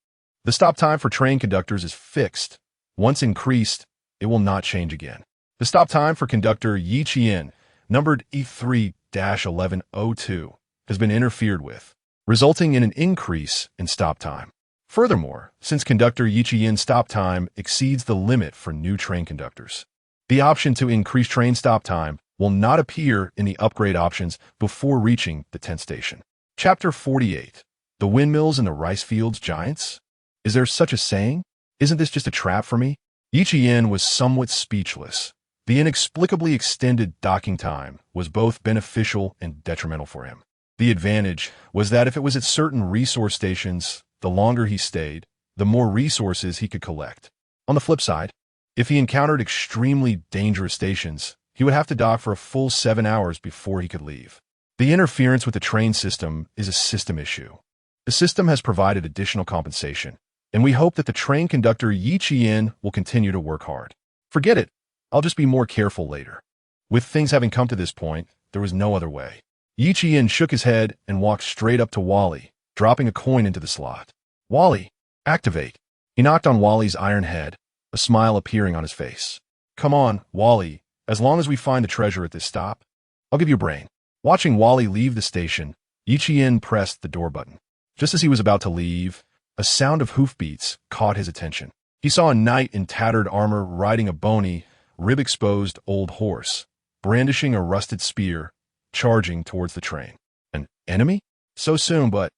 The stop time for train conductors is fixed. Once increased, it will not change again. The stop time for conductor Yi Qian, numbered E3-1102, has been interfered with, resulting in an increase in stop time. Furthermore, since conductor Yi Qian's stop time exceeds the limit for new train conductors, the option to increase train stop time will not appear in the upgrade options before reaching the 10th station. Chapter 48. The Windmills and the Rice Fields Giants? Is there such a saying? Isn't this just a trap for me? Yi Qian was somewhat speechless. The inexplicably extended docking time was both beneficial and detrimental for him. The advantage was that if it was at certain resource stations, the longer he stayed, the more resources he could collect. On the flip side, if he encountered extremely dangerous stations, he would have to dock for a full 7 hours before he could leave. The interference with the train system is a system issue. The system has provided additional compensation, and we hope that the train conductor Yi Qian will continue to work hard. Forget it. I'll just be more careful later. With things having come to this point, there was no other way. Yi Qian shook his head and walked straight up to Wally, dropping a coin into the slot. Wally, activate. He knocked on Wally's iron head, a smile appearing on his face. Come on, Wally. As long as we find the treasure at this stop, I'll give you a brain. Watching Wally leave the station, Yi Qian pressed the door button. Just as he was about to leave, a sound of hoofbeats caught his attention. He saw a knight in tattered armor riding a bony, rib-exposed old horse, brandishing a rusted spear, charging towards the train. An enemy? So soon, but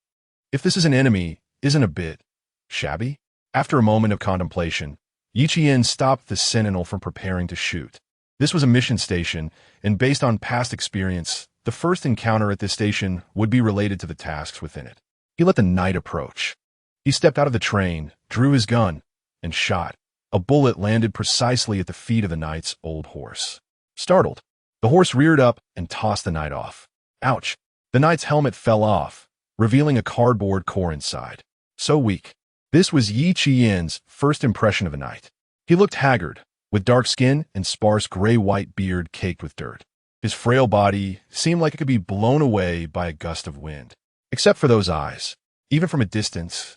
if this is an enemy, isn't a bit shabby? After a moment of contemplation, Yi Qian stopped the sentinel from preparing to shoot. This was a mission station, and based on past experience, the first encounter at this station would be related to the tasks within it. He let the knight approach. He stepped out of the train, drew his gun, and shot. A bullet landed precisely at the feet of the knight's old horse. Startled, the horse reared up and tossed the knight off. Ouch! The knight's helmet fell off, revealing a cardboard core inside. So weak. This was Yi Qian's first impression of a knight. He looked haggard, with dark skin and sparse gray-white beard caked with dirt. His frail body seemed like it could be blown away by a gust of wind. Except for those eyes. Even from a distance,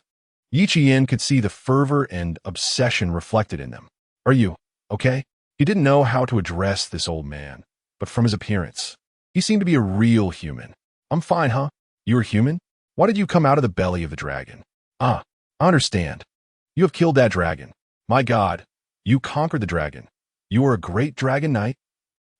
Yi Qian could see the fervor and obsession reflected in them. Are you okay? He didn't know how to address this old man, but from his appearance, he seemed to be a real human. I'm fine, huh? You're human? Why did you come out of the belly of the dragon? I understand. You have killed that dragon. My God, you conquered the dragon. You are a great dragon knight.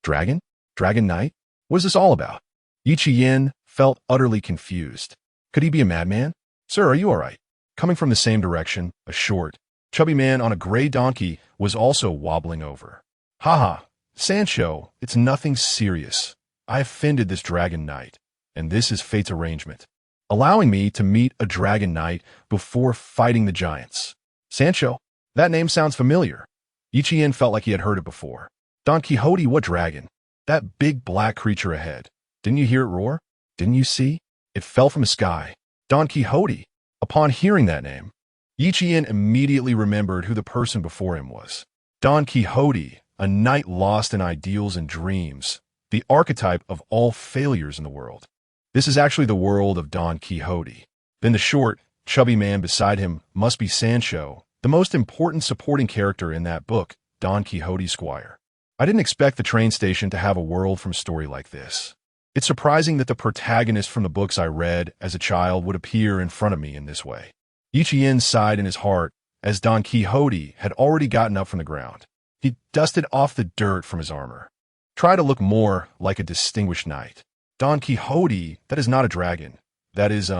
Dragon? Dragon knight? What is this all about? Yi Qian felt utterly confused. Could he be a madman? Sir, are you all right? Coming from the same direction, a short, chubby man on a gray donkey was also wobbling over. Haha, Sancho, it's nothing serious. I offended this dragon knight, and this is fate's arrangement, allowing me to meet a dragon knight before fighting the giants. Sancho? That name sounds familiar. Yi Qian felt like he had heard it before. Don Quixote, what dragon? That big black creature ahead. Didn't you hear it roar? Didn't you see? It fell from the sky. Don Quixote. Upon hearing that name, Yi Qian immediately remembered who the person before him was. Don Quixote, a knight lost in ideals and dreams, the archetype of all failures in the world. This is actually the world of Don Quixote. Then the short, chubby man beside him must be Sancho, the most important supporting character in that book, Don Quixote's Squire. I didn't expect the train station to have a world from story like this. It's surprising that the protagonist from the books I read as a child would appear in front of me in this way. Yi Qian sighed in his heart as Don Quixote had already gotten up from the ground. He dusted off the dirt from his armor. Try to look more like a distinguished knight. Don Quixote, that is not a dragon. That is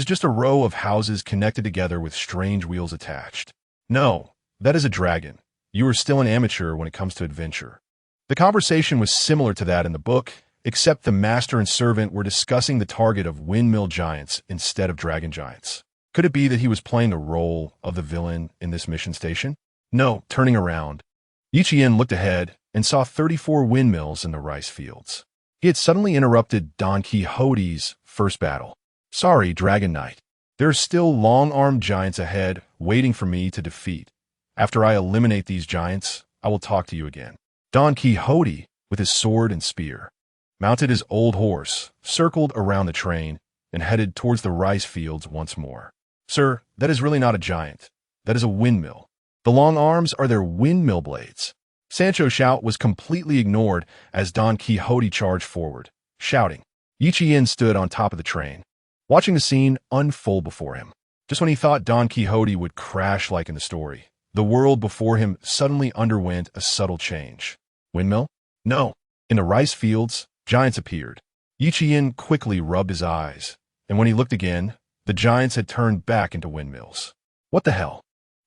just a row of houses connected together with strange wheels attached. No, that is a dragon. You are still an amateur when it comes to adventure. The conversation was similar to that in the book, except the master and servant were discussing the target of windmill giants instead of dragon giants. Could it be that he was playing the role of the villain in this mission station? No, turning around, Yi Qian looked ahead and saw 34 windmills in the rice fields. He had suddenly interrupted Don Quixote's first battle. Sorry, Dragon Knight. There are still long-armed giants ahead waiting for me to defeat. After I eliminate these giants, I will talk to you again. Don Quixote, with his sword and spear, mounted his old horse, circled around the train, and headed towards the rice fields once more. Sir, that is really not a giant. That is a windmill. The long arms are their windmill blades. Sancho's shout was completely ignored as Don Quixote charged forward, shouting. Yi Qian stood on top of the train, watching the scene unfold before him. Just when he thought Don Quixote would crash like in the story, the world before him suddenly underwent a subtle change. Windmill? No. In the rice fields, giants appeared. Yi Qian quickly rubbed his eyes, and when he looked again, the giants had turned back into windmills. What the hell?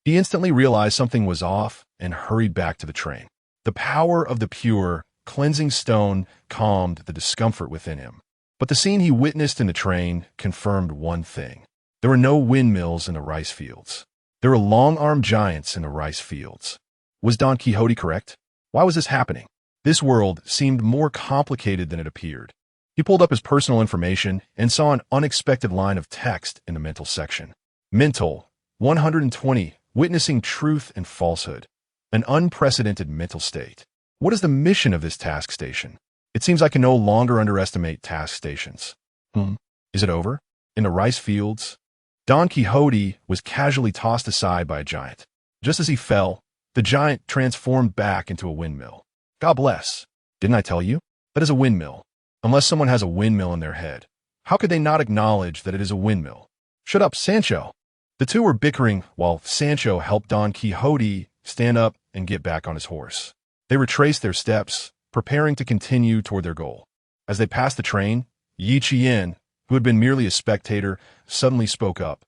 He instantly realized something was off and hurried back to the train. The power of the pure, cleansing stone calmed the discomfort within him. But the scene he witnessed in the train confirmed one thing. There were no windmills in the rice fields. There were long-armed giants in the rice fields. Was Don Quixote correct? Why was this happening? This world seemed more complicated than it appeared. He pulled up his personal information and saw an unexpected line of text in the mental section. Mental, 120, witnessing truth and falsehood. An unprecedented mental state. What is the mission of this task station? It seems I can no longer underestimate task stations. Is it over? In the rice fields, Don Quixote was casually tossed aside by a giant. Just as he fell, the giant transformed back into a windmill. God bless. Didn't I tell you? That is a windmill. Unless someone has a windmill in their head, how could they not acknowledge that it is a windmill? Shut up, Sancho. The two were bickering while Sancho helped Don Quixote stand up and get back on his horse. They retraced their steps, preparing to continue toward their goal. As they passed the train, Yi Qian, who had been merely a spectator, suddenly spoke up.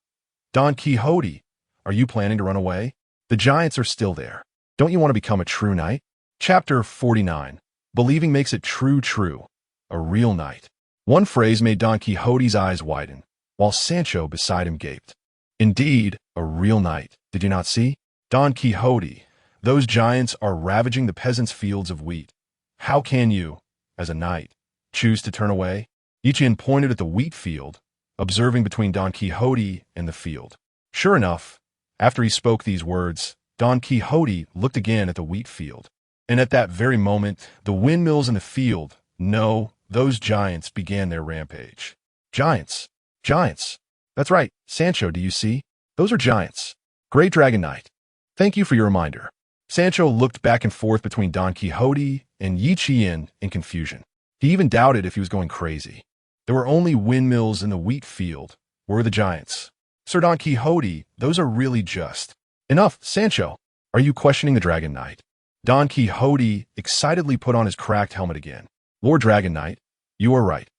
Don Quixote, are you planning to run away? The giants are still there. Don't you want to become a true knight? Chapter 49. Believing makes it true. A real knight. One phrase made Don Quixote's eyes widen, while Sancho beside him gaped. Indeed, a real knight. Did you not see? Don Quixote, those giants are ravaging the peasants' fields of wheat. How can you, as a knight, choose to turn away? Yi Qian pointed at the wheat field, observing between Don Quixote and the field. Sure enough, after he spoke these words, Don Quixote looked again at the wheat field. And at that very moment, the windmills in the field, no, those giants began their rampage. Giants. Giants. That's right, Sancho, do you see? Those are giants. Great Dragon Knight. Thank you for your reminder. Sancho looked back and forth between Don Quixote and Yi Qian in confusion. He even doubted if he was going crazy. There were only windmills in the wheat field. Where were the giants? Sir Don Quixote, those are really just. Enough, Sancho. Are you questioning the Dragon Knight? Don Quixote excitedly put on his cracked helmet again. Lord Dragon Knight, you are right.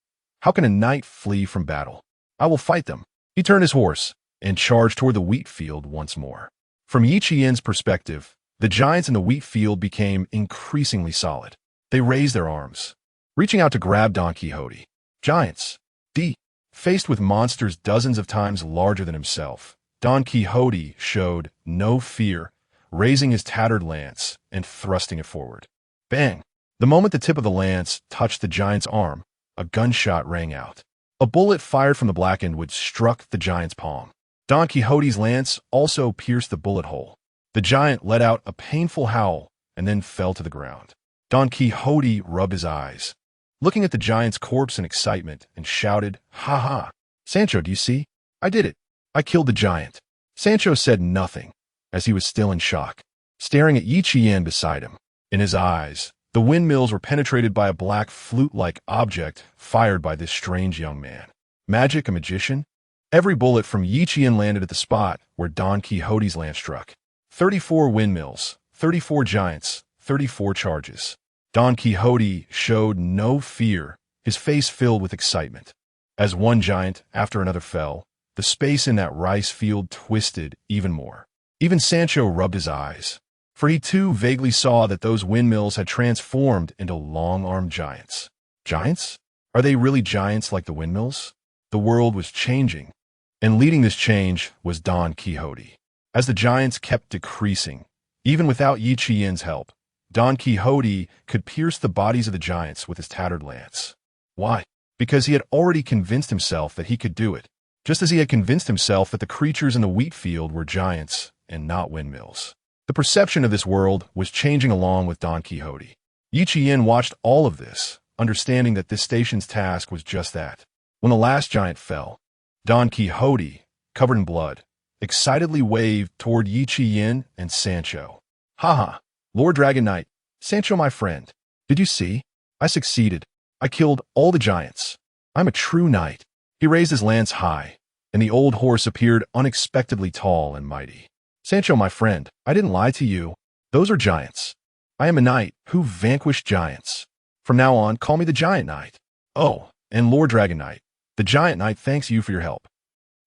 How can a knight flee from battle? I will fight them. He turned his horse and charged toward the wheat field once more. From Yi Qian's perspective, the giants in the wheat field became increasingly solid. They raised their arms, reaching out to grab Don Quixote. Giants. Faced with monsters dozens of times larger than himself, Don Quixote showed no fear, raising his tattered lance and thrusting it forward. Bang! The moment the tip of the lance touched the giant's arm, a gunshot rang out. A bullet fired from the blackened wood struck the giant's palm. Don Quixote's lance also pierced the bullet hole. The giant let out a painful howl and then fell to the ground. Don Quixote rubbed his eyes, looking at the giant's corpse in excitement, and shouted, "Ha ha! Sancho, do you see? I did it. I killed the giant." Sancho said nothing, as he was still in shock, staring at Yi Qian beside him. In his eyes, the windmills were penetrated by a black flute-like object fired by this strange young man. Magic, a magician? Every bullet from Yi Qian landed at the spot where Don Quixote's lance struck. 34 windmills, 34 giants, 34 charges. Don Quixote showed no fear, his face filled with excitement. As one giant after another fell, the space in that rice field twisted even more. Even Sancho rubbed his eyes, for he too vaguely saw that those windmills had transformed into long-armed giants. Giants? Are they really giants like the windmills? The world was changing, and leading this change was Don Quixote. As the giants kept decreasing, even without Yi Qian's help, Don Quixote could pierce the bodies of the giants with his tattered lance. Why? Because he had already convinced himself that he could do it, just as he had convinced himself that the creatures in the wheat field were giants and not windmills. The perception of this world was changing along with Don Quixote. Yi Qian watched all of this, understanding that this station's task was just that. When the last giant fell, Don Quixote, covered in blood, excitedly waved toward Yi Qian and Sancho. "Ha ha! Lord Dragon Knight, Sancho my friend, did you see? I succeeded. I killed all the giants. I'm a true knight." He raised his lance high, and the old horse appeared unexpectedly tall and mighty. "Sancho my friend, I didn't lie to you. Those are giants. I am a knight who vanquished giants. From now on, call me the Giant Knight. Oh, and Lord Dragon Knight, the Giant Knight thanks you for your help.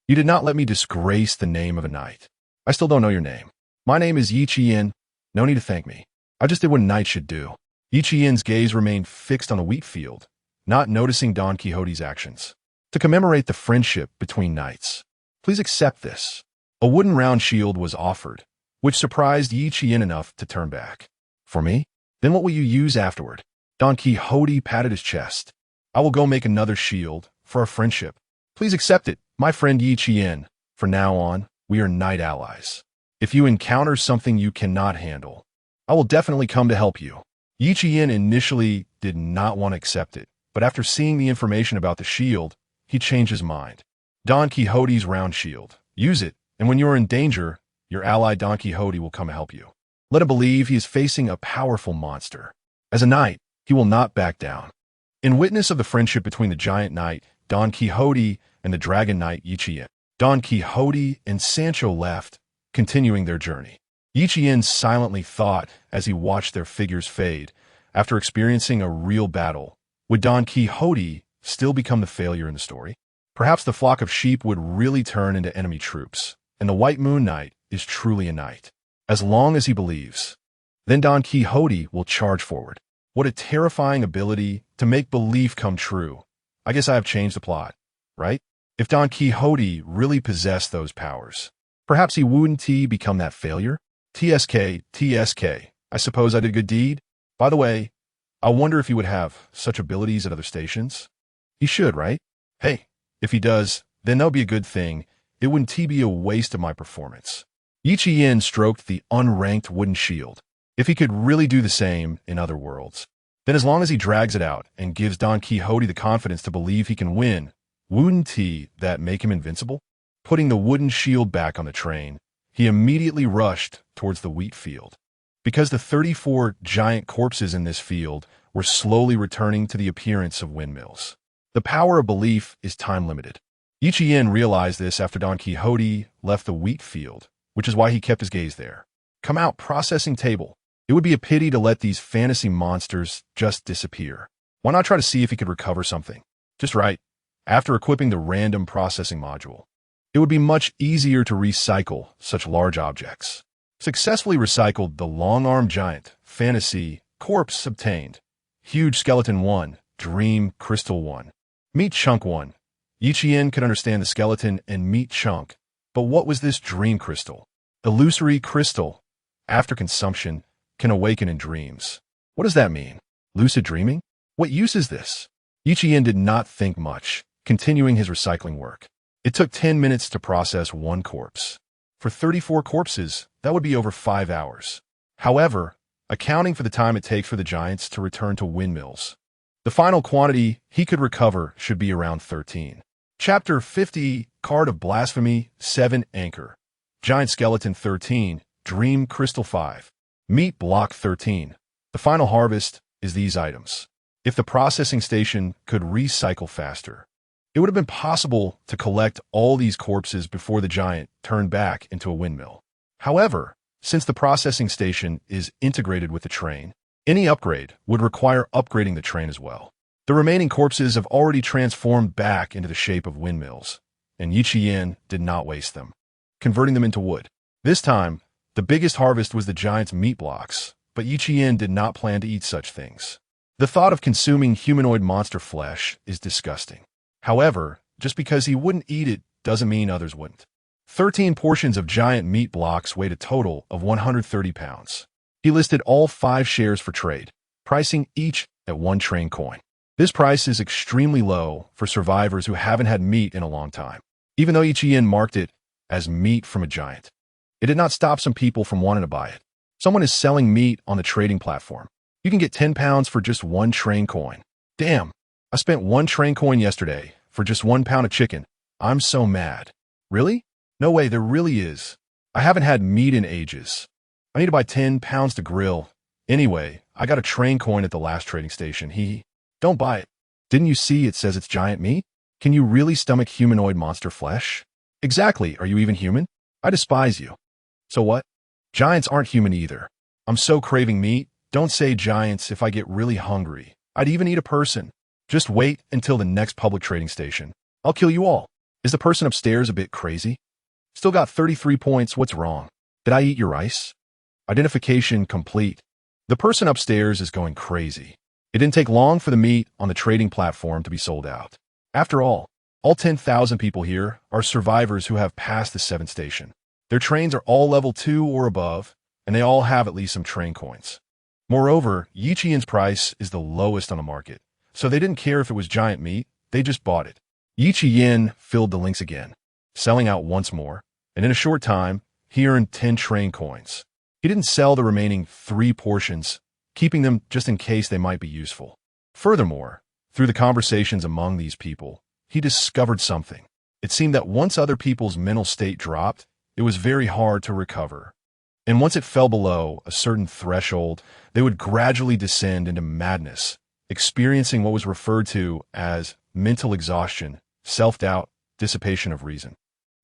You did not let me disgrace the name of a knight. I still don't know your name. My name is Yi Qian. No need to thank me. I just did what a knight should do." Yi Qian's gaze remained fixed on the wheat field, not noticing Don Quixote's actions. To commemorate the friendship between knights, please accept this. A wooden round shield was offered, which surprised Yi Qian enough to turn back. "For me? Then what will you use afterward?" Don Quixote patted his chest. "I will go make another shield for our friendship. Please accept it, my friend Yi Qian. From now on, we are knight allies. If you encounter something you cannot handle, I will definitely come to help you." Yi Qian initially did not want to accept it, but after seeing the information about the shield, he changed his mind. Don Quixote's round shield. Use it, and when you are in danger, your ally Don Quixote will come and help you. Let him believe he is facing a powerful monster. As a knight, he will not back down. In witness of the friendship between the giant knight, Don Quixote, and the dragon knight Yi Qian, Don Quixote and Sancho left, continuing their journey. Yi Qian silently thought as he watched their figures fade. After experiencing a real battle, would Don Quixote still become the failure in the story? Perhaps the flock of sheep would really turn into enemy troops, and the White Moon Knight is truly a knight. As long as he believes, then Don Quixote will charge forward. What a terrifying ability to make belief come true. I guess I have changed the plot, right? If Don Quixote really possessed those powers, perhaps he wouldn't become that failure? TSK, I suppose I did a good deed? By the way, I wonder if he would have such abilities at other stations? He should, right? Hey, if he does, then that'll be a good thing. It wouldn't be a waste of my performance. Yi Qian stroked the unranked wooden shield. If he could really do the same in other worlds, then as long as he drags it out and gives Don Quixote the confidence to believe he can win, wouldn't that make him invincible? Putting the wooden shield back on the train, he immediately rushed towards the wheat field. Because the 34 giant corpses in this field were slowly returning to the appearance of windmills. The power of belief is time-limited. Yi Qian realized this after Don Quixote left the wheat field, which is why he kept his gaze there. Come out, processing table. It would be a pity to let these fantasy monsters just disappear. Why not try to see if he could recover something? Just right, after equipping the random processing module. It would be much easier to recycle such large objects. Successfully recycled the long-armed giant, fantasy, corpse obtained. Huge skeleton 1, dream crystal 1. Meat chunk 1. Yi Qian could understand the skeleton and meat chunk, but what was this dream crystal? Illusory crystal, after consumption, can awaken in dreams. What does that mean? Lucid dreaming? What use is this? Yi Qian did not think much, continuing his recycling work. It took 10 minutes to process one corpse. For 34 corpses, that would be over 5 hours. However, accounting for the time it takes for the giants to return to windmills, the final quantity he could recover should be around 13. Chapter 50, Card of Blasphemy, 7 Anchor. Giant Skeleton 13, Dream Crystal 5. Meat Block 13. The final harvest is these items. If the processing station could recycle faster, it would have been possible to collect all these corpses before the giant turned back into a windmill. However, since the processing station is integrated with the train, any upgrade would require upgrading the train as well. The remaining corpses have already transformed back into the shape of windmills, and Yi Qian did not waste them, converting them into wood. This time, the biggest harvest was the giant's meat blocks, but Yi Qian did not plan to eat such things. The thought of consuming humanoid monster flesh is disgusting. However, just because he wouldn't eat it doesn't mean others wouldn't. 13 portions of giant meat blocks weighed a total of 130 pounds. He listed all 5 shares for trade, pricing each at 1 train coin. This price is extremely low for survivors who haven't had meat in a long time. Even though Yi Qian marked it as meat from a giant, it did not stop some people from wanting to buy it. Someone is selling meat on the trading platform. You can get 10 pounds for just 1 train coin. Damn, I spent 1 train coin yesterday for just 1 pound of chicken. I'm so mad. Really? No way, there really is. I haven't had meat in ages. I need to buy 10 pounds to grill. Anyway, I got a train coin at the last trading station. Don't buy it. Didn't you see it says it's giant meat? Can you really stomach humanoid monster flesh? Exactly, are you even human? I despise you. So what? Giants aren't human either. I'm so craving meat. Don't say giants if I get really hungry. I'd even eat a person. Just wait until the next public trading station. I'll kill you all. Is the person upstairs a bit crazy? Still got 33 points, what's wrong? Did I eat your rice? Identification complete. The person upstairs is going crazy. It didn't take long for the meat on the trading platform to be sold out. After all 10,000 people here are survivors who have passed the 7th station. Their trains are all level 2 or above, and they all have at least some train coins. Moreover, Yi Qian's price is the lowest on the market, so they didn't care if it was giant meat, they just bought it. Yi Qian filled the links again, selling out once more, and in a short time, he earned 10 train coins. He didn't sell the remaining 3 portions, keeping them just in case they might be useful. Furthermore, through the conversations among these people, he discovered something. It seemed that once other people's mental state dropped, it was very hard to recover. And once it fell below a certain threshold, they would gradually descend into madness, experiencing what was referred to as mental exhaustion, self-doubt, dissipation of reason.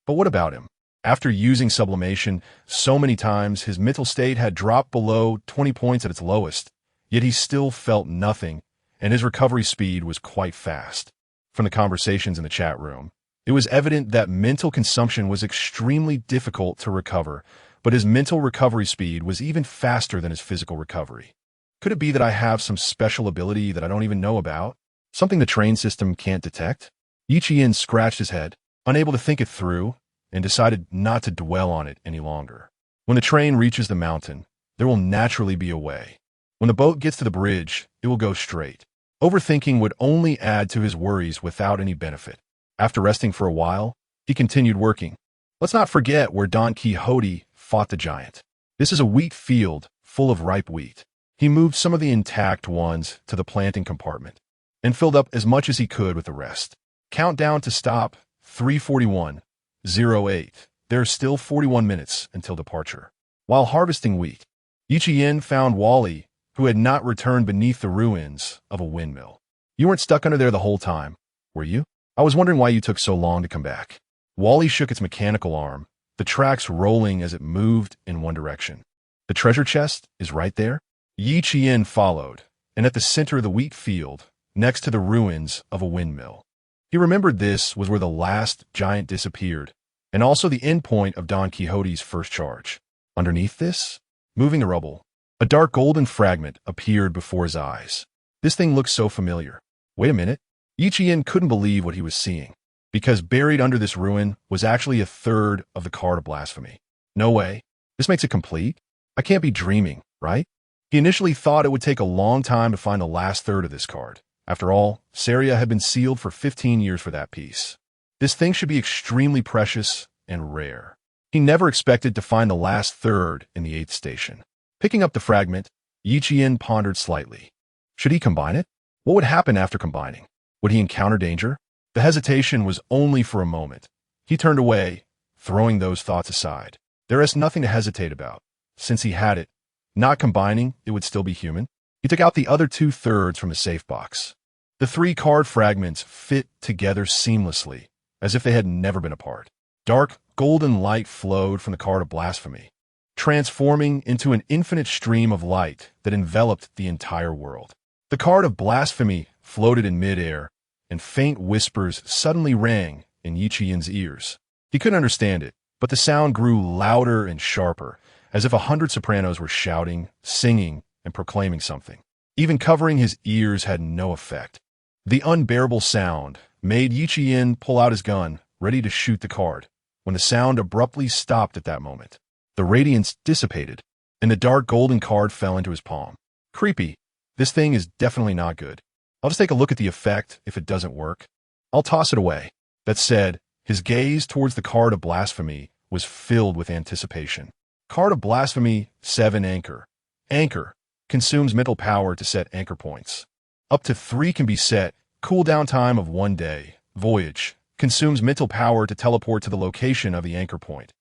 But what about him? After using sublimation so many times, his mental state had dropped below 20 points at its lowest, yet he still felt nothing, and his recovery speed was quite fast. From the conversations in the chat room, it was evident that mental consumption was extremely difficult to recover, but his mental recovery speed was even faster than his physical recovery. Could it be that I have some special ability that I don't even know about? Something the train system can't detect? Yi Qian scratched his head, unable to think it through, and decided not to dwell on it any longer. When the train reaches the mountain, there will naturally be a way. When the boat gets to the bridge, it will go straight. Overthinking would only add to his worries without any benefit. After resting for a while, he continued working. Let's not forget where Don Quixote fought the giant. This is a wheat field full of ripe wheat. He moved some of the intact ones to the planting compartment and filled up as much as he could with the rest. Countdown to stop, 3:41:08. There are still 41 minutes until departure. While harvesting wheat, Yi Qian found Wally, who had not returned beneath the ruins of a windmill. You weren't stuck under there the whole time, were you? I was wondering why you took so long to come back. Wally shook its mechanical arm, the tracks rolling as it moved in one direction. The treasure chest is right there? Yi Qian followed, and at the center of the wheat field, next to the ruins of a windmill. He remembered this was where the last giant disappeared, and also the endpoint of Don Quixote's first charge. Underneath this, moving the rubble, a dark golden fragment appeared before his eyes. This thing looked so familiar. Wait a minute. Yi Qian couldn't believe what he was seeing, because buried under this ruin was actually a third of the Card of Blasphemy. No way. This makes it complete? I can't be dreaming, right? He initially thought it would take a long time to find the last third of this card, After all, Saria had been sealed for 15 years for that piece. This thing should be extremely precious and rare. He never expected to find the last third in the 8th station. Picking up the fragment, Yi Qian pondered slightly. Should he combine it? What would happen after combining? Would he encounter danger? The hesitation was only for a moment. He turned away, throwing those thoughts aside. There is nothing to hesitate about. Since he had it, not combining, it would still be human. He took out the other 2/3 from his safe box. The 3 card fragments fit together seamlessly, as if they had never been apart. Dark, golden light flowed from the card of blasphemy, transforming into an infinite stream of light that enveloped the entire world. The card of blasphemy floated in midair, and faint whispers suddenly rang in Yi Qian's ears. He couldn't understand it, but the sound grew louder and sharper, as if 100 sopranos were shouting, singing, and proclaiming something. Even covering his ears had no effect. The unbearable sound made Yi Qian pull out his gun, ready to shoot the card, when the sound abruptly stopped at that moment. The radiance dissipated, and the dark golden card fell into his palm. Creepy. This thing is definitely not good. I'll just take a look at the effect if it doesn't work. I'll toss it away. That said, his gaze towards the card of blasphemy was filled with anticipation. Card of blasphemy 7 Anchor. Anchor consumes mental power to set anchor points. Up to 3 can be set. Cooldown time of 1 day. Voyage consumes mental power to teleport to the location of the anchor point.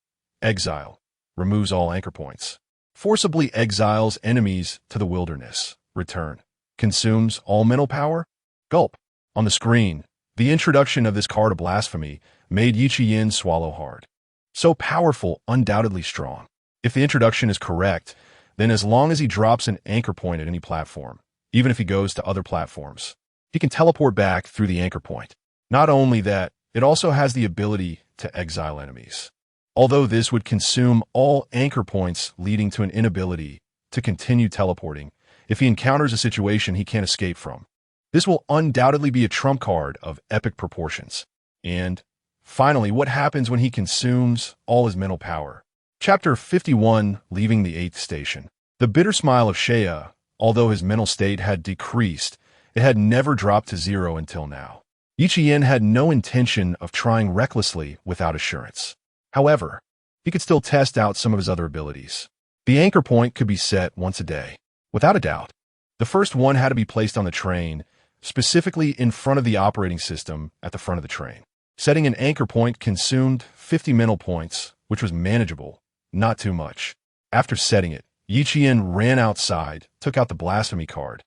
Exile removes all anchor points. Forcibly exiles enemies to the wilderness. Return consumes all mental power. Gulp. On the screen, the introduction of this card of blasphemy made Yi Qian swallow hard. So powerful, undoubtedly strong. If the introduction is correct, then as long as he drops an anchor point at any platform, even if he goes to other platforms, he can teleport back through the anchor point. Not only that, it also has the ability to exile enemies. Although this would consume all anchor points, leading to an inability to continue teleporting if he encounters a situation he can't escape from. This will undoubtedly be a trump card of epic proportions. And finally, what happens when he consumes all his mental power? Chapter 51, Leaving the 8th Station. The bitter smile of Shea, although his mental state had decreased, it had never dropped to 0 until now. Yi Qian had no intention of trying recklessly without assurance. However, he could still test out some of his other abilities. The anchor point could be set once a day. Without a doubt, the first one had to be placed on the train, specifically in front of the operating system at the front of the train. Setting an anchor point consumed 50 mental points, which was manageable, not too much. After setting it, Yi Qian ran outside, took out the blasphemy card,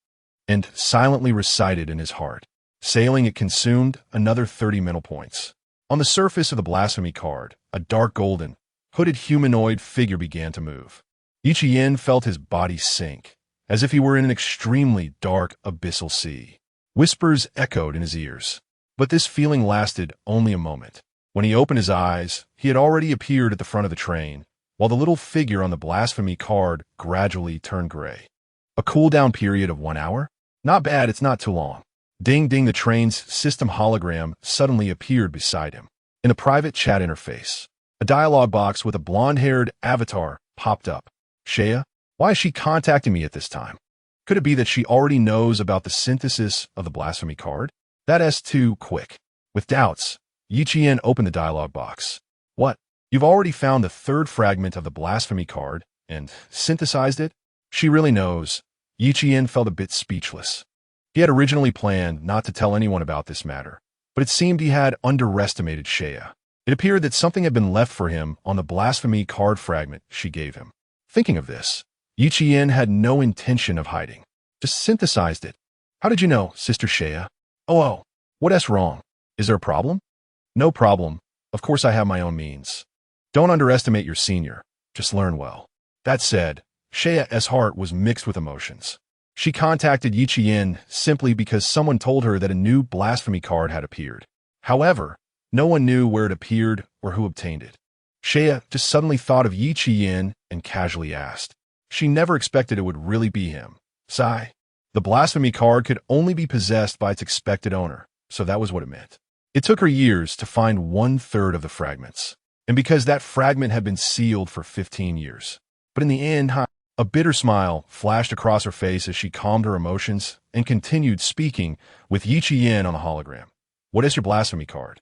and silently recited in his heart. Sailing it consumed another 30 mental points. On the surface of the blasphemy card, a dark golden, hooded humanoid figure began to move. Yi Qian felt his body sink, as if he were in an extremely dark, abyssal sea. Whispers echoed in his ears, but this feeling lasted only a moment. When he opened his eyes, he had already appeared at the front of the train, while the little figure on the blasphemy card gradually turned gray. A cooldown period of 1 hour? Not bad, it's not too long. Ding ding, the train's system hologram suddenly appeared beside him. In the private chat interface, a dialogue box with a blonde-haired avatar popped up. Shea, why is she contacting me at this time? Could it be that she already knows about the synthesis of the blasphemy card? That's too quick. With doubts, Yi Qian opened the dialogue box. What? You've already found the 3rd fragment of the blasphemy card and synthesized it? She really knows. Yi Qian felt a bit speechless. He had originally planned not to tell anyone about this matter, but it seemed he had underestimated Shea. It appeared that something had been left for him on the blasphemy card fragment she gave him. Thinking of this, Yi Qian had no intention of hiding. Just synthesized it. How did you know, Sister Shea? Oh, what's wrong? Is there a problem? No problem. Of course I have my own means. Don't underestimate your senior. Just learn well. That said, Shea's heart was mixed with emotions. She contacted Yi Qian simply because someone told her that a new blasphemy card had appeared. However, no one knew where it appeared or who obtained it. Shea just suddenly thought of Yi Qian and casually asked. She never expected it would really be him. Sigh. The blasphemy card could only be possessed by its expected owner, so that was what it meant. It took her years to find 1/3 of the fragments, and because that fragment had been sealed for 15 years. But in the end, A bitter smile flashed across her face as she calmed her emotions and continued speaking with Yi Qian on the hologram. What is your blasphemy card?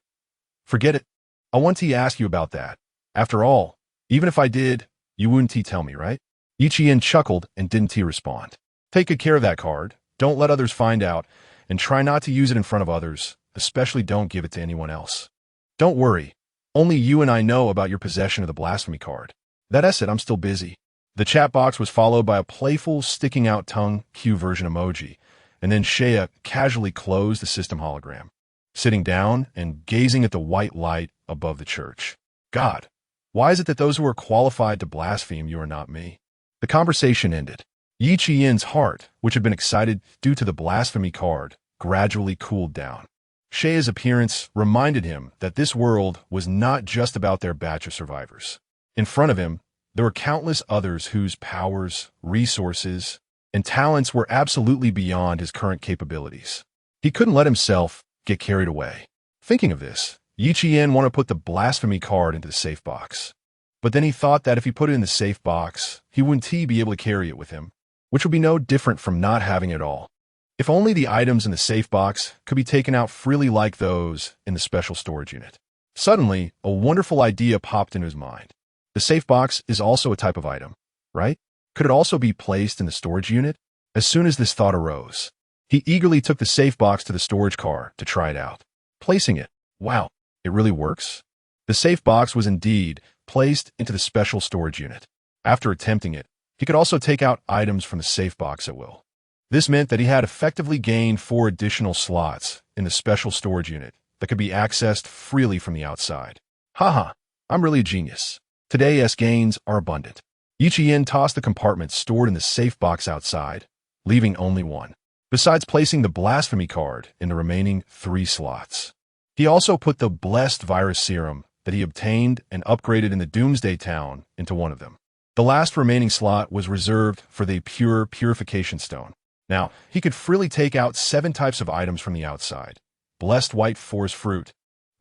Forget it. I want to ask you about that. After all, even if I did, you wouldn't tell me, right? Yi Qian chuckled and didn't respond. Take good care of that card. Don't let others find out, and try not to use it in front of others, especially don't give it to anyone else. Don't worry. Only you and I know about your possession of the blasphemy card. That's it, I'm still busy. The chat box was followed by a playful, sticking-out tongue Q version emoji, and then Shea casually closed the system hologram, sitting down and gazing at the white light above the church. God, why is it that those who are qualified to blaspheme you are not me? The conversation ended. Yi Qian's heart, which had been excited due to the blasphemy card, gradually cooled down. Shea's appearance reminded him that this world was not just about their batch of survivors. In front of him, there were countless others whose powers, resources, and talents were absolutely beyond his current capabilities. He couldn't let himself get carried away. Thinking of this, Yi Qian wanted to put the blasphemy card into the safe box. But then he thought that if he put it in the safe box, he wouldn't be able to carry it with him, which would be no different from not having it all. If only the items in the safe box could be taken out freely like those in the special storage unit. Suddenly, a wonderful idea popped into his mind. The safe box is also a type of item, right? Could it also be placed in the storage unit? As soon as this thought arose, he eagerly took the safe box to the storage car to try it out. Placing it, wow, it really works? The safe box was indeed placed into the special storage unit. After attempting it, he could also take out items from the safe box at will. This meant that he had effectively gained 4 additional slots in the special storage unit that could be accessed freely from the outside. Haha, I'm really a genius. Today's gains are abundant. Yi Qian tossed the compartment stored in the safe box outside, leaving only one, besides placing the blasphemy card in the remaining 3 slots. He also put the blessed virus serum that he obtained and upgraded in the Doomsday Town into one of them. The last remaining slot was reserved for the pure purification stone. Now, he could freely take out 7 types of items from the outside. Blessed white force fruit,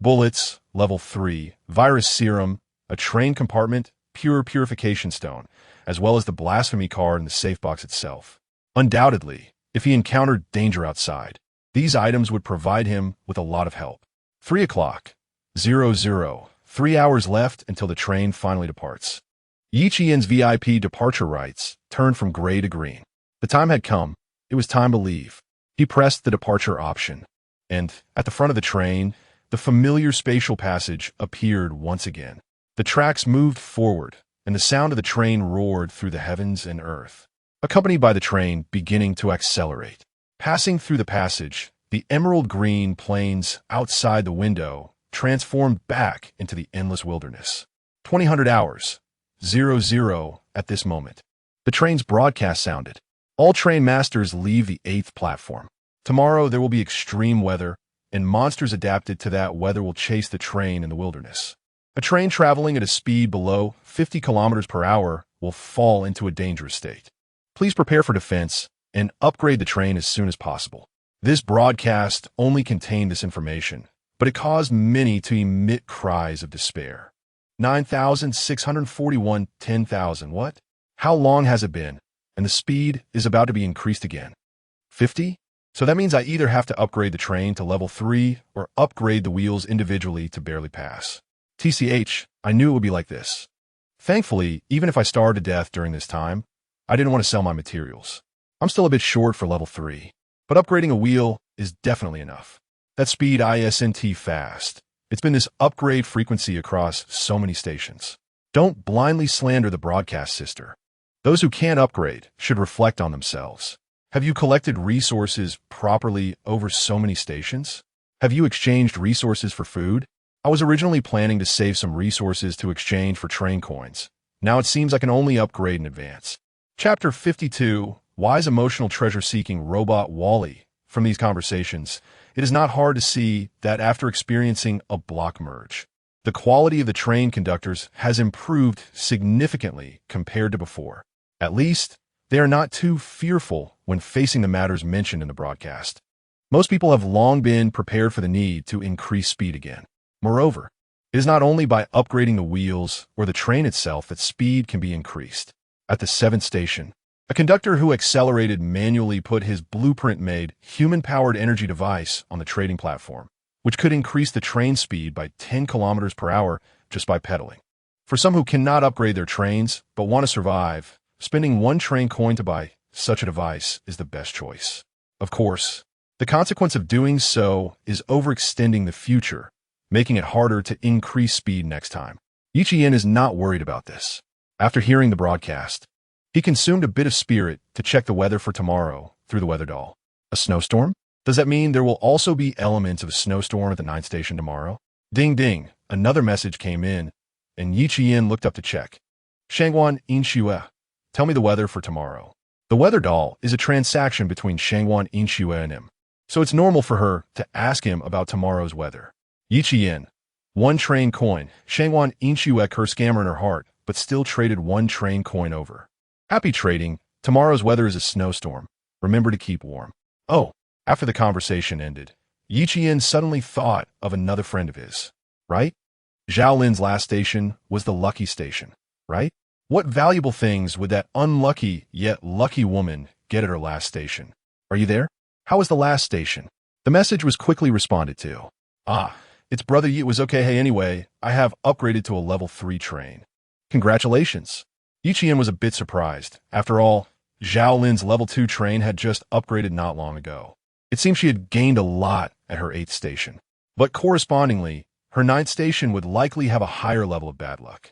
bullets, level 3, virus serum, a train compartment, pure purification stone, as well as the blasphemy card in the safe box itself. Undoubtedly, if he encountered danger outside, these items would provide him with a lot of help. 3 o'clock, 00, 3 hours left until the train finally departs. Yi Qian's VIP departure rights turned from gray to green. The time had come. It was time to leave. He pressed the departure option, and at the front of the train, the familiar spatial passage appeared once again. The tracks moved forward, and the sound of the train roared through the heavens and earth, accompanied by the train beginning to accelerate. Passing through the passage, the emerald green plains outside the window transformed back into the endless wilderness. 2000 hours, 00 at this moment. The train's broadcast sounded. All train masters leave the 8th platform. Tomorrow there will be extreme weather, and monsters adapted to that weather will chase the train in the wilderness. A train traveling at a speed below 50 kilometers per hour will fall into a dangerous state. Please prepare for defense and upgrade the train as soon as possible. This broadcast only contained this information, but it caused many to emit cries of despair. 9,641, 10,000, what? How long has it been? And the speed is about to be increased again. 50? So that means I either have to upgrade the train to level 3 or upgrade the wheels individually to barely pass. TCH, I knew it would be like this. Thankfully, even if I starved to death during this time, I didn't want to sell my materials. I'm still a bit short for level 3, but upgrading a wheel is definitely enough. That speed isn't fast. It's been this upgrade frequency across so many stations. Don't blindly slander the broadcast sister. Those who can't upgrade should reflect on themselves. Have you collected resources properly over so many stations? Have you exchanged resources for food? I was originally planning to save some resources to exchange for train coins. Now it seems I can only upgrade in advance. Chapter 52, Wise Emotional Treasure-Seeking Robot Wally. From these conversations, it is not hard to see that after experiencing a block merge, the quality of the train conductors has improved significantly compared to before. At least, they are not too fearful when facing the matters mentioned in the broadcast. Most people have long been prepared for the need to increase speed again. Moreover, it is not only by upgrading the wheels or the train itself that speed can be increased. At the 7th station, a conductor who accelerated manually put his blueprint-made, human-powered energy device on the trading platform, which could increase the train speed by 10 kilometers per hour just by pedaling. For some who cannot upgrade their trains but want to survive, spending one train coin to buy such a device is the best choice. Of course, the consequence of doing so is overextending the future, making it harder to increase speed next time. Yiqian is not worried about this. After hearing the broadcast, he consumed a bit of spirit to check the weather for tomorrow through the weather doll. A snowstorm? Does that mean there will also be elements of a snowstorm at the 9th station tomorrow? Ding ding, another message came in, and Yiqian looked up to check. Shangwan Inxue, tell me the weather for tomorrow. The weather doll is a transaction between Shangwan Inxue and him, so it's normal for her to ask him about tomorrow's weather. Yiqian, one train coin. Shangwan Inxue cursed scammer in her heart, but still traded one train coin over. Happy trading. Tomorrow's weather is a snowstorm. Remember to keep warm. Oh, after the conversation ended, Yiqian suddenly thought of another friend of his. Right? Zhao Lin's last station was the lucky station, right? What valuable things would that unlucky yet lucky woman get at her last station? Are you there? How was the last station? The message was quickly responded to. It's Brother Yi. It was okay. Hey, anyway, I have upgraded to a level 3 train. Congratulations. Yiqian was a bit surprised. After all, Zhao Lin's level 2 train had just upgraded not long ago. It seemed she had gained a lot at her 8th station. But correspondingly, her 9th station would likely have a higher level of bad luck.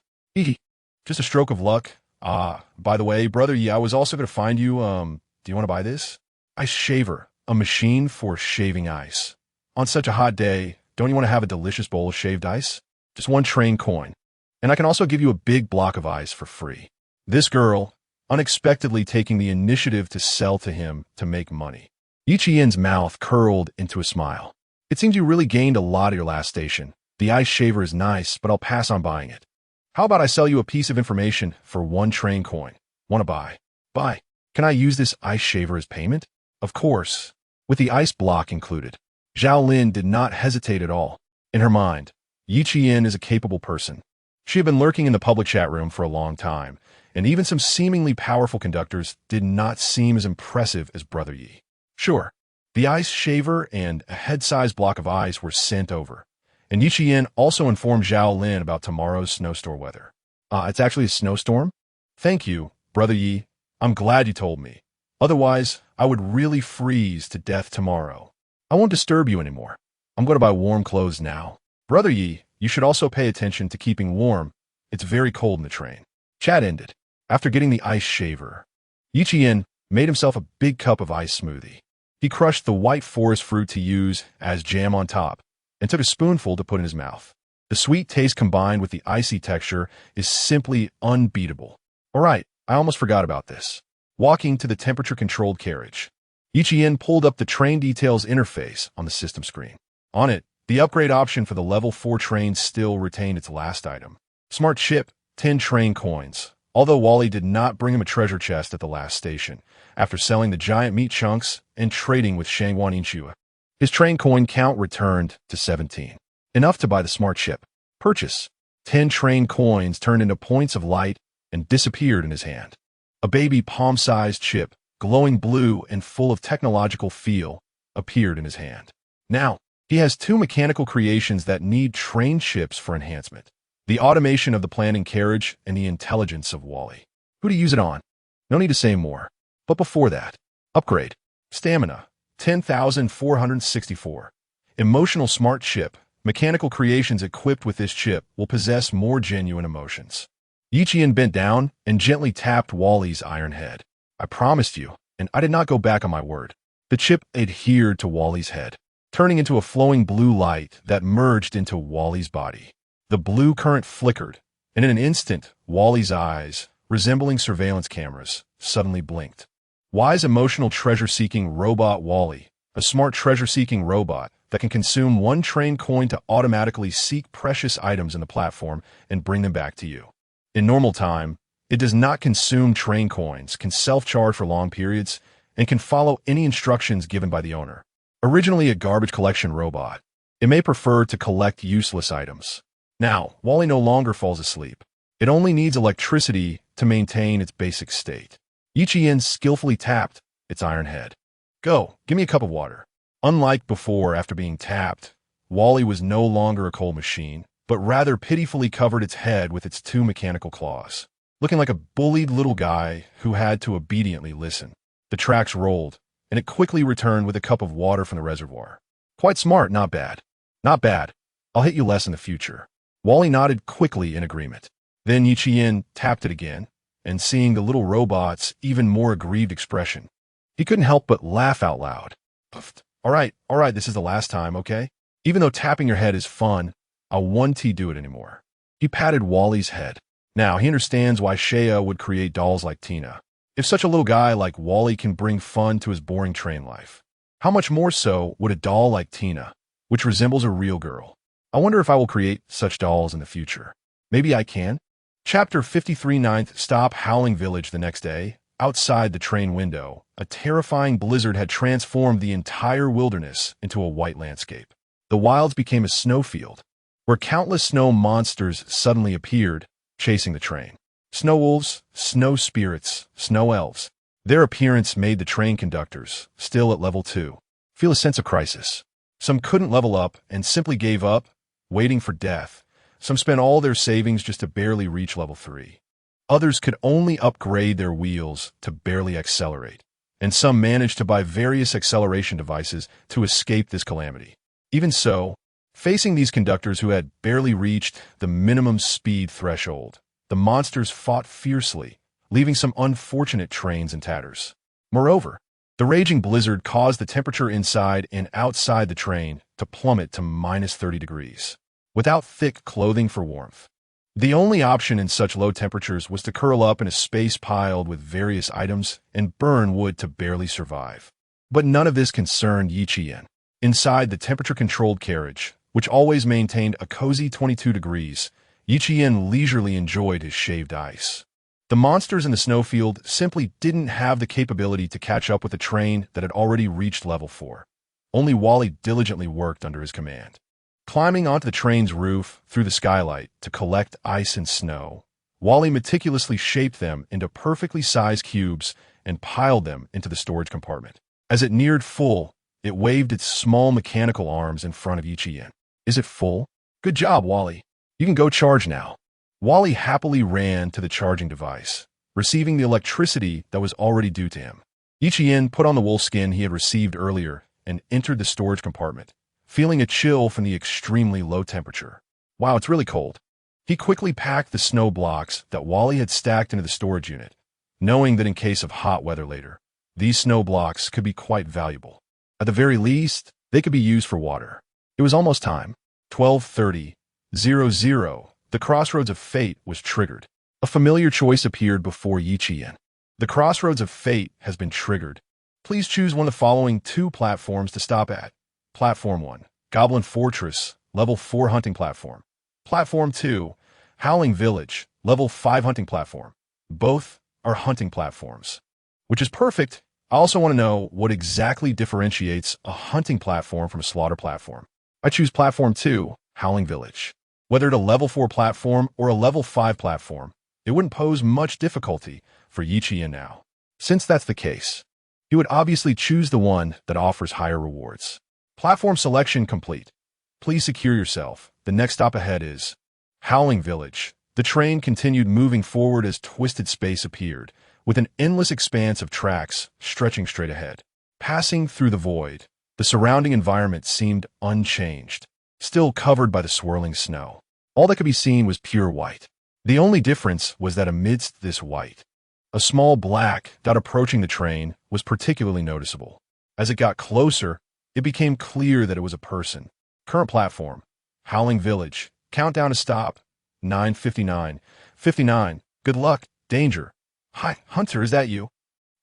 Just a stroke of luck. By the way, Brother Yi, I was also going to find you, do you want to buy this? Ice shaver, a machine for shaving ice. On such a hot day, don't you want to have a delicious bowl of shaved ice? Just one train coin. And I can also give you a big block of ice for free. This girl, unexpectedly taking the initiative to sell to him to make money. Yiqian's mouth curled into a smile. It seems you really gained a lot at your last station. The ice shaver is nice, but I'll pass on buying it. How about I sell you a piece of information for one train coin? Want to buy? Buy. Can I use this ice shaver as payment? Of course, with the ice block included. Zhao Lin did not hesitate at all. In her mind, Yiqian is a capable person. She had been lurking in the public chat room for a long time, and even some seemingly powerful conductors did not seem as impressive as Brother Yi. Sure, the ice shaver and a head-sized block of ice were sent over, and Yiqian also informed Zhao Lin about tomorrow's snowstorm weather. It's actually a snowstorm? Thank you, Brother Yi. I'm glad you told me. Otherwise, I would really freeze to death tomorrow. I won't disturb you anymore. I'm going to buy warm clothes now. Brother Yi, you should also pay attention to keeping warm. It's very cold in the train. Chat ended. After getting the ice shaver, Yiqian made himself a big cup of ice smoothie. He crushed the white forest fruit to use as jam on top and took a spoonful to put in his mouth. The sweet taste combined with the icy texture is simply unbeatable. All right, I almost forgot about this. Walking to the temperature-controlled carriage, Yiqian pulled up the train details interface on the system screen. On it, the upgrade option for the level 4 train still retained its last item. Smart chip, 10 train coins. Although Wally did not bring him a treasure chest at the last station, after selling the giant meat chunks and trading with Shangwan Inxue. His train coin count returned to 17. Enough to buy the smart chip. Purchase. 10 train coins turned into points of light and disappeared in his hand. A baby palm-sized chip, glowing blue and full of technological feel, appeared in his hand. Now, he has 2 mechanical creations that need train chips for enhancement. The automation of the planning carriage and the intelligence of Wally. Who to use it on? No need to say more. But before that, upgrade. Stamina, 10,464. Emotional smart chip. Mechanical creations equipped with this chip will possess more genuine emotions. Yiqian bent down and gently tapped Wally's iron head. I promised you, and I did not go back on my word. The chip adhered to Wally's head, turning into a flowing blue light that merged into Wally's body. The blue current flickered, and in an instant, Wally's eyes, resembling surveillance cameras, suddenly blinked. Wise emotional treasure-seeking robot Wally, a smart treasure-seeking robot that can consume 1 train coin to automatically seek precious items in the platform and bring them back to you. In normal time, it does not consume train coins, can self-charge for long periods, and can follow any instructions given by the owner. Originally a garbage collection robot, it may prefer to collect useless items. Now, Wally no longer falls asleep. It only needs electricity to maintain its basic state. Yiqian skillfully tapped its iron head. Go, give me a cup of water. Unlike before, after being tapped, Wally was no longer a cold machine, but rather pitifully covered its head with its two mechanical claws, looking like a bullied little guy who had to obediently listen. The tracks rolled, and it quickly returned with a cup of water from the reservoir. Quite smart, not bad. Not bad. I'll hit you less in the future. Wally nodded quickly in agreement. Then Yiqian tapped it again, and seeing the little robot's even more aggrieved expression, he couldn't help but laugh out loud. All right, this is the last time, okay? Even though tapping your head is fun, I won't do it anymore. He patted Wally's head. Now, he understands why Shea would create dolls like Tina. If such a little guy like Wally can bring fun to his boring train life, how much more so would a doll like Tina, which resembles a real girl? I wonder if I will create such dolls in the future. Maybe I can? Chapter 53 9th Stop Howling Village. The next day, outside the train window, a terrifying blizzard had transformed the entire wilderness into a white landscape. The wilds became a snowfield, where countless snow monsters suddenly appeared, chasing the train. Snow wolves, snow spirits, snow elves. Their appearance made the train conductors, still at level 2, feel a sense of crisis. Some couldn't level up and simply gave up, waiting for death. Some spent all their savings just to barely reach level 3. Others could only upgrade their wheels to barely accelerate. And some managed to buy various acceleration devices to escape this calamity. Even so, facing these conductors who had barely reached the minimum speed threshold, the monsters fought fiercely, leaving some unfortunate trains in tatters. Moreover, the raging blizzard caused the temperature inside and outside the train to plummet to minus 30 degrees. Without thick clothing for warmth, the only option in such low temperatures was to curl up in a space piled with various items and burn wood to barely survive. But none of this concerned Yiqian. Inside the temperature-controlled carriage, which always maintained a cozy 22 degrees, Yiqian leisurely enjoyed his shaved ice. The monsters in the snowfield simply didn't have the capability to catch up with the train that had already reached level 4. Only Wally diligently worked under his command. Climbing onto the train's roof through the skylight to collect ice and snow, Wally meticulously shaped them into perfectly sized cubes and piled them into the storage compartment. As it neared full, it waved its small mechanical arms in front of Yiqian. Is it full? Good job, Wally. You can go charge now. Wally happily ran to the charging device, receiving the electricity that was already due to him. Yiqian put on the wolfskin he had received earlier and entered the storage compartment, feeling a chill from the extremely low temperature. Wow, it's really cold. He quickly packed the snow blocks that Wally had stacked into the storage unit, knowing that in case of hot weather later, these snow blocks could be quite valuable. At the very least, they could be used for water. It was almost time. 12:30, 00. The crossroads of fate was triggered. A familiar choice appeared before Yiqian. The crossroads of fate has been triggered. Please choose one of the following 2 platforms to stop at. Platform 1, Goblin Fortress, level 4 hunting platform. Platform 2, Howling Village, level 5 hunting platform. Both are hunting platforms, which is perfect. I also want to know what exactly differentiates a hunting platform from a slaughter platform. I choose Platform 2, Howling Village. Whether it a level 4 platform or a level 5 platform, it wouldn't pose much difficulty for Yiqian now. Since that's the case, he would obviously choose the one that offers higher rewards. Platform selection complete. Please secure yourself. The next stop ahead is Howling Village. The train continued moving forward as twisted space appeared, with an endless expanse of tracks stretching straight ahead. Passing through the void, the surrounding environment seemed unchanged, still covered by the swirling snow. All that could be seen was pure white. The only difference was that amidst this white, a small black dot approaching the train was particularly noticeable. As it got closer, it became clear that it was a person. Current platform, Howling Village. Countdown to stop, 9:59. 59. Good luck. Danger. Hi, Hunter, is that you?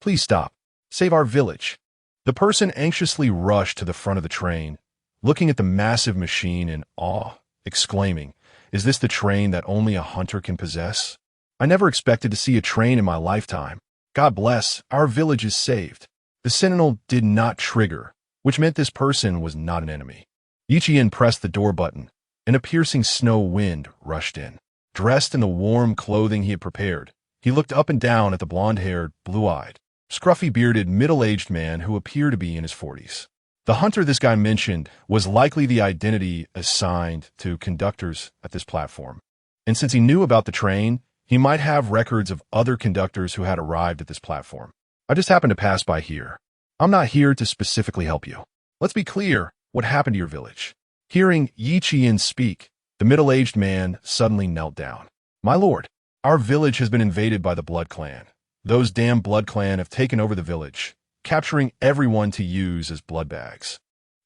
Please stop. Save our village. The person anxiously rushed to the front of the train, looking at the massive machine in awe, exclaiming, "Is this the train that only a hunter can possess? I never expected to see a train in my lifetime. God bless, our village is saved." The sentinel did not trigger, which meant this person was not an enemy. Yiqian pressed the door button, and a piercing snow wind rushed in. Dressed in the warm clothing he had prepared, He looked up and down at the blonde-haired, blue-eyed, scruffy-bearded, middle-aged man who appeared to be in his 40s. The hunter this guy mentioned was likely the identity assigned to conductors at this platform. And since he knew about the train, he might have records of other conductors who had arrived at this platform. I just happened to pass by here. I'm not here to specifically help you. Let's be clear, what happened to your village? Hearing Yi Qian speak, the middle-aged man suddenly knelt down. My lord, our village has been invaded by the Blood Clan. Those damn Blood Clan have taken over the village, capturing everyone to use as blood bags,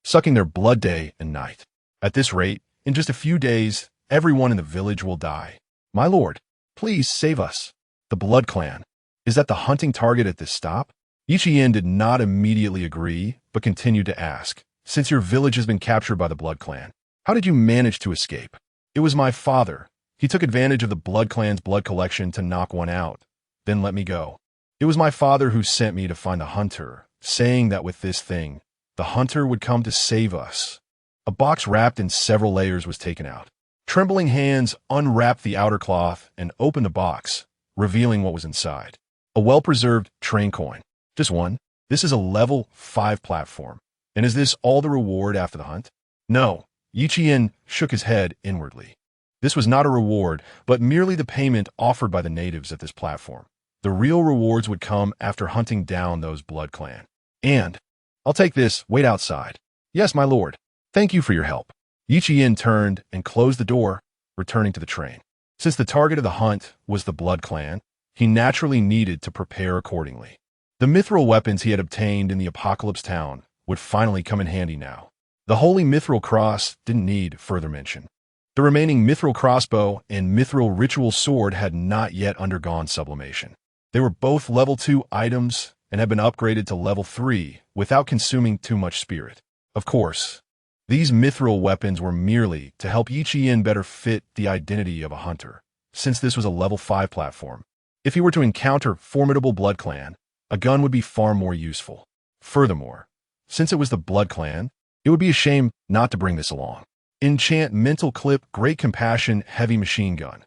sucking their blood day and night. At this rate, in just a few days, everyone in the village will die. My lord, please save us. The Blood Clan. Is that the hunting target at this stop? Yi Qian did not immediately agree, but continued to ask, since your village has been captured by the Blood Clan, how did you manage to escape? It was my father. He took advantage of the Blood Clan's blood collection to knock one out, then let me go. It was my father who sent me to find the hunter, saying that with this thing, the hunter would come to save us. A box wrapped in several layers was taken out. Trembling hands unwrapped the outer cloth and opened the box, revealing what was inside. A well-preserved train coin. Just one. This is a level 5 platform. And is this all the reward after the hunt? No. Yi Qian shook his head inwardly. This was not a reward, but merely the payment offered by the natives at this platform. The real rewards would come after hunting down those Blood Clan. And, I'll take this, wait outside. Yes, my lord. Thank you for your help. Yi Qian turned and closed the door, returning to the train. Since the target of the hunt was the Blood Clan, he naturally needed to prepare accordingly. The mithril weapons he had obtained in the Apocalypse town would finally come in handy now. The holy mithril cross didn't need further mention. The remaining mithril crossbow and mithril ritual sword had not yet undergone sublimation. They were both level 2 items and had been upgraded to level 3 without consuming too much spirit. Of course, these mithril weapons were merely to help Yi Qian better fit the identity of a hunter, since this was a level 5 platform. If he were to encounter formidable Blood Clan, a gun would be far more useful. Furthermore, since it was the Blood Clan, it would be a shame not to bring this along. Enchant Mental Clip Great Compassion Heavy Machine Gun.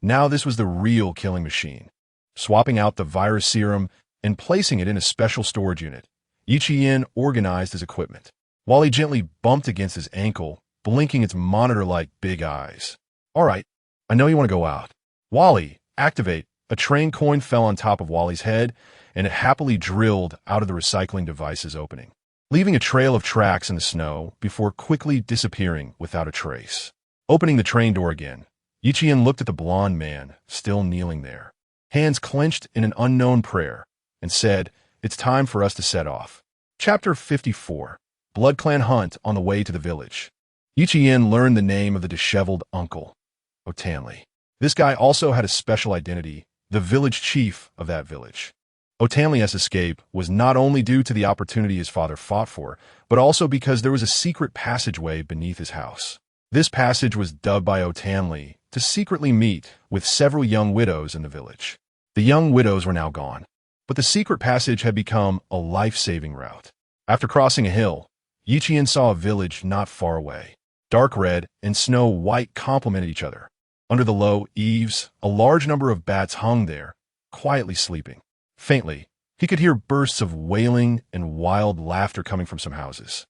Now this was the real killing machine. Swapping out the virus serum and placing it in a special storage unit, Yi Qian organized his equipment, while he gently bumped against his ankle, blinking its monitor-like big eyes. All right, I know you want to go out. Wally, activate. A train coin fell on top of Wally's head, and it happily drilled out of the recycling device's opening, leaving a trail of tracks in the snow before quickly disappearing without a trace. Opening the train door again, Yi Qian looked at the blonde man, still kneeling there, hands clenched in an unknown prayer, and said, "It's time for us to set off." Chapter 54. Blood Clan Hunt on the way to the village. Yi Qian learned the name of the disheveled uncle, Otanli. This guy also had a special identity, the village chief of that village. Otanli's escape was not only due to the opportunity his father fought for, but also because there was a secret passageway beneath his house. This passage was dubbed by Otanli to secretly meet with several young widows in the village. The young widows were now gone, but the secret passage had become a life-saving route. After crossing a hill, Yi Qian saw a village not far away. Dark red and snow white complemented each other. Under the low eaves, a large number of bats hung there, quietly sleeping. Faintly, he could hear bursts of wailing and wild laughter coming from some houses.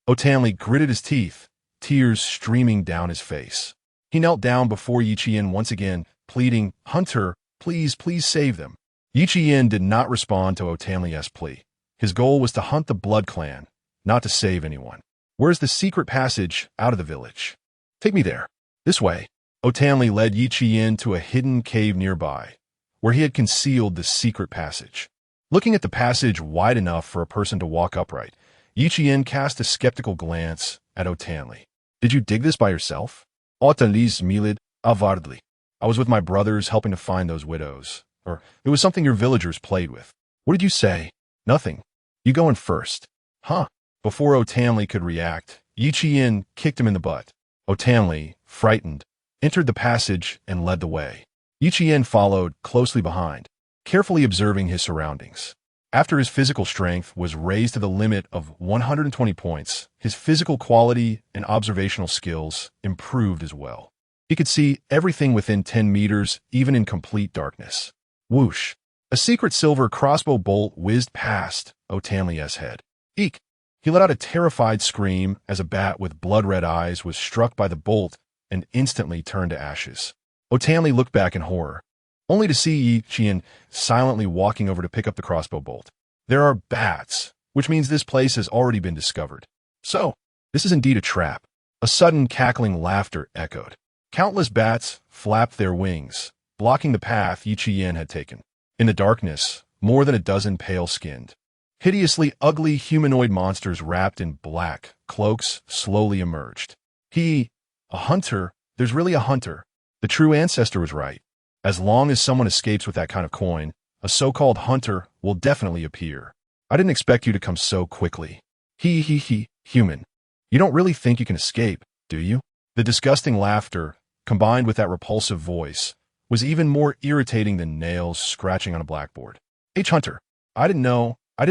Otanli gritted his teeth, tears streaming down his face. He knelt down before Yi Qian once again, pleading, "Hunter, please, please save them." Yi Qian did not respond to Otanli's plea. His goal was to hunt the Blood Clan, not to save anyone. Where's the secret passage out of the village? Take me there. This way. Otanli led Yi Qian to a hidden cave nearby, where he had concealed the secret passage. Looking at the passage wide enough for a person to walk upright, Yi Qian cast a skeptical glance at Otanli. "Did you dig this by yourself?" Otanli smiled avardly. "I was with my brothers helping to find those widows. Or it was something your villagers played with." "What did you say?" "Nothing. You go in first." "Huh." Before Otanli could react, Yi Qian kicked him in the butt. Otanli, frightened, entered the passage and led the way. Yi Qian followed closely behind, carefully observing his surroundings. After his physical strength was raised to the limit of 120 points, his physical quality and observational skills improved as well. He could see everything within 10 meters, even in complete darkness. Whoosh! A secret silver crossbow bolt whizzed past Otanli's head. Eek! He let out a terrified scream as a bat with blood-red eyes was struck by the bolt and instantly turned to ashes. Otanli looked back in horror, only to see Yi Qian silently walking over to pick up the crossbow bolt. There are bats, which means this place has already been discovered. So, this is indeed a trap. A sudden cackling laughter echoed. Countless bats flapped their wings, blocking the path Yi Qian had taken. In the darkness, more than a dozen pale-skinned, hideously ugly humanoid monsters wrapped in black cloaks slowly emerged. A hunter, there's really a hunter. The true ancestor was right. As long as someone escapes with that kind of coin, a so-called hunter will definitely appear. I didn't expect you to come so quickly. Human. You don't really think you can escape, do you? The disgusting laughter, combined with that repulsive voice, was even more irritating than nails scratching on a blackboard. Hunter, I didn't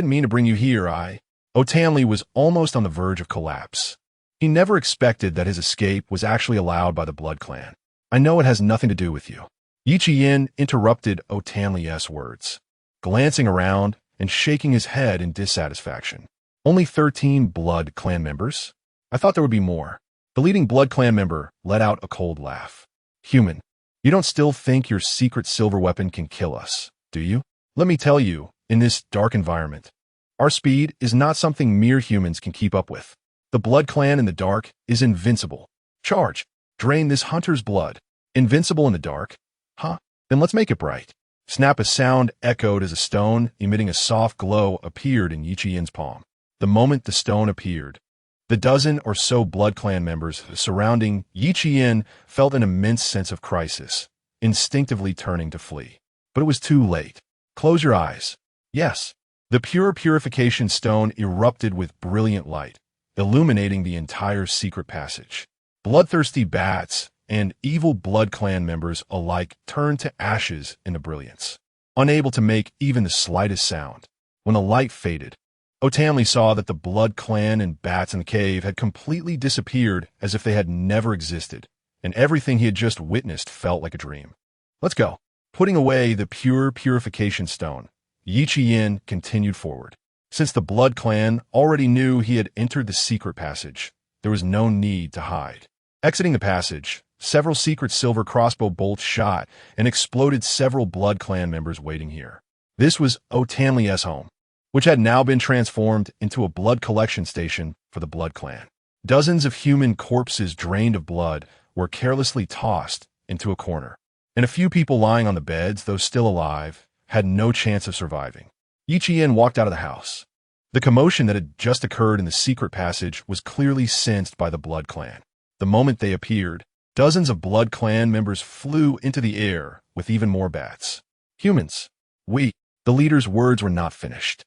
mean to bring you here, Otanli was almost on the verge of collapse. He never expected that his escape was actually allowed by the Blood Clan. I know it has nothing to do with you. Yi Qian interrupted Otanli's words, glancing around and shaking his head in dissatisfaction. Only 13 Blood Clan members? I thought there would be more. The leading Blood Clan member let out a cold laugh. Human, you don't still think your secret silver weapon can kill us, do you? Let me tell you, in this dark environment, our speed is not something mere humans can keep up with. The Blood Clan in the dark is invincible. Charge. Drain this hunter's blood. Invincible in the dark? Huh? Then let's make it bright. Snap! A sound echoed as a stone emitting a soft glow appeared in Yi Qian's palm. The moment the stone appeared, the dozen or so Blood Clan members surrounding Yi Qian felt an immense sense of crisis, instinctively turning to flee. But it was too late. Close your eyes. Yes. The pure purification stone erupted with brilliant light, illuminating the entire secret passage. Bloodthirsty bats and evil Blood Clan members alike turned to ashes in the brilliance, unable to make even the slightest sound. When the light faded, Otanli saw that the Blood Clan and bats in the cave had completely disappeared as if they had never existed, and everything he had just witnessed felt like a dream. Let's go. Putting away the pure purification stone, Yi Qian continued forward. Since the Blood Clan already knew he had entered the secret passage, there was no need to hide. Exiting the passage, several secret silver crossbow bolts shot and exploded several Blood Clan members waiting here. This was Otanli's home, which had now been transformed into a blood collection station for the Blood Clan. Dozens of human corpses drained of blood were carelessly tossed into a corner, and a few people lying on the beds, though still alive, had no chance of surviving. Yi Qian walked out of the house. The commotion that had just occurred in the secret passage was clearly sensed by the Blood Clan. The moment they appeared, dozens of Blood Clan members flew into the air with even more bats. Humans. The leader's words were not finished.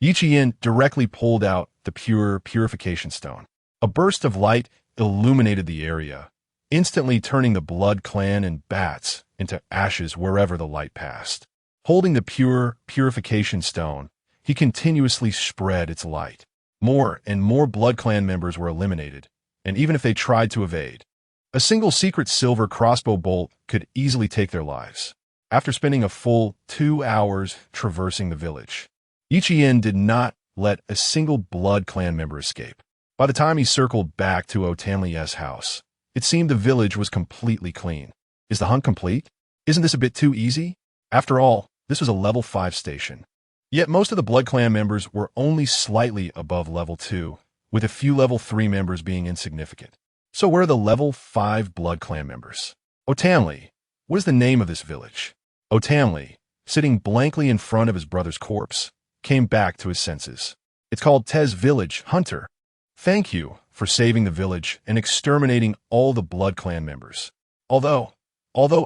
Yi Qian directly pulled out the pure purification stone. A burst of light illuminated the area, instantly turning the Blood Clan and bats into ashes wherever the light passed. Holding the pure purification stone, he continuously spread its light. More and more Blood Clan members were eliminated, and even if they tried to evade, a single secret silver crossbow bolt could easily take their lives. After spending a full 2 hours traversing the village, Yi Qian did not let a single Blood Clan member escape. By the time he circled back to Otanli's house, it seemed the village was completely clean. Is the hunt complete? Isn't this a bit too easy? After all, this was a level 5 station. Yet most of the Blood Clan members were only slightly above level 2, with a few level 3 members being insignificant. So where are the level 5 Blood Clan members? Otanli. What is the name of this village? Otanli, sitting blankly in front of his brother's corpse, came back to his senses. It's called Tez Village, Hunter. Thank you for saving the village and exterminating all the Blood Clan members. Although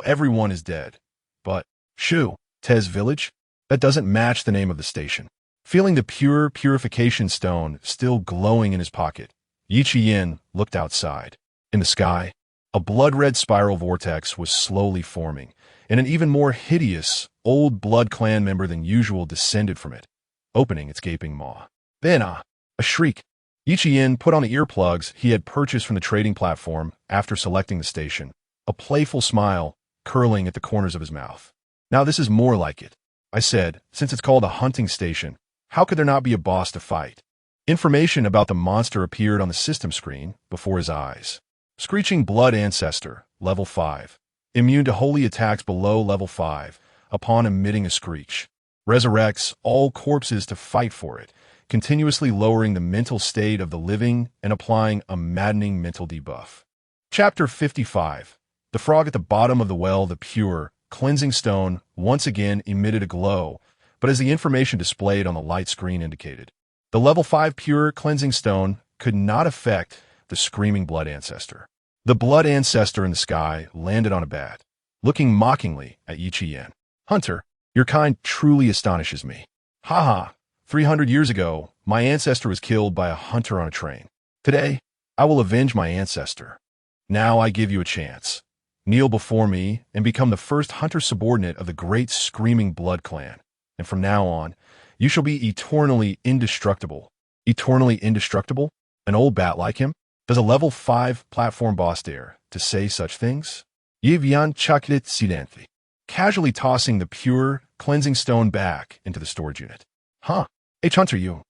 everyone is dead. But, Tez Village? That doesn't match the name of the station. Feeling the pure purification stone still glowing in his pocket, Yi Qian looked outside. In the sky, a blood-red spiral vortex was slowly forming, and an even more hideous, old Blood Clan member than usual descended from it, opening its gaping maw. Then, a shriek. Yi Qian put on the earplugs he had purchased from the trading platform after selecting the station, a playful smile curling at the corners of his mouth. Now this is more like it. I said, since it's called a hunting station, how could there not be a boss to fight? Information about the monster appeared on the system screen before his eyes. Screeching Blood Ancestor, level 5. Immune to holy attacks below level 5, upon emitting a screech. Resurrects all corpses to fight for it, continuously lowering the mental state of the living and applying a maddening mental debuff. Chapter 55. The frog at the bottom of the well, the pure, cleansing stone, once again emitted a glow, but as the information displayed on the light screen indicated, the level 5 pure cleansing stone could not affect the screaming blood ancestor. The blood ancestor in the sky landed on a bat, looking mockingly at Yi Qian. Hunter, your kind truly astonishes me. Haha, 300 years ago, my ancestor was killed by a hunter on a train. Today, I will avenge my ancestor. Now I give you a chance. Kneel before me and become the first hunter subordinate of the great Screaming Blood Clan. And from now on, you shall be eternally indestructible. Eternally indestructible? An old bat like him? Does a level 5 platform boss dare to say such things? Yivian Chaklit Sidenti, casually tossing the pure, cleansing stone back into the storage unit. Huh, Hunter you.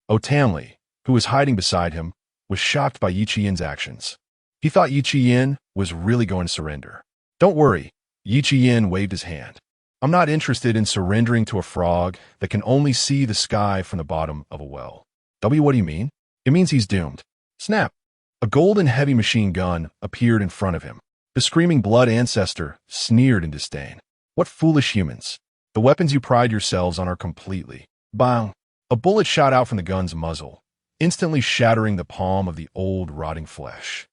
Otanli, who was hiding beside him, was shocked by Yi Qian's actions. He thought Yi Qian was really going to surrender. Don't worry, Yi Qian waved his hand. I'm not interested in surrendering to a frog that can only see the sky from the bottom of a well. What do you mean? It means he's doomed. Snap. A golden heavy machine gun appeared in front of him. The screaming blood ancestor sneered in disdain. What foolish humans. The weapons you pride yourselves on are completely. Bang. A bullet shot out from the gun's muzzle, instantly shattering the palm of the old rotting flesh.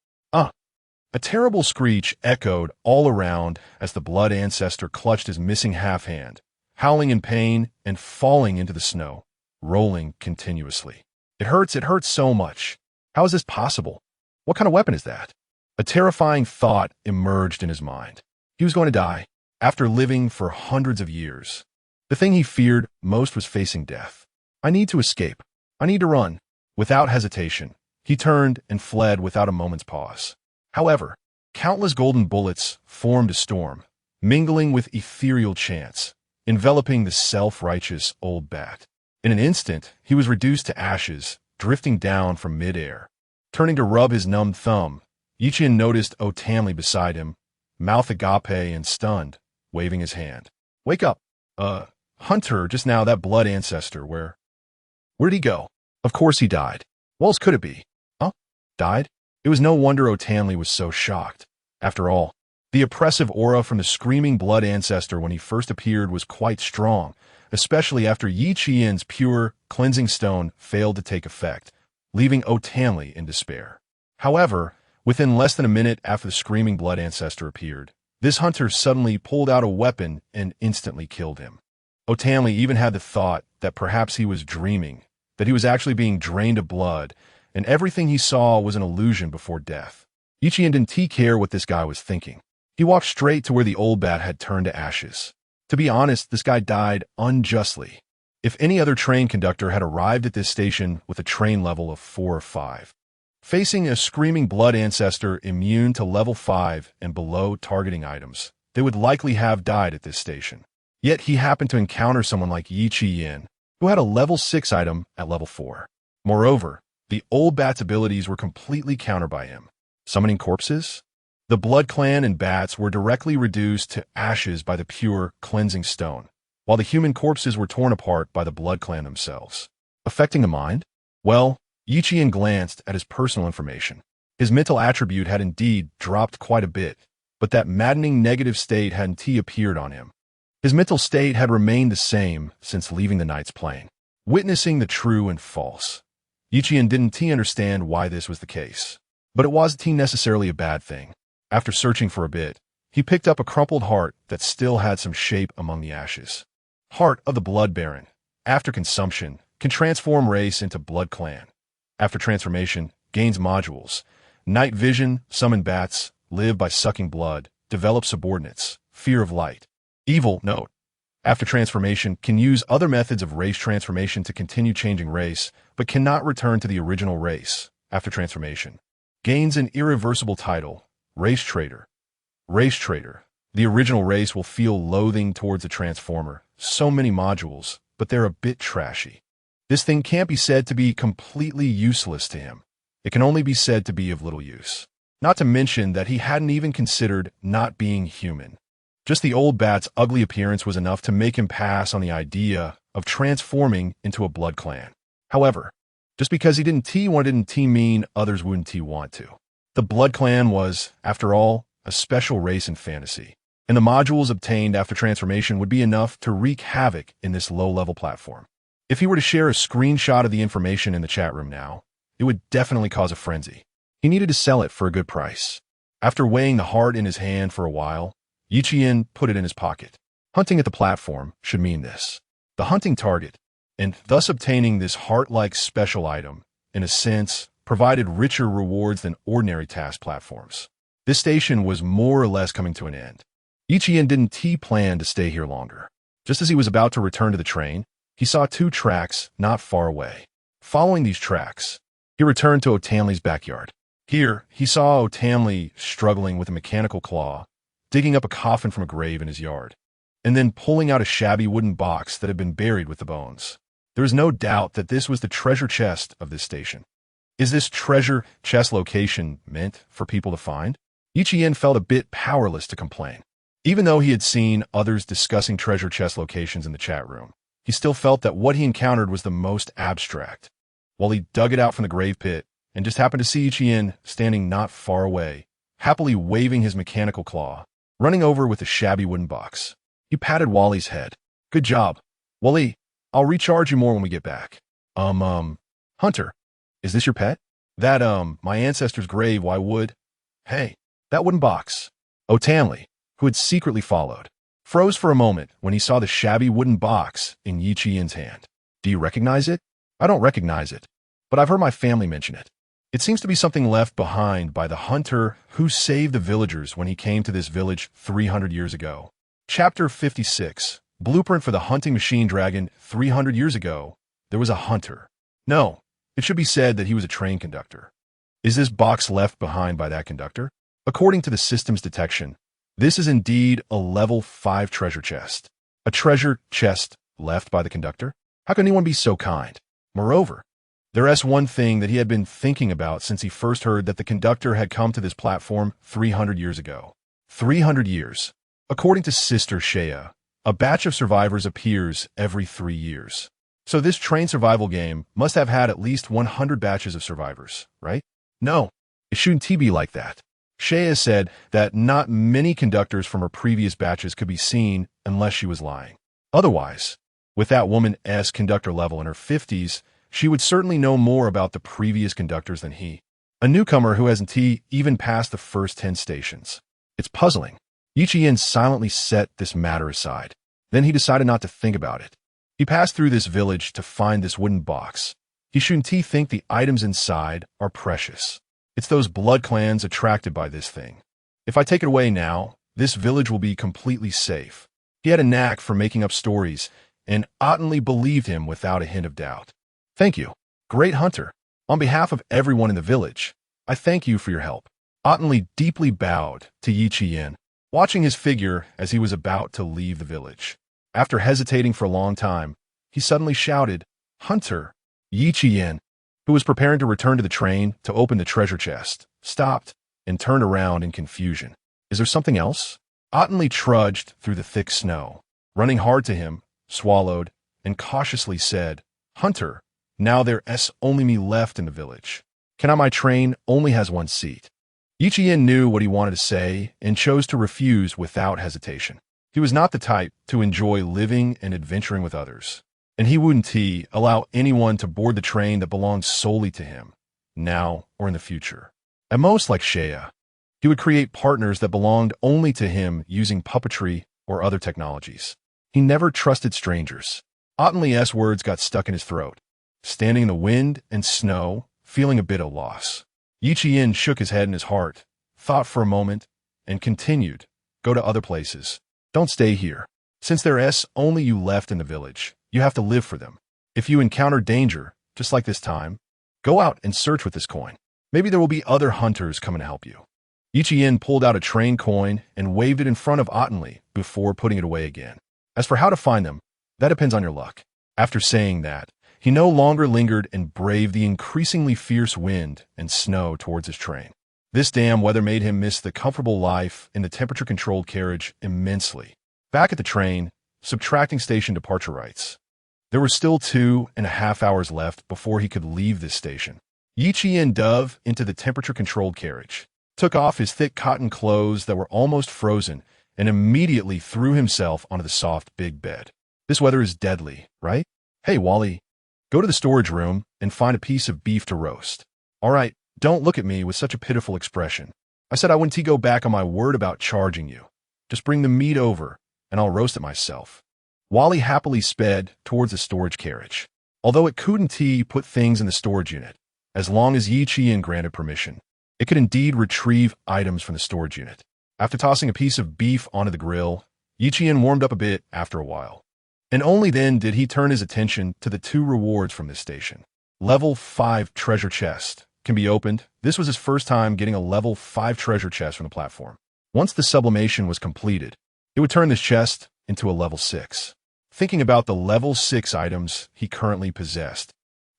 A terrible screech echoed all around as the blood ancestor clutched his missing half hand, howling in pain and falling into the snow, rolling continuously. It hurts so much. How is this possible? What kind of weapon is that? A terrifying thought emerged in his mind. He was going to die, after living for hundreds of years. The thing he feared most was facing death. I need to escape. I need to run. Without hesitation, he turned and fled without a moment's pause. However, countless golden bullets formed a storm, mingling with ethereal chants, enveloping the self-righteous old bat. In an instant, he was reduced to ashes, drifting down from mid-air. Turning to rub his numb thumb, Yi Qian noticed Otanli beside him, mouth agape and stunned, waving his hand. Wake up. Hunter, just now that blood ancestor, where'd he go? Of course he died. What else could it be? Huh? Died? It was no wonder Otanli was so shocked. After all, the oppressive aura from the screaming blood ancestor when he first appeared was quite strong, especially after Yi Qian's pure, cleansing stone failed to take effect, leaving Otanli in despair. However, within less than a minute after the screaming blood ancestor appeared, this hunter suddenly pulled out a weapon and instantly killed him. Otanli even had the thought that perhaps he was dreaming, that he was actually being drained of blood, and everything he saw was an illusion before death. Yi Qian didn't care what this guy was thinking. He walked straight to where the old bat had turned to ashes. To be honest, this guy died unjustly. If any other train conductor had arrived at this station with a train level of 4 or 5, facing a screaming blood ancestor immune to level 5 and below targeting items, they would likely have died at this station. Yet he happened to encounter someone like Yi Qian, who had a level 6 item at level 4. Moreover, the old bat's abilities were completely countered by him. Summoning corpses? The Blood Clan and bats were directly reduced to ashes by the pure, cleansing stone, while the human corpses were torn apart by the Blood Clan themselves. Affecting the mind? Well, Yi Qian glanced at his personal information. His mental attribute had indeed dropped quite a bit, but that maddening negative state hadn't appeared on him. His mental state had remained the same since leaving the Knight's Plane, witnessing the true and false. Yi Qian didn't understand why this was the case, but it wasn't necessarily a bad thing. After searching for a bit, he picked up a crumpled heart that still had some shape among the ashes. Heart of the Blood Baron, after consumption, can transform race into Blood Clan. After transformation, gains modules. Night vision, summon bats, live by sucking blood, develop subordinates, fear of light. Evil note. After transformation, can use other methods of race transformation to continue changing race, but cannot return to the original race. After transformation, gains an irreversible title, Race Trader. Race Trader. The original race will feel loathing towards a transformer. So many modules, but they're a bit trashy. This thing can't be said to be completely useless to him. It can only be said to be of little use. Not to mention that he hadn't even considered not being human. Just the old bat's ugly appearance was enough to make him pass on the idea of transforming into a blood clan. However, just because he didn't T1 didn't T mean others wouldn't T want to. The blood clan was, after all, a special race in fantasy, and the modules obtained after transformation would be enough to wreak havoc in this low-level platform. If he were to share a screenshot of the information in the chat room now, it would definitely cause a frenzy. He needed to sell it for a good price. After weighing the heart in his hand for a while, Yiqian put it in his pocket. Hunting at the platform should mean this. The hunting target, and thus obtaining this heart-like special item, in a sense, provided richer rewards than ordinary task platforms. This station was more or less coming to an end. Yiqian didn't plan to stay here longer. Just as he was about to return to the train, he saw two tracks not far away. Following these tracks, he returned to Otamli's backyard. Here, he saw Otamli struggling with a mechanical claw, digging up a coffin from a grave in his yard, and then pulling out a shabby wooden box that had been buried with the bones. There is no doubt that this was the treasure chest of this station. Is this treasure chest location meant for people to find? Yiqian felt a bit powerless to complain. Even though he had seen others discussing treasure chest locations in the chat room, he still felt that what he encountered was the most abstract. While he dug it out from the grave pit and just happened to see Yiqian standing not far away, happily waving his mechanical claw, running over with a shabby wooden box. He patted Wally's head. Good job. Wally, I'll recharge you more when we get back. Hunter, is this your pet? That, my ancestor's grave, why would? Hey, that wooden box. Otamli, who had secretly followed, froze for a moment when he saw the shabby wooden box in Yiqian's hand. Do you recognize it? I don't recognize it, but I've heard my family mention it. It seems to be something left behind by the hunter who saved the villagers when he came to this village 300 years ago. Chapter 56, Blueprint for the Hunting Machine Dragon. 300 years ago, there was a hunter. No, it should be said that he was a train conductor. Is this box left behind by that conductor? According to the system's detection, this is indeed a level 5 treasure chest. A treasure chest left by the conductor? How can anyone be so kind? Moreover, there's one thing that he had been thinking about since he first heard that the conductor had come to this platform 300 years ago. 300 years. According to Sister Shea, a batch of survivors appears every 3 years. So this train survival game must have had at least 100 batches of survivors, right? No, it shouldn't be like that. Shea said that not many conductors from her previous batches could be seen unless she was lying. Otherwise, with that woman's conductor level in her 50s, she would certainly know more about the previous conductors than he. A newcomer who hasn't even passed the first 10 stations. It's puzzling. Yiqian silently set this matter aside. Then he decided not to think about it. He passed through this village to find this wooden box. He shouldn't think the items inside are precious. It's those blood clans attracted by this thing. If I take it away now, this village will be completely safe. He had a knack for making up stories, and Ottenly believed him without a hint of doubt. Thank you, great hunter. On behalf of everyone in the village, I thank you for your help. Ottenly deeply bowed to Yiqian, watching his figure as he was about to leave the village. After hesitating for a long time, he suddenly shouted, Hunter! Yiqian, who was preparing to return to the train to open the treasure chest, stopped and turned around in confusion. Is there something else? Ottenly trudged through the thick snow, running hard to him, swallowed, and cautiously said, Hunter, now there's only me left in the village. My train only has one seat. Yiqian knew what he wanted to say and chose to refuse without hesitation. He was not the type to enjoy living and adventuring with others, and he wouldn't allow anyone to board the train that belonged solely to him, now or in the future. At most, like Shea, he would create partners that belonged only to him using puppetry or other technologies. He never trusted strangers. Ottenly's words got stuck in his throat. Standing in the wind and snow, feeling a bit of loss, Yiqian shook his head in his heart, thought for a moment, and continued, Go to other places. Don't stay here. Since there's only you left in the village, you have to live for them. If you encounter danger, just like this time, go out and search with this coin. Maybe there will be other hunters coming to help you. Yi Qian pulled out a train coin and waved it in front of Ottenly before putting it away again. As for how to find them, that depends on your luck. After saying that, he no longer lingered and braved the increasingly fierce wind and snow towards his train. This damn weather made him miss the comfortable life in the temperature-controlled carriage immensely. Back at the train, subtracting station departure rights. There were still 2.5 hours left before he could leave this station. Yi Qian dove into the temperature-controlled carriage, took off his thick cotton clothes that were almost frozen, and immediately threw himself onto the soft big bed. This weather is deadly, right? Hey, Wally, go to the storage room and find a piece of beef to roast. All right, don't look at me with such a pitiful expression. I said I wouldn't go back on my word about charging you. Just bring the meat over, and I'll roast it myself. Wally happily sped towards the storage carriage. Although it couldn't put things in the storage unit, as long as Yi Qian granted permission, it could indeed retrieve items from the storage unit. After tossing a piece of beef onto the grill, Yi Qian warmed up a bit after a while. And only then did he turn his attention to the 2 rewards from this station. Level 5 treasure chest can be opened. This was his first time getting a level 5 treasure chest from the platform. Once the sublimation was completed, it would turn this chest into a level 6. Thinking about the level 6 items he currently possessed,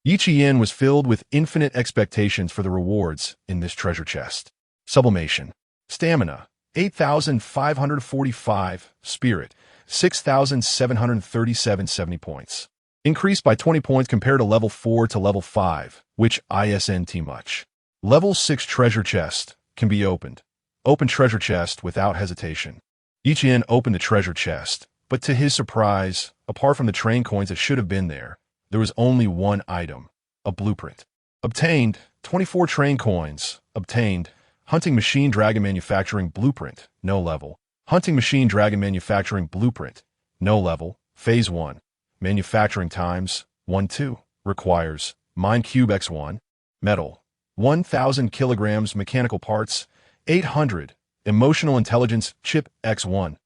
Yi Qian was filled with infinite expectations for the rewards in this treasure chest. Sublimation. Stamina, 8,545. Spirit, 6,737 70 points. Increased by 20 points compared to level 4 to level 5, which isn't much. Level 6 treasure chest can be opened. Open treasure chest without hesitation. Yi Qian opened the treasure chest, but to his surprise, apart from the train coins that should have been there was only one item, a blueprint. Obtained, 24 train coins. Obtained, Hunting Machine Dragon Manufacturing Blueprint, no level. Hunting Machine Dragon Manufacturing Blueprint, no level. Phase 1. Manufacturing times, 1-2. Requires, Mine Cube X1. Metal, 1,000 kilograms. Mechanical parts, 800. Emotional Intelligence Chip X1.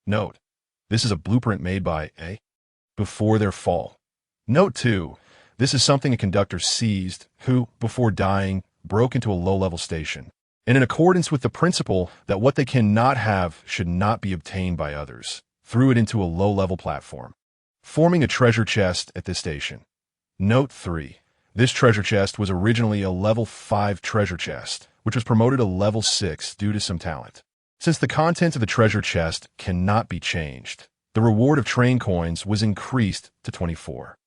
Note, this is a blueprint made by A. Before their fall. Note 2. This is something a conductor seized who, before dying, broke into a low-level station. And in accordance with the principle that what they cannot have should not be obtained by others, threw it into a low-level platform, forming a treasure chest at this station. Note 3. This treasure chest was originally a level 5 treasure chest, which was promoted to level 6 due to some talent. Since the contents of the treasure chest cannot be changed, the reward of train coins was increased to 24.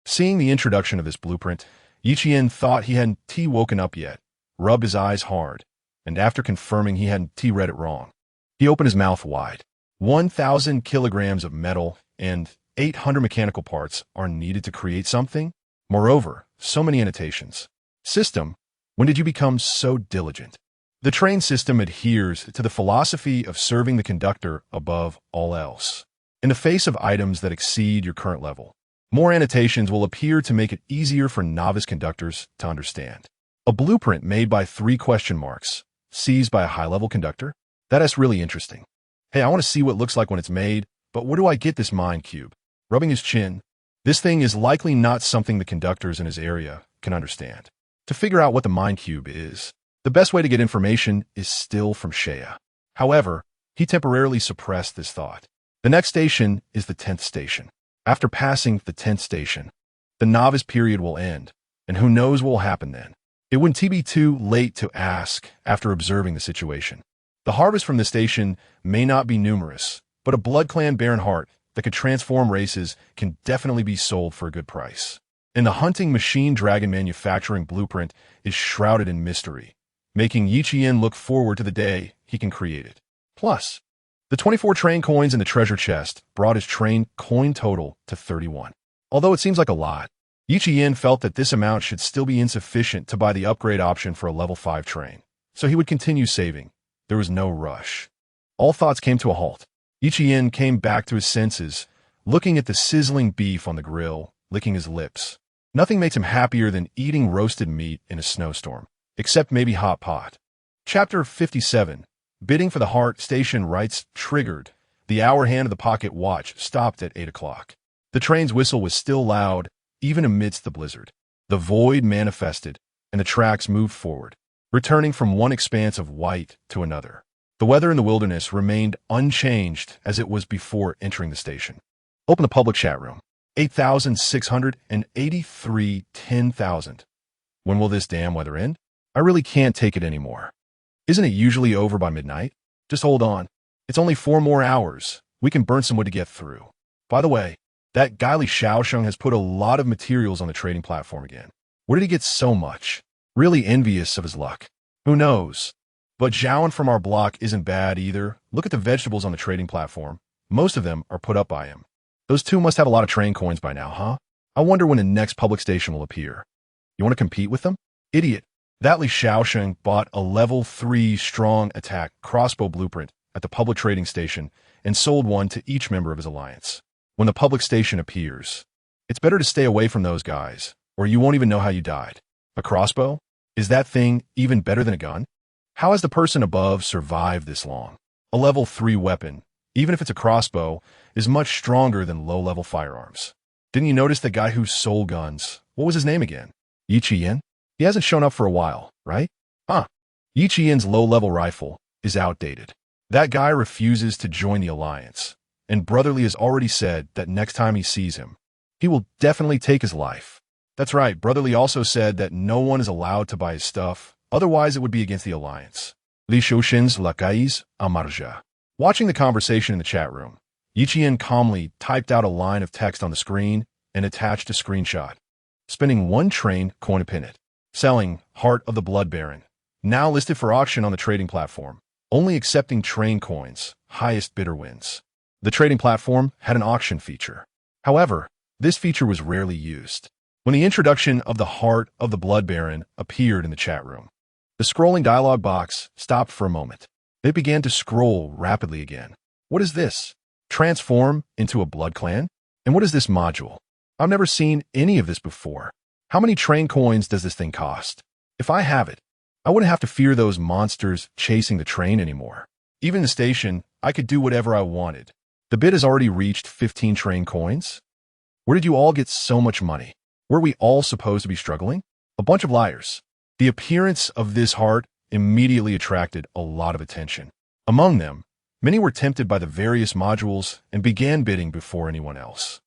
Seeing the introduction of this blueprint, Yi Qian thought he hadn't woken up yet, rubbed his eyes hard, and after confirming he hadn't read it wrong, he opened his mouth wide. 1,000 kilograms of metal and 800 mechanical parts are needed to create something? Moreover, so many annotations. System, when did you become so diligent? The train system adheres to the philosophy of serving the conductor above all else. In the face of items that exceed your current level, more annotations will appear to make it easier for novice conductors to understand. A blueprint made by 3 question marks, seized by a high-level conductor? That's really interesting. Hey, I want to see what it looks like when it's made, but where do I get this mine cube? Rubbing his chin. This thing is likely not something the conductors in his area can understand. To figure out what the mine cube is, the best way to get information is still from Shea. However, he temporarily suppressed this thought. The next station is the 10th station. After passing the 10th station, the novice period will end, and who knows what will happen then. It wouldn't be too late to ask after observing the situation. The harvest from this station may not be numerous, but a blood clan Baron heart that could transform races can definitely be sold for a good price. And the Hunting Machine Dragon Manufacturing Blueprint is shrouded in mystery, making Yi Qian look forward to the day he can create it. Plus, the 24 train coins in the treasure chest brought his train coin total to 31. Although it seems like a lot, Yi Qian felt that this amount should still be insufficient to buy the upgrade option for a level 5 train, so he would continue saving. There was no rush. All thoughts came to a halt. Yi Qian came back to his senses, looking at the sizzling beef on the grill, licking his lips. Nothing makes him happier than eating roasted meat in a snowstorm, except maybe hot pot. Chapter 57. Bidding for the heart station rights triggered. The hour hand of the pocket watch stopped at 8 o'clock. The train's whistle was still loud, even amidst the blizzard. The void manifested, and the tracks moved forward. returning from one expanse of white to another. The weather in the wilderness remained unchanged as it was before entering the station. Open the public chat room. 8,683, 10,000. When will this damn weather end? I really can't take it anymore. Isn't it usually over by midnight? Just hold on. It's only 4 more hours. We can burn some wood to get through. By the way, that guy Li Shaosheng has put a lot of materials on the trading platform again. Where did he get so much? Really envious of his luck. Who knows? But Zhaoan from our block isn't bad either. Look at the vegetables on the trading platform. Most of them are put up by him. Those two must have a lot of train coins by now, huh? I wonder when the next public station will appear. You want to compete with them? Idiot. That Li Shaosheng bought a level 3 strong attack crossbow blueprint at the public trading station and sold one to each member of his alliance. When the public station appears, it's better to stay away from those guys, or you won't even know how you died. A crossbow? Is that thing even better than a gun? How has the person above survived this long? A level 3 weapon, even if it's a crossbow, is much stronger than low-level firearms. Didn't you notice the guy who sold guns? What was his name again? Yi Qian? He hasn't shown up for a while, right? Yi Qian's low-level rifle is outdated. That guy refuses to join the alliance, and Brotherly has already said that next time he sees him, he will definitely take his life. That's right, Brotherly also said that no one is allowed to buy his stuff, otherwise it would be against the alliance. Li Shouxin's lacais amarja. Watching the conversation in the chat room, Yi Qian calmly typed out a line of text on the screen and attached a screenshot. Spending 1 train coin to pin it. Selling Heart of the Blood Baron. Now listed for auction on the trading platform. Only accepting train coins. Highest bidder wins. The trading platform had an auction feature. However, this feature was rarely used. When the introduction of the Heart of the Blood Baron appeared in the chat room, the scrolling dialog box stopped for a moment. It began to scroll rapidly again. What is this? Transform into a blood clan? And what is this module? I've never seen any of this before. How many train coins does this thing cost? If I have it, I wouldn't have to fear those monsters chasing the train anymore. Even in the station, I could do whatever I wanted. The bid has already reached 15 train coins. Where did you all get so much money? Were we all supposed to be struggling? A bunch of liars. The appearance of this heart immediately attracted a lot of attention. Among them, many were tempted by the various modules and began bidding before anyone else.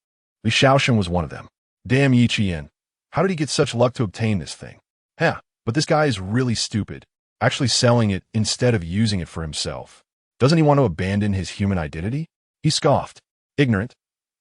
Li Shaosheng was one of them. Damn Yi Qian. How did he get such luck to obtain this thing? But this guy is really stupid, actually selling it instead of using it for himself. Doesn't he want to abandon his human identity? He scoffed. Ignorant.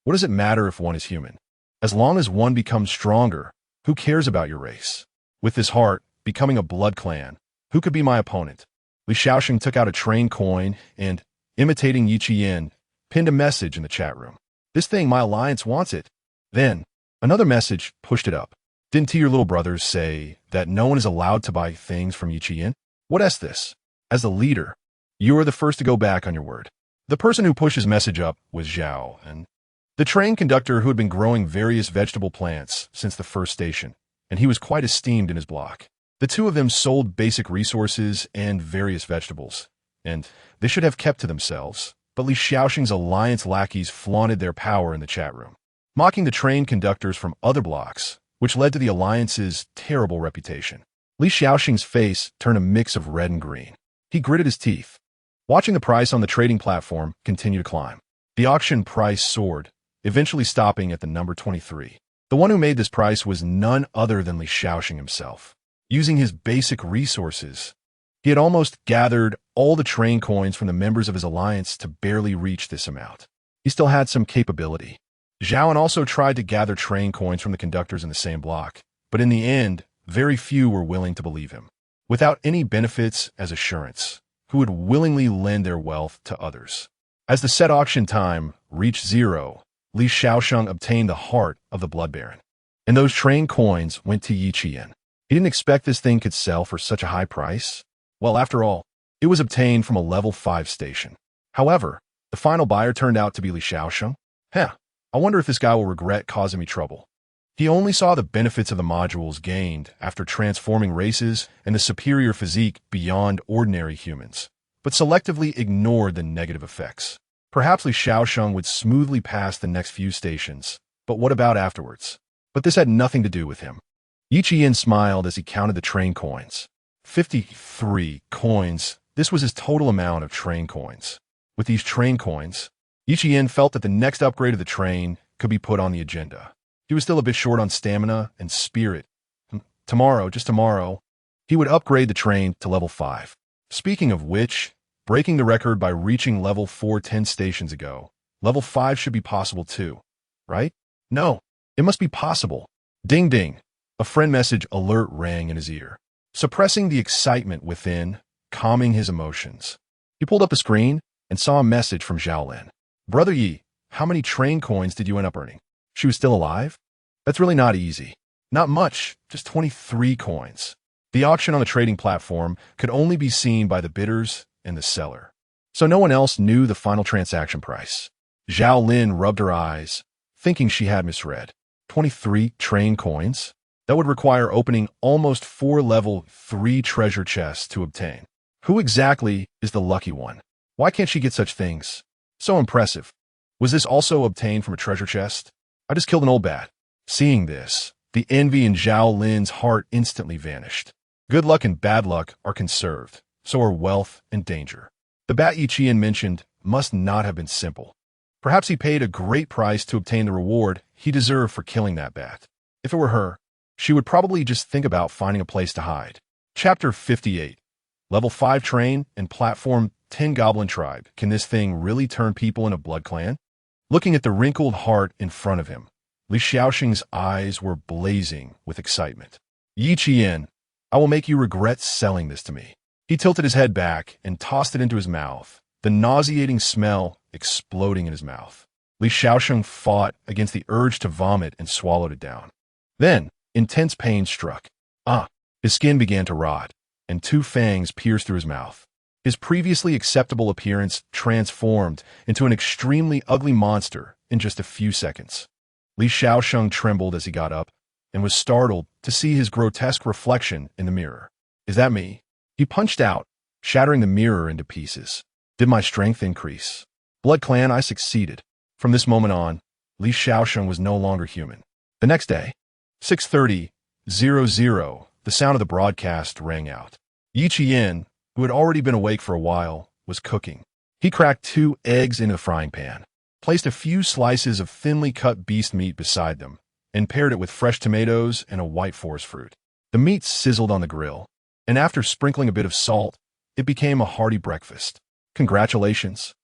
What does it matter if one is human? As long as one becomes stronger, who cares about your race? With this heart, becoming a blood clan, who could be my opponent? Li Shaosheng took out a train coin and, imitating Yi Qian, pinned a message in the chat room. This thing, my alliance wants it. Then, another message pushed it up. Didn't your little brothers say that no one is allowed to buy things from Yi Qian? What is this? As the leader, you are the first to go back on your word. The person who pushed his message up was Zhao, and the train conductor who had been growing various vegetable plants since the first station, and he was quite esteemed in his block. The two of them sold basic resources and various vegetables, and they should have kept to themselves, but Li Shaosheng's alliance lackeys flaunted their power in the chat room, mocking the train conductors from other blocks, which led to the alliance's terrible reputation. Li Shaosheng's face turned a mix of red and green. He gritted his teeth. Watching the price on the trading platform continue to climb. The auction price soared, eventually stopping at the number 23. The one who made this price was none other than Li Shaosheng himself. Using his basic resources, he had almost gathered all the train coins from the members of his alliance to barely reach this amount. He still had some capability. Zhaoan also tried to gather train coins from the conductors in the same block, but in the end, very few were willing to believe him. Without any benefits as assurance, who would willingly lend their wealth to others. As the set auction time reached 0, Li Shaosheng obtained the Heart of the Blood Baron, and those train coins went to Yi Qian. He didn't expect this thing could sell for such a high price. Well, after all, it was obtained from a level 5 station. However, the final buyer turned out to be Li Shaosheng. I wonder if this guy will regret causing me trouble. He only saw the benefits of the modules gained after transforming races and the superior physique beyond ordinary humans, but selectively ignored the negative effects. Perhaps Li Shaosheng would smoothly pass the next few stations, but what about afterwards? But this had nothing to do with him. Yi Qian smiled as he counted the train coins. 53 coins. This was his total amount of train coins. With these train coins, Ichien felt that the next upgrade of the train could be put on the agenda. He was still a bit short on stamina and spirit. Tomorrow, just tomorrow, he would upgrade the train to level 5. Speaking of which, breaking the record by reaching level 4 10 stations ago, level 5 should be possible too, right? No, it must be possible. Ding ding. A friend message alert rang in his ear, suppressing the excitement within, calming his emotions. He pulled up the screen and saw a message from Xiaolin. Brother Yi, how many train coins did you end up earning? She was still alive? That's really not easy. Not much, just 23 coins. The auction on the trading platform could only be seen by the bidders and the seller, so no one else knew the final transaction price. Zhao Lin rubbed her eyes, thinking she had misread. 23 train coins? That would require opening almost 4 level 3 treasure chests to obtain. Who exactly is the lucky one? Why can't she get such things? So impressive. Was this also obtained from a treasure chest? I just killed an old bat. Seeing this, the envy in Zhao Lin's heart instantly vanished. Good luck and bad luck are conserved, so are wealth and danger. The bat Yiqian mentioned must not have been simple. Perhaps he paid a great price to obtain the reward he deserved for killing that bat. If it were her, she would probably just think about finding a place to hide. Chapter 58. Level 5 Train and Platform 10 Goblin Tribe. Can this thing really turn people into Blood Clan? Looking at the wrinkled heart in front of him, Li Xiaoxing's eyes were blazing with excitement. Yi Qian, I will make you regret selling this to me. He tilted his head back and tossed it into his mouth, the nauseating smell exploding in his mouth. Li Xiaoxing fought against the urge to vomit and swallowed it down. Then, intense pain struck. His skin began to rot, and 2 fangs pierced through his mouth. His previously acceptable appearance transformed into an extremely ugly monster in just a few seconds. Li Xiaoxing trembled as he got up and was startled to see his grotesque reflection in the mirror. Is that me? He punched out, shattering the mirror into pieces. Did my strength increase? Blood Clan, I succeeded. From this moment on, Li Xiaoxing was no longer human. The next day, 6:30, the sound of the broadcast rang out. Yi Qian, who had already been awake for a while, was cooking. He cracked 2 eggs in a frying pan, placed a few slices of thinly cut beast meat beside them, and paired it with fresh tomatoes and a white forest fruit. The meat sizzled on the grill, and after sprinkling a bit of salt, it became a hearty breakfast. Congratulations.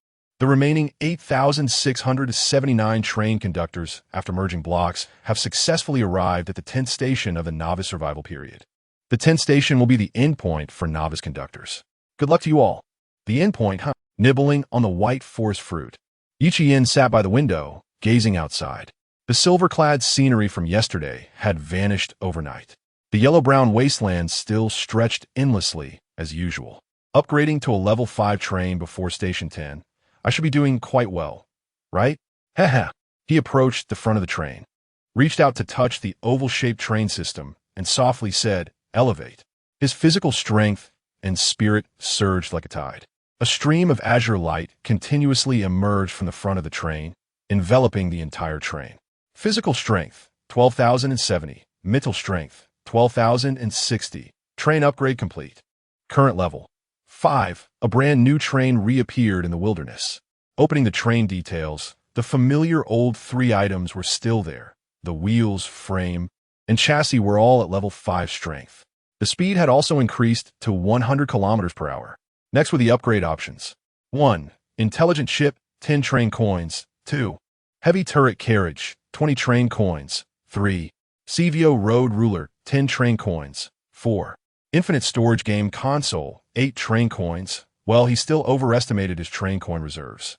The remaining 8,679 train conductors, after merging blocks, have successfully arrived at the 10th station of the novice survival period. The 10th station will be the endpoint for novice conductors. Good luck to you all. The endpoint, huh? Nibbling on the white forest fruit, Yi Qian sat by the window, gazing outside. The silver-clad scenery from yesterday had vanished overnight. The yellow-brown wasteland still stretched endlessly as usual. Upgrading to a level 5 train before Station 10, I should be doing quite well, right? Haha. He approached the front of the train, reached out to touch the oval-shaped train system, and softly said, "Elevate." His physical strength and spirit surged like a tide. A stream of azure light continuously emerged from the front of the train, enveloping the entire train. Physical strength, 12,070. Mental strength, 12,060. Train upgrade complete. Current level, 5. A brand new train reappeared in the wilderness. Opening the train details, the familiar old 3 items were still there. The wheels, frame, and chassis were all at level 5 strength. The speed had also increased to 100 kilometers per hour. Next were the upgrade options. 1. Intelligent ship, 10 train coins. 2. Heavy turret carriage, 20 train coins. 3. CVO road ruler, 10 train coins. 4. Infinite storage game console, 8 train coins. Well, he still overestimated his train coin reserves.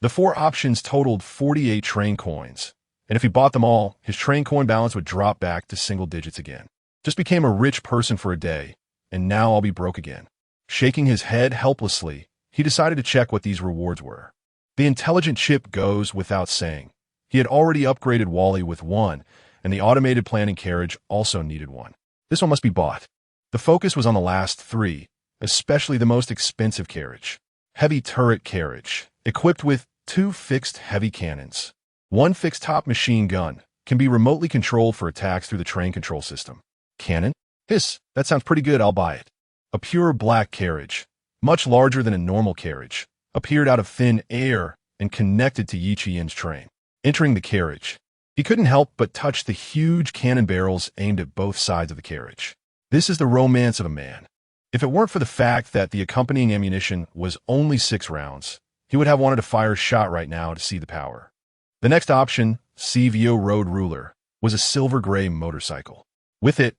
The 4 options totaled 48 train coins, and if he bought them all, his train coin balance would drop back to single digits again. Just became a rich person for a day, and now I'll be broke again. Shaking his head helplessly, he decided to check what these rewards were. The intelligent chip goes without saying. He had already upgraded Wally with 1, and the automated planning carriage also needed 1. This one must be bought. The focus was on the last 3, especially the most expensive carriage. Heavy turret carriage, equipped with 2 fixed heavy cannons. 1 fixed top machine gun, can be remotely controlled for attacks through the train control system. Cannon? Hiss, that sounds pretty good, I'll buy it. A pure black carriage, much larger than a normal carriage, appeared out of thin air and connected to Yi Qian's train. Entering the carriage, he couldn't help but touch the huge cannon barrels aimed at both sides of the carriage. This is the romance of a man. If it weren't for the fact that the accompanying ammunition was only 6 rounds, he would have wanted to fire a shot right now to see the power. The next option, CVO Road Ruler, was a silver-gray motorcycle. With it,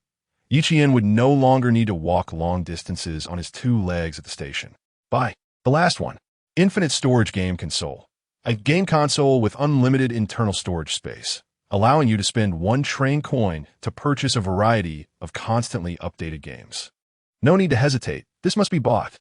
Yi Qian would no longer need to walk long distances on his 2 legs at the station. Buy the last one, Infinite Storage Game Console. A game console with unlimited internal storage space, allowing you to spend 1 train coin to purchase a variety of constantly updated games. No need to hesitate, this must be bought.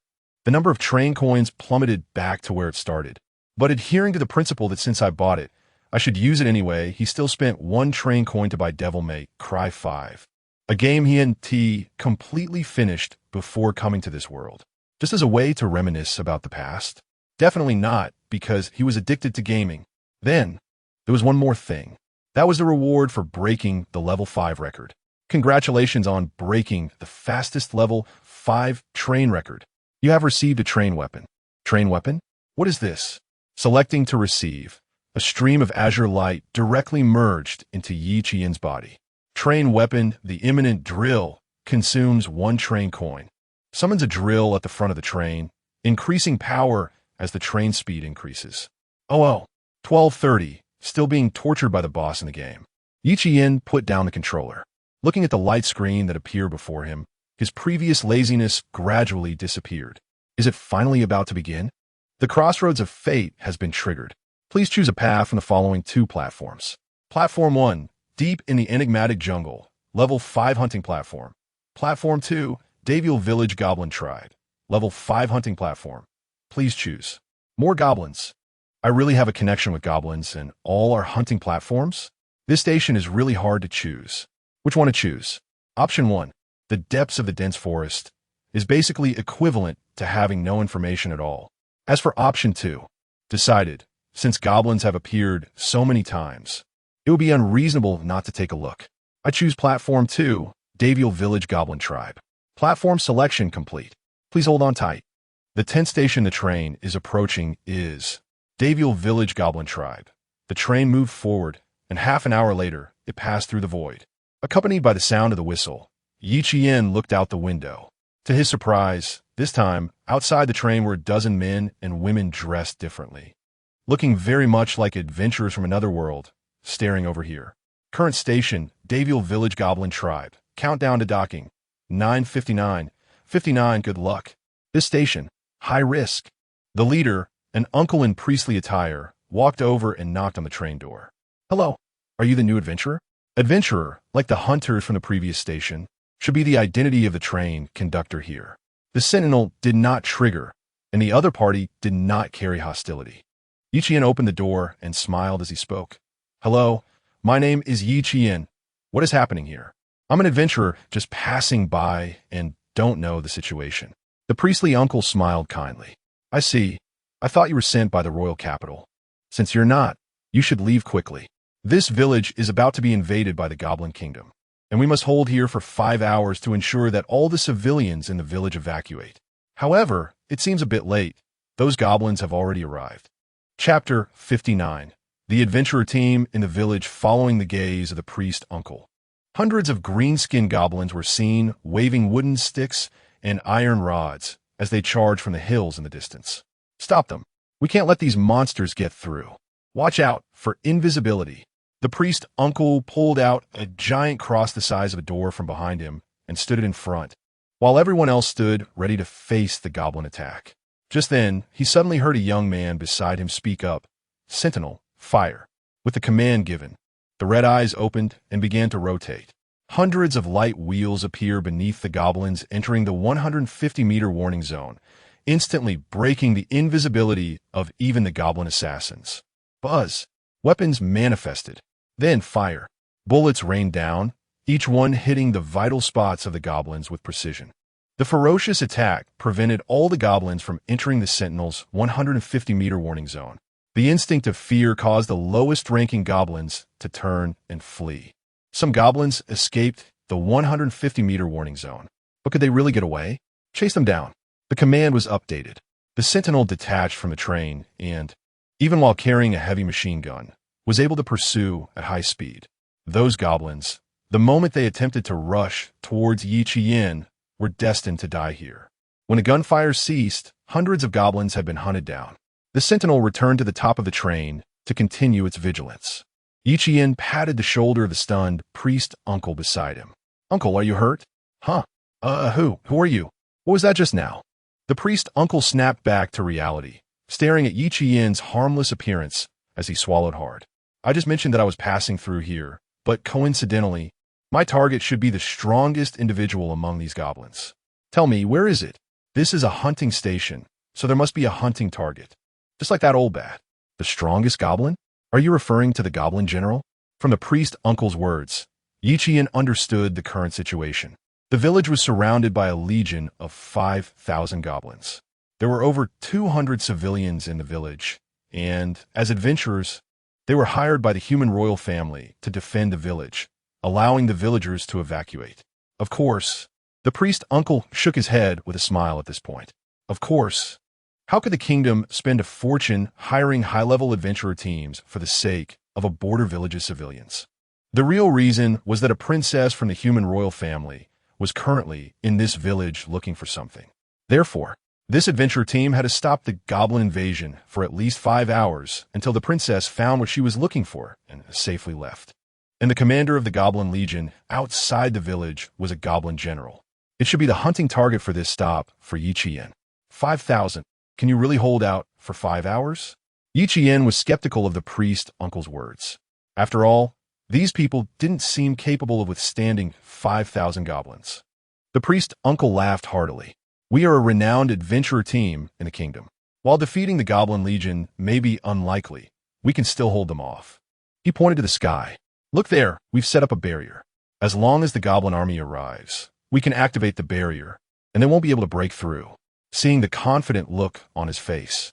The number of train coins plummeted back to where it started. But adhering to the principle that since I bought it, I should use it anyway, he still spent 1 train coin to buy Devil May Cry 5. A game he and T completely finished before coming to this world. Just as a way to reminisce about the past? Definitely not, because he was addicted to gaming. Then, there was one more thing. That was the reward for breaking the level 5 record. Congratulations on breaking the fastest level 5 train record. You have received a train weapon. Train weapon? What is this? Selecting to receive. A stream of azure light directly merged into Yi Qian's body. Train weapon, the imminent drill, consumes 1 train coin. Summons a drill at the front of the train, increasing power as the train speed increases. 12:30, still being tortured by the boss in the game. Yi Qian put down the controller. Looking at the light screen that appeared before him, his previous laziness gradually disappeared. Is it finally about to begin? The crossroads of fate has been triggered. Please choose a path from the following 2 platforms. Platform 1, deep in the enigmatic jungle, level 5 hunting platform. Platform 2, Davil Village Goblin Tribe, level 5 hunting platform. Please choose. More goblins. I really have a connection with goblins and all our hunting platforms. This station is really hard to choose. Which one to choose? Option 1, the depths of the dense forest, is basically equivalent to having no information at all. As for option 2, decided, since goblins have appeared so many times, it would be unreasonable not to take a look. I choose Platform 2, Davil Village Goblin Tribe. Platform selection complete. Please hold on tight. The 10th station the train is approaching is Davil Village Goblin Tribe. The train moved forward, and half an hour later, it passed through the void. Accompanied by the sound of the whistle, Yi Qian looked out the window. To his surprise, this time, outside the train were a dozen men and women dressed differently. Looking very much like adventurers from another world, staring over here. Current station, Davil Village Goblin Tribe. Countdown to docking. 9:59. 59, good luck. This station, high risk. The leader, an uncle in priestly attire, walked over and knocked on the train door. Hello, are you the new adventurer? Adventurer, like the hunters from the previous station, should be the identity of the train conductor here. The sentinel did not trigger, and the other party did not carry hostility. Yi Qian opened the door and smiled as he spoke. Hello, my name is Yi Qian. What is happening here? I'm an adventurer just passing by and don't know the situation. The priestly uncle smiled kindly. I see. I thought you were sent by the royal capital. Since you're not, you should leave quickly. This village is about to be invaded by the Goblin Kingdom, and we must hold here for 5 hours to ensure that all the civilians in the village evacuate. However, it seems a bit late. Those goblins have already arrived. Chapter 59. The adventurer team in the village following the gaze of the priest uncle. Hundreds of green-skinned goblins were seen waving wooden sticks and iron rods as they charged from the hills in the distance. Stop them. We can't let these monsters get through. Watch out for invisibility. The priest uncle pulled out a giant cross the size of a door from behind him and stood it in front, while everyone else stood ready to face the goblin attack. Just then, he suddenly heard a young man beside him speak up. Sentinel, fire. With the command given, the red eyes opened and began to rotate. Hundreds of light wheels appear beneath the goblins entering the 150-meter warning zone, instantly breaking the invisibility of even the goblin assassins. Buzz. Weapons manifested. Then fire. Bullets rained down, each one hitting the vital spots of the goblins with precision. The ferocious attack prevented all the goblins from entering the Sentinel's 150-meter warning zone. The instinct of fear caused the lowest-ranking goblins to turn and flee. Some goblins escaped the 150-meter warning zone. But could they really get away? Chase them down. The command was updated. The sentinel detached from the train and, even while carrying a heavy machine gun, was able to pursue at high speed. Those goblins, the moment they attempted to rush towards Yi Qian, were destined to die here. When the gunfire ceased, hundreds of goblins had been hunted down. The sentinel returned to the top of the train to continue its vigilance. Yi Qian patted the shoulder of the stunned priest uncle beside him. "Uncle, are you hurt?" "Huh? Who are you? What was that just now?" The priest uncle snapped back to reality, staring at Yi Qian's harmless appearance as he swallowed hard. "I just mentioned that I was passing through here, but coincidentally, my target should be the strongest individual among these goblins. Tell me, where is it?" "This is a hunting station, so there must be a hunting target. Just like that old bat." "The strongest goblin? Are you referring to the goblin general?" From the priest uncle's words, Yi Qian understood the current situation. The village was surrounded by a legion of 5,000 goblins. There were over 200 civilians in the village, and, as adventurers, they were hired by the human royal family to defend the village, allowing the villagers to evacuate. Of course, the priest uncle shook his head with a smile at this point. Of course, how could the kingdom spend a fortune hiring high-level adventurer teams for the sake of a border village's civilians? The real reason was that a princess from the human royal family was currently in this village looking for something. Therefore, this adventure team had to stop the goblin invasion for at least 5 hours until the princess found what she was looking for and safely left. And the commander of the Goblin Legion outside the village was a goblin general. It should be the hunting target for this stop for Yi Qian. 5,000. Can you really hold out for 5 hours? Yi Qian was skeptical of the priest uncle's words. After all, these people didn't seem capable of withstanding 5,000 goblins. The priest uncle laughed heartily. "We are a renowned adventurer team in the kingdom. While defeating the Goblin Legion may be unlikely, we can still hold them off." He pointed to the sky. "Look there, we've set up a barrier. As long as the goblin army arrives, we can activate the barrier, and they won't be able to break through." Seeing the confident look on his face,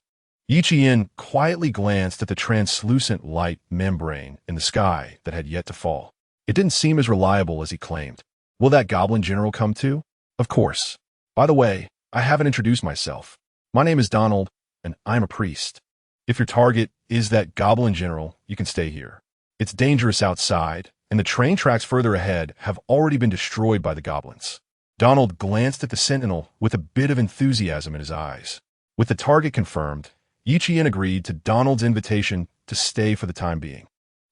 Yi Qian quietly glanced at the translucent light membrane in the sky that had yet to fall. It didn't seem as reliable as he claimed. "Will that goblin general come too?" "Of course. By the way, I haven't introduced myself. My name is Donald, and I'm a priest. If your target is that goblin general, you can stay here. It's dangerous outside, and the train tracks further ahead have already been destroyed by the goblins." Donald glanced at the sentinel with a bit of enthusiasm in his eyes. With the target confirmed, Yi Qian agreed to Donald's invitation to stay for the time being.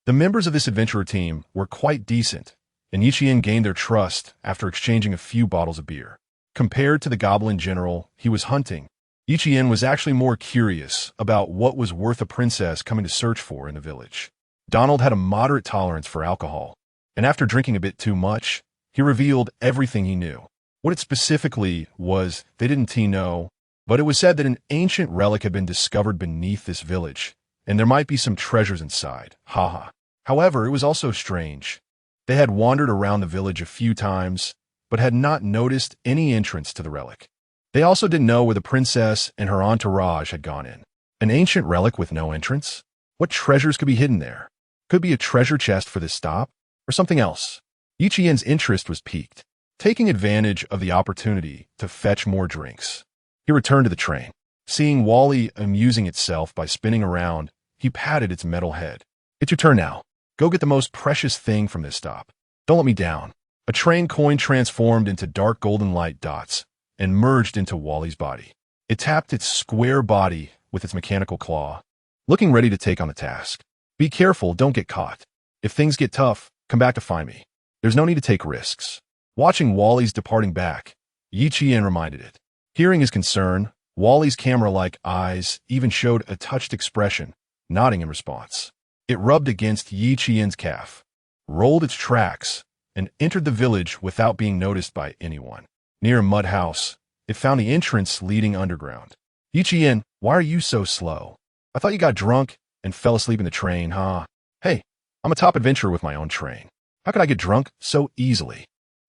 The members of this adventurer team were quite decent, and Yi Qian gained their trust after exchanging a few bottles of beer. Compared to the goblin general he was hunting, Yi Qian was actually more curious about what was worth a princess coming to search for in the village. Donald had a moderate tolerance for alcohol, and after drinking a bit too much, he revealed everything he knew. What it specifically was, they didn't know, but it was said that an ancient relic had been discovered beneath this village, and there might be some treasures inside. Haha. However, it was also strange. They had wandered around the village a few times, but had not noticed any entrance to the relic. They also didn't know where the princess and her entourage had gone in. An ancient relic with no entrance? What treasures could be hidden there? Could be a treasure chest for this stop, or something else. Yi Qian's interest was piqued, taking advantage of the opportunity to fetch more drinks. He returned to the train. Seeing Wally amusing itself by spinning around, he patted its metal head. "It's your turn now. Go get the most precious thing from this stop. Don't let me down." A train coin transformed into dark golden light dots and merged into Wally's body. It tapped its square body with its mechanical claw, looking ready to take on the task. "Be careful, don't get caught. If things get tough, come back to find me. There's no need to take risks." Watching Wally's departing back, Yi Qian reminded it. Hearing his concern, Wally's camera-like eyes even showed a touched expression, nodding in response. It rubbed against Yi Qian's calf, rolled its tracks, and entered the village without being noticed by anyone. Near a mud house, it found the entrance leading underground. "Yi Qian, why are you so slow? I thought you got drunk and fell asleep in the train, huh?" "Hey, I'm a top adventurer with my own train. How could I get drunk so easily?"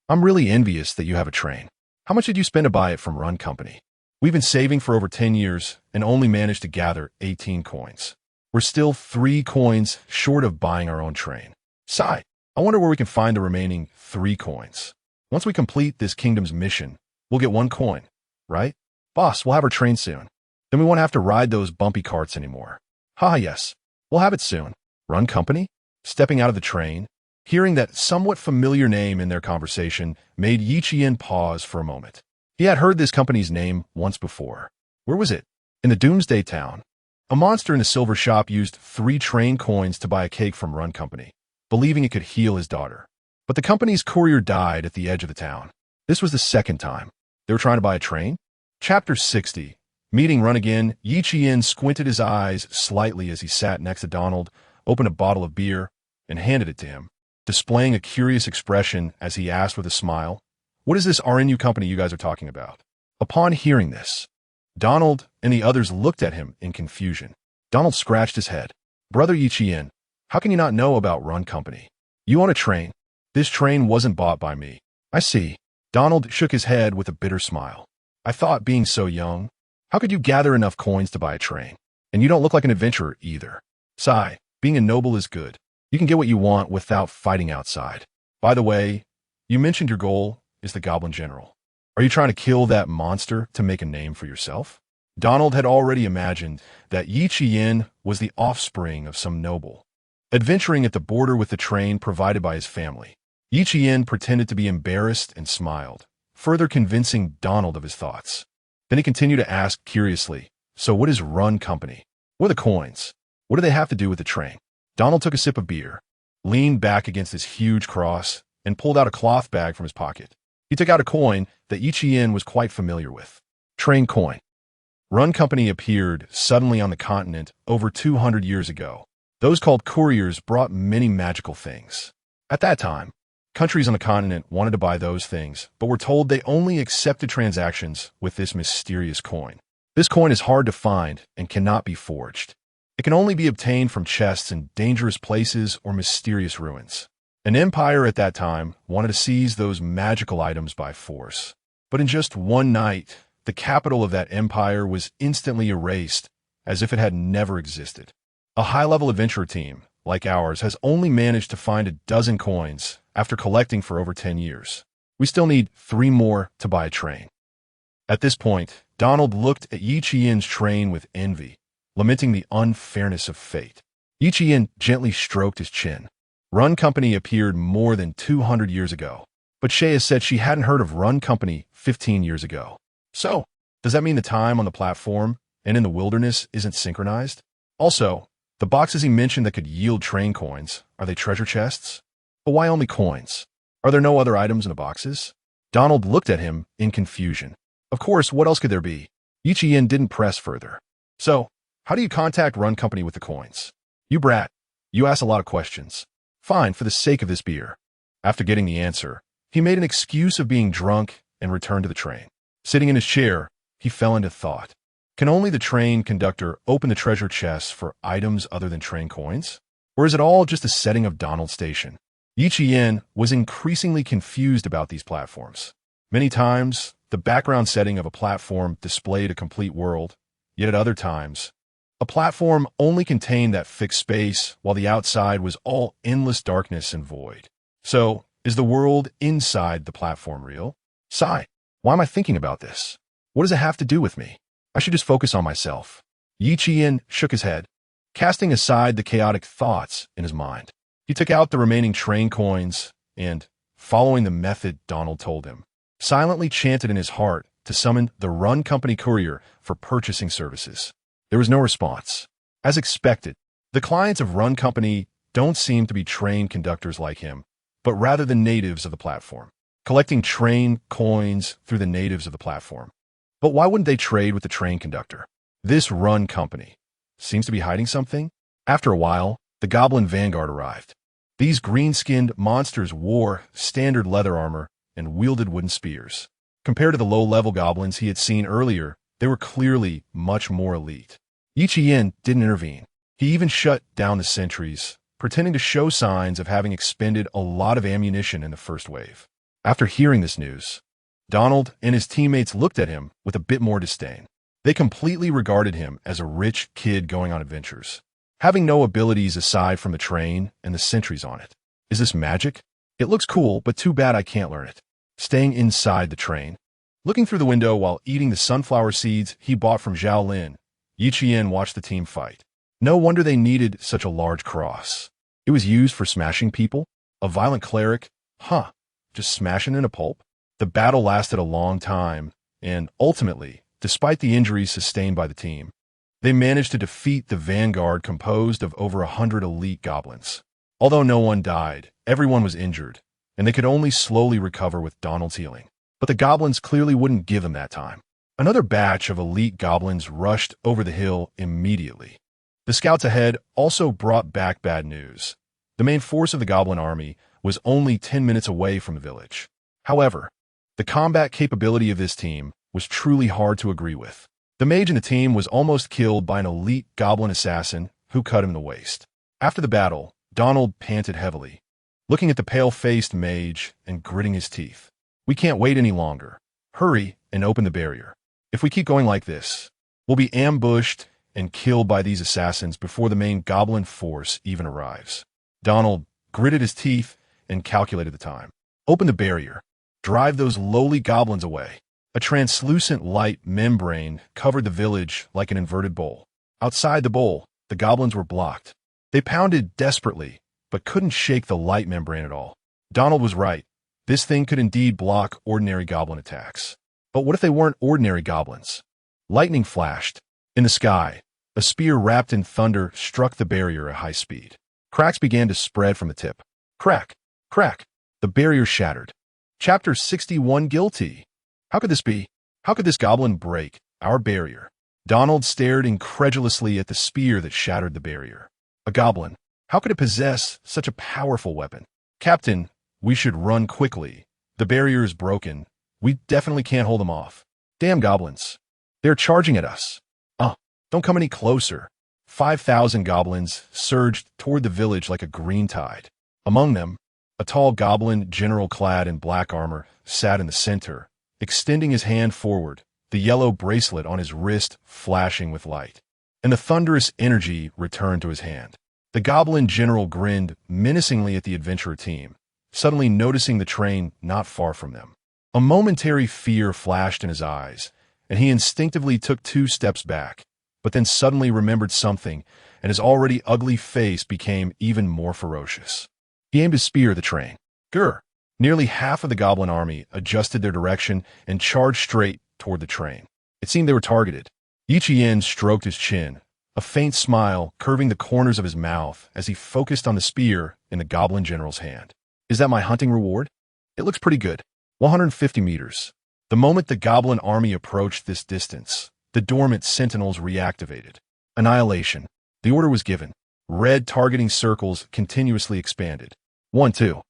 "I'm really envious that you have a train. How much did you spend to buy it from Run Company?" "We've been saving for over 10 years and only managed to gather 18 coins. We're still 3 coins short of buying our own train. Sigh, I wonder where we can find the remaining 3 coins. Once we complete this kingdom's mission, we'll get 1 coin. right? Boss, we'll have our train soon. Then we won't have to ride those bumpy carts anymore. Ha, yes. We'll have it soon. Run company? Stepping out of the train, hearing that somewhat familiar name in their conversation made Yi Qian pause for a moment. He had heard this company's name once before. Where was it? In the Doomsday Town. A monster in the silver shop used 3 train coins to buy a cake from Run Company, believing it could heal his daughter. But the company's courier died at the edge of the town. This was the second time. They were trying to buy a train? Chapter 60. Meeting Run again, Yi Qian squinted his eyes slightly as he sat next to Donald, opened a bottle of beer, and handed it to him, displaying a curious expression as he asked with a smile, "What is this RNU company you guys are talking about?" Upon hearing this, Donald and the others looked at him in confusion. Donald scratched his head. "Brother Yi Qian, how can you not know about Run Company? You own a train. This train wasn't bought by me." "I see." Donald shook his head with a bitter smile. "I thought, being so young, how could you gather enough coins to buy a train? And you don't look like an adventurer either. Sigh, being a noble is good. You can get what you want without fighting outside. By the way, you mentioned your goal is the Goblin General. Are you trying to kill that monster to make a name for yourself?" Donald had already imagined that Yi Qian was the offspring of some noble, adventuring at the border with the train provided by his family. Yi Qian pretended to be embarrassed and smiled, further convincing Donald of his thoughts. Then he continued to ask curiously, "So what is Run Company? What are the coins? What do they have to do with the train?" Donald took a sip of beer, leaned back against his huge cross, and pulled out a cloth bag from his pocket. He took out a coin that Yi Qian was quite familiar with. Train coin. Run Company appeared suddenly on the continent over 200 years ago. Those called couriers brought many magical things. At that time, countries on the continent wanted to buy those things, but were told they only accepted transactions with this mysterious coin. This coin is hard to find and cannot be forged. It can only be obtained from chests in dangerous places or mysterious ruins. An empire at that time wanted to seize those magical items by force. But in just one night, the capital of that empire was instantly erased, as if it had never existed. A high-level adventurer team, like ours, has only managed to find a dozen coins after collecting for over 10 years. We still need 3 more to buy a train. At this point, Donald looked at Yi Qian's train with envy, lamenting the unfairness of fate. Yi Qian gently stroked his chin. Run Company appeared more than 200 years ago, but Shea said she hadn't heard of Run Company 15 years ago. So, does that mean the time on the platform and in the wilderness isn't synchronized? Also, the boxes he mentioned that could yield train coins, are they treasure chests? But why only coins? Are there no other items in the boxes? Donald looked at him in confusion. Of course, what else could there be? Yi Qian didn't press further. "So, how do you contact Run Company with the coins?" "You brat, you ask a lot of questions." "Fine, for the sake of this beer." After getting the answer, he made an excuse of being drunk and returned to the train. Sitting in his chair, he fell into thought. Can only the train conductor open the treasure chests for items other than train coins? Or is it all just a setting of Donald Station? Yi Qian was increasingly confused about these platforms. Many times, the background setting of a platform displayed a complete world, yet at other times, a platform only contained that fixed space while the outside was all endless darkness and void. So, is the world inside the platform real? Sigh. Why am I thinking about this? What does it have to do with me? I should just focus on myself. Yi Qian shook his head, casting aside the chaotic thoughts in his mind. He took out the remaining train coins and, following the method Donald told him, silently chanted in his heart to summon the Run Company courier for purchasing services. There was no response. As expected, the clients of Run Company don't seem to be train conductors like him, but rather the natives of the platform, collecting train coins through the natives of the platform. But why wouldn't they trade with the train conductor? This Run Company seems to be hiding something. After a while, the Goblin Vanguard arrived. These green-skinned monsters wore standard leather armor and wielded wooden spears. Compared to the low-level goblins he had seen earlier, they were clearly much more elite. Yi Qian didn't intervene. He even shut down the sentries, pretending to show signs of having expended a lot of ammunition in the first wave. After hearing this news, Donald and his teammates looked at him with a bit more disdain. They completely regarded him as a rich kid going on adventures, having no abilities aside from the train and the sentries on it. Is this magic? It looks cool, but too bad I can't learn it. Staying inside the train. Looking through the window while eating the sunflower seeds he bought from Zhao Lin, Yi Qian watched the team fight. No wonder they needed such a large cross. It was used for smashing people? A violent cleric? Huh, just smashing in a pulp? The battle lasted a long time, and ultimately, despite the injuries sustained by the team, they managed to defeat the vanguard composed of over 100 elite goblins. Although no one died, everyone was injured, and they could only slowly recover with Donald's healing. But the goblins clearly wouldn't give them that time. Another batch of elite goblins rushed over the hill immediately. The scouts ahead also brought back bad news. The main force of the goblin army was only 10 minutes away from the village. However, the combat capability of this team was truly hard to agree with. The mage in the team was almost killed by an elite goblin assassin who cut him in the waist. After the battle, Donald panted heavily, looking at the pale-faced mage and gritting his teeth. We can't wait any longer. Hurry and open the barrier. If we keep going like this, we'll be ambushed and killed by these assassins before the main goblin force even arrives. Donald gritted his teeth and calculated the time. Open the barrier. Drive those lowly goblins away. A translucent light membrane covered the village like an inverted bowl. Outside the bowl, the goblins were blocked. They pounded desperately, but couldn't shake the light membrane at all. Donald was right. This thing could indeed block ordinary goblin attacks. But what if they weren't ordinary goblins? Lightning flashed. In the sky, a spear wrapped in thunder struck the barrier at high speed. Cracks began to spread from the tip. Crack! Crack! The barrier shattered. Chapter 61 Guilty. How could this be? How could this goblin break our barrier? Donald stared incredulously at the spear that shattered the barrier. A goblin. How could it possess such a powerful weapon? Captain, we should run quickly. The barrier is broken. We definitely can't hold them off. Damn goblins. They're charging at us. Don't come any closer. 5,000 goblins surged toward the village like a green tide. Among them, a tall goblin general clad in black armor sat in the center, extending his hand forward, the yellow bracelet on his wrist flashing with light. And the thunderous energy returned to his hand. The goblin general grinned menacingly at the adventurer team, suddenly noticing the train not far from them. A momentary fear flashed in his eyes, and he instinctively took 2 steps back, but then suddenly remembered something, and his already ugly face became even more ferocious. He aimed his spear at the train. Grr! Nearly half of the goblin army adjusted their direction and charged straight toward the train. It seemed they were targeted. Yi Qian stroked his chin, a faint smile curving the corners of his mouth as he focused on the spear in the goblin general's hand. Is that my hunting reward? It looks pretty good. 150 meters. The moment the goblin army approached this distance, the dormant sentinels reactivated. Annihilation. The order was given. Red targeting circles continuously expanded. 1, 2.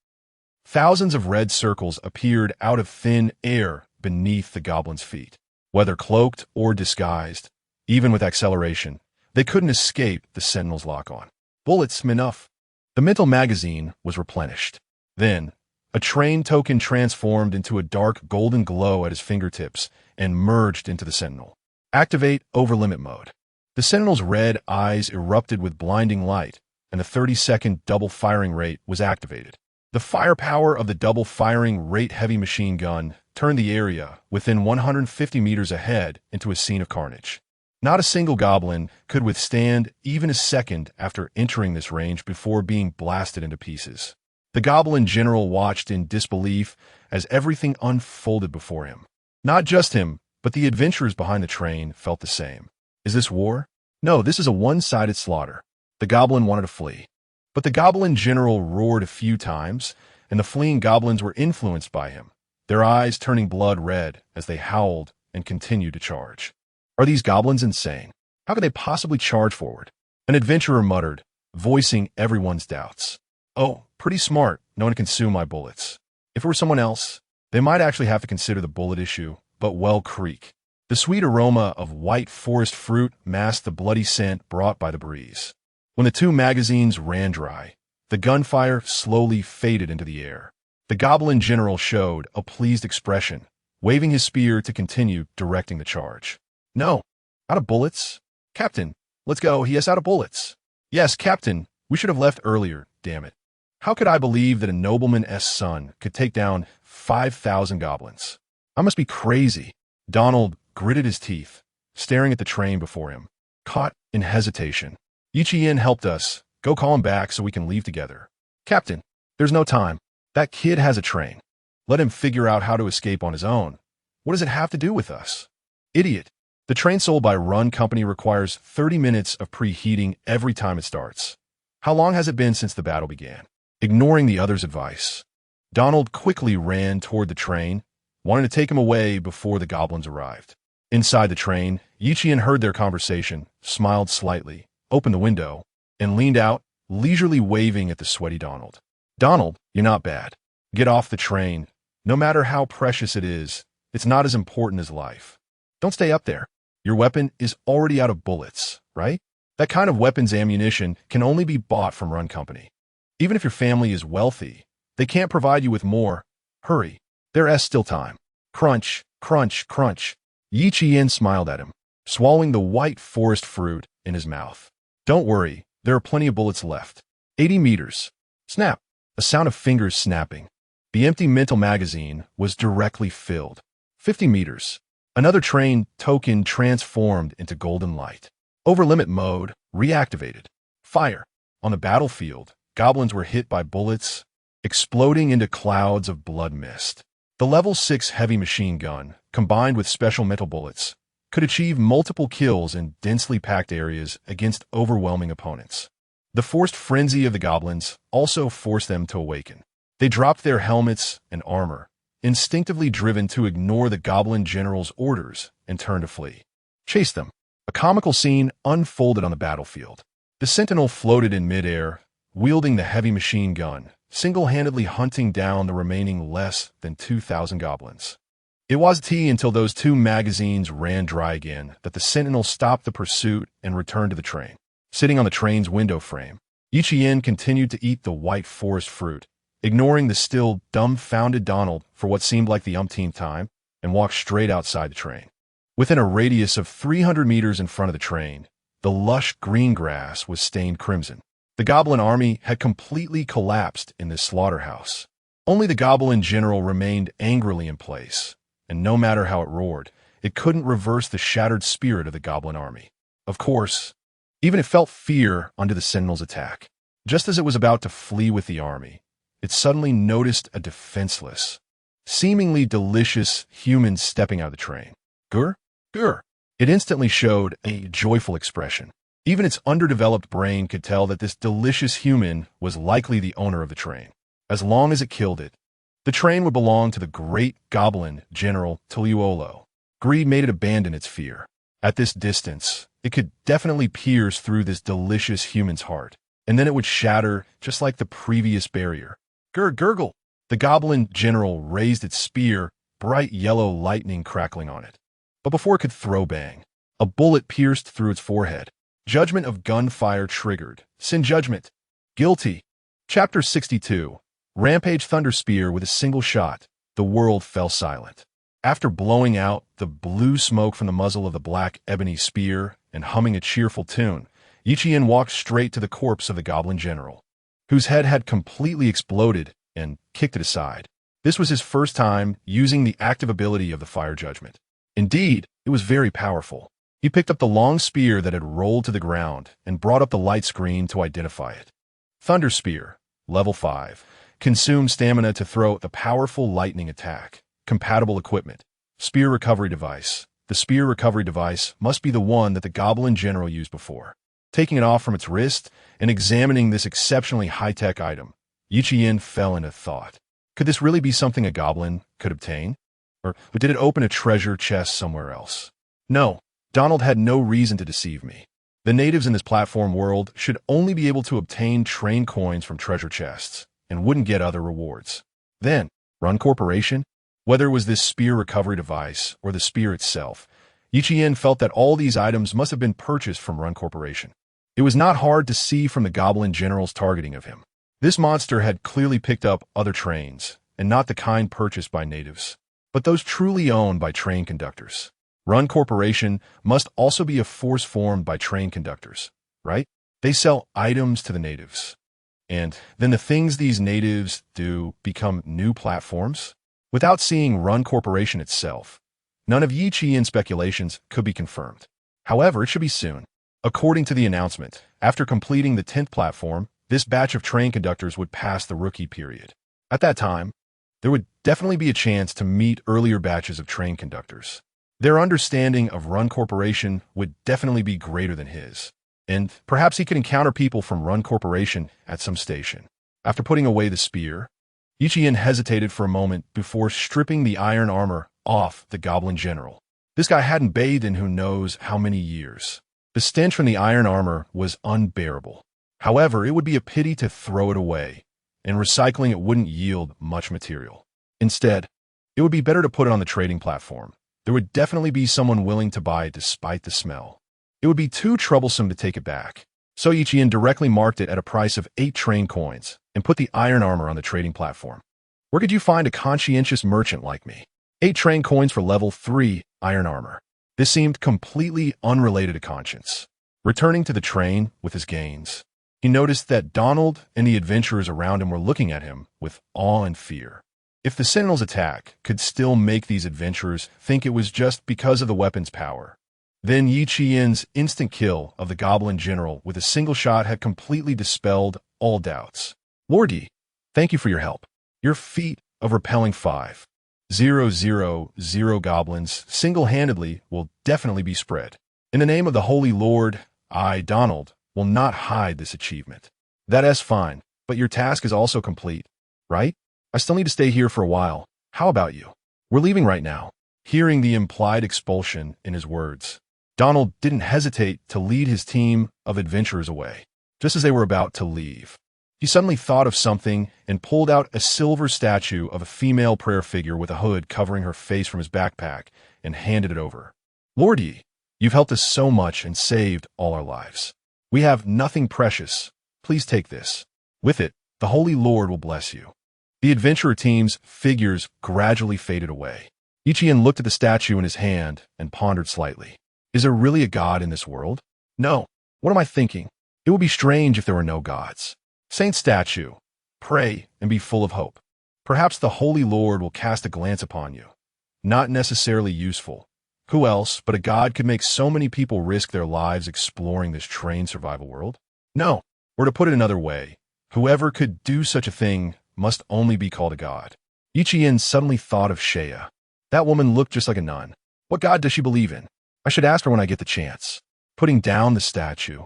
Thousands of red circles appeared out of thin air beneath the goblins' feet. Whether cloaked or disguised, even with acceleration, they couldn't escape the sentinels' lock-on. Bullets, enough. The mental magazine was replenished. Then, a train token transformed into a dark golden glow at his fingertips and merged into the sentinel. Activate overlimit mode. The sentinel's red eyes erupted with blinding light, and the 30-second double firing rate was activated. The firepower of the double firing rate heavy machine gun turned the area within 150 meters ahead into a scene of carnage. Not a single goblin could withstand even a second after entering this range before being blasted into pieces. The goblin general watched in disbelief as everything unfolded before him. Not just him, but the adventurers behind the train felt the same. Is this war? No, this is a one-sided slaughter. The goblin wanted to flee. But the goblin general roared a few times, and the fleeing goblins were influenced by him, their eyes turning blood red as they howled and continued to charge. Are these goblins insane? How could they possibly charge forward? An adventurer muttered, voicing everyone's doubts. Oh, pretty smart, knowing to consume my bullets. If it were someone else, they might actually have to consider the bullet issue, but well creak. The sweet aroma of white forest fruit masked the bloody scent brought by the breeze. When the 2 magazines ran dry, the gunfire slowly faded into the air. The goblin general showed a pleased expression, waving his spear to continue directing the charge. No, out of bullets? Captain, let's go. Yes, out of bullets. Yes, Captain, we should have left earlier, damn it. How could I believe that a nobleman's son could take down 5,000 goblins? I must be crazy. Donald gritted his teeth, staring at the train before him, caught in hesitation. Yichien helped us. Go call him back so we can leave together. Captain, there's no time. That kid has a train. Let him figure out how to escape on his own. What does it have to do with us? Idiot. The train sold by Run Company requires 30 minutes of preheating every time it starts. How long has it been since the battle began? Ignoring the other's advice, Donald quickly ran toward the train, wanting to take him away before the goblins arrived. Inside the train, Yichien heard their conversation, smiled slightly, opened the window, and leaned out, leisurely waving at the sweaty Donald. Donald, you're not bad. Get off the train. No matter how precious it is, it's not as important as life. Don't stay up there. Your weapon is already out of bullets, right? That kind of weapons ammunition can only be bought from Run Company. Even if your family is wealthy, they can't provide you with more. Hurry. There's still time. Crunch, crunch, crunch. Yichien smiled at him, swallowing the white forest fruit in his mouth. Don't worry, there are plenty of bullets left. 80 meters. Snap. A sound of fingers snapping. The empty mental magazine was directly filled. 50 meters. Another train token transformed into golden light. Overlimit mode reactivated. Fire. On the battlefield, goblins were hit by bullets, exploding into clouds of blood mist. The level 6 heavy machine gun, combined with special metal bullets, could achieve multiple kills in densely packed areas against overwhelming opponents. The forced frenzy of the goblins also forced them to awaken. They dropped their helmets and armor, instinctively driven to ignore the goblin general's orders and turn to flee. Chase them. A comical scene unfolded on the battlefield. The sentinel floated in midair, wielding the heavy machine gun, single-handedly hunting down the remaining less than 2,000 goblins. It wasn't until those 2 magazines ran dry again that the sentinel stopped the pursuit and returned to the train. Sitting on the train's window frame, Yichien continued to eat the white forest fruit, ignoring the still dumbfounded Donald for what seemed like the umpteenth time, and walked straight outside the train. Within a radius of 300 meters in front of the train, the lush green grass was stained crimson. The goblin army had completely collapsed in this slaughterhouse. Only the goblin general remained angrily in place, and no matter how it roared, it couldn't reverse the shattered spirit of the goblin army. Of course, even it felt fear under the sentinel's attack. Just as it was about to flee with the army, it suddenly noticed a defenseless, seemingly delicious human stepping out of the train. Gur? Gur! It instantly showed a joyful expression. Even its underdeveloped brain could tell that this delicious human was likely the owner of the train. As long as it killed it, the train would belong to the great goblin General Tuluolo. Greed made it abandon its fear. At this distance, it could definitely pierce through this delicious human's heart, and then it would shatter just like the previous barrier. Gurgle! The goblin general raised its spear, bright yellow lightning crackling on it. But before it could throw bang, a bullet pierced through its forehead. Judgment of gunfire triggered. Sin judgment. Guilty. Chapter 62. Rampage Thunder Spear with a single shot. The world fell silent. After blowing out the blue smoke from the muzzle of the black ebony spear and humming a cheerful tune, Yichien walked straight to the corpse of the goblin general, whose head had completely exploded, and kicked it aside. This was his first time using the active ability of the fire judgment. Indeed, it was very powerful. He picked up the long spear that had rolled to the ground and brought up the light screen to identify it. Thunder Spear, level 5. Consume stamina to throw the powerful lightning attack. Compatible equipment. Spear recovery device. The spear recovery device must be the one that the goblin general used before. Taking it off from its wrist and examining this exceptionally high-tech item, Yichien fell into thought. Could this really be something a goblin could obtain? Or did it open a treasure chest somewhere else? No, Donald had no reason to deceive me. The natives in this platform world should only be able to obtain train coins from treasure chests and wouldn't get other rewards. Then, Run Corporation? Whether it was this spear recovery device or the spear itself, Yichien felt that all these items must have been purchased from Run Corporation. It was not hard to see from the goblin general's targeting of him. This monster had clearly picked up other trains, and not the kind purchased by natives, but those truly owned by train conductors. Run Corporation must also be a force formed by train conductors, right? They sell items to the natives. And then the things these natives do become new platforms? Without seeing Run Corporation itself, none of Yi Qian's speculations could be confirmed. However, it should be soon. According to the announcement, after completing the 10th platform, this batch of train conductors would pass the rookie period. At that time, there would definitely be a chance to meet earlier batches of train conductors. Their understanding of Run Corporation would definitely be greater than his, and perhaps he could encounter people from Run Corporation at some station. After putting away the spear, Yi Qian hesitated for a moment before stripping the iron armor off the goblin general. This guy hadn't bathed in who knows how many years. The stench from the iron armor was unbearable. However, it would be a pity to throw it away, and recycling it wouldn't yield much material. Instead, it would be better to put it on the trading platform. There would definitely be someone willing to buy it despite the smell. It would be too troublesome to take it back. So Yi Qian directly marked it at a price of 8 train coins and put the iron armor on the trading platform. Where could you find a conscientious merchant like me? 8 train coins for level 3 iron armor. This seemed completely unrelated to conscience. Returning to the train with his gains, he noticed that Donald and the adventurers around him were looking at him with awe and fear. If the Sentinel's attack could still make these adventurers think it was just because of the weapon's power, then Yi Qian's instant kill of the Goblin General with a single shot had completely dispelled all doubts. Lord Yi, thank you for your help. Your feat of repelling 5,000 goblins single-handedly will definitely be spread. In the name of the Holy Lord, I, Donald, will not hide this achievement. That's fine, but your task is also complete, right? I still need to stay here for a while. How about you? We're leaving right now. Hearing the implied expulsion in his words, Donald didn't hesitate to lead his team of adventurers away. Just as they were about to leave, he suddenly thought of something and pulled out a silver statue of a female prayer figure with a hood covering her face from his backpack and handed it over. Lord Yi, you've helped us so much and saved all our lives. We have nothing precious. Please take this. With it, the Holy Lord will bless you. The adventurer team's figures gradually faded away. Yi Qian looked at the statue in his hand and pondered slightly. Is there really a god in this world? No. What am I thinking? It would be strange if there were no gods. Saint statue, pray and be full of hope. Perhaps the Holy Lord will cast a glance upon you. Not necessarily useful. Who else but a god could make so many people risk their lives exploring this train survival world? No. Or to put it another way, whoever could do such a thing must only be called a god. Yi Qian suddenly thought of Shea. That woman looked just like a nun. What god does she believe in? I should ask her when I get the chance. Putting down the statue,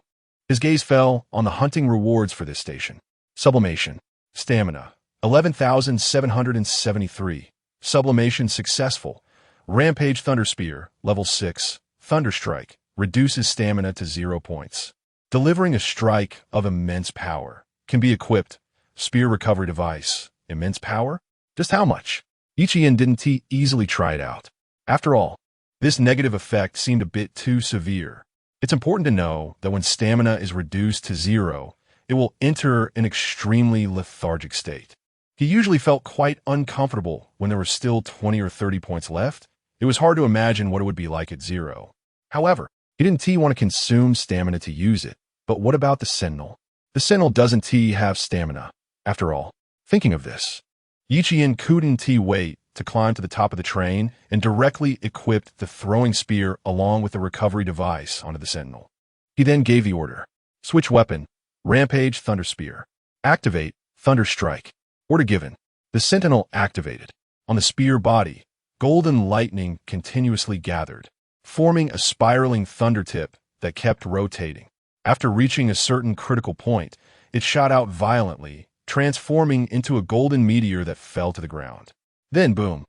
his gaze fell on the hunting rewards for this station. Sublimation. Stamina. 11,773. Sublimation successful. Rampage Thunder Spear. Level 6. Thunderstrike. Reduces stamina to 0 points. Delivering a strike of immense power. Can be equipped. Spear recovery device. Immense power? Just how much? Yi Qian didn't easily try it out. After all, this negative effect seemed a bit too severe. It's important to know that when stamina is reduced to 0, it will enter an extremely lethargic state. He usually felt quite uncomfortable when there were still 20 or 30 points left. It was hard to imagine what it would be like at 0. However, he didn't want to consume stamina to use it. But what about the Sentinel? The Sentinel doesn't have stamina. After all, thinking of this, Yi Qian couldn't wait to climb to the top of the train and directly equipped the throwing spear along with the recovery device onto the Sentinel. He then gave the order. Switch weapon. Rampage Thunder Spear. Activate Thunder Strike. Order given. The Sentinel activated. On the spear body, golden lightning continuously gathered, forming a spiraling thunder tip that kept rotating. After reaching a certain critical point, it shot out violently, transforming into a golden meteor that fell to the ground. Then, boom.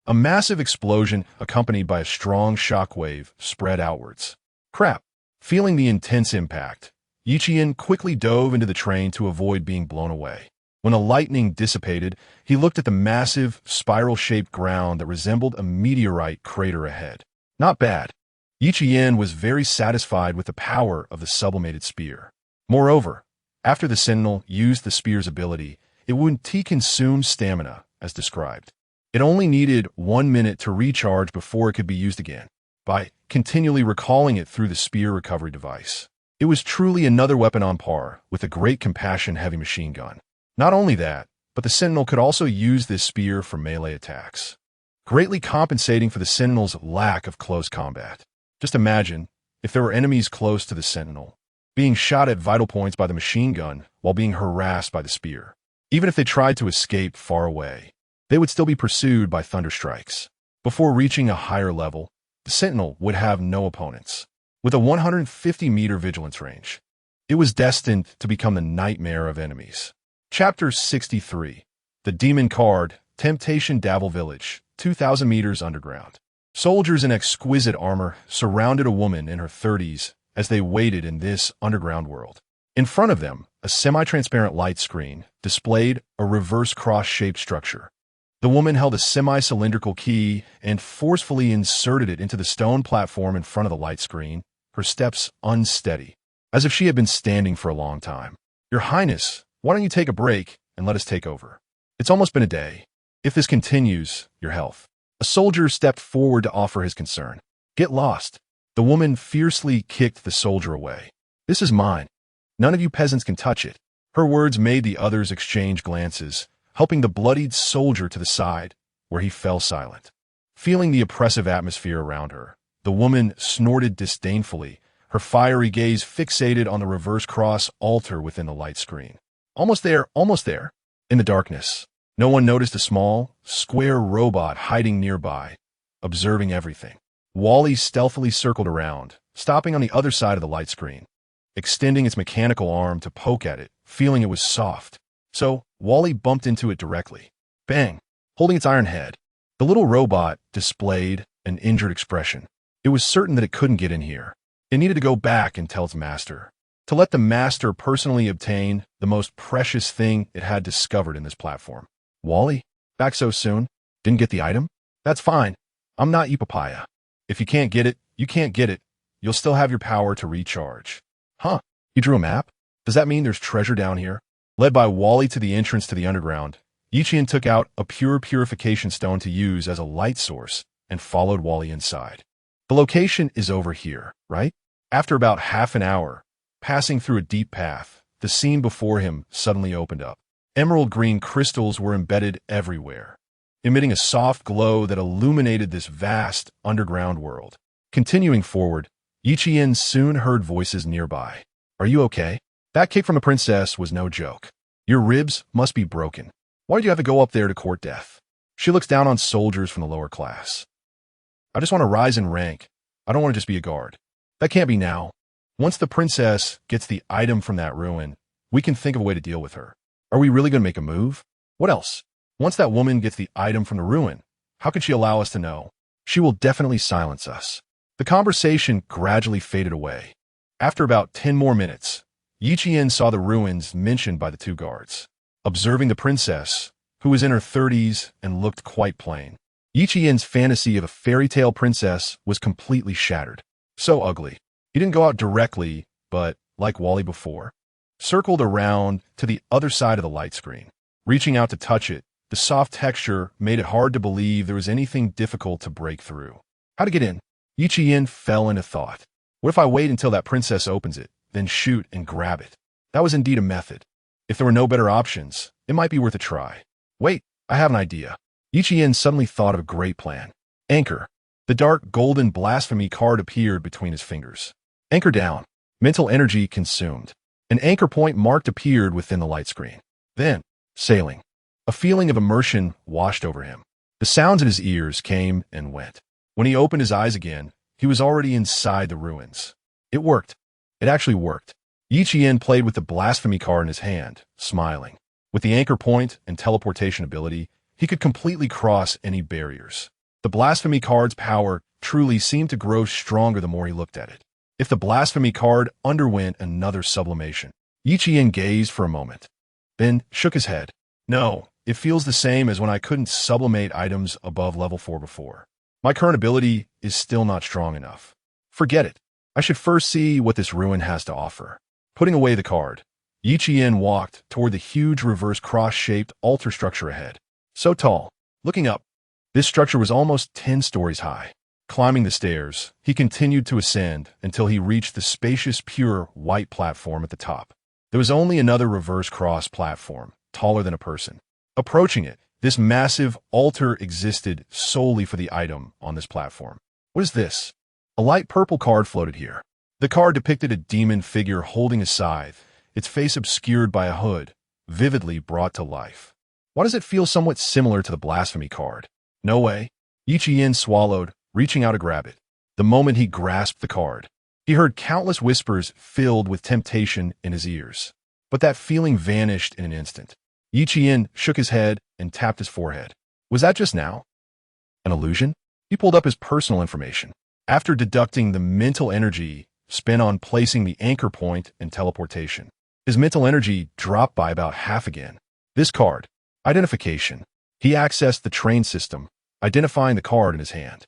A massive explosion accompanied by a strong shockwave spread outwards. Crap. Feeling the intense impact, Yi Qian quickly dove into the train to avoid being blown away. When the lightning dissipated, he looked at the massive, spiral-shaped ground that resembled a meteorite crater ahead. Not bad. Yi Qian was very satisfied with the power of the sublimated spear. Moreover, after the Sentinel used the spear's ability, it wouldn't consume stamina, as described. It only needed 1 minute to recharge before it could be used again, by continually recalling it through the spear recovery device. It was truly another weapon on par with the Great Compassion heavy machine gun. Not only that, but the Sentinel could also use this spear for melee attacks, greatly compensating for the Sentinel's lack of close combat. Just imagine if there were enemies close to the Sentinel, being shot at vital points by the machine gun while being harassed by the spear. Even if they tried to escape far away, they would still be pursued by thunderstrikes. Before reaching a higher level, the Sentinel would have no opponents. With a 150-meter vigilance range, it was destined to become the nightmare of enemies. Chapter 63. The Demon Card, Temptation Davil Village, 2,000 meters underground. Soldiers in exquisite armor surrounded a woman in her 30s as they waited in this underground world. In front of them, a semi-transparent light screen displayed a reverse cross-shaped structure. The woman held a semi-cylindrical key and forcefully inserted it into the stone platform in front of the light screen, her steps unsteady, as if she had been standing for a long time. "Your Highness, why don't you take a break and let us take over? It's almost been a day. If this continues, your health." A soldier stepped forward to offer his concern. "Get lost." The woman fiercely kicked the soldier away. "This is mine. None of you peasants can touch it." Her words made the others exchange glances, helping the bloodied soldier to the side, where he fell silent. Feeling the oppressive atmosphere around her, the woman snorted disdainfully, her fiery gaze fixated on the reverse cross altar within the light screen. "Almost there, almost there." In the darkness, no one noticed a small, square robot hiding nearby, observing everything. Wally stealthily circled around, stopping on the other side of the light screen, extending its mechanical arm to poke at it, feeling it was soft. So, Wally bumped into it directly. Bang! Holding its iron head, the little robot displayed an injured expression. It was certain that it couldn't get in here. It needed to go back and tell its master, to let the master personally obtain the most precious thing it had discovered in this platform. "Wally? Back so soon? Didn't get the item? That's fine. I'm not you papaya. If you can't get it, you can't get it. You'll still have your power to recharge." "Huh? You drew a map? Does that mean there's treasure down here?" Led by Wally to the entrance to the underground, Yichian took out a pure purification stone to use as a light source and followed Wally inside. "The location is over here, right?" After about half an hour, passing through a deep path, the scene before him suddenly opened up. Emerald green crystals were embedded everywhere, emitting a soft glow that illuminated this vast underground world. Continuing forward, Yichian soon heard voices nearby. "Are you okay? That kick from a princess was no joke. Your ribs must be broken. Why did you have to go up there to court death?" She looks down on soldiers from the lower class. "I just want to rise in rank. I don't want to just be a guard." "That can't be now. Once the princess gets the item from that ruin, we can think of a way to deal with her." "Are we really going to make a move?" "What else? Once that woman gets the item from the ruin, how could she allow us to know?" "She will definitely silence us." The conversation gradually faded away. After about 10 more minutes, Yichian saw the ruins mentioned by the two guards. Observing the princess, who was in her 30s and looked quite plain, Yichian's fantasy of a fairy tale princess was completely shattered. So ugly. He didn't go out directly, but, like Wally before, circled around to the other side of the light screen. Reaching out to touch it, the soft texture made it hard to believe there was anything difficult to break through. How to get in? Yichian fell into thought. What if I wait until that princess opens it, then shoot and grab it? That was indeed a method. If there were no better options, it might be worth a try. Wait, I have an idea. Yichian suddenly thought of a great plan. Anchor. The dark golden blasphemy card appeared between his fingers. Anchor down. Mental energy consumed. An anchor point marked appeared within the light screen. Then, sailing. A feeling of immersion washed over him. The sounds in his ears came and went. When he opened his eyes again, he was already inside the ruins. It worked. It actually worked. Yichian played with the blasphemy card in his hand, smiling. With the anchor point and teleportation ability, he could completely cross any barriers. The blasphemy card's power truly seemed to grow stronger the more he looked at it. If the blasphemy card underwent another sublimation, Yichian gazed for a moment, then shook his head. No, it feels the same as when I couldn't sublimate items above level 4 before. My current ability is still not strong enough. Forget it. I should first see what this ruin has to offer. Putting away the card, Yichian walked toward the huge reverse cross-shaped altar structure ahead. So tall. Looking up, this structure was almost 10 stories high. Climbing the stairs, he continued to ascend until he reached the spacious, pure, white platform at the top. There was only another reverse cross platform, taller than a person. Approaching it, this massive altar existed solely for the item on this platform. What is this? A light purple card floated here. The card depicted a demon figure holding a scythe, its face obscured by a hood, vividly brought to life. Why does it feel somewhat similar to the blasphemy card? No way. Yi Qian swallowed, reaching out to grab it. The moment he grasped the card, he heard countless whispers filled with temptation in his ears. But that feeling vanished in an instant. Yi Qian shook his head and tapped his forehead. Was that just now? An illusion? He pulled up his personal information. After deducting the mental energy spent on placing the anchor point and teleportation, his mental energy dropped by about half again. This card, identification. He accessed the train system, identifying the card in his hand.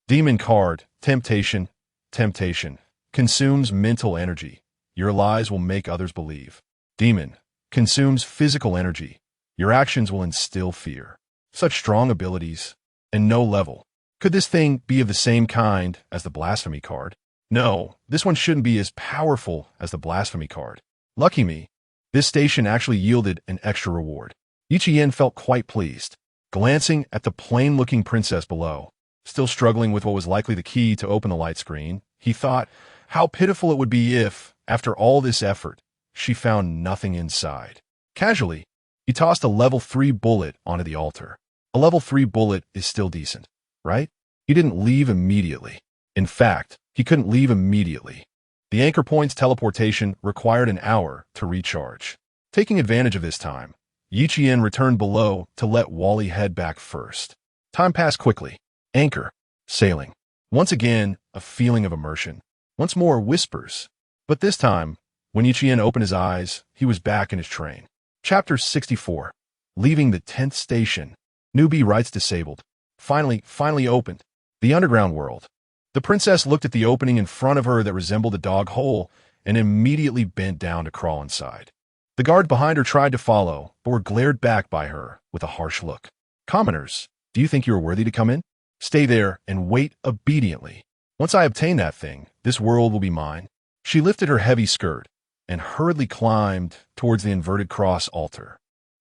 Demon card, temptation, temptation. Consumes mental energy. Your lies will make others believe. Demon, consumes physical energy. Your actions will instill fear. Such strong abilities, and no level. Could this thing be of the same kind as the blasphemy card? No, this one shouldn't be as powerful as the blasphemy card. Lucky me, this station actually yielded an extra reward. Yi Qian felt quite pleased. Glancing at the plain-looking princess below, still struggling with what was likely the key to open the light screen, he thought how pitiful it would be if, after all this effort, she found nothing inside. Casually, he tossed a level 3 bullet onto the altar. A level 3 bullet is still decent, right? He didn't leave immediately. In fact, he couldn't leave immediately. The anchor point's teleportation required an hour to recharge. Taking advantage of this time, Yi Qian returned below to let Wally head back first. Time passed quickly. Anchor. Sailing. Once again, a feeling of immersion. Once more, whispers. But this time, when Yi Qian opened his eyes, he was back in his train. Chapter 64. Leaving the 10th station. Newbie rights disabled. Finally opened. The underground world. The princess looked at the opening in front of her that resembled a dog hole and immediately bent down to crawl inside. The guard behind her tried to follow, but were glared back by her with a harsh look. Commoners, do you think you are worthy to come in? Stay there and wait obediently. Once I obtain that thing, this world will be mine. She lifted her heavy skirt and hurriedly climbed towards the inverted cross altar.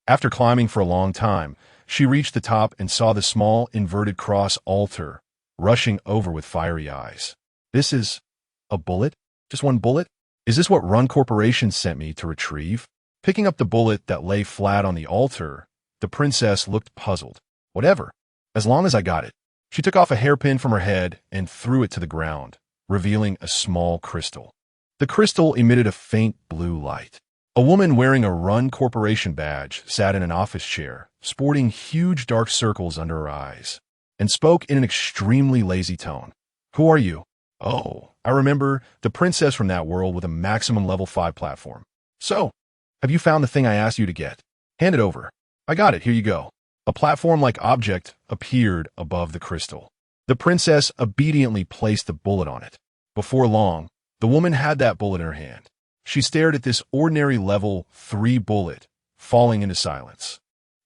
After climbing for a long time, she reached the top and saw the small inverted cross altar rushing over with fiery eyes. This is a bullet? Just one bullet? Is this what Run Corporation sent me to retrieve? Picking up the bullet that lay flat on the altar, the princess looked puzzled. Whatever, as long as I got it. She took off a hairpin from her head and threw it to the ground, revealing a small crystal. The crystal emitted a faint blue light. A woman wearing a Run Corporation badge sat in an office chair, sporting huge dark circles under her eyes, and spoke in an extremely lazy tone. Who are you? Oh, I remember, the princess from that world with a maximum level 5 platform. So, have you found the thing I asked you to get? Hand it over. I got it, here you go. A platform-like object appeared above the crystal. The princess obediently placed the bullet on it. Before long, the woman had that bullet in her hand. She stared at this ordinary level 3 bullet, falling into silence.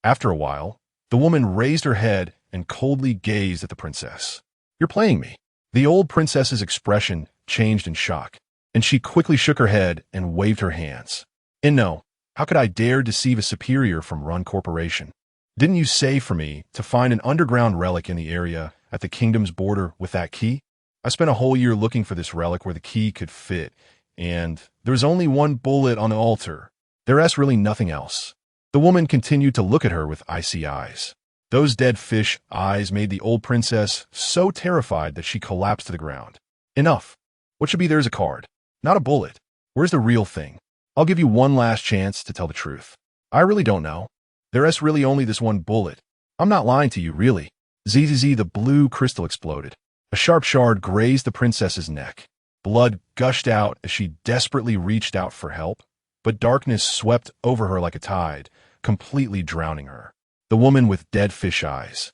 After a while, the woman raised her head and coldly gazed at the princess. You're playing me. The old princess's expression changed in shock, and she quickly shook her head and waved her hands. And no, how could I dare deceive a superior from Run Corporation? Didn't you say for me to find an underground relic in the area at the kingdom's border with that key? I spent a whole year looking for this relic where the key could fit, and there was only one bullet on the altar. There's really nothing else. The woman continued to look at her with icy eyes. Those dead fish eyes made the old princess so terrified that she collapsed to the ground. Enough. What should be there is a card, not a bullet. Where's the real thing? I'll give you one last chance to tell the truth. I really don't know. There's really only this one bullet. I'm not lying to you, really. Zzz, the blue crystal exploded. A sharp shard grazed the princess's neck. Blood gushed out as she desperately reached out for help, but darkness swept over her like a tide, completely drowning her. The woman with dead fish eyes.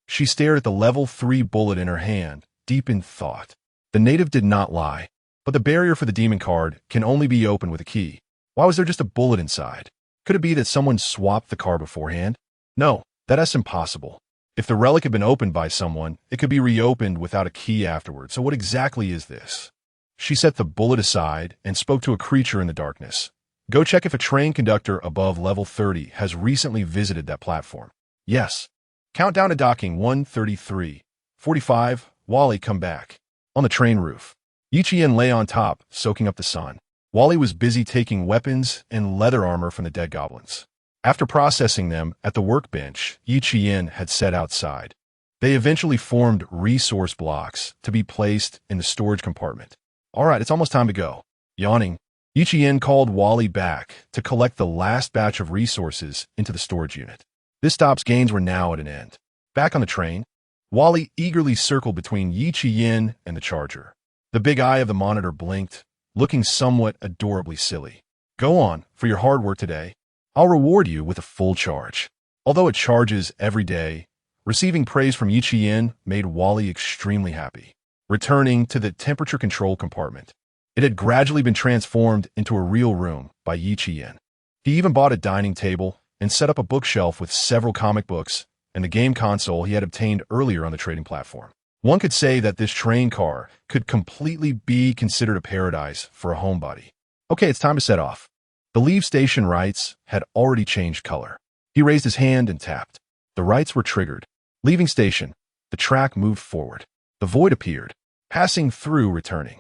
She stared at the level 3 bullet in her hand, deep in thought. The native did not lie, but the barrier for the demon card can only be opened with a key. Why was there just a bullet inside? Could it be that someone swapped the card beforehand? No, that's impossible. If the relic had been opened by someone, it could be reopened without a key afterward. So what exactly is this? She set the bullet aside and spoke to a creature in the darkness. Go check if a train conductor above level 30 has recently visited that platform. Yes. Countdown to docking 1:33. 45. Wally, come back. On the train roof. Yiqian lay on top, soaking up the sun. Wally was busy taking weapons and leather armor from the dead goblins. After processing them at the workbench, Yiqian had set outside. They eventually formed resource blocks to be placed in the storage compartment. All right, it's almost time to go. Yawning, Yiqian called Wally back to collect the last batch of resources into the storage unit. This stop's gains were now at an end. Back on the train, Wally eagerly circled between Yiqian and the charger. The big eye of the monitor blinked, looking somewhat adorably silly. Go on, for your hard work today. I'll reward you with a full charge. Although it charges every day, receiving praise from Yiqian made Wally extremely happy. Returning to the temperature control compartment. It had gradually been transformed into a real room by Yiqian. He even bought a dining table and set up a bookshelf with several comic books and the game console he had obtained earlier on the trading platform. One could say that this train car could completely be considered a paradise for a homebody. Okay, it's time to set off. The leave station rights had already changed color. He raised his hand and tapped. The rights were triggered. Leaving station, the track moved forward. The void appeared, passing through, returning.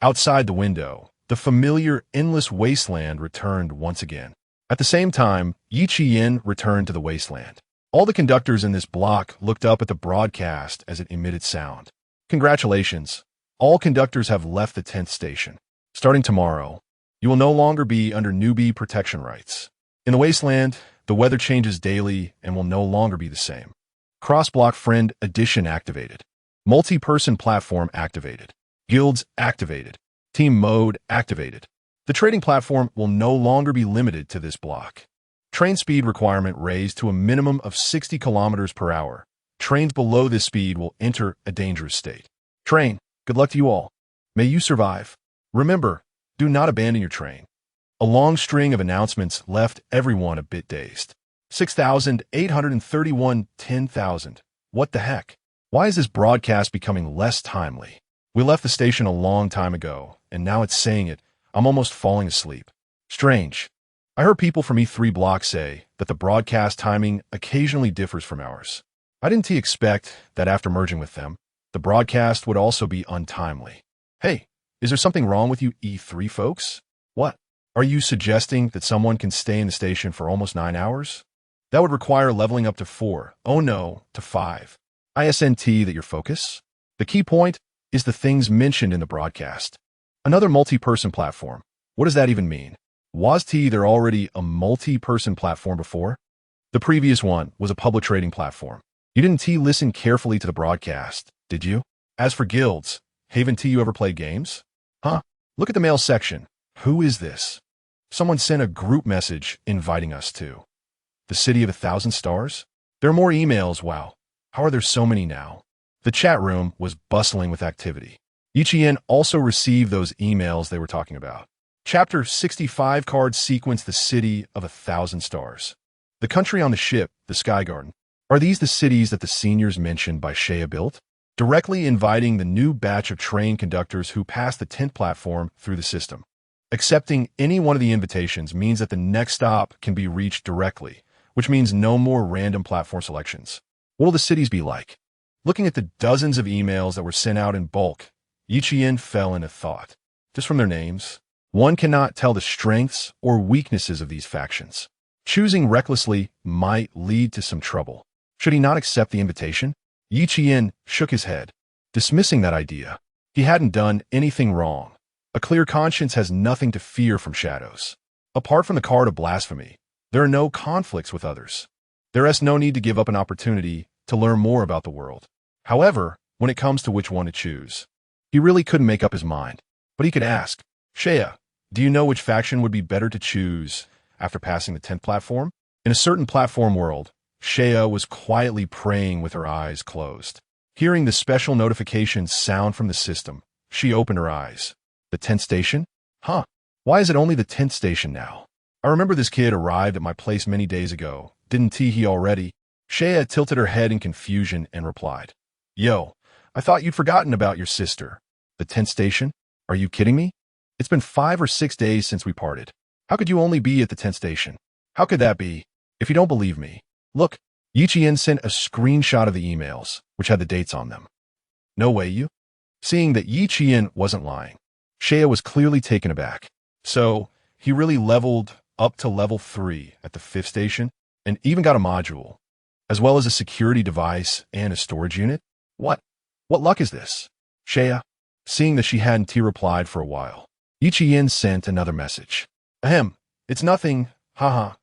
Outside the window, the familiar endless wasteland returned once again. At the same time, Yiqian returned to the wasteland. All the conductors in this block looked up at the broadcast as it emitted sound. Congratulations. All conductors have left the 10th station. Starting tomorrow, you will no longer be under newbie protection rights. In the wasteland, the weather changes daily and will no longer be the same. Cross-block friend addition activated. Multi-person platform activated. Guilds activated. Team mode activated. The trading platform will no longer be limited to this block. Train speed requirement raised to a minimum of 60 kilometers per hour. Trains below this speed will enter a dangerous state. Train, good luck to you all. May you survive. Remember, do not abandon your train. A long string of announcements left everyone a bit dazed. 6,831, 10,000. What the heck? Why is this broadcast becoming less timely? We left the station a long time ago, and now it's saying it. I'm almost falling asleep. Strange. I heard people from E3 Block say that the broadcast timing occasionally differs from ours. I didn't expect that after merging with them, the broadcast would also be untimely. Hey, is there something wrong with you E3 folks? What? Are you suggesting that someone can stay in the station for almost 9 hours? That would require leveling up to 4, oh no, to 5. ISNT that your focus? The key point is the things mentioned in the broadcast. Another multi-person platform. What does that even mean? Was there already a multi-person platform before? The previous one was a public trading platform. You didn't listen carefully to the broadcast, did you? As for guilds, haven't you ever played games? Huh? Look at the mail section. Who is this? Someone sent a group message inviting us to the City of 1,000 Stars? There are more emails, wow. How are there so many now? The chat room was bustling with activity. Yiqian also received those emails they were talking about. Chapter 65 card sequence the City of 1,000 Stars. The country on the ship, the Sky Garden. Are these the cities that the seniors mentioned by Shea built? Directly inviting the new batch of train conductors who passed the 10th platform through the system. Accepting any one of the invitations means that the next stop can be reached directly, which means no more random platform selections. What will the cities be like? Looking at the dozens of emails that were sent out in bulk, Yiqian fell into thought. Just from their names, one cannot tell the strengths or weaknesses of these factions. Choosing recklessly might lead to some trouble. Should he not accept the invitation? Yiqian shook his head, dismissing that idea. He hadn't done anything wrong. A clear conscience has nothing to fear from shadows. Apart from the card of blasphemy, there are no conflicts with others. There is no need to give up an opportunity to learn more about the world. However, when it comes to which one to choose, he really couldn't make up his mind. But he could ask, Shea, do you know which faction would be better to choose after passing the 10th platform? In a certain platform world, Shea was quietly praying with her eyes closed. Hearing the special notification sound from the system, she opened her eyes. The 10th station? Huh. Why is it only the 10th station now? I remember this kid arrived at my place many days ago. Didn't he already? Shea tilted her head in confusion and replied, Yo, I thought you'd forgotten about your sister. The 10th station? Are you kidding me? It's been 5 or 6 days since we parted. How could you only be at the 10th station? How could that be? If you don't believe me, look. Yi Qian sent a screenshot of the emails, which had the dates on them. No way, you? Seeing that Yi Qian wasn't lying, Shea was clearly taken aback. So, he really leveled up to level 3 at the 5th station, and even got a module, as well as a security device and a storage unit? What? What luck is this? Shea, seeing that she hadn't replied for a while, Yi Qian sent another message. Ahem, it's nothing, haha.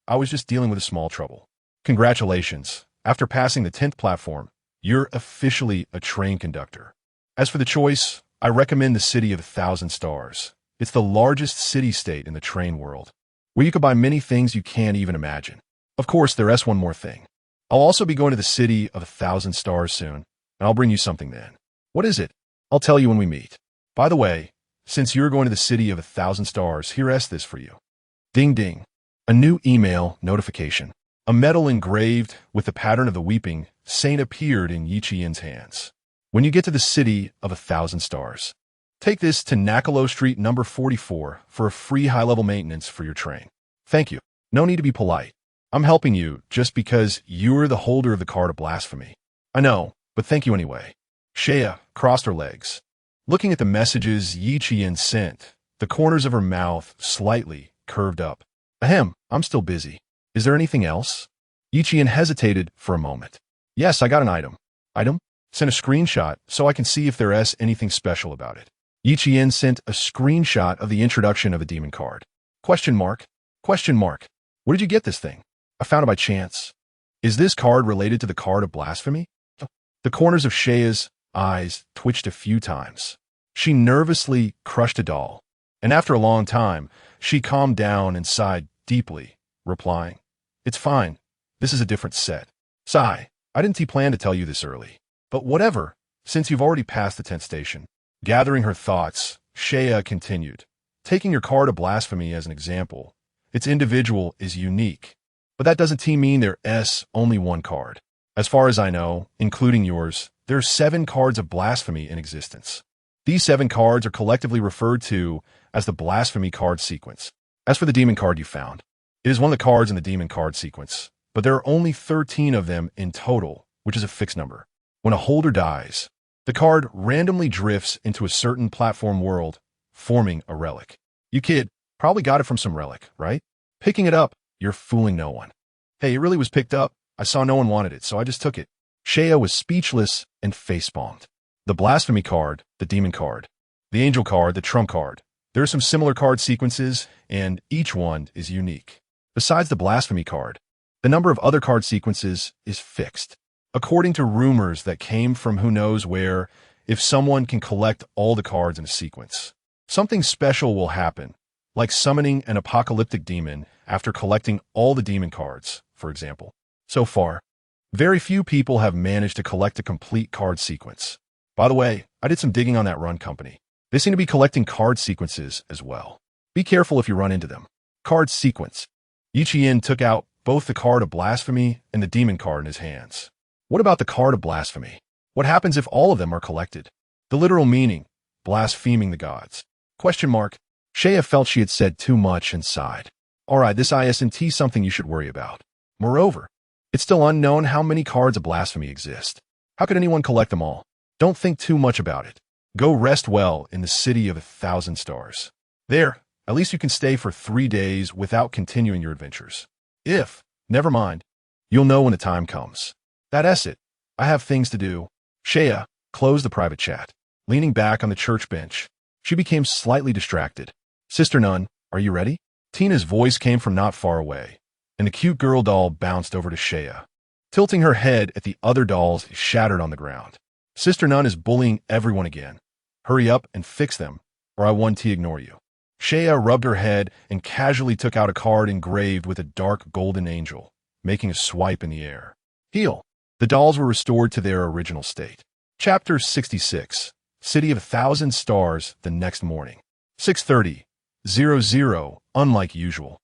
I was just dealing with a small trouble. Congratulations, after passing the 10th platform, you're officially a train conductor. As for the choice, I recommend the City of 1,000 Stars. It's the largest city-state in the train world, where you could buy many things you can't even imagine. Of course, there's one more thing. I'll also be going to the City of 1,000 Stars soon, and I'll bring you something then. What is it? I'll tell you when we meet. By the way, since you're going to the City of 1,000 Stars, here's this for you. Ding ding. A new email notification. A medal engraved with the pattern of the weeping saint appeared in Yi Qian's hands. When you get to the City of 1,000 Stars, take this to Nakalo Street number 44 for a free high-level maintenance for your train. Thank you. No need to be polite. I'm helping you just because you're the holder of the card of blasphemy. I know, but thank you anyway. Shea crossed her legs. Looking at the messages Yi Qian sent, the corners of her mouth slightly curved up. Ahem, I'm still busy. Is there anything else? Yi Qian hesitated for a moment. Yes, I got an item. Item? Send a screenshot so I can see if there's anything special about it. Yi Qian sent a screenshot of the introduction of a demon card. Question mark? Question mark. Where did you get this thing? I found it by chance. Is this card related to the card of blasphemy? The corners of Shea's eyes twitched a few times. She nervously crushed a doll, and after a long time, she calmed down and sighed deeply, replying, It's fine. This is a different set. Sigh, I didn't plan to tell you this early. But whatever, since you've already passed the 10th station. Gathering her thoughts, Shea continued, taking your card of blasphemy as an example. Its individual is unique, but that doesn't mean there's only one card. As far as I know, including yours, there are 7 cards of blasphemy in existence. These 7 cards are collectively referred to as the blasphemy card sequence. As for the demon card you found, it is one of the cards in the demon card sequence, but there are only 13 of them in total, which is a fixed number. When a holder dies, the card randomly drifts into a certain platform world, forming a relic. You kid probably got it from some relic, right? Picking it up, you're fooling no one. Hey, it really was picked up. I saw no one wanted it, so I just took it. Shea was speechless and facepalmed. The blasphemy card, the demon card, the angel card, the trump card. There are some similar card sequences, and each one is unique. Besides the blasphemy card, the number of other card sequences is fixed. According to rumors that came from who knows where, if someone can collect all the cards in a sequence, something special will happen, like summoning an apocalyptic demon after collecting all the demon cards, for example. So far, very few people have managed to collect a complete card sequence. By the way, I did some digging on that run company. They seem to be collecting card sequences as well. Be careful if you run into them. Card sequence. Yi Qian took out both the card of blasphemy and the demon card in his hands. What about the card of blasphemy? What happens if all of them are collected? The literal meaning, blaspheming the gods. Question mark. Shea felt she had said too much and sighed. Alright, this isn't something you should worry about. Moreover, it's still unknown how many cards of blasphemy exist. How could anyone collect them all? Don't think too much about it. Go rest well in the City of 1,000 Stars. There, at least you can stay for 3 days without continuing your adventures. Never mind, you'll know when the time comes. That's it. I have things to do. Shea closed the private chat. Leaning back on the church bench, she became slightly distracted. Sister Nun, are you ready? Tina's voice came from not far away, and the cute girl doll bounced over to Shea. Tilting her head at the other dolls shattered on the ground. Sister Nun is bullying everyone again. Hurry up and fix them, or I won't ignore you. Shea rubbed her head and casually took out a card engraved with a dark golden angel, making a swipe in the air. Heal. The dolls were restored to their original state. Chapter 66. City of 1,000 Stars the next morning. 6:30. Unlike usual.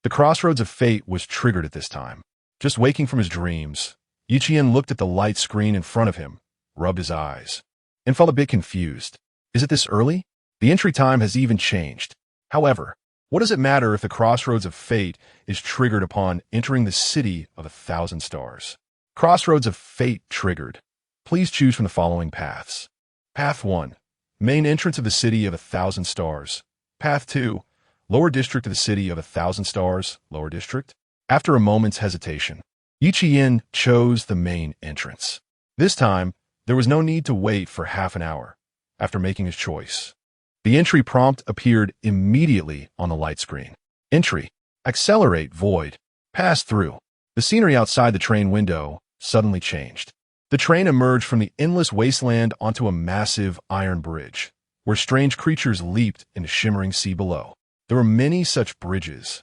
The crossroads of fate was triggered at this time. Just waking from his dreams, Yi Qian looked at the light screen in front of him, rubbed his eyes, and felt a bit confused. Is it this early? The entry time has even changed. However, What does it matter if the crossroads of fate is triggered upon entering the city of 1,000 stars? Crossroads of fate triggered. Please choose from the following paths. Path 1. Main entrance of the city of 1,000 stars. Path 2. Lower district of the city of 1,000 stars. Lower district. After a moment's hesitation, Yi Qian chose the main entrance. This time, there was no need to wait for half an hour. After making his choice, the entry prompt appeared immediately on the light screen. Entry. Accelerate void. Pass through. The scenery outside the train window suddenly changed. The train emerged from the endless wasteland onto a massive iron bridge, where strange creatures leaped in the shimmering sea below. There were many such bridges,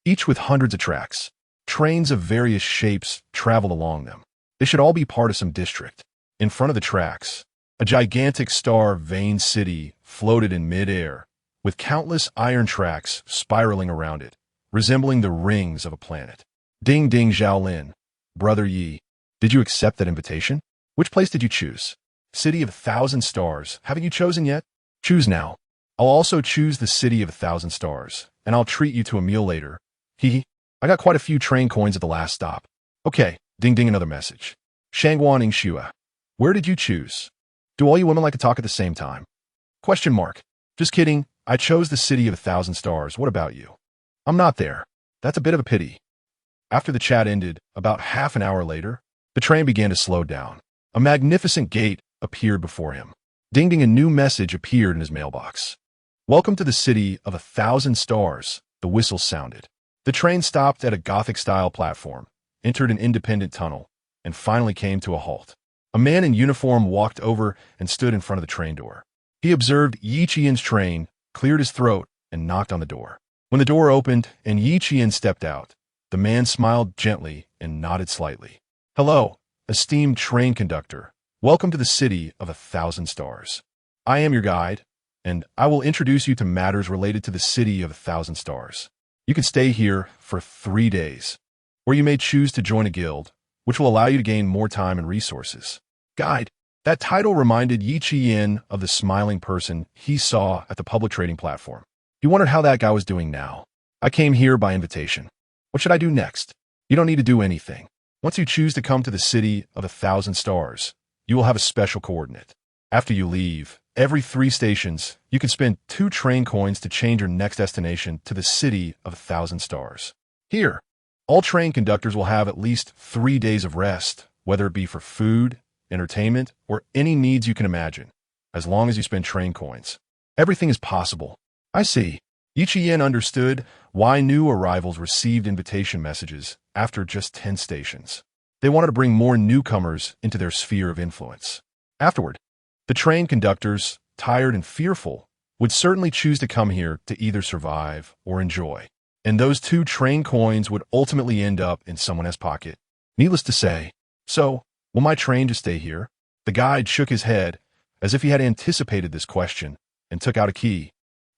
each with hundreds of tracks. Trains of various shapes traveled along them. They should all be part of some district. In front of the tracks, a gigantic star-veined city floated in mid-air, with countless iron tracks spiraling around it, resembling the rings of a planet. Ding ding Xiaolin, Brother Yi, did you accept that invitation? Which place did you choose? City of 1,000 stars. Haven't you chosen yet? Choose now. I'll also choose the city of 1,000 stars, and I'll treat you to a meal later. Hee. I got quite a few train coins at the last stop. Okay, ding ding another message. Shangguaning Xua. Where did you choose? Do all you women like to talk at the same time? Question mark. Just kidding. I chose the city of 1,000 stars. What about you? I'm not there. That's a bit of a pity. After the chat ended, about half an hour later, the train began to slow down. A magnificent gate appeared before him. Ding ding, a new message appeared in his mailbox. Welcome to the city of 1,000 stars. The whistle sounded. The train stopped at a Gothic-style platform, entered an independent tunnel, and finally came to a halt. A man in uniform walked over and stood in front of the train door. He observed Yi Qian's train, cleared his throat, and knocked on the door. When the door opened and Yi Qian stepped out, the man smiled gently and nodded slightly. Hello, esteemed train conductor. Welcome to the city of 1,000 stars. I am your guide, and I will introduce you to matters related to the city of 1,000 stars. You can stay here for 3 days, where you may choose to join a guild, which will allow you to gain more time and resources. Guide. That title reminded Yi Qian of the smiling person he saw at the public trading platform. He wondered how that guy was doing now. I came here by invitation. What should I do next? You don't need to do anything. Once you choose to come to the city of 1,000 stars, you will have a special coordinate. After you leave, every 3 stations, you can spend 2 train coins to change your next destination to the city of 1,000 stars. Here, all train conductors will have at least 3 days of rest, whether it be for food, entertainment, or any needs you can imagine, as long as you spend train coins. Everything is possible. I see. Yi Qian understood why new arrivals received invitation messages after just 10 stations. They wanted to bring more newcomers into their sphere of influence. Afterward, the train conductors, tired and fearful, would certainly choose to come here to either survive or enjoy. And those 2 train coins would ultimately end up in someone else's pocket. Needless to say, so, will my train just stay here? The guide shook his head as if he had anticipated this question and took out a key,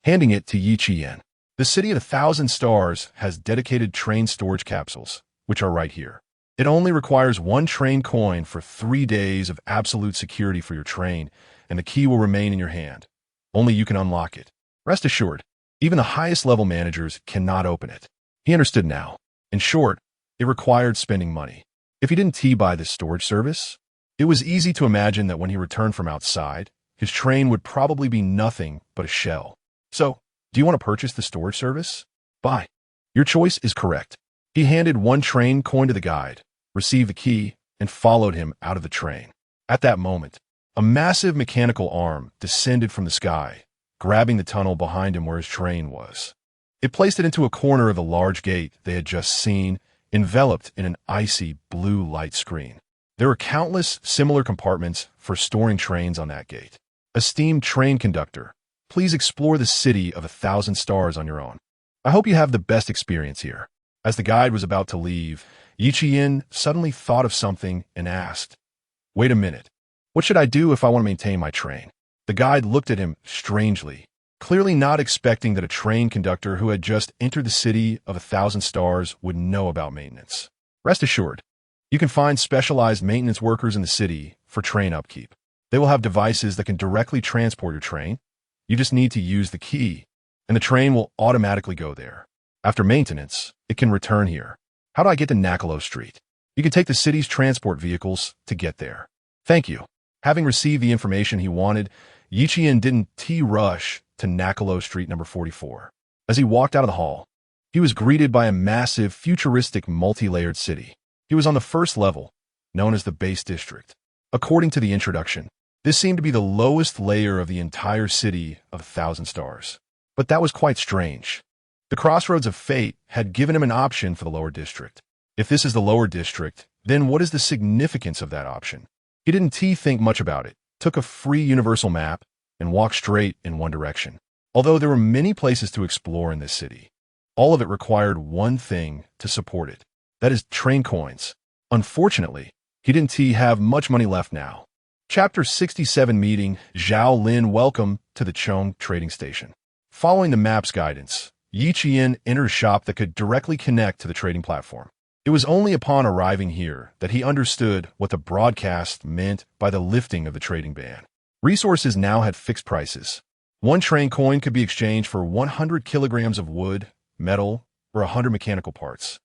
handing it to Yi Qian. The city of 1,000 stars has dedicated train storage capsules, which are right here. It only requires 1 train coin for 3 days of absolute security for your train, and the key will remain in your hand. Only you can unlock it. Rest assured, even the highest level managers cannot open it. He understood now. In short, it required spending money. If he didn't buy this storage service, it was easy to imagine that when he returned from outside, his train would probably be nothing but a shell. So, do you want to purchase the storage service? Buy. Your choice is correct. He handed 1 train coin to the guide, received the key, and followed him out of the train. At that moment, a massive mechanical arm descended from the sky, grabbing the tunnel behind him where his train was. It placed it into a corner of the large gate they had just seen, enveloped in an icy blue light screen. There were countless similar compartments for storing trains on that gate. Esteemed train conductor, please explore the city of 1,000 stars on your own. I hope you have the best experience here. As the guide was about to leave, Yi Qian suddenly thought of something and asked, Wait a minute. What should I do if I want to maintain my train? The guide looked at him strangely, clearly not expecting that a train conductor who had just entered the city of 1,000 stars would know about maintenance. Rest assured, you can find specialized maintenance workers in the city for train upkeep. They will have devices that can directly transport your train. You just need to use the key and the train will automatically go there. After maintenance, it can return here. How do I get to Nakalo Street? You can take the city's transport vehicles to get there. Thank you. Having received the information he wanted, Yichien didn't rush to Nakalo Street number 44. As he walked out of the hall, he was greeted by a massive, futuristic, multi-layered city. He was on the first level, known as the base district. According to the introduction, this seemed to be the lowest layer of the entire city of 1,000 stars. But that was quite strange. The crossroads of fate had given him an option for the lower district. If this is the lower district, then what is the significance of that option? He didn't think much about it, took a free universal map, and walked straight in one direction. Although there were many places to explore in this city, all of it required one thing to support it. That is train coins. Unfortunately, he didn't have much money left now. Chapter 67 Meeting Zhao Lin. Welcome to the Chong Trading Station. Following the map's guidance, Yichien entered a shop that could directly connect to the trading platform. It was only upon arriving here that he understood what the broadcast meant by the lifting of the trading ban. Resources now had fixed prices. One train coin could be exchanged for 100 kilograms of wood, metal, or 100 mechanical parts,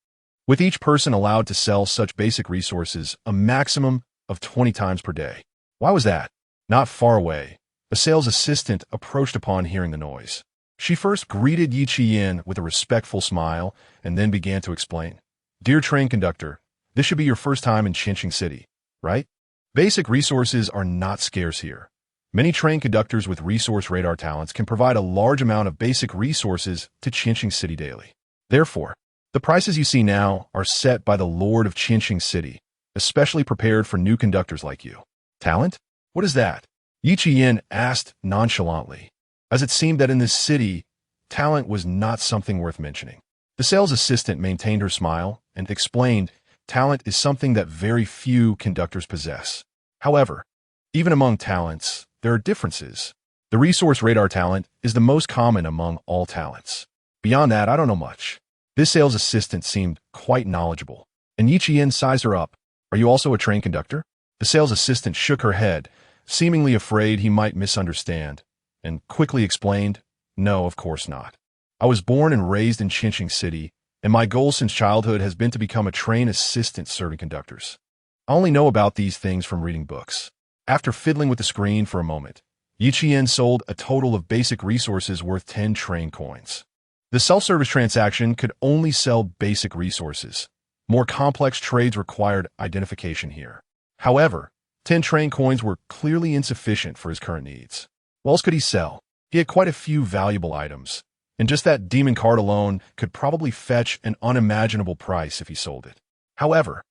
with each person allowed to sell such basic resources a maximum of 20 times per day. Why was that? Not far away, a sales assistant approached upon hearing the noise. She first greeted Yichien with a respectful smile and then began to explain. Dear train conductor, this should be your first time in Qinqing City, right? Basic resources are not scarce here. Many train conductors with resource radar talents can provide a large amount of basic resources to Qinqing City daily. Therefore, the prices you see now are set by the Lord of Qinqing City, especially prepared for new conductors like you. Talent? What is that? Yichien asked nonchalantly, as it seemed that in this city, talent was not something worth mentioning. The sales assistant maintained her smile and explained, talent is something that very few conductors possess. However, even among talents, there are differences. The resource radar talent is the most common among all talents. Beyond that, I don't know much. This sales assistant seemed quite knowledgeable, and Yichien sized her up. Are you also a train conductor? The sales assistant shook her head, seemingly afraid he might misunderstand, and quickly explained, no, of course not. I was born and raised in Qinqing City, and my goal since childhood has been to become a train assistant serving conductors. I only know about these things from reading books. After fiddling with the screen for a moment, Yichien sold a total of basic resources worth 10 train coins. The self-service transaction could only sell basic resources. More complex trades required identification here. However, 10 train coins were clearly insufficient for his current needs. What else could he sell? He had quite a few valuable items, and just that demon card alone could probably fetch an unimaginable price if he sold it. However,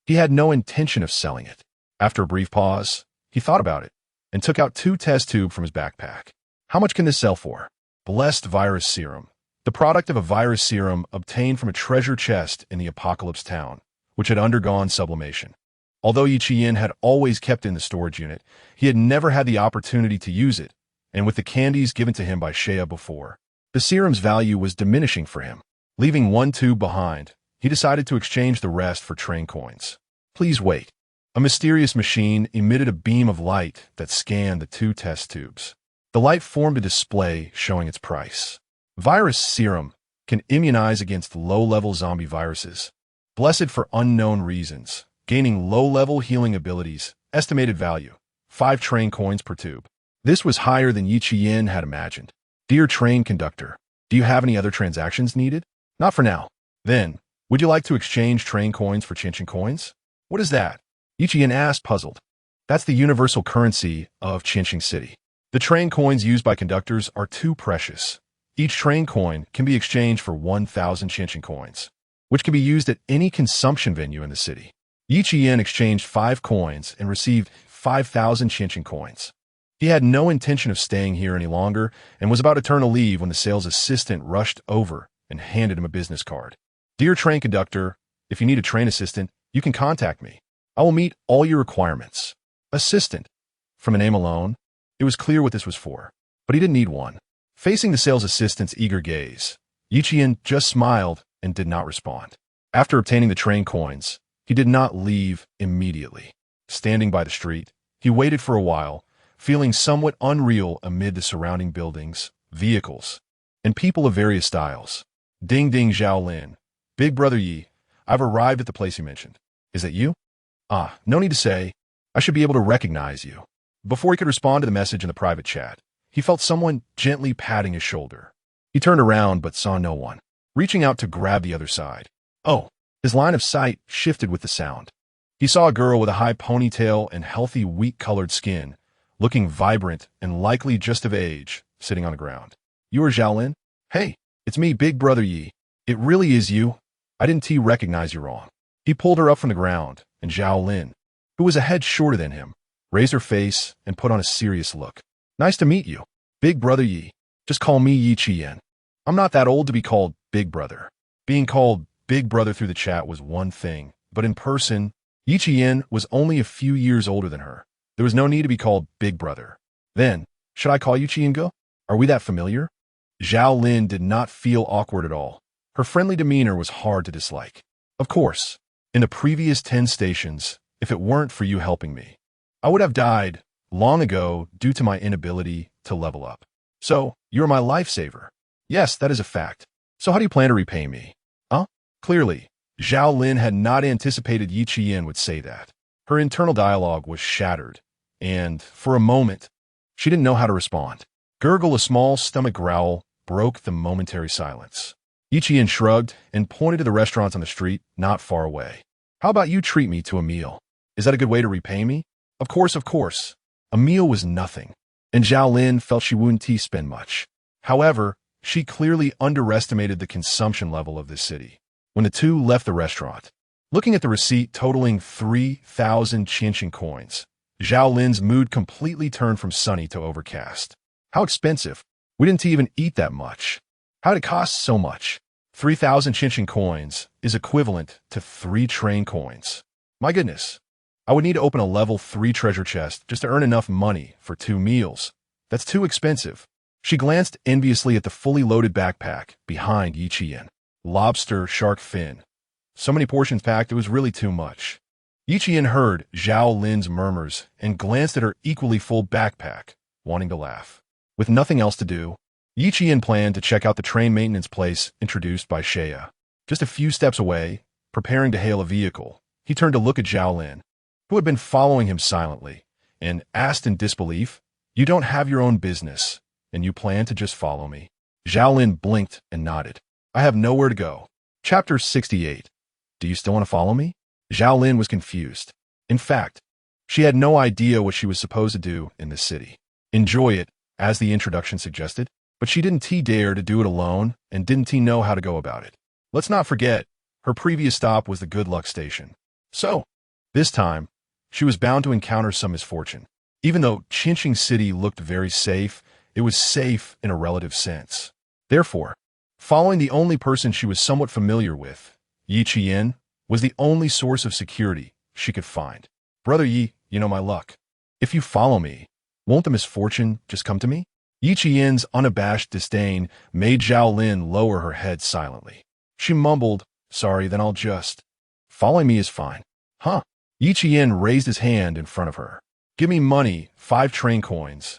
he had no intention of selling it. After a brief pause, he thought about it and took out 2 test tubes from his backpack. How much can this sell for? Blessed Virus Serum. The product of a virus serum obtained from a treasure chest in the Apocalypse town, which had undergone sublimation. Although Yichien had always kept it in the storage unit, he had never had the opportunity to use it, and with the candies given to him by Shea before, the serum's value was diminishing for him. Leaving 1 tube behind, he decided to exchange the rest for train coins. Please wait. A mysterious machine emitted a beam of light that scanned the 2 test tubes. The light formed a display showing its price. Virus Serum can immunize against low-level zombie viruses. Blessed for unknown reasons, gaining low-level healing abilities. Estimated value, 5 train coins per tube. This was higher than Yichien had imagined. Dear train conductor, do you have any other transactions needed? Not for now. Then, would you like to exchange train coins for Qinqing coins? What is that? Yichien asked, puzzled. That's the universal currency of Qinqing City. The train coins used by conductors are too precious. Each train coin can be exchanged for 1,000 Qinqing coins, which can be used at any consumption venue in the city. Yichien exchanged 5 coins and received 5,000 Qinqing coins. He had no intention of staying here any longer and was about to turn to leave when the sales assistant rushed over and handed him a business card. Dear train conductor, if you need a train assistant, you can contact me. I will meet all your requirements. Assistant. From a name alone, it was clear what this was for, but he didn't need one. Facing the sales assistant's eager gaze, Yichien just smiled and did not respond. After obtaining the train coins, he did not leave immediately. Standing by the street, he waited for a while, feeling somewhat unreal amid the surrounding buildings, vehicles, and people of various styles. Ding ding Zhao Lin. Big brother Yi, I've arrived at the place you mentioned. Is that you? Ah, no need to say. I should be able to recognize you. Before he could respond to the message in the private chat, he felt someone gently patting his shoulder. He turned around but saw no one, reaching out to grab the other side. Oh, his line of sight shifted with the sound. He saw a girl with a high ponytail and healthy wheat-colored skin, looking vibrant and likely just of age, sitting on the ground. You are Zhao Lin? Hey, it's me, Big Brother Yi. It really is you. I didn't recognize you wrong. He pulled her up from the ground, and Zhao Lin, who was a head shorter than him, raised her face and put on a serious look. Nice to meet you, Big Brother Yi. Just call me Yi Qian. I'm not that old to be called Big Brother. Being called Big Brother through the chat was one thing, but in person, Yi Qian was only a few years older than her. There was no need to be called Big Brother. Then, should I call you Qian? Are we that familiar? Zhao Lin did not feel awkward at all. Her friendly demeanor was hard to dislike. Of course, in the previous 10 stations, if it weren't for you helping me, I would have died long ago due to my inability to level up. So, you're my lifesaver. Yes, that is a fact. So how do you plan to repay me? Huh? Clearly, Zhao Lin had not anticipated Yi Qian would say that. Her internal dialogue was shattered, and, for a moment, she didn't know how to respond. Gurgle, a small stomach growl, broke the momentary silence. Yi Qian shrugged and pointed to the restaurants on the street not far away. How about you treat me to a meal? Is that a good way to repay me? Of course, of course. A meal was nothing, and Zhao Lin felt she wouldn't spend much. However, she clearly underestimated the consumption level of this city. When the two left the restaurant, looking at the receipt totaling 3,000 Qianxin coins, Zhao Lin's mood completely turned from sunny to overcast. How expensive. We didn't even eat that much. How did it cost so much? 3,000 Qianxin coins is equivalent to 3 train coins. My goodness. I would need to open a level 3 treasure chest just to earn enough money for 2 meals. That's too expensive. She glanced enviously at the fully loaded backpack behind Yi Qian. Lobster, shark fin. So many portions packed, it was really too much. Yi Qian heard Zhao Lin's murmurs and glanced at her equally full backpack, wanting to laugh. With nothing else to do, Yi Qian planned to check out the train maintenance place introduced by Shea. Just a few steps away, preparing to hail a vehicle, he turned to look at Zhao Lin, who had been following him silently, and asked in disbelief, "You don't have your own business, and you plan to just follow me?" Zhao Lin blinked and nodded. "I have nowhere to go." Chapter 68. Do you still want to follow me? Zhao Lin was confused. In fact, she had no idea what she was supposed to do in this city. Enjoy it, as the introduction suggested, but she didn't dare to do it alone and didn't know how to go about it. Let's not forget, her previous stop was the Good Luck Station. So, this time, she was bound to encounter some misfortune. Even though Qinxing City looked very safe, it was safe in a relative sense. Therefore, following the only person she was somewhat familiar with, Yi Qian, was the only source of security she could find. Brother Yi, you know my luck. If you follow me, won't the misfortune just come to me? Yi Qian's unabashed disdain made Zhao Lin lower her head silently. She mumbled, "Sorry, then I'll just... Following me is fine." Huh? Yi Qian raised his hand in front of her. "Give me money, 5 train coins,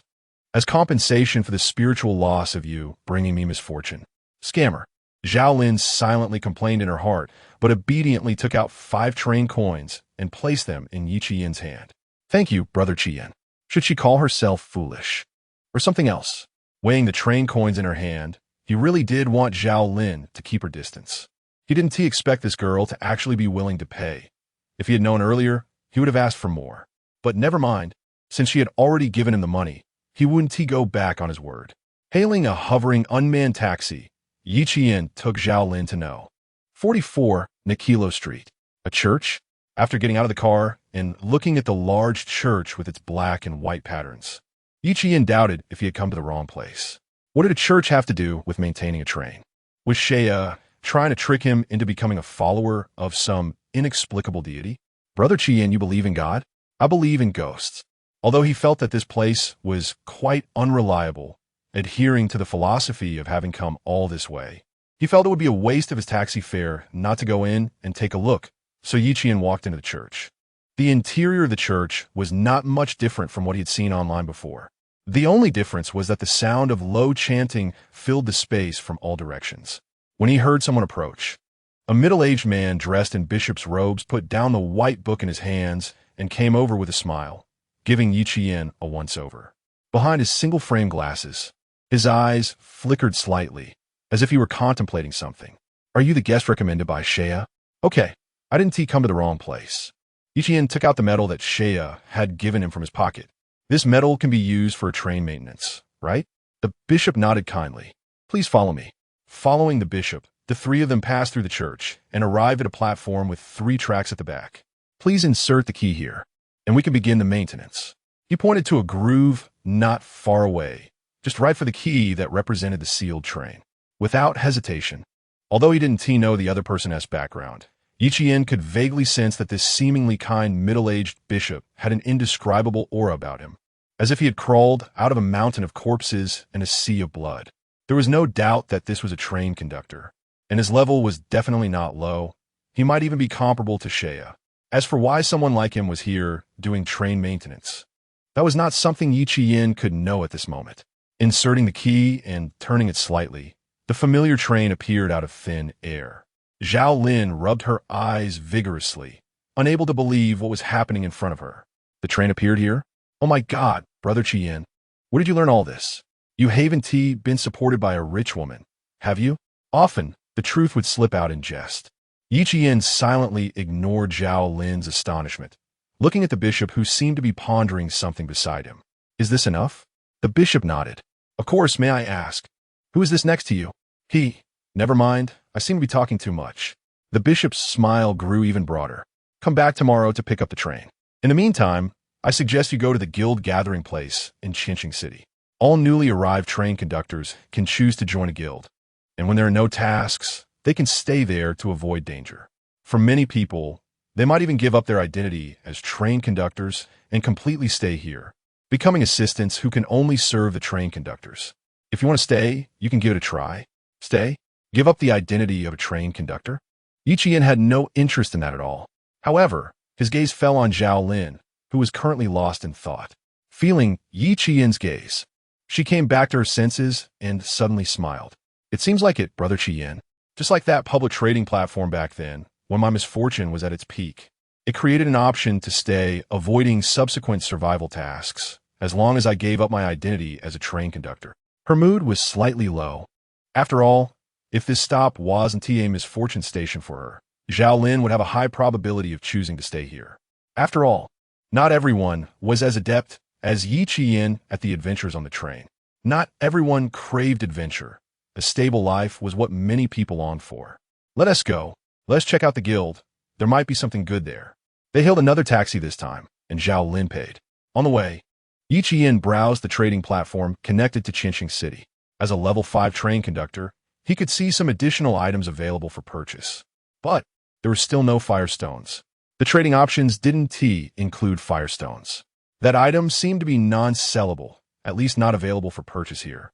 as compensation for the spiritual loss of you bringing me misfortune." Scammer. Zhao Lin silently complained in her heart, but obediently took out 5 train coins and placed them in Yi Qian's hand. "Thank you, Brother Qian." Should she call herself foolish? Or something else? Weighing the train coins in her hand, he really did want Zhao Lin to keep her distance. He didn't expect this girl to actually be willing to pay. If he had known earlier, he would have asked for more. But never mind, since she had already given him the money, he wouldn't go back on his word. Hailing a hovering unmanned taxi, Yi Qian took Zhao Lin to know. 44 Nikilo Street. A church? After getting out of the car and looking at the large church with its black and white patterns, Yi Qian doubted if he had come to the wrong place. What did a church have to do with maintaining a train? Was Shea trying to trick him into becoming a follower of some inexplicable deity? Brother Qian, you believe in God? I believe in ghosts. Although he felt that this place was quite unreliable, adhering to the philosophy of having come all this way, he felt it would be a waste of his taxi fare not to go in and take a look, so Yi Qian walked into the church. The interior of the church was not much different from what he had seen online before. The only difference was that the sound of low chanting filled the space from all directions. When he heard someone approach, a middle-aged man dressed in bishop's robes put down the white book in his hands and came over with a smile, giving Yi Qian a once-over. Behind his single-frame glasses, his eyes flickered slightly, as if he were contemplating something. "Are you the guest recommended by Shea? Okay, I didn't come to the wrong place." Yi Qian took out the medal that Shea had given him from his pocket. "This medal can be used for train maintenance, right?" The bishop nodded kindly. "Please follow me." Following the bishop, the three of them passed through the church and arrived at a platform with 3 tracks at the back. "Please insert the key here, and we can begin the maintenance." He pointed to a groove not far away, just right for the key that represented the sealed train. Without hesitation, although he didn't know the other person's background, Yi Qian could vaguely sense that this seemingly kind middle-aged bishop had an indescribable aura about him, as if he had crawled out of a mountain of corpses and a sea of blood. There was no doubt that this was a train conductor, and his level was definitely not low. He might even be comparable to Shea. As for why someone like him was here doing train maintenance, that was not something Yi Qian could know at this moment. Inserting the key and turning it slightly, the familiar train appeared out of thin air. Zhao Lin rubbed her eyes vigorously, unable to believe what was happening in front of her. The train appeared here? Oh my God, Brother Qian. Where did you learn all this? You haven't been supported by a rich woman, have you? Often, the truth would slip out in jest. Yi Qian silently ignored Zhao Lin's astonishment, looking at the bishop who seemed to be pondering something beside him. Is this enough? The bishop nodded. Of course, may I ask, who is this next to you? He. Never mind, I seem to be talking too much. The bishop's smile grew even broader. Come back tomorrow to pick up the train. In the meantime, I suggest you go to the guild gathering place in Qinqing City. All newly arrived train conductors can choose to join a guild, and when there are no tasks, they can stay there to avoid danger. For many people, they might even give up their identity as train conductors and completely stay here, becoming assistants who can only serve the train conductors. If you want to stay, you can give it a try. Stay? Give up the identity of a train conductor? Yi Qian had no interest in that at all. However, his gaze fell on Zhao Lin, who was currently lost in thought. Feeling Yi Qian's gaze, she came back to her senses and suddenly smiled. It seems like it, Brother Qian. Just like that public trading platform back then, when my misfortune was at its peak. It created an option to stay, avoiding subsequent survival tasks, as long as I gave up my identity as a train conductor. Her mood was slightly low. After all, if this stop wasn't a misfortune station for her, Zhao Lin would have a high probability of choosing to stay here. After all, not everyone was as adept as Yi Qian at the adventures on the train. Not everyone craved adventure. A stable life was what many people longed for. Let us go. Let's check out the guild. There might be something good there. They hailed another taxi this time, and Zhao Lin paid. On the way, Yi Qian browsed the trading platform connected to Qinqing City. As a level 5 train conductor, he could see some additional items available for purchase. But there were still no firestones. The trading options didn't include firestones. That item seemed to be non-sellable, at least not available for purchase here.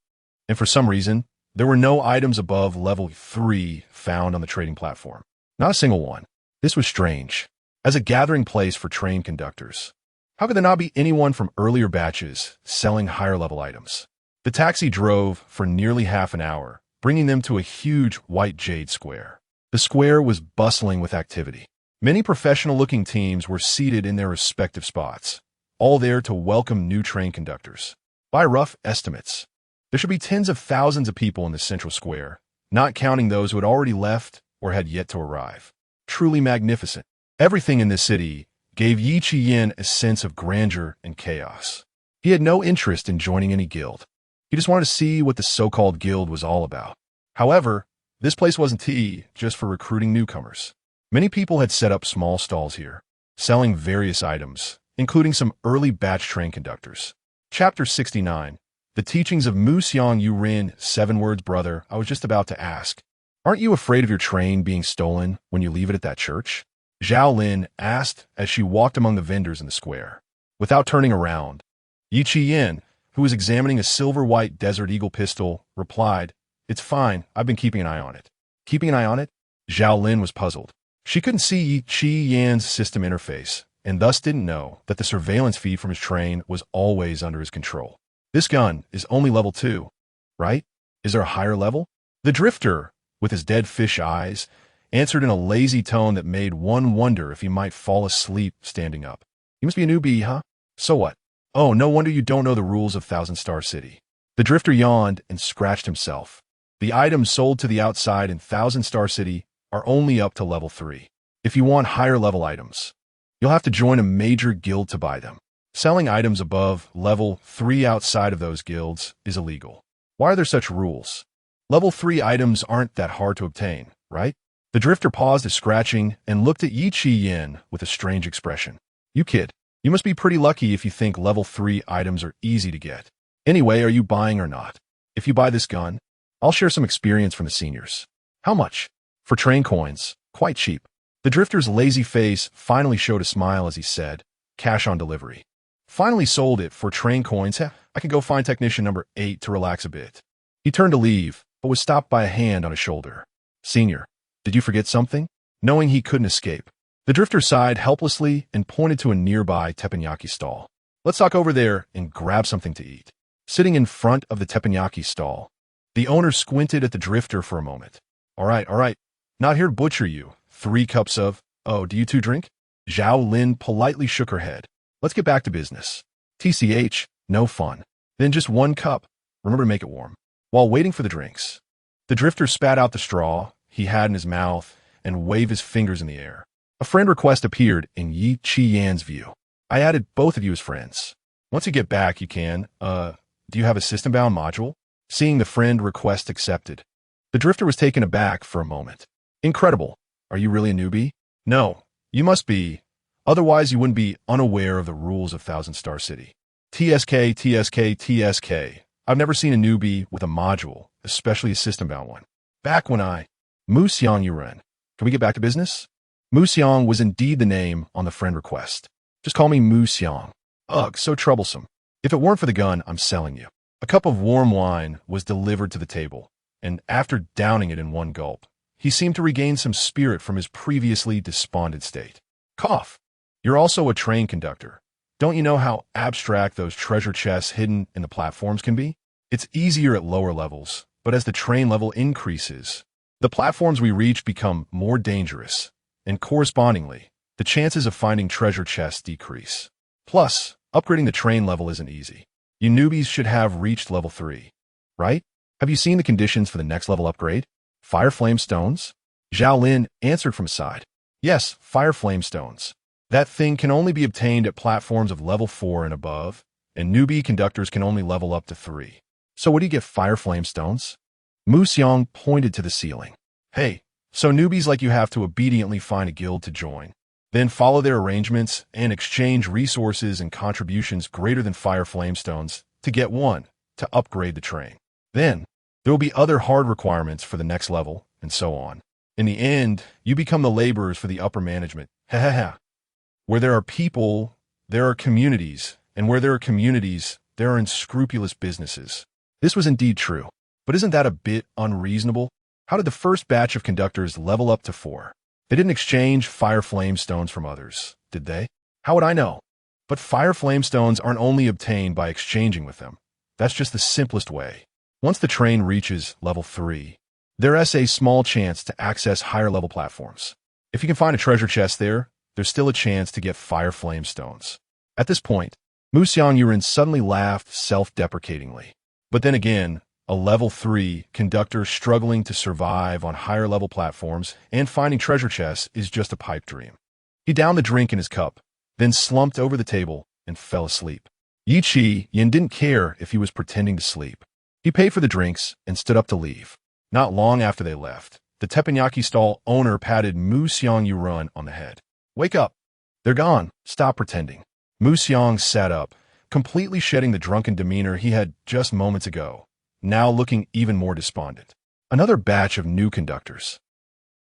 And for some reason, there were no items above level 3 found on the trading platform. Not a single one. This was strange. As a gathering place for train conductors, how could there not be anyone from earlier batches selling higher-level items? The taxi drove for nearly half an hour, bringing them to a huge white jade square. The square was bustling with activity. Many professional-looking teams were seated in their respective spots, all there to welcome new train conductors. By rough estimates, there should be tens of thousands of people in the central square, not counting those who had already left or had yet to arrive. Truly magnificent. Everything in this city gave Yi Qian a sense of grandeur and chaos. He had no interest in joining any guild. He just wanted to see what the so-called guild was all about. However, this place wasn't just for recruiting newcomers. Many people had set up small stalls here, selling various items, including some early batch train conductors. Chapter 69. The Teachings of Mu Xiang Yu Rin. 7 words, brother, I was just about to ask. Aren't you afraid of your train being stolen when you leave it at that church? Zhao Lin asked as she walked among the vendors in the square. Without turning around, Yi Qian, who was examining a silver-white Desert Eagle pistol, replied, It's fine, I've been keeping an eye on it. Keeping an eye on it? Zhao Lin was puzzled. She couldn't see Yi Qian's system interface, and thus didn't know that the surveillance feed from his train was always under his control. This gun is only level 2, right? Is there a higher level? The drifter, with his dead fish eyes, answered in a lazy tone that made one wonder if he might fall asleep standing up. You must be a newbie, huh? So what? Oh, no wonder you don't know the rules of Thousand Star City. The drifter yawned and scratched himself. The items sold to the outside in Thousand Star City are only up to level 3. If you want higher level items, you'll have to join a major guild to buy them. Selling items above level 3 outside of those guilds is illegal. Why are there such rules? Level 3 items aren't that hard to obtain, right? The drifter paused his scratching and looked at Yi Chi Yin with a strange expression. You kid, you must be pretty lucky if you think level 3 items are easy to get. Anyway, are you buying or not? If you buy this gun, I'll share some experience from the seniors. How much? For train coins, quite cheap. The drifter's lazy face finally showed a smile as he said, cash on delivery. Finally sold it for train coins. I can go find technician number 8 to relax a bit. He turned to leave, but was stopped by a hand on his shoulder. Senior, did you forget something? Knowing he couldn't escape, the drifter sighed helplessly and pointed to a nearby teppanyaki stall. Let's talk over there and grab something to eat. Sitting in front of the teppanyaki stall, the owner squinted at the drifter for a moment. All right. Not here to butcher you. 3 cups of... Oh, do you two drink? Zhao Lin politely shook her head. Let's get back to business. TCH, no fun. Then just 1 cup. Remember to make it warm. While waiting for the drinks, the drifter spat out the straw he had in his mouth and waved his fingers in the air. A friend request appeared in Yi Chi Yan's view. I added both of you as friends. Once you get back, you can, do you have a system-bound module? Seeing the friend request accepted, the drifter was taken aback for a moment. Incredible. Are you really a newbie? No, you must be. Otherwise, you wouldn't be unaware of the rules of Thousand Star City. TSK. I've never seen a newbie with a module, especially a system-bound one. Back when Mu Xiang Yuren. Can we get back to business? Mu Xiang was indeed the name on the friend request. Just call me Mu Xiang. Ugh, so troublesome. If it weren't for the gun, I'm selling you. A cup of warm wine was delivered to the table, and after downing it in one gulp, he seemed to regain some spirit from his previously despondent state. Cough. You're also a train conductor. Don't you know how abstract those treasure chests hidden in the platforms can be? It's easier at lower levels, but as the train level increases, the platforms we reach become more dangerous, and correspondingly, the chances of finding treasure chests decrease. Plus, upgrading the train level isn't easy. You newbies should have reached level 3, right? Have you seen the conditions for the next level upgrade? Fire flame stones? Zhao Lin answered from side. Yes, fire flame stones. That thing can only be obtained at platforms of level 4 and above, and newbie conductors can only level up to 3. So what do you get fire flame stones? Mu Xiang pointed to the ceiling. Hey, so newbies like you have to obediently find a guild to join, then follow their arrangements and exchange resources and contributions greater than fire flame stones to get one to upgrade the train. Then, there will be other hard requirements for the next level, and so on. In the end, you become the laborers for the upper management. Where there are people, there are communities, and where there are communities, there are unscrupulous businesses. This was indeed true, but isn't that a bit unreasonable? How did the first batch of conductors level up to 4? They didn't exchange fire flame stones from others, did they? How would I know? But fire flame stones aren't only obtained by exchanging with them. That's just the simplest way. Once the train reaches level 3, there is a small chance to access higher level platforms. If you can find a treasure chest there, there's still a chance to get fire flame stones. At this point, Mu Xiang Yuren suddenly laughed self-deprecatingly. But then again, a level 3 conductor struggling to survive on higher level platforms and finding treasure chests is just a pipe dream. He downed the drink in his cup, then slumped over the table and fell asleep. Yi Chi Yin didn't care if he was pretending to sleep. He paid for the drinks and stood up to leave. Not long after they left, the teppanyaki stall owner patted Mu Xiang Yuren on the head. Wake up. They're gone. Stop pretending. Mu Xiang sat up, completely shedding the drunken demeanor he had just moments ago, now looking even more despondent. Another batch of new conductors.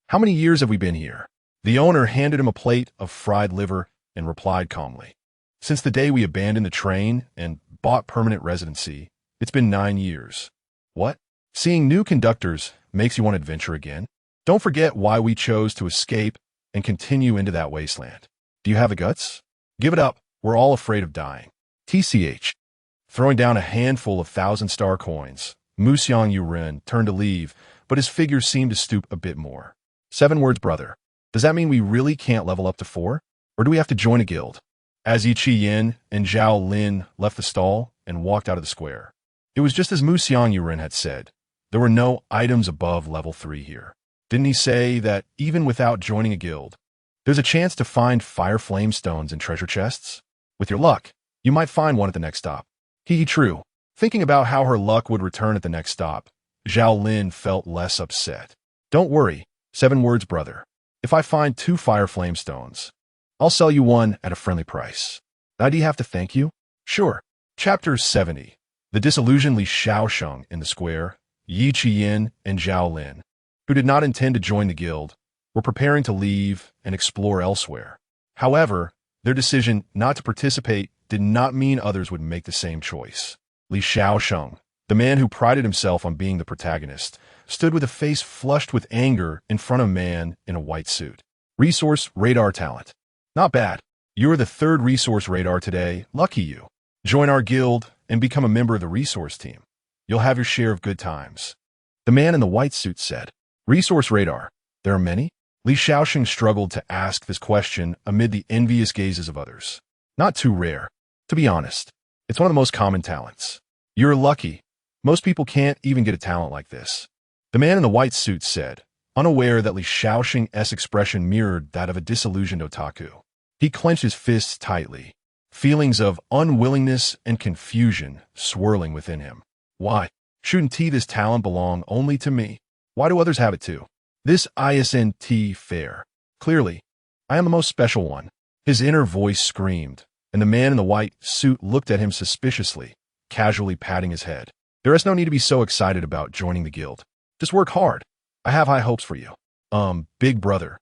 How many years have we been here? The owner handed him a plate of fried liver and replied calmly. Since the day we abandoned the train and bought permanent residency, it's been 9 years. What? Seeing new conductors makes you want to adventure again? Don't forget why we chose to escape and continue into that wasteland. Do you have the guts? Give it up. We're all afraid of dying. TCH. Throwing down a handful of 1,000-star coins, Mu Xiang turned to leave, but his figure seemed to stoop a bit more. 7 words, brother. Does that mean we really can't level up to 4? Or do we have to join a guild? As Yi Yin and Zhao Lin left the stall and walked out of the square. It was just as Mu Xiang had said. There were no items above level 3 here. Didn't he say that even without joining a guild, there's a chance to find fire flame stones in treasure chests? With your luck, you might find one at the next stop. True. Thinking about how her luck would return at the next stop, Zhao Lin felt less upset. Don't worry, 7 words, brother. If I find 2 fire flame stones, I'll sell you one at a friendly price. Do you have to thank you? Sure. Chapter 70. The disillusioned Li Shaosheng in the square, Yi Yin and Zhao Lin, who did not intend to join the guild, were preparing to leave and explore elsewhere. However, their decision not to participate did not mean others would make the same choice. Li Shaosheng, the man who prided himself on being the protagonist, stood with a face flushed with anger in front of a man in a white suit. Resource radar talent. Not bad. You're the 3rd resource radar today. Lucky you. Join our guild and become a member of the resource team. You'll have your share of good times. The man in the white suit said. Resource radar. There are many? Li Shaosheng struggled to ask this question amid the envious gazes of others. Not too rare. To be honest, it's one of the most common talents. You're lucky. Most people can't even get a talent like this. The man in the white suit said, unaware that Li Shaosheng's expression mirrored that of a disillusioned otaku. He clenched his fists tightly, feelings of unwillingness and confusion swirling within him. Why? Shouldn't this talent belong only to me? Why do others have it too? This isn't fair. Clearly, I am the most special one. His inner voice screamed, and the man in the white suit looked at him suspiciously, casually patting his head. There is no need to be so excited about joining the guild. Just work hard. I have high hopes for you. Big brother.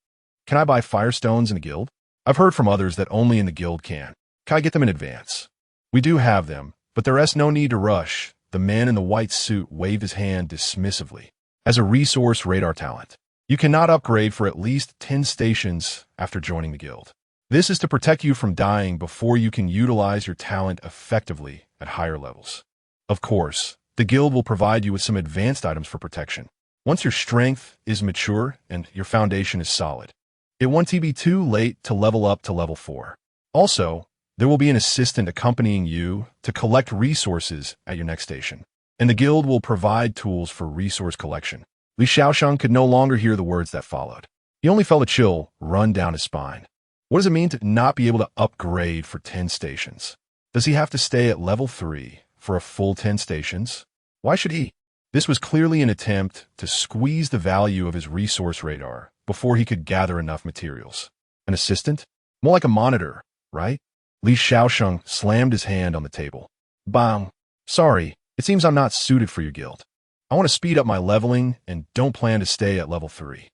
Can I buy firestones in the guild? I've heard from others that only in the guild can. Can I get them in advance? We do have them, but there is no need to rush. The man in the white suit waved his hand dismissively. As a resource radar talent, you cannot upgrade for at least 10 stations after joining the guild. This is to protect you from dying before you can utilize your talent effectively at higher levels. Of course, the guild will provide you with some advanced items for protection. Once your strength is mature and your foundation is solid, it won't be too late to level up to level 4. Also, there will be an assistant accompanying you to collect resources at your next station, and the guild will provide tools for resource collection. Li Shaosheng could no longer hear the words that followed. He only felt a chill run down his spine. What does it mean to not be able to upgrade for 10 stations? Does he have to stay at level 3 for a full 10 stations? Why should he? This was clearly an attempt to squeeze the value of his resource radar before he could gather enough materials. An assistant? More like a monitor, right? Li Shaosheng slammed his hand on the table. Bang. Sorry, it seems I'm not suited for your guild. I want to speed up my leveling and don't plan to stay at level 3.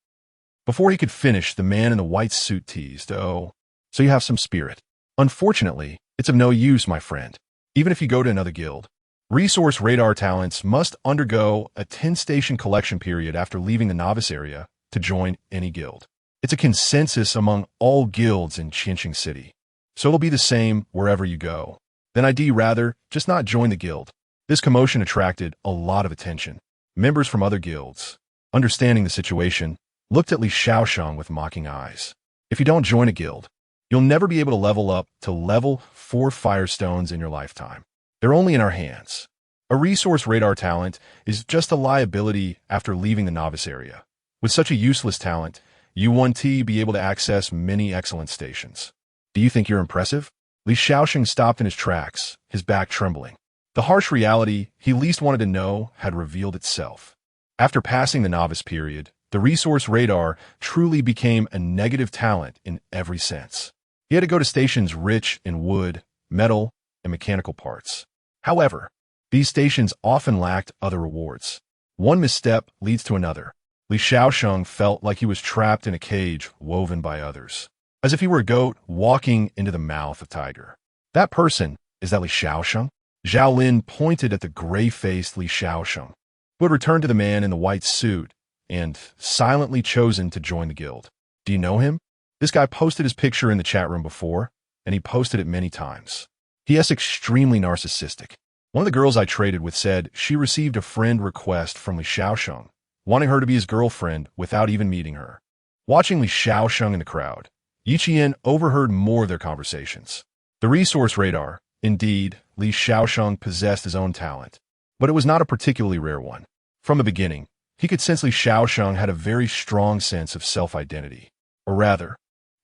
Before he could finish, the man in the white suit teased, oh, so you have some spirit. Unfortunately, it's of no use, my friend. Even if you go to another guild, resource radar talents must undergo a 10-station collection period after leaving the novice area to join any guild. It's a consensus among all guilds in Qinsheng City, so it'll be the same wherever you go. Then I'd rather just not join the guild. This commotion attracted a lot of attention. Members from other guilds, understanding the situation, looked at Li Shaosheng with mocking eyes. If you don't join a guild, you'll never be able to level up to level 4 firestones in your lifetime. They're only in our hands. A resource radar talent is just a liability after leaving the novice area. With such a useless talent, you won't be able to access many excellent stations. Do you think you're impressive? Li Shaosheng stopped in his tracks, his back trembling. The harsh reality he least wanted to know had revealed itself. After passing the novice period, the resource radar truly became a negative talent in every sense. He had to go to stations rich in wood, metal, and mechanical parts. However, these stations often lacked other rewards. One misstep leads to another. Li Shaosheng felt like he was trapped in a cage woven by others, as if he were a goat walking into the mouth of a tiger. That person, is that Li Shaosheng? Zhao Lin pointed at the gray-faced Li Shaosheng, who had returned to the man in the white suit and silently chosen to join the guild. Do you know him? This guy posted his picture in the chat room before, and he posted it many times. He is extremely narcissistic. One of the girls I traded with said she received a friend request from Li Xiaosheng, wanting her to be his girlfriend without even meeting her. Watching Li Xiaosheng in the crowd, Yi Qian overheard more of their conversations. The resource radar, indeed, Li Xiaosheng possessed his own talent, but it was not a particularly rare one. From the beginning, he could sense Li Xiaosheng had a very strong sense of self-identity. Or rather,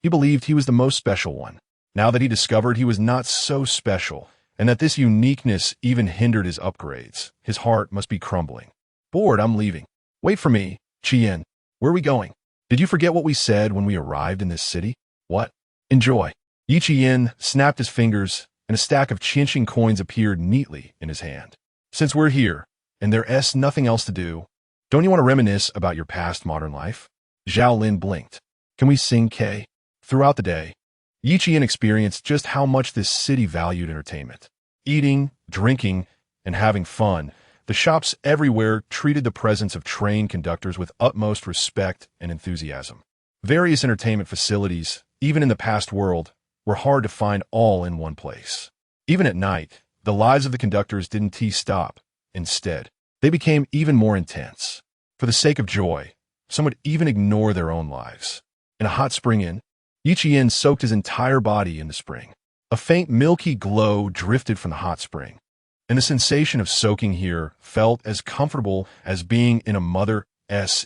he believed he was the most special one. Now that he discovered he was not so special, and that this uniqueness even hindered his upgrades, his heart must be crumbling. Bored, I'm leaving. Wait for me, Qian. Where are we going? Did you forget what we said when we arrived in this city? What? Enjoy. Yi Qian snapped his fingers, and a stack of Qianxing coins appeared neatly in his hand. Since we're here, and there's nothing else to do, don't you want to reminisce about your past modern life? Zhao Lin blinked. Can we sing K? Throughout the day, Yi Qian experienced just how much this city valued entertainment. Eating, drinking, and having fun, the shops everywhere treated the presence of trained conductors with utmost respect and enthusiasm. Various entertainment facilities, even in the past world, were hard to find all in one place. Even at night, the lives of the conductors didn't stop. Instead, they became even more intense. For the sake of joy, some would even ignore their own lives. In a hot spring inn, Yi Qian soaked his entire body in the spring. A faint milky glow drifted from the hot spring, and the sensation of soaking here felt as comfortable as being in a mother's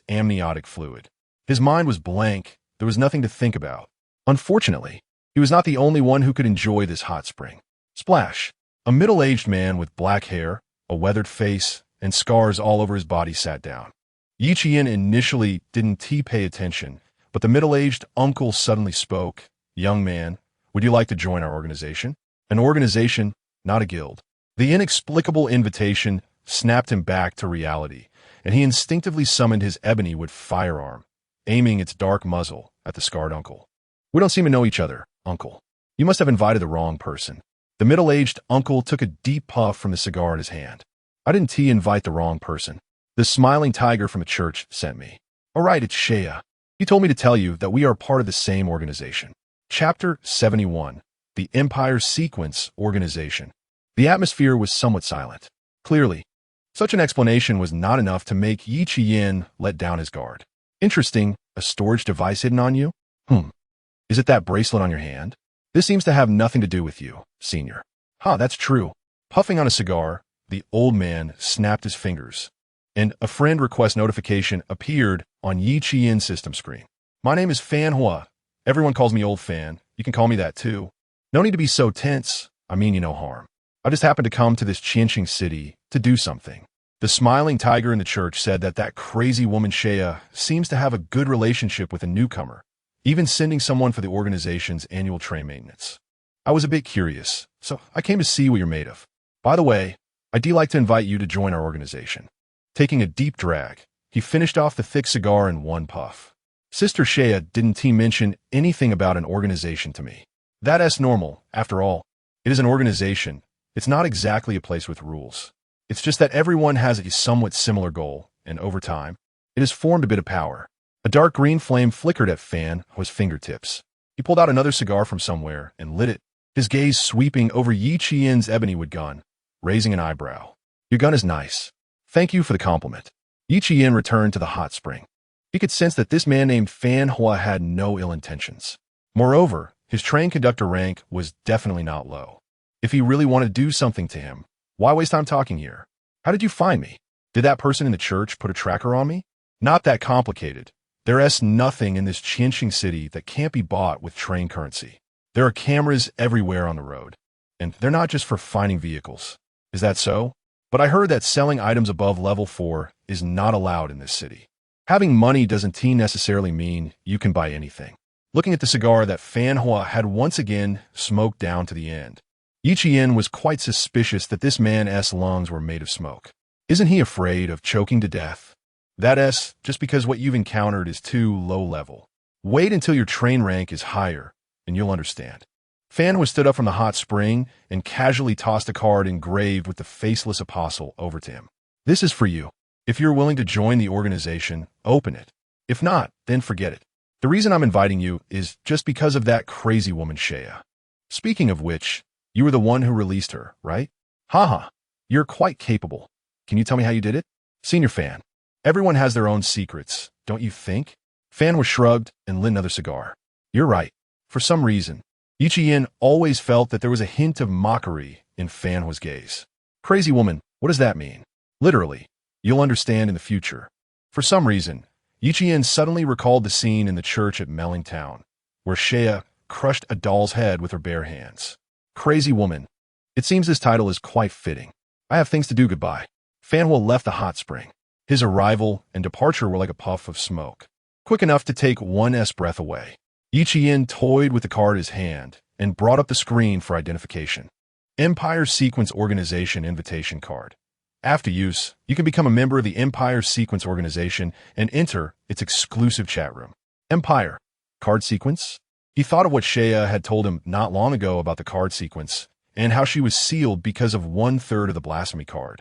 amniotic fluid. His mind was blank. There was nothing to think about. Unfortunately, he was not the only one who could enjoy this hot spring. Splash! A middle-aged man with black hair, a weathered face, and scars all over his body sat down. Yi Qian initially didn't pay attention, but the middle-aged uncle suddenly spoke. Young man, would you like to join our organization? An organization, not a guild. The inexplicable invitation snapped him back to reality, and he instinctively summoned his ebony-wood firearm, aiming its dark muzzle at the scarred uncle. We don't seem to know each other, uncle. You must have invited the wrong person. The middle-aged uncle took a deep puff from the cigar in his hand. I didn't invite the wrong person. The smiling tiger from a church sent me. All right, it's Shea. He told me to tell you that we are part of the same organization. Chapter 71, The Empire Sequence Organization. The atmosphere was somewhat silent. Clearly, such an explanation was not enough to make Yi Qian let down his guard. Interesting, a storage device hidden on you? Is it that bracelet on your hand? This seems to have nothing to do with you, senior. That's true. Puffing on a cigar, the old man snapped his fingers, and a friend request notification appeared on Yi Qian's system screen. My name is Fan Hua. Everyone calls me Old Fan. You can call me that too. No need to be so tense. I mean you no harm. I just happened to come to this Qianxing city to do something. The smiling tiger in the church said that crazy woman Shea seems to have a good relationship with a newcomer, even sending someone for the organization's annual train maintenance. I was a bit curious, so I came to see what you're made of. By the way, I'd like to invite you to join our organization. Taking a deep drag, he finished off the thick cigar in one puff. Sister Shea didn't mention anything about an organization to me. That's normal, after all. It is an organization. It's not exactly a place with rules. It's just that everyone has a somewhat similar goal, and over time, it has formed a bit of power. A dark green flame flickered at Fan Hua's fingertips. He pulled out another cigar from somewhere and lit it, his gaze sweeping over Yi Qian's ebony-wood gun, raising an eyebrow. Your gun is nice. Thank you for the compliment. Yi Qian returned to the hot spring. He could sense that this man named Fan Hua had no ill intentions. Moreover, his train conductor rank was definitely not low. If he really wanted to do something to him, why waste time talking here? How did you find me? Did that person in the church put a tracker on me? Not that complicated. There's nothing in this Qianxing city that can't be bought with train currency. There are cameras everywhere on the road, and they're not just for finding vehicles. Is that so? But I heard that selling items above level 4 is not allowed in this city. Having money doesn't necessarily mean you can buy anything. Looking at the cigar that Fan Hua had once again smoked down to the end, Yi Qian was quite suspicious that this man's lungs were made of smoke. Isn't he afraid of choking to death? That's just because what you've encountered is too low level. Wait until your train rank is higher, and you'll understand. Fan Hua stood up from the hot spring and casually tossed a card engraved with the faceless apostle over to him. This is for you. If you're willing to join the organization, open it. If not, then forget it. The reason I'm inviting you is just because of that crazy woman Shea. Speaking of which, you were the one who released her, right? Haha. You're quite capable. Can you tell me how you did it? Senior Fan. Everyone has their own secrets, don't you think? Fan was shrugged and lit another cigar. You're right. For some reason, Ichiyen always felt that there was a hint of mockery in Fanhua's gaze. Crazy woman, what does that mean? Literally, you'll understand in the future. For some reason, Ichiyen suddenly recalled the scene in the church at Mellingtown, where Shea crushed a doll's head with her bare hands. Crazy woman. It seems this title is quite fitting. I have things to do. Goodbye. Fanhua left the hot spring. His arrival and departure were like a puff of smoke, quick enough to take one's breath away. Ichiyen toyed with the card in his hand and brought up the screen for identification. Empire Sequence Organization Invitation Card. After use, you can become a member of the Empire Sequence Organization and enter its exclusive chat room. Empire. Card sequence? He thought of what Shea had told him not long ago about the card sequence and how she was sealed because of 1/3 of the blasphemy card.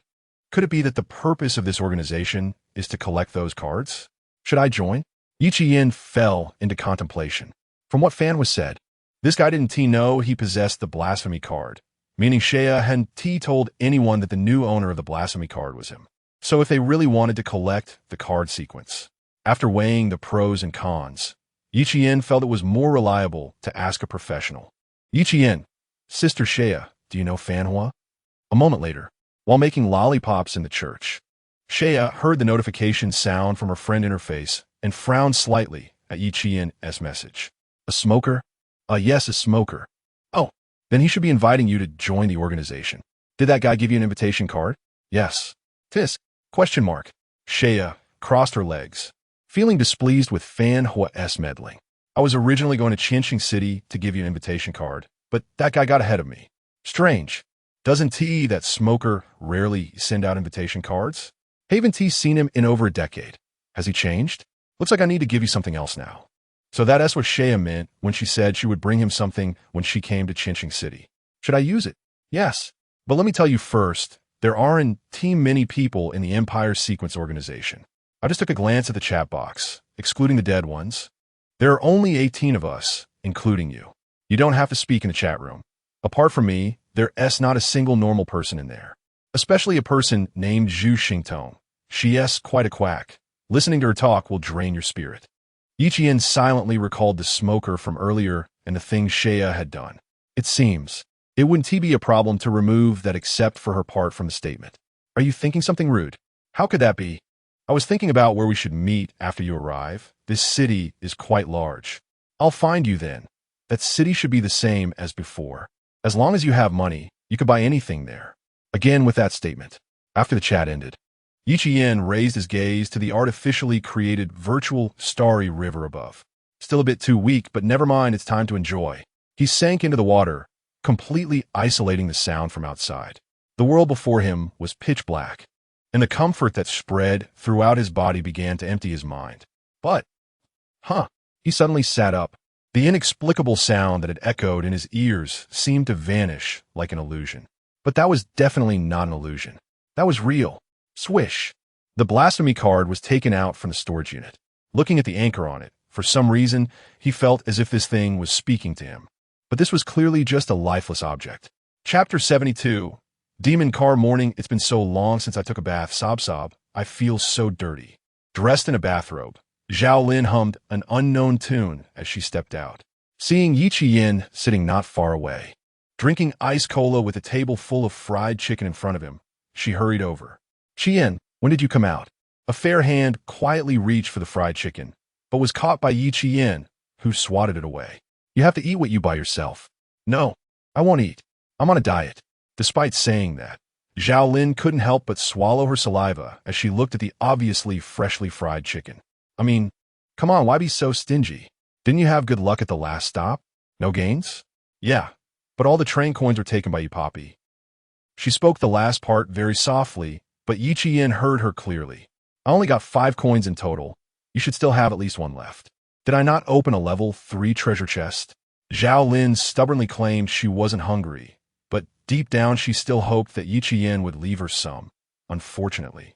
Could it be that the purpose of this organization is to collect those cards? Should I join? Ichiyen fell into contemplation. From what Fan was said, this guy didn't know he possessed the blasphemy card, meaning Shea hadn't told anyone that the new owner of the blasphemy card was him. So if they really wanted to collect the card sequence, after weighing the pros and cons, Ichiyen felt it was more reliable to ask a professional. Ichiyen, Sister Shea, do you know Fanhua? A moment later, while making lollipops in the church, Shea heard the notification sound from her friend interface and frowned slightly at Ichiyen's message. A smoker? Yes, a smoker. Oh, then he should be inviting you to join the organization. Did that guy give you an invitation card? Yes. Tisk? Question mark. Shea crossed her legs, feeling displeased with Fanhua's meddling. I was originally going to Qinxing City to give you an invitation card, but that guy got ahead of me. Strange. Doesn't that smoker rarely send out invitation cards? Haven't seen him in over a decade. Has he changed? Looks like I need to give you something else now. So that's what Shea meant when she said she would bring him something when she came to Qinxing City. Should I use it? Yes. But let me tell you first, there aren't many people in the Empire Sequence Organization. I just took a glance at the chat box, excluding the dead ones. There are only 18 of us, including you. You don't have to speak in the chat room. Apart from me, there's not a single normal person in there. Especially a person named Zhu Xingtong. She's quite a quack. Listening to her talk will drain your spirit. Ichiyen silently recalled the smoker from earlier and the things Shea had done. It seems it wouldn't be a problem to remove that except for her part from the statement. Are you thinking something rude? How could that be? I was thinking about where we should meet after you arrive. This city is quite large. I'll find you then. That city should be the same as before. As long as you have money, you could buy anything there. Again with that statement. After the chat ended, Ichiyen raised his gaze to the artificially created virtual starry river above. Still a bit too weak, but never mind, it's time to enjoy. He sank into the water, completely isolating the sound from outside. The world before him was pitch black, and the comfort that spread throughout his body began to empty his mind. But, he suddenly sat up. The inexplicable sound that had echoed in his ears seemed to vanish like an illusion. But that was definitely not an illusion. That was real. Swish. The blasphemy card was taken out from the storage unit. Looking at the anchor on it, for some reason, he felt as if this thing was speaking to him. But this was clearly just a lifeless object. Chapter 72. Demon Car Morning. It's been so long since I took a bath. Sob sob. I feel so dirty. Dressed in a bathrobe, Zhao Lin hummed an unknown tune as she stepped out. Seeing Ichiyen sitting not far away, drinking ice cola with a table full of fried chicken in front of him, she hurried over. Chien, when did you come out? A fair hand quietly reached for the fried chicken, but was caught by Ichiyen, who swatted it away. You have to eat what you buy yourself. No, I won't eat. I'm on a diet. Despite saying that, Zhao Lin couldn't help but swallow her saliva as she looked at the obviously freshly fried chicken. I mean, come on, why be so stingy? Didn't you have good luck at the last stop? No gains? Yeah, but all the train coins were taken by you, Poppy. She spoke the last part very softly, but Ichiyen heard her clearly. I only got 5 coins in total. You should still have at least 1 left. Did I not open a level 3 treasure chest? Zhao Lin stubbornly claimed she wasn't hungry, but deep down she still hoped that Ichiyen would leave her some. Unfortunately,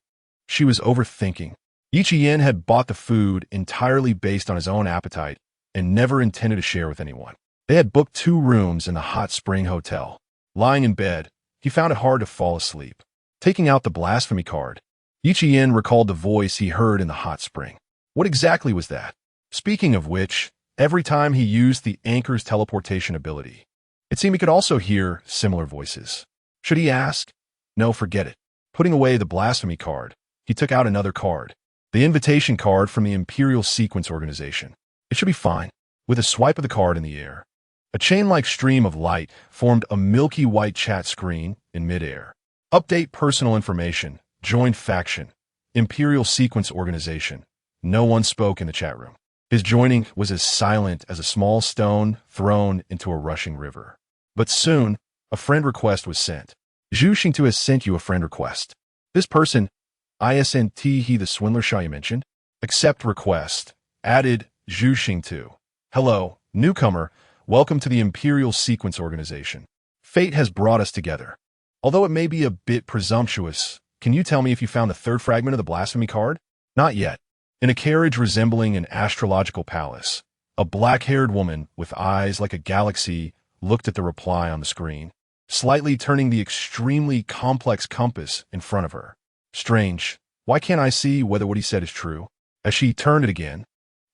she was overthinking. Ichiyen had bought the food entirely based on his own appetite and never intended to share with anyone. They had booked 2 rooms in the hot spring hotel. Lying in bed, he found it hard to fall asleep. Taking out the blasphemy card, Yiqian recalled the voice he heard in the hot spring. What exactly was that? Speaking of which, every time he used the anchor's teleportation ability, it seemed he could also hear similar voices. Should he ask? No, forget it. Putting away the blasphemy card, he took out another card, the invitation card from the Imperial Sequence Organization. It should be fine. With a swipe of the card in the air, a chain-like stream of light formed a milky white chat screen in midair. Update personal information. Joined faction. Imperial Sequence Organization. No one spoke in the chat room. His joining was as silent as a small stone thrown into a rushing river. But soon, a friend request was sent. Zhu Xingtu has sent you a friend request. This person, ISNT he the swindler Xia mentioned, accept request, added Zhu Xingtu. Hello, newcomer, welcome to the Imperial Sequence Organization. Fate has brought us together. Although it may be a bit presumptuous, can you tell me if you found the third fragment of the blasphemy card? Not yet. In a carriage resembling an astrological palace, a black-haired woman with eyes like a galaxy looked at the reply on the screen, slightly turning the extremely complex compass in front of her. Strange. Why can't I see whether what he said is true? As she turned it again,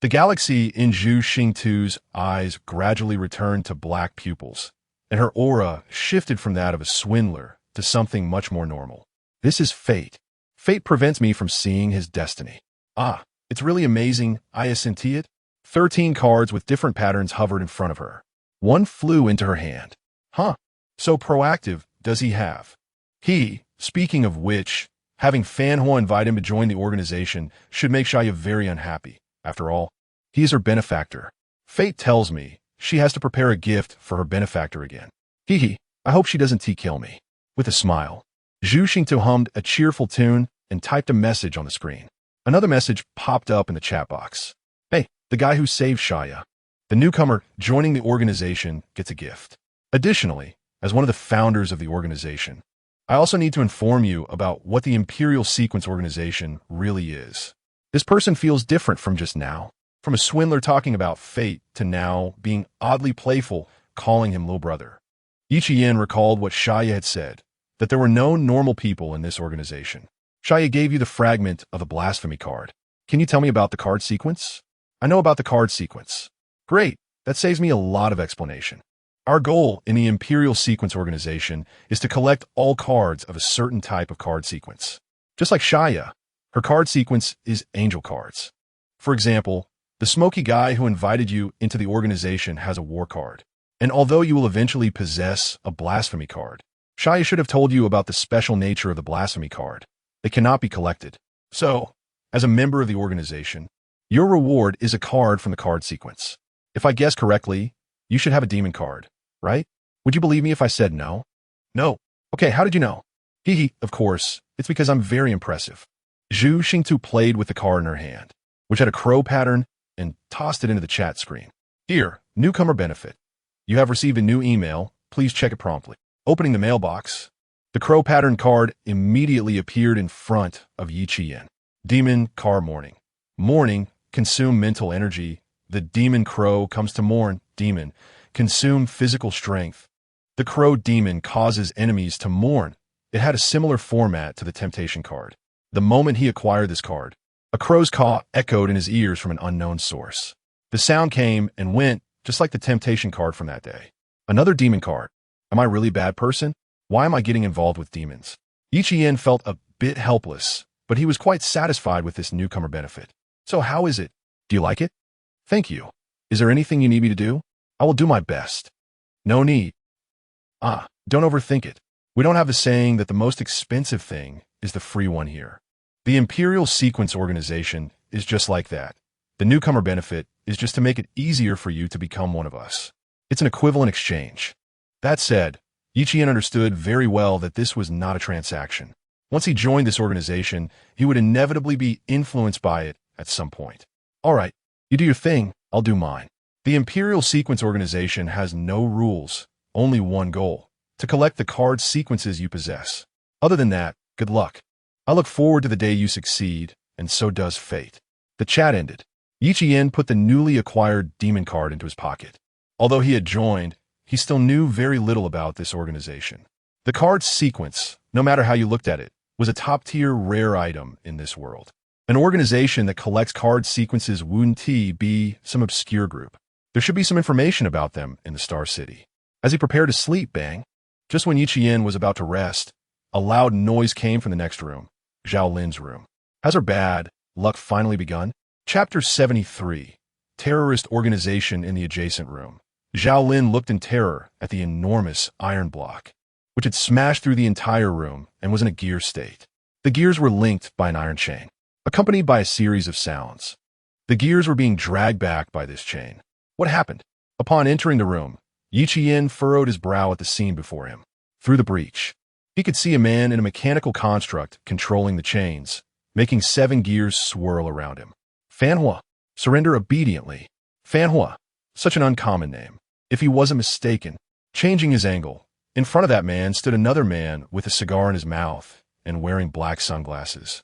the galaxy in Zhu Xingtu's eyes gradually returned to black pupils, and her aura shifted from that of a swindler to something much more normal. This is fate. Fate prevents me from seeing his destiny. Ah, it's really amazing, ISNT it? 13 cards with different patterns hovered in front of her. One flew into her hand. Huh. So proactive does he have? Speaking of which, having Fan Hua invite him to join the organization should make Xia very unhappy. After all, he is her benefactor. Fate tells me she has to prepare a gift for her benefactor again. I hope she doesn't kill me. With a smile, Zhu Xingtu hummed a cheerful tune and typed a message on the screen. Another message popped up in the chat box. Hey, the guy who saved Xia. The newcomer joining the organization gets a gift. Additionally, as one of the founders of the organization, I also need to inform you about what the Imperial Sequence Organization really is. This person feels different from just now. From a swindler talking about fate to now being oddly playful, calling him little brother. Yiqian recalled what Xia had said, that there were no normal people in this organization. Xia gave you the fragment of the blasphemy card. Can you tell me about the card sequence? I know about the card sequence. Great, that saves me a lot of explanation. Our goal in the Imperial Sequence Organization is to collect all cards of a certain type of card sequence. Just like Xia, her card sequence is angel cards. For example, the smoky guy who invited you into the organization has a war card. And although you will eventually possess a blasphemy card, Xia should have told you about the special nature of the blasphemy card. They cannot be collected. So, as a member of the organization, your reward is a card from the card sequence. If I guess correctly, you should have a demon card, right? Would you believe me if I said no? No. Okay, how did you know? Of course, it's because I'm very impressive. Zhu Xingtu played with the card in her hand, which had a crow pattern, and tossed it into the chat screen. Here, newcomer benefit. You have received a new email. Please check it promptly. Opening the mailbox, the crow pattern card immediately appeared in front of Yiqian. Demon car mourning. Mourning, consume mental energy. The demon crow comes to mourn. Demon, consume physical strength. The crow demon causes enemies to mourn. It had a similar format to the temptation card. The moment he acquired this card, a crow's caw echoed in his ears from an unknown source. The sound came and went, just like the temptation card from that day. Another demon card. Am I really a bad person? Why am I getting involved with demons? Yiqian felt a bit helpless, but he was quite satisfied with this newcomer benefit. So how is it? Do you like it? Thank you. Is there anything you need me to do? I will do my best. No need. Don't overthink it. We don't have a saying that the most expensive thing is the free one here. The Imperial Sequence Organization is just like that. The newcomer benefit is just to make it easier for you to become one of us. It's an equivalent exchange. That said, Yiqian understood very well that this was not a transaction. Once he joined this organization, he would inevitably be influenced by it at some point. All right, you do your thing, I'll do mine. The Imperial Sequence Organization has no rules, only one goal: to collect the card sequences you possess. Other than that, good luck. I look forward to the day you succeed, and so does fate. The chat ended. Yiqian put the newly acquired demon card into his pocket. Although he had joined, he still knew very little about this organization. The card sequence, no matter how you looked at it, was a top-tier rare item in this world. An organization that collects card sequences wouldn't be some obscure group. There should be some information about them in the Star City. As he prepared to sleep, bang! Just when Yiqian was about to rest, a loud noise came from the next room, Zhao Lin's room. Has her bad luck finally begun? Chapter 73. Terrorist Organization in the Adjacent Room. Zhao Lin looked in terror at the enormous iron block, which had smashed through the entire room and was in a gear state. The gears were linked by an iron chain, accompanied by a series of sounds. The gears were being dragged back by this chain. What happened? Upon entering the room, Yiqian furrowed his brow at the scene before him. Through the breach, he could see a man in a mechanical construct controlling the chains, making 7 gears swirl around him. Fanhua. Surrender obediently. Fanhua. Such an uncommon name. If he wasn't mistaken. Changing his angle, in front of that man stood another man with a cigar in his mouth and wearing black sunglasses.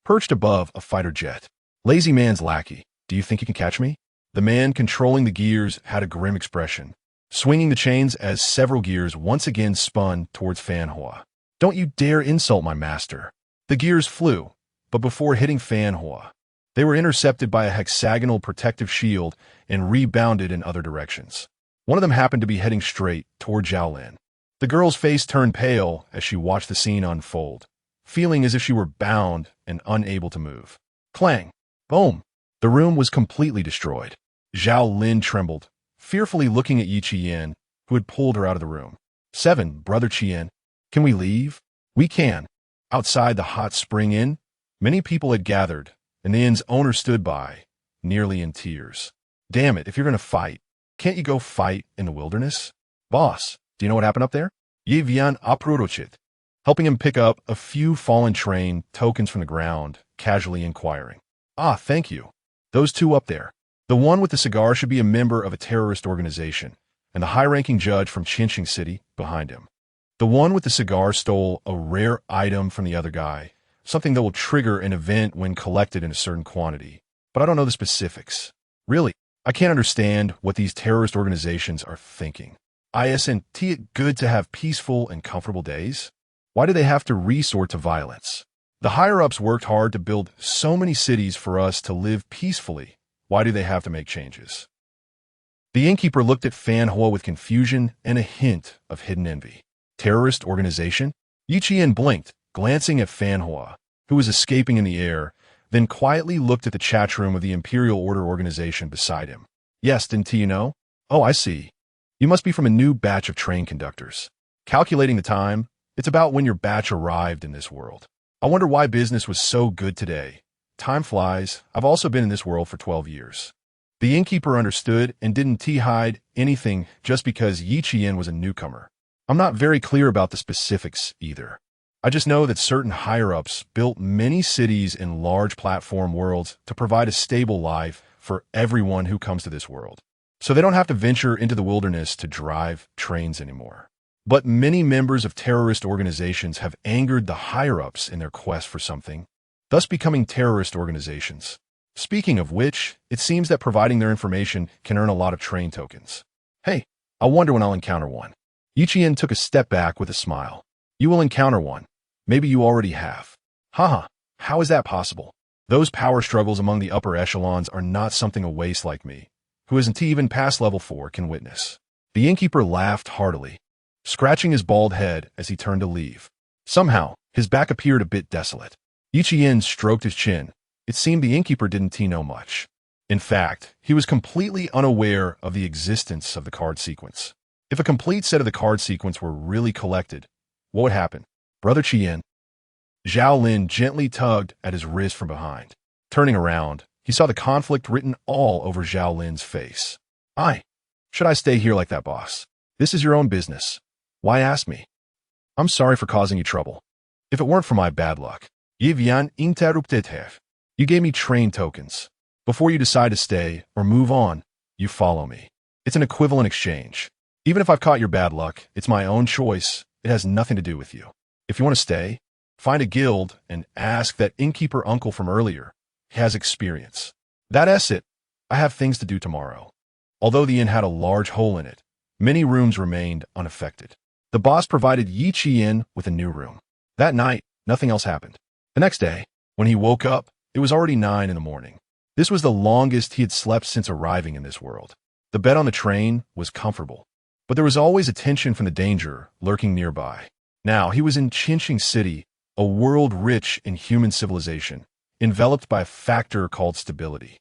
Perched above a fighter jet. Lazy man's lackey. Do you think you can catch me? The man controlling the gears had a grim expression, swinging the chains as several gears once again spun towards Fanhua. Don't you dare insult my master. The gears flew, but before hitting Fanhua, they were intercepted by a hexagonal protective shield and rebounded in other directions. One of them happened to be heading straight toward Zhao Lin. The girl's face turned pale as she watched the scene unfold, feeling as if she were bound and unable to move. Clang! Boom! The room was completely destroyed. Zhao Lin trembled, fearfully looking at Yiqian, who had pulled her out of the room. 7, Brother Qian. Can we leave? We can. Outside the hot spring inn, many people had gathered, and the inn's owner stood by, nearly in tears. Damn it, if you're going to fight, can't you go fight in the wilderness? Boss, do you know what happened up there? Ye vian aprurochit, helping him pick up a few fallen train tokens from the ground, casually inquiring. Ah, thank you. Those 2 up there. The one with the cigar should be a member of a terrorist organization, and the high-ranking judge from Qinxing City behind him. The one with the cigar stole a rare item from the other guy, something that will trigger an event when collected in a certain quantity. But I don't know the specifics. Really, I can't understand what these terrorist organizations are thinking. Isn't it good to have peaceful and comfortable days? Why do they have to resort to violence? The higher-ups worked hard to build so many cities for us to live peacefully. Why do they have to make changes? The innkeeper looked at Fanhua with confusion and a hint of hidden envy. Terrorist organization? Yiqian blinked, glancing at Fanhua, who was escaping in the air, then quietly looked at the chat room of the Imperial Order organization beside him. Yes, didn't you know? Oh, I see. You must be from a new batch of train conductors. Calculating the time, it's about when your batch arrived in this world. I wonder why business was so good today. Time flies. I've also been in this world for 12 years. The innkeeper understood and didn't hide anything just because Yiqian was a newcomer. I'm not very clear about the specifics either. I just know that certain higher-ups built many cities in large platform worlds to provide a stable life for everyone who comes to this world, so they don't have to venture into the wilderness to drive trains anymore. But many members of terrorist organizations have angered the higher-ups in their quest for something, thus becoming terrorist organizations. Speaking of which, it seems that providing their information can earn a lot of train tokens. Hey, I wonder when I'll encounter one. Yiqian took a step back with a smile. You will encounter one. Maybe you already have. Haha, how is that possible? Those power struggles among the upper echelons are not something a waste like me, who isn't even past level 4, can witness. The innkeeper laughed heartily, scratching his bald head as he turned to leave. Somehow, his back appeared a bit desolate. Yiqian stroked his chin. It seemed the innkeeper didn't know much. In fact, he was completely unaware of the existence of the card sequence. If a complete set of the card sequence were really collected, what would happen? Brother Qian. Zhao Lin gently tugged at his wrist from behind. Turning around, he saw the conflict written all over Zhao Lin's face. Should I stay here like that, boss? This is your own business. Why ask me? I'm sorry for causing you trouble. If it weren't for my bad luck, you gave me train tokens. Before you decide to stay or move on, you follow me. It's an equivalent exchange. Even if I've caught your bad luck, it's my own choice. It has nothing to do with you. If you want to stay, find a guild and ask that innkeeper uncle from earlier. He has experience. That's it. I have things to do tomorrow. Although the inn had a large hole in it, many rooms remained unaffected. The boss provided Yi Qian with a new room. That night, nothing else happened. The next day, when he woke up, it was already 9 in the morning. This was the longest he had slept since arriving in this world. The bed on the train was comfortable, but there was always a tension from the danger lurking nearby. Now, he was in Qinxing City, a world rich in human civilization, enveloped by a factor called stability.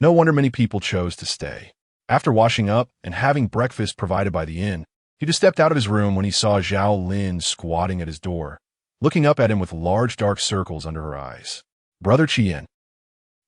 No wonder many people chose to stay. After washing up and having breakfast provided by the inn, he just stepped out of his room when he saw Zhao Lin squatting at his door, looking up at him with large dark circles under her eyes. "Brother Qian,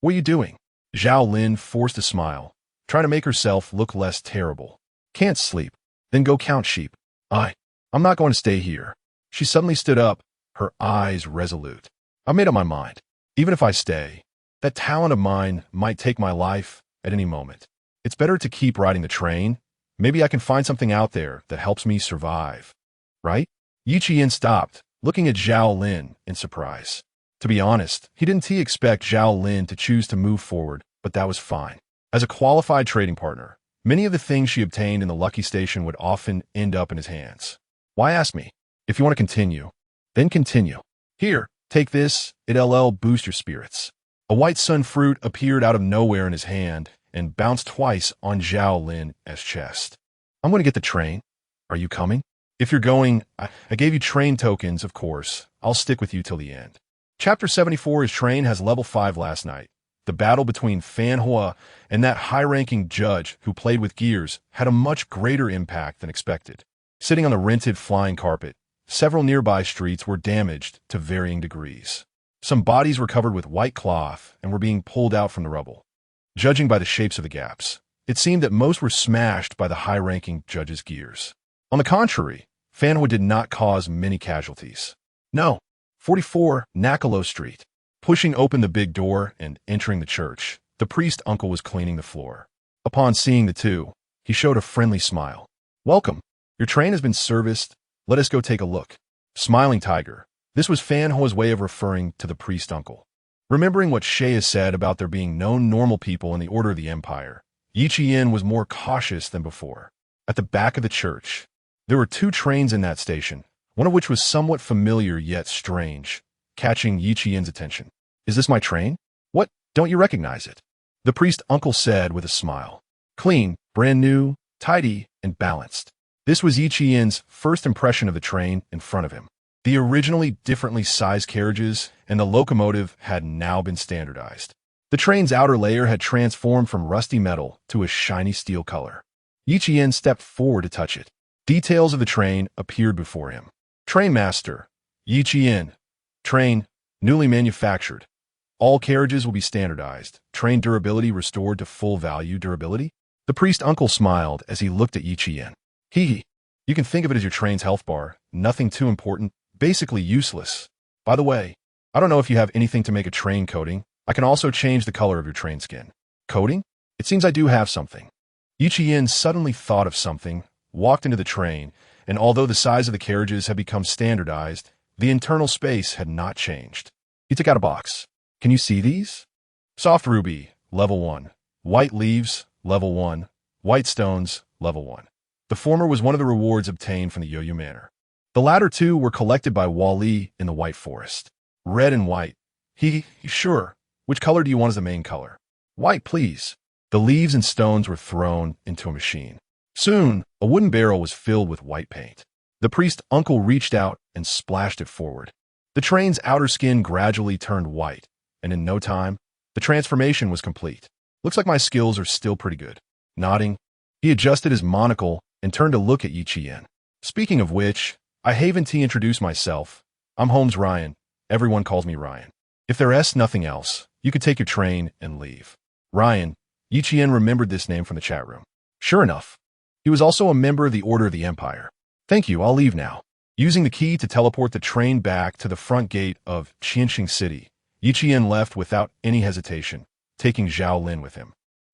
what are you doing?" Zhao Lin forced a smile, trying to make herself look less terrible. "Can't sleep? Then go count sheep." I'm not going to stay here." She suddenly stood up, her eyes resolute. "I made up my mind. Even if I stay, that talent of mine might take my life at any moment. It's better to keep riding the train. Maybe I can find something out there that helps me survive. Right?" Yi Qian stopped, looking at Zhao Lin in surprise. To be honest, he didn't expect Zhao Lin to choose to move forward, but that was fine. As a qualified trading partner, many of the things she obtained in the Lucky Station would often end up in his hands. Why ask me? If you want to continue, then continue. Here, take this, it'll boost your spirits. A white sun fruit appeared out of nowhere in his hand and bounced twice on Zhao Lin's chest. "I'm going to get the train. Are you coming? If you're going, I gave you train tokens, of course. I'll stick with you till the end." Chapter 74 His train has level 5 last night. The battle between Fan Hua and that high-ranking judge who played with gears had a much greater impact than expected. Sitting on the rented flying carpet, several nearby streets were damaged to varying degrees. Some bodies were covered with white cloth and were being pulled out from the rubble. Judging by the shapes of the gaps, it seemed that most were smashed by the high-ranking judge's gears. On the contrary, Fan Hua did not cause many casualties. No. 44 Nakalo Street. Pushing open the big door and entering the church, the priest uncle was cleaning the floor. Upon seeing the two, he showed a friendly smile. "Welcome. Your train has been serviced. Let us go take a look." Smiling Tiger. This was Fan Hua's way of referring to the priest uncle. Remembering what Shay has said about there being no normal people in the Order of the Empire, Yi Qian was more cautious than before. At the back of the church, there were 2 trains in that station, one of which was somewhat familiar yet strange, catching Yi Qian's attention. "Is this my train? What, don't you recognize it?" The priest uncle said with a smile. Clean, brand new, tidy, and balanced. This was Yi Qian's first impression of the train in front of him. The originally differently sized carriages and the locomotive had now been standardized. The train's outer layer had transformed from rusty metal to a shiny steel color. Yi Qian stepped forward to touch it. Details of the train appeared before him. Trainmaster, Yi Qian. Train, newly manufactured. All carriages will be standardized. Train durability restored to full value durability. The priest uncle smiled as he looked at Yi Qian. Hee. You can think of it as your train's health bar. Nothing too important. Basically useless. By the way, I don't know if you have anything to make a train coating. I can also change the color of your train skin. Coating? It seems I do have something. Yi Qian suddenly thought of something, walked into the train, and although the size of the carriages had become standardized, the internal space had not changed. He took out a box. "Can you see these?" Soft ruby, level 1. White leaves, level 1. White stones, level 1. The former was one of the rewards obtained from the Yoyu Manor. The latter 2 were collected by Wali in the White Forest. Red and white. Sure. Which color do you want as the main color? White, please. The leaves and stones were thrown into a machine. Soon, a wooden barrel was filled with white paint. The priest uncle reached out and splashed it forward. The train's outer skin gradually turned white, and in no time, the transformation was complete. "Looks like my skills are still pretty good." Nodding, he adjusted his monocle and turned to look at Yi Qian. "Speaking of which, I haven't introduced myself. I'm Holmes Ryan. Everyone calls me Ryan. If there's nothing else, you could take your train and leave." Ryan. Yi Qian remembered this name from the chat room. Sure enough, he was also a member of the Order of the Empire. "Thank you, I'll leave now." Using the key to teleport the train back to the front gate of Qinxing City, Yi Qian left without any hesitation, taking Zhao Lin with him.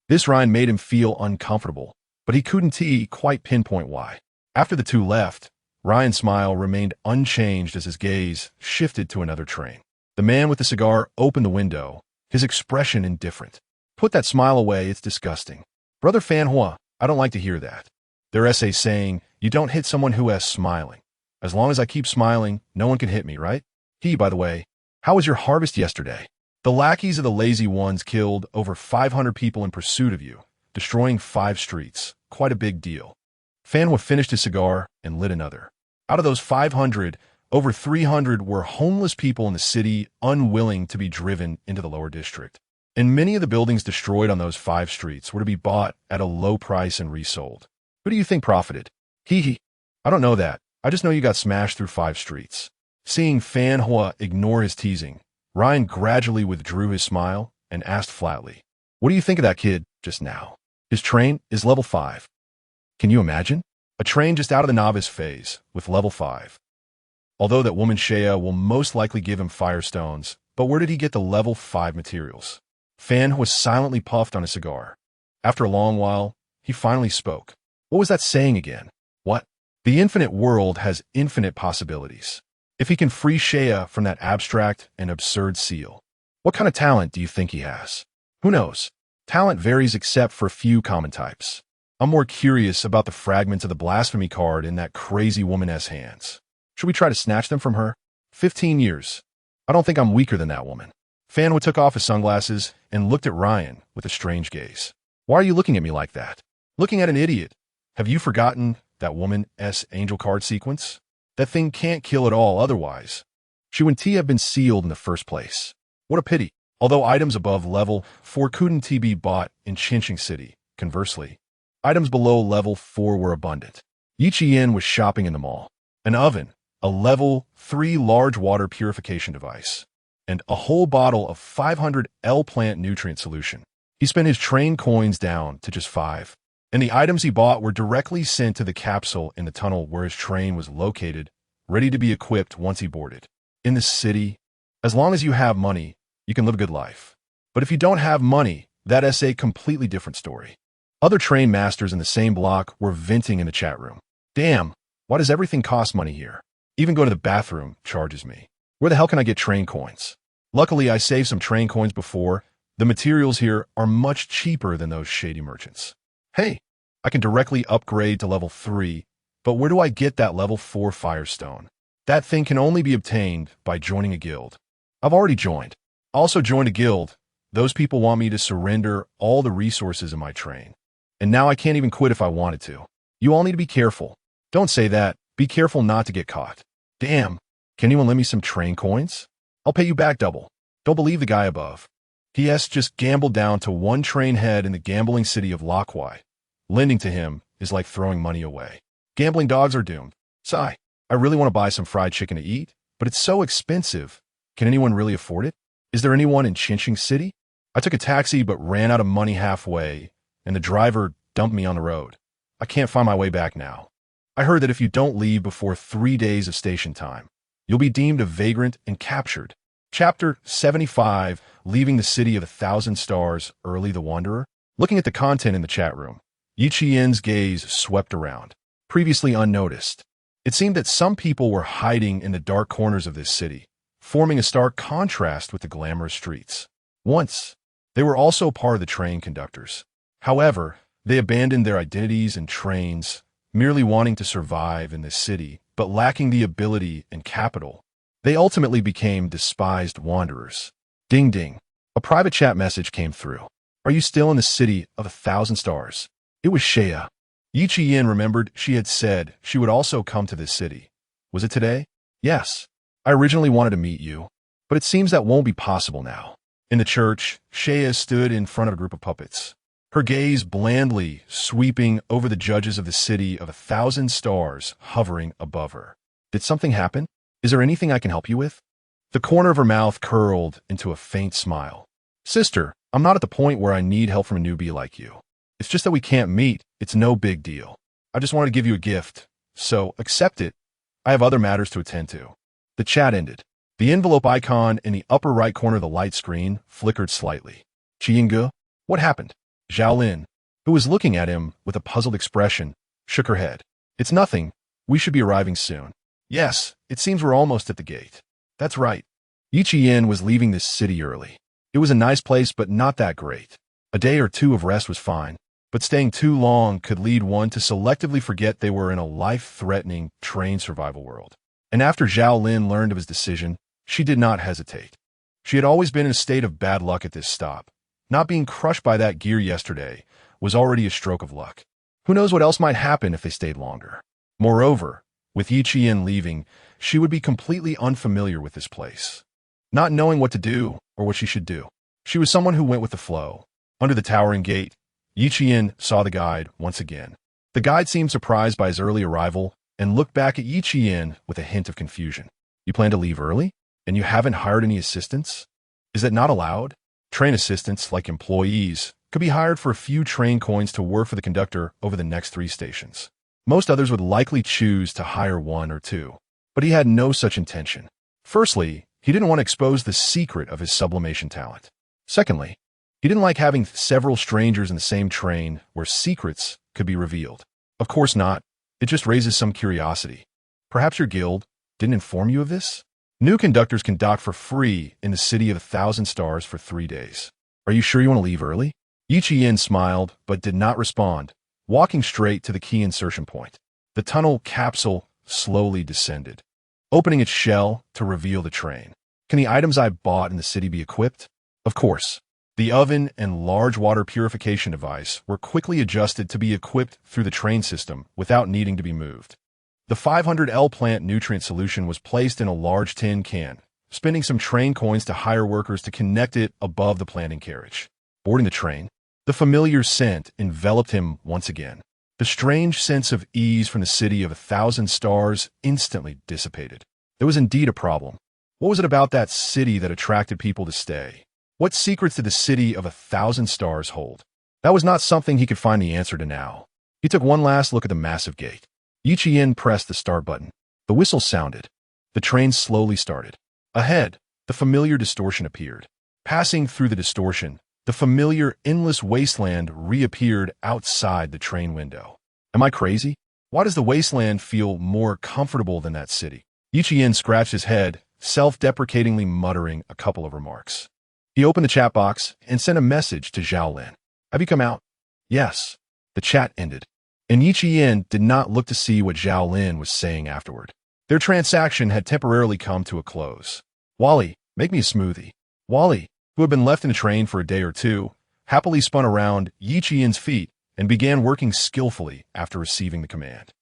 This Ryan made him feel uncomfortable, but he couldn't quite pinpoint why. After the 2 left, Ryan's smile remained unchanged as his gaze shifted to another train. The man with the cigar opened the window, his expression indifferent. "Put that smile away, it's disgusting." "Brother Fan Hua, I don't like to hear that. Their essay saying, you don't hit someone who is smiling. As long as I keep smiling, no one can hit me, right? By the way, how was your harvest yesterday? The lackeys of the lazy ones killed over 500 people in pursuit of you, destroying 5 streets. Quite a big deal. Fanhua finished his cigar and lit another. Out of those 500, over 300 were homeless people in the city unwilling to be driven into the lower district. And many of the buildings destroyed on those 5 streets were to be bought at a low price and resold. Who do you think profited? I don't know that. I just know you got smashed through 5 streets. Seeing Fanhua ignore his teasing, Ryan gradually withdrew his smile and asked flatly, "What do you think of that kid just now? His train is level 5. Can you imagine? A train just out of the novice phase with level 5. Although that woman Shea will most likely give him firestones, but where did he get the level 5 materials?" Fanhua silently puffed on a cigar. After a long while, he finally spoke. What was that saying again? What? The infinite world has infinite possibilities. If he can free Shea from that abstract and absurd seal, what kind of talent do you think he has? Who knows? Talent varies except for a few common types. I'm more curious about the fragments of the blasphemy card in that crazy woman's hands. Should we try to snatch them from her? 15 years. I don't think I'm weaker than that woman. Fanhua took off his sunglasses and looked at Ryan with a strange gaze. Why are you looking at me like that? Looking at an idiot. Have you forgotten that woman's angel card sequence? That thing can't kill at all otherwise. She wouldn't have been sealed in the first place. What a pity. Although items above level 4 couldn't be bought in Chinching City, conversely, items below level 4 were abundant. Yi Qian was shopping in the mall. An oven, a level 3 large water purification device, and a whole bottle of 500 L plant nutrient solution. He spent his train coins down to just 5. And the items he bought were directly sent to the capsule in the tunnel where his train was located, ready to be equipped once he boarded. In the city, as long as you have money, you can live a good life. But if you don't have money, that's a completely different story. Other train masters in the same block were venting in the chat room. Damn, why does everything cost money here? Even going to the bathroom charges me. Where the hell can I get train coins? Luckily, I saved some train coins before. The materials here are much cheaper than those shady merchants. Hey, I can directly upgrade to level 3, but where do I get that level 4 firestone? That thing can only be obtained by joining a guild. I've already joined. Also joined a guild. Those people want me to surrender all the resources in my train. And now I can't even quit if I wanted to. You all need to be careful. Don't say that. Be careful not to get caught. Damn, can anyone lend me some train coins? I'll pay you back double. Don't believe the guy above. He has just gambled down to 1 train head in the gambling city of Lokwai. Lending to him is like throwing money away. Gambling dogs are doomed. Sigh. I really want to buy some fried chicken to eat, but it's so expensive. Can anyone really afford it? Is there anyone in Chinching City? I took a taxi but ran out of money halfway, and the driver dumped me on the road. I can't find my way back now. I heard that if you don't leave before 3 days of station time, you'll be deemed a vagrant and captured. Chapter 75, Leaving the City of 1,000 Stars, Early the Wanderer. Looking at the content in the chat room, Yi Qian's gaze swept around. Previously unnoticed, it seemed that some people were hiding in the dark corners of this city, forming a stark contrast with the glamorous streets. Once, they were also part of the train conductors. However, they abandoned their identities and trains, merely wanting to survive in this city, but lacking the ability and capital. They ultimately became despised wanderers. Ding ding. A private chat message came through. Are you still in the city of 1,000 stars? It was Shea. Yi Qian remembered she had said she would also come to this city. Was it today? Yes. I originally wanted to meet you, but it seems that won't be possible now. In the church, Shea stood in front of a group of puppets, her gaze blandly sweeping over the judges of the city of 1,000 stars hovering above her. Did something happen? Is there anything I can help you with? The corner of her mouth curled into a faint smile. Sister, I'm not at the point where I need help from a newbie like you. It's just that we can't meet. It's no big deal. I just wanted to give you a gift, so accept it. I have other matters to attend to. The chat ended. The envelope icon in the upper right corner of the light screen flickered slightly. Qiange, what happened? Zhao Lin, who was looking at him with a puzzled expression, shook her head. It's nothing. We should be arriving soon. Yes, it seems we're almost at the gate. That's right. Yi Qian was leaving this city early. It was a nice place, but not that great. A day or two of rest was fine, but staying too long could lead one to selectively forget they were in a life-threatening train survival world. And after Zhao Lin learned of his decision, she did not hesitate. She had always been in a state of bad luck at this stop. Not being crushed by that gear yesterday was already a stroke of luck. Who knows what else might happen if they stayed longer? Moreover, with Yi Qian leaving, she would be completely unfamiliar with this place, not knowing what to do or what she should do. She was someone who went with the flow. Under the towering gate, Yi Qian saw the guide once again. The guide seemed surprised by his early arrival and looked back at Yi Qian with a hint of confusion. You plan to leave early? And you haven't hired any assistants? Is that not allowed? Train assistants, like employees, could be hired for a few train coins to work for the conductor over the next 3 stations. Most others would likely choose to hire 1 or 2, but he had no such intention. Firstly, he didn't want to expose the secret of his sublimation talent. Secondly, he didn't like having several strangers in the same train where secrets could be revealed. Of course not. It just raises some curiosity. Perhaps your guild didn't inform you of this? New conductors can dock for free in the city of 1,000 stars for 3 days. Are you sure you want to leave early? Yi Qian smiled, but did not respond, walking straight to the key insertion point. The tunnel capsule slowly descended, opening its shell to reveal the train. Can the items I bought in the city be equipped? Of course. The oven and large water purification device were quickly adjusted to be equipped through the train system without needing to be moved. The 500L plant nutrient solution was placed in a large tin can, spending some train coins to hire workers to connect it above the planting carriage. Boarding the train, the familiar scent enveloped him once again. The strange sense of ease from the city of 1,000 stars instantly dissipated. There was indeed a problem. What was it about that city that attracted people to stay? What secrets did the city of 1,000 stars hold? That was not something he could find the answer to now. He took one last look at the massive gate. Yi Qian pressed the start button. The whistle sounded. The train slowly started. Ahead, the familiar distortion appeared. Passing through the distortion, the familiar endless wasteland reappeared outside the train window. Am I crazy? Why does the wasteland feel more comfortable than that city? Yi Qian scratched his head, self-deprecatingly muttering a couple of remarks. He opened the chat box and sent a message to Zhao Lin. Have you come out? Yes. The chat ended, and Yi Qian did not look to see what Zhao Lin was saying afterward. Their transaction had temporarily come to a close. Wally, make me a smoothie. Wally, who had been left in the train for a day or two, happily spun around Yi Qian's feet and began working skillfully after receiving the command.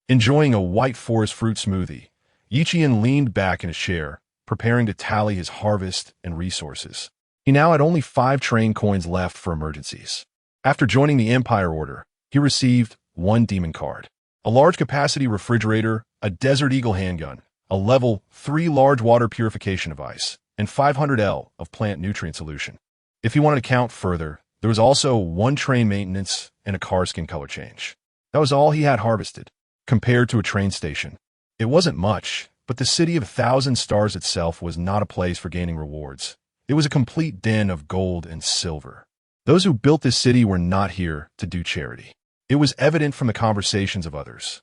Enjoying a white forest fruit smoothie, Yi Qian leaned back in his chair, preparing to tally his harvest and resources. He now had only 5 train coins left for emergencies. After joining the Empire Order, he received 1 demon card, a large capacity refrigerator, a Desert Eagle handgun, a level 3 large water purification device, and 500L of plant nutrient solution. If he wanted to count further, there was also 1 train maintenance and a car skin color change. That was all he had harvested. Compared to a train station, it wasn't much, but the city of 1,000 stars itself was not a place for gaining rewards. It was a complete den of gold and silver. Those who built this city were not here to do charity. It was evident from the conversations of others.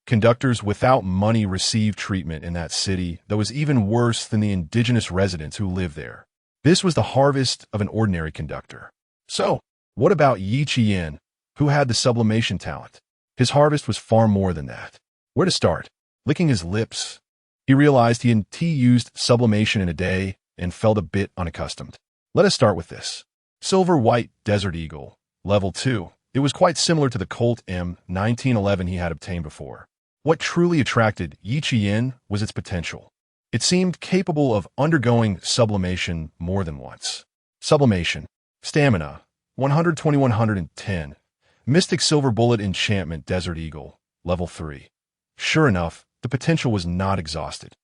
Conductors without money received treatment in that city that was even worse than the indigenous residents who lived there. This was the harvest of an ordinary conductor. So, what about Yi Qian, who had the sublimation talent? His harvest was far more than that. Where to start? Licking his lips, he realized he hadn't used sublimation in a day and felt a bit unaccustomed. Let us start with this. Silver White Desert Eagle, Level 2. It was quite similar to the Colt M1911 he had obtained before. What truly attracted Yi Qian was its potential. It seemed capable of undergoing sublimation more than once. Sublimation. Stamina. 120-110. Mystic Silver Bullet Enchantment Desert Eagle. Level 3. Sure enough, the potential was not exhausted.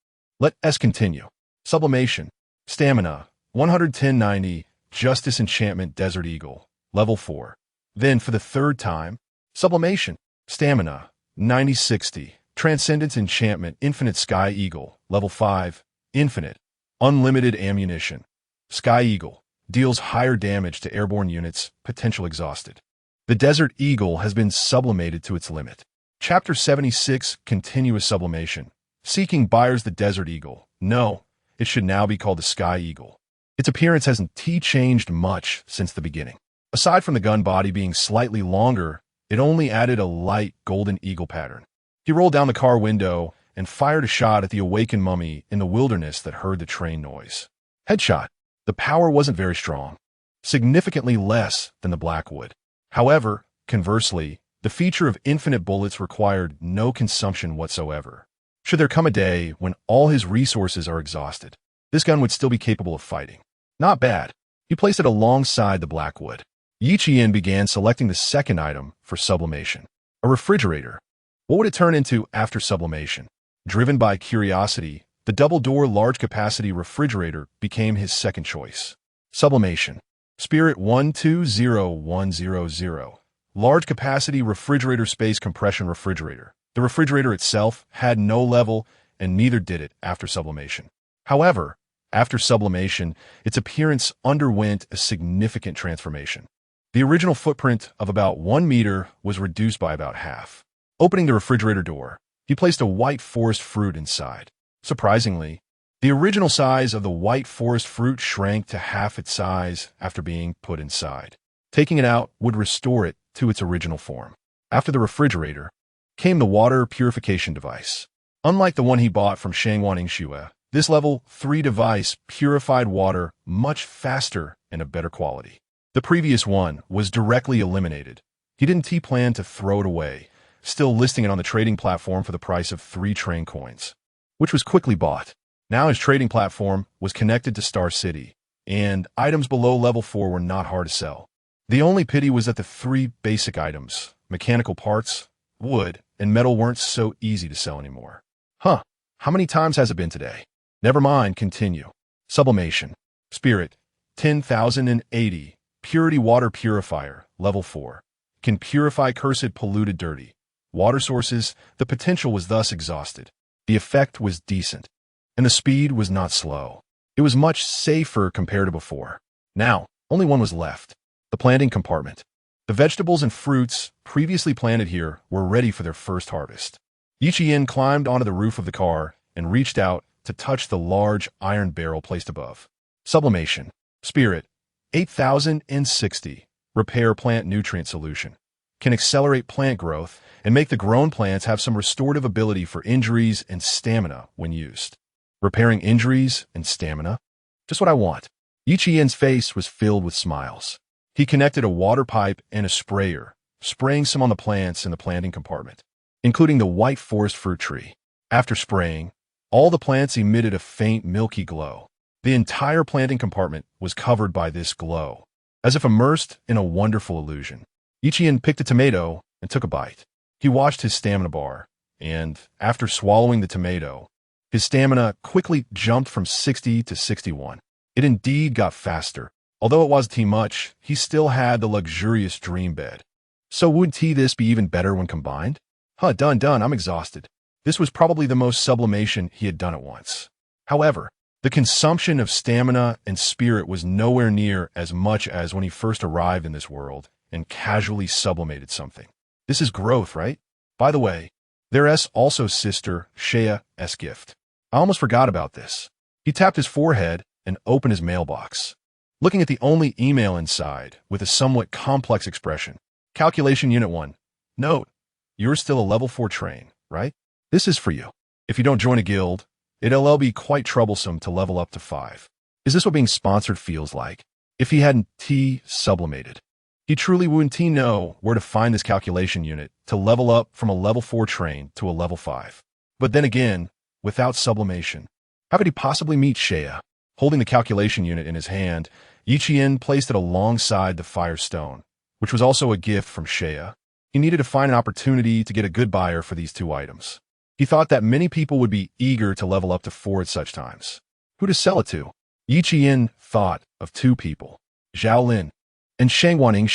Let us continue. Sublimation. Stamina. 110-90. Justice Enchantment Desert Eagle. Level 4. Then, for the 3rd time, Sublimation. Stamina. 90-60. Transcendence Enchantment Infinite Sky Eagle. Level 5. Infinite. Unlimited Ammunition. Sky Eagle. Deals higher damage to airborne units. Potential exhausted. The Desert Eagle has been sublimated to its limit. Chapter 76. Continuous Sublimation. Seeking buyers. The Desert Eagle. No, it should now be called the Sky Eagle. Its appearance hasn't changed much since the beginning. Aside from the gun body being slightly longer, it only added a light golden eagle pattern. He rolled down the car window and fired a shot at the awakened mummy in the wilderness that heard the train noise. Headshot. The power wasn't very strong, significantly less than the Blackwood. However, conversely, the feature of infinite bullets required no consumption whatsoever. Should there come a day when all his resources are exhausted, this gun would still be capable of fighting. Not bad. He placed it alongside the Blackwood. Yi Qian began selecting the second item for sublimation. A refrigerator. What would it turn into after sublimation? Driven by curiosity, the double-door large-capacity refrigerator became his second choice. Sublimation. Spirit 120100. Large-capacity refrigerator space compression refrigerator. The refrigerator itself had no level, and neither did it after sublimation. However, after sublimation, its appearance underwent a significant transformation. The original footprint of about 1 meter was reduced by about half. Opening the refrigerator door, he placed a white forest fruit inside. Surprisingly, the original size of the white forest fruit shrank to half its size after being put inside. Taking it out would restore it to its original form. After the refrigerator came the water purification device. Unlike the one he bought from Shangwaning, this level 3 device purified water much faster and of better quality. The previous one was directly eliminated. He didn't plan to throw it away, still listing it on the trading platform for the price of 3 train coins, which was quickly bought. Now his trading platform was connected to Star City, and items below level 4 were not hard to sell. The only pity was that the 3 basic items, mechanical parts, wood, and metal weren't so easy to sell anymore. How many times has it been today? Never mind, continue. Sublimation. Spirit 10,080. Purity water purifier, level 4. Can purify cursed polluted dirty water sources. The potential was thus exhausted. The effect was decent, and the speed was not slow. It was much safer compared to before. Now, only one was left. The planting compartment. The vegetables and fruits previously planted here were ready for their first harvest. Yi Qian climbed onto the roof of the car and reached out to touch the large iron barrel placed above. Sublimation. Spirit 8060. Repair plant nutrient solution. Can accelerate plant growth and make the grown plants have some restorative ability for injuries and stamina when used. Repairing injuries and stamina? Just what I want. Yi Qian's face was filled with smiles. He connected a water pipe and a sprayer, spraying some on the plants in the planting compartment, including the white forest fruit tree. After spraying, all the plants emitted a faint milky glow. The entire planting compartment was covered by this glow, as if immersed in a wonderful illusion. Yi Qian picked a tomato and took a bite. He watched his stamina bar, and after swallowing the tomato, his stamina quickly jumped from 60 to 61. It indeed got faster. Although it wasn't too much, he still had the luxurious dream bed. So wouldn't this be even better when combined? Done, I'm exhausted. This was probably the most sublimation he had done at once. However, the consumption of stamina and spirit was nowhere near as much as when he first arrived in this world and casually sublimated something. This is growth, right? By the way, there's also sister Shea's gift. I almost forgot about this. He tapped his forehead and opened his mailbox, looking at the only email inside with a somewhat complex expression. Calculation Unit 1. Note, you're still a level 4 train, right? This is for you. If you don't join a guild, it'll be quite troublesome to level up to 5. Is this what being sponsored feels like? If he hadn't sublimated, he truly wouldn't know where to find this calculation unit to level up from a level 4 train to a level 5. But then again, without sublimation, how could he possibly meet Shea? Holding the calculation unit in his hand, Yi Qian placed it alongside the firestone, which was also a gift from Shea. He needed to find an opportunity to get a good buyer for these 2 items. He thought that many people would be eager to level up to 4 at such times. Who to sell it to? Yi Qian thought of 2 people, Zhao Lin and Shangwaning.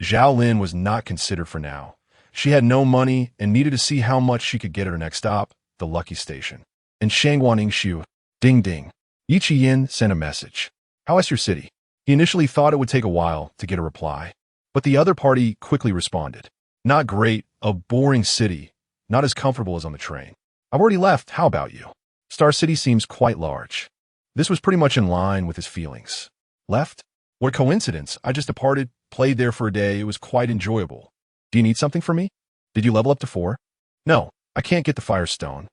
Zhao Lin was not considered for now. She had no money and needed to see how much she could get at her next stop, the Lucky Station. And Shangwaning, ding ding. Yi Qian sent a message. How is your city? He initially thought it would take a while to get a reply, but the other party quickly responded. Not great, a boring city, not as comfortable as on the train. I've already left, how about you? Star City seems quite large. This was pretty much in line with his feelings. Left? What a coincidence, I just departed, played there for a day. It was quite enjoyable. Do you need something from me? Did you level up to 4? No, I can't get the Firestone.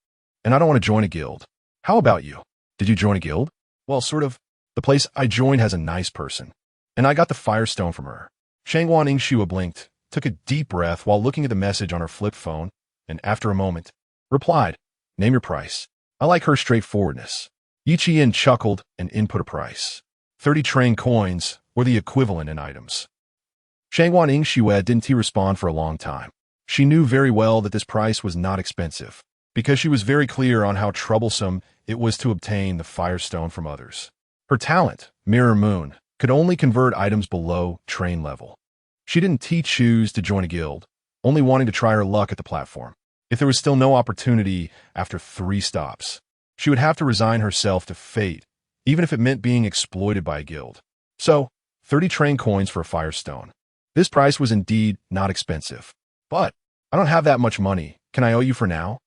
And I don't want to join a guild. How about you? Did you join a guild? Well, sort of. The place I joined has a nice person. And I got the Firestone from her. Shangwan Ingshua blinked, took a deep breath while looking at the message on her flip phone, and after a moment, replied, "Name your price." I like her straightforwardness. Yi Qian chuckled and input a price. 30 train coins, or the equivalent in items. Shangwan Ingshua didn't respond for a long time. She knew very well that this price was not expensive, because she was very clear on how troublesome it was to obtain the Firestone from others. Her talent, Mirror Moon, could only convert items below train level. She didn't choose to join a guild, only wanting to try her luck at the platform. If there was still no opportunity after 3 stops, she would have to resign herself to fate, even if it meant being exploited by a guild. So, 30 train coins for a Firestone. This price was indeed not expensive. But, I don't have that much money. Can I owe you for now?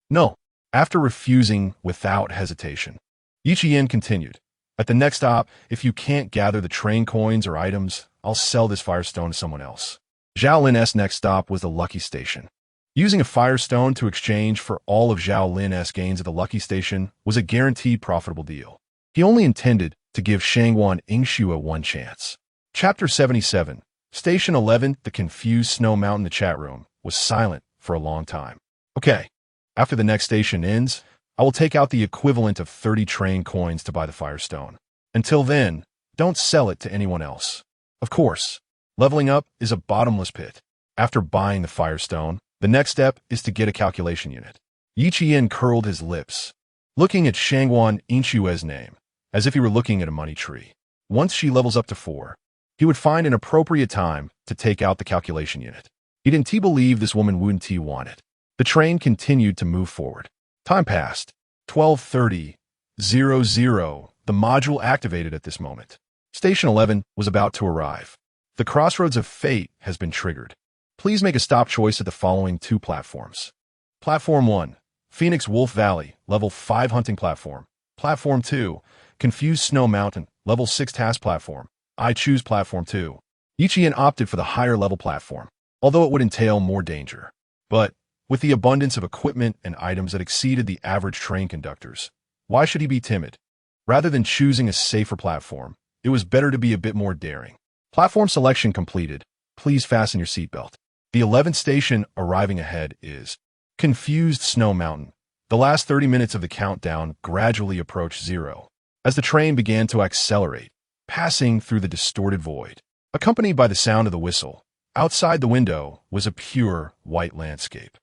No. After refusing without hesitation, Yi Qian continued, "At the next stop, if you can't gather the train coins or items, I'll sell this Firestone to someone else." Zhao Lin's next stop was the Lucky Station. Using a Firestone to exchange for all of Zhao Lin's gains at the Lucky Station was a guaranteed profitable deal. He only intended to give Shangwan Ingshua one chance. Chapter 77, Station 11, The Confused Snow Mountain. The chat room was silent for a long time. Okay, after the next station ends, I will take out the equivalent of 30 train coins to buy the Firestone. Until then, don't sell it to anyone else. Of course, leveling up is a bottomless pit. After buying the Firestone, the next step is to get a calculation unit. Yi Qian curled his lips, looking at Shangwan Inshue's name, as if he were looking at a money tree. Once she levels up to 4, he would find an appropriate time to take out the calculation unit. He didn't believe this woman wouldn't want it. The train continued to move forward. Time passed. 12:30:00. The module activated at this moment. Station 11 was about to arrive. The crossroads of fate has been triggered. Please make a stop choice at the following 2 platforms. Platform 1, Phoenix Wolf Valley, level 5 hunting platform. Platform 2, Confused Snow Mountain, level 6 task platform. I choose platform 2. Yi Qian opted for the higher level platform, although it would entail more danger. But, with the abundance of equipment and items that exceeded the average train conductors, why should he be timid? Rather than choosing a safer platform, it was better to be a bit more daring. Platform selection completed. Please fasten your seatbelt. The 11th station arriving ahead is Confused Snow Mountain. The last 30 minutes of the countdown gradually approached 0, as the train began to accelerate, passing through the distorted void. Accompanied by the sound of the whistle, outside the window was a pure white landscape.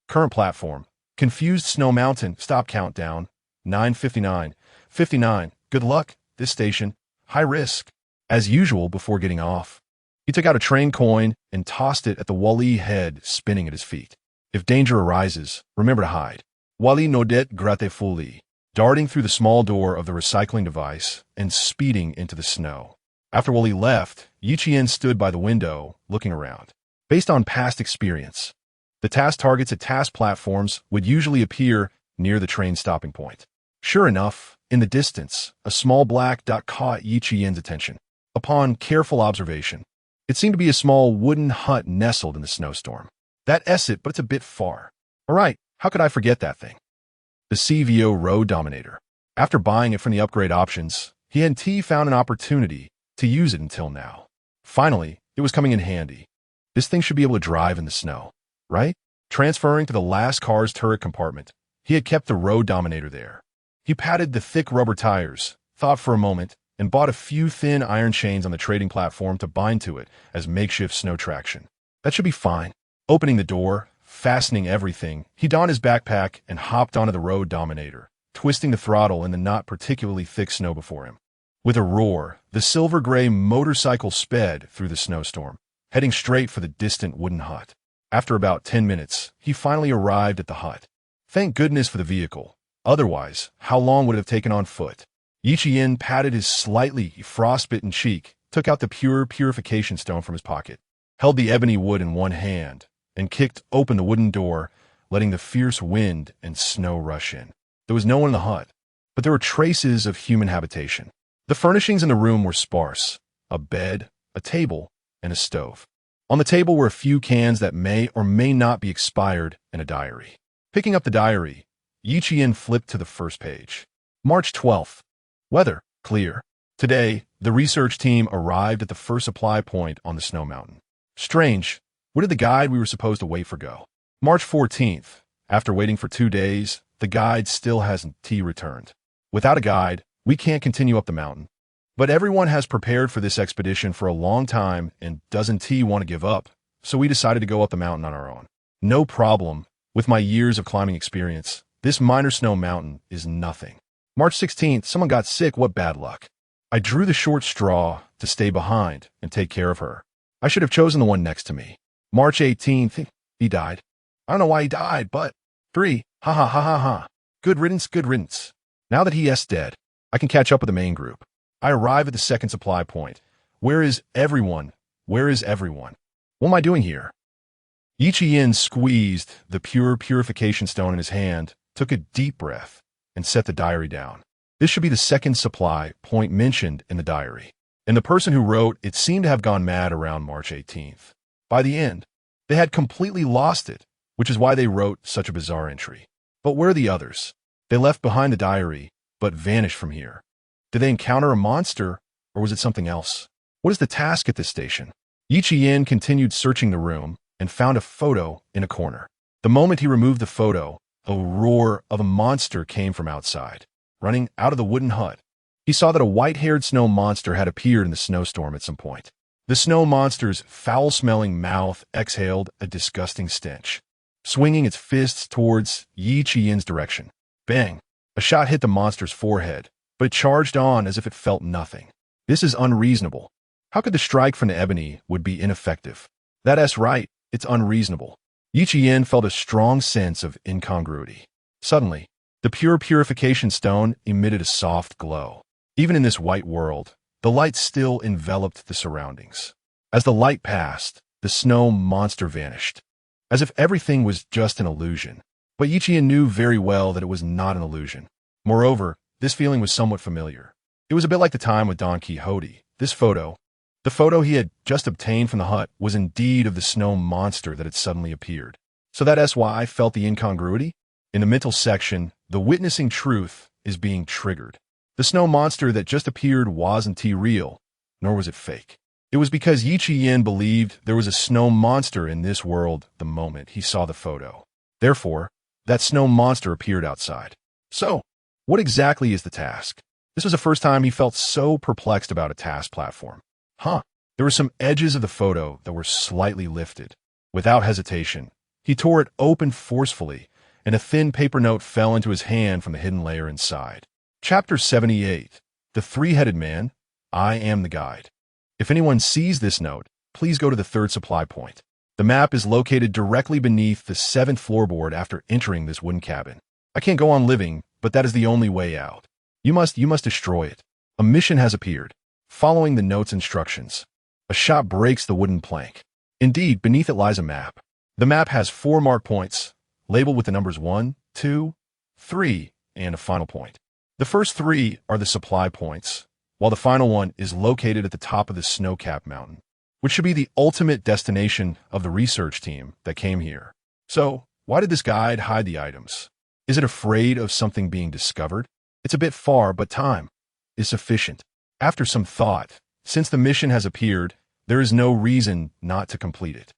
Current platform, Confused Snow Mountain, stop countdown, 9:59:59. Good luck, this station, high risk. As usual before getting off, he took out a train coin and tossed it at the Wali head spinning at his feet. If danger arises, remember to hide. Wali nodet gratte folie, darting through the small door of the recycling device and speeding into the snow. After Wali left, Yi Qian stood by the window, looking around. Based on past experience, the task targets at task platforms would usually appear near the train stopping point. Sure enough, in the distance, a small black dot caught Yi Qian's attention. Upon careful observation, it seemed to be a small wooden hut nestled in the snowstorm. That's it, but it's a bit far. All right, how could I forget that thing? The CVO Road Dominator. After buying it from the upgrade options, he hadn't found an opportunity to use it until now. Finally, it was coming in handy. This thing should be able to drive in the snow, right? Transferring to the last car's turret compartment, he had kept the Road Dominator there. He patted the thick rubber tires, thought for a moment, and bought a few thin iron chains on the trading platform to bind to it as makeshift snow traction. That should be fine. Opening the door, fastening everything, he donned his backpack and hopped onto the Road Dominator, twisting the throttle in the not particularly thick snow before him. With a roar, the silver-gray motorcycle sped through the snowstorm, heading straight for the distant wooden hut. After about 10 minutes, he finally arrived at the hut. Thank goodness for the vehicle. Otherwise, how long would it have taken on foot? Yi Qian patted his slightly frostbitten cheek, took out the pure purification stone from his pocket, held the ebony wood in one hand, and kicked open the wooden door, letting the fierce wind and snow rush in. There was no one in the hut, but there were traces of human habitation. The furnishings in the room were sparse. A bed, a table, and a stove. On the table were a few cans that may or may not be expired and a diary. Picking up the diary, Yiqian flipped to the first page. March 12th. Weather, clear. Today, the research team arrived at the first supply point on the snow mountain. Strange, where did the guide we were supposed to wait for go? March 14th. After waiting for 2 days, the guide still hasn't returned. Without a guide, we can't continue up the mountain. But everyone has prepared for this expedition for a long time and doesn't want to give up, so we decided to go up the mountain on our own. No problem. With my years of climbing experience, this minor snow mountain is nothing. March 16th, someone got sick. What bad luck. I drew the short straw to stay behind and take care of her. I should have chosen the one next to me. March 18th, he died. I don't know why he died, but 3, ha ha ha ha ha. Good riddance, good riddance. Now that he is dead, I can catch up with the main group. I arrive at the second supply point. Where is everyone? Where is everyone? What am I doing here? Yiqian squeezed the pure purification stone in his hand, took a deep breath, and set the diary down. This should be the second supply point mentioned in the diary. And the person who wrote it seemed to have gone mad around March 18th. By the end, they had completely lost it, which is why they wrote such a bizarre entry. But where are the others? They left behind the diary, but vanished from here. Did they encounter a monster, or was it something else? What is the task at this station? Yiqian continued searching the room and found a photo in a corner. The moment he removed the photo, a roar of a monster came from outside, running out of the wooden hut. He saw that a white-haired snow monster had appeared in the snowstorm at some point. The snow monster's foul-smelling mouth exhaled a disgusting stench, swinging its fists towards Yiqian's direction. Bang! A shot hit the monster's forehead, but it charged on as if it felt nothing. This is unreasonable. How could the strike from the ebony would be ineffective? That's right, it's unreasonable. Yiqian felt a strong sense of incongruity. Suddenly, the pure purification stone emitted a soft glow. Even in this white world, the light still enveloped the surroundings. As the light passed, the snow monster vanished, as if everything was just an illusion. But Yiqian knew very well that it was not an illusion. Moreover, this feeling was somewhat familiar. It was a bit like the time with Don Quixote. This photo, the photo he had just obtained from the hut, was indeed of the snow monster that had suddenly appeared. So that's why I felt the incongruity? In the mental section, the witnessing truth is being triggered. The snow monster that just appeared wasn't real, nor was it fake. It was because Yiqian believed there was a snow monster in this world the moment he saw the photo. Therefore, that snow monster appeared outside. So, what exactly is the task? This was the first time he felt so perplexed about a task platform. There were some edges of the photo that were slightly lifted. Without hesitation, he tore it open forcefully, and a thin paper note fell into his hand from the hidden layer inside. Chapter 78. The Three-Headed Man. I am the guide. If anyone sees this note, please go to the third supply point. The map is located directly beneath the 7th floorboard after entering this wooden cabin. I can't go on living, but that is the only way out. You must destroy it. A mission has appeared. Following the note's instructions, a shot breaks the wooden plank. Indeed, beneath it lies a map. The map has 4 mark points, labeled with the numbers 1, 2, 3, and a final point. The first 3 are the supply points, while the final one is located at the top of the snow-capped mountain, which should be the ultimate destination of the research team that came here. So, why did this guide hide the items? Is it afraid of something being discovered? It's a bit far, but time is sufficient. After some thought, since the mission has appeared, there is no reason not to complete it.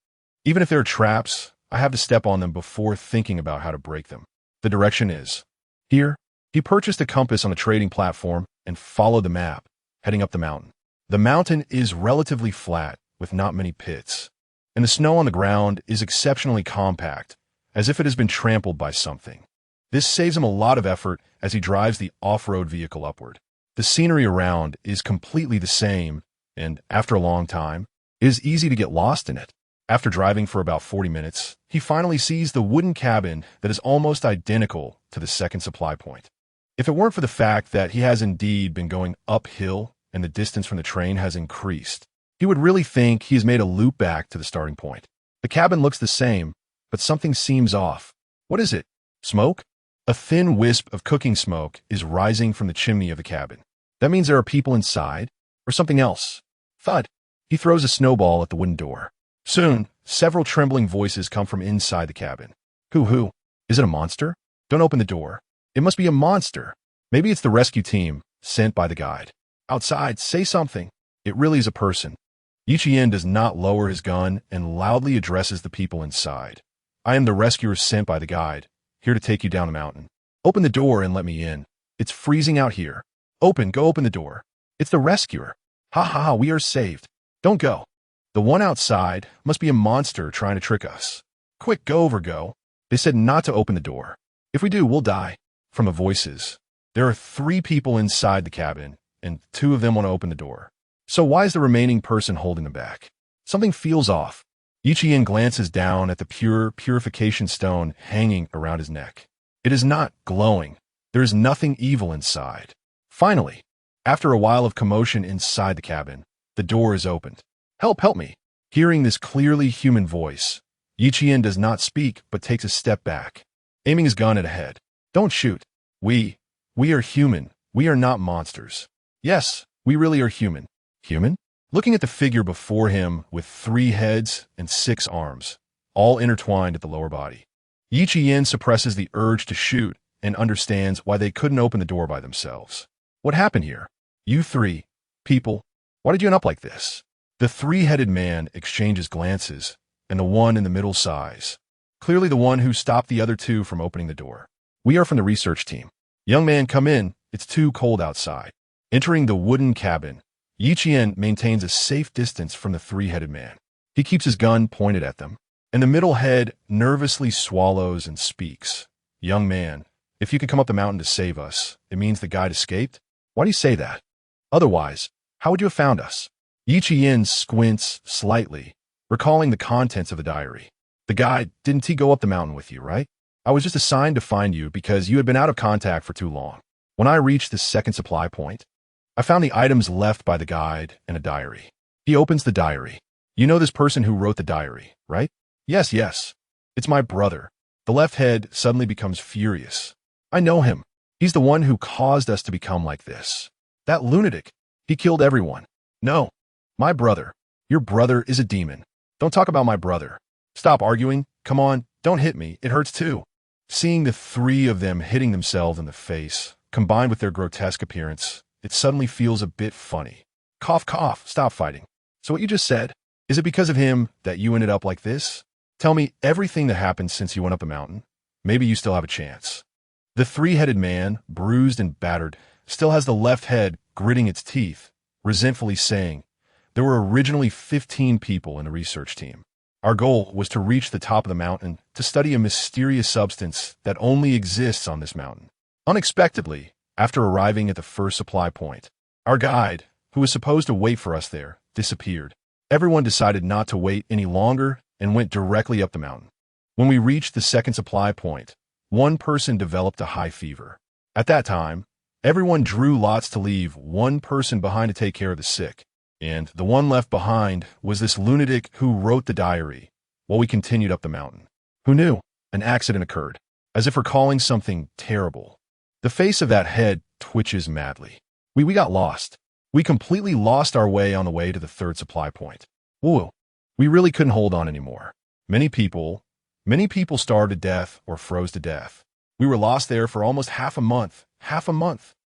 Even if there are traps, I have to step on them before thinking about how to break them. The direction is here. He purchased a compass on a trading platform and followed the map, heading up the mountain. The mountain is relatively flat, with not many pits, and the snow on the ground is exceptionally compact, as if it has been trampled by something. This saves him a lot of effort as he drives the off-road vehicle upward. The scenery around is completely the same, and after a long time, it is easy to get lost in it. After driving for about 40 minutes, he finally sees the wooden cabin that is almost identical to the second supply point. If it weren't for the fact that he has indeed been going uphill and the distance from the train has increased, he would really think he has made a loop back to the starting point. The cabin looks the same, but something seems off. What is it? Smoke? A thin wisp of cooking smoke is rising from the chimney of the cabin. That means there are people inside, or something else. Thud. He throws a snowball at the wooden door. Soon, several trembling voices come from inside the cabin. Who? Is it a monster? Don't open the door. It must be a monster. Maybe it's the rescue team sent by the guide. Outside, say something. It really is a person. Yichien does not lower his gun and loudly addresses the people inside. I am the rescuer sent by the guide, here to take you down the mountain. Open the door and let me in. It's freezing out here. Go open the door. It's the rescuer. Ha ha, we are saved. Don't go. The one outside must be a monster trying to trick us. Quick, go. They said not to open the door. If we do, we'll die. From the voices. There are 3 people inside the cabin, and 2 of them want to open the door. So why is the remaining person holding them back? Something feels off. Yichien glances down at the purification stone hanging around his neck. It is not glowing. There is nothing evil inside. Finally, after a while of commotion inside the cabin, the door is opened. Help me. Hearing this clearly human voice, Yichien does not speak but takes a step back, aiming his gun at a head. Don't shoot. We are human. We are not monsters. Yes, we really are human. Human? Looking at the figure before him with 3 heads and 6 arms, all intertwined at the lower body, Yichien suppresses the urge to shoot and understands why they couldn't open the door by themselves. What happened here? You 3 people, why did you end up like this? The 3-headed man exchanges glances, and the one in the middle sighs. Clearly the one who stopped the other 2 from opening the door. We are from the research team. Young man, come in. It's too cold outside. Entering the wooden cabin, Yichien maintains a safe distance from the 3-headed man. He keeps his gun pointed at them, and the middle head nervously swallows and speaks. Young man, if you could come up the mountain to save us, it means the guide escaped? Why do you say that? Otherwise, how would you have found us? Yichien squints slightly, recalling the contents of the diary. The guide, didn't he go up the mountain with you, right? I was just assigned to find you because you had been out of contact for too long. When I reached the second supply point, I found the items left by the guide and a diary. He opens the diary. You know this person who wrote the diary, right? Yes. It's my brother. The left head suddenly becomes furious. I know him. He's the one who caused us to become like this. That lunatic. He killed everyone. No. My brother. Your brother is a demon. Don't talk about my brother. Stop arguing. Come on. Don't hit me. It hurts too. Seeing the 3 of them hitting themselves in the face, combined with their grotesque appearance, it suddenly feels a bit funny. Cough. Stop fighting. So what you just said, is it because of him that you ended up like this? Tell me everything that happened since you went up the mountain. Maybe you still have a chance. The 3-headed man, bruised and battered, still has the left head gritting its teeth, resentfully saying, there were originally 15 people in the research team. Our goal was to reach the top of the mountain to study a mysterious substance that only exists on this mountain. Unexpectedly, after arriving at the first supply point, our guide, who was supposed to wait for us there, disappeared. Everyone decided not to wait any longer and went directly up the mountain. When we reached the second supply point, one person developed a high fever. At that time, everyone drew lots to leave one person behind to take care of the sick, and the one left behind was this lunatic who wrote the diary while we continued up the mountain. Who knew? An accident occurred, as if recalling something terrible. The face of that head twitches madly. We got lost. We completely lost our way on the way to the third supply point. Whoa, we really couldn't hold on anymore. Many people starved to death or froze to death. We were lost there for almost half a month.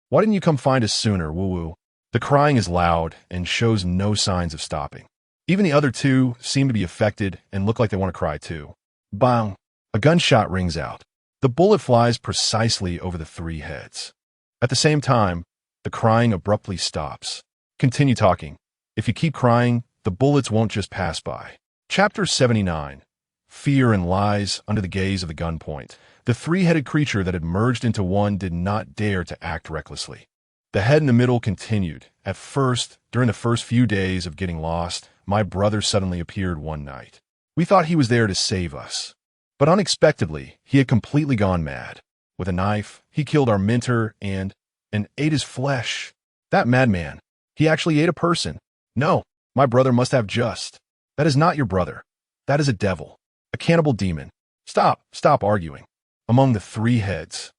Why didn't you come find us sooner, woo-woo? The crying is loud and shows no signs of stopping. Even the other 2 seem to be affected and look like they want to cry too. Bang! A gunshot rings out. The bullet flies precisely over the 3 heads. At the same time, the crying abruptly stops. Continue talking. If you keep crying, the bullets won't just pass by. Chapter 79. Fear and lies under the gaze of the gunpoint. The 3-headed creature that had merged into one did not dare to act recklessly. The head in the middle continued. At first, during the first few days of getting lost, my brother suddenly appeared one night. We thought he was there to save us. But unexpectedly, he had completely gone mad. With a knife, he killed our mentor and ate his flesh. That madman, he actually ate a person. No, my brother must have just. That is not your brother. That is a devil. A cannibal demon. Stop arguing. Among the 3 heads,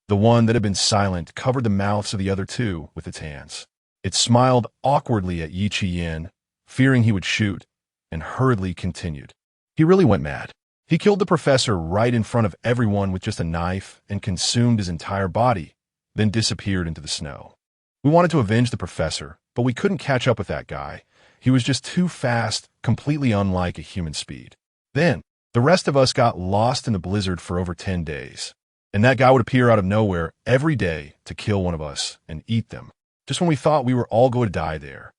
the one that had been silent covered the mouths of the other 2 with its hands. It smiled awkwardly at Yichien, fearing he would shoot, and hurriedly continued. He really went mad. He killed the professor right in front of everyone with just a knife and consumed his entire body, then disappeared into the snow. We wanted to avenge the professor, but we couldn't catch up with that guy. He was just too fast, completely unlike a human speed. Then, the rest of us got lost in the blizzard for over 10 days. And that guy would appear out of nowhere every day to kill one of us and eat them, just when we thought we were all going to die there.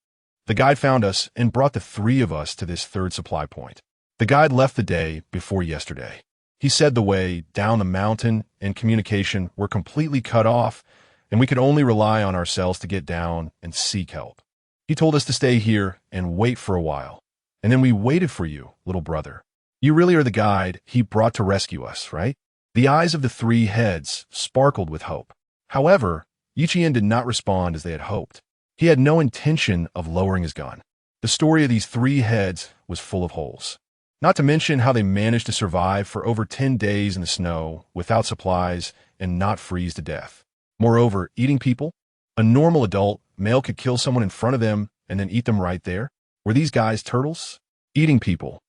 The guide found us and brought the 3 of us to this third supply point. The guide left the day before yesterday. He said the way down the mountain and communication were completely cut off, and we could only rely on ourselves to get down and seek help. He told us to stay here and wait for a while. And then we waited for you, little brother. You really are the guide he brought to rescue us, right? The eyes of the 3 heads sparkled with hope. However, Yichian did not respond as they had hoped. He had no intention of lowering his gun. The story of these 3 heads was full of holes. Not to mention how they managed to survive for over 10 days in the snow without supplies and not freeze to death. Moreover, eating people? A normal adult male could kill someone in front of them and then eat them right there? Were these guys turtles? Eating people?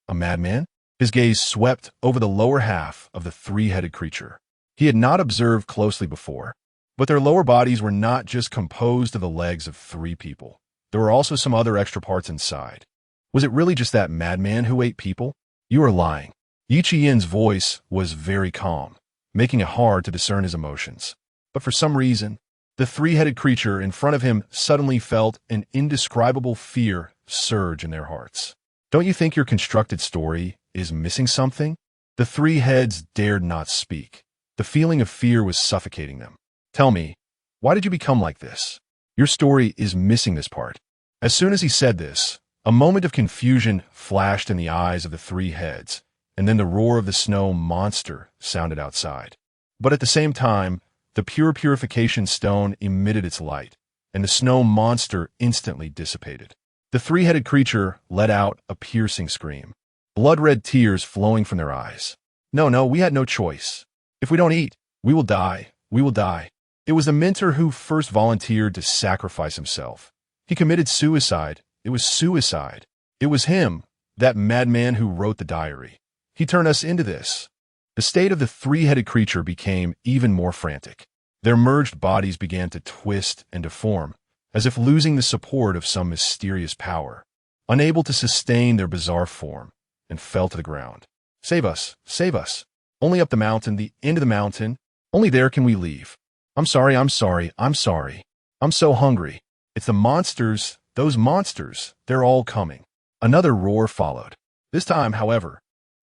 A madman? His gaze swept over the lower half of the 3-headed creature. He had not observed closely before, but their lower bodies were not just composed of the legs of 3 people. There were also some other extra parts inside. Was it really just that madman who ate people? You are lying. Yichien's voice was very calm, making it hard to discern his emotions. But for some reason, the 3-headed creature in front of him suddenly felt an indescribable fear surge in their hearts. Don't you think your constructed story is missing something? The 3 heads dared not speak. The feeling of fear was suffocating them. Tell me, why did you become like this? Your story is missing this part. As soon as he said this, a moment of confusion flashed in the eyes of the 3 heads, and then the roar of the snow monster sounded outside. But at the same time, the pure purification stone emitted its light, and the snow monster instantly dissipated. The 3-headed creature let out a piercing scream, blood-red tears flowing from their eyes. No, we had no choice. If we don't eat, we will die. We will die. It was the mentor who first volunteered to sacrifice himself. He committed suicide. It was suicide. It was him, that madman who wrote the diary. He turned us into this. The state of the 3-headed creature became even more frantic. Their merged bodies began to twist and deform, as if losing the support of some mysterious power, unable to sustain their bizarre form, and fell to the ground. Save us, save us. Only up the mountain, the end of the mountain. Only there can we leave. I'm sorry. I'm so hungry. It's the monsters, those monsters, they're all coming. Another roar followed. This time, however,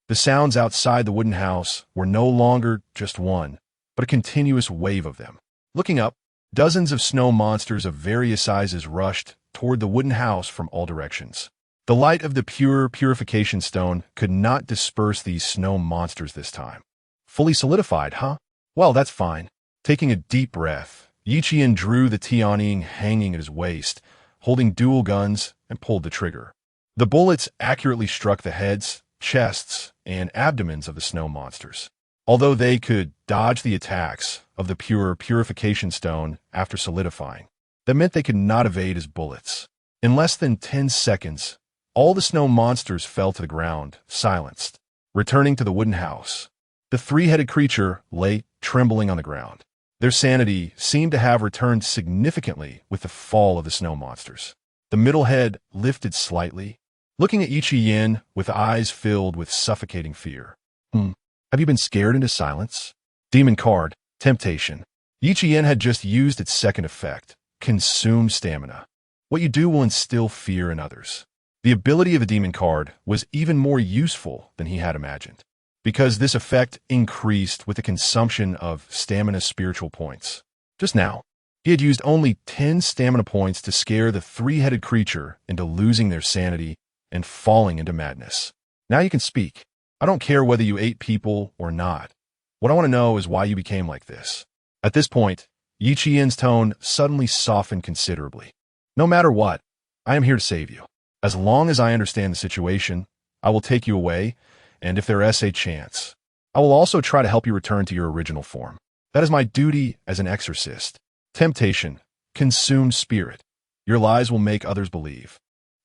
the sounds outside the wooden house were no longer just one, but a continuous wave of them. Looking up, dozens of snow monsters of various sizes rushed toward the wooden house from all directions. The light of the pure purification stone could not disperse these snow monsters this time. Fully solidified, huh? Well, that's fine. Taking a deep breath, Yichian drew the Tianying hanging at his waist, holding dual guns, and pulled the trigger. The bullets accurately struck the heads, chests, and abdomens of the snow monsters. Although they could dodge the attacks of the pure purification stone after solidifying, that meant they could not evade his bullets. In less than 10 seconds, all the snow monsters fell to the ground, silenced. Returning to the wooden house, the 3-headed creature lay trembling on the ground. Their sanity seemed to have returned significantly with the fall of the snow monsters. The middle head lifted slightly, looking at Yichian with eyes filled with suffocating fear. Have you been scared into silence? Demon card, temptation. Yichian had just used its second effect, consume stamina. What you do will instill fear in others. The ability of the demon card was even more useful than he had imagined, because this effect increased with the consumption of stamina spiritual points. Just now, he had used only 10 stamina points to scare the 3-headed creature into losing their sanity and falling into madness. Now you can speak. I don't care whether you ate people or not. What I want to know is why you became like this. At this point, Yichian's tone suddenly softened considerably. No matter what, I am here to save you. As long as I understand the situation, I will take you away, and if there is a chance, I will also try to help you return to your original form. That is my duty as an exorcist. Temptation, consumed spirit. Your lies will make others believe.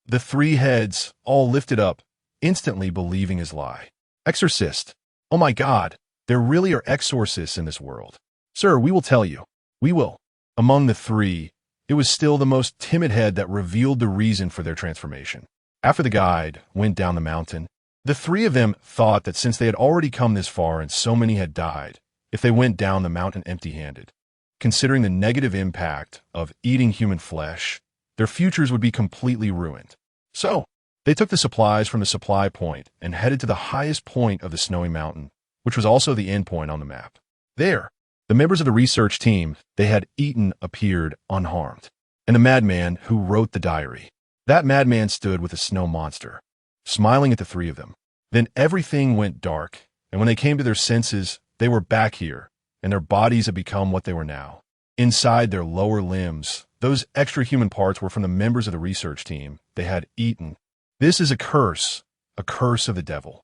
The three heads all lifted up, instantly believing his lie. Exorcist. Oh my God, there really are exorcists in this world. Sir, we will tell you. We will. Among the three, it was still the most timid head that revealed the reason for their transformation. After the guide went down the mountain, the three of them thought that since they had already come this far and so many had died, if they went down the mountain empty-handed, considering the negative impact of eating human flesh, their futures would be completely ruined. So, they took the supplies from the supply point and headed to the highest point of the snowy mountain, which was also the end point on the map. There, the members of the research team they had eaten appeared unharmed, and the madman who wrote the diary. That madman stood with a snow monster, smiling at the three of them. Then everything went dark, and when they came to their senses, they were back here, and their bodies had become what they were now. Inside their lower limbs, those extra human parts were from the members of the research team they had eaten. This is a curse of the devil.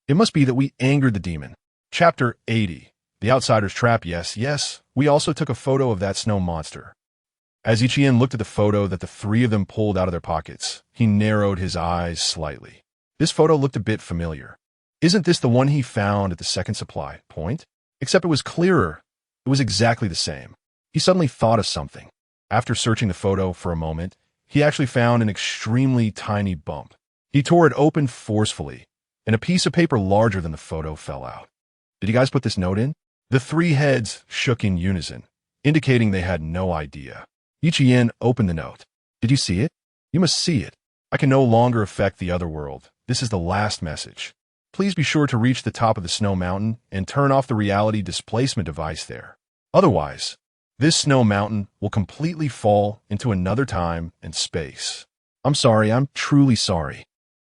It must be that we angered the demon. Chapter 80. The Outsider's Trap. Yes, we also took a photo of that snow monster. As Ichien looked at the photo that the three of them pulled out of their pockets, he narrowed his eyes slightly. This photo looked a bit familiar. Isn't this the one he found at the second supply point? Except it was clearer. It was exactly the same. He suddenly thought of something. After searching the photo for a moment, he actually found an extremely tiny bump. He tore it open forcefully, and a piece of paper larger than the photo fell out. Did you guys put this note in? The three heads shook in unison, indicating they had no idea. Ichien opened the note. Did you see it? You must see it. I can no longer affect the other world. This is the last message. Please be sure to reach the top of the snow mountain and turn off the reality displacement device there. Otherwise, this snow mountain will completely fall into another time and space. I'm sorry, I'm truly sorry.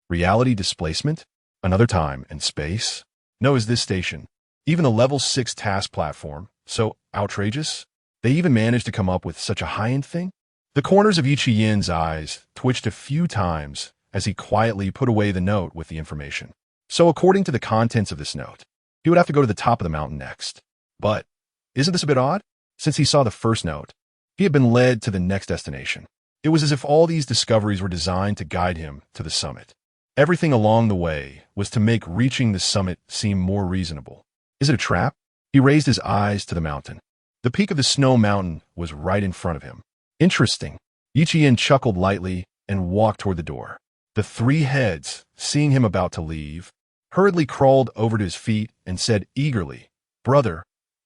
Reality displacement? Another time and space? No, is this station. Even the level 6 task platform, so outrageous? They even managed to come up with such a high-end thing? The corners of Ichien's eyes twitched a few times as he quietly put away the note with the information. So according to the contents of this note, he would have to go to the top of the mountain next. But isn't this a bit odd? Since he saw the first note, he had been led to the next destination. It was as if all these discoveries were designed to guide him to the summit. Everything along the way was to make reaching the summit seem more reasonable. Is it a trap? He raised his eyes to the mountain. The peak of the snow mountain was right in front of him. Interesting. Ichien chuckled lightly and walked toward the door. The three heads, seeing him about to leave, hurriedly crawled over to his feet and said eagerly, "Brother,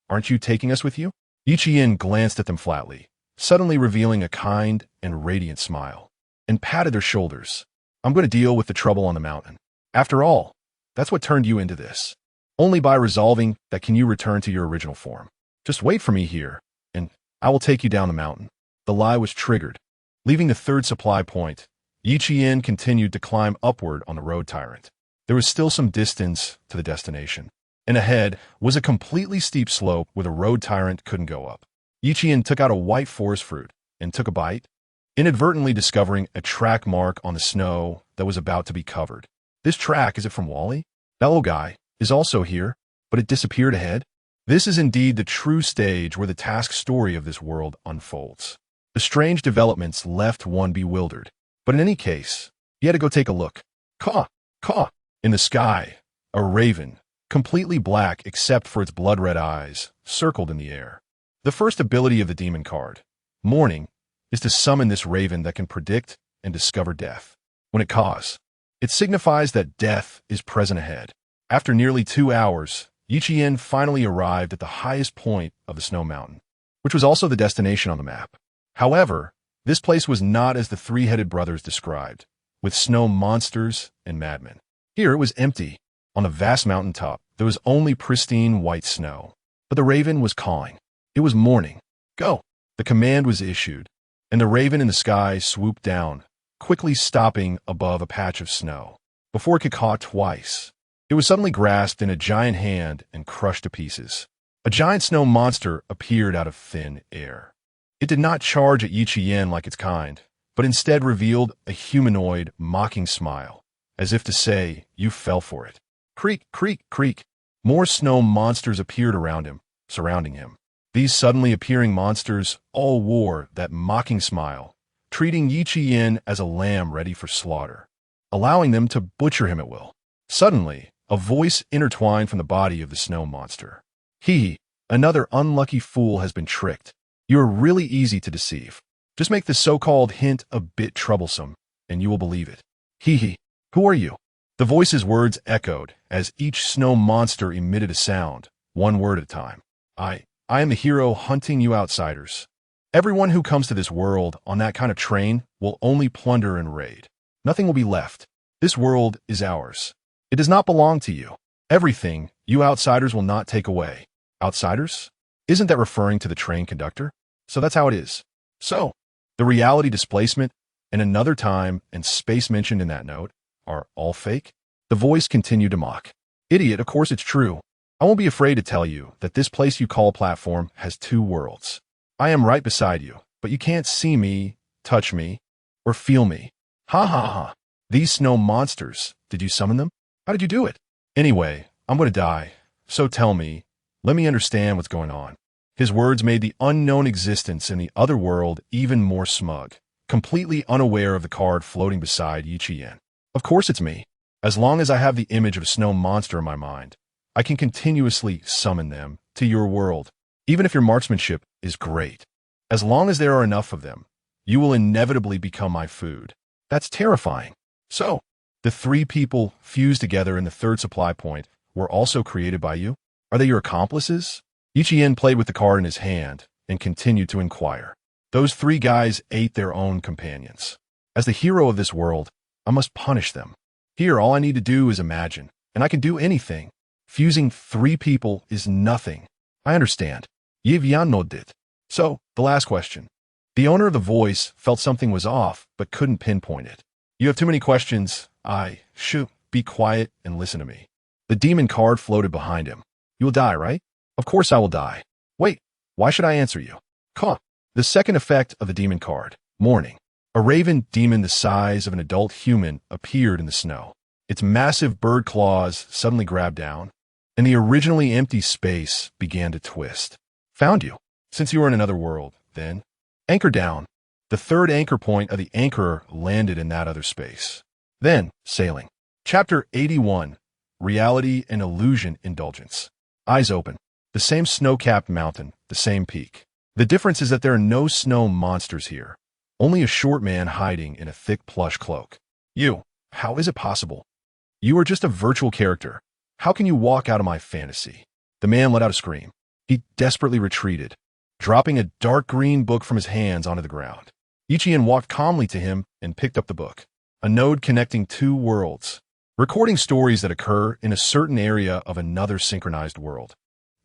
aren't you taking us with you?" Ichien glanced at them flatly, suddenly revealing a kind and radiant smile, and patted their shoulders. "I'm going to deal with the trouble on the mountain. After all, that's what turned you into this. Only by resolving that can you return to your original form. Just wait for me here, and I will take you down the mountain." The lie was triggered. Leaving the third supply point, Ichien continued to climb upward on the road tyrant. There was still some distance to the destination, and ahead was a completely steep slope where the road tyrant couldn't go up. Ichien took out a white forest fruit and took a bite, inadvertently discovering a track mark on the snow that was about to be covered. This track, is it from Wally? That little guy is also here, but it disappeared ahead. This is indeed the true stage where the task story of this world unfolds. The strange developments left one bewildered, but in any case, he had to go take a look. Caw, caw. In the sky, a raven, completely black except for its blood-red eyes, circled in the air. The first ability of the demon card, Mourning, is to summon this raven that can predict and discover death. When it caws, it signifies that death is present ahead. After nearly 2 hours, Ichien finally arrived at the highest point of the snow mountain, which was also the destination on the map. However, this place was not as the three-headed brothers described, with snow monsters and madmen. Here it was empty. On the vast mountaintop, there was only pristine white snow. But the raven was cawing. It was morning. Go! The command was issued, and the raven in the sky swooped down, quickly stopping above a patch of snow. Before it could caw twice, it was suddenly grasped in a giant hand and crushed to pieces. A giant snow monster appeared out of thin air. It did not charge at Ichien like its kind, but instead revealed a humanoid, mocking smile, as if to say, "You fell for it." Creak, creak, creak. More snow monsters appeared around him, surrounding him. These suddenly appearing monsters all wore that mocking smile, treating Yi Qian as a lamb ready for slaughter, allowing them to butcher him at will. Suddenly, a voice intertwined from the body of the snow monster. He, another unlucky fool has been tricked. You are really easy to deceive. Just make the so-called hint a bit troublesome, and you will believe it. Hee. Who are you? The voice's words echoed as each snow monster emitted a sound, one word at a time. I am the hero hunting you outsiders. Everyone who comes to this world on that kind of train will only plunder and raid. Nothing will be left. This world is ours. It does not belong to you. Everything you outsiders will not take away. Outsiders? Isn't that referring to the train conductor? So that's how it is. So, the reality displacement and another time and space mentioned in that note are all fake? The voice continued to mock. Idiot, of course it's true. I won't be afraid to tell you that this place you call platform has two worlds. I am right beside you, but you can't see me, touch me, or feel me. Ha ha ha. These snow monsters, did you summon them? How did you do it? Anyway, I'm going to die, so tell me, let me understand what's going on. His words made the unknown existence in the other world even more smug, completely unaware of the card floating beside Yi Qian. Of course it's me. As long as I have the image of a snow monster in my mind, I can continuously summon them to your world, even if your marksmanship is great. As long as there are enough of them, you will inevitably become my food. That's terrifying. So, the three people fused together in the third supply point were also created by you? Are they your accomplices? Yi Qian played with the card in his hand and continued to inquire. Those three guys ate their own companions. As the hero of this world, I must punish them. Here, all I need to do is imagine, and I can do anything. Fusing three people is nothing. I understand. Yi Vian nodded. So, the last question. The owner of the voice felt something was off, but couldn't pinpoint it. You have too many questions. Be quiet and listen to me. The demon card floated behind him. You will die, right? Of course I will die. Wait, why should I answer you? The second effect of the demon card, morning. A raven demon the size of an adult human appeared in the snow. Its massive bird claws suddenly grabbed down, and the originally empty space began to twist. Found you. Since you are in another world, then. Anchor down. The third anchor point of the anchorer landed in that other space. Then, sailing. Chapter 81, Reality and Illusion Indulgence. Eyes open. The same snow-capped mountain, the same peak. The difference is that there are no snow monsters here. Only a short man hiding in a thick plush cloak. You, how is it possible? You are just a virtual character. How can you walk out of my fantasy? The man let out a scream. He desperately retreated, dropping a dark green book from his hands onto the ground. Yi Qian walked calmly to him and picked up the book. A node connecting two worlds, recording stories that occur in a certain area of another synchronized world,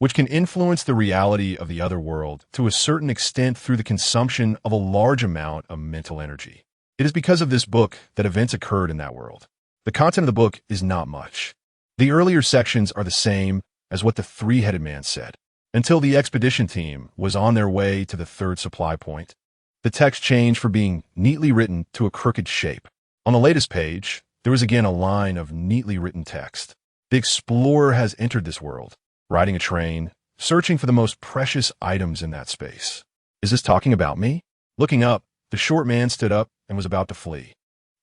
which can influence the reality of the other world to a certain extent through the consumption of a large amount of mental energy. It is because of this book that events occurred in that world. The content of the book is not much. The earlier sections are the same as what the three-headed man said, until the expedition team was on their way to the third supply point. The text changed from being neatly written to a crooked shape. On the latest page, there was again a line of neatly written text. The explorer has entered this world, riding a train, searching for the most precious items in that space. Is this talking about me? Looking up, the short man stood up and was about to flee.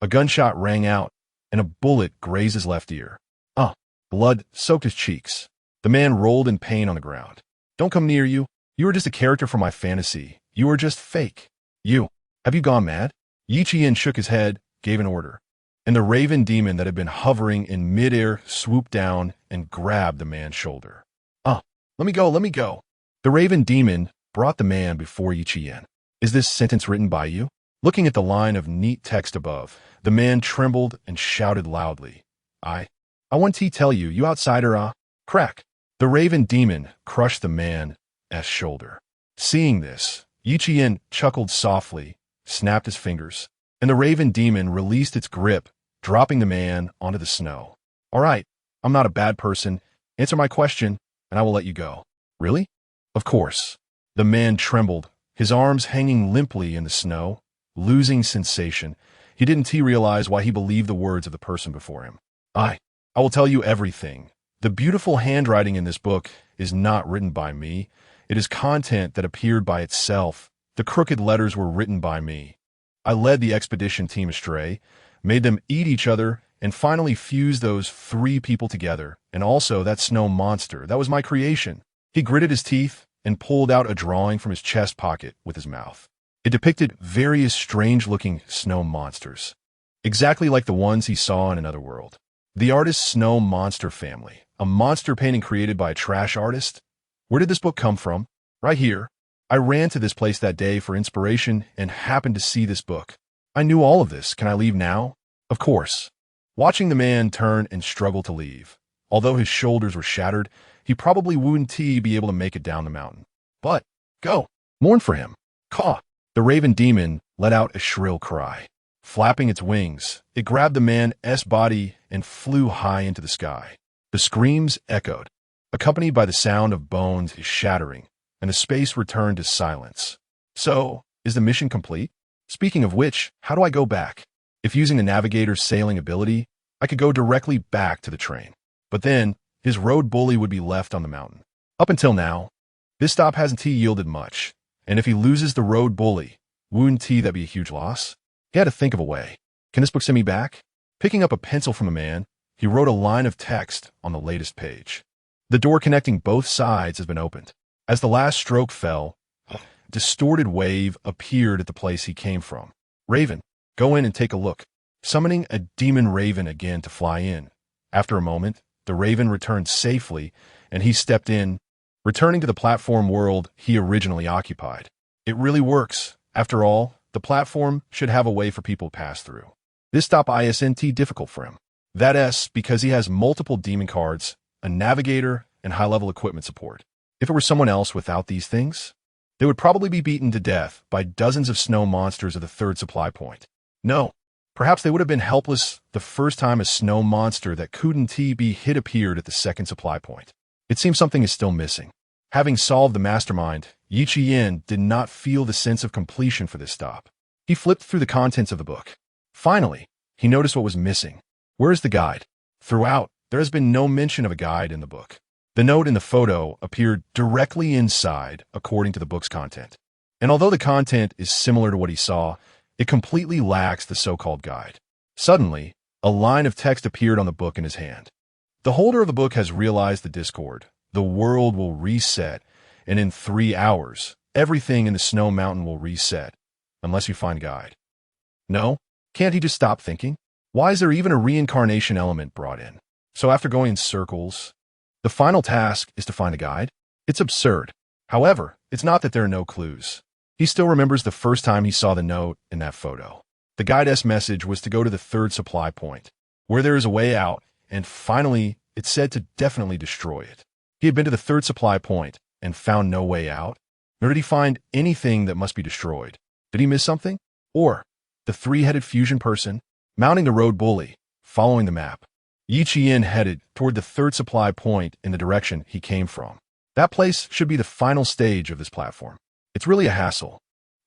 A gunshot rang out, and a bullet grazed his left ear. Blood soaked his cheeks. The man rolled in pain on the ground. Don't come near you. You are just a character from my fantasy. You are just fake. Have you gone mad? Yi Qian shook his head, gave an order, and the raven demon that had been hovering in midair swooped down and grabbed the man's shoulder. Let me go. The raven demon brought the man before Yi Qian. Is this sentence written by you? Looking at the line of neat text above, the man trembled and shouted loudly. I want to tell you, you outsider, crack. The raven demon crushed the man's shoulder. Seeing this, Yi Qian chuckled softly, snapped his fingers, and the raven demon released its grip, dropping the man onto the snow. All right, I'm not a bad person. Answer my question, and I will let you go. Really? Of course. The man trembled, his arms hanging limply in the snow, losing sensation. He didn't realize why he believed the words of the person before him. I will tell you everything. The beautiful handwriting in this book is not written by me. It is content that appeared by itself. The crooked letters were written by me. I led the expedition team astray, made them eat each other, and finally fused those 3 people together, and also that snow monster. That was my creation. He gritted his teeth and pulled out a drawing from his chest pocket with his mouth. It depicted various strange-looking snow monsters, exactly like the ones he saw in another world. The artist's Snow Monster Family, a monster painting created by a trash artist. Where did this book come from? Right here. I ran to this place that day for inspiration and happened to see this book. I knew all of this. Can I leave now? Of course. Watching the man turn and struggle to leave. Although his shoulders were shattered, he probably wouldn't be able to make it down the mountain. But, go. Mourn for him. Caw. The raven demon let out a shrill cry. Flapping its wings, it grabbed the man's body and flew high into the sky. The screams echoed, accompanied by the sound of bones shattering, and the space returned to silence. So, is the mission complete? Speaking of which, how do I go back? If using the navigator's sailing ability, I could go directly back to the train. But then, his road bully would be left on the mountain. Up until now, this stop hasn't yielded much, and if he loses the road bully, wouldn't that be a huge loss? He had to think of a way. Can this book send me back? Picking up a pencil from the man, he wrote a line of text on the latest page. The door connecting both sides has been opened. As the last stroke fell, a distorted wave appeared at the place he came from. Raven, go in and take a look. Summoning a demon raven again to fly in. After a moment, the raven returned safely, and he stepped in, returning to the platform world he originally occupied. It really works. After all, the platform should have a way for people to pass through. This stop isn't difficult for him. That's because he has multiple demon cards, a navigator, and high-level equipment support. If it were someone else without these things, they would probably be beaten to death by dozens of snow monsters at the 3rd supply point. No, perhaps they would have been helpless the first time a snow monster that couldn't be hit appeared at the 2nd supply point. It seems something is still missing. Having solved the mastermind, Yi Yin did not feel the sense of completion for this stop. He flipped through the contents of the book. Finally, he noticed what was missing. Where is the guide? Throughout, there has been no mention of a guide in the book. The note in the photo appeared directly inside, according to the book's content. And although the content is similar to what he saw, it completely lacks the so-called guide. Suddenly, a line of text appeared on the book in his hand. The holder of the book has realized the discord. The world will reset, and in 3 hours, everything in the snow mountain will reset, unless you find guide. No? Can't he just stop thinking? Why is there even a reincarnation element brought in? So after going in circles, the final task is to find a guide? It's absurd. However, it's not that there are no clues. He still remembers the first time he saw the note in that photo. The guide's message was to go to the 3rd supply point, where there is a way out, and finally, it said to definitely destroy it. He had been to the 3rd supply point and found no way out, nor did he find anything that must be destroyed. Did he miss something? Or, the 3-headed fusion person, mounting the road bully, following the map. Yi Yin headed toward the 3rd supply point in the direction he came from. That place should be the final stage of this platform. It's really a hassle,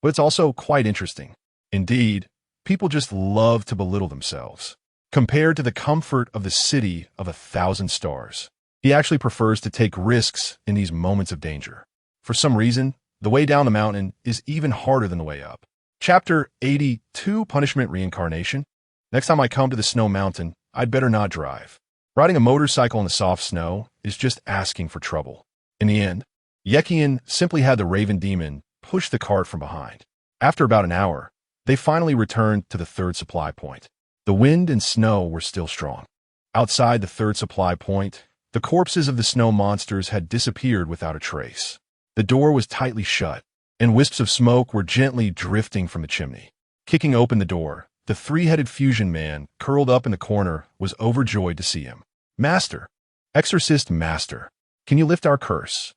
but it's also quite interesting. Indeed, people just love to belittle themselves. Compared to the comfort of the city of 1,000 stars, he actually prefers to take risks in these moments of danger. For some reason, the way down the mountain is even harder than the way up. Chapter 82, Punishment Reincarnation. Next time I come to the snow mountain, I'd better not drive. Riding a motorcycle in the soft snow is just asking for trouble. In the end, Yekian simply had the Raven Demon push the cart from behind. After about an hour, they finally returned to the 3rd supply point. The wind and snow were still strong. Outside the 3rd supply point, the corpses of the snow monsters had disappeared without a trace. The door was tightly shut, and wisps of smoke were gently drifting from the chimney. Kicking open the door, the 3-headed fusion man, curled up in the corner, was overjoyed to see him. Master! Exorcist Master! Can you lift our curse?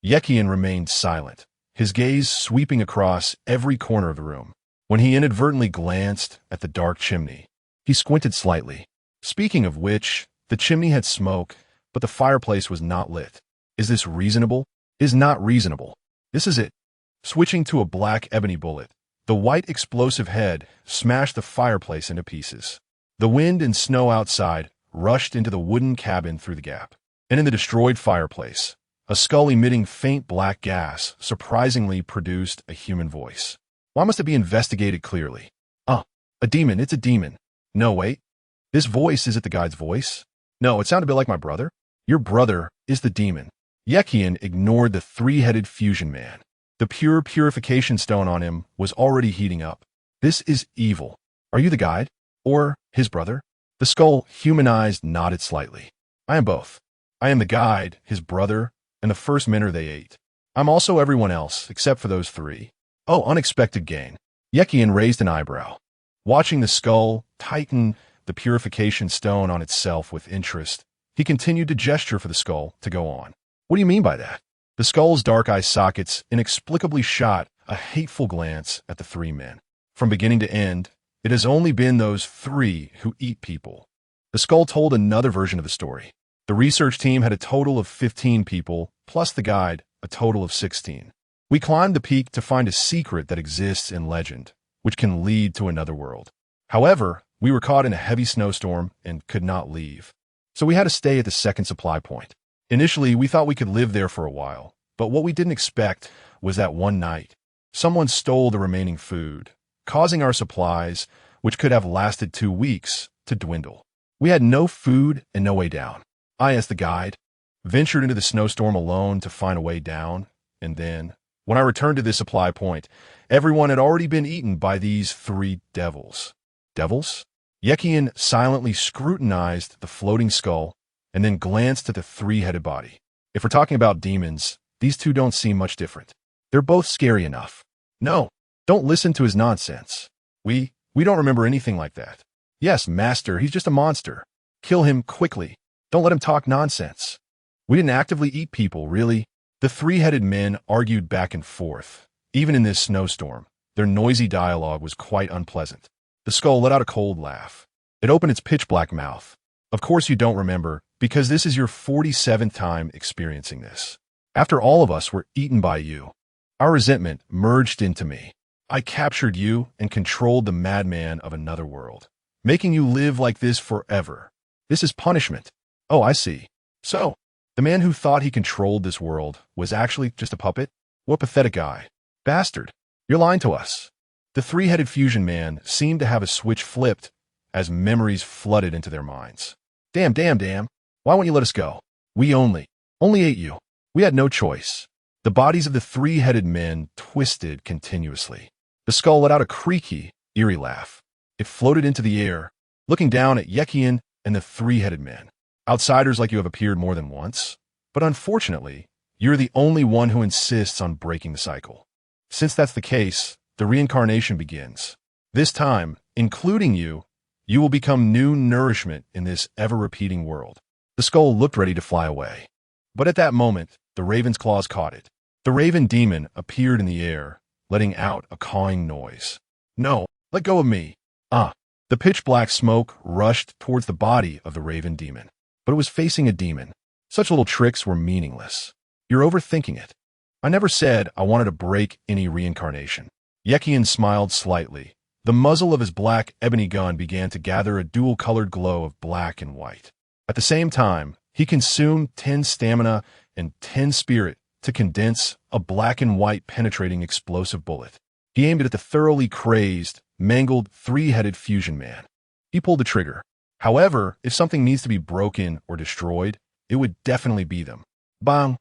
Yekian remained silent, his gaze sweeping across every corner of the room. When he inadvertently glanced at the dark chimney, he squinted slightly. Speaking of which, the chimney had smoke, but the fireplace was not lit. Is this reasonable? Is not reasonable. This is it. Switching to a black ebony bullet, the white explosive head smashed the fireplace into pieces. The wind and snow outside rushed into the wooden cabin through the gap. And in the destroyed fireplace, a skull emitting faint black gas surprisingly produced a human voice. Why must it be investigated clearly? A demon, it's a demon. No, wait. This voice, is it the guide's voice? No, it sounded a bit like my brother. Your brother is the demon. Yekian ignored the three-headed fusion man. The pure purification stone on him was already heating up. This is evil. Are you the guide? Or his brother? The skull, humanized, nodded slightly. I am both. I am the guide, his brother, and the first minnow they ate. I'm also everyone else, except for those three. Oh, unexpected gain. Yekian raised an eyebrow. Watching the skull tighten the purification stone on itself with interest, he continued to gesture for the skull to go on. What do you mean by that? The skull's dark eye sockets inexplicably shot a hateful glance at the three men. From beginning to end, it has only been those three who eat people. The skull told another version of the story. The research team had a total of 15 people, plus the guide, a total of 16. We climbed the peak to find a secret that exists in legend, which can lead to another world. However, we were caught in a heavy snowstorm and could not leave. So we had to stay at the second supply point. Initially, we thought we could live there for a while, but what we didn't expect was that one night, someone stole the remaining food, causing our supplies, which could have lasted 2 weeks, to dwindle. We had no food and no way down. I, as the guide, ventured into the snowstorm alone to find a way down, and then, when I returned to this supply point, everyone had already been eaten by these three devils. Devils? Yekian silently scrutinized the floating skull and then glanced at the three-headed body. If we're talking about demons, these two don't seem much different. They're both scary enough. No, don't listen to his nonsense. We don't remember anything like that. Yes, master, he's just a monster. Kill him quickly. Don't let him talk nonsense. We didn't actively eat people, really. The three-headed men argued back and forth. Even in this snowstorm, their noisy dialogue was quite unpleasant. The skull let out a cold laugh. It opened its pitch-black mouth. Of course you don't remember, because this is your 47th time experiencing this. After all of us were eaten by you, our resentment merged into me. I captured you and controlled the madman of another world, making you live like this forever. This is punishment. Oh, I see. So, the man who thought he controlled this world was actually just a puppet? What a pathetic guy. Bastard, you're lying to us. The three-headed fusion man seemed to have a switch flipped as memories flooded into their minds. Damn. Why won't you let us go? We only ate you. We had no choice. The bodies of the three-headed men twisted continuously. The skull let out a creaky, eerie laugh. It floated into the air, looking down at Yekian and the three-headed men. Outsiders like you have appeared more than once, but unfortunately, you're the only one who insists on breaking the cycle. Since that's the case, the reincarnation begins. This time, including you will become new nourishment in this ever-repeating world. The skull looked ready to fly away. But at that moment, the raven's claws caught it. The raven demon appeared in the air, letting out a cawing noise. No, let go of me. The pitch-black smoke rushed towards the body of the raven demon. But it was facing a demon. Such little tricks were meaningless. You're overthinking it. I never said I wanted to break any reincarnation. Yekian smiled slightly. The muzzle of his black ebony gun began to gather a dual-colored glow of black and white. At the same time, he consumed 10 stamina and 10 spirit to condense a black and white penetrating explosive bullet. He aimed it at the thoroughly crazed, mangled, three-headed fusion man. He pulled the trigger. However, if something needs to be broken or destroyed, it would definitely be them. Bang!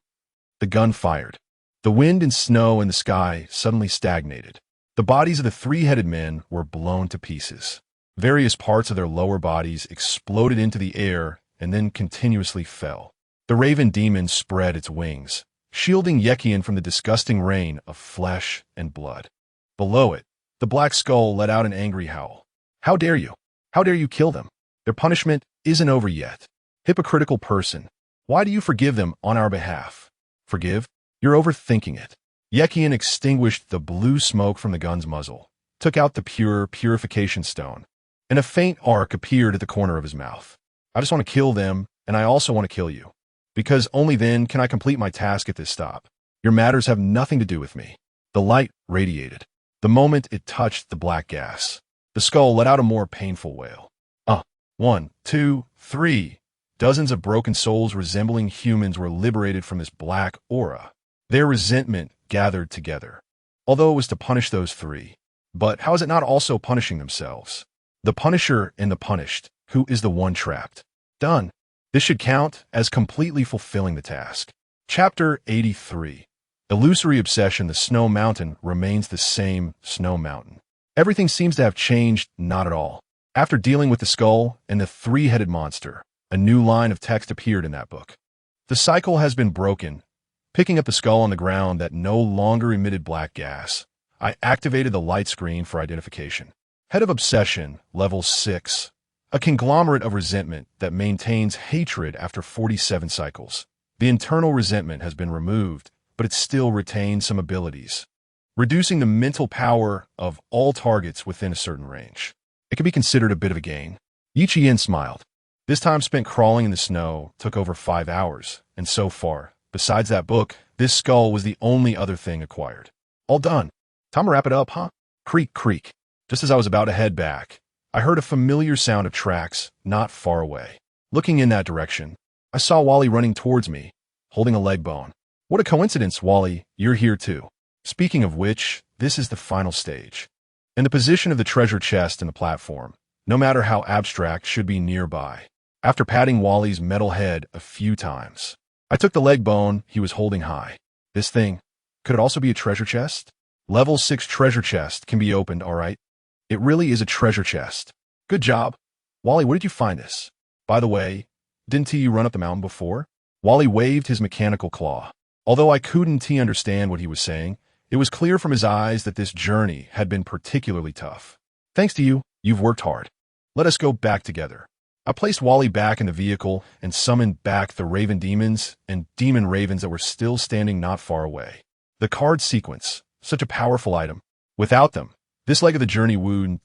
The gun fired. The wind and snow in the sky suddenly stagnated. The bodies of the three-headed men were blown to pieces. Various parts of their lower bodies exploded into the air and then continuously fell. The raven demon spread its wings, shielding Yekian from the disgusting rain of flesh and blood. Below it, the black skull let out an angry howl. How dare you? How dare you kill them? Their punishment isn't over yet. Hypocritical person. Why do you forgive them on our behalf? Forgive? You're overthinking it. Yekian extinguished the blue smoke from the gun's muzzle, took out the pure purification stone, and a faint arc appeared at the corner of his mouth. I just want to kill them, and I also want to kill you. Because only then can I complete my task at this stop. Your matters have nothing to do with me. The light radiated. The moment it touched the black gas, the skull let out a more painful wail. 1, 2, 3. Dozens of broken souls resembling humans were liberated from this black aura. Their resentment gathered together. Although it was to punish those three. But how is it not also punishing themselves? The Punisher and the Punished. Who is the one trapped? Done. This should count as completely fulfilling the task. Chapter 83. Illusory Obsession. The Snow Mountain remains the same Snow Mountain. Everything seems to have changed. Not at all. After dealing with the skull and the three-headed monster, a new line of text appeared in that book. The cycle has been broken. Picking up the skull on the ground that no longer emitted black gas, I activated the light screen for identification. Head of Obsession, Level 6. A conglomerate of resentment that maintains hatred after 47 cycles. The internal resentment has been removed, but it still retains some abilities, reducing the mental power of all targets within a certain range. It can be considered a bit of a gain. Yi smiled. This time spent crawling in the snow took over 5 hours, and so far, besides that book, this skull was the only other thing acquired. All done. Time to wrap it up, huh? Creak, creak. Just as I was about to head back, I heard a familiar sound of tracks not far away. Looking in that direction, I saw Wally running towards me, holding a leg bone. What a coincidence, Wally, you're here too. Speaking of which, this is the final stage. And the position of the treasure chest and the platform, no matter how abstract, should be nearby. After patting Wally's metal head a few times, I took the leg bone he was holding high. This thing, could it also be a treasure chest? Level 6 treasure chest can be opened, all right? It really is a treasure chest. Good job. Wally, where did you find this? By the way, didn't you run up the mountain before? Wally waved his mechanical claw. Although I couldn't understand what he was saying, it was clear from his eyes that this journey had been particularly tough. Thanks to you, you've worked hard. Let us go back together. I placed Wally back in the vehicle and summoned back the Raven Demons and Demon Ravens that were still standing not far away. The card sequence, such a powerful item. Without them, this leg of the journey wouldn't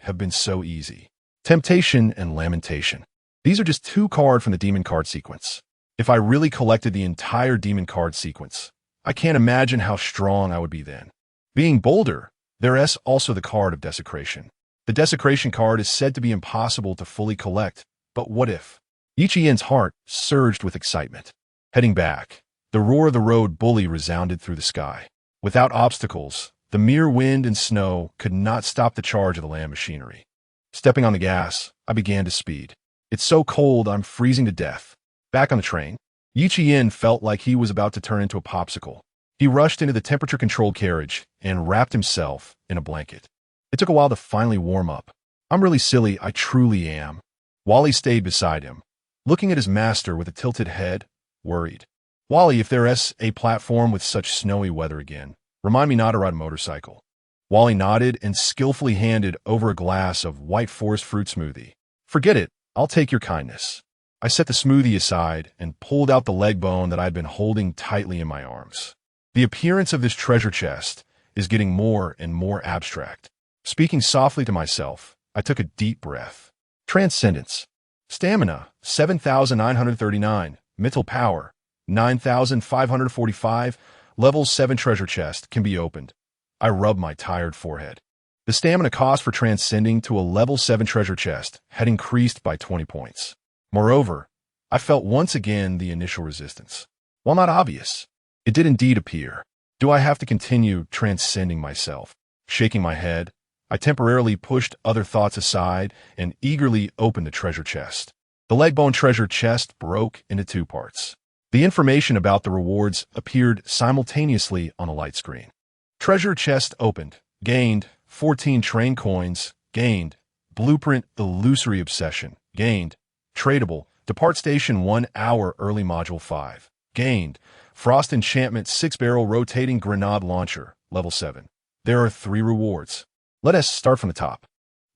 have been so easy. Temptation and Lamentation. These are just 2 cards from the Demon card sequence. If I really collected the entire Demon card sequence, I can't imagine how strong I would be then. Being bolder, there is also the card of Desecration. The Desecration card is said to be impossible to fully collect, but what if? Yi heart surged with excitement. Heading back, the roar of the road bully resounded through the sky. Without obstacles, the mere wind and snow could not stop the charge of the land machinery. Stepping on the gas, I began to speed. It's so cold, I'm freezing to death. Back on the train, Yi felt like he was about to turn into a popsicle. He rushed into the temperature-controlled carriage and wrapped himself in a blanket. It took a while to finally warm up. I'm really silly, I truly am. Wally stayed beside him, looking at his master with a tilted head, worried. Wally, if there is a platform with such snowy weather again, remind me not to ride a motorcycle. Wally nodded and skillfully handed over a glass of white forest fruit smoothie. Forget it, I'll take your kindness. I set the smoothie aside and pulled out the leg bone that I'd been holding tightly in my arms. The appearance of this treasure chest is getting more and more abstract. Speaking softly to myself, I took a deep breath. Transcendence. Stamina, 7,939. Mental power, 9,545. Level 7 treasure chest can be opened. I rubbed my tired forehead. The stamina cost for transcending to a level 7 treasure chest had increased by 20 points. Moreover, I felt once again the initial resistance. While not obvious, it did indeed appear. Do I have to continue transcending myself? Shaking my head, I temporarily pushed other thoughts aside and eagerly opened the treasure chest. The leg bone treasure chest broke into 2 parts. The information about the rewards appeared simultaneously on a light screen. Treasure chest opened. Gained 14 train coins. Gained blueprint illusory obsession. Gained tradable depart station 1 hour early module 5. Gained frost enchantment 6-barrel rotating grenade launcher level 7. There are 3 rewards. Let us start from the top.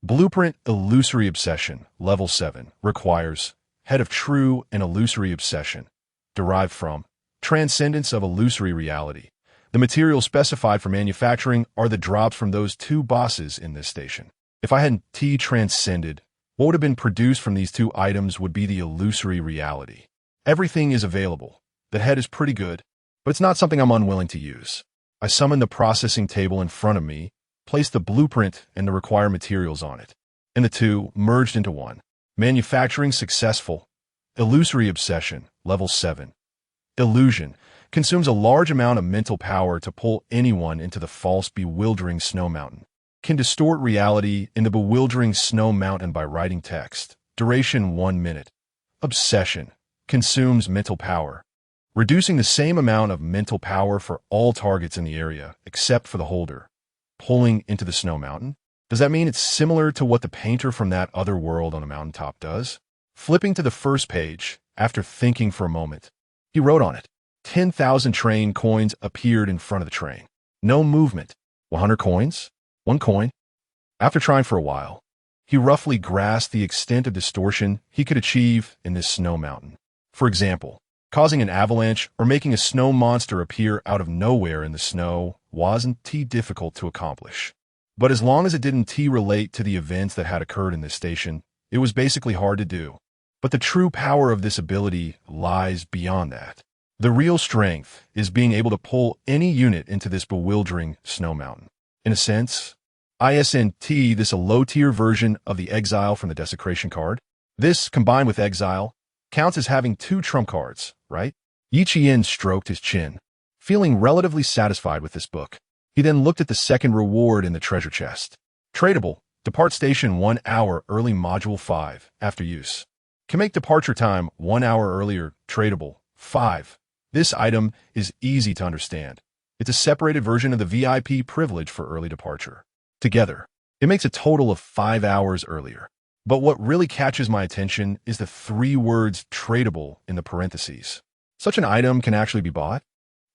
Blueprint illusory obsession level 7 requires head of true and illusory obsession. Derived from transcendence of illusory reality. The materials specified for manufacturing are the drops from those 2 bosses in this station. If I hadn't transcended, what would have been produced from these 2 items would be the illusory reality. Everything is available. The head is pretty good, but it's not something I'm unwilling to use. I summoned the processing table in front of me, placed the blueprint and the required materials on it, and the 2 merged into 1. Manufacturing successful. Illusory obsession, level 7. Illusion consumes a large amount of mental power to pull anyone into the false, bewildering snow mountain. can distort reality in the bewildering snow mountain by writing text. Duration 1 minute. Obsession. Consumes mental power. Reducing the same amount of mental power for all targets in the area, except for the holder. Pulling into the snow mountain? Does that mean it's similar to what the painter from that other world on the mountaintop does? Flipping to the first page, after thinking for a moment, he wrote on it. 10,000 train coins appeared in front of the train. No movement. 100 coins? 1 coin? After trying for a while, he roughly grasped the extent of distortion he could achieve in this snow mountain. For example, causing an avalanche or making a snow monster appear out of nowhere in the snow wasn't too difficult to accomplish. But as long as it didn't relate to the events that had occurred in this station, it was basically hard to do. But the true power of this ability lies beyond that. The real strength is being able to pull any unit into this bewildering snow mountain. In a sense, ISNT, this a low-tier version of the Exile from the Desecration card. This, combined with Exile, counts as having 2 trump cards, right? Yi Qian stroked his chin, feeling relatively satisfied with this book. He then looked at the second reward in the treasure chest. Tradable. Depart station 1 hour early module 5, after use. Can make departure time 1 hour earlier, tradable. 5. This item is easy to understand. It's a separated version of the VIP privilege for early departure. Together, it makes a total of 5 hours earlier. But what really catches my attention is the 3 words tradable in the parentheses. Such an item can actually be bought?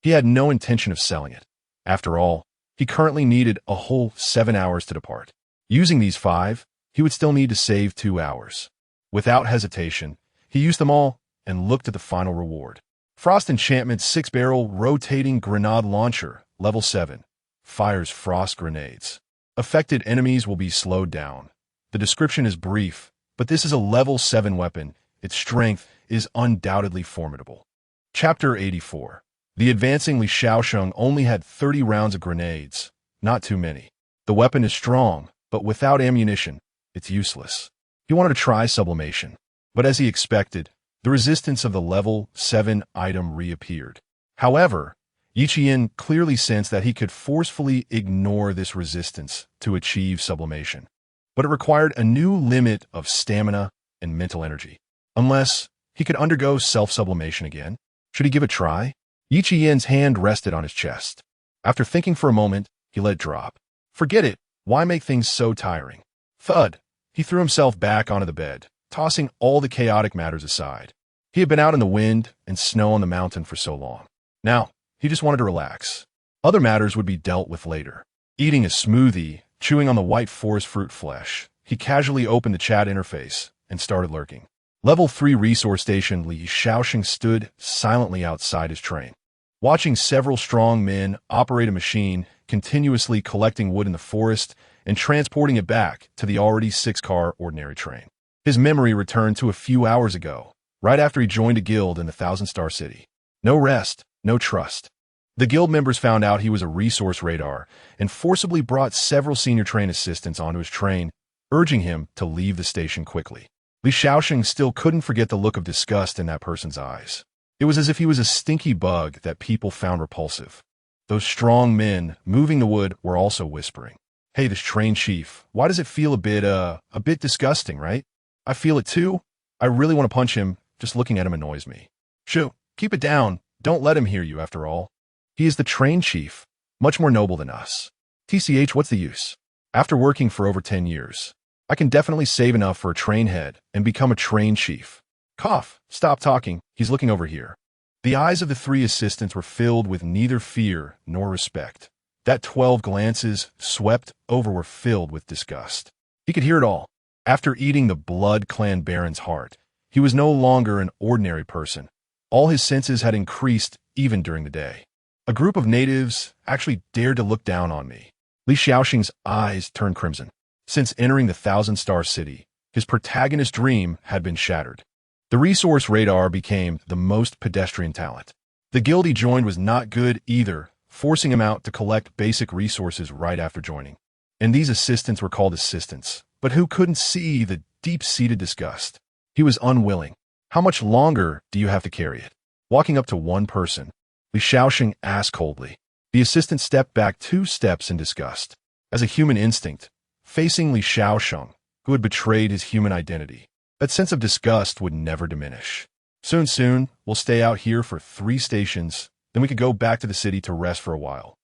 He had no intention of selling it. After all, he currently needed a whole 7 hours to depart. Using these 5, he would still need to save 2 hours. Without hesitation, he used them all and looked at the final reward. Frost Enchantment 6-barrel rotating grenade launcher, level 7. Fires frost grenades. Affected enemies will be slowed down. The description is brief, but this is a level 7 weapon. Its strength is undoubtedly formidable. Chapter 84. The advancing Li Shaosheng only had 30 rounds of grenades. Not too many. The weapon is strong, but without ammunition, it's useless. He wanted to try sublimation, but as he expected, the resistance of the level 7 item reappeared. However, Yi Qian clearly sensed that he could forcefully ignore this resistance to achieve sublimation. But it required a new limit of stamina and mental energy. Unless he could undergo self-sublimation again. Should he give it a try? Yi Qian's hand rested on his chest. After thinking for a moment, he let it drop. Forget it. Why make things so tiring? Thud. He threw himself back onto the bed, tossing all the chaotic matters aside. He had been out in the wind and snow on the mountain for so long. Now, he just wanted to relax. Other matters would be dealt with later. Eating a smoothie, chewing on the white forest fruit flesh, he casually opened the chat interface and started lurking. Level 3 resource station Li Shaosheng stood silently outside his train, watching several strong men operate a machine, continuously collecting wood in the forest and transporting it back to the already 6-car ordinary train. His memory returned to a few hours ago, right after he joined a guild in the 1,000-star city. No rest, no trust. The guild members found out he was a resource radar and forcibly brought several senior train assistants onto his train, urging him to leave the station quickly. Li Shaosheng still couldn't forget the look of disgust in that person's eyes. It was as if he was a stinky bug that people found repulsive. Those strong men moving the wood were also whispering, "Hey, this train chief, why does it feel a bit disgusting, right? I feel it too. I really want to punch him. Just looking at him annoys me." Shoo, keep it down. Don't let him hear you, after all. He is the train chief, much more noble than us. TCH, what's the use? After working for over 10 years, I can definitely save enough for a train head and become a train chief. Cough, stop talking. He's looking over here. The eyes of the 3 assistants were filled with neither fear nor respect. That 12 glances swept over were filled with disgust. He could hear it all. After eating the Blood Clan Baron's heart, he was no longer an ordinary person. All his senses had increased even during the day. A group of natives actually dared to look down on me. Li Shaosheng's eyes turned crimson. Since entering the 1,000-star city, his protagonist's dream had been shattered. The resource radar became the most pedestrian talent. The guild he joined was not good either, forcing him out to collect basic resources right after joining. And these assistants were called assistants, but who couldn't see the deep-seated disgust? He was unwilling. How much longer do you have to carry it? Walking up to one person, Li Shaosheng asked coldly. The assistant stepped back 2 steps in disgust. as a human instinct, facing Li Shaosheng, who had betrayed his human identity. That sense of disgust would never diminish. Soon, we'll stay out here for 3 stations, then we could go back to the city to rest for a while.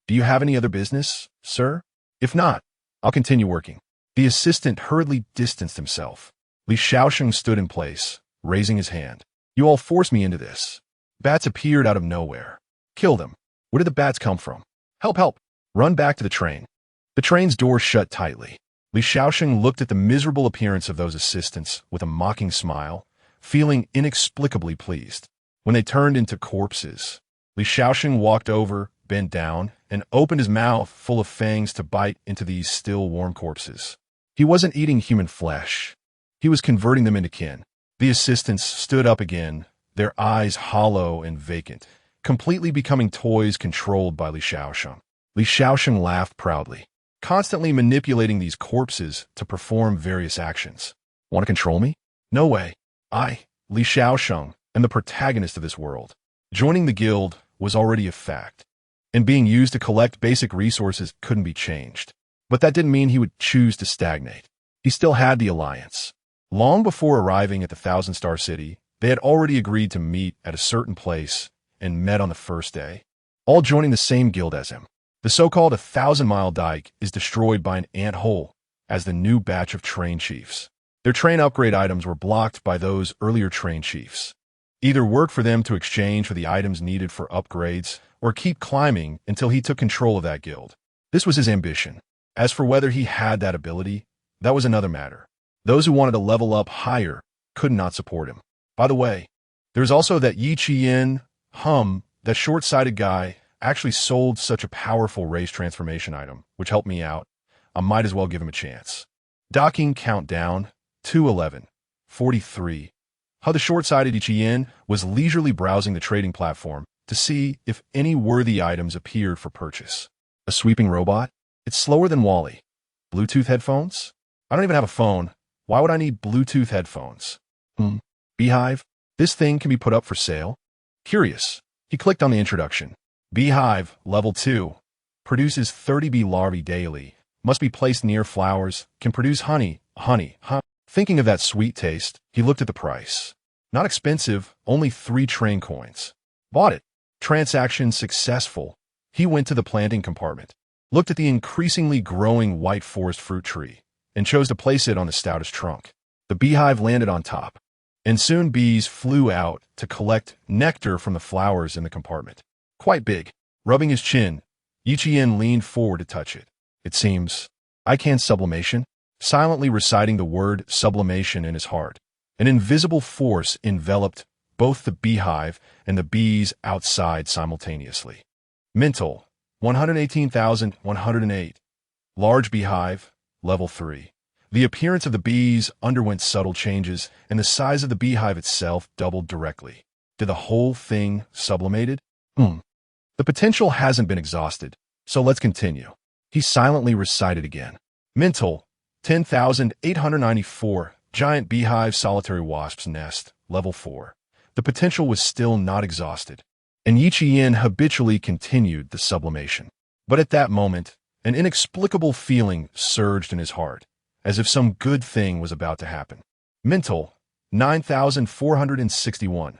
Do you have any other business, sir? If not, I'll continue working. The assistant hurriedly distanced himself. Li Shaosheng stood in place, raising his hand. You all forced me into this. Bats appeared out of nowhere. Kill them. Where did the bats come from? Help, help. Run back to the train. The train's door shut tightly. Li Shaosheng looked at the miserable appearance of those assistants with a mocking smile, feeling inexplicably pleased. When they turned into corpses, Li Shaosheng walked over, bent down, and opened his mouth full of fangs to bite into these still warm corpses. He wasn't eating human flesh. He was converting them into kin. The assistants stood up again, their eyes hollow and vacant, completely becoming toys controlled by Li Shaosheng. Li Shaosheng laughed proudly, constantly manipulating these corpses to perform various actions. Want to control me? No way. I, Li Shaosheng, am the protagonist of this world. Joining the guild was already a fact, and being used to collect basic resources couldn't be changed. But that didn't mean he would choose to stagnate. He still had the alliance. Long before arriving at the 1,000-star city, they had already agreed to meet at a certain place and met on the first day, all joining the same guild as him. The so-called 1,000-mile dike is destroyed by an ant hole as the new batch of train chiefs. Their train upgrade items were blocked by those earlier train chiefs. Either work for them to exchange for the items needed for upgrades, or keep climbing until he took control of that guild. This was his ambition. As for whether he had that ability, that was another matter. Those who wanted to level up higher could not support him. By the way, there's also that Yi Qian, that short-sighted guy, actually sold such a powerful race transformation item, which helped me out. I might as well give him a chance. Docking countdown, 2:11:43. How the short-sighted Yi Qian was leisurely browsing the trading platform to see if any worthy items appeared for purchase. A sweeping robot? It's slower than Wall-E. Bluetooth headphones? I don't even have a phone. Why would I need Bluetooth headphones? Beehive? This thing can be put up for sale? Curious. He clicked on the introduction. Beehive, level 2. Produces 30 bee larvae daily. Must be placed near flowers. Can produce honey. Thinking of that sweet taste, he looked at the price. Not expensive, only 3 train coins. Bought it. Transaction successful. He went to the planting compartment, looked at the increasingly growing white forest fruit tree, and chose to place it on the stoutest trunk. The beehive landed on top, and soon bees flew out to collect nectar from the flowers in the compartment. Quite big. Rubbing his chin, Yi Qian leaned forward to touch it. It seems, I can sublimation, silently reciting the word sublimation in his heart. An invisible force enveloped both the beehive and the bees outside simultaneously. Mental, 118,108. Large beehive, level 3. The appearance of the bees underwent subtle changes, and the size of the beehive itself doubled directly. Did the whole thing sublimated? The potential hasn't been exhausted, so let's continue. He silently recited again. Mental, 10,894. Giant beehive solitary wasp's nest, level 4. The potential was still not exhausted, and Yi Qian habitually continued the sublimation. But at that moment, an inexplicable feeling surged in his heart, as if some good thing was about to happen. Mental, 9,461.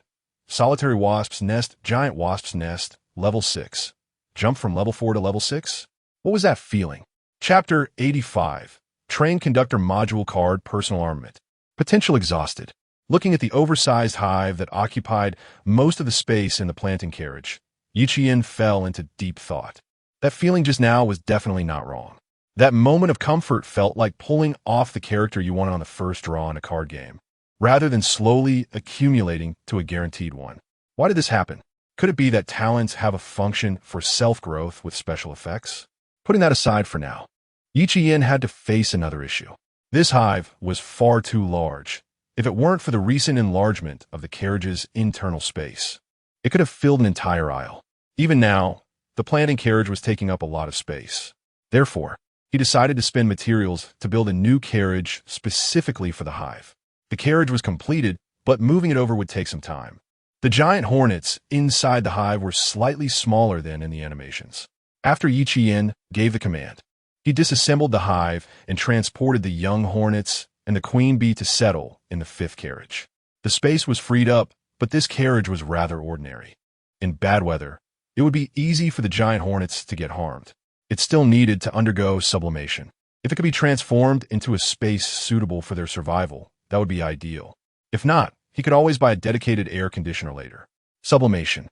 Solitary wasp's nest, giant wasp's nest, level 6. Jump from level 4 to level 6? What was that feeling? Chapter 85. Train Conductor Module Card Personal Armament. Potential exhausted. Looking at the oversized hive that occupied most of the space in the planting carriage, Yi Qian fell into deep thought. That feeling just now was definitely not wrong. That moment of comfort felt like pulling off the character you wanted on the first draw in a card game, rather than slowly accumulating to a guaranteed one. Why did this happen? Could it be that talents have a function for self-growth with special effects? Putting that aside for now, Yi Qian had to face another issue. This hive was far too large. If it weren't for the recent enlargement of the carriage's internal space, it could have filled an entire aisle. Even now, the planting carriage was taking up a lot of space. Therefore, he decided to spend materials to build a new carriage specifically for the hive. The carriage was completed, but moving it over would take some time. The giant hornets inside the hive were slightly smaller than in the animations. After Yi Qian gave the command, He disassembled the hive and transported the young hornets and the queen bee to settle in the fifth carriage. The space was freed up, but this carriage was rather ordinary. In bad weather, it would be easy for the giant hornets to get harmed. It still needed to undergo sublimation. If it could be transformed into a space suitable for their survival, that would be ideal. If not, he could always buy a dedicated air conditioner later. Sublimation.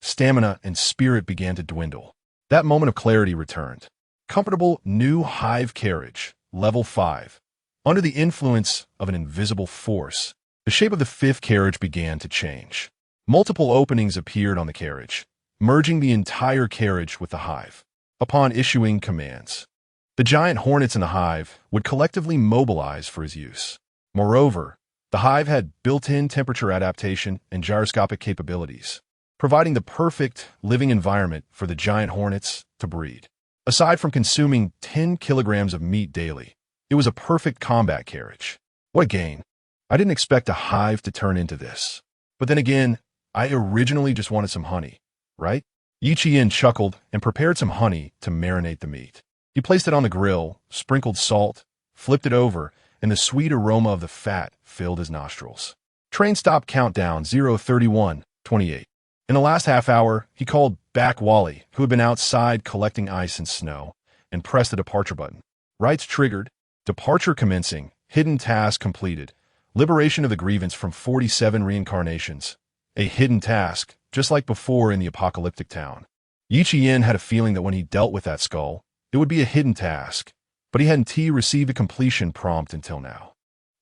Stamina and spirit began to dwindle. That moment of clarity returned. Comfortable new hive carriage, level 5. Under the influence of an invisible force, the shape of the fifth carriage began to change. Multiple openings appeared on the carriage, merging the entire carriage with the hive. Upon issuing commands, the giant hornets in the hive would collectively mobilize for his use. Moreover, the hive had built-in temperature adaptation and gyroscopic capabilities, providing the perfect living environment for the giant hornets to breed. Aside from consuming 10 kilograms of meat daily, it was a perfect combat carriage. What a gain. I didn't expect a hive to turn into this. But then again, I originally just wanted some honey, right? Yi chuckled and prepared some honey to marinate the meat. He placed it on the grill, sprinkled salt, flipped it over, and the sweet aroma of the fat filled his nostrils. Train stop countdown 0:31:28. In the last half hour, he called back Wally, who had been outside collecting ice and snow, and pressed the departure button. Rights triggered, departure commencing, hidden task completed, liberation of the grievance from 47 reincarnations. A hidden task, just like before in the apocalyptic town. Yi had a feeling that when he dealt with that skull, it would be a hidden task, but he hadn't received a completion prompt until now.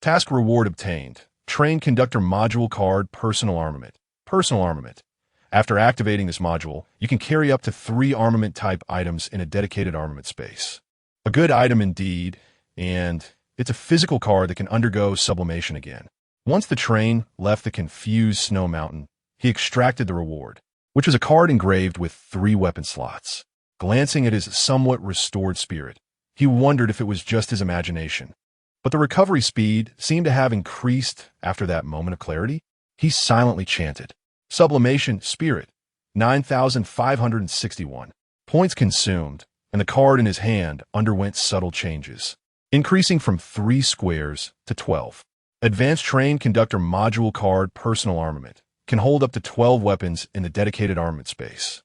Task reward obtained. Train conductor module card personal armament. Personal armament. After activating this module, you can carry up to 3 armament-type items in a dedicated armament space. A good item indeed, and it's a physical card that can undergo sublimation again. Once the train left the confused snow mountain, he extracted the reward, which was a card engraved with 3 weapon slots. Glancing at his somewhat restored spirit, he wondered if it was just his imagination. But the recovery speed seemed to have increased after that moment of clarity. He silently chanted, "Sublimation Spirit, 9,561. Points consumed, and the card in his hand underwent subtle changes, increasing from 3 squares to 12. Advanced Train Conductor Module Card Personal Armament can hold up to 12 weapons in the dedicated armament space.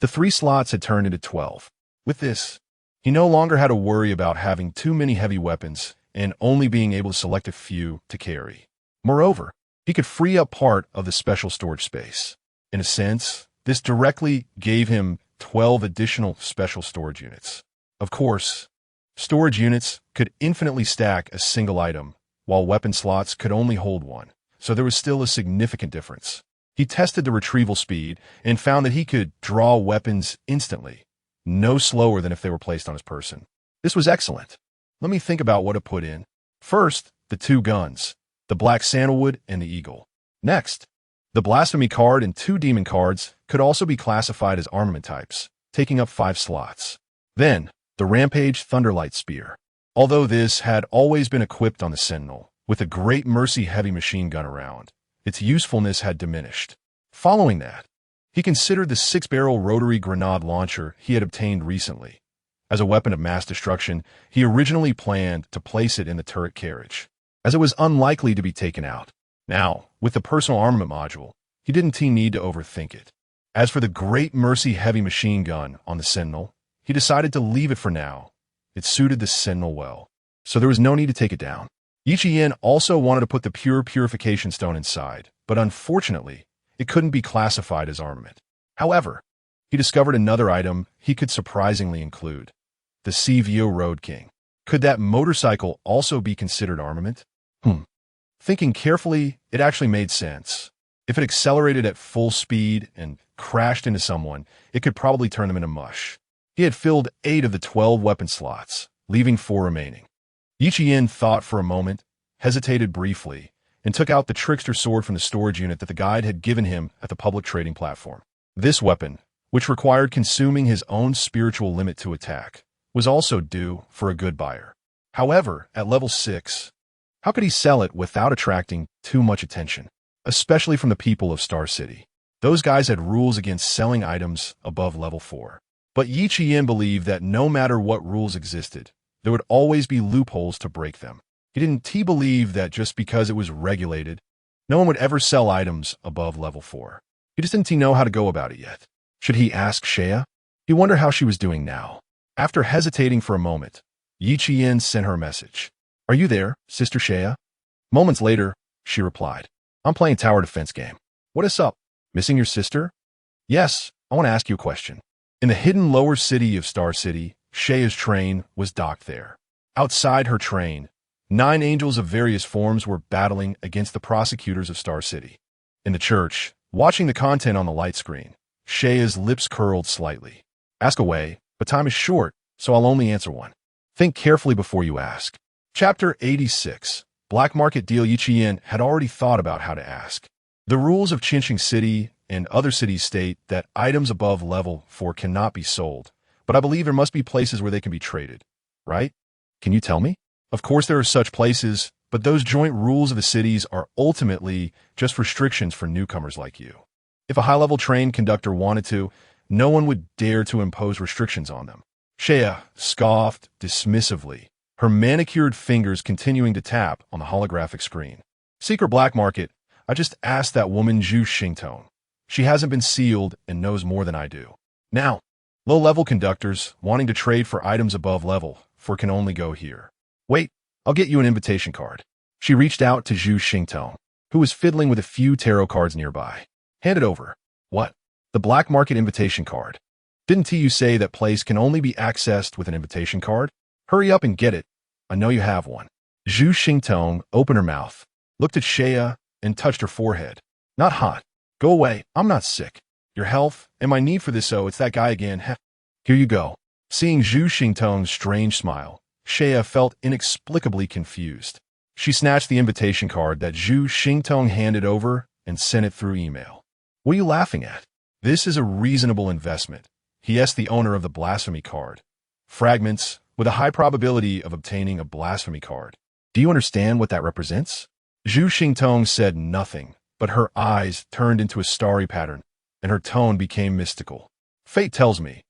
The 3 slots had turned into 12. With this, he no longer had to worry about having too many heavy weapons and only being able to select a few to carry. Moreover, he could free up part of the special storage space. In a sense, this directly gave him 12 additional special storage units. Of course, storage units could infinitely stack a single item, while weapon slots could only hold 1, so there was still a significant difference. He tested the retrieval speed and found that he could draw weapons instantly, no slower than if they were placed on his person. This was excellent. Let me think about what to put in. First, the 2 guns, the Black Sandalwood and the Eagle. Next, the Blasphemy card and 2 demon cards could also be classified as armament types, taking up 5 slots. Then, the Rampage Thunderlight Spear. Although this had always been equipped on the Sentinel, with a Great Mercy heavy machine gun around, its usefulness had diminished. Following that, he considered the 6-barrel rotary grenade launcher he had obtained recently. As a weapon of mass destruction, he originally planned to place it in the turret carriage, as it was unlikely to be taken out. Now, with the personal armament module, he didn't need to overthink it. As for the Great Mercy heavy machine gun on the Sentinel, he decided to leave it for now. It suited the Sentinel well, so there was no need to take it down. Yi also wanted to put the Pure Purification Stone inside, but unfortunately, it couldn't be classified as armament. However, he discovered another item he could surprisingly include, the CVO Road King. Could that motorcycle also be considered armament? Thinking carefully, it actually made sense. If it accelerated at full speed and crashed into someone, it could probably turn them into mush. He had filled 8 of the 12 weapon slots, leaving 4 remaining. Yi thought for a moment, hesitated briefly, and took out the trickster sword from the storage unit that the guide had given him at the public trading platform. This weapon, which required consuming his own spiritual limit to attack, was also due for a good buyer. However, at level 6, how could he sell it without attracting too much attention, especially from the people of Star City? Those guys had rules against selling items above level 4. But Yi Qian believed that no matter what rules existed, there would always be loopholes to break them. He believed that just because it was regulated, no one would ever sell items above level 4. He just didn't know how to go about it yet. Should he ask Shea? He wondered how she was doing now. After hesitating for a moment, Yi Qian sent her a message. "Are you there, Sister Shea?" Moments later, she replied, "I'm playing tower defense game. What is up? Missing your sister?" "Yes, I want to ask you a question." In the hidden lower city of Star City, Shea's train was docked there. Outside her train, 9 angels of various forms were battling against the prosecutors of Star City. In the church, watching the content on the light screen, Shea's lips curled slightly. "Ask away, but time is short, so I'll only answer one. Think carefully before you ask." Chapter 86. Black Market Deal. Yi Qian had already thought about how to ask. The rules of Qinqing City and other cities state that items above level 4 cannot be sold, but I believe there must be places where they can be traded, right? Can you tell me? Of course there are such places, but those joint rules of the cities are ultimately just restrictions for newcomers like you. If a high-level train conductor wanted to, no one would dare to impose restrictions on them. Shea scoffed dismissively, her manicured fingers continuing to tap on the holographic screen. "Secret black market, I just asked that woman Zhu Xingtong. She hasn't been sealed and knows more than I do. Now, low-level conductors wanting to trade for items above level 4 can only go here. Wait, I'll get you an invitation card." She reached out to Zhu Xingtong, who was fiddling with a few tarot cards nearby. "Hand it over." "What? The black market invitation card? Didn't you say that place can only be accessed with an invitation card? Hurry up and get it. I know you have one." Zhu Xingtong opened her mouth, looked at Shea, and touched her forehead. "Not hot. Go away. I'm not sick. Your health and my need for this, it's that guy again. Heh. Here you go." Seeing Zhu Xingtong's strange smile, Shea felt inexplicably confused. She snatched the invitation card that Zhu Xingtong handed over and sent it through email. "What are you laughing at? This is a reasonable investment," he asked the owner of the blasphemy card. "Fragments with a high probability of obtaining a blasphemy card. Do you understand what that represents?" Zhu Xingtong said nothing, but her eyes turned into a starry pattern, and her tone became mystical. "Fate tells me,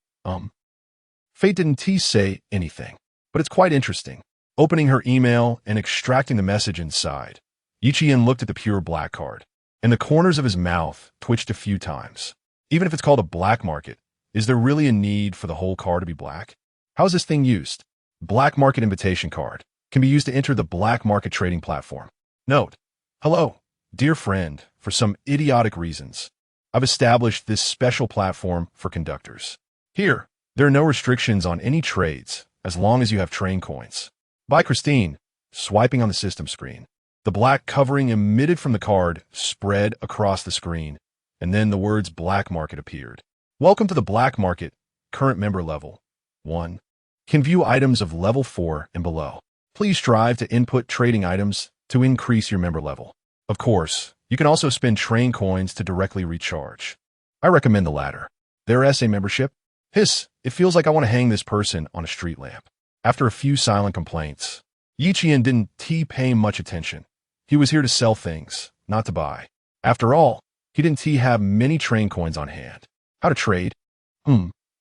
Fate didn't say anything, but it's quite interesting." Opening her email and extracting the message inside, Yi Qian looked at the pure black card, and the corners of his mouth twitched a few times. Even if it's called a black market, is there really a need for the whole card to be black? How is this thing used? Black market invitation card can be used to enter the black market trading platform. Note: "Hello, dear friend, for some idiotic reasons, I've established this special platform for conductors. Here, there are no restrictions on any trades as long as you have train coins." By Christine, swiping on the system screen. The black covering emitted from the card spread across the screen, and then the words black market appeared. "Welcome to the black market, current member level 1. Can view items of level 4 and below. Please strive to input trading items to increase your member level. Of course, you can also spend train coins to directly recharge. I recommend the latter. There is a membership. Hiss, it feels like I want to hang this person on a street lamp." After a few silent complaints, Yi Qian didn't pay much attention. He was here to sell things, not to buy. After all, he didn't have many train coins on hand. How to trade?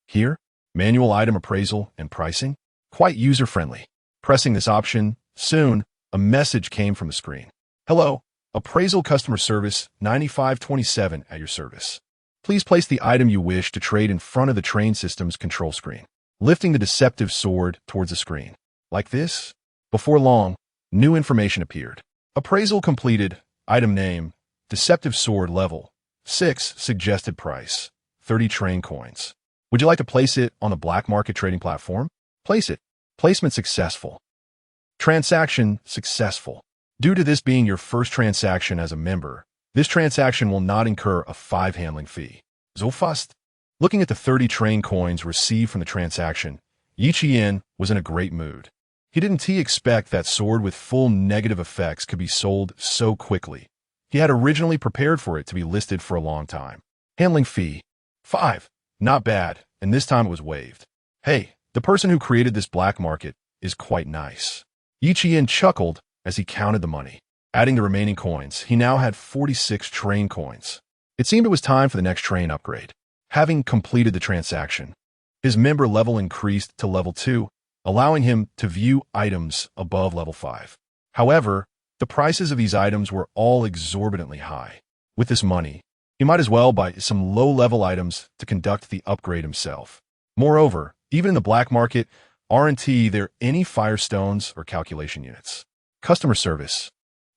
Here, manual item appraisal and pricing. Quite user-friendly. Pressing this option, soon, a message came from the screen. "Hello, appraisal customer service 9527 at your service. Please place the item you wish to trade in front of the train system's control screen." Lifting the deceptive sword towards the screen. Like this? Before long, new information appeared. Appraisal completed. Item name, deceptive sword level 6, suggested price 30 train coins. Would you like to place it on the black market trading platform? Place it. Placement successful. Transaction successful. Due to this being your first transaction as a member, this transaction will not incur a 5 handling fee. So fast. Looking at the 30 train coins received from the transaction, Yi Qian was in a great mood. He didn't expect that sword with full negative effects could be sold so quickly. He had originally prepared for it to be listed for a long time. Handling fee 5. Not bad, and this time it was waived. Hey, the person who created this black market is quite nice. Yi Qian chuckled as he counted the money. Adding the remaining coins, he now had 46 train coins. It seemed it was time for the next train upgrade. Having completed the transaction, His member level increased to level 2, allowing him to view items above level 5. However, the prices of these items were all exorbitantly high. With this money, he might as well buy some low-level items to conduct the upgrade himself. Moreover, even in the black market, aren't there any firestones or calculation units? Customer service.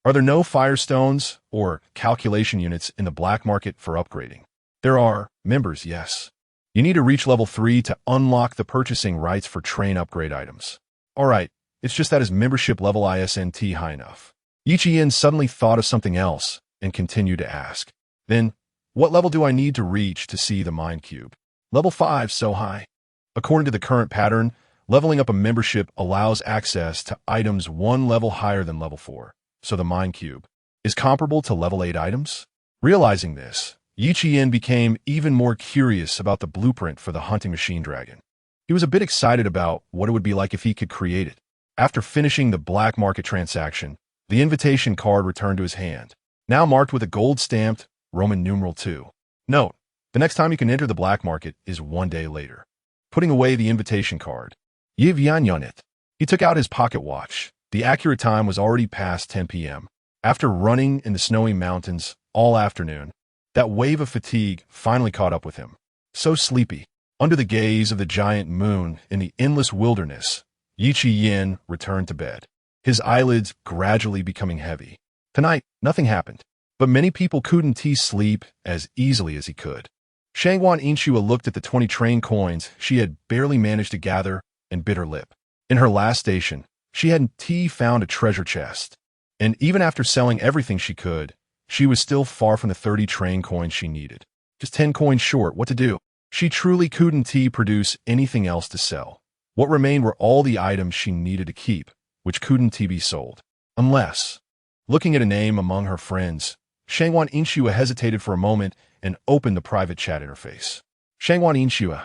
Are there no firestones or calculation units in the black market for upgrading? There are. Members, yes. You need to reach level 3 to unlock the purchasing rights for train upgrade items. Alright, it's just that his membership level isn't high enough. Yiqian suddenly thought of something else and continued to ask. Then, what level do I need to reach to see the mind cube? Level 5, so high. According to the current pattern, leveling up a membership allows access to items one level higher than level 4, so the mind cube is comparable to level 8 items? Realizing this, Yiqian became even more curious about the blueprint for the hunting machine dragon. He was a bit excited about what it would be like if he could create it. After finishing the black market transaction, the invitation card returned to his hand, now marked with a gold-stamped Roman numeral 2. Note, the next time you can enter the black market is 1 day later. Putting away the invitation card, Yiv Yanyanit. He took out his pocket watch. The accurate time was already past 10 p.m. After running in the snowy mountains all afternoon, that wave of fatigue finally caught up with him. So sleepy, under the gaze of the giant moon in the endless wilderness, Yiqian returned to bed, his eyelids gradually becoming heavy. Tonight, nothing happened, but many people couldn't sleep as easily as he could. Shangwan Inshua looked at the 20 train coins she had barely managed to gather and bit her lip. In her last station, she hadn't found a treasure chest, and even after selling everything she could, she was still far from the 30 train coins she needed. Just 10 coins short. What to do? She truly couldn't produce anything else to sell. What remained were all the items she needed to keep, which couldn't be sold. Unless, looking at a name among her friends, Shangwan Inshua hesitated for a moment and opened the private chat interface. Shangwan Inshua,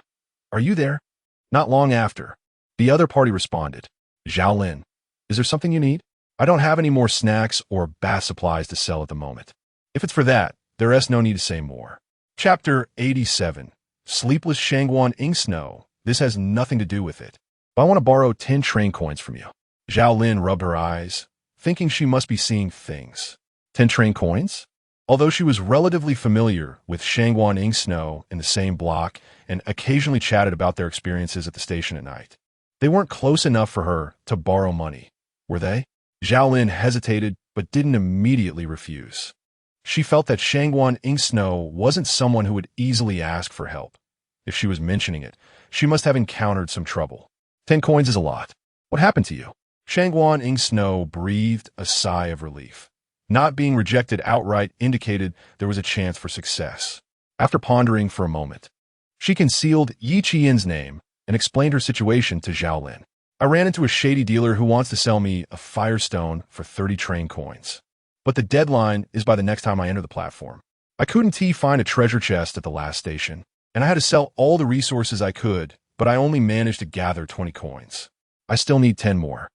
are you there? Not long after, the other party responded. Zhao Lin, is there something you need? I don't have any more snacks or bath supplies to sell at the moment. If it's for that, there's no need to say more. Chapter 87. Sleepless Shangwan Inksnow. This has nothing to do with it. But I want to borrow 10 train coins from you. Zhao Lin rubbed her eyes, thinking she must be seeing things. 10 train coins? Although she was relatively familiar with Shangwan Inksnow in the same block and occasionally chatted about their experiences at the station at night, they weren't close enough for her to borrow money, were they? Zhao Lin hesitated but didn't immediately refuse. She felt that Shangwan Inksnow wasn't someone who would easily ask for help. If she was mentioning it, she must have encountered some trouble. 10 coins is a lot. What happened to you? Shangwan Inksnow breathed a sigh of relief. Not being rejected outright indicated there was a chance for success. After pondering for a moment, she concealed Yiqian's name and explained her situation to Zhao Lin. I ran into a shady dealer who wants to sell me a firestone for 30 train coins. But the deadline is by the next time I enter the platform. I couldn't find a treasure chest at the last station, and I had to sell all the resources I could, but I only managed to gather 20 coins. I still need 10 more.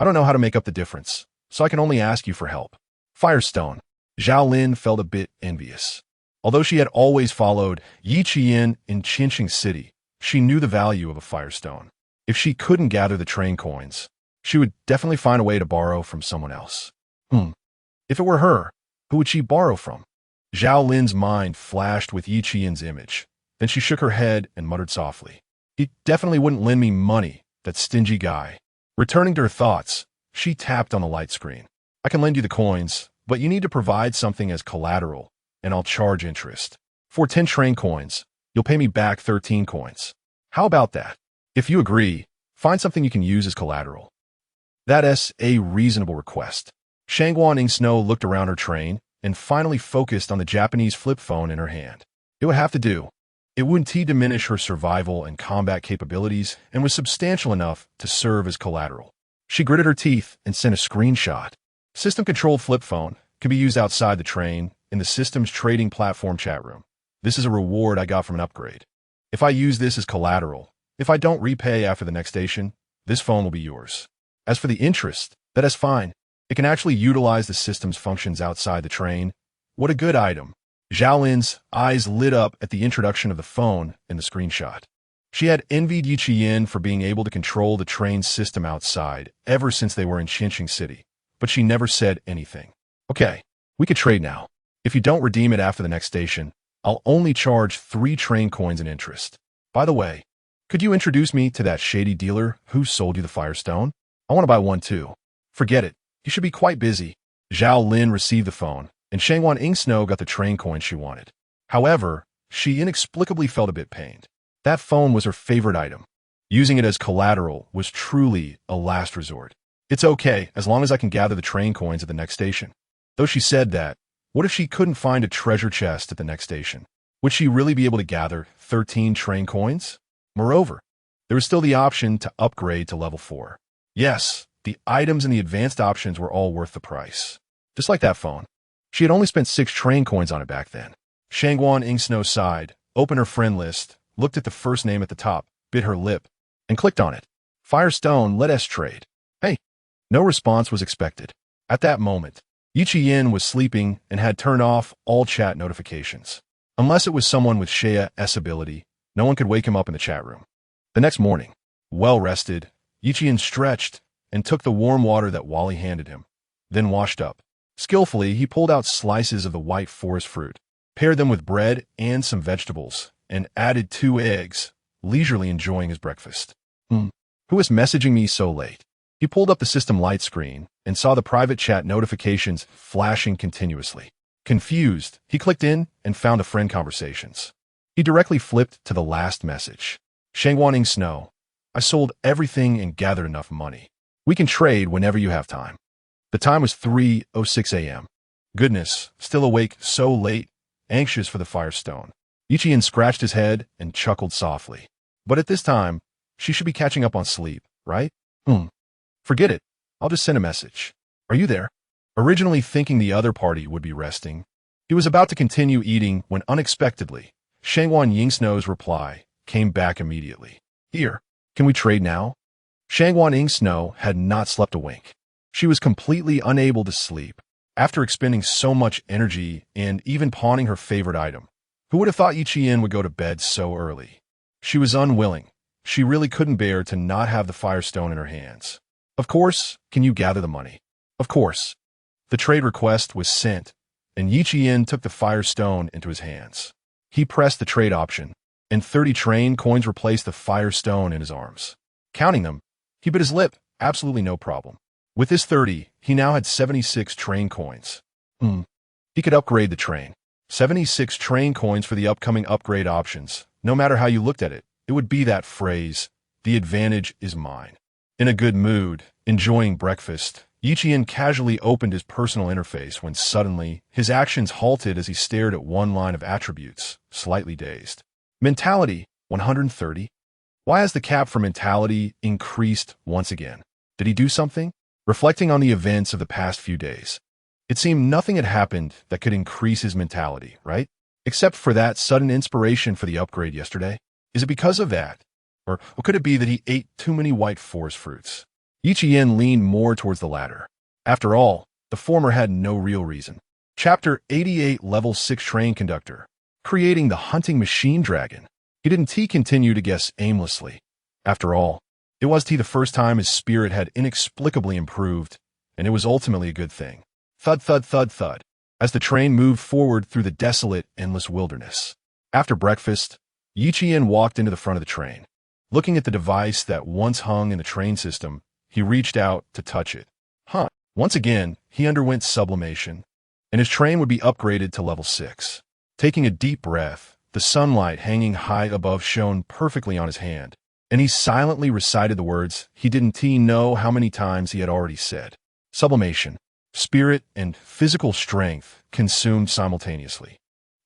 I don't know how to make up the difference, so I can only ask you for help. Firestone. Zhao Lin felt a bit envious. Although she had always followed Yiqian in Qinqing City, she knew the value of a firestone. If she couldn't gather the train coins, she would definitely find a way to borrow from someone else. If it were her, who would she borrow from? Zhao Lin's mind flashed with Yiqian's image. Then she shook her head and muttered softly. He definitely wouldn't lend me money, that stingy guy. Returning to her thoughts, she tapped on the light screen. I can lend you the coins, but you need to provide something as collateral, and I'll charge interest. For 10 train coins, you'll pay me back 13 coins. How about that? If you agree, find something you can use as collateral. That's a reasonable request. Shangwan Inksnow looked around her train and finally focused on the Japanese flip phone in her hand. It would have to do. It wouldn't diminish her survival and combat capabilities and was substantial enough to serve as collateral. She gritted her teeth and sent a screenshot. System-controlled flip phone can be used outside the train in the system's trading platform chat room. This is a reward I got from an upgrade. If I use this as collateral, if I don't repay after the next station, this phone will be yours. As for the interest, that is fine. It can actually utilize the system's functions outside the train. What a good item. Zhao Lin's eyes lit up at the introduction of the phone in the screenshot. She had envied Yi Qian for being able to control the train system outside ever since they were in Xinqing City, but she never said anything. Okay, we could trade now. If you don't redeem it after the next station, I'll only charge 3 train coins in interest. By the way, could you introduce me to that shady dealer who sold you the Firestone? I want to buy one too. Forget it. You should be quite busy. Zhao Lin received the phone, and Shangwan Ingsnow got the train coin she wanted. However, she inexplicably felt a bit pained. That phone was her favorite item. Using it as collateral was truly a last resort. It's okay, as long as I can gather the train coins at the next station. Though she said that, what if she couldn't find a treasure chest at the next station? Would she really be able to gather 13 train coins? Moreover, there was still the option to upgrade to level 4. Yes, the items in the advanced options were all worth the price. Just like that phone. She had only spent 6 train coins on it back then. Shangwan Ingsnow sighed, opened her friend list, looked at the first name at the top, bit her lip, and clicked on it. Firestone, let us trade. Hey. No response was expected. At that moment, Yi Qian was sleeping and had turned off all chat notifications. Unless it was someone with Shea's ability, no one could wake him up in the chat room. The next morning, well-rested, Yi Qian stretched and took the warm water that Wally handed him, then washed up. Skillfully, he pulled out slices of the white forest fruit, paired them with bread and some vegetables, and added 2 eggs, leisurely enjoying his breakfast. Who is messaging me so late? He pulled up the system light screen and saw the private chat notifications flashing continuously. Confused, he clicked in and found the friend conversations. He directly flipped to the last message. Shangwan Ingsnow, I sold everything and gathered enough money. We can trade whenever you have time. The time was 3:06 a.m. Goodness, still awake so late, anxious for the Firestone. Yi Qian scratched his head and chuckled softly. But at this time, she should be catching up on sleep, right? Forget it. I'll just send a message. Are you there? Originally thinking the other party would be resting, he was about to continue eating when unexpectedly, Shangwan Ingsnow's reply came back immediately. Here, can we trade now? Shangwan Ingsnow had not slept a wink. She was completely unable to sleep after expending so much energy and even pawning her favorite item. Who would have thought Yi Qian would go to bed so early? She was unwilling. She really couldn't bear to not have the Firestone in her hands. Of course, can you gather the money? Of course. The trade request was sent, and Yi Qian took the Firestone into his hands. He pressed the trade option, and 30 train coins replaced the Firestone in his arms. Counting them, he bit his lip, absolutely no problem. With his 30, he now had 76 train coins. He could upgrade the train. 76 train coins for the upcoming upgrade options. No matter how you looked at it, it would be that phrase, the advantage is mine. In a good mood, enjoying breakfast, Yi Qian casually opened his personal interface when suddenly his actions halted as he stared at one line of attributes, slightly dazed. Mentality, 130. Why has the cap for mentality increased once again? Did he do something? Reflecting on the events of the past few days, it seemed nothing had happened that could increase his mentality, right? Except for that sudden inspiration for the upgrade yesterday. Is it because of that? Or could it be that he ate too many white forest fruits? Yi Qian leaned more towards the latter. After all, the former had no real reason. Chapter 88 Level 6 Train Conductor. Creating the hunting machine dragon. Didn't he continue to guess aimlessly? After all, it was the first time his spirit had inexplicably improved, and it was ultimately a good thing. Thud, thud, thud, thud, as the train moved forward through the desolate, endless wilderness. After breakfast, Yi Qian walked into the front of the train. Looking at the device that once hung in the train system, he reached out to touch it. Once again, he underwent sublimation, and his train would be upgraded to level 6. Taking a deep breath, the sunlight hanging high above shone perfectly on his hand, and he silently recited the words he didn't know how many times he had already said. Sublimation, spirit, and physical strength consumed simultaneously.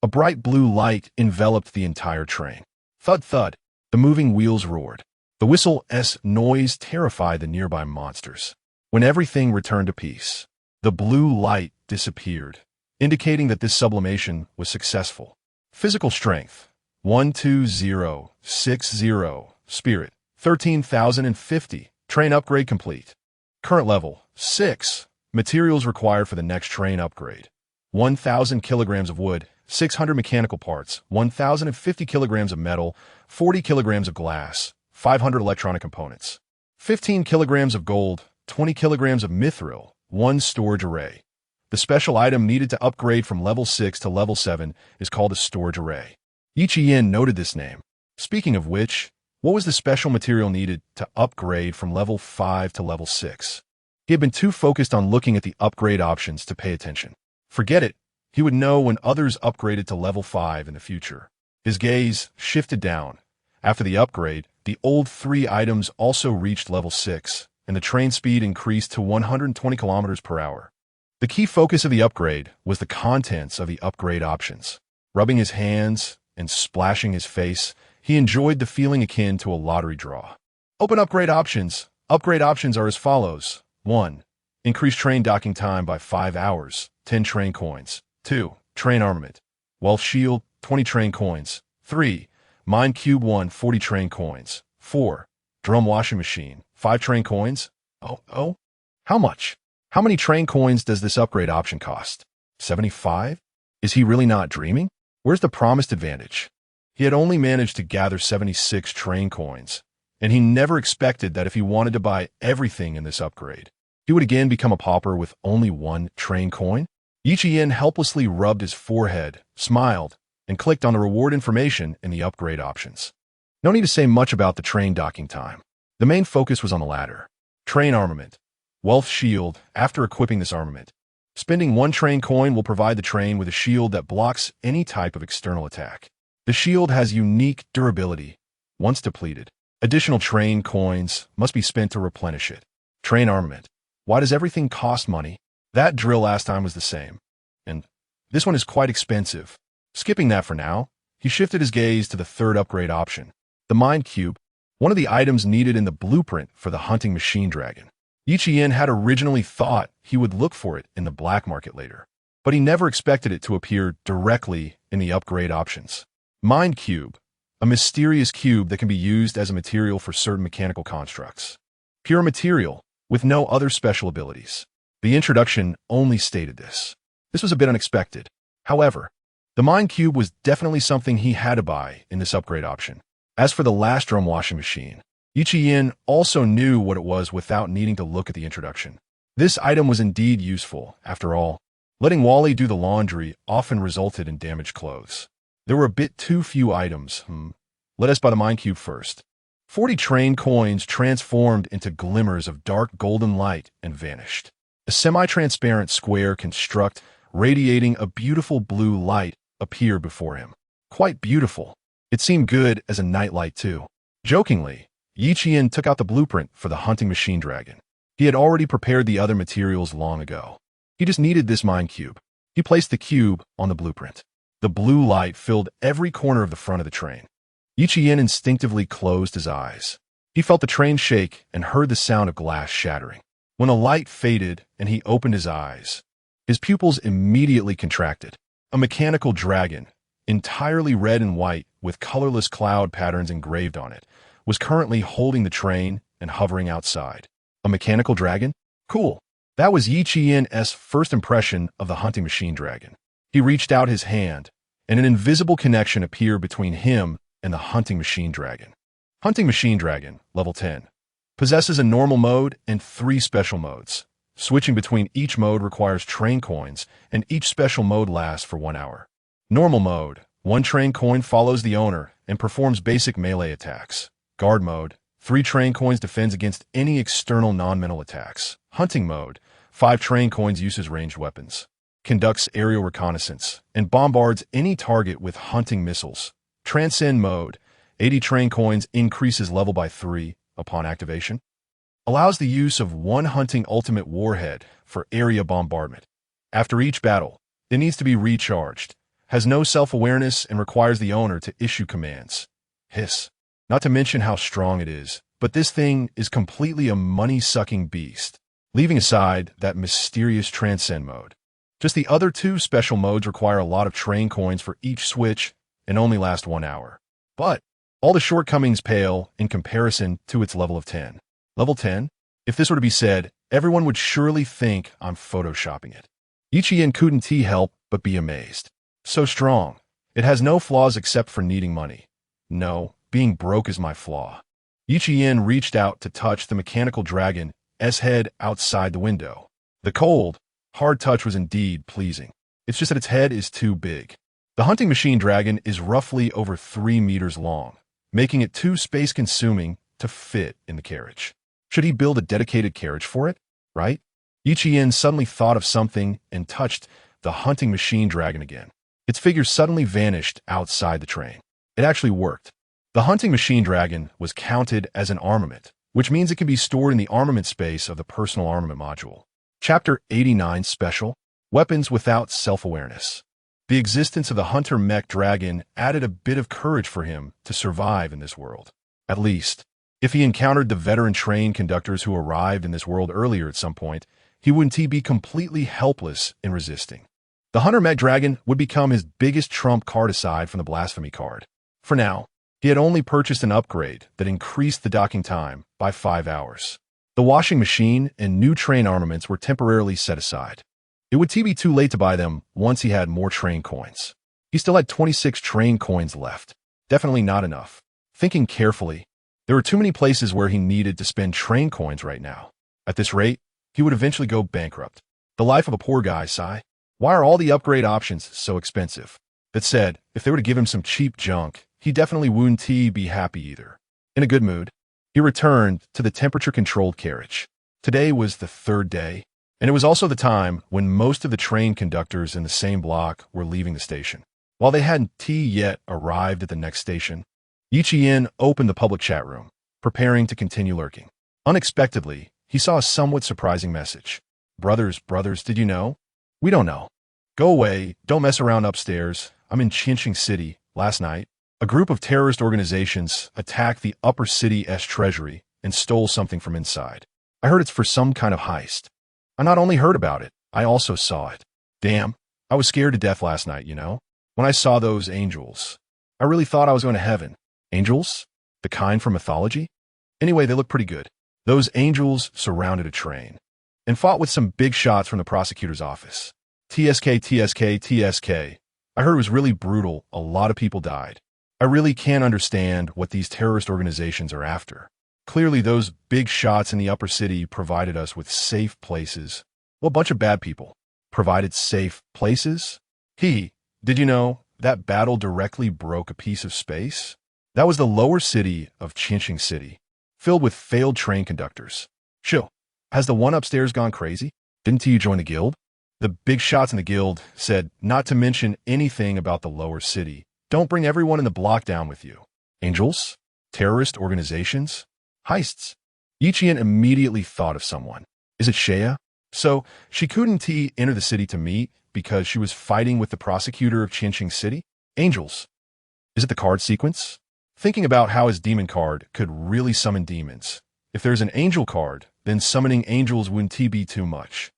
A bright blue light enveloped the entire train. Thud, thud. The moving wheels roared. The whistle's noise terrified the nearby monsters. When everything returned to peace, the blue light disappeared, indicating that this sublimation was successful. Physical strength, 12060. Spirit, 13,050. Train upgrade complete. Current level, 6. Materials required for the next train upgrade. 1,000 kilograms of wood, 600 mechanical parts, 1,050 kilograms of metal, 40 kilograms of glass, 500 electronic components, 15 kilograms of gold, 20 kilograms of mithril, 1 storage array. The special item needed to upgrade from level 6 to level 7 is called a storage array. Yi Qian noted this name. Speaking of which, what was the special material needed to upgrade from level 5 to level 6? He had been too focused on looking at the upgrade options to pay attention. Forget it. He would know when others upgraded to level 5 in the future. His gaze shifted down. After the upgrade, the old 3 items also reached level 6, and the train speed increased to 120 kilometers per hour. The key focus of the upgrade was the contents of the upgrade options. Rubbing his hands and splashing his face, he enjoyed the feeling akin to a lottery draw. Open upgrade options. Upgrade options are as follows. 1. Increase train docking time by 5 hours, 10 train coins. 2. Train armament. Wealth shield, 20 train coins. 3. Mine cube 1, 40 train coins. 4. Drum washing machine, 5 train coins. Oh? How much? How many train coins does this upgrade option cost? 75? Is he really not dreaming? Where's the promised advantage? He had only managed to gather 76 train coins, and he never expected that if he wanted to buy everything in this upgrade, he would again become a pauper with only 1 train coin. Yi Qian helplessly rubbed his forehead, smiled, and clicked on the reward information in the upgrade options. No need to say much about the train docking time. The main focus was on the latter. Train armament. Wealth shield. After equipping this armament, spending 1 train coin will provide the train with a shield that blocks any type of external attack. The shield has unique durability. Once depleted, additional train coins must be spent to replenish it. Train armament. Why does everything cost money? That drill last time was the same. And this one is quite expensive. Skipping that for now, he shifted his gaze to the 3rd upgrade option. The Mind Cube, one of the items needed in the blueprint for the hunting machine dragon. Yi Qian had originally thought he would look for it in the black market later, but he never expected it to appear directly in the upgrade options. Mind Cube, a mysterious cube that can be used as a material for certain mechanical constructs. Pure material, with no other special abilities. The introduction only stated this. This was a bit unexpected. However, the Mind Cube was definitely something he had to buy in this upgrade option. As for the last drum washing machine, Yi Qian also knew what it was without needing to look at the introduction. This item was indeed useful, after all. Letting Wally do the laundry often resulted in damaged clothes. There were a bit too few items. Let us buy the Mind Cube first. 40 train coins transformed into glimmers of dark golden light and vanished. A semi-transparent square construct radiating a beautiful blue light appeared before him. Quite beautiful. It seemed good as a nightlight too. Jokingly, Yi Qian took out the blueprint for the hunting machine dragon. He had already prepared the other materials long ago. He just needed this Mind Cube. He placed the cube on the blueprint. The blue light filled every corner of the front of the train. Yi Qian instinctively closed his eyes. He felt the train shake and heard the sound of glass shattering. When the light faded and he opened his eyes, his pupils immediately contracted. A mechanical dragon, entirely red and white with colorless cloud patterns engraved on it, was currently holding the train and hovering outside. A mechanical dragon? Cool. That was Yi Qian's first impression of the hunting machine dragon. He reached out his hand, and an invisible connection appeared between him and the hunting machine dragon. Hunting machine dragon, level 10. Possesses a normal mode and 3 special modes. Switching between each mode requires train coins, and each special mode lasts for 1 hour. Normal mode. 1 train coin follows the owner and performs basic melee attacks. Guard mode. 3 train coins defends against any external non-mental attacks. Hunting mode. 5 train coins uses ranged weapons. Conducts aerial reconnaissance, and bombards any target with hunting missiles. Transcend mode. 80 train coins increases level by 3 upon activation. Allows the use of 1 hunting ultimate warhead for area bombardment. After each battle, it needs to be recharged. Has no self-awareness and requires the owner to issue commands. Hiss. Not to mention how strong it is, but this thing is completely a money-sucking beast. Leaving aside that mysterious transcend mode. Just the other 2 special modes require a lot of train coins for each switch and only last 1 hour. But all the shortcomings pale in comparison to its level of 10. Level 10? If this were to be said, everyone would surely think I'm photoshopping it. Yi Qian couldn't help but be amazed. So strong. It has no flaws except for needing money. No, being broke is my flaw. Yin reached out to touch the mechanical dragon's head outside the window. The cold, hard touch was indeed pleasing. It's just that its head is too big. The hunting machine dragon is roughly over 3 meters long, making it too space-consuming to fit in the carriage. Should he build a dedicated carriage for it? Right? Yin suddenly thought of something and touched the hunting machine dragon again. Its figure suddenly vanished outside the train. It actually worked. The hunting machine dragon was counted as an armament, which means it can be stored in the armament space of the personal armament module. Chapter 89 Special Weapons Without Self-Awareness. The existence of the hunter mech dragon added a bit of courage for him to survive in this world. At least, if he encountered the veteran train conductors who arrived in this world earlier at some point, he wouldn't be completely helpless in resisting. The hunter mech dragon would become his biggest trump card aside from the blasphemy card. For now, he had only purchased an upgrade that increased the docking time by 5 hours. The washing machine and new train armaments were temporarily set aside. It would be too late to buy them once he had more train coins. He still had 26 train coins left. Definitely not enough. Thinking carefully, there were too many places where he needed to spend train coins right now. At this rate, he would eventually go bankrupt. The life of a poor guy, sigh. Why are all the upgrade options so expensive? That said, if they were to give him some cheap junk, he definitely wouldn't be happy either. In a good mood, he returned to the temperature-controlled carriage. Today was the 3rd day, and it was also the time when most of the train conductors in the same block were leaving the station. While they hadn't yet arrived at the next station, Yin opened the public chat room, preparing to continue lurking. Unexpectedly, he saw a somewhat surprising message. Brothers, did you know? We don't know. Go away, don't mess around upstairs. I'm in Chinching City. Last night, a group of terrorist organizations attacked the upper city's treasury and stole something from inside. I heard it's for some kind of heist. I not only heard about it, I also saw it. Damn, I was scared to death last night, you know? When I saw those angels, I really thought I was going to heaven. Angels? The kind from mythology? Anyway, they look pretty good. Those angels surrounded a train and fought with some big shots from the prosecutor's office. TSK. I heard it was really brutal. A lot of people died. I really can't understand what these terrorist organizations are after. Clearly, those big shots in the upper city provided us with safe places. Well, a bunch of bad people provided safe places? Did you know that battle directly broke a piece of space? That was the lower city of Chinching City, filled with failed train conductors. Chill. Has the one upstairs gone crazy? Didn't you join the guild? The big shots in the guild said not to mention anything about the lower city. Don't bring everyone in the block down with you. Angels? Terrorist organizations? Heists? Yin immediately thought of someone. Is it Shea? So, she couldn't enter the city to meet because she was fighting with the prosecutor of Chinching City? Angels. Is it the card sequence? Thinking about how his demon card could really summon demons. If there's an angel card, then summoning angels wouldn't be too much.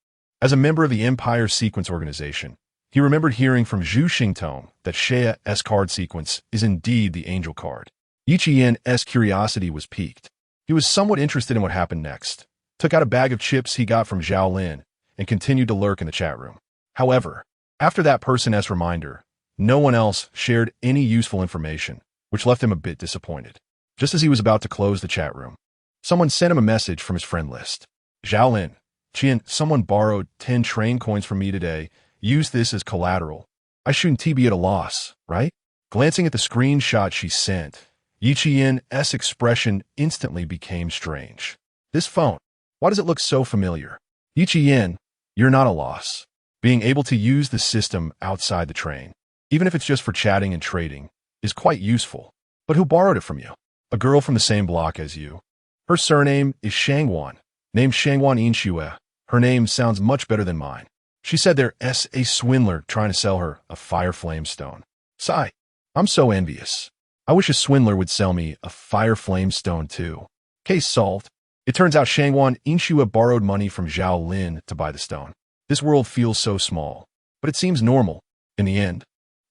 As a member of the Empire Sequence Organization, he remembered hearing from Zhu Xingtong that Shea's card sequence is indeed the angel card. Yin's curiosity was piqued. He was somewhat interested in what happened next, took out a bag of chips he got from Zhao Lin, and continued to lurk in the chat room. However, after that person's reminder, no one else shared any useful information, which left him a bit disappointed. Just as he was about to close the chat room, someone sent him a message from his friend list. Zhao Lin, Qian, someone borrowed 10 train coins from me today. Use this as collateral. I shouldn't be at a loss, right? Glancing at the screenshot she sent, Yin's expression instantly became strange. This phone, why does it look so familiar? Yin, you're not a loss. Being able to use the system outside the train, even if it's just for chatting and trading, is quite useful. But who borrowed it from you? A girl from the same block as you. Her surname is Shangwan, named Shangwan Inxue. Her name sounds much better than mine. She said there's a swindler trying to sell her a fire flame stone. Sigh. I'm so envious. I wish a swindler would sell me a fire flame stone too. Case solved. It turns out Shangwan Inxue borrowed money from Zhao Lin to buy the stone. This world feels so small, but it seems normal. In the end,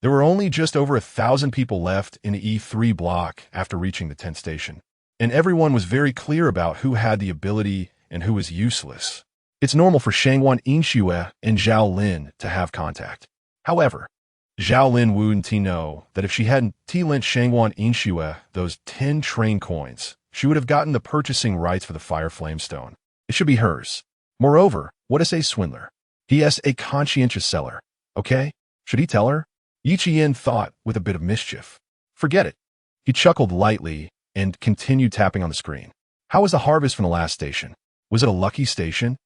there were only just over 1,000 people left in the E3 block after reaching the 10th station, and everyone was very clear about who had the ability and who was useless. It's normal for Shangwan Inxue and Zhao Lin to have contact. However, Zhao Lin wouldn't know that if she hadn't lent Shangwan Inxue those 10 train coins, she would have gotten the purchasing rights for the Fire Flamestone. It should be hers. Moreover, what is a swindler? He is a conscientious seller. Okay? Should he tell her? Yi Qian thought with a bit of mischief. Forget it. He chuckled lightly and continued tapping on the screen. How was the harvest from the last station? Was it a lucky station?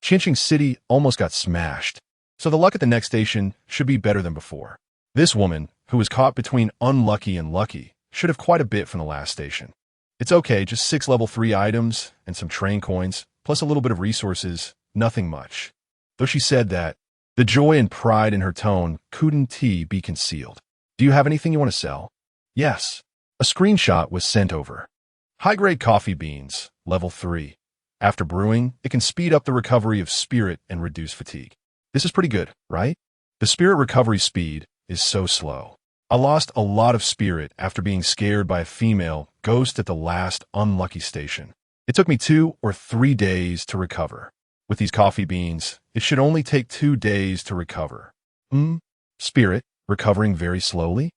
Qinqing City almost got smashed, so the luck at the next station should be better than before. This woman, who was caught between unlucky and lucky, should have quite a bit from the last station. It's okay, just 6 level 3 items and some train coins, plus a little bit of resources, nothing much. Though she said that, the joy and pride in her tone couldn't be concealed. Do you have anything you want to sell? Yes. A screenshot was sent over. High-grade coffee beans, level 3. After brewing, it can speed up the recovery of spirit and reduce fatigue. This is pretty good, right? The spirit recovery speed is so slow. I lost a lot of spirit after being scared by a female ghost at the last unlucky station. It took me 2 or 3 days to recover. With these coffee beans, it should only take 2 days to recover. Spirit, recovering very slowly?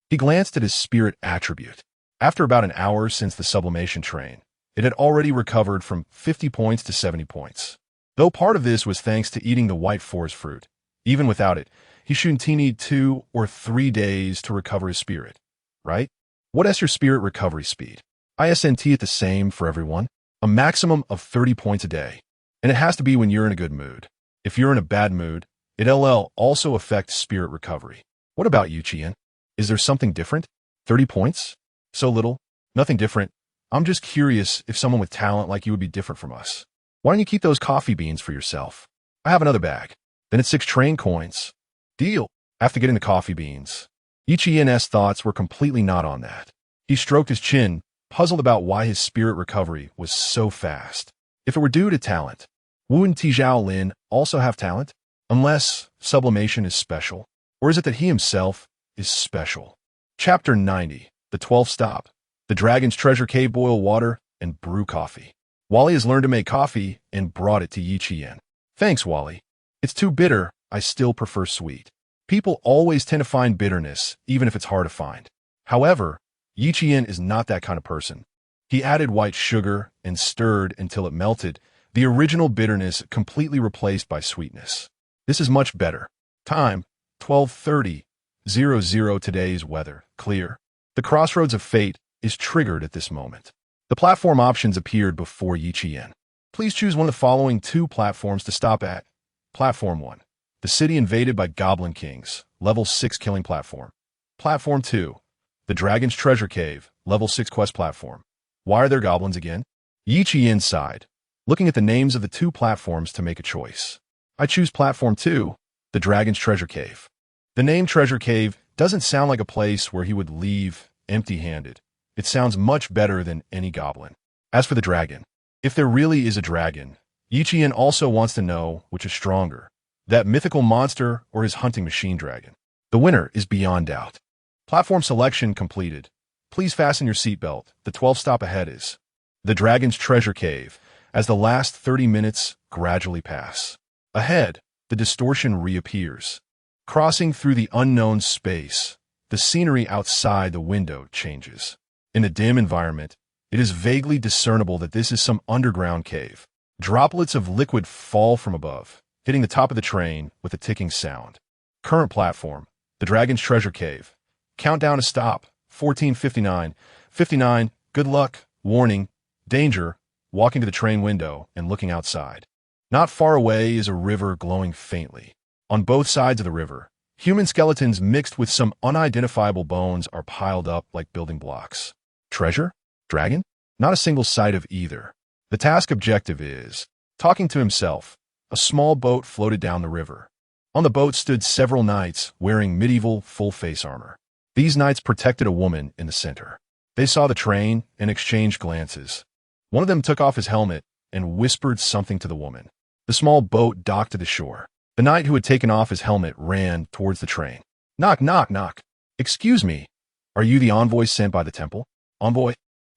He glanced at his spirit attribute. After about an hour since the sublimation train, it had already recovered from 50 points to 70 points. Though part of this was thanks to eating the white forest fruit. Even without it, he shouldn't need 2 or 3 days to recover his spirit, right? What is your spirit recovery speed? ISNT it the same for everyone? A maximum of 30 points a day. And it has to be when you're in a good mood. If you're in a bad mood, it'll also affect spirit recovery. What about you, Qian? Is there something different? 30 points? So little? Nothing different. I'm just curious if someone with talent like you would be different from us. Why don't you keep those coffee beans for yourself? I have another bag. Then it's 6 train coins. Deal. After getting the coffee beans, Yi Qian's thoughts were completely not on that. He stroked his chin, puzzled about why his spirit recovery was so fast. If it were due to talent, wouldn't Zhao Lin also have talent? Unless sublimation is special. Or is it that he himself is special? Chapter 90. The 12th Stop. The Dragon's Treasure Cave. Boil water and brew coffee. Wally has learned to make coffee and brought it to Yi Qian. Thanks, Wally. It's too bitter. I still prefer sweet. People always tend to find bitterness, even if it's hard to find. However, Yi Qian is not that kind of person. He added white sugar and stirred until it melted, the original bitterness completely replaced by sweetness. This is much better. Time, 12:30:00. Today's weather, clear. The crossroads of fate is triggered at this moment. The platform options appeared before Yi Qian. Please choose one of the following 2 platforms to stop at. Platform 1. The city invaded by Goblin Kings, level 6 killing platform. Platform 2. The Dragon's Treasure Cave, level 6 quest platform. Why are there goblins again? Yi Qian sighed, looking at the names of the 2 platforms to make a choice. I choose Platform 2, the Dragon's Treasure Cave. The name Treasure Cave doesn't sound like a place where he would leave empty-handed. It sounds much better than any goblin. As for the dragon, if there really is a dragon, Yi Qian also wants to know which is stronger, that mythical monster or his hunting machine dragon. The winner is beyond doubt. Platform selection completed. Please fasten your seatbelt. The 12th stop ahead is the Dragon's Treasure Cave, as the last 30 minutes gradually pass. Ahead, the distortion reappears. Crossing through the unknown space, the scenery outside the window changes. In the dim environment, it is vaguely discernible that this is some underground cave. Droplets of liquid fall from above, hitting the top of the train with a ticking sound. Current platform, the Dragon's Treasure Cave. Countdown to stop, 14:59. 59, good luck, warning, danger, walking to the train window and looking outside. Not far away is a river glowing faintly. On both sides of the river, human skeletons mixed with some unidentifiable bones are piled up like building blocks. Treasure? Dragon? Not a single sight of either. The task objective is talking to himself. A small boat floated down the river. On the boat stood several knights wearing medieval full-face armor. These knights protected a woman in the center. They saw the train and exchanged glances. One of them took off his helmet and whispered something to the woman. The small boat docked to the shore. The knight who had taken off his helmet ran towards the train. Knock, knock, knock. Excuse me. Are you the envoy sent by the temple? Envoy?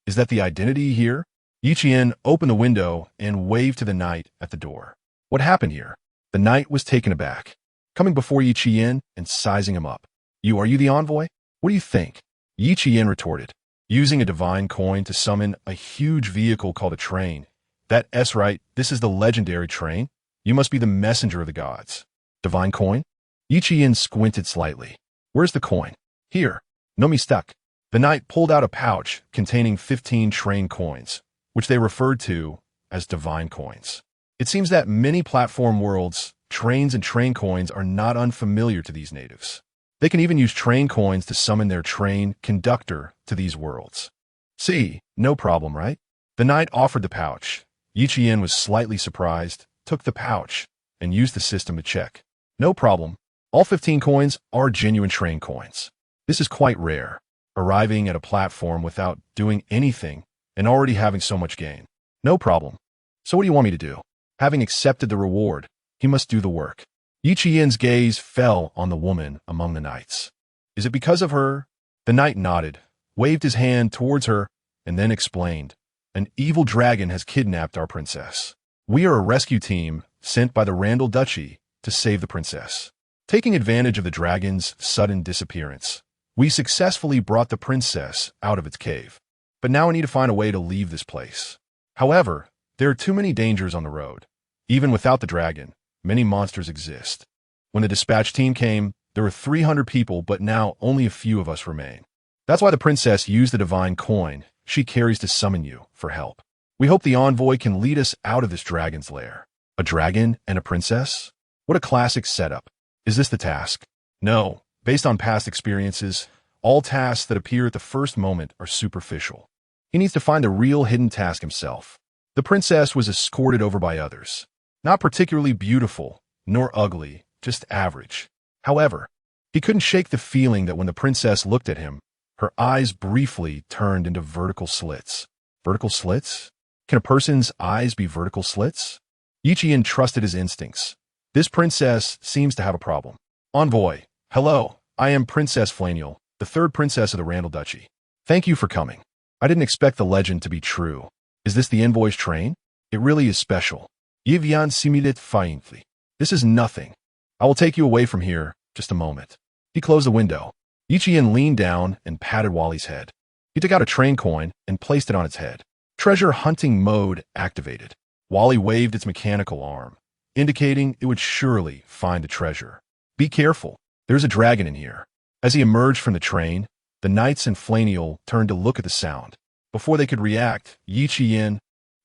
Is that the identity here? Yi Qian opened the window and waved to the knight at the door. What happened here? The knight was taken aback, coming before Yi Qian and sizing him up. Are you the envoy? What do you think? Yi Qian retorted, using a divine coin to summon a huge vehicle called a train. That's right, this is the legendary train. You must be the messenger of the gods. Divine coin? Yi Qian squinted slightly. Where's the coin? Here. No me stuck. The knight pulled out a pouch containing 15 train coins, which they referred to as divine coins. It seems that many platform worlds, trains and train coins are not unfamiliar to these natives. They can even use train coins to summon their train conductor to these worlds. See, no problem, right? The knight offered the pouch. Yi Qian was slightly surprised, took the pouch, and used the system to check. No problem. All 15 coins are genuine train coins. This is quite rare, arriving at a platform without doing anything and already having so much gain. No problem. So what do you want me to do? Having accepted the reward, he must do the work. Yi Qian's gaze fell on the woman among the knights. Is it because of her? The knight nodded, waved his hand towards her, and then explained. An evil dragon has kidnapped our princess. We are a rescue team sent by the Randall Duchy to save the princess. Taking advantage of the dragon's sudden disappearance, we successfully brought the princess out of its cave. But now we need to find a way to leave this place. However, there are too many dangers on the road. Even without the dragon, many monsters exist. When the dispatch team came, there were 300 people, but now only a few of us remain. That's why the princess used the divine coin she carries to summon you for help. We hope the envoy can lead us out of this dragon's lair. A dragon and a princess? What a classic setup. Is this the task? No. Based on past experiences, all tasks that appear at the first moment are superficial. He needs to find the real hidden task himself. The princess was escorted over by others. Not particularly beautiful, nor ugly, just average. However, he couldn't shake the feeling that when the princess looked at him, her eyes briefly turned into vertical slits. Vertical slits? Can a person's eyes be vertical slits? Yi Qian trusted his instincts. This princess seems to have a problem. Envoy, hello, I am Princess Flaniel, the third princess of the Randall Duchy. Thank you for coming. I didn't expect the legend to be true. Is this the envoy's train? It really is special. Yivian similit faintly. This is nothing. I will take you away from here, just a moment. He closed the window. Yi Qian leaned down and patted Wally's head. He took out a train coin and placed it on its head. Treasure hunting mode activated. Wally waved its mechanical arm, indicating it would surely find the treasure. Be careful. There's a dragon in here. As he emerged from the train, the knights and Flaniel turned to look at the sound. Before they could react, Yi Qian,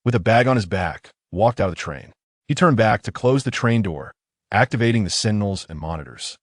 with a bag on his back, walked out of the train. He turned back to close the train door, activating the sentinels and monitors.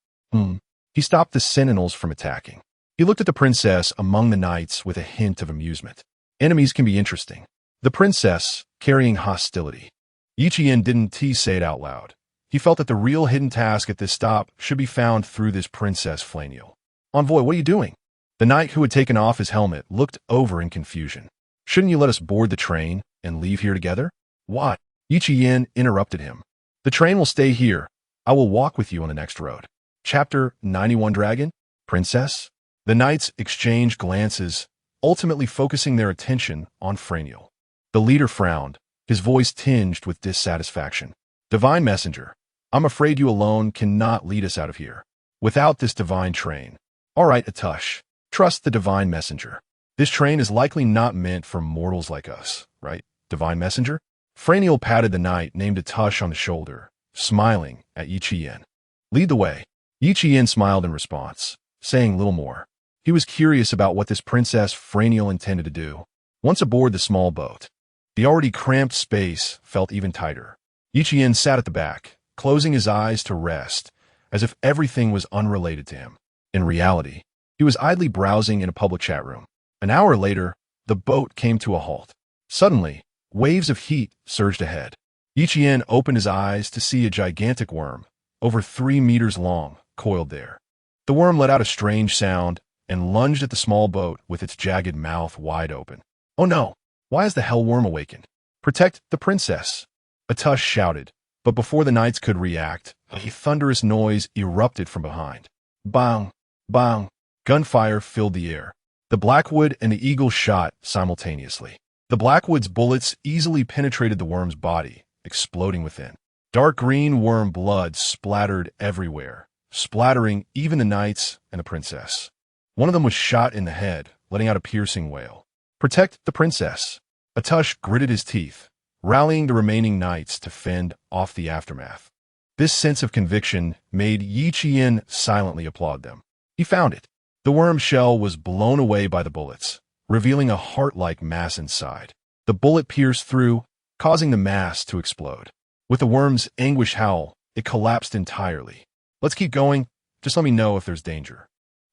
He stopped the sentinels from attacking. He looked at the princess among the knights with a hint of amusement. Enemies can be interesting. The princess, carrying hostility. Yi Qian didn't say it out loud. He felt that the real hidden task at this stop should be found through this Princess Flaniel. Envoy, what are you doing? The knight who had taken off his helmet looked over in confusion. Shouldn't you let us board the train and leave here together? What? Yi Qian interrupted him. The train will stay here. I will walk with you on the next road. Chapter 91 Dragon? Princess? The knights exchanged glances, ultimately focusing their attention on Flaniel. The leader frowned, his voice tinged with dissatisfaction. Divine Messenger, I'm afraid you alone cannot lead us out of here. Without this divine train. All right, Atush. Trust the Divine Messenger. This train is likely not meant for mortals like us, right, Divine Messenger? Flaniel patted the knight named Atush on the shoulder, smiling at Yi Qian. Lead the way. Yi Qian smiled in response, saying little more. He was curious about what this Princess Flaniel intended to do. Once aboard the small boat, the already cramped space felt even tighter. Yi Qian sat at the back, closing his eyes to rest, as if everything was unrelated to him. In reality, he was idly browsing in a public chat room. An hour later, the boat came to a halt. Suddenly, waves of heat surged ahead. Yi Qian opened his eyes to see a gigantic worm, over 3 meters long, coiled there. The worm let out a strange sound and lunged at the small boat with its jagged mouth wide open. Oh no! Why has the hell worm awakened? Protect the princess! Atush shouted, but before the knights could react, a thunderous noise erupted from behind. Bang! Bang! Gunfire filled the air. The Blackwood and the Eagle shot simultaneously. The Blackwood's bullets easily penetrated the worm's body, exploding within. Dark green worm blood splattered everywhere, splattering even the knights and the princess. One of them was shot in the head, letting out a piercing wail. Protect the princess. Atush gritted his teeth, rallying the remaining knights to fend off the aftermath. This sense of conviction made Yi Qian silently applaud them. He found it. The worm shell was blown away by the bullets, revealing a heart-like mass inside. The bullet pierced through, causing the mass to explode. With the worm's anguished howl, it collapsed entirely. Let's keep going. Just let me know if there's danger.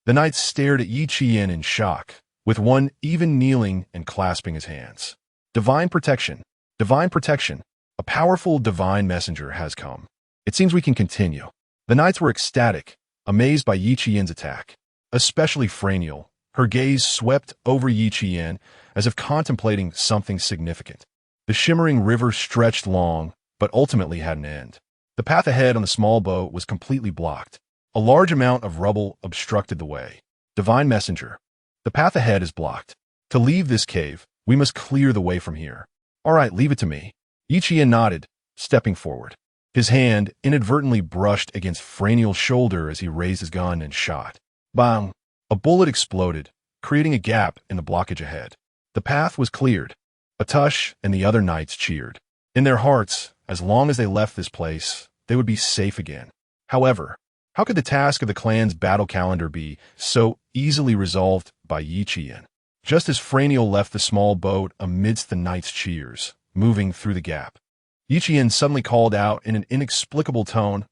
The knights stared at Yi Qian in shock, with one even kneeling and clasping his hands. Divine protection. Divine protection. A powerful divine messenger has come. It seems we can continue. The knights were ecstatic, amazed by Yi Qian's attack. Especially Franiel. Her gaze swept over Yi Qian as if contemplating something significant. The shimmering river stretched long, but ultimately had an end. The path ahead on the small boat was completely blocked. A large amount of rubble obstructed the way. Divine messenger. The path ahead is blocked. To leave this cave, we must clear the way from here. All right, leave it to me. Yi Qian nodded, stepping forward. His hand inadvertently brushed against Franiel's shoulder as he raised his gun and shot. Bang! A bullet exploded, creating a gap in the blockage ahead. The path was cleared. Atush and the other knights cheered. In their hearts, as long as they left this place, they would be safe again. However, how could the task of the clan's battle calendar be so easily resolved by Yi Qian? Just as Franiel left the small boat amidst the knights' cheers, moving through the gap, Yi Qian suddenly called out in an inexplicable tone,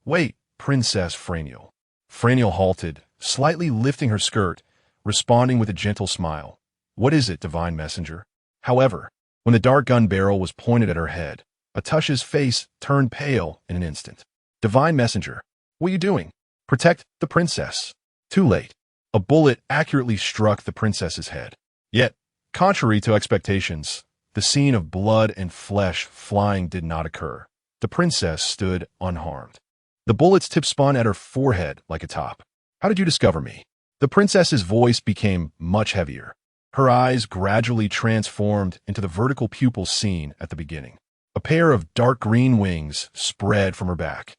"Wait, Princess Franiel." Franiel halted, slightly lifting her skirt, responding with a gentle smile. "What is it, divine messenger?" However, when the dart gun barrel was pointed at her head, Atush's face turned pale in an instant. "Divine messenger, what are you doing? Protect the princess." Too late. A bullet accurately struck the princess's head. Yet, contrary to expectations, the scene of blood and flesh flying did not occur. The princess stood unharmed. The bullet's tip spun at her forehead like a top. "How did you discover me?" The princess's voice became much heavier. Her eyes gradually transformed into the vertical pupils seen at the beginning. A pair of dark green wings spread from her back.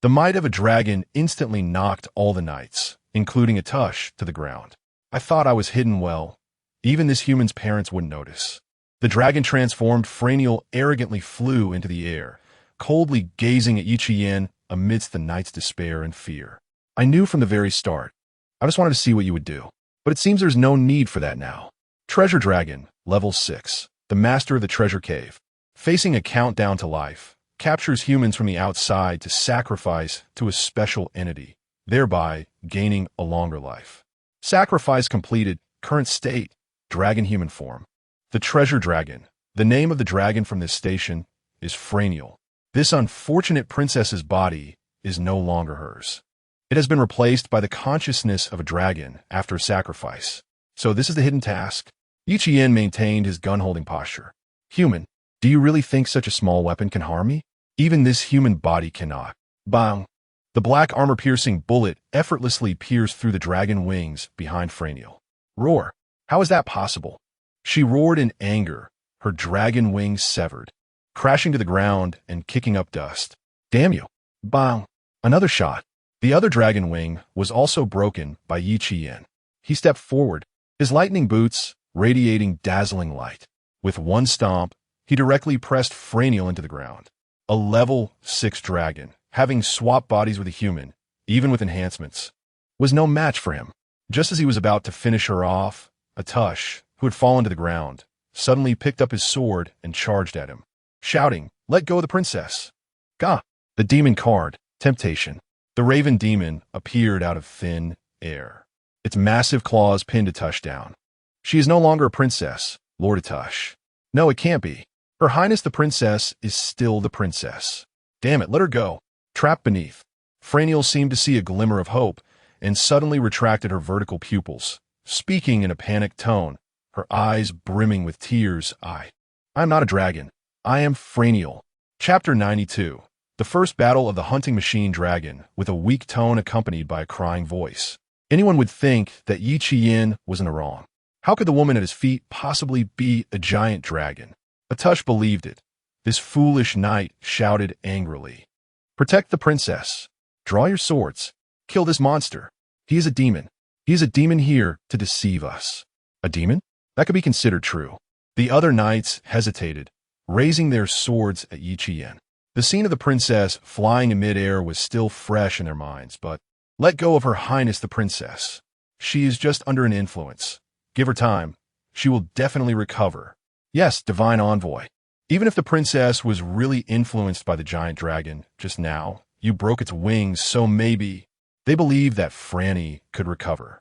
The might of a dragon instantly knocked all the knights, including Atush, to the ground. "I thought I was hidden well. Even this human's parents wouldn't notice." The dragon transformed Franiel arrogantly flew into the air, coldly gazing at Yi Qian amidst the knights' despair and fear. "I knew from the very start. I just wanted to see what you would do. But it seems there's no need for that now." Treasure Dragon, Level 6, the master of the treasure cave. Facing a countdown to life, captures humans from the outside to sacrifice to a special entity, thereby gaining a longer life. Sacrifice completed, current state, dragon human form. The Treasure Dragon, the name of the dragon from this station, is Franiel. This unfortunate princess's body is no longer hers. It has been replaced by the consciousness of a dragon after a sacrifice. So this is the hidden task. Yi Qian maintained his gun-holding posture. "Human, do you really think such a small weapon can harm me? Even this human body cannot." Bang! The black armor-piercing bullet effortlessly pierced through the dragon wings behind Franiel. "Roar! How is that possible?" She roared in anger, her dragon wings severed, crashing to the ground and kicking up dust. "Damn you!" Bang! Another shot. The other dragon wing was also broken by Yi Qian. He stepped forward, his lightning boots radiating dazzling light. With one stomp, he directly pressed Franiel into the ground. A level 6 dragon, having swapped bodies with a human, even with enhancements, was no match for him. Just as he was about to finish her off, Atush, who had fallen to the ground, suddenly picked up his sword and charged at him, shouting, "Let go of the princess!" Gah! The demon card, Temptation. The raven demon appeared out of thin air. Its massive claws pinned Atush down. "She is no longer a princess, Lord Atush." "No, it can't be. Her Highness the Princess is still the princess." "Damn it, let her go." Trapped beneath, Franiel seemed to see a glimmer of hope and suddenly retracted her vertical pupils, speaking in a panicked tone, her eyes brimming with tears. I am not a dragon. I am Franiel." Chapter 92. The first battle of the hunting machine dragon, with a weak tone accompanied by a crying voice. Anyone would think that Yi Qian was in the wrong. How could the woman at his feet possibly be a giant dragon? Atush believed it. This foolish knight shouted angrily, "Protect the princess. Draw your swords." Kill this monster. He is a demon. He is a demon here to deceive us. A demon? That could be considered true. The other knights hesitated, raising their swords at Yi Qian. The scene of the princess flying in midair was still fresh in their minds, but let go of Her Highness the Princess. She is just under an influence. Give her time. She will definitely recover. Yes, divine envoy. Even if the princess was really influenced by the giant dragon just now, you broke its wings, so maybe. They believed that Franny could recover.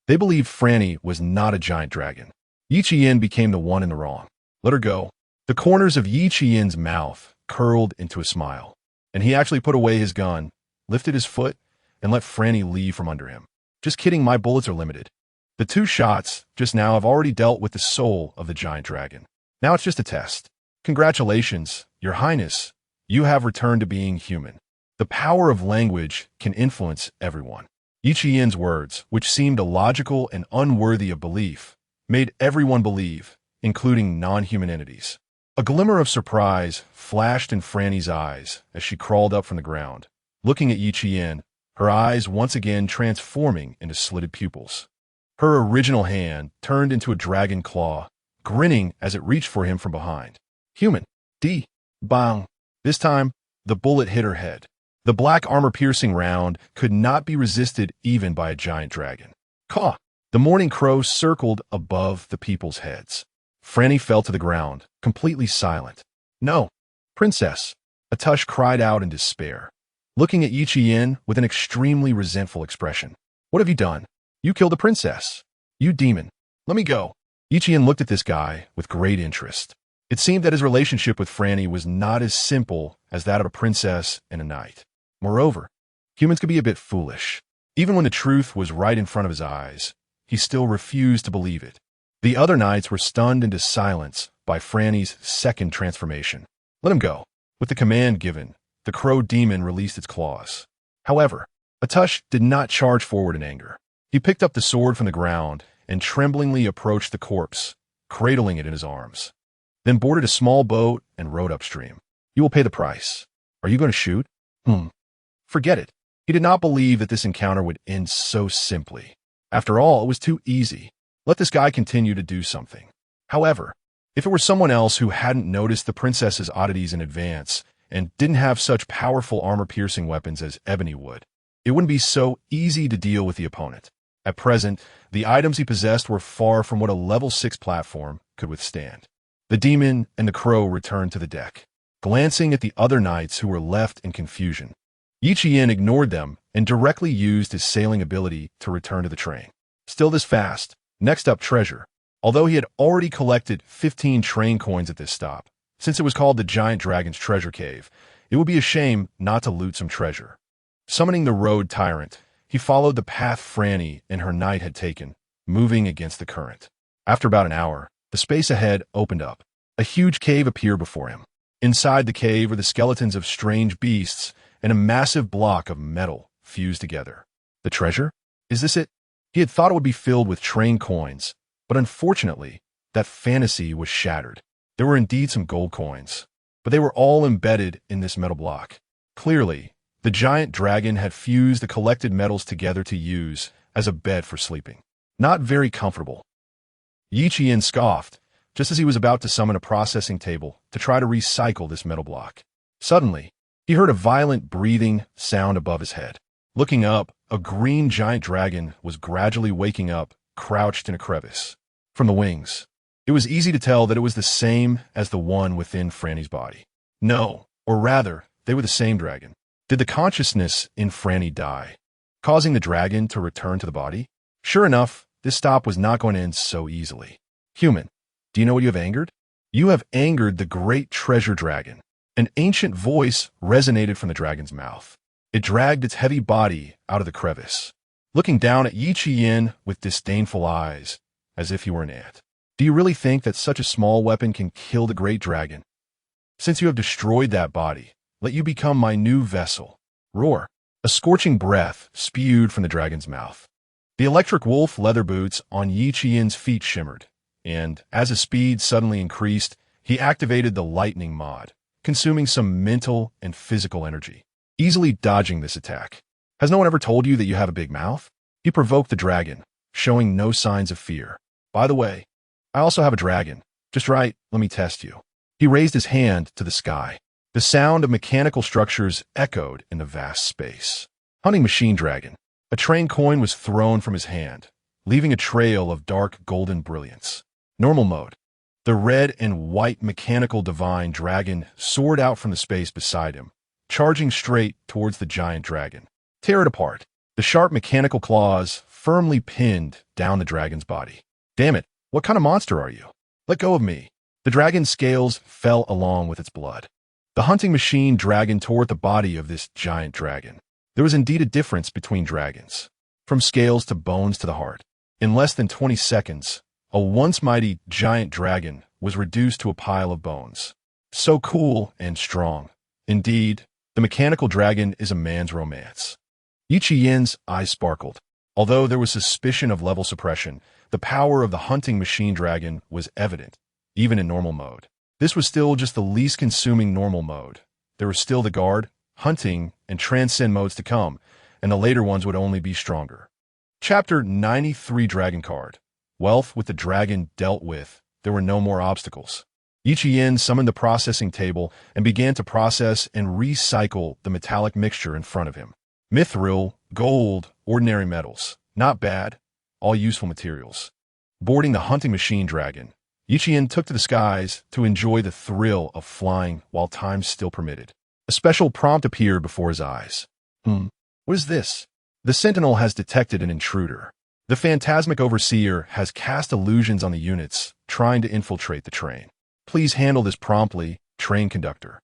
They believed Franny was not a giant dragon. Yi Qian became the one in the wrong. Let her go. The corners of Yi Qian's mouth curled into a smile, and he actually put away his gun, lifted his foot, and let Franny leave from under him. Just kidding, my bullets are limited. The 2 shots just now have already dealt with the soul of the giant dragon. Now it's just a test. Congratulations, Your Highness. You have returned to being human. The power of language can influence everyone. Yi Qian's words, which seemed illogical and unworthy of belief, made everyone believe, including non-human entities. A glimmer of surprise flashed in Franny's eyes as she crawled up from the ground, looking at Yi Qian, her eyes once again transforming into slitted pupils. Her original hand turned into a dragon claw, grinning as it reached for him from behind. Human. Bang. This time, the bullet hit her head. The black armor-piercing round could not be resisted even by a giant dragon. Caw! The morning crow circled above the people's heads. Franny fell to the ground, completely silent. No! Princess! Atush cried out in despair, looking at Yi Qian with an extremely resentful expression. What have you done? You killed the princess. You demon. Let me go. Yi Qian looked at this guy with great interest. It seemed that his relationship with Franny was not as simple as that of a princess and a knight. Moreover, humans could be a bit foolish. Even when the truth was right in front of his eyes, he still refused to believe it. The other knights were stunned into silence by Franny's second transformation. Let him go. With the command given, the crow demon released its claws. However, Atush did not charge forward in anger. He picked up the sword from the ground and tremblingly approached the corpse, cradling it in his arms. Then boarded a small boat and rowed upstream. You will pay the price. Are you going to shoot? Forget it. He did not believe that this encounter would end so simply. After all, it was too easy. Let this guy continue to do something. However, if it were someone else who hadn't noticed the princess's oddities in advance and didn't have such powerful armor-piercing weapons as Ebony would, it wouldn't be so easy to deal with the opponent. At present, the items he possessed were far from what a level 6 platform could withstand. The demon and the crow returned to the deck, glancing at the other knights who were left in confusion. Yi Qian ignored them and directly used his sailing ability to return to the train. Still this fast. Next up, treasure. Although he had already collected 15 train coins at this stop, since it was called the Giant Dragon's Treasure Cave, it would be a shame not to loot some treasure. Summoning the road tyrant, he followed the path Franny and her knight had taken, moving against the current. After about an hour, the space ahead opened up. A huge cave appeared before him. Inside the cave were the skeletons of strange beasts and a massive block of metal fused together. The treasure? Is this it? He had thought it would be filled with train coins, but unfortunately, that fantasy was shattered. There were indeed some gold coins, but they were all embedded in this metal block. Clearly, the giant dragon had fused the collected metals together to use as a bed for sleeping. Not very comfortable. Yi Qian scoffed, just as he was about to summon a processing table to try to recycle this metal block. Suddenly, he heard a violent breathing sound above his head. Looking up, a green giant dragon was gradually waking up, crouched in a crevice. From the wings, it was easy to tell that it was the same as the one within Franny's body. No, or rather, they were the same dragon. Did the consciousness in Franny die, causing the dragon to return to the body? Sure enough, this stop was not going to end so easily. Human, do you know what you have angered? You have angered the great treasure dragon. An ancient voice resonated from the dragon's mouth. It dragged its heavy body out of the crevice, looking down at Yi Qian with disdainful eyes, as if he were an ant. Do you really think that such a small weapon can kill the great dragon? Since you have destroyed that body, let you become my new vessel. Roar. A scorching breath spewed from the dragon's mouth. The electric wolf leather boots on Yi Qian's feet shimmered, and as his speed suddenly increased, he activated the lightning mod, consuming some mental and physical energy. Easily dodging this attack, Has no one ever told you that you have a big mouth? He provoked the dragon, showing no signs of fear. By the way, I also have a dragon. Just right, let me test you. He raised his hand to the sky. The sound of mechanical structures echoed in the vast space. Hunting machine dragon. A train coin was thrown from his hand, leaving a trail of dark golden brilliance. Normal mode. The red and white mechanical divine dragon soared out from the space beside him, charging straight towards the giant dragon. Tear it apart. The sharp mechanical claws firmly pinned down the dragon's body. Damn it, what kind of monster are you? Let go of me. The dragon's scales fell along with its blood. The hunting machine dragon tore at the body of this giant dragon. There was indeed a difference between dragons, from scales to bones to the heart. In less than 20 seconds, a once mighty giant dragon was reduced to a pile of bones. So cool and strong. Indeed, the mechanical dragon is a man's romance. Yi Qiyin's eyes sparkled. Although there was suspicion of level suppression, the power of the hunting machine dragon was evident, even in normal mode. This was still just the least consuming normal mode. There was still the guard, hunting, and transcend modes to come, and the later ones would only be stronger. Chapter 93 Dragon Card. Wealth with the dragon dealt with, there were no more obstacles. Yi Qiyin summoned the processing table and began to process and recycle the metallic mixture in front of him. Mithril, gold, ordinary metals. Not bad. All useful materials. Boarding the hunting machine dragon, Yi Qiyin took to the skies to enjoy the thrill of flying while time still permitted. A special prompt appeared before his eyes. What is this? The sentinel has detected an intruder. The phantasmic overseer has cast illusions on the units, trying to infiltrate the train. Please handle this promptly, train conductor.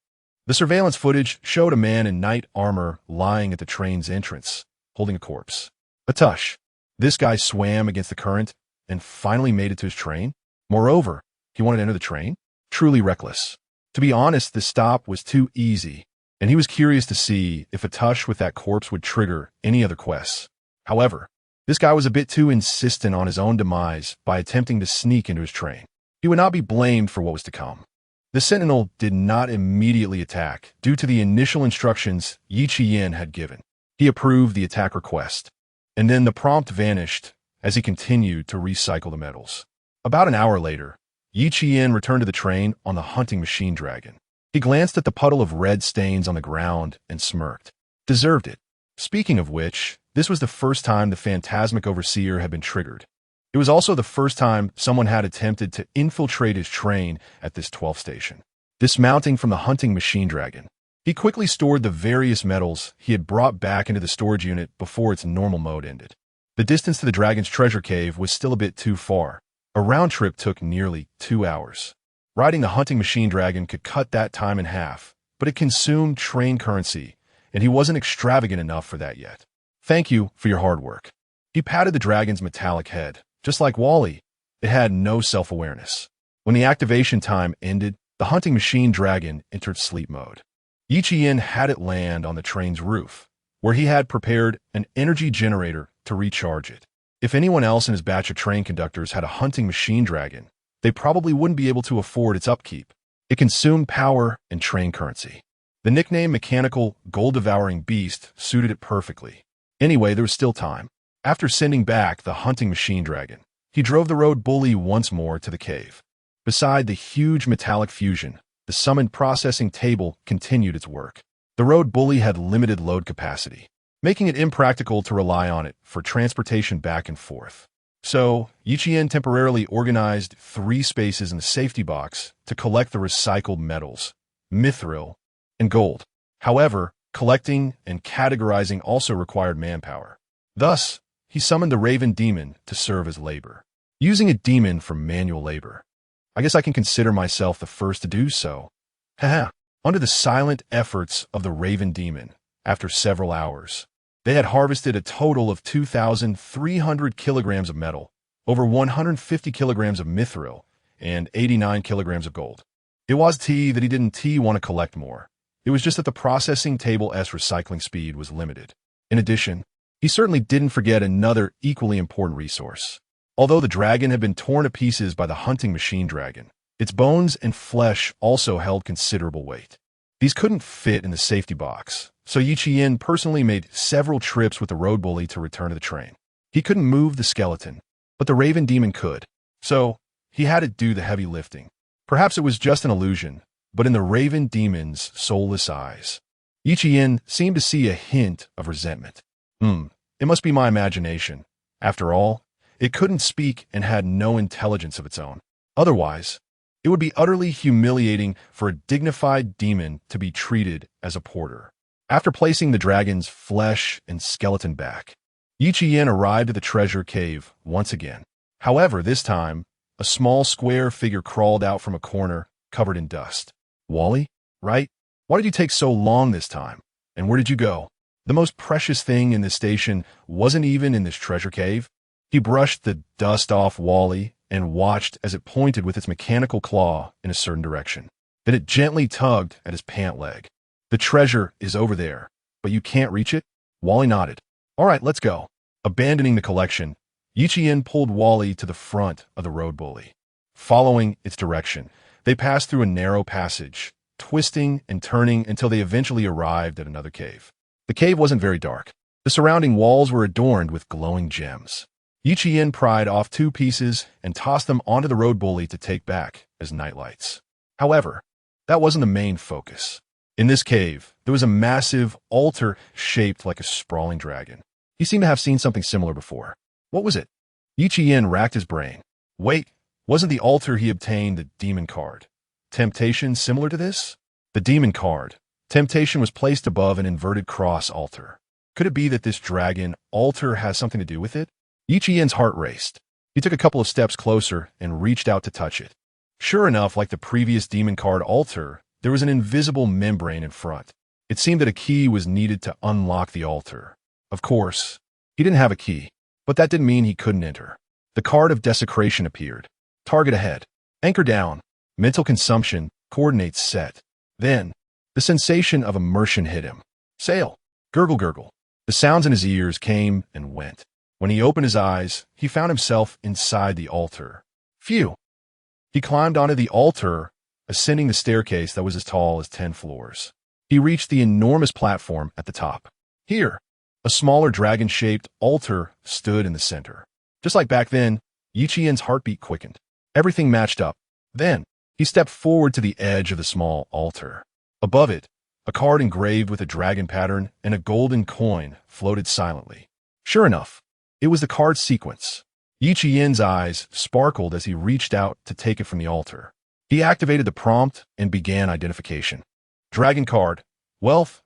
The surveillance footage showed a man in knight armor lying at the train's entrance, holding a corpse. A tush. This guy swam against the current and finally made it to his train. Moreover, he wanted to enter the train? Truly reckless. To be honest, this stop was too easy, and he was curious to see if a tush with that corpse would trigger any other quests. However, this guy was a bit too insistent on his own demise by attempting to sneak into his train. He would not be blamed for what was to come. The sentinel did not immediately attack due to the initial instructions Yi Qiyin had given. He approved the attack request, and then the prompt vanished as he continued to recycle the metals. About an hour later, Yi Qiyin returned to the train on the hunting machine dragon. He glanced at the puddle of red stains on the ground and smirked. Deserved it. Speaking of which, this was the first time the phantasmic overseer had been triggered. It was also the first time someone had attempted to infiltrate his train at this 12th station. Dismounting from the hunting machine dragon, he quickly stored the various metals he had brought back into the storage unit before its normal mode ended. The distance to the dragon's treasure cave was still a bit too far. A round trip took nearly 2 hours. Riding the hunting machine dragon could cut that time in half, but it consumed train currency, and he wasn't extravagant enough for that yet. Thank you for your hard work. He patted the dragon's metallic head. Just like Wally, it had no self-awareness. When the activation time ended, the hunting machine dragon entered sleep mode. Yi Qiyin had it land on the train's roof, where he had prepared an energy generator to recharge it. If anyone else in his batch of train conductors had a hunting machine dragon, they probably wouldn't be able to afford its upkeep. It consumed power and train currency. The nickname Mechanical Gold-Devouring Beast suited it perfectly. Anyway, there was still time. After sending back the hunting machine dragon, he drove the road bully once more to the cave. Beside the huge metallic fusion, the summoned processing table continued its work. The road bully had limited load capacity, making it impractical to rely on it for transportation back and forth. So, Yi Qiyin temporarily organized 3 spaces in the safety box to collect the recycled metals, mithril, and gold. However, collecting and categorizing also required manpower. Thus, he summoned the Raven Demon to serve as labor. Using a demon for manual labor. I guess I can consider myself the first to do so. Haha. Under the silent efforts of the Raven Demon, after several hours, they had harvested a total of 2,300 kilograms of metal, over 150 kilograms of mithril, and 89 kilograms of gold. It was that he didn't want to collect more. It was just that the processing table's recycling speed was limited. In addition, he certainly didn't forget another equally important resource. Although the dragon had been torn to pieces by the hunting machine dragon, its bones and flesh also held considerable weight. These couldn't fit in the safety box, so Yi Qian personally made several trips with the road bully to return to the train. He couldn't move the skeleton, but the Raven Demon could, so he had to do the heavy lifting. Perhaps it was just an illusion, but in the Raven Demon's soulless eyes, Yi Qian seemed to see a hint of resentment. It must be my imagination. After all, it couldn't speak and had no intelligence of its own. Otherwise, it would be utterly humiliating for a dignified demon to be treated as a porter. After placing the dragon's flesh and skeleton back, Yi Qian arrived at the treasure cave once again. However, this time, a small square figure crawled out from a corner covered in dust. Wally, right? Why did you take so long this time? And where did you go? The most precious thing in this station wasn't even in this treasure cave. He brushed the dust off Wally and watched as it pointed with its mechanical claw in a certain direction. Then it gently tugged at his pant leg. The treasure is over there, but you can't reach it? Wally nodded. All right, let's go. Abandoning the collection, Yi Qian pulled Wally to the front of the road bully. Following its direction, they passed through a narrow passage, twisting and turning until they eventually arrived at another cave. The cave wasn't very dark. The surrounding walls were adorned with glowing gems. Yi Qian pried off 2 pieces and tossed them onto the road bully to take back as nightlights. However, that wasn't the main focus. In this cave, there was a massive altar shaped like a sprawling dragon. He seemed to have seen something similar before. What was it? Yi Qian racked his brain. Wait, wasn't the altar he obtained the demon card? Temptation similar to this? The demon card. Temptation was placed above an inverted cross altar. Could it be that this dragon altar has something to do with it? Yi Qian's heart raced. He took a couple of steps closer and reached out to touch it. Sure enough, like the previous demon card altar, there was an invisible membrane in front. It seemed that a key was needed to unlock the altar. Of course, he didn't have a key, but that didn't mean he couldn't enter. The card of desecration appeared. Target ahead. Anchor down. Mental consumption. Coordinates set. Then, the sensation of immersion hit him. Sail. Gurgle gurgle. The sounds in his ears came and went. When he opened his eyes, he found himself inside the altar. Phew. He climbed onto the altar, ascending the staircase that was as tall as 10 floors. He reached the enormous platform at the top. Here, a smaller dragon-shaped altar stood in the center. Just like back then, Yi Qian's heartbeat quickened. Everything matched up. Then, he stepped forward to the edge of the small altar. Above it, a card engraved with a dragon pattern and a golden coin floated silently. Sure enough, it was the card sequence. Yi Qian's eyes sparkled as he reached out to take it from the altar. He activated the prompt and began identification. Dragon card. Wealth.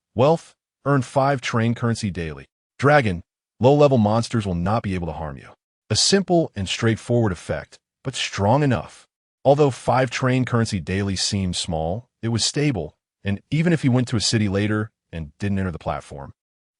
Earn 5 train currency daily. Dragon. Low-level monsters will not be able to harm you. A simple and straightforward effect, but strong enough. Although 5 train currency daily seemed small, it was stable, and even if he went to a city later and didn't enter the platform,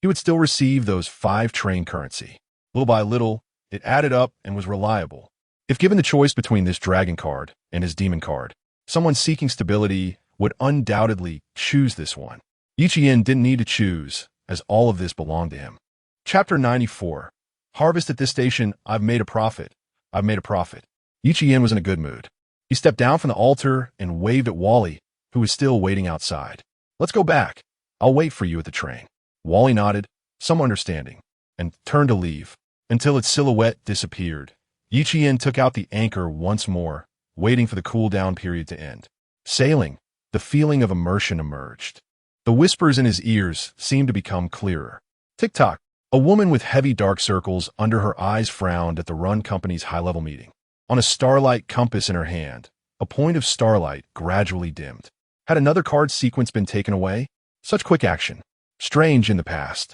he would still receive those 5 train currency. Little by little, it added up and was reliable. If given the choice between this dragon card and his demon card, someone seeking stability would undoubtedly choose this one. Yi Qian didn't need to choose, as all of this belonged to him. Chapter 94. Harvest at this station. I've made a profit. Yi Qian was in a good mood. He stepped down from the altar and waved at Wally, who was still waiting outside. Let's go back. I'll wait for you at the train. Wally nodded, some understanding, and turned to leave. Until its silhouette disappeared, Yi Qian took out the anchor once more, waiting for the cool-down period to end. Sailing, the feeling of immersion emerged. The whispers in his ears seemed to become clearer. Tick-tock. A woman with heavy dark circles under her eyes frowned at the Run Company's high-level meeting. On a starlight compass in her hand, a point of starlight gradually dimmed. Had another card sequence been taken away? Such quick action. Strange in the past.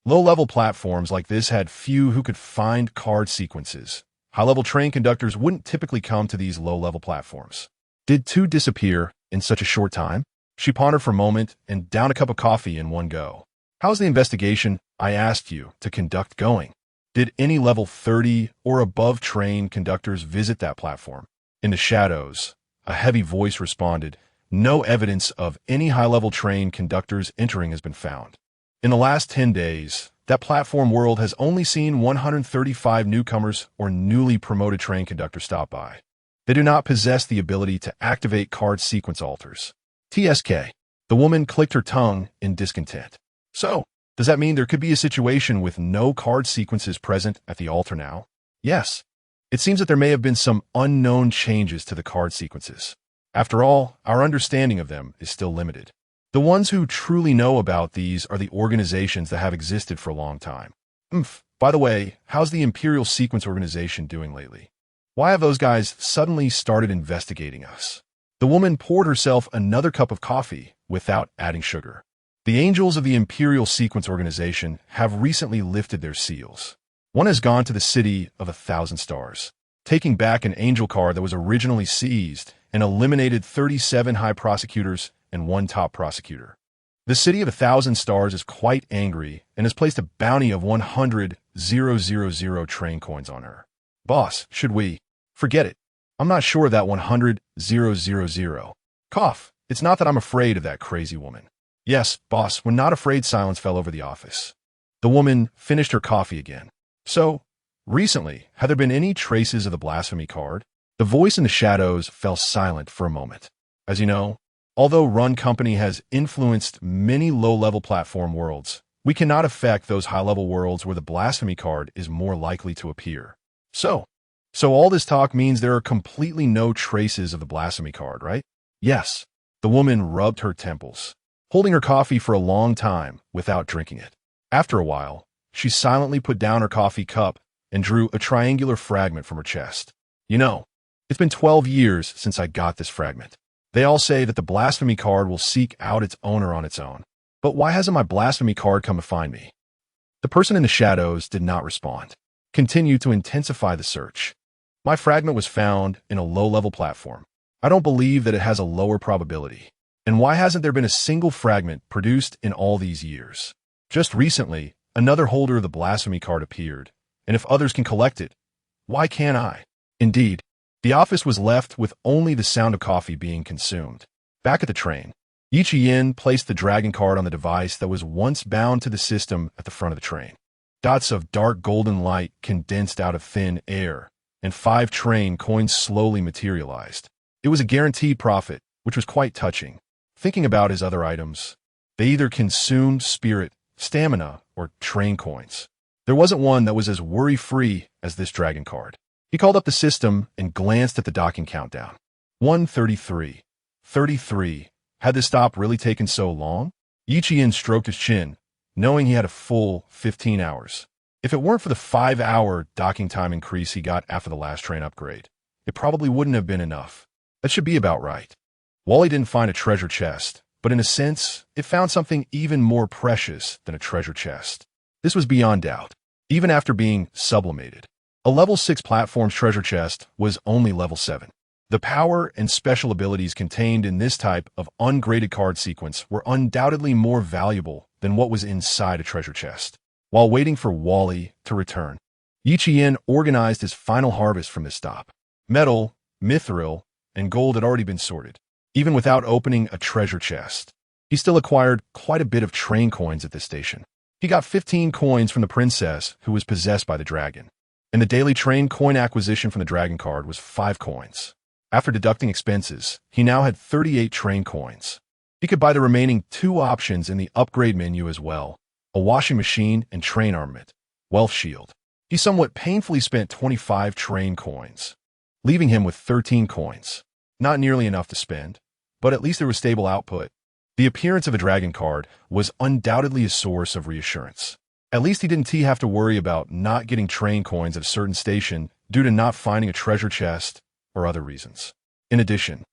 Low-level platforms like this had few who could find card sequences. High-level train conductors wouldn't typically come to these low-level platforms. Did 2 disappear in such a short time? She pondered for a moment and downed a cup of coffee in one go. How's the investigation I asked you to conduct going? Did any level 30 or above train conductors visit that platform? In the shadows, a heavy voice responded, no evidence of any high-level train conductors entering has been found. In the last 10 days, that platform world has only seen 135 newcomers or newly promoted train conductors stop by. They do not possess the ability to activate card sequence altars. TSK. The woman clicked her tongue in discontent. So, does that mean there could be a situation with no card sequences present at the altar now? Yes. It seems that there may have been some unknown changes to the card sequences. After all, our understanding of them is still limited. The ones who truly know about these are the organizations that have existed for a long time. By the way, how's the Imperial Sequence Organization doing lately? Why have those guys suddenly started investigating us? The woman poured herself another cup of coffee without adding sugar. The angels of the Imperial Sequence Organization have recently lifted their seals. One has gone to the city of 1,000 stars, taking back an angel card that was originally seized and eliminated 37 high prosecutors and 1 top prosecutor. The city of 1,000 stars is quite angry and has placed a bounty of 100,000 train coins on her. Boss, should we? Forget it. I'm not sure of that 100,000. Cough. It's not that I'm afraid of that crazy woman. Yes, boss, when not afraid, silence fell over the office. The woman finished her coffee again. So, recently, have there been any traces of the blasphemy card? The voice in the shadows fell silent for a moment. As you know, although Run Company has influenced many low-level platform worlds, we cannot affect those high-level worlds where the blasphemy card is more likely to appear. So all this talk means there are completely no traces of the blasphemy card, right? Yes. The woman rubbed her temples, holding her coffee for a long time without drinking it. After a while, she silently put down her coffee cup and drew a triangular fragment from her chest. You know, it's been 12 years since I got this fragment. They all say that the blasphemy card will seek out its owner on its own. But why hasn't my blasphemy card come to find me? The person in the shadows did not respond. Continued to intensify the search. My fragment was found in a low-level platform. I don't believe that it has a lower probability. And why hasn't there been a single fragment produced in all these years? Just recently, another holder of the blasphemy card appeared, and if others can collect it, why can't I? Indeed, the office was left with only the sound of coffee being consumed. Back at the train, Yin placed the dragon card on the device that was once bound to the system at the front of the train. Dots of dark golden light condensed out of thin air, and 5 train coins slowly materialized. It was a guaranteed profit, which was quite touching. Thinking about his other items, they either consumed spirit, stamina, or train coins. There wasn't one that was as worry-free as this dragon card. He called up the system and glanced at the docking countdown. 1:33. 33. Had this stop really taken so long? Yin stroked his chin, knowing he had a full 15 hours. If it weren't for the 5-hour docking time increase he got after the last train upgrade, it probably wouldn't have been enough. That should be about right. Wally didn't find a treasure chest, but in a sense, it found something even more precious than a treasure chest. This was beyond doubt, even after being sublimated. A level 6 platform's treasure chest was only level 7. The power and special abilities contained in this type of ungraded card sequence were undoubtedly more valuable than what was inside a treasure chest. While waiting for Wally to return, Yin organized his final harvest from this stop. Metal, mithril, and gold had already been sorted. Even without opening a treasure chest, he still acquired quite a bit of train coins at this station. He got 15 coins from the princess who was possessed by the dragon, and the daily train coin acquisition from the dragon card was 5 coins. After deducting expenses, he now had 38 train coins. He could buy the remaining 2 options in the upgrade menu as well, a washing machine and train armament, wealth shield. He somewhat painfully spent 25 train coins, leaving him with 13 coins. Not nearly enough to spend, but at least there was stable output. The appearance of a dragon card was undoubtedly a source of reassurance. At least he didn't have to worry about not getting train coins at a certain station due to not finding a treasure chest or other reasons. In addition,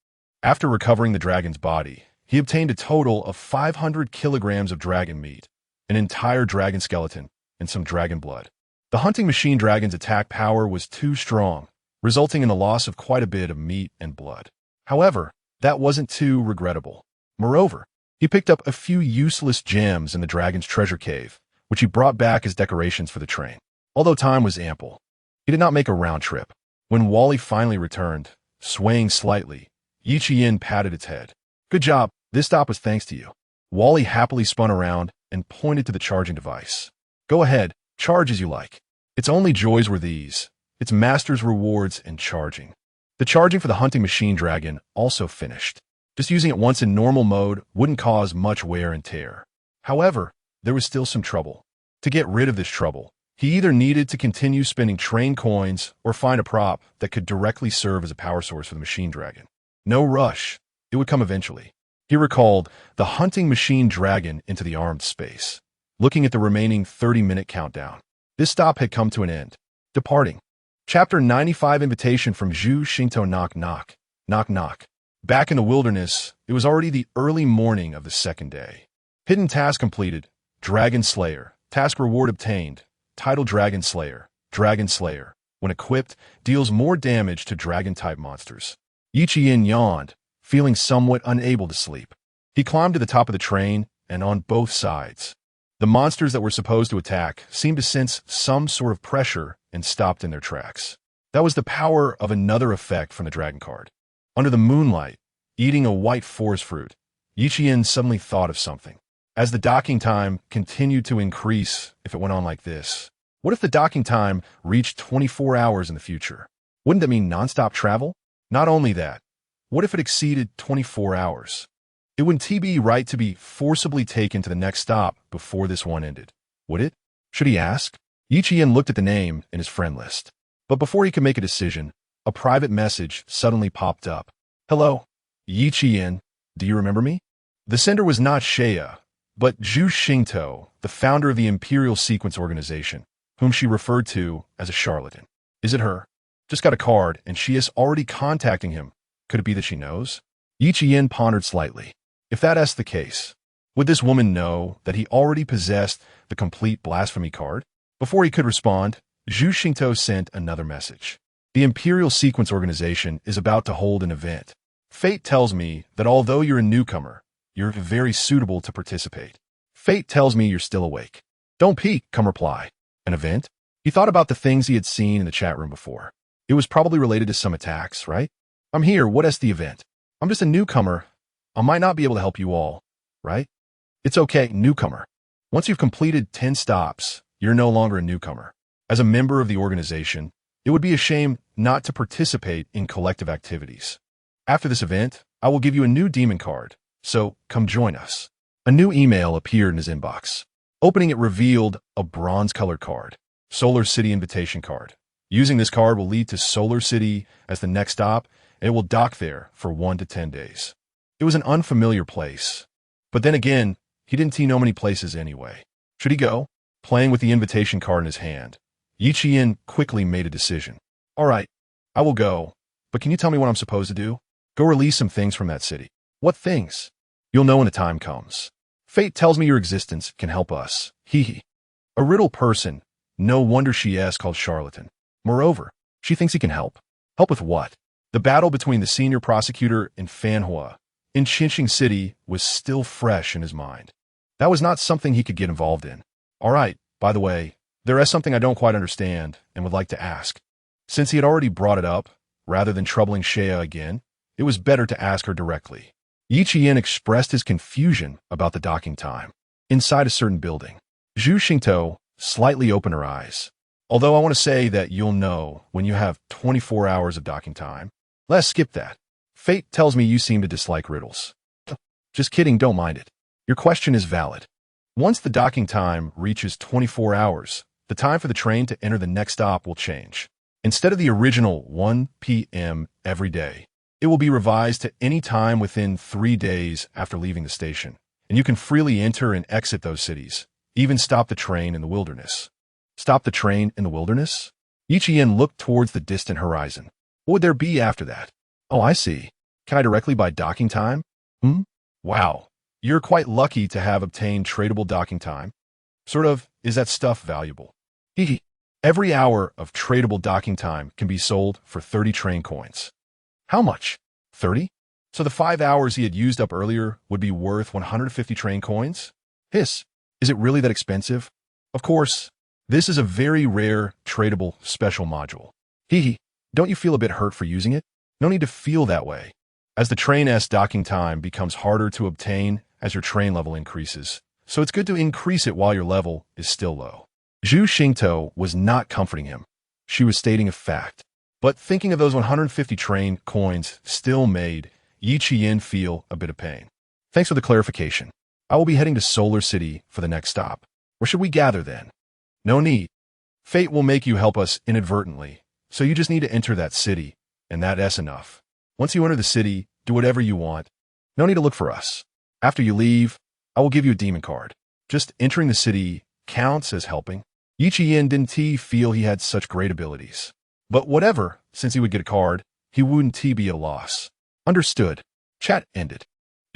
after recovering the dragon's body, he obtained a total of 500 kilograms of dragon meat, an entire dragon skeleton, and some dragon blood. The hunting machine dragon's attack power was too strong, resulting in the loss of quite a bit of meat and blood. However, that wasn't too regrettable. Moreover, he picked up a few useless gems in the dragon's treasure cave, which he brought back as decorations for the train. Although time was ample, he did not make a round trip. When Wally finally returned, swaying slightly, Yin patted its head. Good job, this stop was thanks to you. Wally happily spun around and pointed to the charging device. Go ahead, charge as you like. Its only joys were these: its master's rewards and charging. The charging for the hunting machine dragon also finished. Just using it once in normal mode wouldn't cause much wear and tear. However, there was still some trouble. To get rid of this trouble, he either needed to continue spending train coins or find a prop that could directly serve as a power source for the machine dragon. No rush. It would come eventually. He recalled the hunting machine dragon into the armed space, looking at the remaining 30-minute countdown. This stop had come to an end. Departing. Chapter 95 Invitation from Zhu Xingtou. Knock knock. Knock knock. Back in the wilderness, it was already the early morning of the second day. Hidden task completed. Dragon Slayer. Task reward obtained. Title Dragon Slayer. Dragon Slayer, when equipped, deals more damage to dragon-type monsters. Yi Qian yawned, feeling somewhat unable to sleep. He climbed to the top of the train, and on both sides, the monsters that were supposed to attack seemed to sense some sort of pressure and stopped in their tracks. That was the power of another effect from the dragon card. Under the moonlight, eating a white forest fruit, Yi Qian suddenly thought of something. As the docking time continued to increase, if it went on like this, what if the docking time reached 24 hours in the future? Wouldn't that mean nonstop travel? Not only that, what if it exceeded 24 hours? It wouldn't be right to be forcibly taken to the next stop before this one ended, would it? Should he ask? Yi Qian looked at the name in his friend list. But before he could make a decision, a private message suddenly popped up. Hello, Yi Qian, do you remember me? The sender was not Shea, but Zhu Xingtou, the founder of the Imperial Sequence Organization, whom she referred to as a charlatan. Is it her? Just got a card, and she is already contacting him. Could it be that she knows? Yi Qian pondered slightly. If that's the case, would this woman know that he already possessed the complete blasphemy card? Before he could respond, Zhu Xingtou sent another message. The Imperial Sequence Organization is about to hold an event. Fate tells me that although you're a newcomer, you're very suitable to participate. Fate tells me you're still awake. Don't peek, come reply. An event? He thought about the things he had seen in the chat room before. It was probably related to some attacks, right? I'm here, what is the event? I'm just a newcomer. I might not be able to help you all, right? It's okay, newcomer. Once you've completed 10 stops, you're no longer a newcomer. As a member of the organization, it would be a shame not to participate in collective activities. After this event, I will give you a new demon card, so come join us. A new email appeared in his inbox. Opening it revealed a bronze-colored card, Solar City Invitation card. Using this card will lead to Solar City as the next stop, and it will dock there for 1 to 10 days. It was an unfamiliar place, but then again, he didn't know many places anyway. Should he go? Playing with the invitation card in his hand, Yi Qian quickly made a decision. All right, I will go, but can you tell me what I'm supposed to do? Go release some things from that city. What things? You'll know when the time comes. Fate tells me your existence can help us. Hee. A riddle person. No wonder she is called charlatan. Moreover, she thinks he can help. Help with what? The battle between the senior prosecutor and Fanhua in Qinxing City was still fresh in his mind. That was not something he could get involved in. All right, by the way, there is something I don't quite understand and would like to ask. Since he had already brought it up, rather than troubling Shea again, it was better to ask her directly. Yi Qian expressed his confusion about the docking time. Inside a certain building, Zhu Xingtou slightly opened her eyes. Although I want to say that you'll know when you have 24 hours of docking time. Let's skip that. Fate tells me you seem to dislike riddles. Just kidding, don't mind it. Your question is valid. Once the docking time reaches 24 hours, the time for the train to enter the next stop will change. Instead of the original 1 p.m. every day, it will be revised to any time within 3 days after leaving the station, and you can freely enter and exit those cities, even stop the train in the wilderness. Stop the train in the wilderness? Yi Qian looked towards the distant horizon. What would there be after that? Oh, I see. Can I directly buy docking time? Wow. You're quite lucky to have obtained tradable docking time. Sort of, is that stuff valuable? Hee. Every hour of tradable docking time can be sold for 30 train coins. How much? 30? So the 5 hours he had used up earlier would be worth 150 train coins? Hiss. Is it really that expensive? Of course, this is a very rare, tradable, special module. Hee. Don't you feel a bit hurt for using it? No need to feel that way. As the train's docking time becomes harder to obtain as your train level increases, so it's good to increase it while your level is still low. Zhu Xingtou was not comforting him. She was stating a fact. But thinking of those 150 train coins still made Yi Qian feel a bit of pain. Thanks for the clarification. I will be heading to Solar City for the next stop. Where should we gather then? No need. Fate will make you help us inadvertently, so you just need to enter that city, and that's enough. Once you enter the city, do whatever you want. No need to look for us. After you leave, I will give you a demon card. Just entering the city counts as helping. Yi Qian didn't feel he had such great abilities. But whatever, since he would get a card, he wouldn't be a loss. Understood. Chat ended.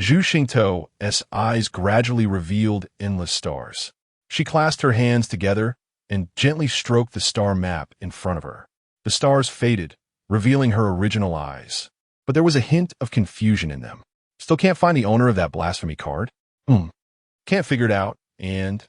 Zhu Xingto's eyes gradually revealed endless stars. She clasped her hands together and gently stroked the star map in front of her. The stars faded, revealing her original eyes. But there was a hint of confusion in them. Still can't find the owner of that blasphemy card? Can't figure it out, and,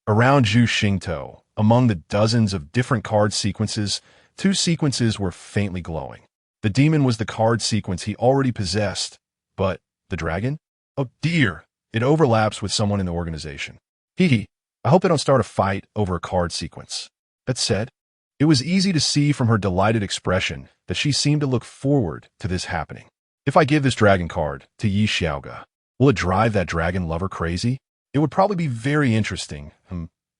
Around Zhu Xingto, among the dozens of different card sequences, 2 sequences were faintly glowing. The demon was the card sequence he already possessed, but the dragon? Oh dear, it overlaps with someone in the organization. Hee, I hope they don't start a fight over a card sequence. That said, it was easy to see from her delighted expression that she seemed to look forward to this happening. If I give this dragon card to Yi Xiaoga, will it drive that dragon lover crazy? It would probably be very interesting,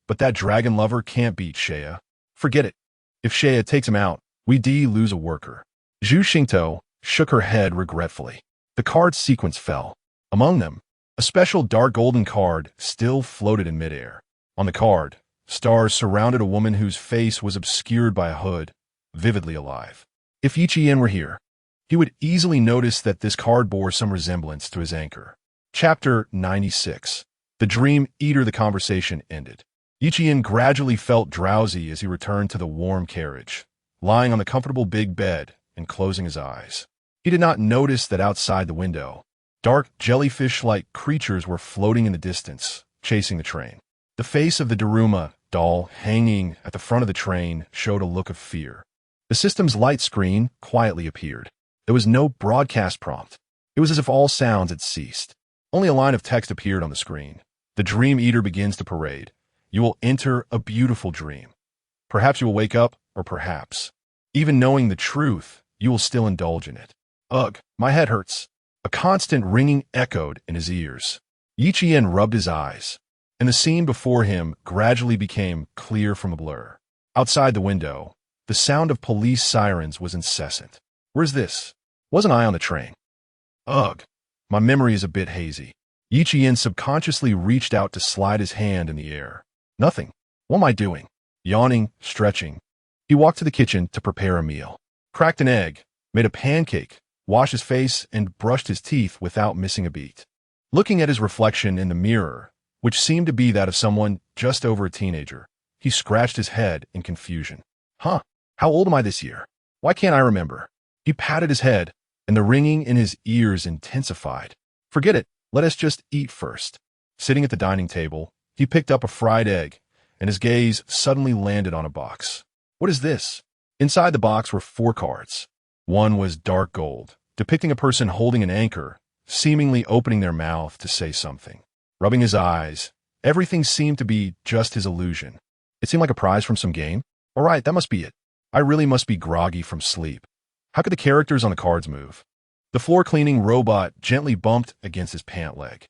but that dragon lover can't beat Shea. Forget it. If Shea takes him out, we lose a worker. Zhu Xingto shook her head regretfully. The card sequence fell. Among them, a special dark golden card still floated in midair. On the card, stars surrounded a woman whose face was obscured by a hood, vividly alive. If Yi Qian were here, he would easily notice that this card bore some resemblance to his anchor. Chapter 96. The Dream Eater. The conversation ended. Yi Qian gradually felt drowsy as he returned to the warm carriage, lying on the comfortable big bed and closing his eyes. He did not notice that outside the window, dark jellyfish-like creatures were floating in the distance, chasing the train. The face of the Daruma doll hanging at the front of the train showed a look of fear. The system's light screen quietly appeared. There was no broadcast prompt. It was as if all sounds had ceased. Only a line of text appeared on the screen. The Dream Eater begins to parade. You will enter a beautiful dream. Perhaps you will wake up, or perhaps, even knowing the truth, you will still indulge in it. Ugh, my head hurts. A constant ringing echoed in his ears. Yi Qian rubbed his eyes, and the scene before him gradually became clear from a blur. Outside the window, the sound of police sirens was incessant. Where's this? Wasn't I on the train? Ugh, my memory is a bit hazy. Yi Qian subconsciously reached out to slide his hand in the air. Nothing. What am I doing? Yawning, stretching. He walked to the kitchen to prepare a meal. Cracked an egg, made a pancake, washed his face, and brushed his teeth without missing a beat. Looking at his reflection in the mirror, which seemed to be that of someone just over a teenager, he scratched his head in confusion. How old am I this year? Why can't I remember? He patted his head, and the ringing in his ears intensified. Forget it. Let us just eat first. Sitting at the dining table, he picked up a fried egg, and his gaze suddenly landed on a box. What is this? Inside the box were 4 cards. One was dark gold, depicting a person holding an anchor, seemingly opening their mouth to say something. Rubbing his eyes, everything seemed to be just his illusion. It seemed like a prize from some game. All right, that must be it. I really must be groggy from sleep. How could the characters on the cards move? The floor-cleaning robot gently bumped against his pant leg.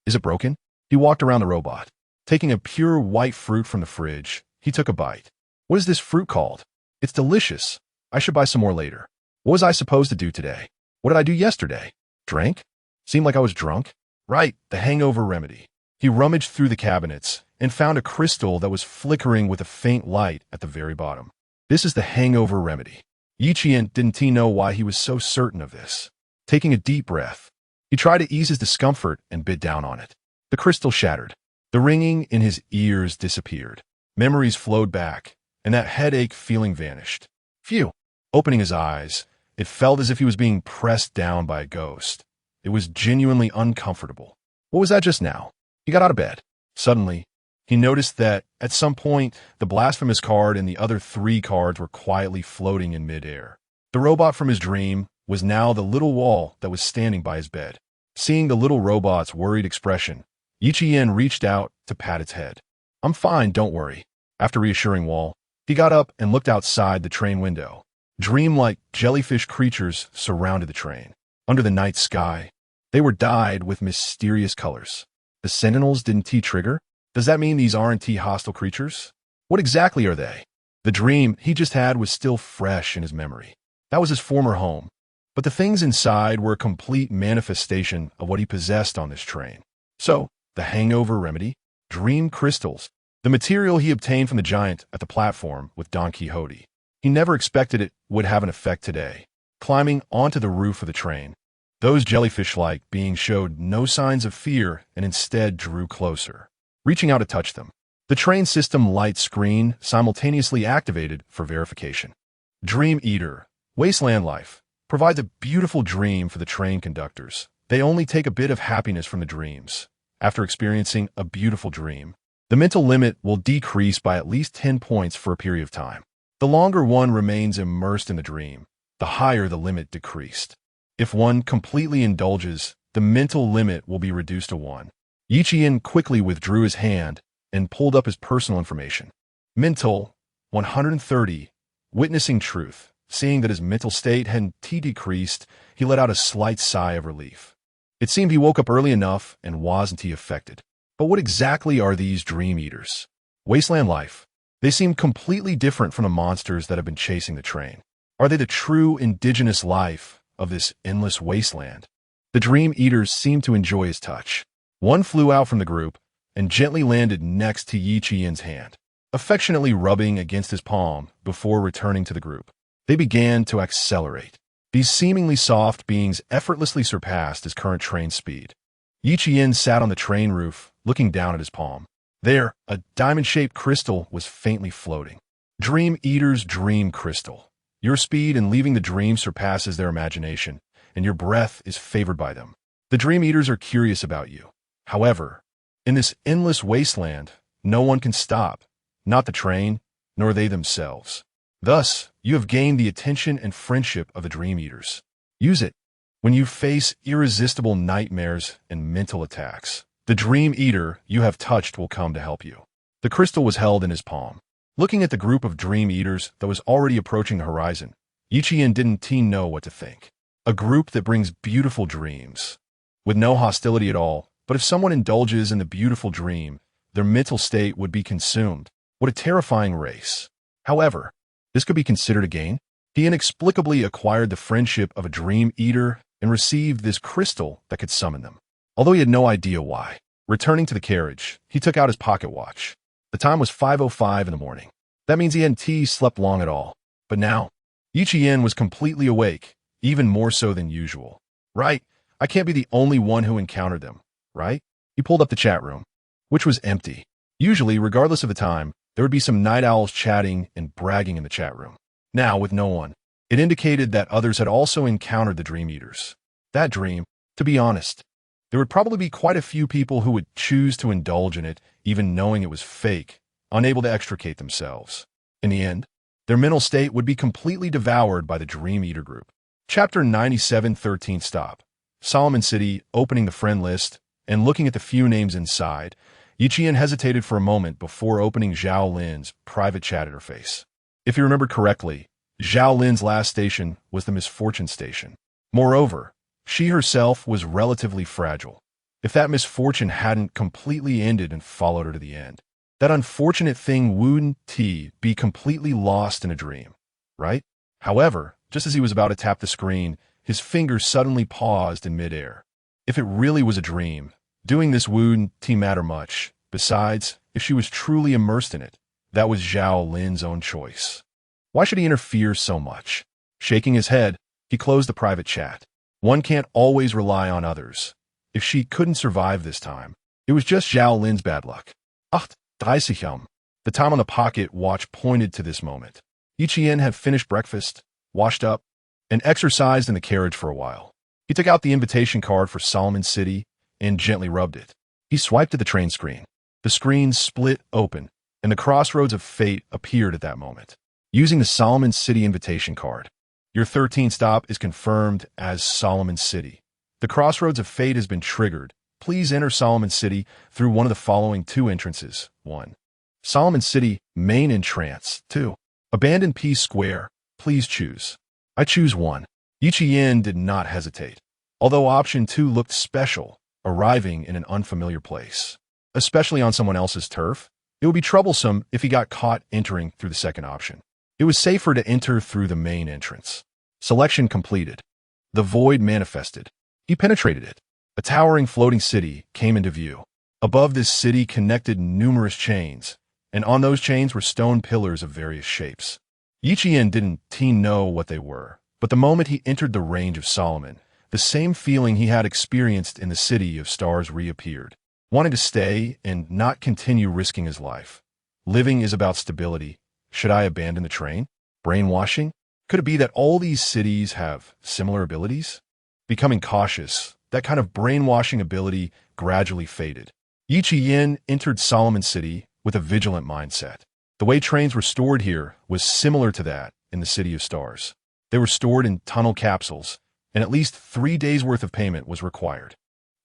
Is it broken? He walked around the robot. Taking a pure white fruit from the fridge, he took a bite. What is this fruit called? It's delicious. I should buy some more later. What was I supposed to do today? What did I do yesterday? Drank? Seemed like I was drunk. Right, the hangover remedy. He rummaged through the cabinets and found a crystal that was flickering with a faint light at the very bottom. This is the hangover remedy. Yi Qian didn't know why he was so certain of this. Taking a deep breath, he tried to ease his discomfort and bit down on it. The crystal shattered. The ringing in his ears disappeared. Memories flowed back, and that headache feeling vanished. Phew. Opening his eyes, it felt as if he was being pressed down by a ghost. It was genuinely uncomfortable. What was that just now? He got out of bed. Suddenly, he noticed that, at some point, the blasphemous card and the other 3 cards were quietly floating in midair. The robot from his dream was now the little wall that was standing by his bed. Seeing the little robot's worried expression, Yi Qian reached out to pat its head. I'm fine, don't worry. After reassuring Wall, he got up and looked outside the train window. Dream-like jellyfish creatures surrounded the train. Under the night sky, They were dyed with mysterious colors. The sentinels didn't T-trigger? Does that mean these aren't T-hostile creatures? What exactly are they? The dream he just had was still fresh in his memory. That was his former home. But the things inside were a complete manifestation of what he possessed on this train. So, the hangover remedy? Dream crystals. The material he obtained from the giant at the platform with Don Quixote. He never expected it would have an effect today. Climbing onto the roof of the train, those jellyfish-like beings showed no signs of fear and instead drew closer, reaching out to touch them. The train system light screen simultaneously activated for verification. Dream Eater, Wasteland Life, provides a beautiful dream for the train conductors. They only take a bit of happiness from the dreams. After experiencing a beautiful dream, the mental limit will decrease by at least 10 points for a period of time. The longer one remains immersed in the dream, the higher the limit decreased. If one completely indulges, the mental limit will be reduced to 1. Yiqian quickly withdrew his hand and pulled up his personal information. Mental, 130. Witnessing truth. Seeing that his mental state had decreased, he let out a slight sigh of relief. It seemed he woke up early enough and wasn't affected. But what exactly are these dream eaters? Wasteland Life. They seem completely different from the monsters that have been chasing the train. Are they the true indigenous life of this endless wasteland? The dream eaters seemed to enjoy his touch. One flew out from the group and gently landed next to Yi Qian's hand, affectionately rubbing against his palm before returning to the group. They began to accelerate. These seemingly soft beings effortlessly surpassed his current train speed. Yi Qian sat on the train roof, looking down at his palm. There, a diamond-shaped crystal was faintly floating. Dream Eater's Dream Crystal. Your speed in leaving the dream surpasses their imagination, and your breath is favored by them. The Dream Eaters are curious about you. However, in this endless wasteland, no one can stop, not the train, nor they themselves. Thus, you have gained the attention and friendship of the Dream Eaters. Use it when you face irresistible nightmares and mental attacks. The Dream Eater you have touched will come to help you. The crystal was held in his palm. Looking at the group of Dream Eaters that was already approaching the horizon, Yi Qian didn't know what to think. A group that brings beautiful dreams, with no hostility at all, but if someone indulges in the beautiful dream, their mental state would be consumed. What a terrifying race. However, this could be considered a gain. He inexplicably acquired the friendship of a Dream Eater and received this crystal that could summon them, although he had no idea why. Returning to the carriage, he took out his pocket watch. The time was 5:05 in the morning. That means he hadn't slept long at all. But now, Yi Qian was completely awake, even more so than usual. Right, I can't be the only one who encountered them, right? He pulled up the chat room, which was empty. Usually, regardless of the time, there would be some night owls chatting and bragging in the chat room. Now, with no one, it indicated that others had also encountered the Dream Eaters. That dream, to be honest, there would probably be quite a few people who would choose to indulge in it, even knowing it was fake, unable to extricate themselves. In the end, their mental state would be completely devoured by the Dream Eater group. Chapter 97, 13th Stop. Solomon City, opening the friend list and looking at the few names inside, Yi Qian hesitated for a moment before opening Zhao Lin's private chat interface. If he remembered correctly, Zhao Lin's last station was the Misfortune Station. Moreover, she herself was relatively fragile. If that misfortune hadn't completely ended and followed her to the end, that unfortunate thing wouldn't be completely lost in a dream, right? However, just as he was about to tap the screen, his fingers suddenly paused in midair. If it really was a dream, doing this wouldn't matter much. Besides, if she was truly immersed in it, that was Zhao Lin's own choice. Why should he interfere so much? Shaking his head, he closed the private chat. One can't always rely on others. If she couldn't survive this time, it was just Zhao Lin's bad luck. Decisive. The time on the pocket watch pointed to this moment. Yi Qian had finished breakfast, washed up, and exercised in the carriage for a while. He took out the invitation card for Solomon City and gently rubbed it. He swiped at the train screen. The screen split open, and the crossroads of fate appeared at that moment. Using the Solomon City invitation card, your 13th stop is confirmed as Solomon City. The crossroads of fate has been triggered. Please enter Solomon City through one of the following two entrances. 1. Solomon City main entrance. 2. Abandoned Peace Square. Please choose. I choose 1. Yi Qian did not hesitate. Although option 2 looked special, arriving in an unfamiliar place, especially on someone else's turf, it would be troublesome if he got caught entering through the second option. It was safer to enter through the main entrance. Selection completed. The void manifested. He penetrated it. A towering floating city came into view. Above this city connected numerous chains, and on those chains were stone pillars of various shapes. Yiqian didn't know what they were, but the moment he entered the range of Solomon, the same feeling he had experienced in the city of stars reappeared. Wanting to stay and not continue risking his life. Living is about stability. Should I abandon the train? Brainwashing? Could it be that all these cities have similar abilities? Becoming cautious, that kind of brainwashing ability gradually faded. Yiqian entered Solomon City with a vigilant mindset. The way trains were stored here was similar to that in the City of Stars. They were stored in tunnel capsules, and at least 3 days' worth of payment was required.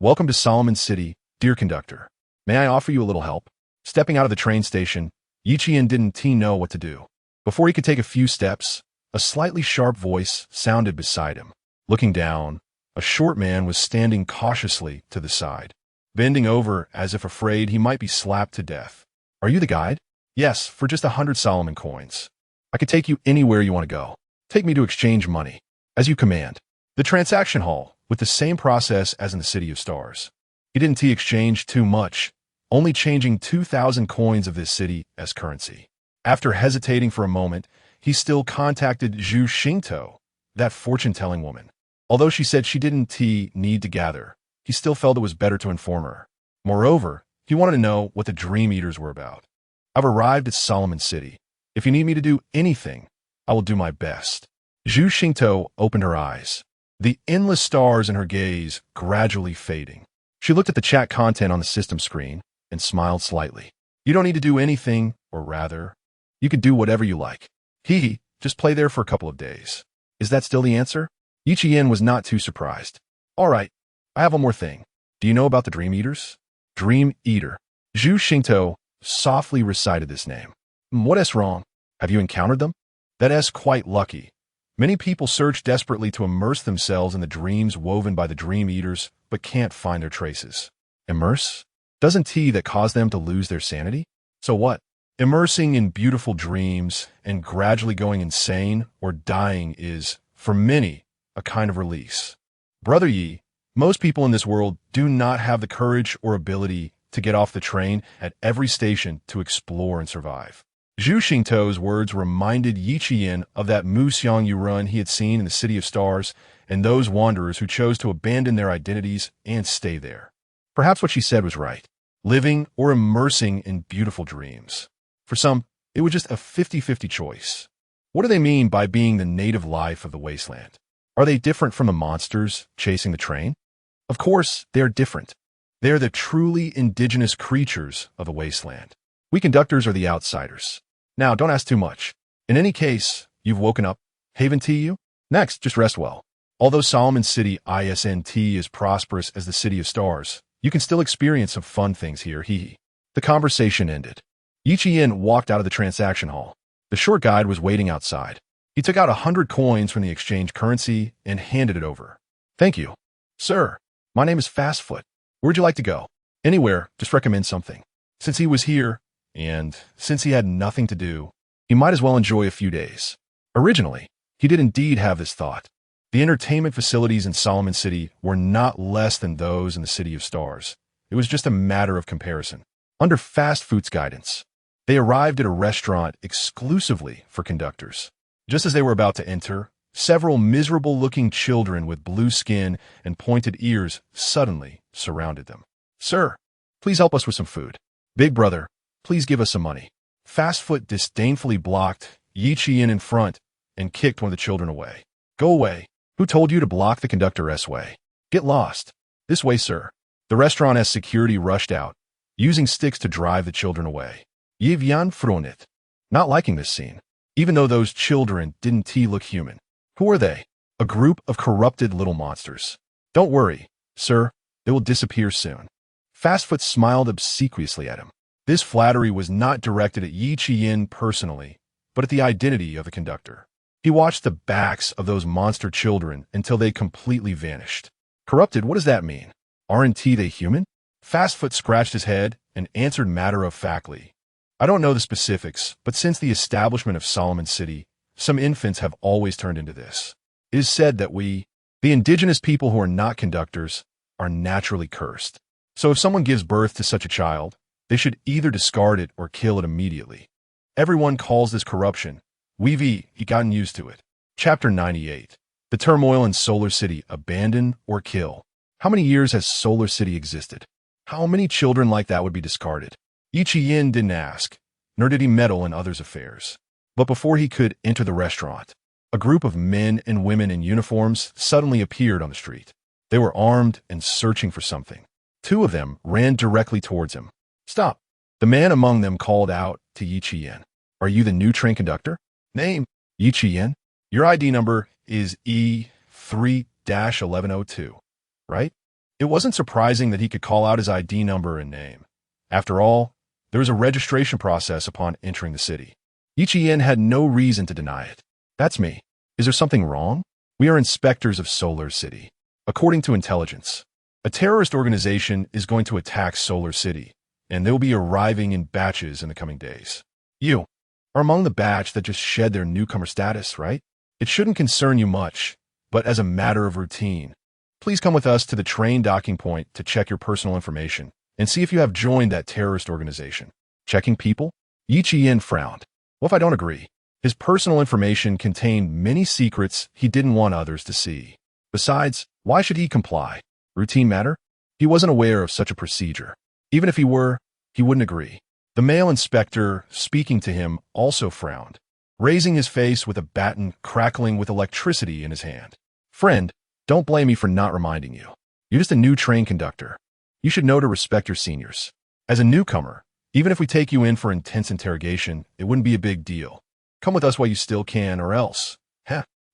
Welcome to Solomon City, dear conductor. May I offer you a little help? Stepping out of the train station, Yiqian didn't know what to do. Before he could take a few steps, a slightly sharp voice sounded beside him. Looking down, a short man was standing cautiously to the side, bending over as if afraid he might be slapped to death. Are you the guide? Yes, for just 100 Solomon coins. I could take you anywhere you want to go. Take me to exchange money. As you command. The transaction hall, with the same process as in the City of Stars. He didn't exchange too much, only changing 2,000 coins of this city as currency. After hesitating for a moment, he still contacted Zhu Xingtou, that fortune-telling woman. Although she said she didn't need to gather, he still felt it was better to inform her. Moreover, he wanted to know what the Dream Eaters were about. I've arrived at Solomon City. If you need me to do anything, I will do my best. Zhu Xingtou opened her eyes, the endless stars in her gaze gradually fading. She looked at the chat content on the system screen and smiled slightly. You don't need to do anything, or rather, you can do whatever you like. Just play there for a couple of days. Is that still the answer? Yiqian was not too surprised. All right, I have one more thing. Do you know about the Dream Eaters? Dream Eater. Zhu Xingtou softly recited this name. What is wrong? Have you encountered them? That is quite lucky. Many people search desperately to immerse themselves in the dreams woven by the Dream Eaters, but can't find their traces. Immerse? Doesn't that cause them to lose their sanity? So what? Immersing in beautiful dreams and gradually going insane or dying is, for many, a kind of release. Brother Yi, most people in this world do not have the courage or ability to get off the train at every station to explore and survive. Zhu Xingtou's words reminded Yiqian of that Muxiang Yurun he had seen in the City of Stars and those wanderers who chose to abandon their identities and stay there. Perhaps what she said was right. Living or immersing in beautiful dreams. For some, it was just a 50-50 choice. What do they mean by being the native life of the wasteland? Are they different from the monsters chasing the train? Of course, they are different. They are the truly indigenous creatures of the wasteland. We conductors are the outsiders. Now, don't ask too much. In any case, you've woken up. Haven tea you? Next, just rest well. Although Solomon City isn't as prosperous as the City of Stars, you can still experience some fun things here, The conversation ended. Yiqian walked out of the transaction hall. The short guide was waiting outside. He took out 100 coins from the exchange currency and handed it over. Thank you. Sir, my name is Fastfoot. Where'd you like to go? Anywhere, just recommend something. Since he was here, and since he had nothing to do, he might as well enjoy a few days. Originally, he did indeed have this thought. The entertainment facilities in Solomon City were not less than those in the City of Stars. It was just a matter of comparison. Under Fastfood's guidance, they arrived at a restaurant exclusively for conductors. Just as they were about to enter, several miserable-looking children with blue skin and pointed ears suddenly surrounded them. Sir, please help us with some food. Big brother, please give us some money. Fastfoot disdainfully blocked Yiqian in front and kicked one of the children away. Go away. Who told you to block the conductor's way? Get lost. This way, sir. The restaurant's security rushed out, using sticks to drive the children away. Yivian Fronit. Not liking this scene, even though those children didn't look human. Who are they? A group of corrupted little monsters. Don't worry, sir. They will disappear soon. Fastfoot smiled obsequiously at him. This flattery was not directed at Yiqian personally, but at the identity of the conductor. He watched the backs of those monster children until they completely vanished. Corrupted, what does that mean? Aren't they human? Fastfoot scratched his head and answered matter-of-factly. I don't know the specifics, but since the establishment of Solomon City, some infants have always turned into this. It is said that we, the indigenous people who are not conductors, are naturally cursed. So if someone gives birth to such a child, they should either discard it or kill it immediately. Everyone calls this corruption. We've gotten used to it. Chapter 98. The turmoil in Solar City, abandon or kill. How many years has Solar City existed? How many children like that would be discarded? Yin didn't ask, nor did he meddle in others' affairs. But before he could enter the restaurant, a group of men and women in uniforms suddenly appeared on the street. They were armed and searching for something. Two of them ran directly towards him. Stop! The man among them called out to Yin. Are you the new train conductor? Name? Yin. Your ID number is E3-1102, right? It wasn't surprising that he could call out his ID number and name. After all, there was a registration process upon entering the city. Yin had no reason to deny it. That's me. Is there something wrong? We are inspectors of Solar City. According to intelligence, a terrorist organization is going to attack Solar City, and they'll be arriving in batches in the coming days. You are among the batch that just shed their newcomer status, right? It shouldn't concern you much, but as a matter of routine, please come with us to the train docking point to check your personal information and see if you have joined that terrorist organization. Checking people? Yin frowned. What if I don't agree? His personal information contained many secrets he didn't want others to see. Besides, why should he comply? Routine matter? He wasn't aware of such a procedure. Even if he were, he wouldn't agree. The male inspector speaking to him also frowned, raising his face with a baton crackling with electricity in his hand. Friend, don't blame me for not reminding you. You're just a new train conductor. You should know to respect your seniors. As a newcomer, even if we take you in for intense interrogation, it wouldn't be a big deal. Come with us while you still can, or else.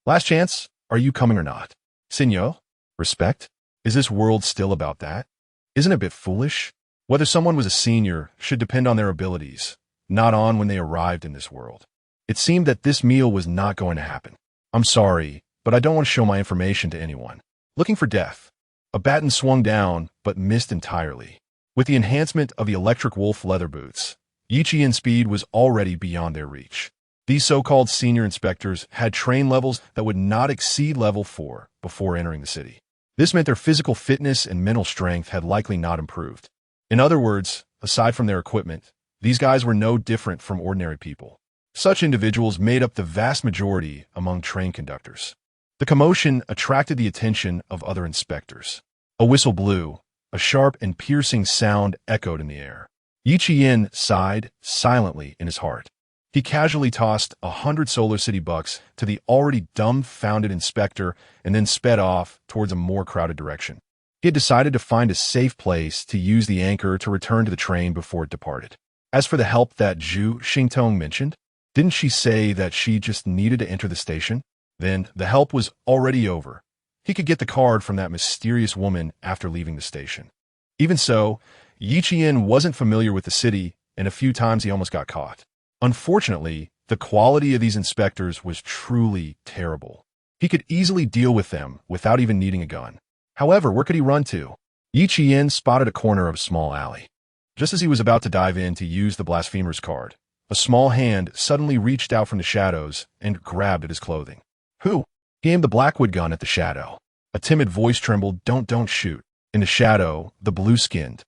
Last chance, are you coming or not? Senor? Respect? Is this world still about that? Isn't it a bit foolish? Whether someone was a senior should depend on their abilities, not on when they arrived in this world. It seemed that this meal was not going to happen. I'm sorry, but I don't want to show my information to anyone. Looking for death. A baton swung down, but missed entirely. With the enhancement of the electric wolf leather boots, Yin's speed was already beyond their reach. These so-called senior inspectors had train levels that would not exceed level 4 before entering the city. This meant their physical fitness and mental strength had likely not improved. In other words, aside from their equipment, these guys were no different from ordinary people. Such individuals made up the vast majority among train conductors. The commotion attracted the attention of other inspectors. A whistle blew. A sharp and piercing sound echoed in the air. Yin sighed silently in his heart. He casually tossed 100 Solar City bucks to the already dumbfounded inspector and then sped off towards a more crowded direction. He had decided to find a safe place to use the anchor to return to the train before it departed. As for the help that Zhu Xingtong mentioned, didn't she say that she just needed to enter the station? Then the help was already over. He could get the card from that mysterious woman after leaving the station. Even so, Yin wasn't familiar with the city, and a few times he almost got caught. Unfortunately, the quality of these inspectors was truly terrible. He could easily deal with them without even needing a gun. However, where could he run to? Yin spotted a corner of a small alley. Just as he was about to dive in to use the blasphemer's card, a small hand suddenly reached out from the shadows and grabbed at his clothing. Who? He aimed the Blackwood gun at the shadow. A timid voice trembled, don't shoot. In the shadow, the blue-skinned,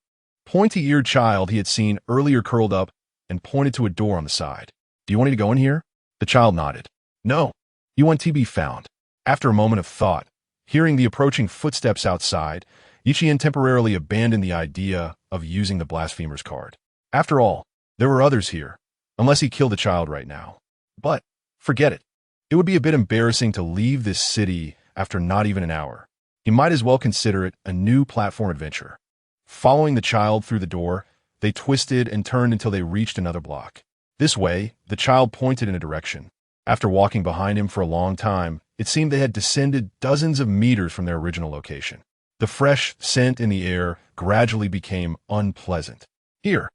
pointy-eared child he had seen earlier curled up and pointed to a door on the side. Do you want me to go in here? The child nodded. No. You want to be found. After a moment of thought, hearing the approaching footsteps outside, Yin temporarily abandoned the idea of using the blasphemer's card. After all, there were others here, unless he killed the child right now. But, forget it. It would be a bit embarrassing to leave this city after not even an hour. He might as well consider it a new platform adventure. Following the child through the door, they twisted and turned until they reached another block. This way, the child pointed in a direction. After walking behind him for a long time, it seemed they had descended dozens of meters from their original location. The fresh scent in the air gradually became unpleasant. Here.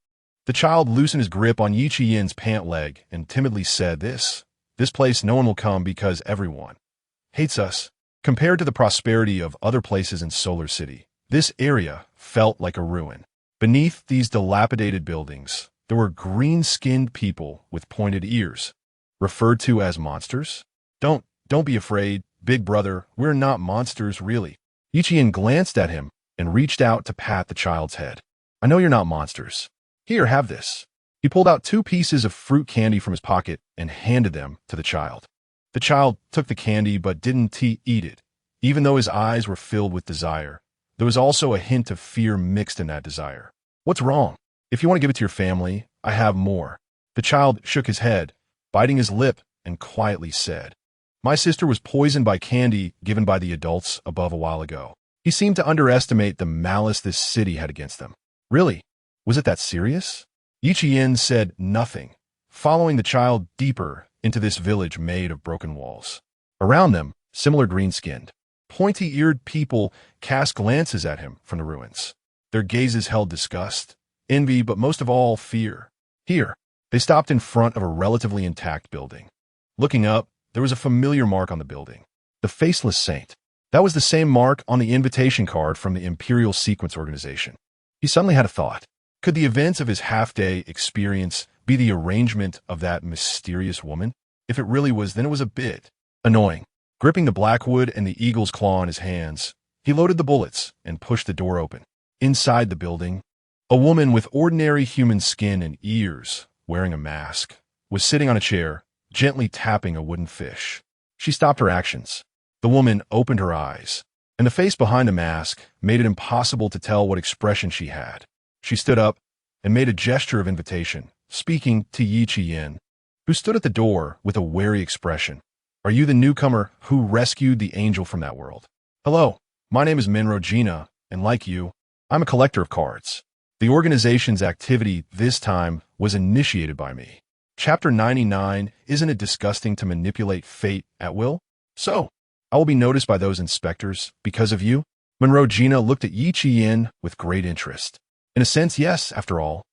The child loosened his grip on Yin's pant leg and timidly said, This place no one will come because everyone hates us. Compared to the prosperity of other places in Solar City, this area felt like a ruin. Beneath these dilapidated buildings, there were green-skinned people with pointed ears, referred to as monsters. Don't be afraid, big brother, we're not monsters, really. Yiqian glanced at him and reached out to pat the child's head. I know you're not monsters. Here, have this. He pulled out 2 pieces of fruit candy from his pocket and handed them to the child. The child took the candy but didn't eat it. Even though his eyes were filled with desire, there was also a hint of fear mixed in that desire. What's wrong? If you want to give it to your family, I have more. The child shook his head, biting his lip, and quietly said, My sister was poisoned by candy given by the adults above a while ago. He seemed to underestimate the malice this city had against them. Really? Was it that serious? Yiqian said nothing, following the child deeper into this village made of broken walls. Around them, similar green-skinned, pointy-eared people cast glances at him from the ruins. Their gazes held disgust, envy, but most of all, fear. Here, they stopped in front of a relatively intact building. Looking up, there was a familiar mark on the building. The Faceless Saint. That was the same mark on the invitation card from the Imperial Sequence Organization. He suddenly had a thought. Could the events of his half-day experience be the arrangement of that mysterious woman? If it really was, then it was a bit annoying. Gripping the blackwood and the eagle's claw in his hands, he loaded the bullets and pushed the door open. Inside the building, a woman with ordinary human skin and ears, wearing a mask, was sitting on a chair, gently tapping a wooden fish. She stopped her actions. The woman opened her eyes, and the face behind the mask made it impossible to tell what expression she had. She stood up and made a gesture of invitation, speaking to Yiqian, who stood at the door with a wary expression. Are you the newcomer who rescued the angel from that world? Hello, my name is Minro Gina, and like you, I'm a collector of cards. The organization's activity this time was initiated by me. Chapter 99, isn't it disgusting to manipulate fate at will? So, I will be noticed by those inspectors because of you? Monroe Gina looked at Yiqian with great interest. In a sense, yes, after all.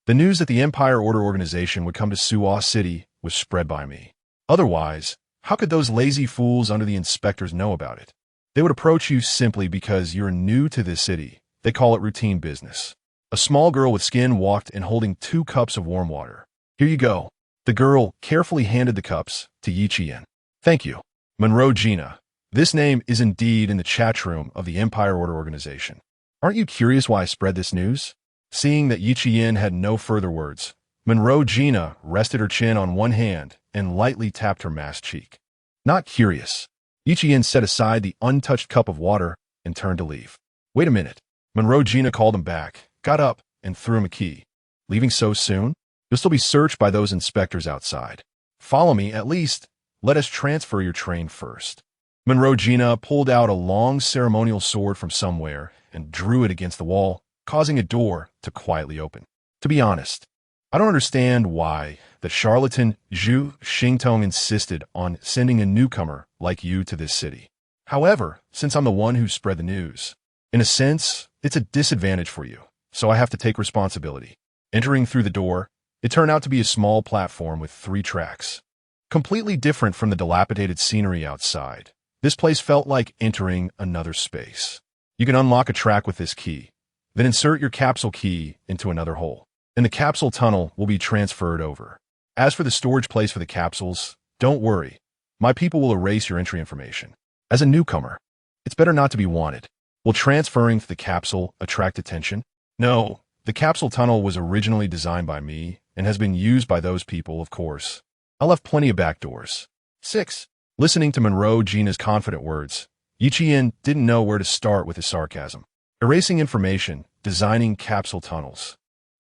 The news that the Empire Order organization would come to Suwa City was spread by me. Otherwise, how could those lazy fools under the inspectors know about it? They would approach you simply because you're new to this city. They call it routine business. A small girl with skin walked in holding 2 cups of warm water. Here you go. The girl carefully handed the cups to Yiqian. Thank you. Monroe Gina. This name is indeed in the chat room of the Empire Order organization. Aren't you curious why I spread this news? Seeing that Yiqian had no further words, Monroe Gina rested her chin on one hand and lightly tapped her masked cheek. Not curious. Yiqian set aside the untouched cup of water and turned to leave. Wait a minute. Monroe Gina called him back, got up, and threw him a key. Leaving so soon? You'll still be searched by those inspectors outside. Follow me, at least. Let us transfer your train first. Monroe Gina pulled out a long ceremonial sword from somewhere and drew it against the wall, causing a door to quietly open. To be honest, I don't understand why the charlatan Zhu Xingtong insisted on sending a newcomer like you to this city. However, since I'm the one who spread the news, in a sense, it's a disadvantage for you, so I have to take responsibility. Entering through the door, it turned out to be a small platform with 3 tracks. Completely different from the dilapidated scenery outside, this place felt like entering another space. You can unlock a track with this key, then insert your capsule key into another hole, and the capsule tunnel will be transferred over. As for the storage place for the capsules, don't worry. My people will erase your entry information. As a newcomer, it's better not to be wanted. Will transferring to the capsule attract attention? No, the capsule tunnel was originally designed by me and has been used by those people, of course. I left plenty of back doors. 6. Listening to Monroe Gina's confident words, Yiqian didn't know where to start with his sarcasm. Erasing information, designing capsule tunnels.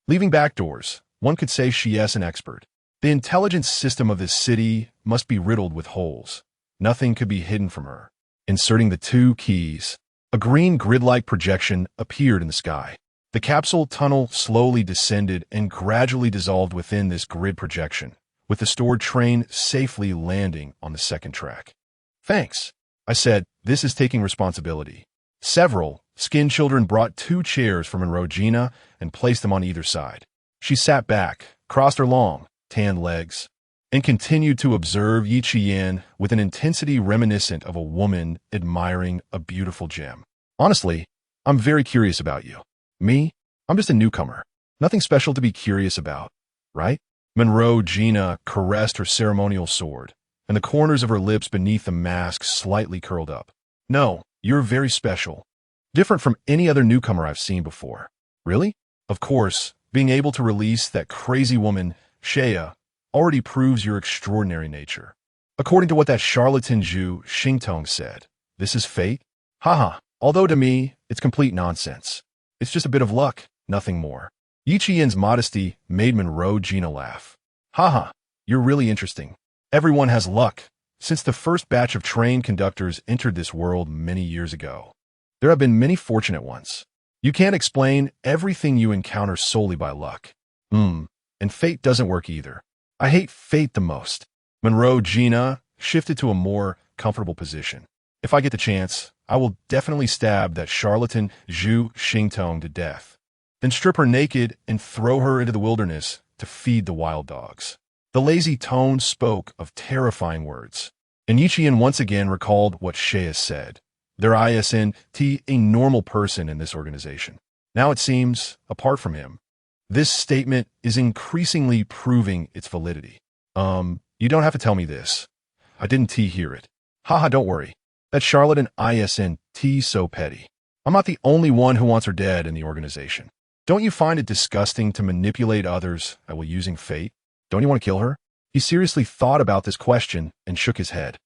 Leaving back doors, one could say she is an expert. The intelligence system of this city must be riddled with holes. Nothing could be hidden from her. Inserting the 2 keys, a green grid-like projection appeared in the sky. The capsule tunnel slowly descended and gradually dissolved within this grid projection, with the stored train safely landing on the 2nd track. Thanks, I said. This is taking responsibility. Several skin children brought 2 chairs for Monroe Gina and placed them on either side. She sat back, crossed her long, tan legs. and continued to observe Yi Qian with an intensity reminiscent of a woman admiring a beautiful gem. Honestly, I'm very curious about you. Me? I'm just a newcomer. Nothing special to be curious about, right? Monroe Gina caressed her ceremonial sword, and the corners of her lips beneath the mask slightly curled up. No, you're very special. Different from any other newcomer I've seen before. Really? Of course, being able to release that crazy woman, Shea, already proves your extraordinary nature. According to what that charlatan Zhu Xingtong said, this is fate? Haha, although to me, it's complete nonsense. It's just a bit of luck, nothing more. Yi Qian's modesty made Monroe Gina laugh. Haha, you're really interesting. Everyone has luck, since the first batch of train conductors entered this world many years ago. There have been many fortunate ones. You can't explain everything you encounter solely by luck. And fate doesn't work either. I hate fate the most. Monroe Gina shifted to a more comfortable position. If I get the chance, I will definitely stab that charlatan Zhu Xingtong to death, then strip her naked and throw her into the wilderness to feed the wild dogs. The lazy tone spoke of terrifying words, and Yi Qian once again recalled what Shea said. There isn't a normal person in this organization. Now it seems, apart from him, this statement is increasingly proving its validity. You don't have to tell me this. I didn't hear it. Haha, don't worry. That charlatan isn't so petty. I'm not the only one who wants her dead in the organization. Don't you find it disgusting to manipulate others while using fate? Don't you want to kill her? He seriously thought about this question and shook his head.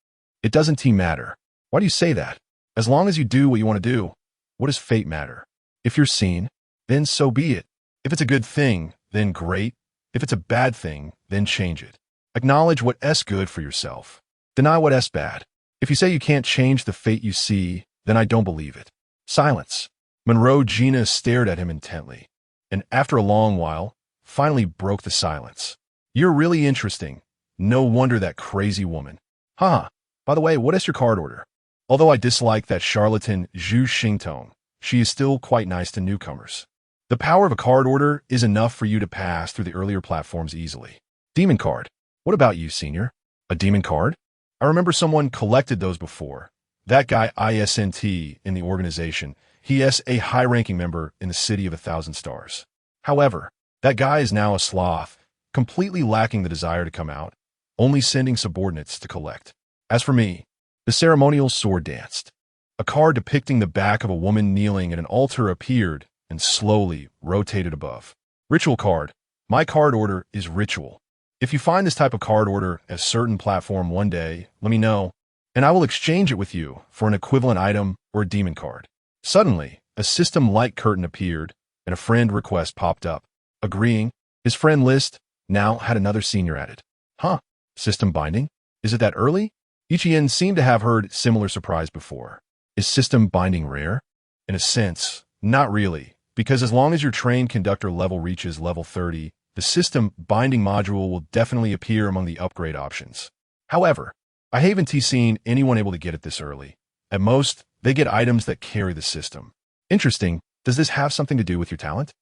It doesn't matter. Why do you say that? As long as you do what you want to do, what does fate matter? If you're seen, then so be it. If it's a good thing, then great. If it's a bad thing, then change it. Acknowledge what's good for yourself. Deny what's bad. If you say you can't change the fate you see, then I don't believe it. Silence. Monroe Gina stared at him intently, and after a long while, finally broke the silence. You're really interesting. No wonder that crazy woman. Haha. By the way, what is your card order? Although I dislike that charlatan Zhu Xingtong, she is still quite nice to newcomers. The power of a card order is enough for you to pass through the earlier platforms easily. Demon card. What about you, senior? A demon card? I remember someone collected those before. That guy isn't in the organization. He is a high-ranking member in the City of 1,000 Stars. However, that guy is now a sloth, completely lacking the desire to come out, only sending subordinates to collect. As for me, the ceremonial sword danced. A card depicting the back of a woman kneeling at an altar appeared and slowly rotated above. Ritual card. My card order is ritual. If you find this type of card order at a certain platform one day, let me know, and I will exchange it with you for an equivalent item or a demon card. Suddenly, a system light curtain appeared, and a friend request popped up. Agreeing, his friend list now had another senior added. Huh, system binding? Is it that early? Yi Qian seemed to have heard similar surprise before. Is system binding rare? In a sense, not really, because as long as your train conductor level reaches level 30, the system binding module will definitely appear among the upgrade options. However, I haven't seen anyone able to get it this early. At most, they get items that carry the system. Interesting. Does this have something to do with your talent?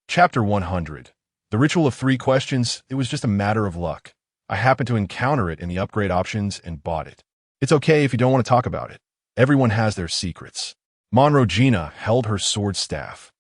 Chapter 100. The ritual of 3 questions. It was just a matter of luck. I happened to encounter it in the upgrade options and bought it. It's okay if you don't want to talk about it. Everyone has their secrets. Monroe Gina held her sword staff,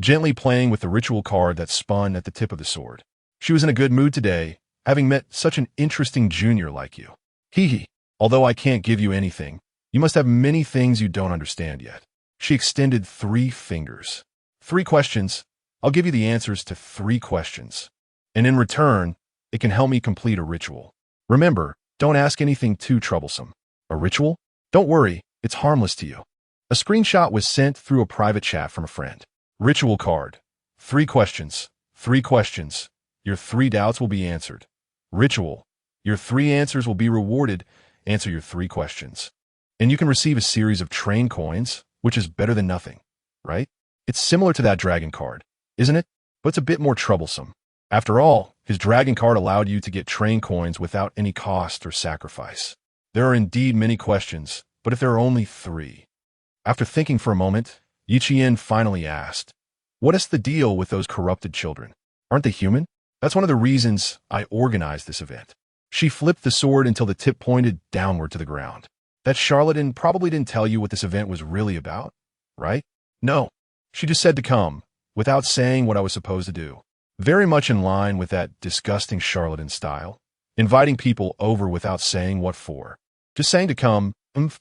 gently playing with the ritual card that spun at the tip of the sword. She was in a good mood today, having met such an interesting junior like you. Hee. Although I can't give you anything, you must have many things you don't understand yet. She extended 3 fingers. 3 questions. I'll give you the answers to 3 questions. And in return, it can help me complete a ritual. Remember, don't ask anything too troublesome. A ritual? Don't worry, it's harmless to you. A screenshot was sent through a private chat from a friend. Ritual card. 3 questions. 3 questions. Your 3 doubts will be answered. Ritual. Your 3 answers will be rewarded. Answer your 3 questions. And you can receive a series of train coins, which is better than nothing, right? It's similar to that dragon card, isn't it? But it's a bit more troublesome. After all, his dragon card allowed you to get train coins without any cost or sacrifice. There are indeed many questions, but if there are only 3. After thinking for a moment, Yi Qian finally asked, what is the deal with those corrupted children? Aren't they human? That's one of the reasons I organized this event. She flipped the sword until the tip pointed downward to the ground. That charlatan probably didn't tell you what this event was really about, right? No. She just said to come, without saying what I was supposed to do. Very much in line with that disgusting charlatan style. Inviting people over without saying what for. Just saying to come,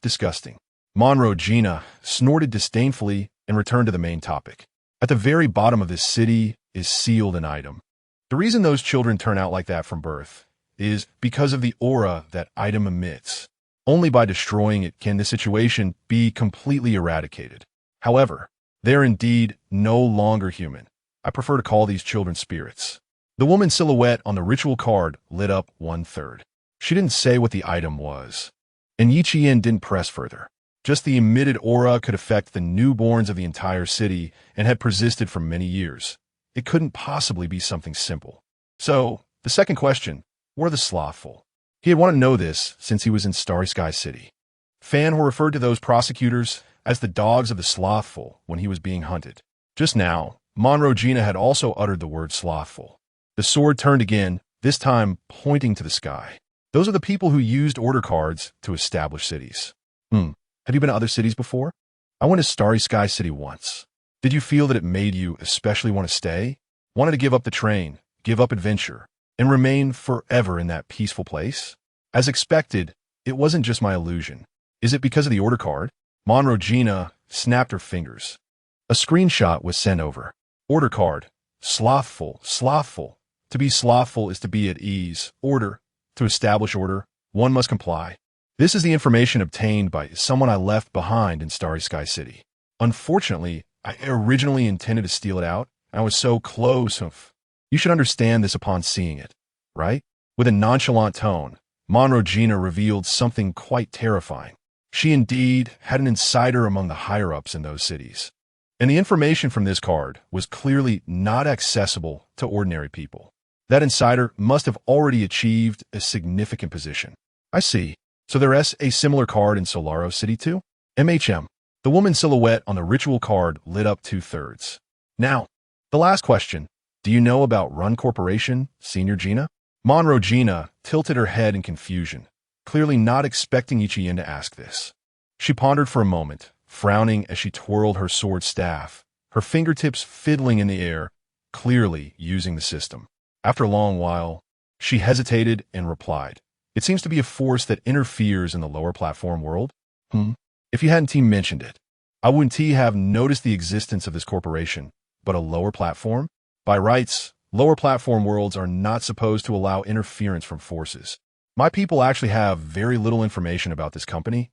disgusting. Monroe Gina snorted disdainfully and returned to the main topic. At the very bottom of this city is sealed an item. The reason those children turn out like that from birth is because of the aura that item emits. Only by destroying it can the situation be completely eradicated. However, they're indeed no longer human. I prefer to call these children spirits. The woman's silhouette on the ritual card lit up 1/3. She didn't say what the item was, and Yi Qian didn't press further. Just the emitted aura could affect the newborns of the entire city and had persisted for many years. It couldn't possibly be something simple. So, the second question, were the slothful? He had wanted to know this since he was in Starry Sky City. Fan who referred to those prosecutors as the dogs of the slothful when he was being hunted. Just now, Monroe Gina had also uttered the word slothful. The sword turned again, this time pointing to the sky. Those are the people who used order cards to establish cities. Have you been to other cities before? I went to Starry Sky City once. Did you feel that it made you especially want to stay? Wanted to give up the train, give up adventure, and remain forever in that peaceful place? As expected, it wasn't just my illusion. Is it because of the order card? Monroe Gina snapped her fingers. A screenshot was sent over. Order card. Slothful, slothful. To be slothful is to be at ease. Order. To establish order, one must comply. This is the information obtained by someone I left behind in Starry Sky City. Unfortunately, I originally intended to steal it out. I was so close. You should understand this upon seeing it, right? With a nonchalant tone, Monroe Gina revealed something quite terrifying. She indeed had an insider among the higher-ups in those cities. And the information from this card was clearly not accessible to ordinary people. That insider must have already achieved a significant position. I see. So there's a similar card in Solaro City too? MHM. The woman's silhouette on the ritual card lit up 2/3. Now, the last question. Do you know about Run Corporation, Senior Gina? Monroe Gina tilted her head in confusion, clearly not expecting Yi Qian to ask this. She pondered for a moment, frowning as she twirled her sword staff, her fingertips fiddling in the air, clearly using the system. After a long while, she hesitated and replied, "It seems to be a force that interferes in the lower platform world." If you hadn't mentioned it, I wouldn't have noticed the existence of this corporation, but a lower platform? By rights, lower platform worlds are not supposed to allow interference from forces. My people actually have very little information about this company.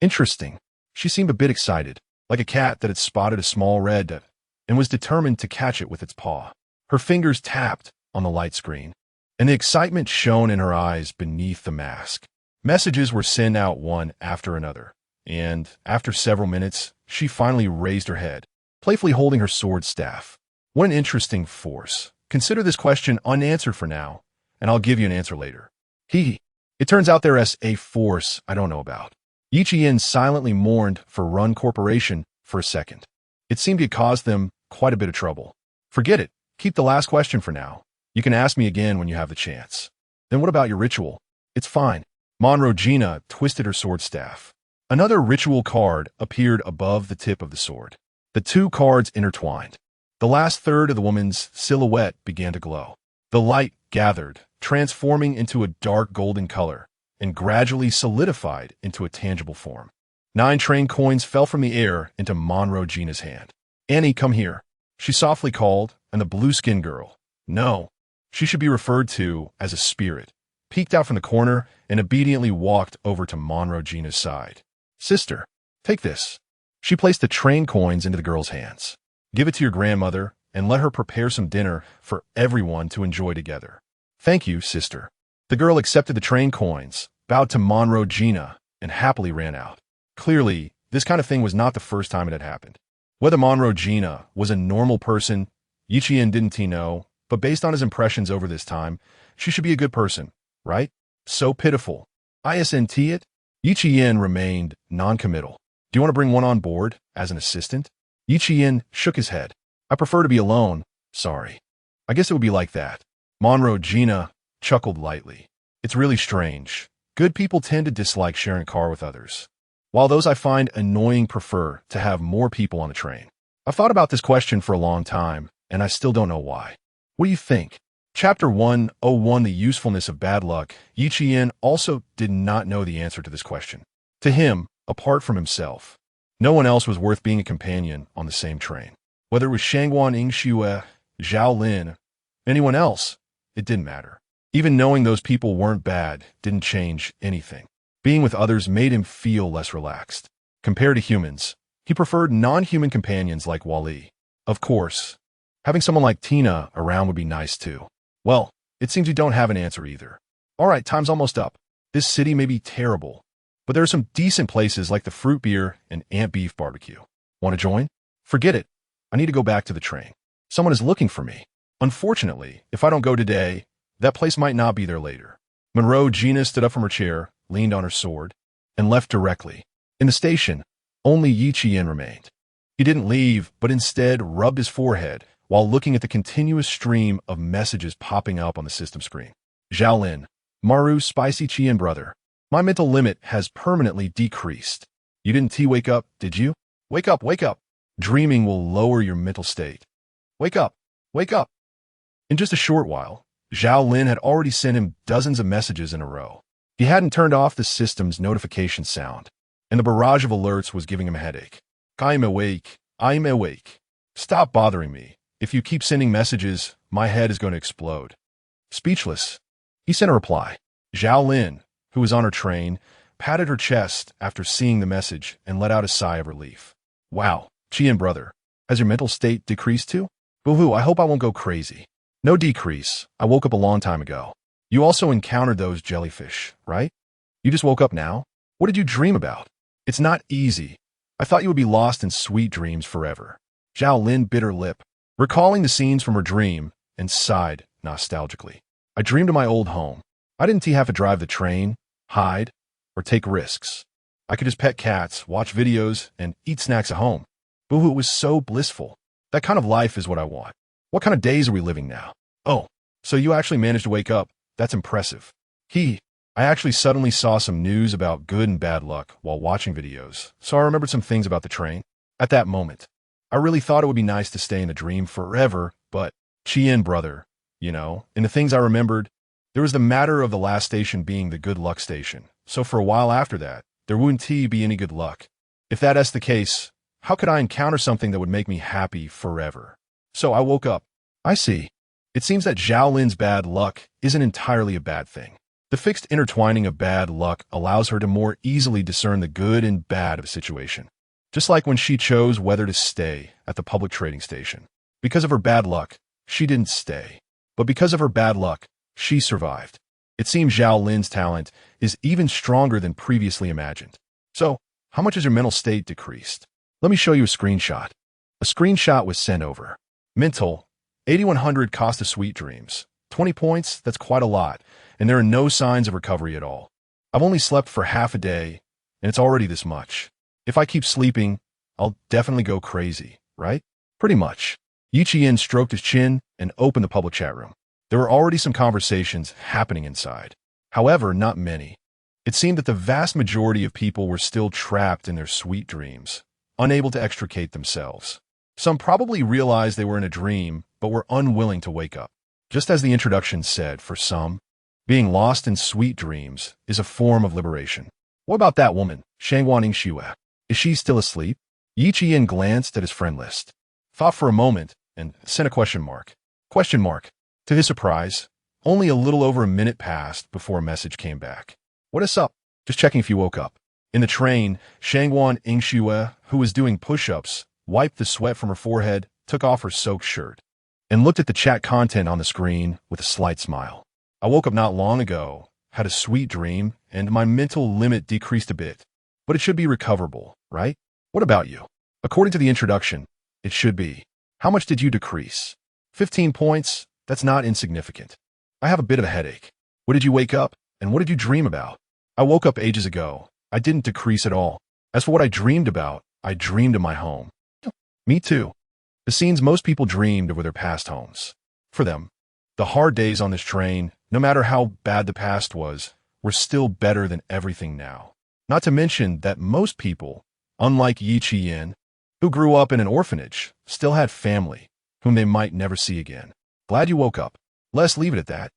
Interesting. She seemed a bit excited, like a cat that had spotted a small red dot and was determined to catch it with its paw. Her fingers tapped on the light screen, and the excitement shone in her eyes beneath the mask. Messages were sent out one after another, and after several minutes, she finally raised her head, playfully holding her sword staff. What an interesting force. Consider this question unanswered for now, and I'll give you an answer later. It turns out there's a force I don't know about. Yi Qian silently mourned for Run Corporation for a second. It seemed it caused them quite a bit of trouble. Forget it. Keep the last question for now. You can ask me again when you have the chance. Then what about your ritual? It's fine. Monroe Gina twisted her sword staff. Another ritual card appeared above the tip of the sword. The two cards intertwined. The last third of the woman's silhouette began to glow. The light gathered, transforming into a dark golden color, and gradually solidified into a tangible form. 9 train coins fell from the air into Monroe Gina's hand. "Annie, come here," she softly called, and the blue-skinned girl, no, she should be referred to as a spirit, peeked out from the corner and obediently walked over to Monroe Gina's side. "Sister, take this." She placed the train coins into the girl's hands. "Give it to your grandmother and let her prepare some dinner for everyone to enjoy together." "Thank you, sister." The girl accepted the train coins, bowed to Monroe Gina, and happily ran out. Clearly, this kind of thing was not the first time it had happened. Whether Monroe Gina was a normal person, Yi Qian didn't know, but based on his impressions over this time, she should be a good person, right? So pitiful. Isn't it? Yi Qian remained non-committal. "Do you want to bring one on board as an assistant?" Yi Qian shook his head. "I prefer to be alone. Sorry. I guess it would be like that." Monroe Gina chuckled lightly. It's really strange. Good people tend to dislike sharing a car with others, while those I find annoying prefer to have more people on a train. I've thought about this question for a long time, and I still don't know why. What do you think? Chapter 101, The Usefulness of Bad Luck. Yi Qian also did not know the answer to this question. To him, apart from himself, no one else was worth being a companion on the same train. Whether it was Shangguan Yingxue, Zhao Lin, anyone else, it didn't matter. Even knowing those people weren't bad didn't change anything. Being with others made him feel less relaxed. Compared to humans, he preferred non-human companions like Wally. Of course, having someone like Tina around would be nice too. Well, it seems you don't have an answer either. All right, time's almost up. This city may be terrible, but there are some decent places like the Fruit Beer and Ant Beef Barbecue. Want to join? Forget it. I need to go back to the train. Someone is looking for me. Unfortunately, if I don't go today, that place might not be there later. Monroe Gina stood up from her chair, leaned on her sword, and left directly. In the station, only Yi Qian remained. He didn't leave, but instead rubbed his forehead while looking at the continuous stream of messages popping up on the system screen. Zhao Lin, Maru Spicy Qian brother. My mental limit has permanently decreased. You didn't wake up, did you? Wake up, wake up. Dreaming will lower your mental state. Wake up, wake up. In just a short while, Zhao Lin had already sent him dozens of messages in a row. He hadn't turned off the system's notification sound, and the barrage of alerts was giving him a headache. I'm awake. I'm awake. Stop bothering me. If you keep sending messages, my head is going to explode. Speechless, he sent a reply. Zhao Lin, who was on her train, patted her chest after seeing the message and let out a sigh of relief. Wow, Qian brother, has your mental state decreased too? Boo-hoo, I hope I won't go crazy. No decrease. I woke up a long time ago. You also encountered those jellyfish, right? You just woke up now? What did you dream about? It's not easy. I thought you would be lost in sweet dreams forever. Zhao Lin bit her lip, recalling the scenes from her dream, and sighed nostalgically. I dreamed of my old home. I didn't have to drive the train, hide, or take risks. I could just pet cats, watch videos, and eat snacks at home. Boo-hoo, it was so blissful. That kind of life is what I want. What kind of days are we living now? Oh, so you actually managed to wake up. That's impressive. I actually suddenly saw some news about good and bad luck while watching videos, so I remembered some things about the train. At that moment, I really thought it would be nice to stay in the dream forever, but Qian brother, in the things I remembered, there was the matter of the last station being the good luck station, so for a while after that, there wouldn't be any good luck. If that's the case, how could I encounter something that would make me happy forever? So I woke up. I see. It seems that Zhao Lin's bad luck isn't entirely a bad thing. The fixed intertwining of bad luck allows her to more easily discern the good and bad of a situation. Just like when she chose whether to stay at the public trading station. Because of her bad luck, she didn't stay. But because of her bad luck, she survived. It seems Zhao Lin's talent is even stronger than previously imagined. So, how much has your mental state decreased? Let me show you a screenshot. A screenshot was sent over. Mental, 8100 cost of sweet dreams. 20 points, that's quite a lot, and there are no signs of recovery at all. I've only slept for half a day, and it's already this much. If I keep sleeping, I'll definitely go crazy, right? Pretty much. Yi Qian stroked his chin and opened the public chat room. There were already some conversations happening inside. However, not many. It seemed that the vast majority of people were still trapped in their sweet dreams, unable to extricate themselves. Some probably realized they were in a dream, but were unwilling to wake up. Just as the introduction said, for some, being lost in sweet dreams is a form of liberation. What about that woman, Shangguan Yingxue? Is she still asleep? Yi Qian glanced at his friend list, thought for a moment, and sent a question mark. Question mark. To his surprise, only a little over a minute passed before a message came back. What is up? Just checking if you woke up. In the train, Shangguan Yingxue, who was doing push-ups, wiped the sweat from her forehead, took off her soaked shirt, and looked at the chat content on the screen with a slight smile. I woke up not long ago, had a sweet dream, and my mental limit decreased a bit. But it should be recoverable, right? What about you? According to the introduction, it should be. How much did you decrease? 15 points? That's not insignificant. I have a bit of a headache. What did you wake up, and what did you dream about? I woke up ages ago. I didn't decrease at all. As for what I dreamed about, I dreamed of my home. Me too. The scenes most people dreamed of were their past homes. For them, the hard days on this train no matter how bad the past was, were still better than everything now. Not to mention that most people, unlike Yi Qian, who grew up in an orphanage, still had family, whom they might never see again. Glad you woke up. Let's leave it at that.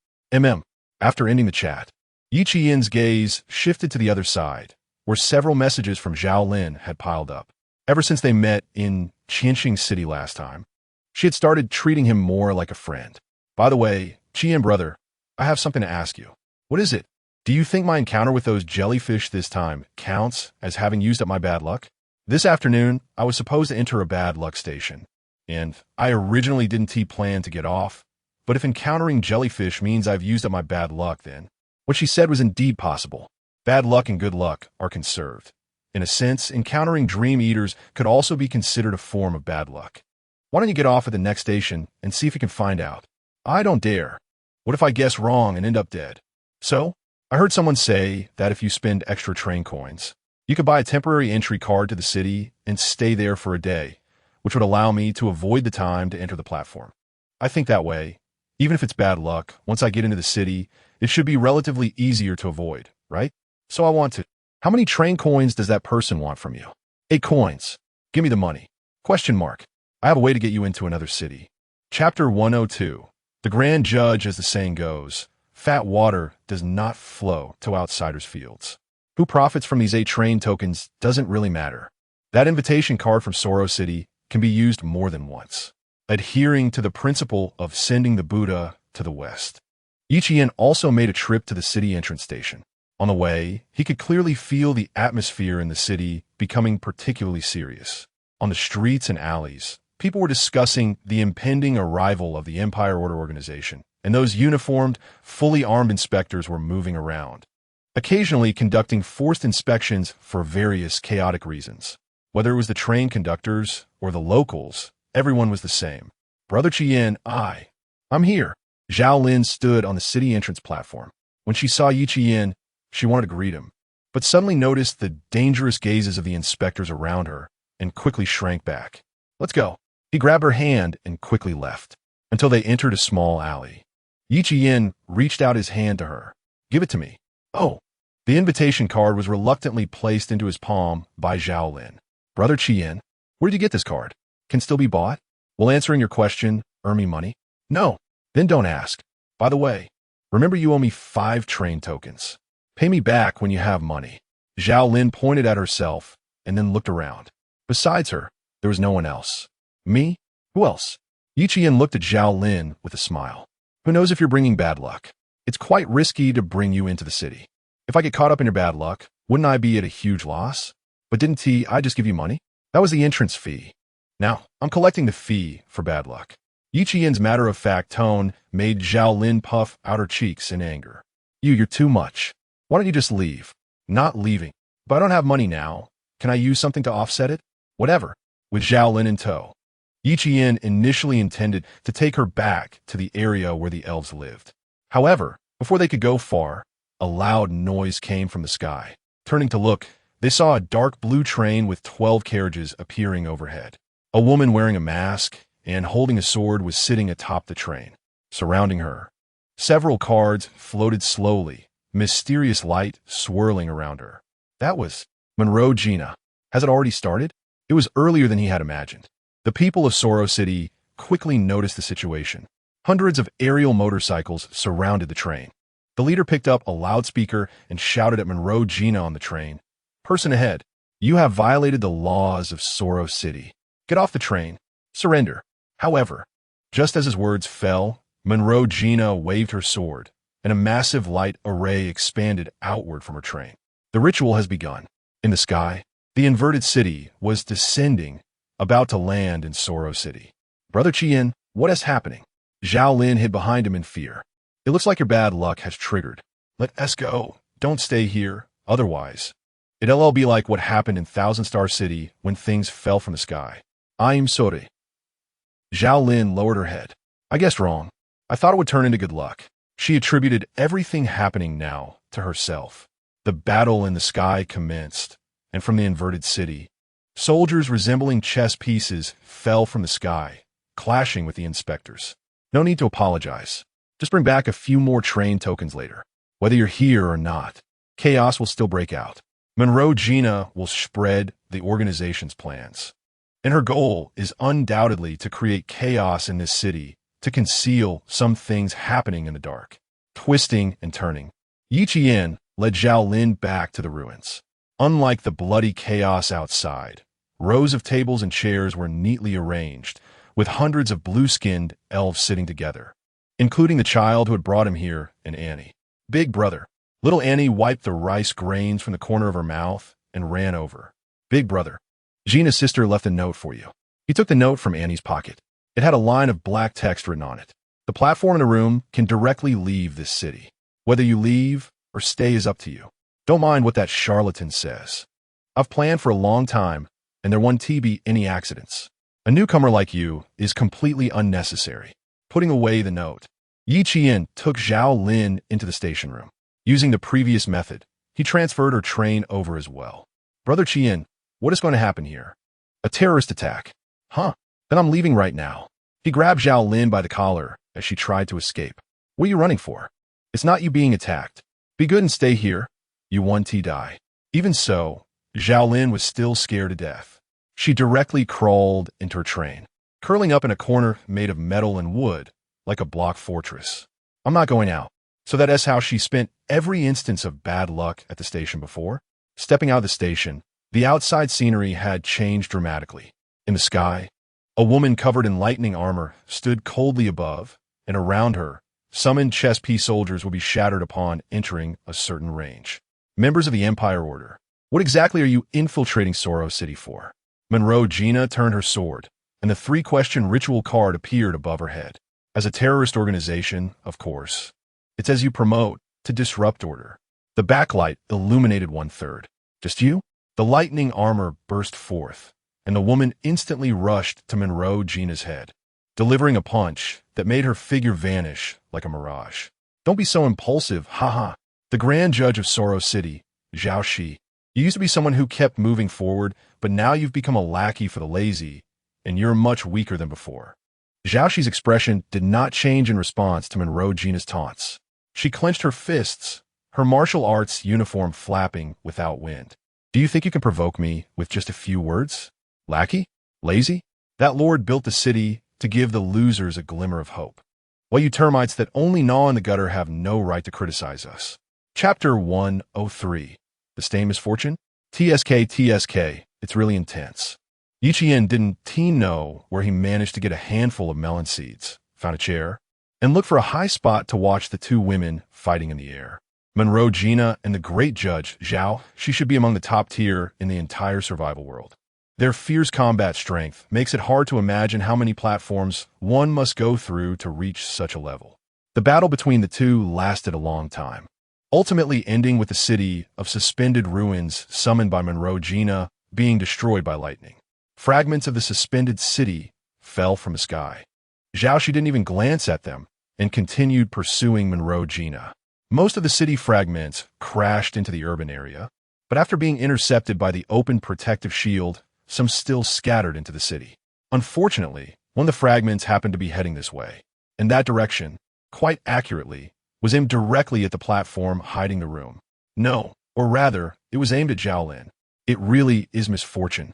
After ending the chat, Yi Qian's gaze shifted to the other side, where several messages from Zhao Lin had piled up. Ever since they met in Qianxing City last time, she had started treating him more like a friend. By the way, Qian brother, I have something to ask you. What is it? Do you think my encounter with those jellyfish this time counts as having used up my bad luck? This afternoon, I was supposed to enter a bad luck station, and I originally didn't plan to get off, but if encountering jellyfish means I've used up my bad luck, then what she said was indeed possible. Bad luck and good luck are conserved. In a sense, encountering dream eaters could also be considered a form of bad luck. Why don't you get off at the next station and see if you can find out? I don't dare. What if I guess wrong and end up dead? So, I heard someone say that if you spend extra train coins, you could buy a temporary entry card to the city and stay there for a day, which would allow me to avoid the time to enter the platform. I think that way, even if it's bad luck, once I get into the city, it should be relatively easier to avoid, right? So I want to. How many train coins does that person want from you? 8 coins. Give me the money. Question mark. I have a way to get you into another city. Chapter 102. The Grand Judge, as the saying goes, fat water does not flow to outsiders' fields. Who profits from these 8 train tokens doesn't really matter. That invitation card from Soro City can be used more than once, adhering to the principle of sending the Buddha to the west. Yi Qian also made a trip to the city entrance station. On the way, he could clearly feel the atmosphere in the city becoming particularly serious. On the streets and alleys, people were discussing the impending arrival of the Empire Order Organization, and those uniformed, fully armed inspectors were moving around, occasionally conducting forced inspections for various chaotic reasons. Whether it was the train conductors or the locals, everyone was the same. Brother Qian, I'm here. Zhao Lin stood on the city entrance platform. When she saw Yi Qian, she wanted to greet him, but suddenly noticed the dangerous gazes of the inspectors around her and quickly shrank back. Let's go. He grabbed her hand and quickly left, until they entered a small alley. Yi Qian reached out his hand to her. Give it to me. Oh. The invitation card was reluctantly placed into his palm by Zhao Lin. Brother Qian, where did you get this card? Can still be bought? Will answering your question earn me money? No. Then don't ask. By the way, remember you owe me 5 train tokens. Pay me back when you have money. Zhao Lin pointed at herself and then looked around. Besides her, there was no one else. Me? Who else? Yi Qian looked at Zhao Lin with a smile. Who knows if you're bringing bad luck? It's quite risky to bring you into the city. If I get caught up in your bad luck, wouldn't I be at a huge loss? But didn't I just give you money? That was the entrance fee. Now, I'm collecting the fee for bad luck. Yi Qian's matter-of-fact tone made Zhao Lin puff out her cheeks in anger. You're too much. Why don't you just leave? Not leaving. But I don't have money now. Can I use something to offset it? Whatever. With Zhao Lin in tow, Yi Qian initially intended to take her back to the area where the elves lived. However, before they could go far, a loud noise came from the sky. Turning to look, they saw a dark blue train with 12 carriages appearing overhead. A woman wearing a mask and holding a sword was sitting atop the train. Surrounding her, several cards floated slowly, mysterious light swirling around her. That was Monroe Gina. Has it already started? It was earlier than he had imagined. The people of Soro City quickly noticed the situation. Hundreds of aerial motorcycles surrounded the train. The leader picked up a loudspeaker and shouted at Monroe Gina on the train. Person ahead, you have violated the laws of Soro City. Get off the train. Surrender. However, just as his words fell, Monroe Gina waved her sword, and a massive light array expanded outward from her train. The ritual has begun. In the sky, the inverted city was descending, about to land in Soro City. Brother Qian, what is happening? Zhao Lin hid behind him in fear. It looks like your bad luck has triggered. Let us go. Don't stay here. Otherwise, it'll be like what happened in Thousand Star City when things fell from the sky. I'm sorry. Zhao Lin lowered her head. I guessed wrong. I thought it would turn into good luck. She attributed everything happening now to herself. The battle in the sky commenced, and from the inverted city, soldiers resembling chess pieces fell from the sky, clashing with the inspectors. No need to apologize. Just bring back a few more train tokens later. Whether you're here or not, chaos will still break out. Monroe Gina will spread the organization's plans. And her goal is undoubtedly to create chaos in this city, to conceal some things happening in the dark. Twisting and turning. Yi Qian led Zhao Lin back to the ruins. Unlike the bloody chaos outside, rows of tables and chairs were neatly arranged, with hundreds of blue-skinned elves sitting together, including the child who had brought him here and Annie. Big brother. Little Annie wiped the rice grains from the corner of her mouth and ran over. Big brother. Gina's sister left a note for you. He took the note from Annie's pocket. It had a line of black text written on it. The platform in the room can directly leave this city. Whether you leave or stay is up to you. Don't mind what that charlatan says. I've planned for a long time, and there won't be any accidents. A newcomer like you is completely unnecessary. Putting away the note, Yi Qian took Zhao Lin into the station room. Using the previous method, he transferred her train over as well. Brother Qian, what is going to happen here? A terrorist attack. Huh? Then I'm leaving right now. He grabbed Zhao Lin by the collar as she tried to escape. What are you running for? It's not you being attacked. Be good and stay here. You won't die. Even so, Zhao Lin was still scared to death. She directly crawled into her train, curling up in a corner made of metal and wood, like a block fortress. I'm not going out. So that is how she spent every instance of bad luck at the station before. Stepping out of the station, the outside scenery had changed dramatically. In the sky, a woman covered in lightning armor stood coldly above, and around her, summoned chess piece soldiers would be shattered upon entering a certain range. Members of the Empire Order, what exactly are you infiltrating Sorrow City for? Monroe Gina turned her sword, and the three-question ritual card appeared above her head. As a terrorist organization, of course. It's as you promote to disrupt order. The backlight illuminated 1/3. Just you? The lightning armor burst forth, and the woman instantly rushed to Monroe Gina's head, delivering a punch that made her figure vanish like a mirage. Don't be so impulsive, haha. The Grand Judge of Sorrow City, Zhao Shi. You used to be someone who kept moving forward, but now you've become a lackey for the lazy, and you're much weaker than before. Zhao Shi's expression did not change in response to Monroe Gina's taunts. She clenched her fists, her martial arts uniform flapping without wind. Do you think you can provoke me with just a few words? Lackey? Lazy? That lord built the city to give the losers a glimmer of hope. While you termites that only gnaw in the gutter have no right to criticize us. Chapter 103. The Stay Misfortune? TSK, it's really intense. Yi Qian didn't know where he managed to get a handful of melon seeds, found a chair, and looked for a high spot to watch the two women fighting in the air. Monroe Gina and the great judge, Zhao, she should be among the top tier in the entire survival world. Their fierce combat strength makes it hard to imagine how many platforms one must go through to reach such a level. The battle between the two lasted a long time, ultimately ending with the city of suspended ruins summoned by Monroe Gina being destroyed by lightning. Fragments of the suspended city fell from the sky. Zhao Shi didn't even glance at them and continued pursuing Monroe Gina. Most of the city fragments crashed into the urban area, but after being intercepted by the open protective shield, some still scattered into the city. Unfortunately, one of the fragments happened to be heading this way, and that direction, quite accurately, was aimed directly at the platform hiding the room. No, or rather, it was aimed at Zhao Lin. It really is misfortune.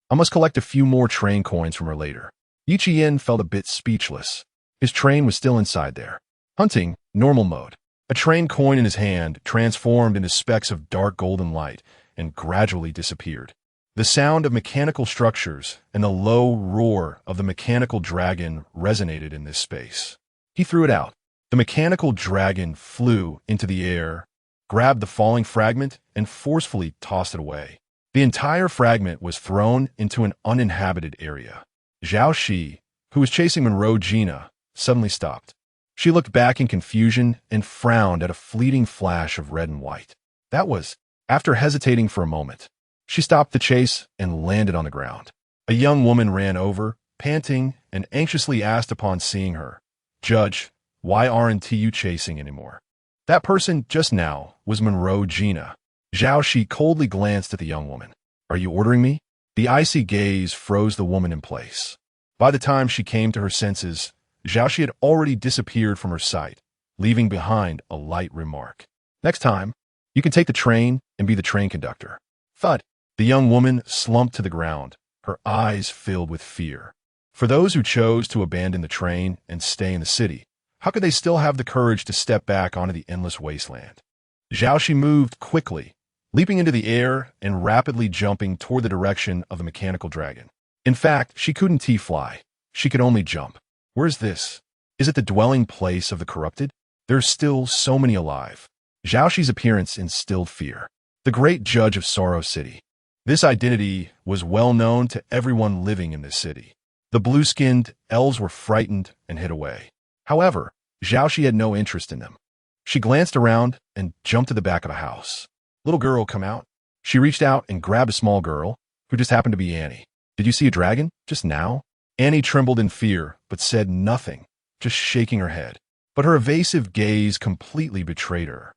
I must collect a few more train coins from her later. Yi Qian felt a bit speechless. His train was still inside there. Hunting, normal mode. A train coin in his hand transformed into specks of dark golden light and gradually disappeared. The sound of mechanical structures and the low roar of the mechanical dragon resonated in this space. He threw it out. The mechanical dragon flew into the air, grabbed the falling fragment, and forcefully tossed it away. The entire fragment was thrown into an uninhabited area. Zhao Shi, who was chasing Monroe Gina, suddenly stopped. She looked back in confusion and frowned at a fleeting flash of red and white. That was, after hesitating for a moment, she stopped the chase and landed on the ground. A young woman ran over, panting, and anxiously asked upon seeing her, "Judge, why aren't you chasing anymore?" That person just now was Monroe Gina. Zhao Shi coldly glanced at the young woman. "Are you ordering me?" The icy gaze froze the woman in place. By the time she came to her senses, Zhao Shi had already disappeared from her sight, leaving behind a light remark. Next time, you can take the train and be the train conductor. Thud. The young woman slumped to the ground, her eyes filled with fear. For those who chose to abandon the train and stay in the city, how could they still have the courage to step back onto the endless wasteland? Zhao moved quickly, leaping into the air and rapidly jumping toward the direction of the mechanical dragon. In fact, she couldn't fly. She could only jump. Where's this? Is it the dwelling place of the corrupted? There's still so many alive. Zhao appearance instilled fear. The great judge of Sorrow City. This identity was well known to everyone living in this city. The blue-skinned elves were frightened and hid away. However, Zhao had no interest in them. She glanced around and jumped to the back of a house. Little girl, come out. She reached out and grabbed a small girl, who just happened to be Annie. Did you see a dragon just now? Annie trembled in fear, but said nothing, just shaking her head. But her evasive gaze completely betrayed her.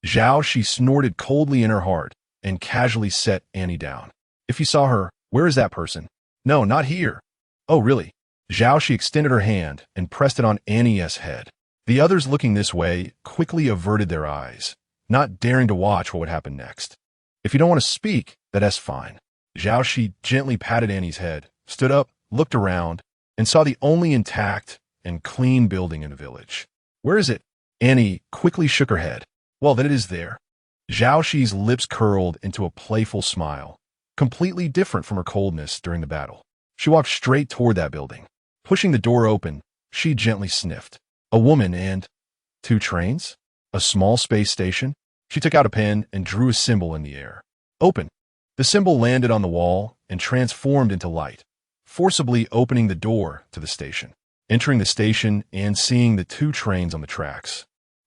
Zhao snorted coldly in her heart and casually set Annie down. If you saw her, where is that person? No, not here. Oh, really? Zhao extended her hand and pressed it on Annie's head. The others looking this way quickly averted their eyes, not daring to watch what would happen next. If you don't want to speak, that's fine. Zhao gently patted Annie's head, stood up, looked around, and saw the only intact and clean building in the village. Where is it? Annie quickly shook her head. Well, then it is there. Zhao lips curled into a playful smile, completely different from her coldness during the battle. She walked straight toward that building. Pushing the door open, she gently sniffed. A woman and 2 trains? A small space station? She took out a pen and drew a symbol in the air. Open. The symbol landed on the wall and transformed into light, forcibly opening the door to the station. Entering the station and seeing the 2 trains on the tracks.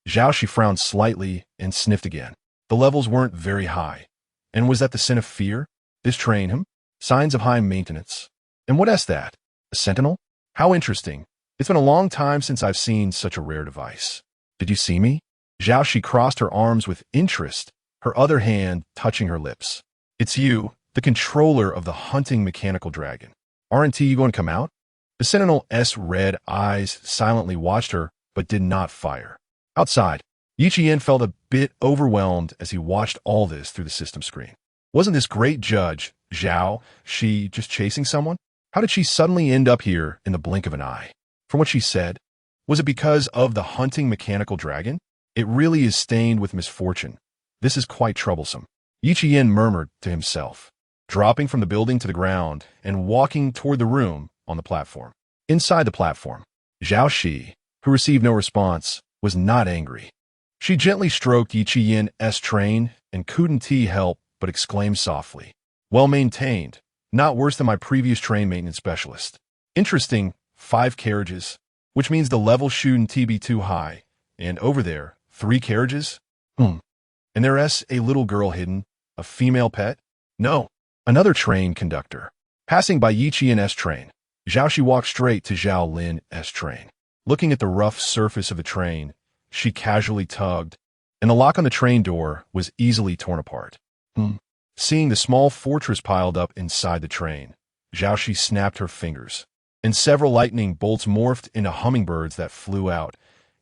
Zhao frowned slightly and sniffed again. The levels weren't very high. And was that the sin of fear? This train, signs of high maintenance. And what is that? A sentinel? How interesting. It's been a long time since I've seen such a rare device. Did you see me? Zhao crossed her arms with interest, her other hand touching her lips. It's you, the controller of the hunting mechanical dragon. Aren't you going to come out? The sentinel's red eyes silently watched her, but did not fire. Outside, Yiqian felt a bit overwhelmed as he watched all this through the system screen. Wasn't this great judge, Zhao, just chasing someone? How did she suddenly end up here in the blink of an eye? From what she said, was it because of the hunting mechanical dragon? It really is stained with misfortune. This is quite troublesome. Yiqian murmured to himself, dropping from the building to the ground and walking toward the room on the platform. Inside the platform, Zhao, who received no response, was not angry. She gently stroked Yiqian's train and couldn't help but exclaim softly, well maintained, not worse than my previous train maintenance specialist. Interesting, 5 carriages, which means the level shouldn't be too high, and over there, 3 carriages? And there's a little girl hidden, a female pet? No, another train conductor. Passing by Yiqian's train, Zhao walked straight to Zhao Lin's train. Looking at the rough surface of the train, she casually tugged, and the lock on the train door was easily torn apart. Seeing the small fortress piled up inside the train, Zhao snapped her fingers, and several lightning bolts morphed into hummingbirds that flew out,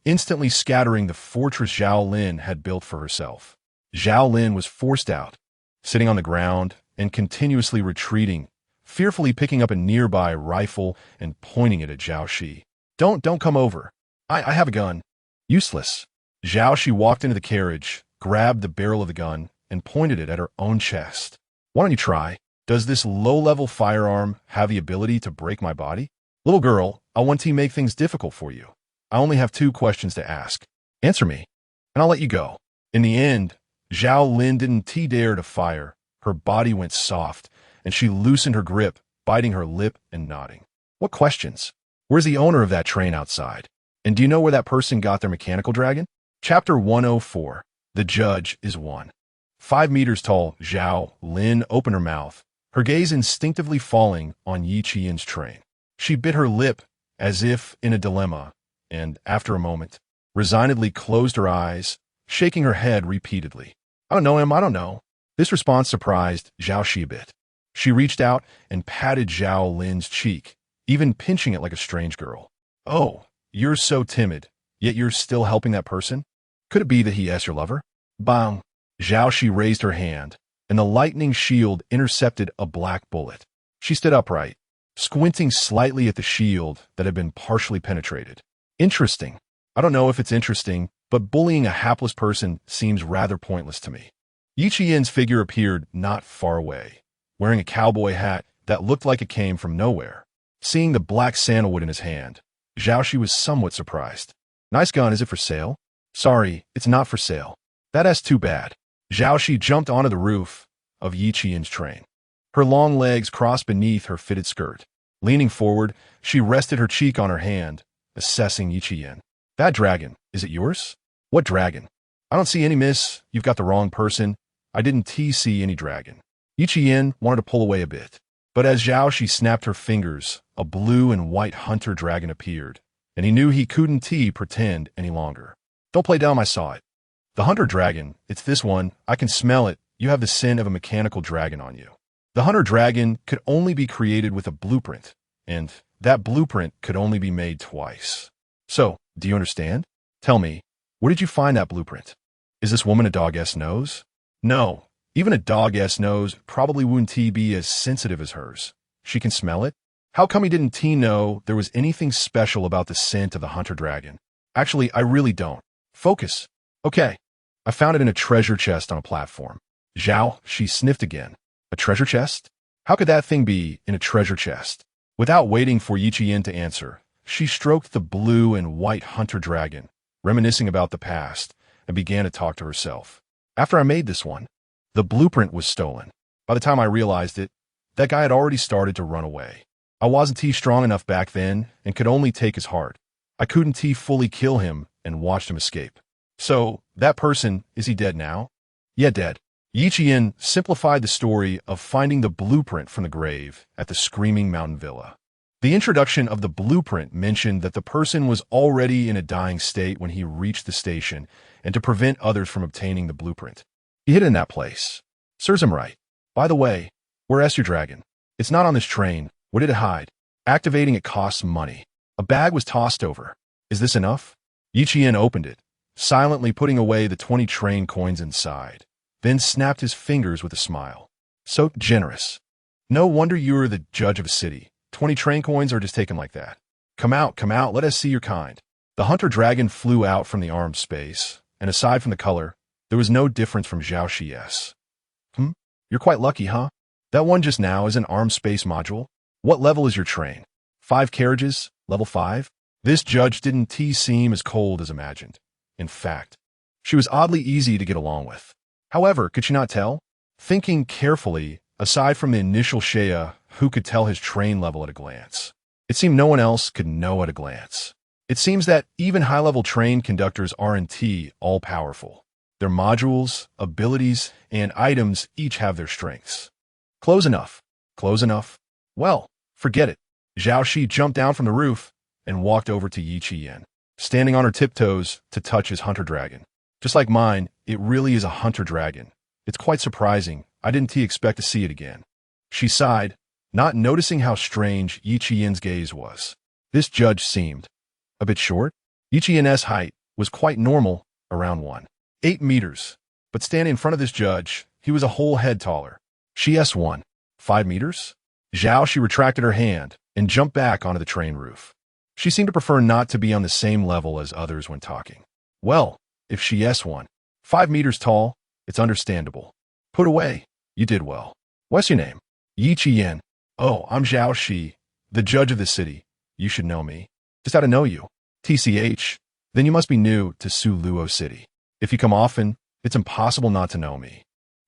instantly scattering the fortress Zhao Lin had built for herself. Zhao Lin was forced out, sitting on the ground and continuously retreating, fearfully picking up a nearby rifle and pointing it at Zhao. Don't come over. I have a gun. Useless. Zhao walked into the carriage, grabbed the barrel of the gun, and pointed it at her own chest. Why don't you try? Does this low-level firearm have the ability to break my body? Little girl, I want to make things difficult for you. I only have 2 questions to ask. Answer me, and I'll let you go. In the end, Zhao Lin didn't dare to fire. Her body went soft, and she loosened her grip, biting her lip and nodding. What questions? Where's the owner of that train outside? And do you know where that person got their mechanical dragon? Chapter 104. The Judge is One. 5 meters tall, Zhao Lin opened her mouth, her gaze instinctively falling on Yiqian's train. She bit her lip as if in a dilemma, and after a moment, resignedly closed her eyes, shaking her head repeatedly. I don't know him, I don't know. This response surprised Zhao a bit. She reached out and patted Zhao Lin's cheek, even pinching it like a strange girl. Oh, you're so timid. yet you're still helping that person? Could it be that he is your lover? Bang! Zhao Shi raised her hand, and the lightning shield intercepted a black bullet. She stood upright, squinting slightly at the shield that had been partially penetrated. Interesting. I don't know if it's interesting, but bullying a hapless person seems rather pointless to me. Yi Qian's figure appeared not far away, wearing a cowboy hat that looked like it came from nowhere. Seeing the black sandalwood in his hand, Zhao Shi was somewhat surprised. Nice gun, is it for sale? Sorry, it's not for sale. That's too bad. Zhao Shi jumped onto the roof of Yi Qian's train. Her long legs crossed beneath her fitted skirt. Leaning forward, she rested her cheek on her hand, assessing Yi Qian. That dragon, is it yours? What dragon? I don't see any, miss. You've got the wrong person. I didn't see any dragon. Yi Qian wanted to pull away a bit, but as Zhao Shi snapped her fingers, a blue and white hunter dragon appeared, and he knew he couldn't pretend any longer. Don't play dumb, I saw it. The hunter dragon, it's this one. I can smell it. You have the scent of a mechanical dragon on you. The hunter dragon could only be created with a blueprint, and that blueprint could only be made twice. So, do you understand? Tell me, where did you find that blueprint? Is this woman a dog-s nose? No, even a dog-s nose probably wouldn't be as sensitive as hers. She can smell it? How come he didn't know there was anything special about the scent of the hunter dragon? Actually, I really don't. Focus. Okay. I found it in a treasure chest on a platform. Zhao, she sniffed again. A treasure chest? How could that thing be in a treasure chest? Without waiting for Yi Qian to answer, she stroked the blue and white hunter dragon, reminiscing about the past, and began to talk to herself. After I made this one, the blueprint was stolen. By the time I realized it, that guy had already started to run away. I wasn't strong enough back then and could only take his heart. I couldn't fully kill him and watched him escape. So, that person, is he dead now? Yeah, dead. Yi Qian simplified the story of finding the blueprint from the grave at the Screaming Mountain Villa. The introduction of the blueprint mentioned that the person was already in a dying state when he reached the station, and to prevent others from obtaining the blueprint. He hid in that place. Serves him right. By the way, where's your dragon? It's not on this train. Where did it hide? Activating it costs money. A bag was tossed over. Is this enough? Yi Qian opened it, silently putting away the 20 train coins inside, then snapped his fingers with a smile. So generous. No wonder you're the judge of a city. 20 train coins are just taken like that. Come out, let us see your kind. The hunter dragon flew out from the armed space, and aside from the color, there was no difference from Zhao Shi's. You're quite lucky, huh? That one just now is an armed space module. What level is your train? 5 carriages? Level 5? This judge didn't seem as cold as imagined. In fact, she was oddly easy to get along with. However, could she not tell? Thinking carefully, aside from the initial Shea, who could tell his train level at a glance? It seemed no one else could know at a glance. It seems that even high-level train conductors aren't all-powerful. Their modules, abilities, and items each have their strengths. Close enough. Well, forget it. Zhao Shi jumped down from the roof and walked over to Yi Qian, standing on her tiptoes to touch his hunter dragon. Just like mine, it really is a hunter dragon. It's quite surprising. I didn't expect to see it again. She sighed, not noticing how strange Yi Qian's gaze was. This judge seemed a bit short. Yi Qian's height was quite normal, around 1.8 meters, but standing in front of this judge, he was a whole head taller. She's 1.5 meters? Zhao Shi retracted her hand and jumped back onto the train roof. She seemed to prefer not to be on the same level as others when talking. Well, if she's 1.5 meters tall, it's understandable. Put away. You did well. What's your name? Yi Qian. Oh, I'm Zhao Shi, the judge of the city. You should know me. Just how to know you. TCH. Then you must be new to Luo City. If you come often, it's impossible not to know me.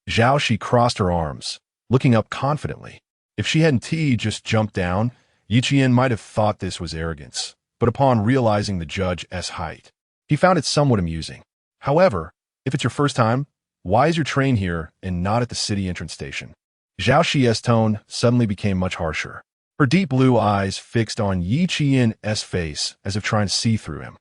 Zhao Shi crossed her arms, looking up confidently. If she hadn't just jumped down, Yi Qian might have thought this was arrogance, but upon realizing the judge's height, he found it somewhat amusing. However, if it's your first time, why is your train here and not at the city entrance station? Zhao Shi's tone suddenly became much harsher. Her deep blue eyes fixed on Yi Qian's face as if trying to see through him.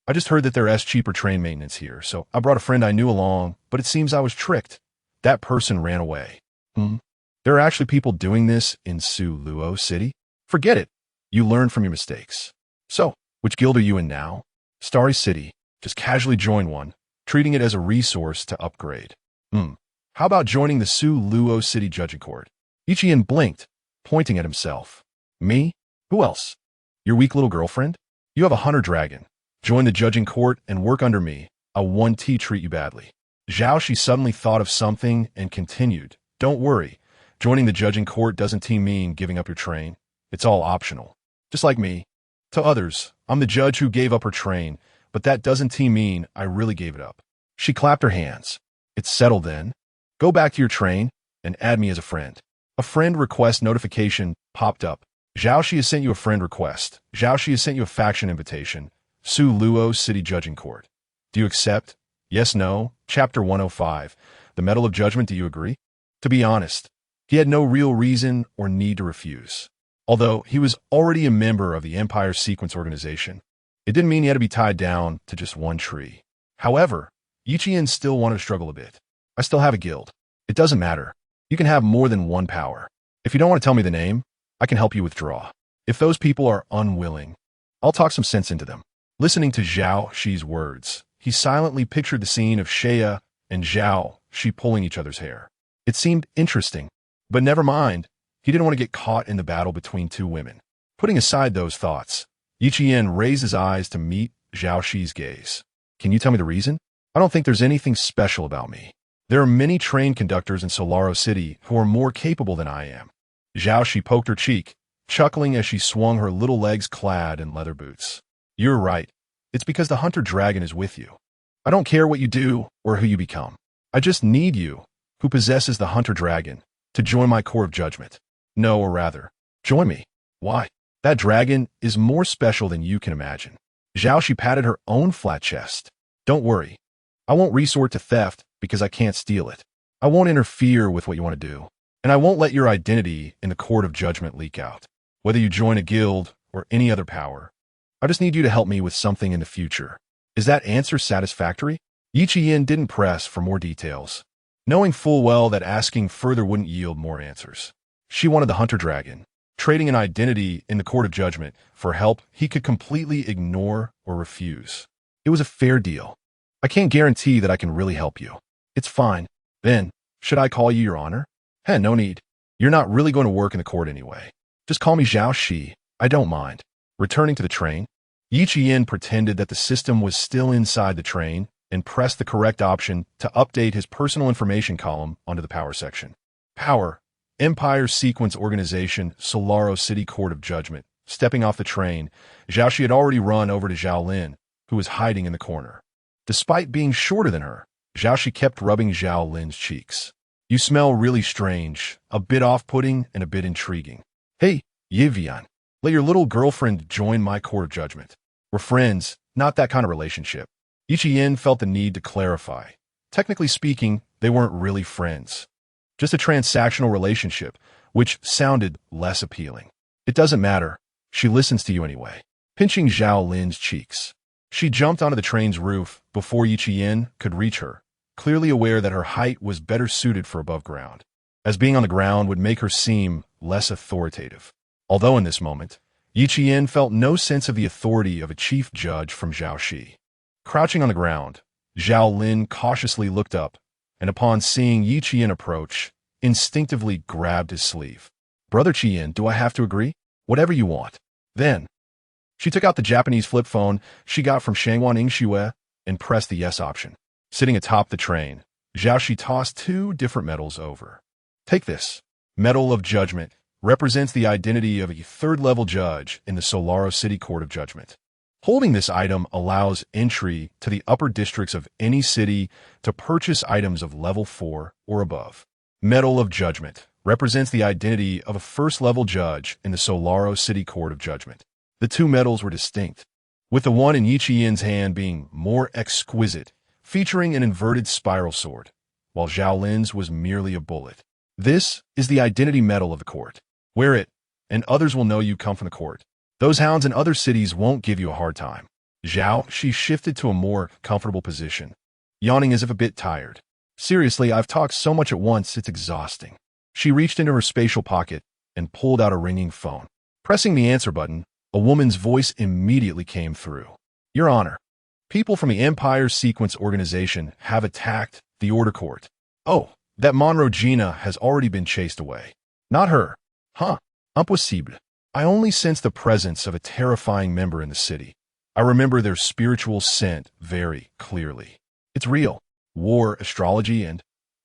I just heard that there's cheaper train maintenance here, so I brought a friend I knew along, but it seems I was tricked. That person ran away. There are actually people doing this in Luo City? Forget it. You learn from your mistakes. So, which guild are you in now? Starry City. Just casually join one, treating it as a resource to upgrade. How about joining the Su Luo City Judging Court? Ichiyen blinked, pointing at himself. Me? Who else? Your weak little girlfriend? You have a hunter dragon. Join the judging court and work under me. I won't treat you badly. Zhao suddenly thought of something and continued. Don't worry. Joining the judging court doesn't mean giving up your train. It's all optional. Just like me. To others, I'm the judge who gave up her train, but that doesn't mean I really gave it up. She clapped her hands. It's settled then. Go back to your train and add me as a friend. A friend request notification popped up. Zhao has sent you a friend request. Zhao has sent you a faction invitation. Su Luo City Judging Court. Do you accept? Yes, no. Chapter 105. The Medal of Judgment, do you agree? To be honest, he had no real reason or need to refuse. Although he was already a member of the Empire Sequence Organization, it didn't mean he had to be tied down to just one tree. However, Ichiyen still wanted to struggle a bit. I still have a guild. It doesn't matter. You can have more than one power. If you don't want to tell me the name, I can help you withdraw. If those people are unwilling, I'll talk some sense into them. Listening to Zhao Shi's words, he silently pictured the scene of Shea and Zhao Shi pulling each other's hair. It seemed interesting, but never mind. He didn't want to get caught in the battle between two women. Putting aside those thoughts, Ichiyen raised his eyes to meet Zhao Shi's gaze. Can you tell me the reason? I don't think there's anything special about me. There are many train conductors in Solaro City who are more capable than I am. Zhao Shi poked her cheek, chuckling as she swung her little legs clad in leather boots. You're right. It's because the hunter dragon is with you. I don't care what you do or who you become. I just need you, who possesses the hunter dragon, to join my court of judgment. No, or rather, join me. Why? That dragon is more special than you can imagine. Zhao Shi patted her own flat chest. Don't worry. I won't resort to theft because I can't steal it. I won't interfere with what you want to do. And I won't let your identity in the court of judgment leak out. Whether you join a guild or any other power, I just need you to help me with something in the future. Is that answer satisfactory? Ichiyen didn't press for more details, knowing full well that asking further wouldn't yield more answers. She wanted the hunter dragon, trading an identity in the court of judgment for help he could completely ignore or refuse. It was a fair deal. I can't guarantee that I can really help you. It's fine. Then, should I call you your honor? No need. You're not really going to work in the court anyway. Just call me Zhao Shi. I don't mind. Returning to the train, Ichiyen pretended that the system was still inside the train and pressed the correct option to update his personal information column onto the power section. Power, Empire Sequence Organization, Solaro City Court of Judgment. Stepping off the train, Zhao Shi had already run over to Zhao Lin, who was hiding in the corner. Despite being shorter than her, Zhao Shi kept rubbing Zhao Lin's cheeks. You smell really strange, a bit off-putting and a bit intriguing. Hey, Yivian, let your little girlfriend join my court of judgment. We're friends, not that kind of relationship. Ichiyen felt the need to clarify. Technically speaking, they weren't really friends. Just a transactional relationship, which sounded less appealing. It doesn't matter. She listens to you anyway. Pinching Zhao Lin's cheeks, she jumped onto the train's roof before Ichiyen could reach her, clearly aware that her height was better suited for above ground, as being on the ground would make her seem less authoritative. Although in this moment, Ichiyen felt no sense of the authority of a chief judge from Zhao Shi. Crouching on the ground, Zhao Lin cautiously looked up, and upon seeing Ichiyen approach, instinctively grabbed his sleeve. Brother Chien, do I have to agree? Whatever you want. Then, she took out the Japanese flip phone she got from Shangwan Ingxue and pressed the yes option. Sitting atop the train, Zhao Shi tossed two different medals over. Take this. Medal of Judgment represents the identity of a third-level judge in the Solaro City Court of Judgment. Holding this item allows entry to the upper districts of any city to purchase items of level 4 or above. Medal of Judgment represents the identity of a first-level judge in the Solaro City Court of Judgment. The two medals were distinct, with the one in Ichiyen's hand being more exquisite, featuring an inverted spiral sword, while Zhao Lin's was merely a bullet. This is the identity medal of the court. Wear it, and others will know you come from the court. Those hounds in other cities won't give you a hard time. Zhao, she shifted to a more comfortable position, yawning as if a bit tired. Seriously, I've talked so much at once, it's exhausting. She reached into her spatial pocket and pulled out a ringing phone. Pressing the answer button, a woman's voice immediately came through. Your Honor, People from the Empire Sequence Organization have attacked the Order Court. Oh, that Monroe Gina has already been chased away. Not her. Huh. Impossible. I only sense the presence of a terrifying member in the city. I remember their spiritual scent very clearly. It's real. War, astrology, and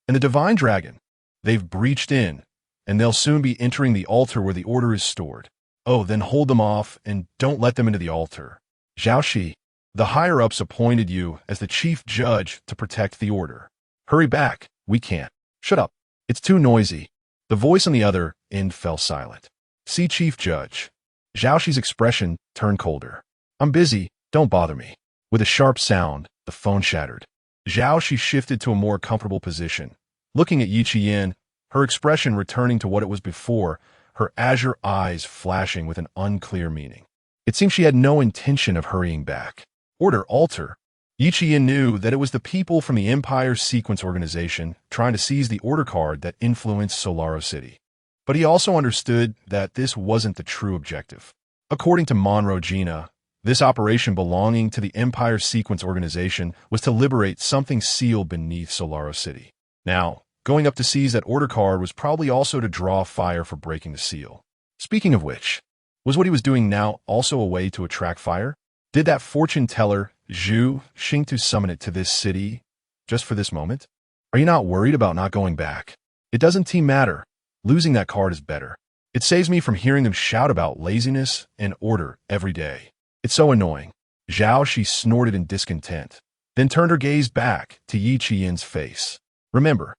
the divine dragon. They've breached in, and they'll soon be entering the altar where the order is stored. Oh, then hold them off and don't let them into the altar. Zhao Shi, the higher-ups appointed you as the chief judge to protect the order. Hurry back. We can't. Shut up. It's too noisy. The voice on the other end fell silent. See, Chief Judge. Zhao Shi's expression turned colder. I'm busy. Don't bother me. With a sharp sound, the phone shattered. Zhao Shi shifted to a more comfortable position. Looking at Yi Qian, her expression returning to what it was before, her azure eyes flashing with an unclear meaning. It seemed she had no intention of hurrying back. Order alter. Yi Qian knew that it was the people from the Empire Sequence Organization trying to seize the order card that influenced Solaro City. But he also understood that this wasn't the true objective. According to Monroe Gina, this operation belonging to the Empire Sequence Organization was to liberate something sealed beneath Solaro City. Now, going up to seize that order card was probably also to draw fire for breaking the seal. Speaking of which, was what he was doing now also a way to attract fire? Did that fortune teller, Zhu, Xing to summon it to this city just for this moment? Are you not worried about not going back? It doesn't matter. Losing that card is better. It saves me from hearing them shout about laziness and order every day. It's so annoying. Zhao Shi snorted in discontent, then turned her gaze back to Yi Qian's face. Remember,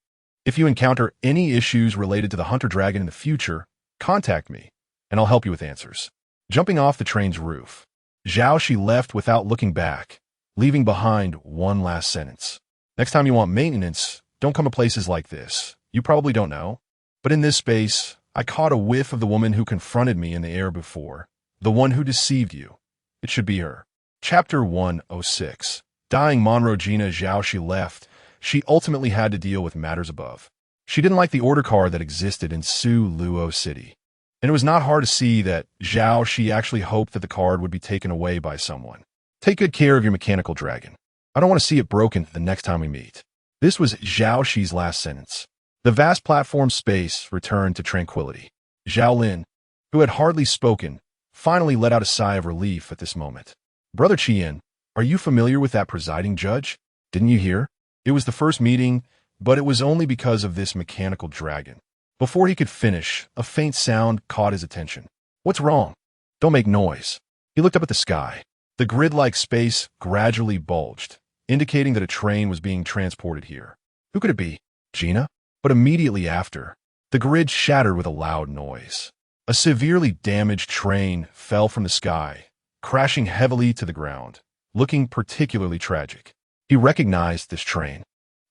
if you encounter any issues related to the Hunter Dragon in the future, contact me, and I'll help you with answers. Jumping off the train's roof, Zhao Shi left without looking back, leaving behind one last sentence. Next time you want maintenance, don't come to places like this. You probably don't know. But in this space, I caught a whiff of the woman who confronted me in the air before, the one who deceived you. It should be her. Chapter 106. Dying Monroe Gina Zhao Shi left, she ultimately had to deal with matters above. She didn't like the order card that existed in Su Luo City. And it was not hard to see that Zhao Shi actually hoped that the card would be taken away by someone. Take good care of your mechanical dragon. I don't want to see it broken the next time we meet. This was Zhao Shi's last sentence. The vast platform space returned to tranquility. Zhao Lin, who had hardly spoken, finally let out a sigh of relief at this moment. Brother Qian, are you familiar with that presiding judge? Didn't you hear? It was the first meeting, but it was only because of this mechanical dragon. Before he could finish, a faint sound caught his attention. What's wrong? Don't make noise. He looked up at the sky. The grid-like space gradually bulged, indicating that a train was being transported here. Who could it be? Gina? But immediately after, the grid shattered with a loud noise. A severely damaged train fell from the sky, crashing heavily to the ground, looking particularly tragic. He recognized this train.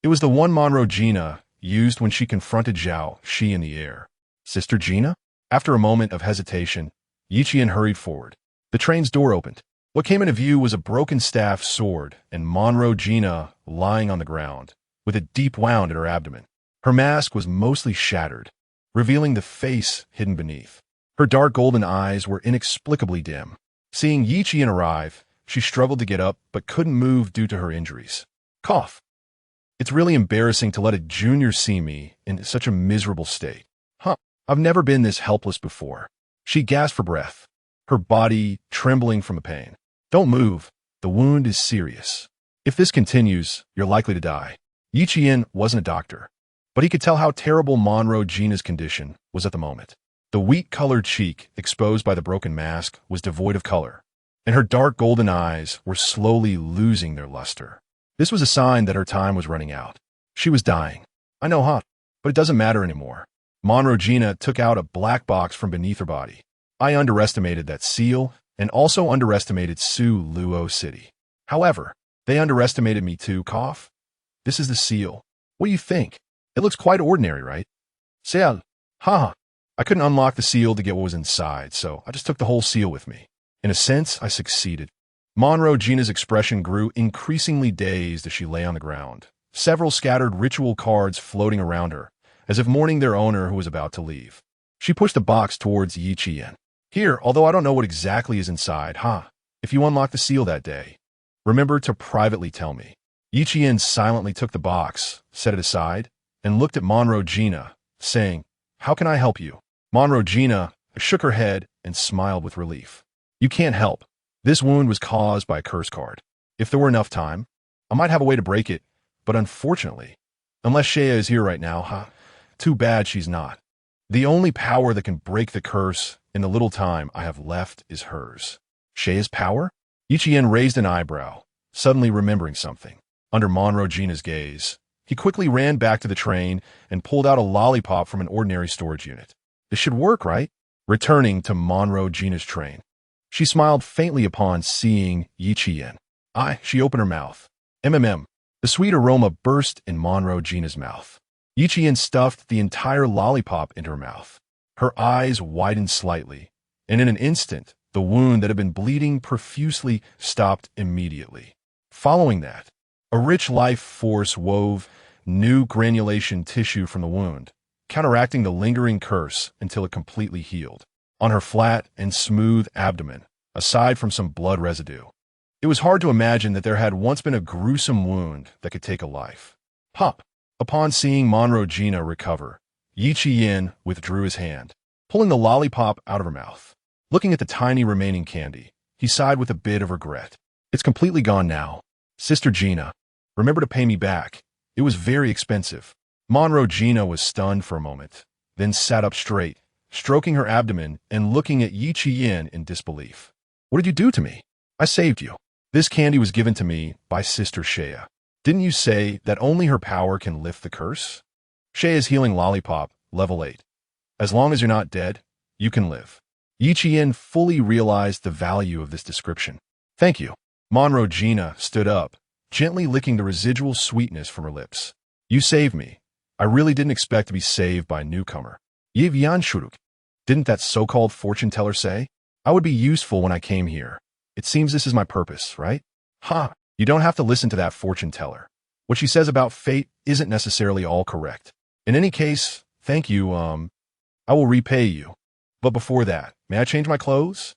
It was the one Monroe Gina used when she confronted Zhao Shi in the air. Sister Gina? After a moment of hesitation, Yi Qian hurried forward. The train's door opened. What came into view was a broken staff sword and Monroe Gina lying on the ground, with a deep wound in her abdomen. Her mask was mostly shattered, revealing the face hidden beneath. Her dark golden eyes were inexplicably dim. Seeing Yi Qian arrive, she struggled to get up but couldn't move due to her injuries. Cough. It's really embarrassing to let a junior see me in such a miserable state. I've never been this helpless before. She gasped for breath, her body trembling from the pain. Don't move. The wound is serious. If this continues, you're likely to die. Yi Qian wasn't a doctor, but he could tell how terrible Monroe Gina's condition was at the moment. The wheat-colored cheek, exposed by the broken mask, was devoid of color, and her dark golden eyes were slowly losing their luster. This was a sign that her time was running out. She was dying. I know, but it doesn't matter anymore. Monroe Gina took out a black box from beneath her body. I underestimated that seal and also underestimated Su Luo City. However, they underestimated me too, cough. This is the seal. What do you think? It looks quite ordinary, right? Seal. I couldn't unlock the seal to get what was inside, so I just took the whole seal with me. In a sense, I succeeded. Monroe Gina's expression grew increasingly dazed as she lay on the ground, several scattered ritual cards floating around her, as if mourning their owner who was about to leave. She pushed the box towards Yi Qian. Here, although I don't know what exactly is inside, if you unlock the seal that day. Remember to privately tell me. Yi Qian silently took the box, set it aside, and looked at Monroe Gina, saying, "How can I help you?" Monroe Gina shook her head and smiled with relief. "You can't help. This wound was caused by a curse card. If there were enough time, I might have a way to break it, but unfortunately, unless Shea is here right now, too bad she's not. The only power that can break the curse in the little time I have left is hers." Shea's power? Yi Qian raised an eyebrow, suddenly remembering something. Under Monroe Gina's gaze, he quickly ran back to the train and pulled out a lollipop from an ordinary storage unit. This should work, right? Returning to Monroe Gina's train, she smiled faintly upon seeing Yi Qian. She opened her mouth. The sweet aroma burst in Monroe Gina's mouth. Yi Qian stuffed the entire lollipop into her mouth. Her eyes widened slightly, and in an instant, the wound that had been bleeding profusely stopped immediately. Following that, a rich life force wove new granulation tissue from the wound, counteracting the lingering curse until it completely healed. On her flat and smooth abdomen, aside from some blood residue, it was hard to imagine that there had once been a gruesome wound that could take a life. Pop! Upon seeing Monroe Gina recover, Yi Qian withdrew his hand, pulling the lollipop out of her mouth. Looking at the tiny remaining candy, he sighed with a bit of regret. "It's completely gone now. Sister Gina, remember to pay me back. It was very expensive." Monroe Gina was stunned for a moment, then sat up straight, stroking her abdomen and looking at Yi Qian in disbelief. "What did you do to me? I saved you. This candy was given to me by Sister Shea. Didn't you say that only her power can lift the curse?" Shea's healing lollipop, level 8. As long as you're not dead, you can live. Yi Qian fully realized the value of this description. "Thank you." Monroe Gina stood up, gently licking the residual sweetness from her lips. "You saved me. I really didn't expect to be saved by a newcomer. Yivian Shuruk. Didn't that so-called fortune teller say? I would be useful when I came here. It seems this is my purpose, right? You don't have to listen to that fortune teller. What she says about fate isn't necessarily all correct. In any case, thank you, I will repay you. But before that, may I change my clothes?"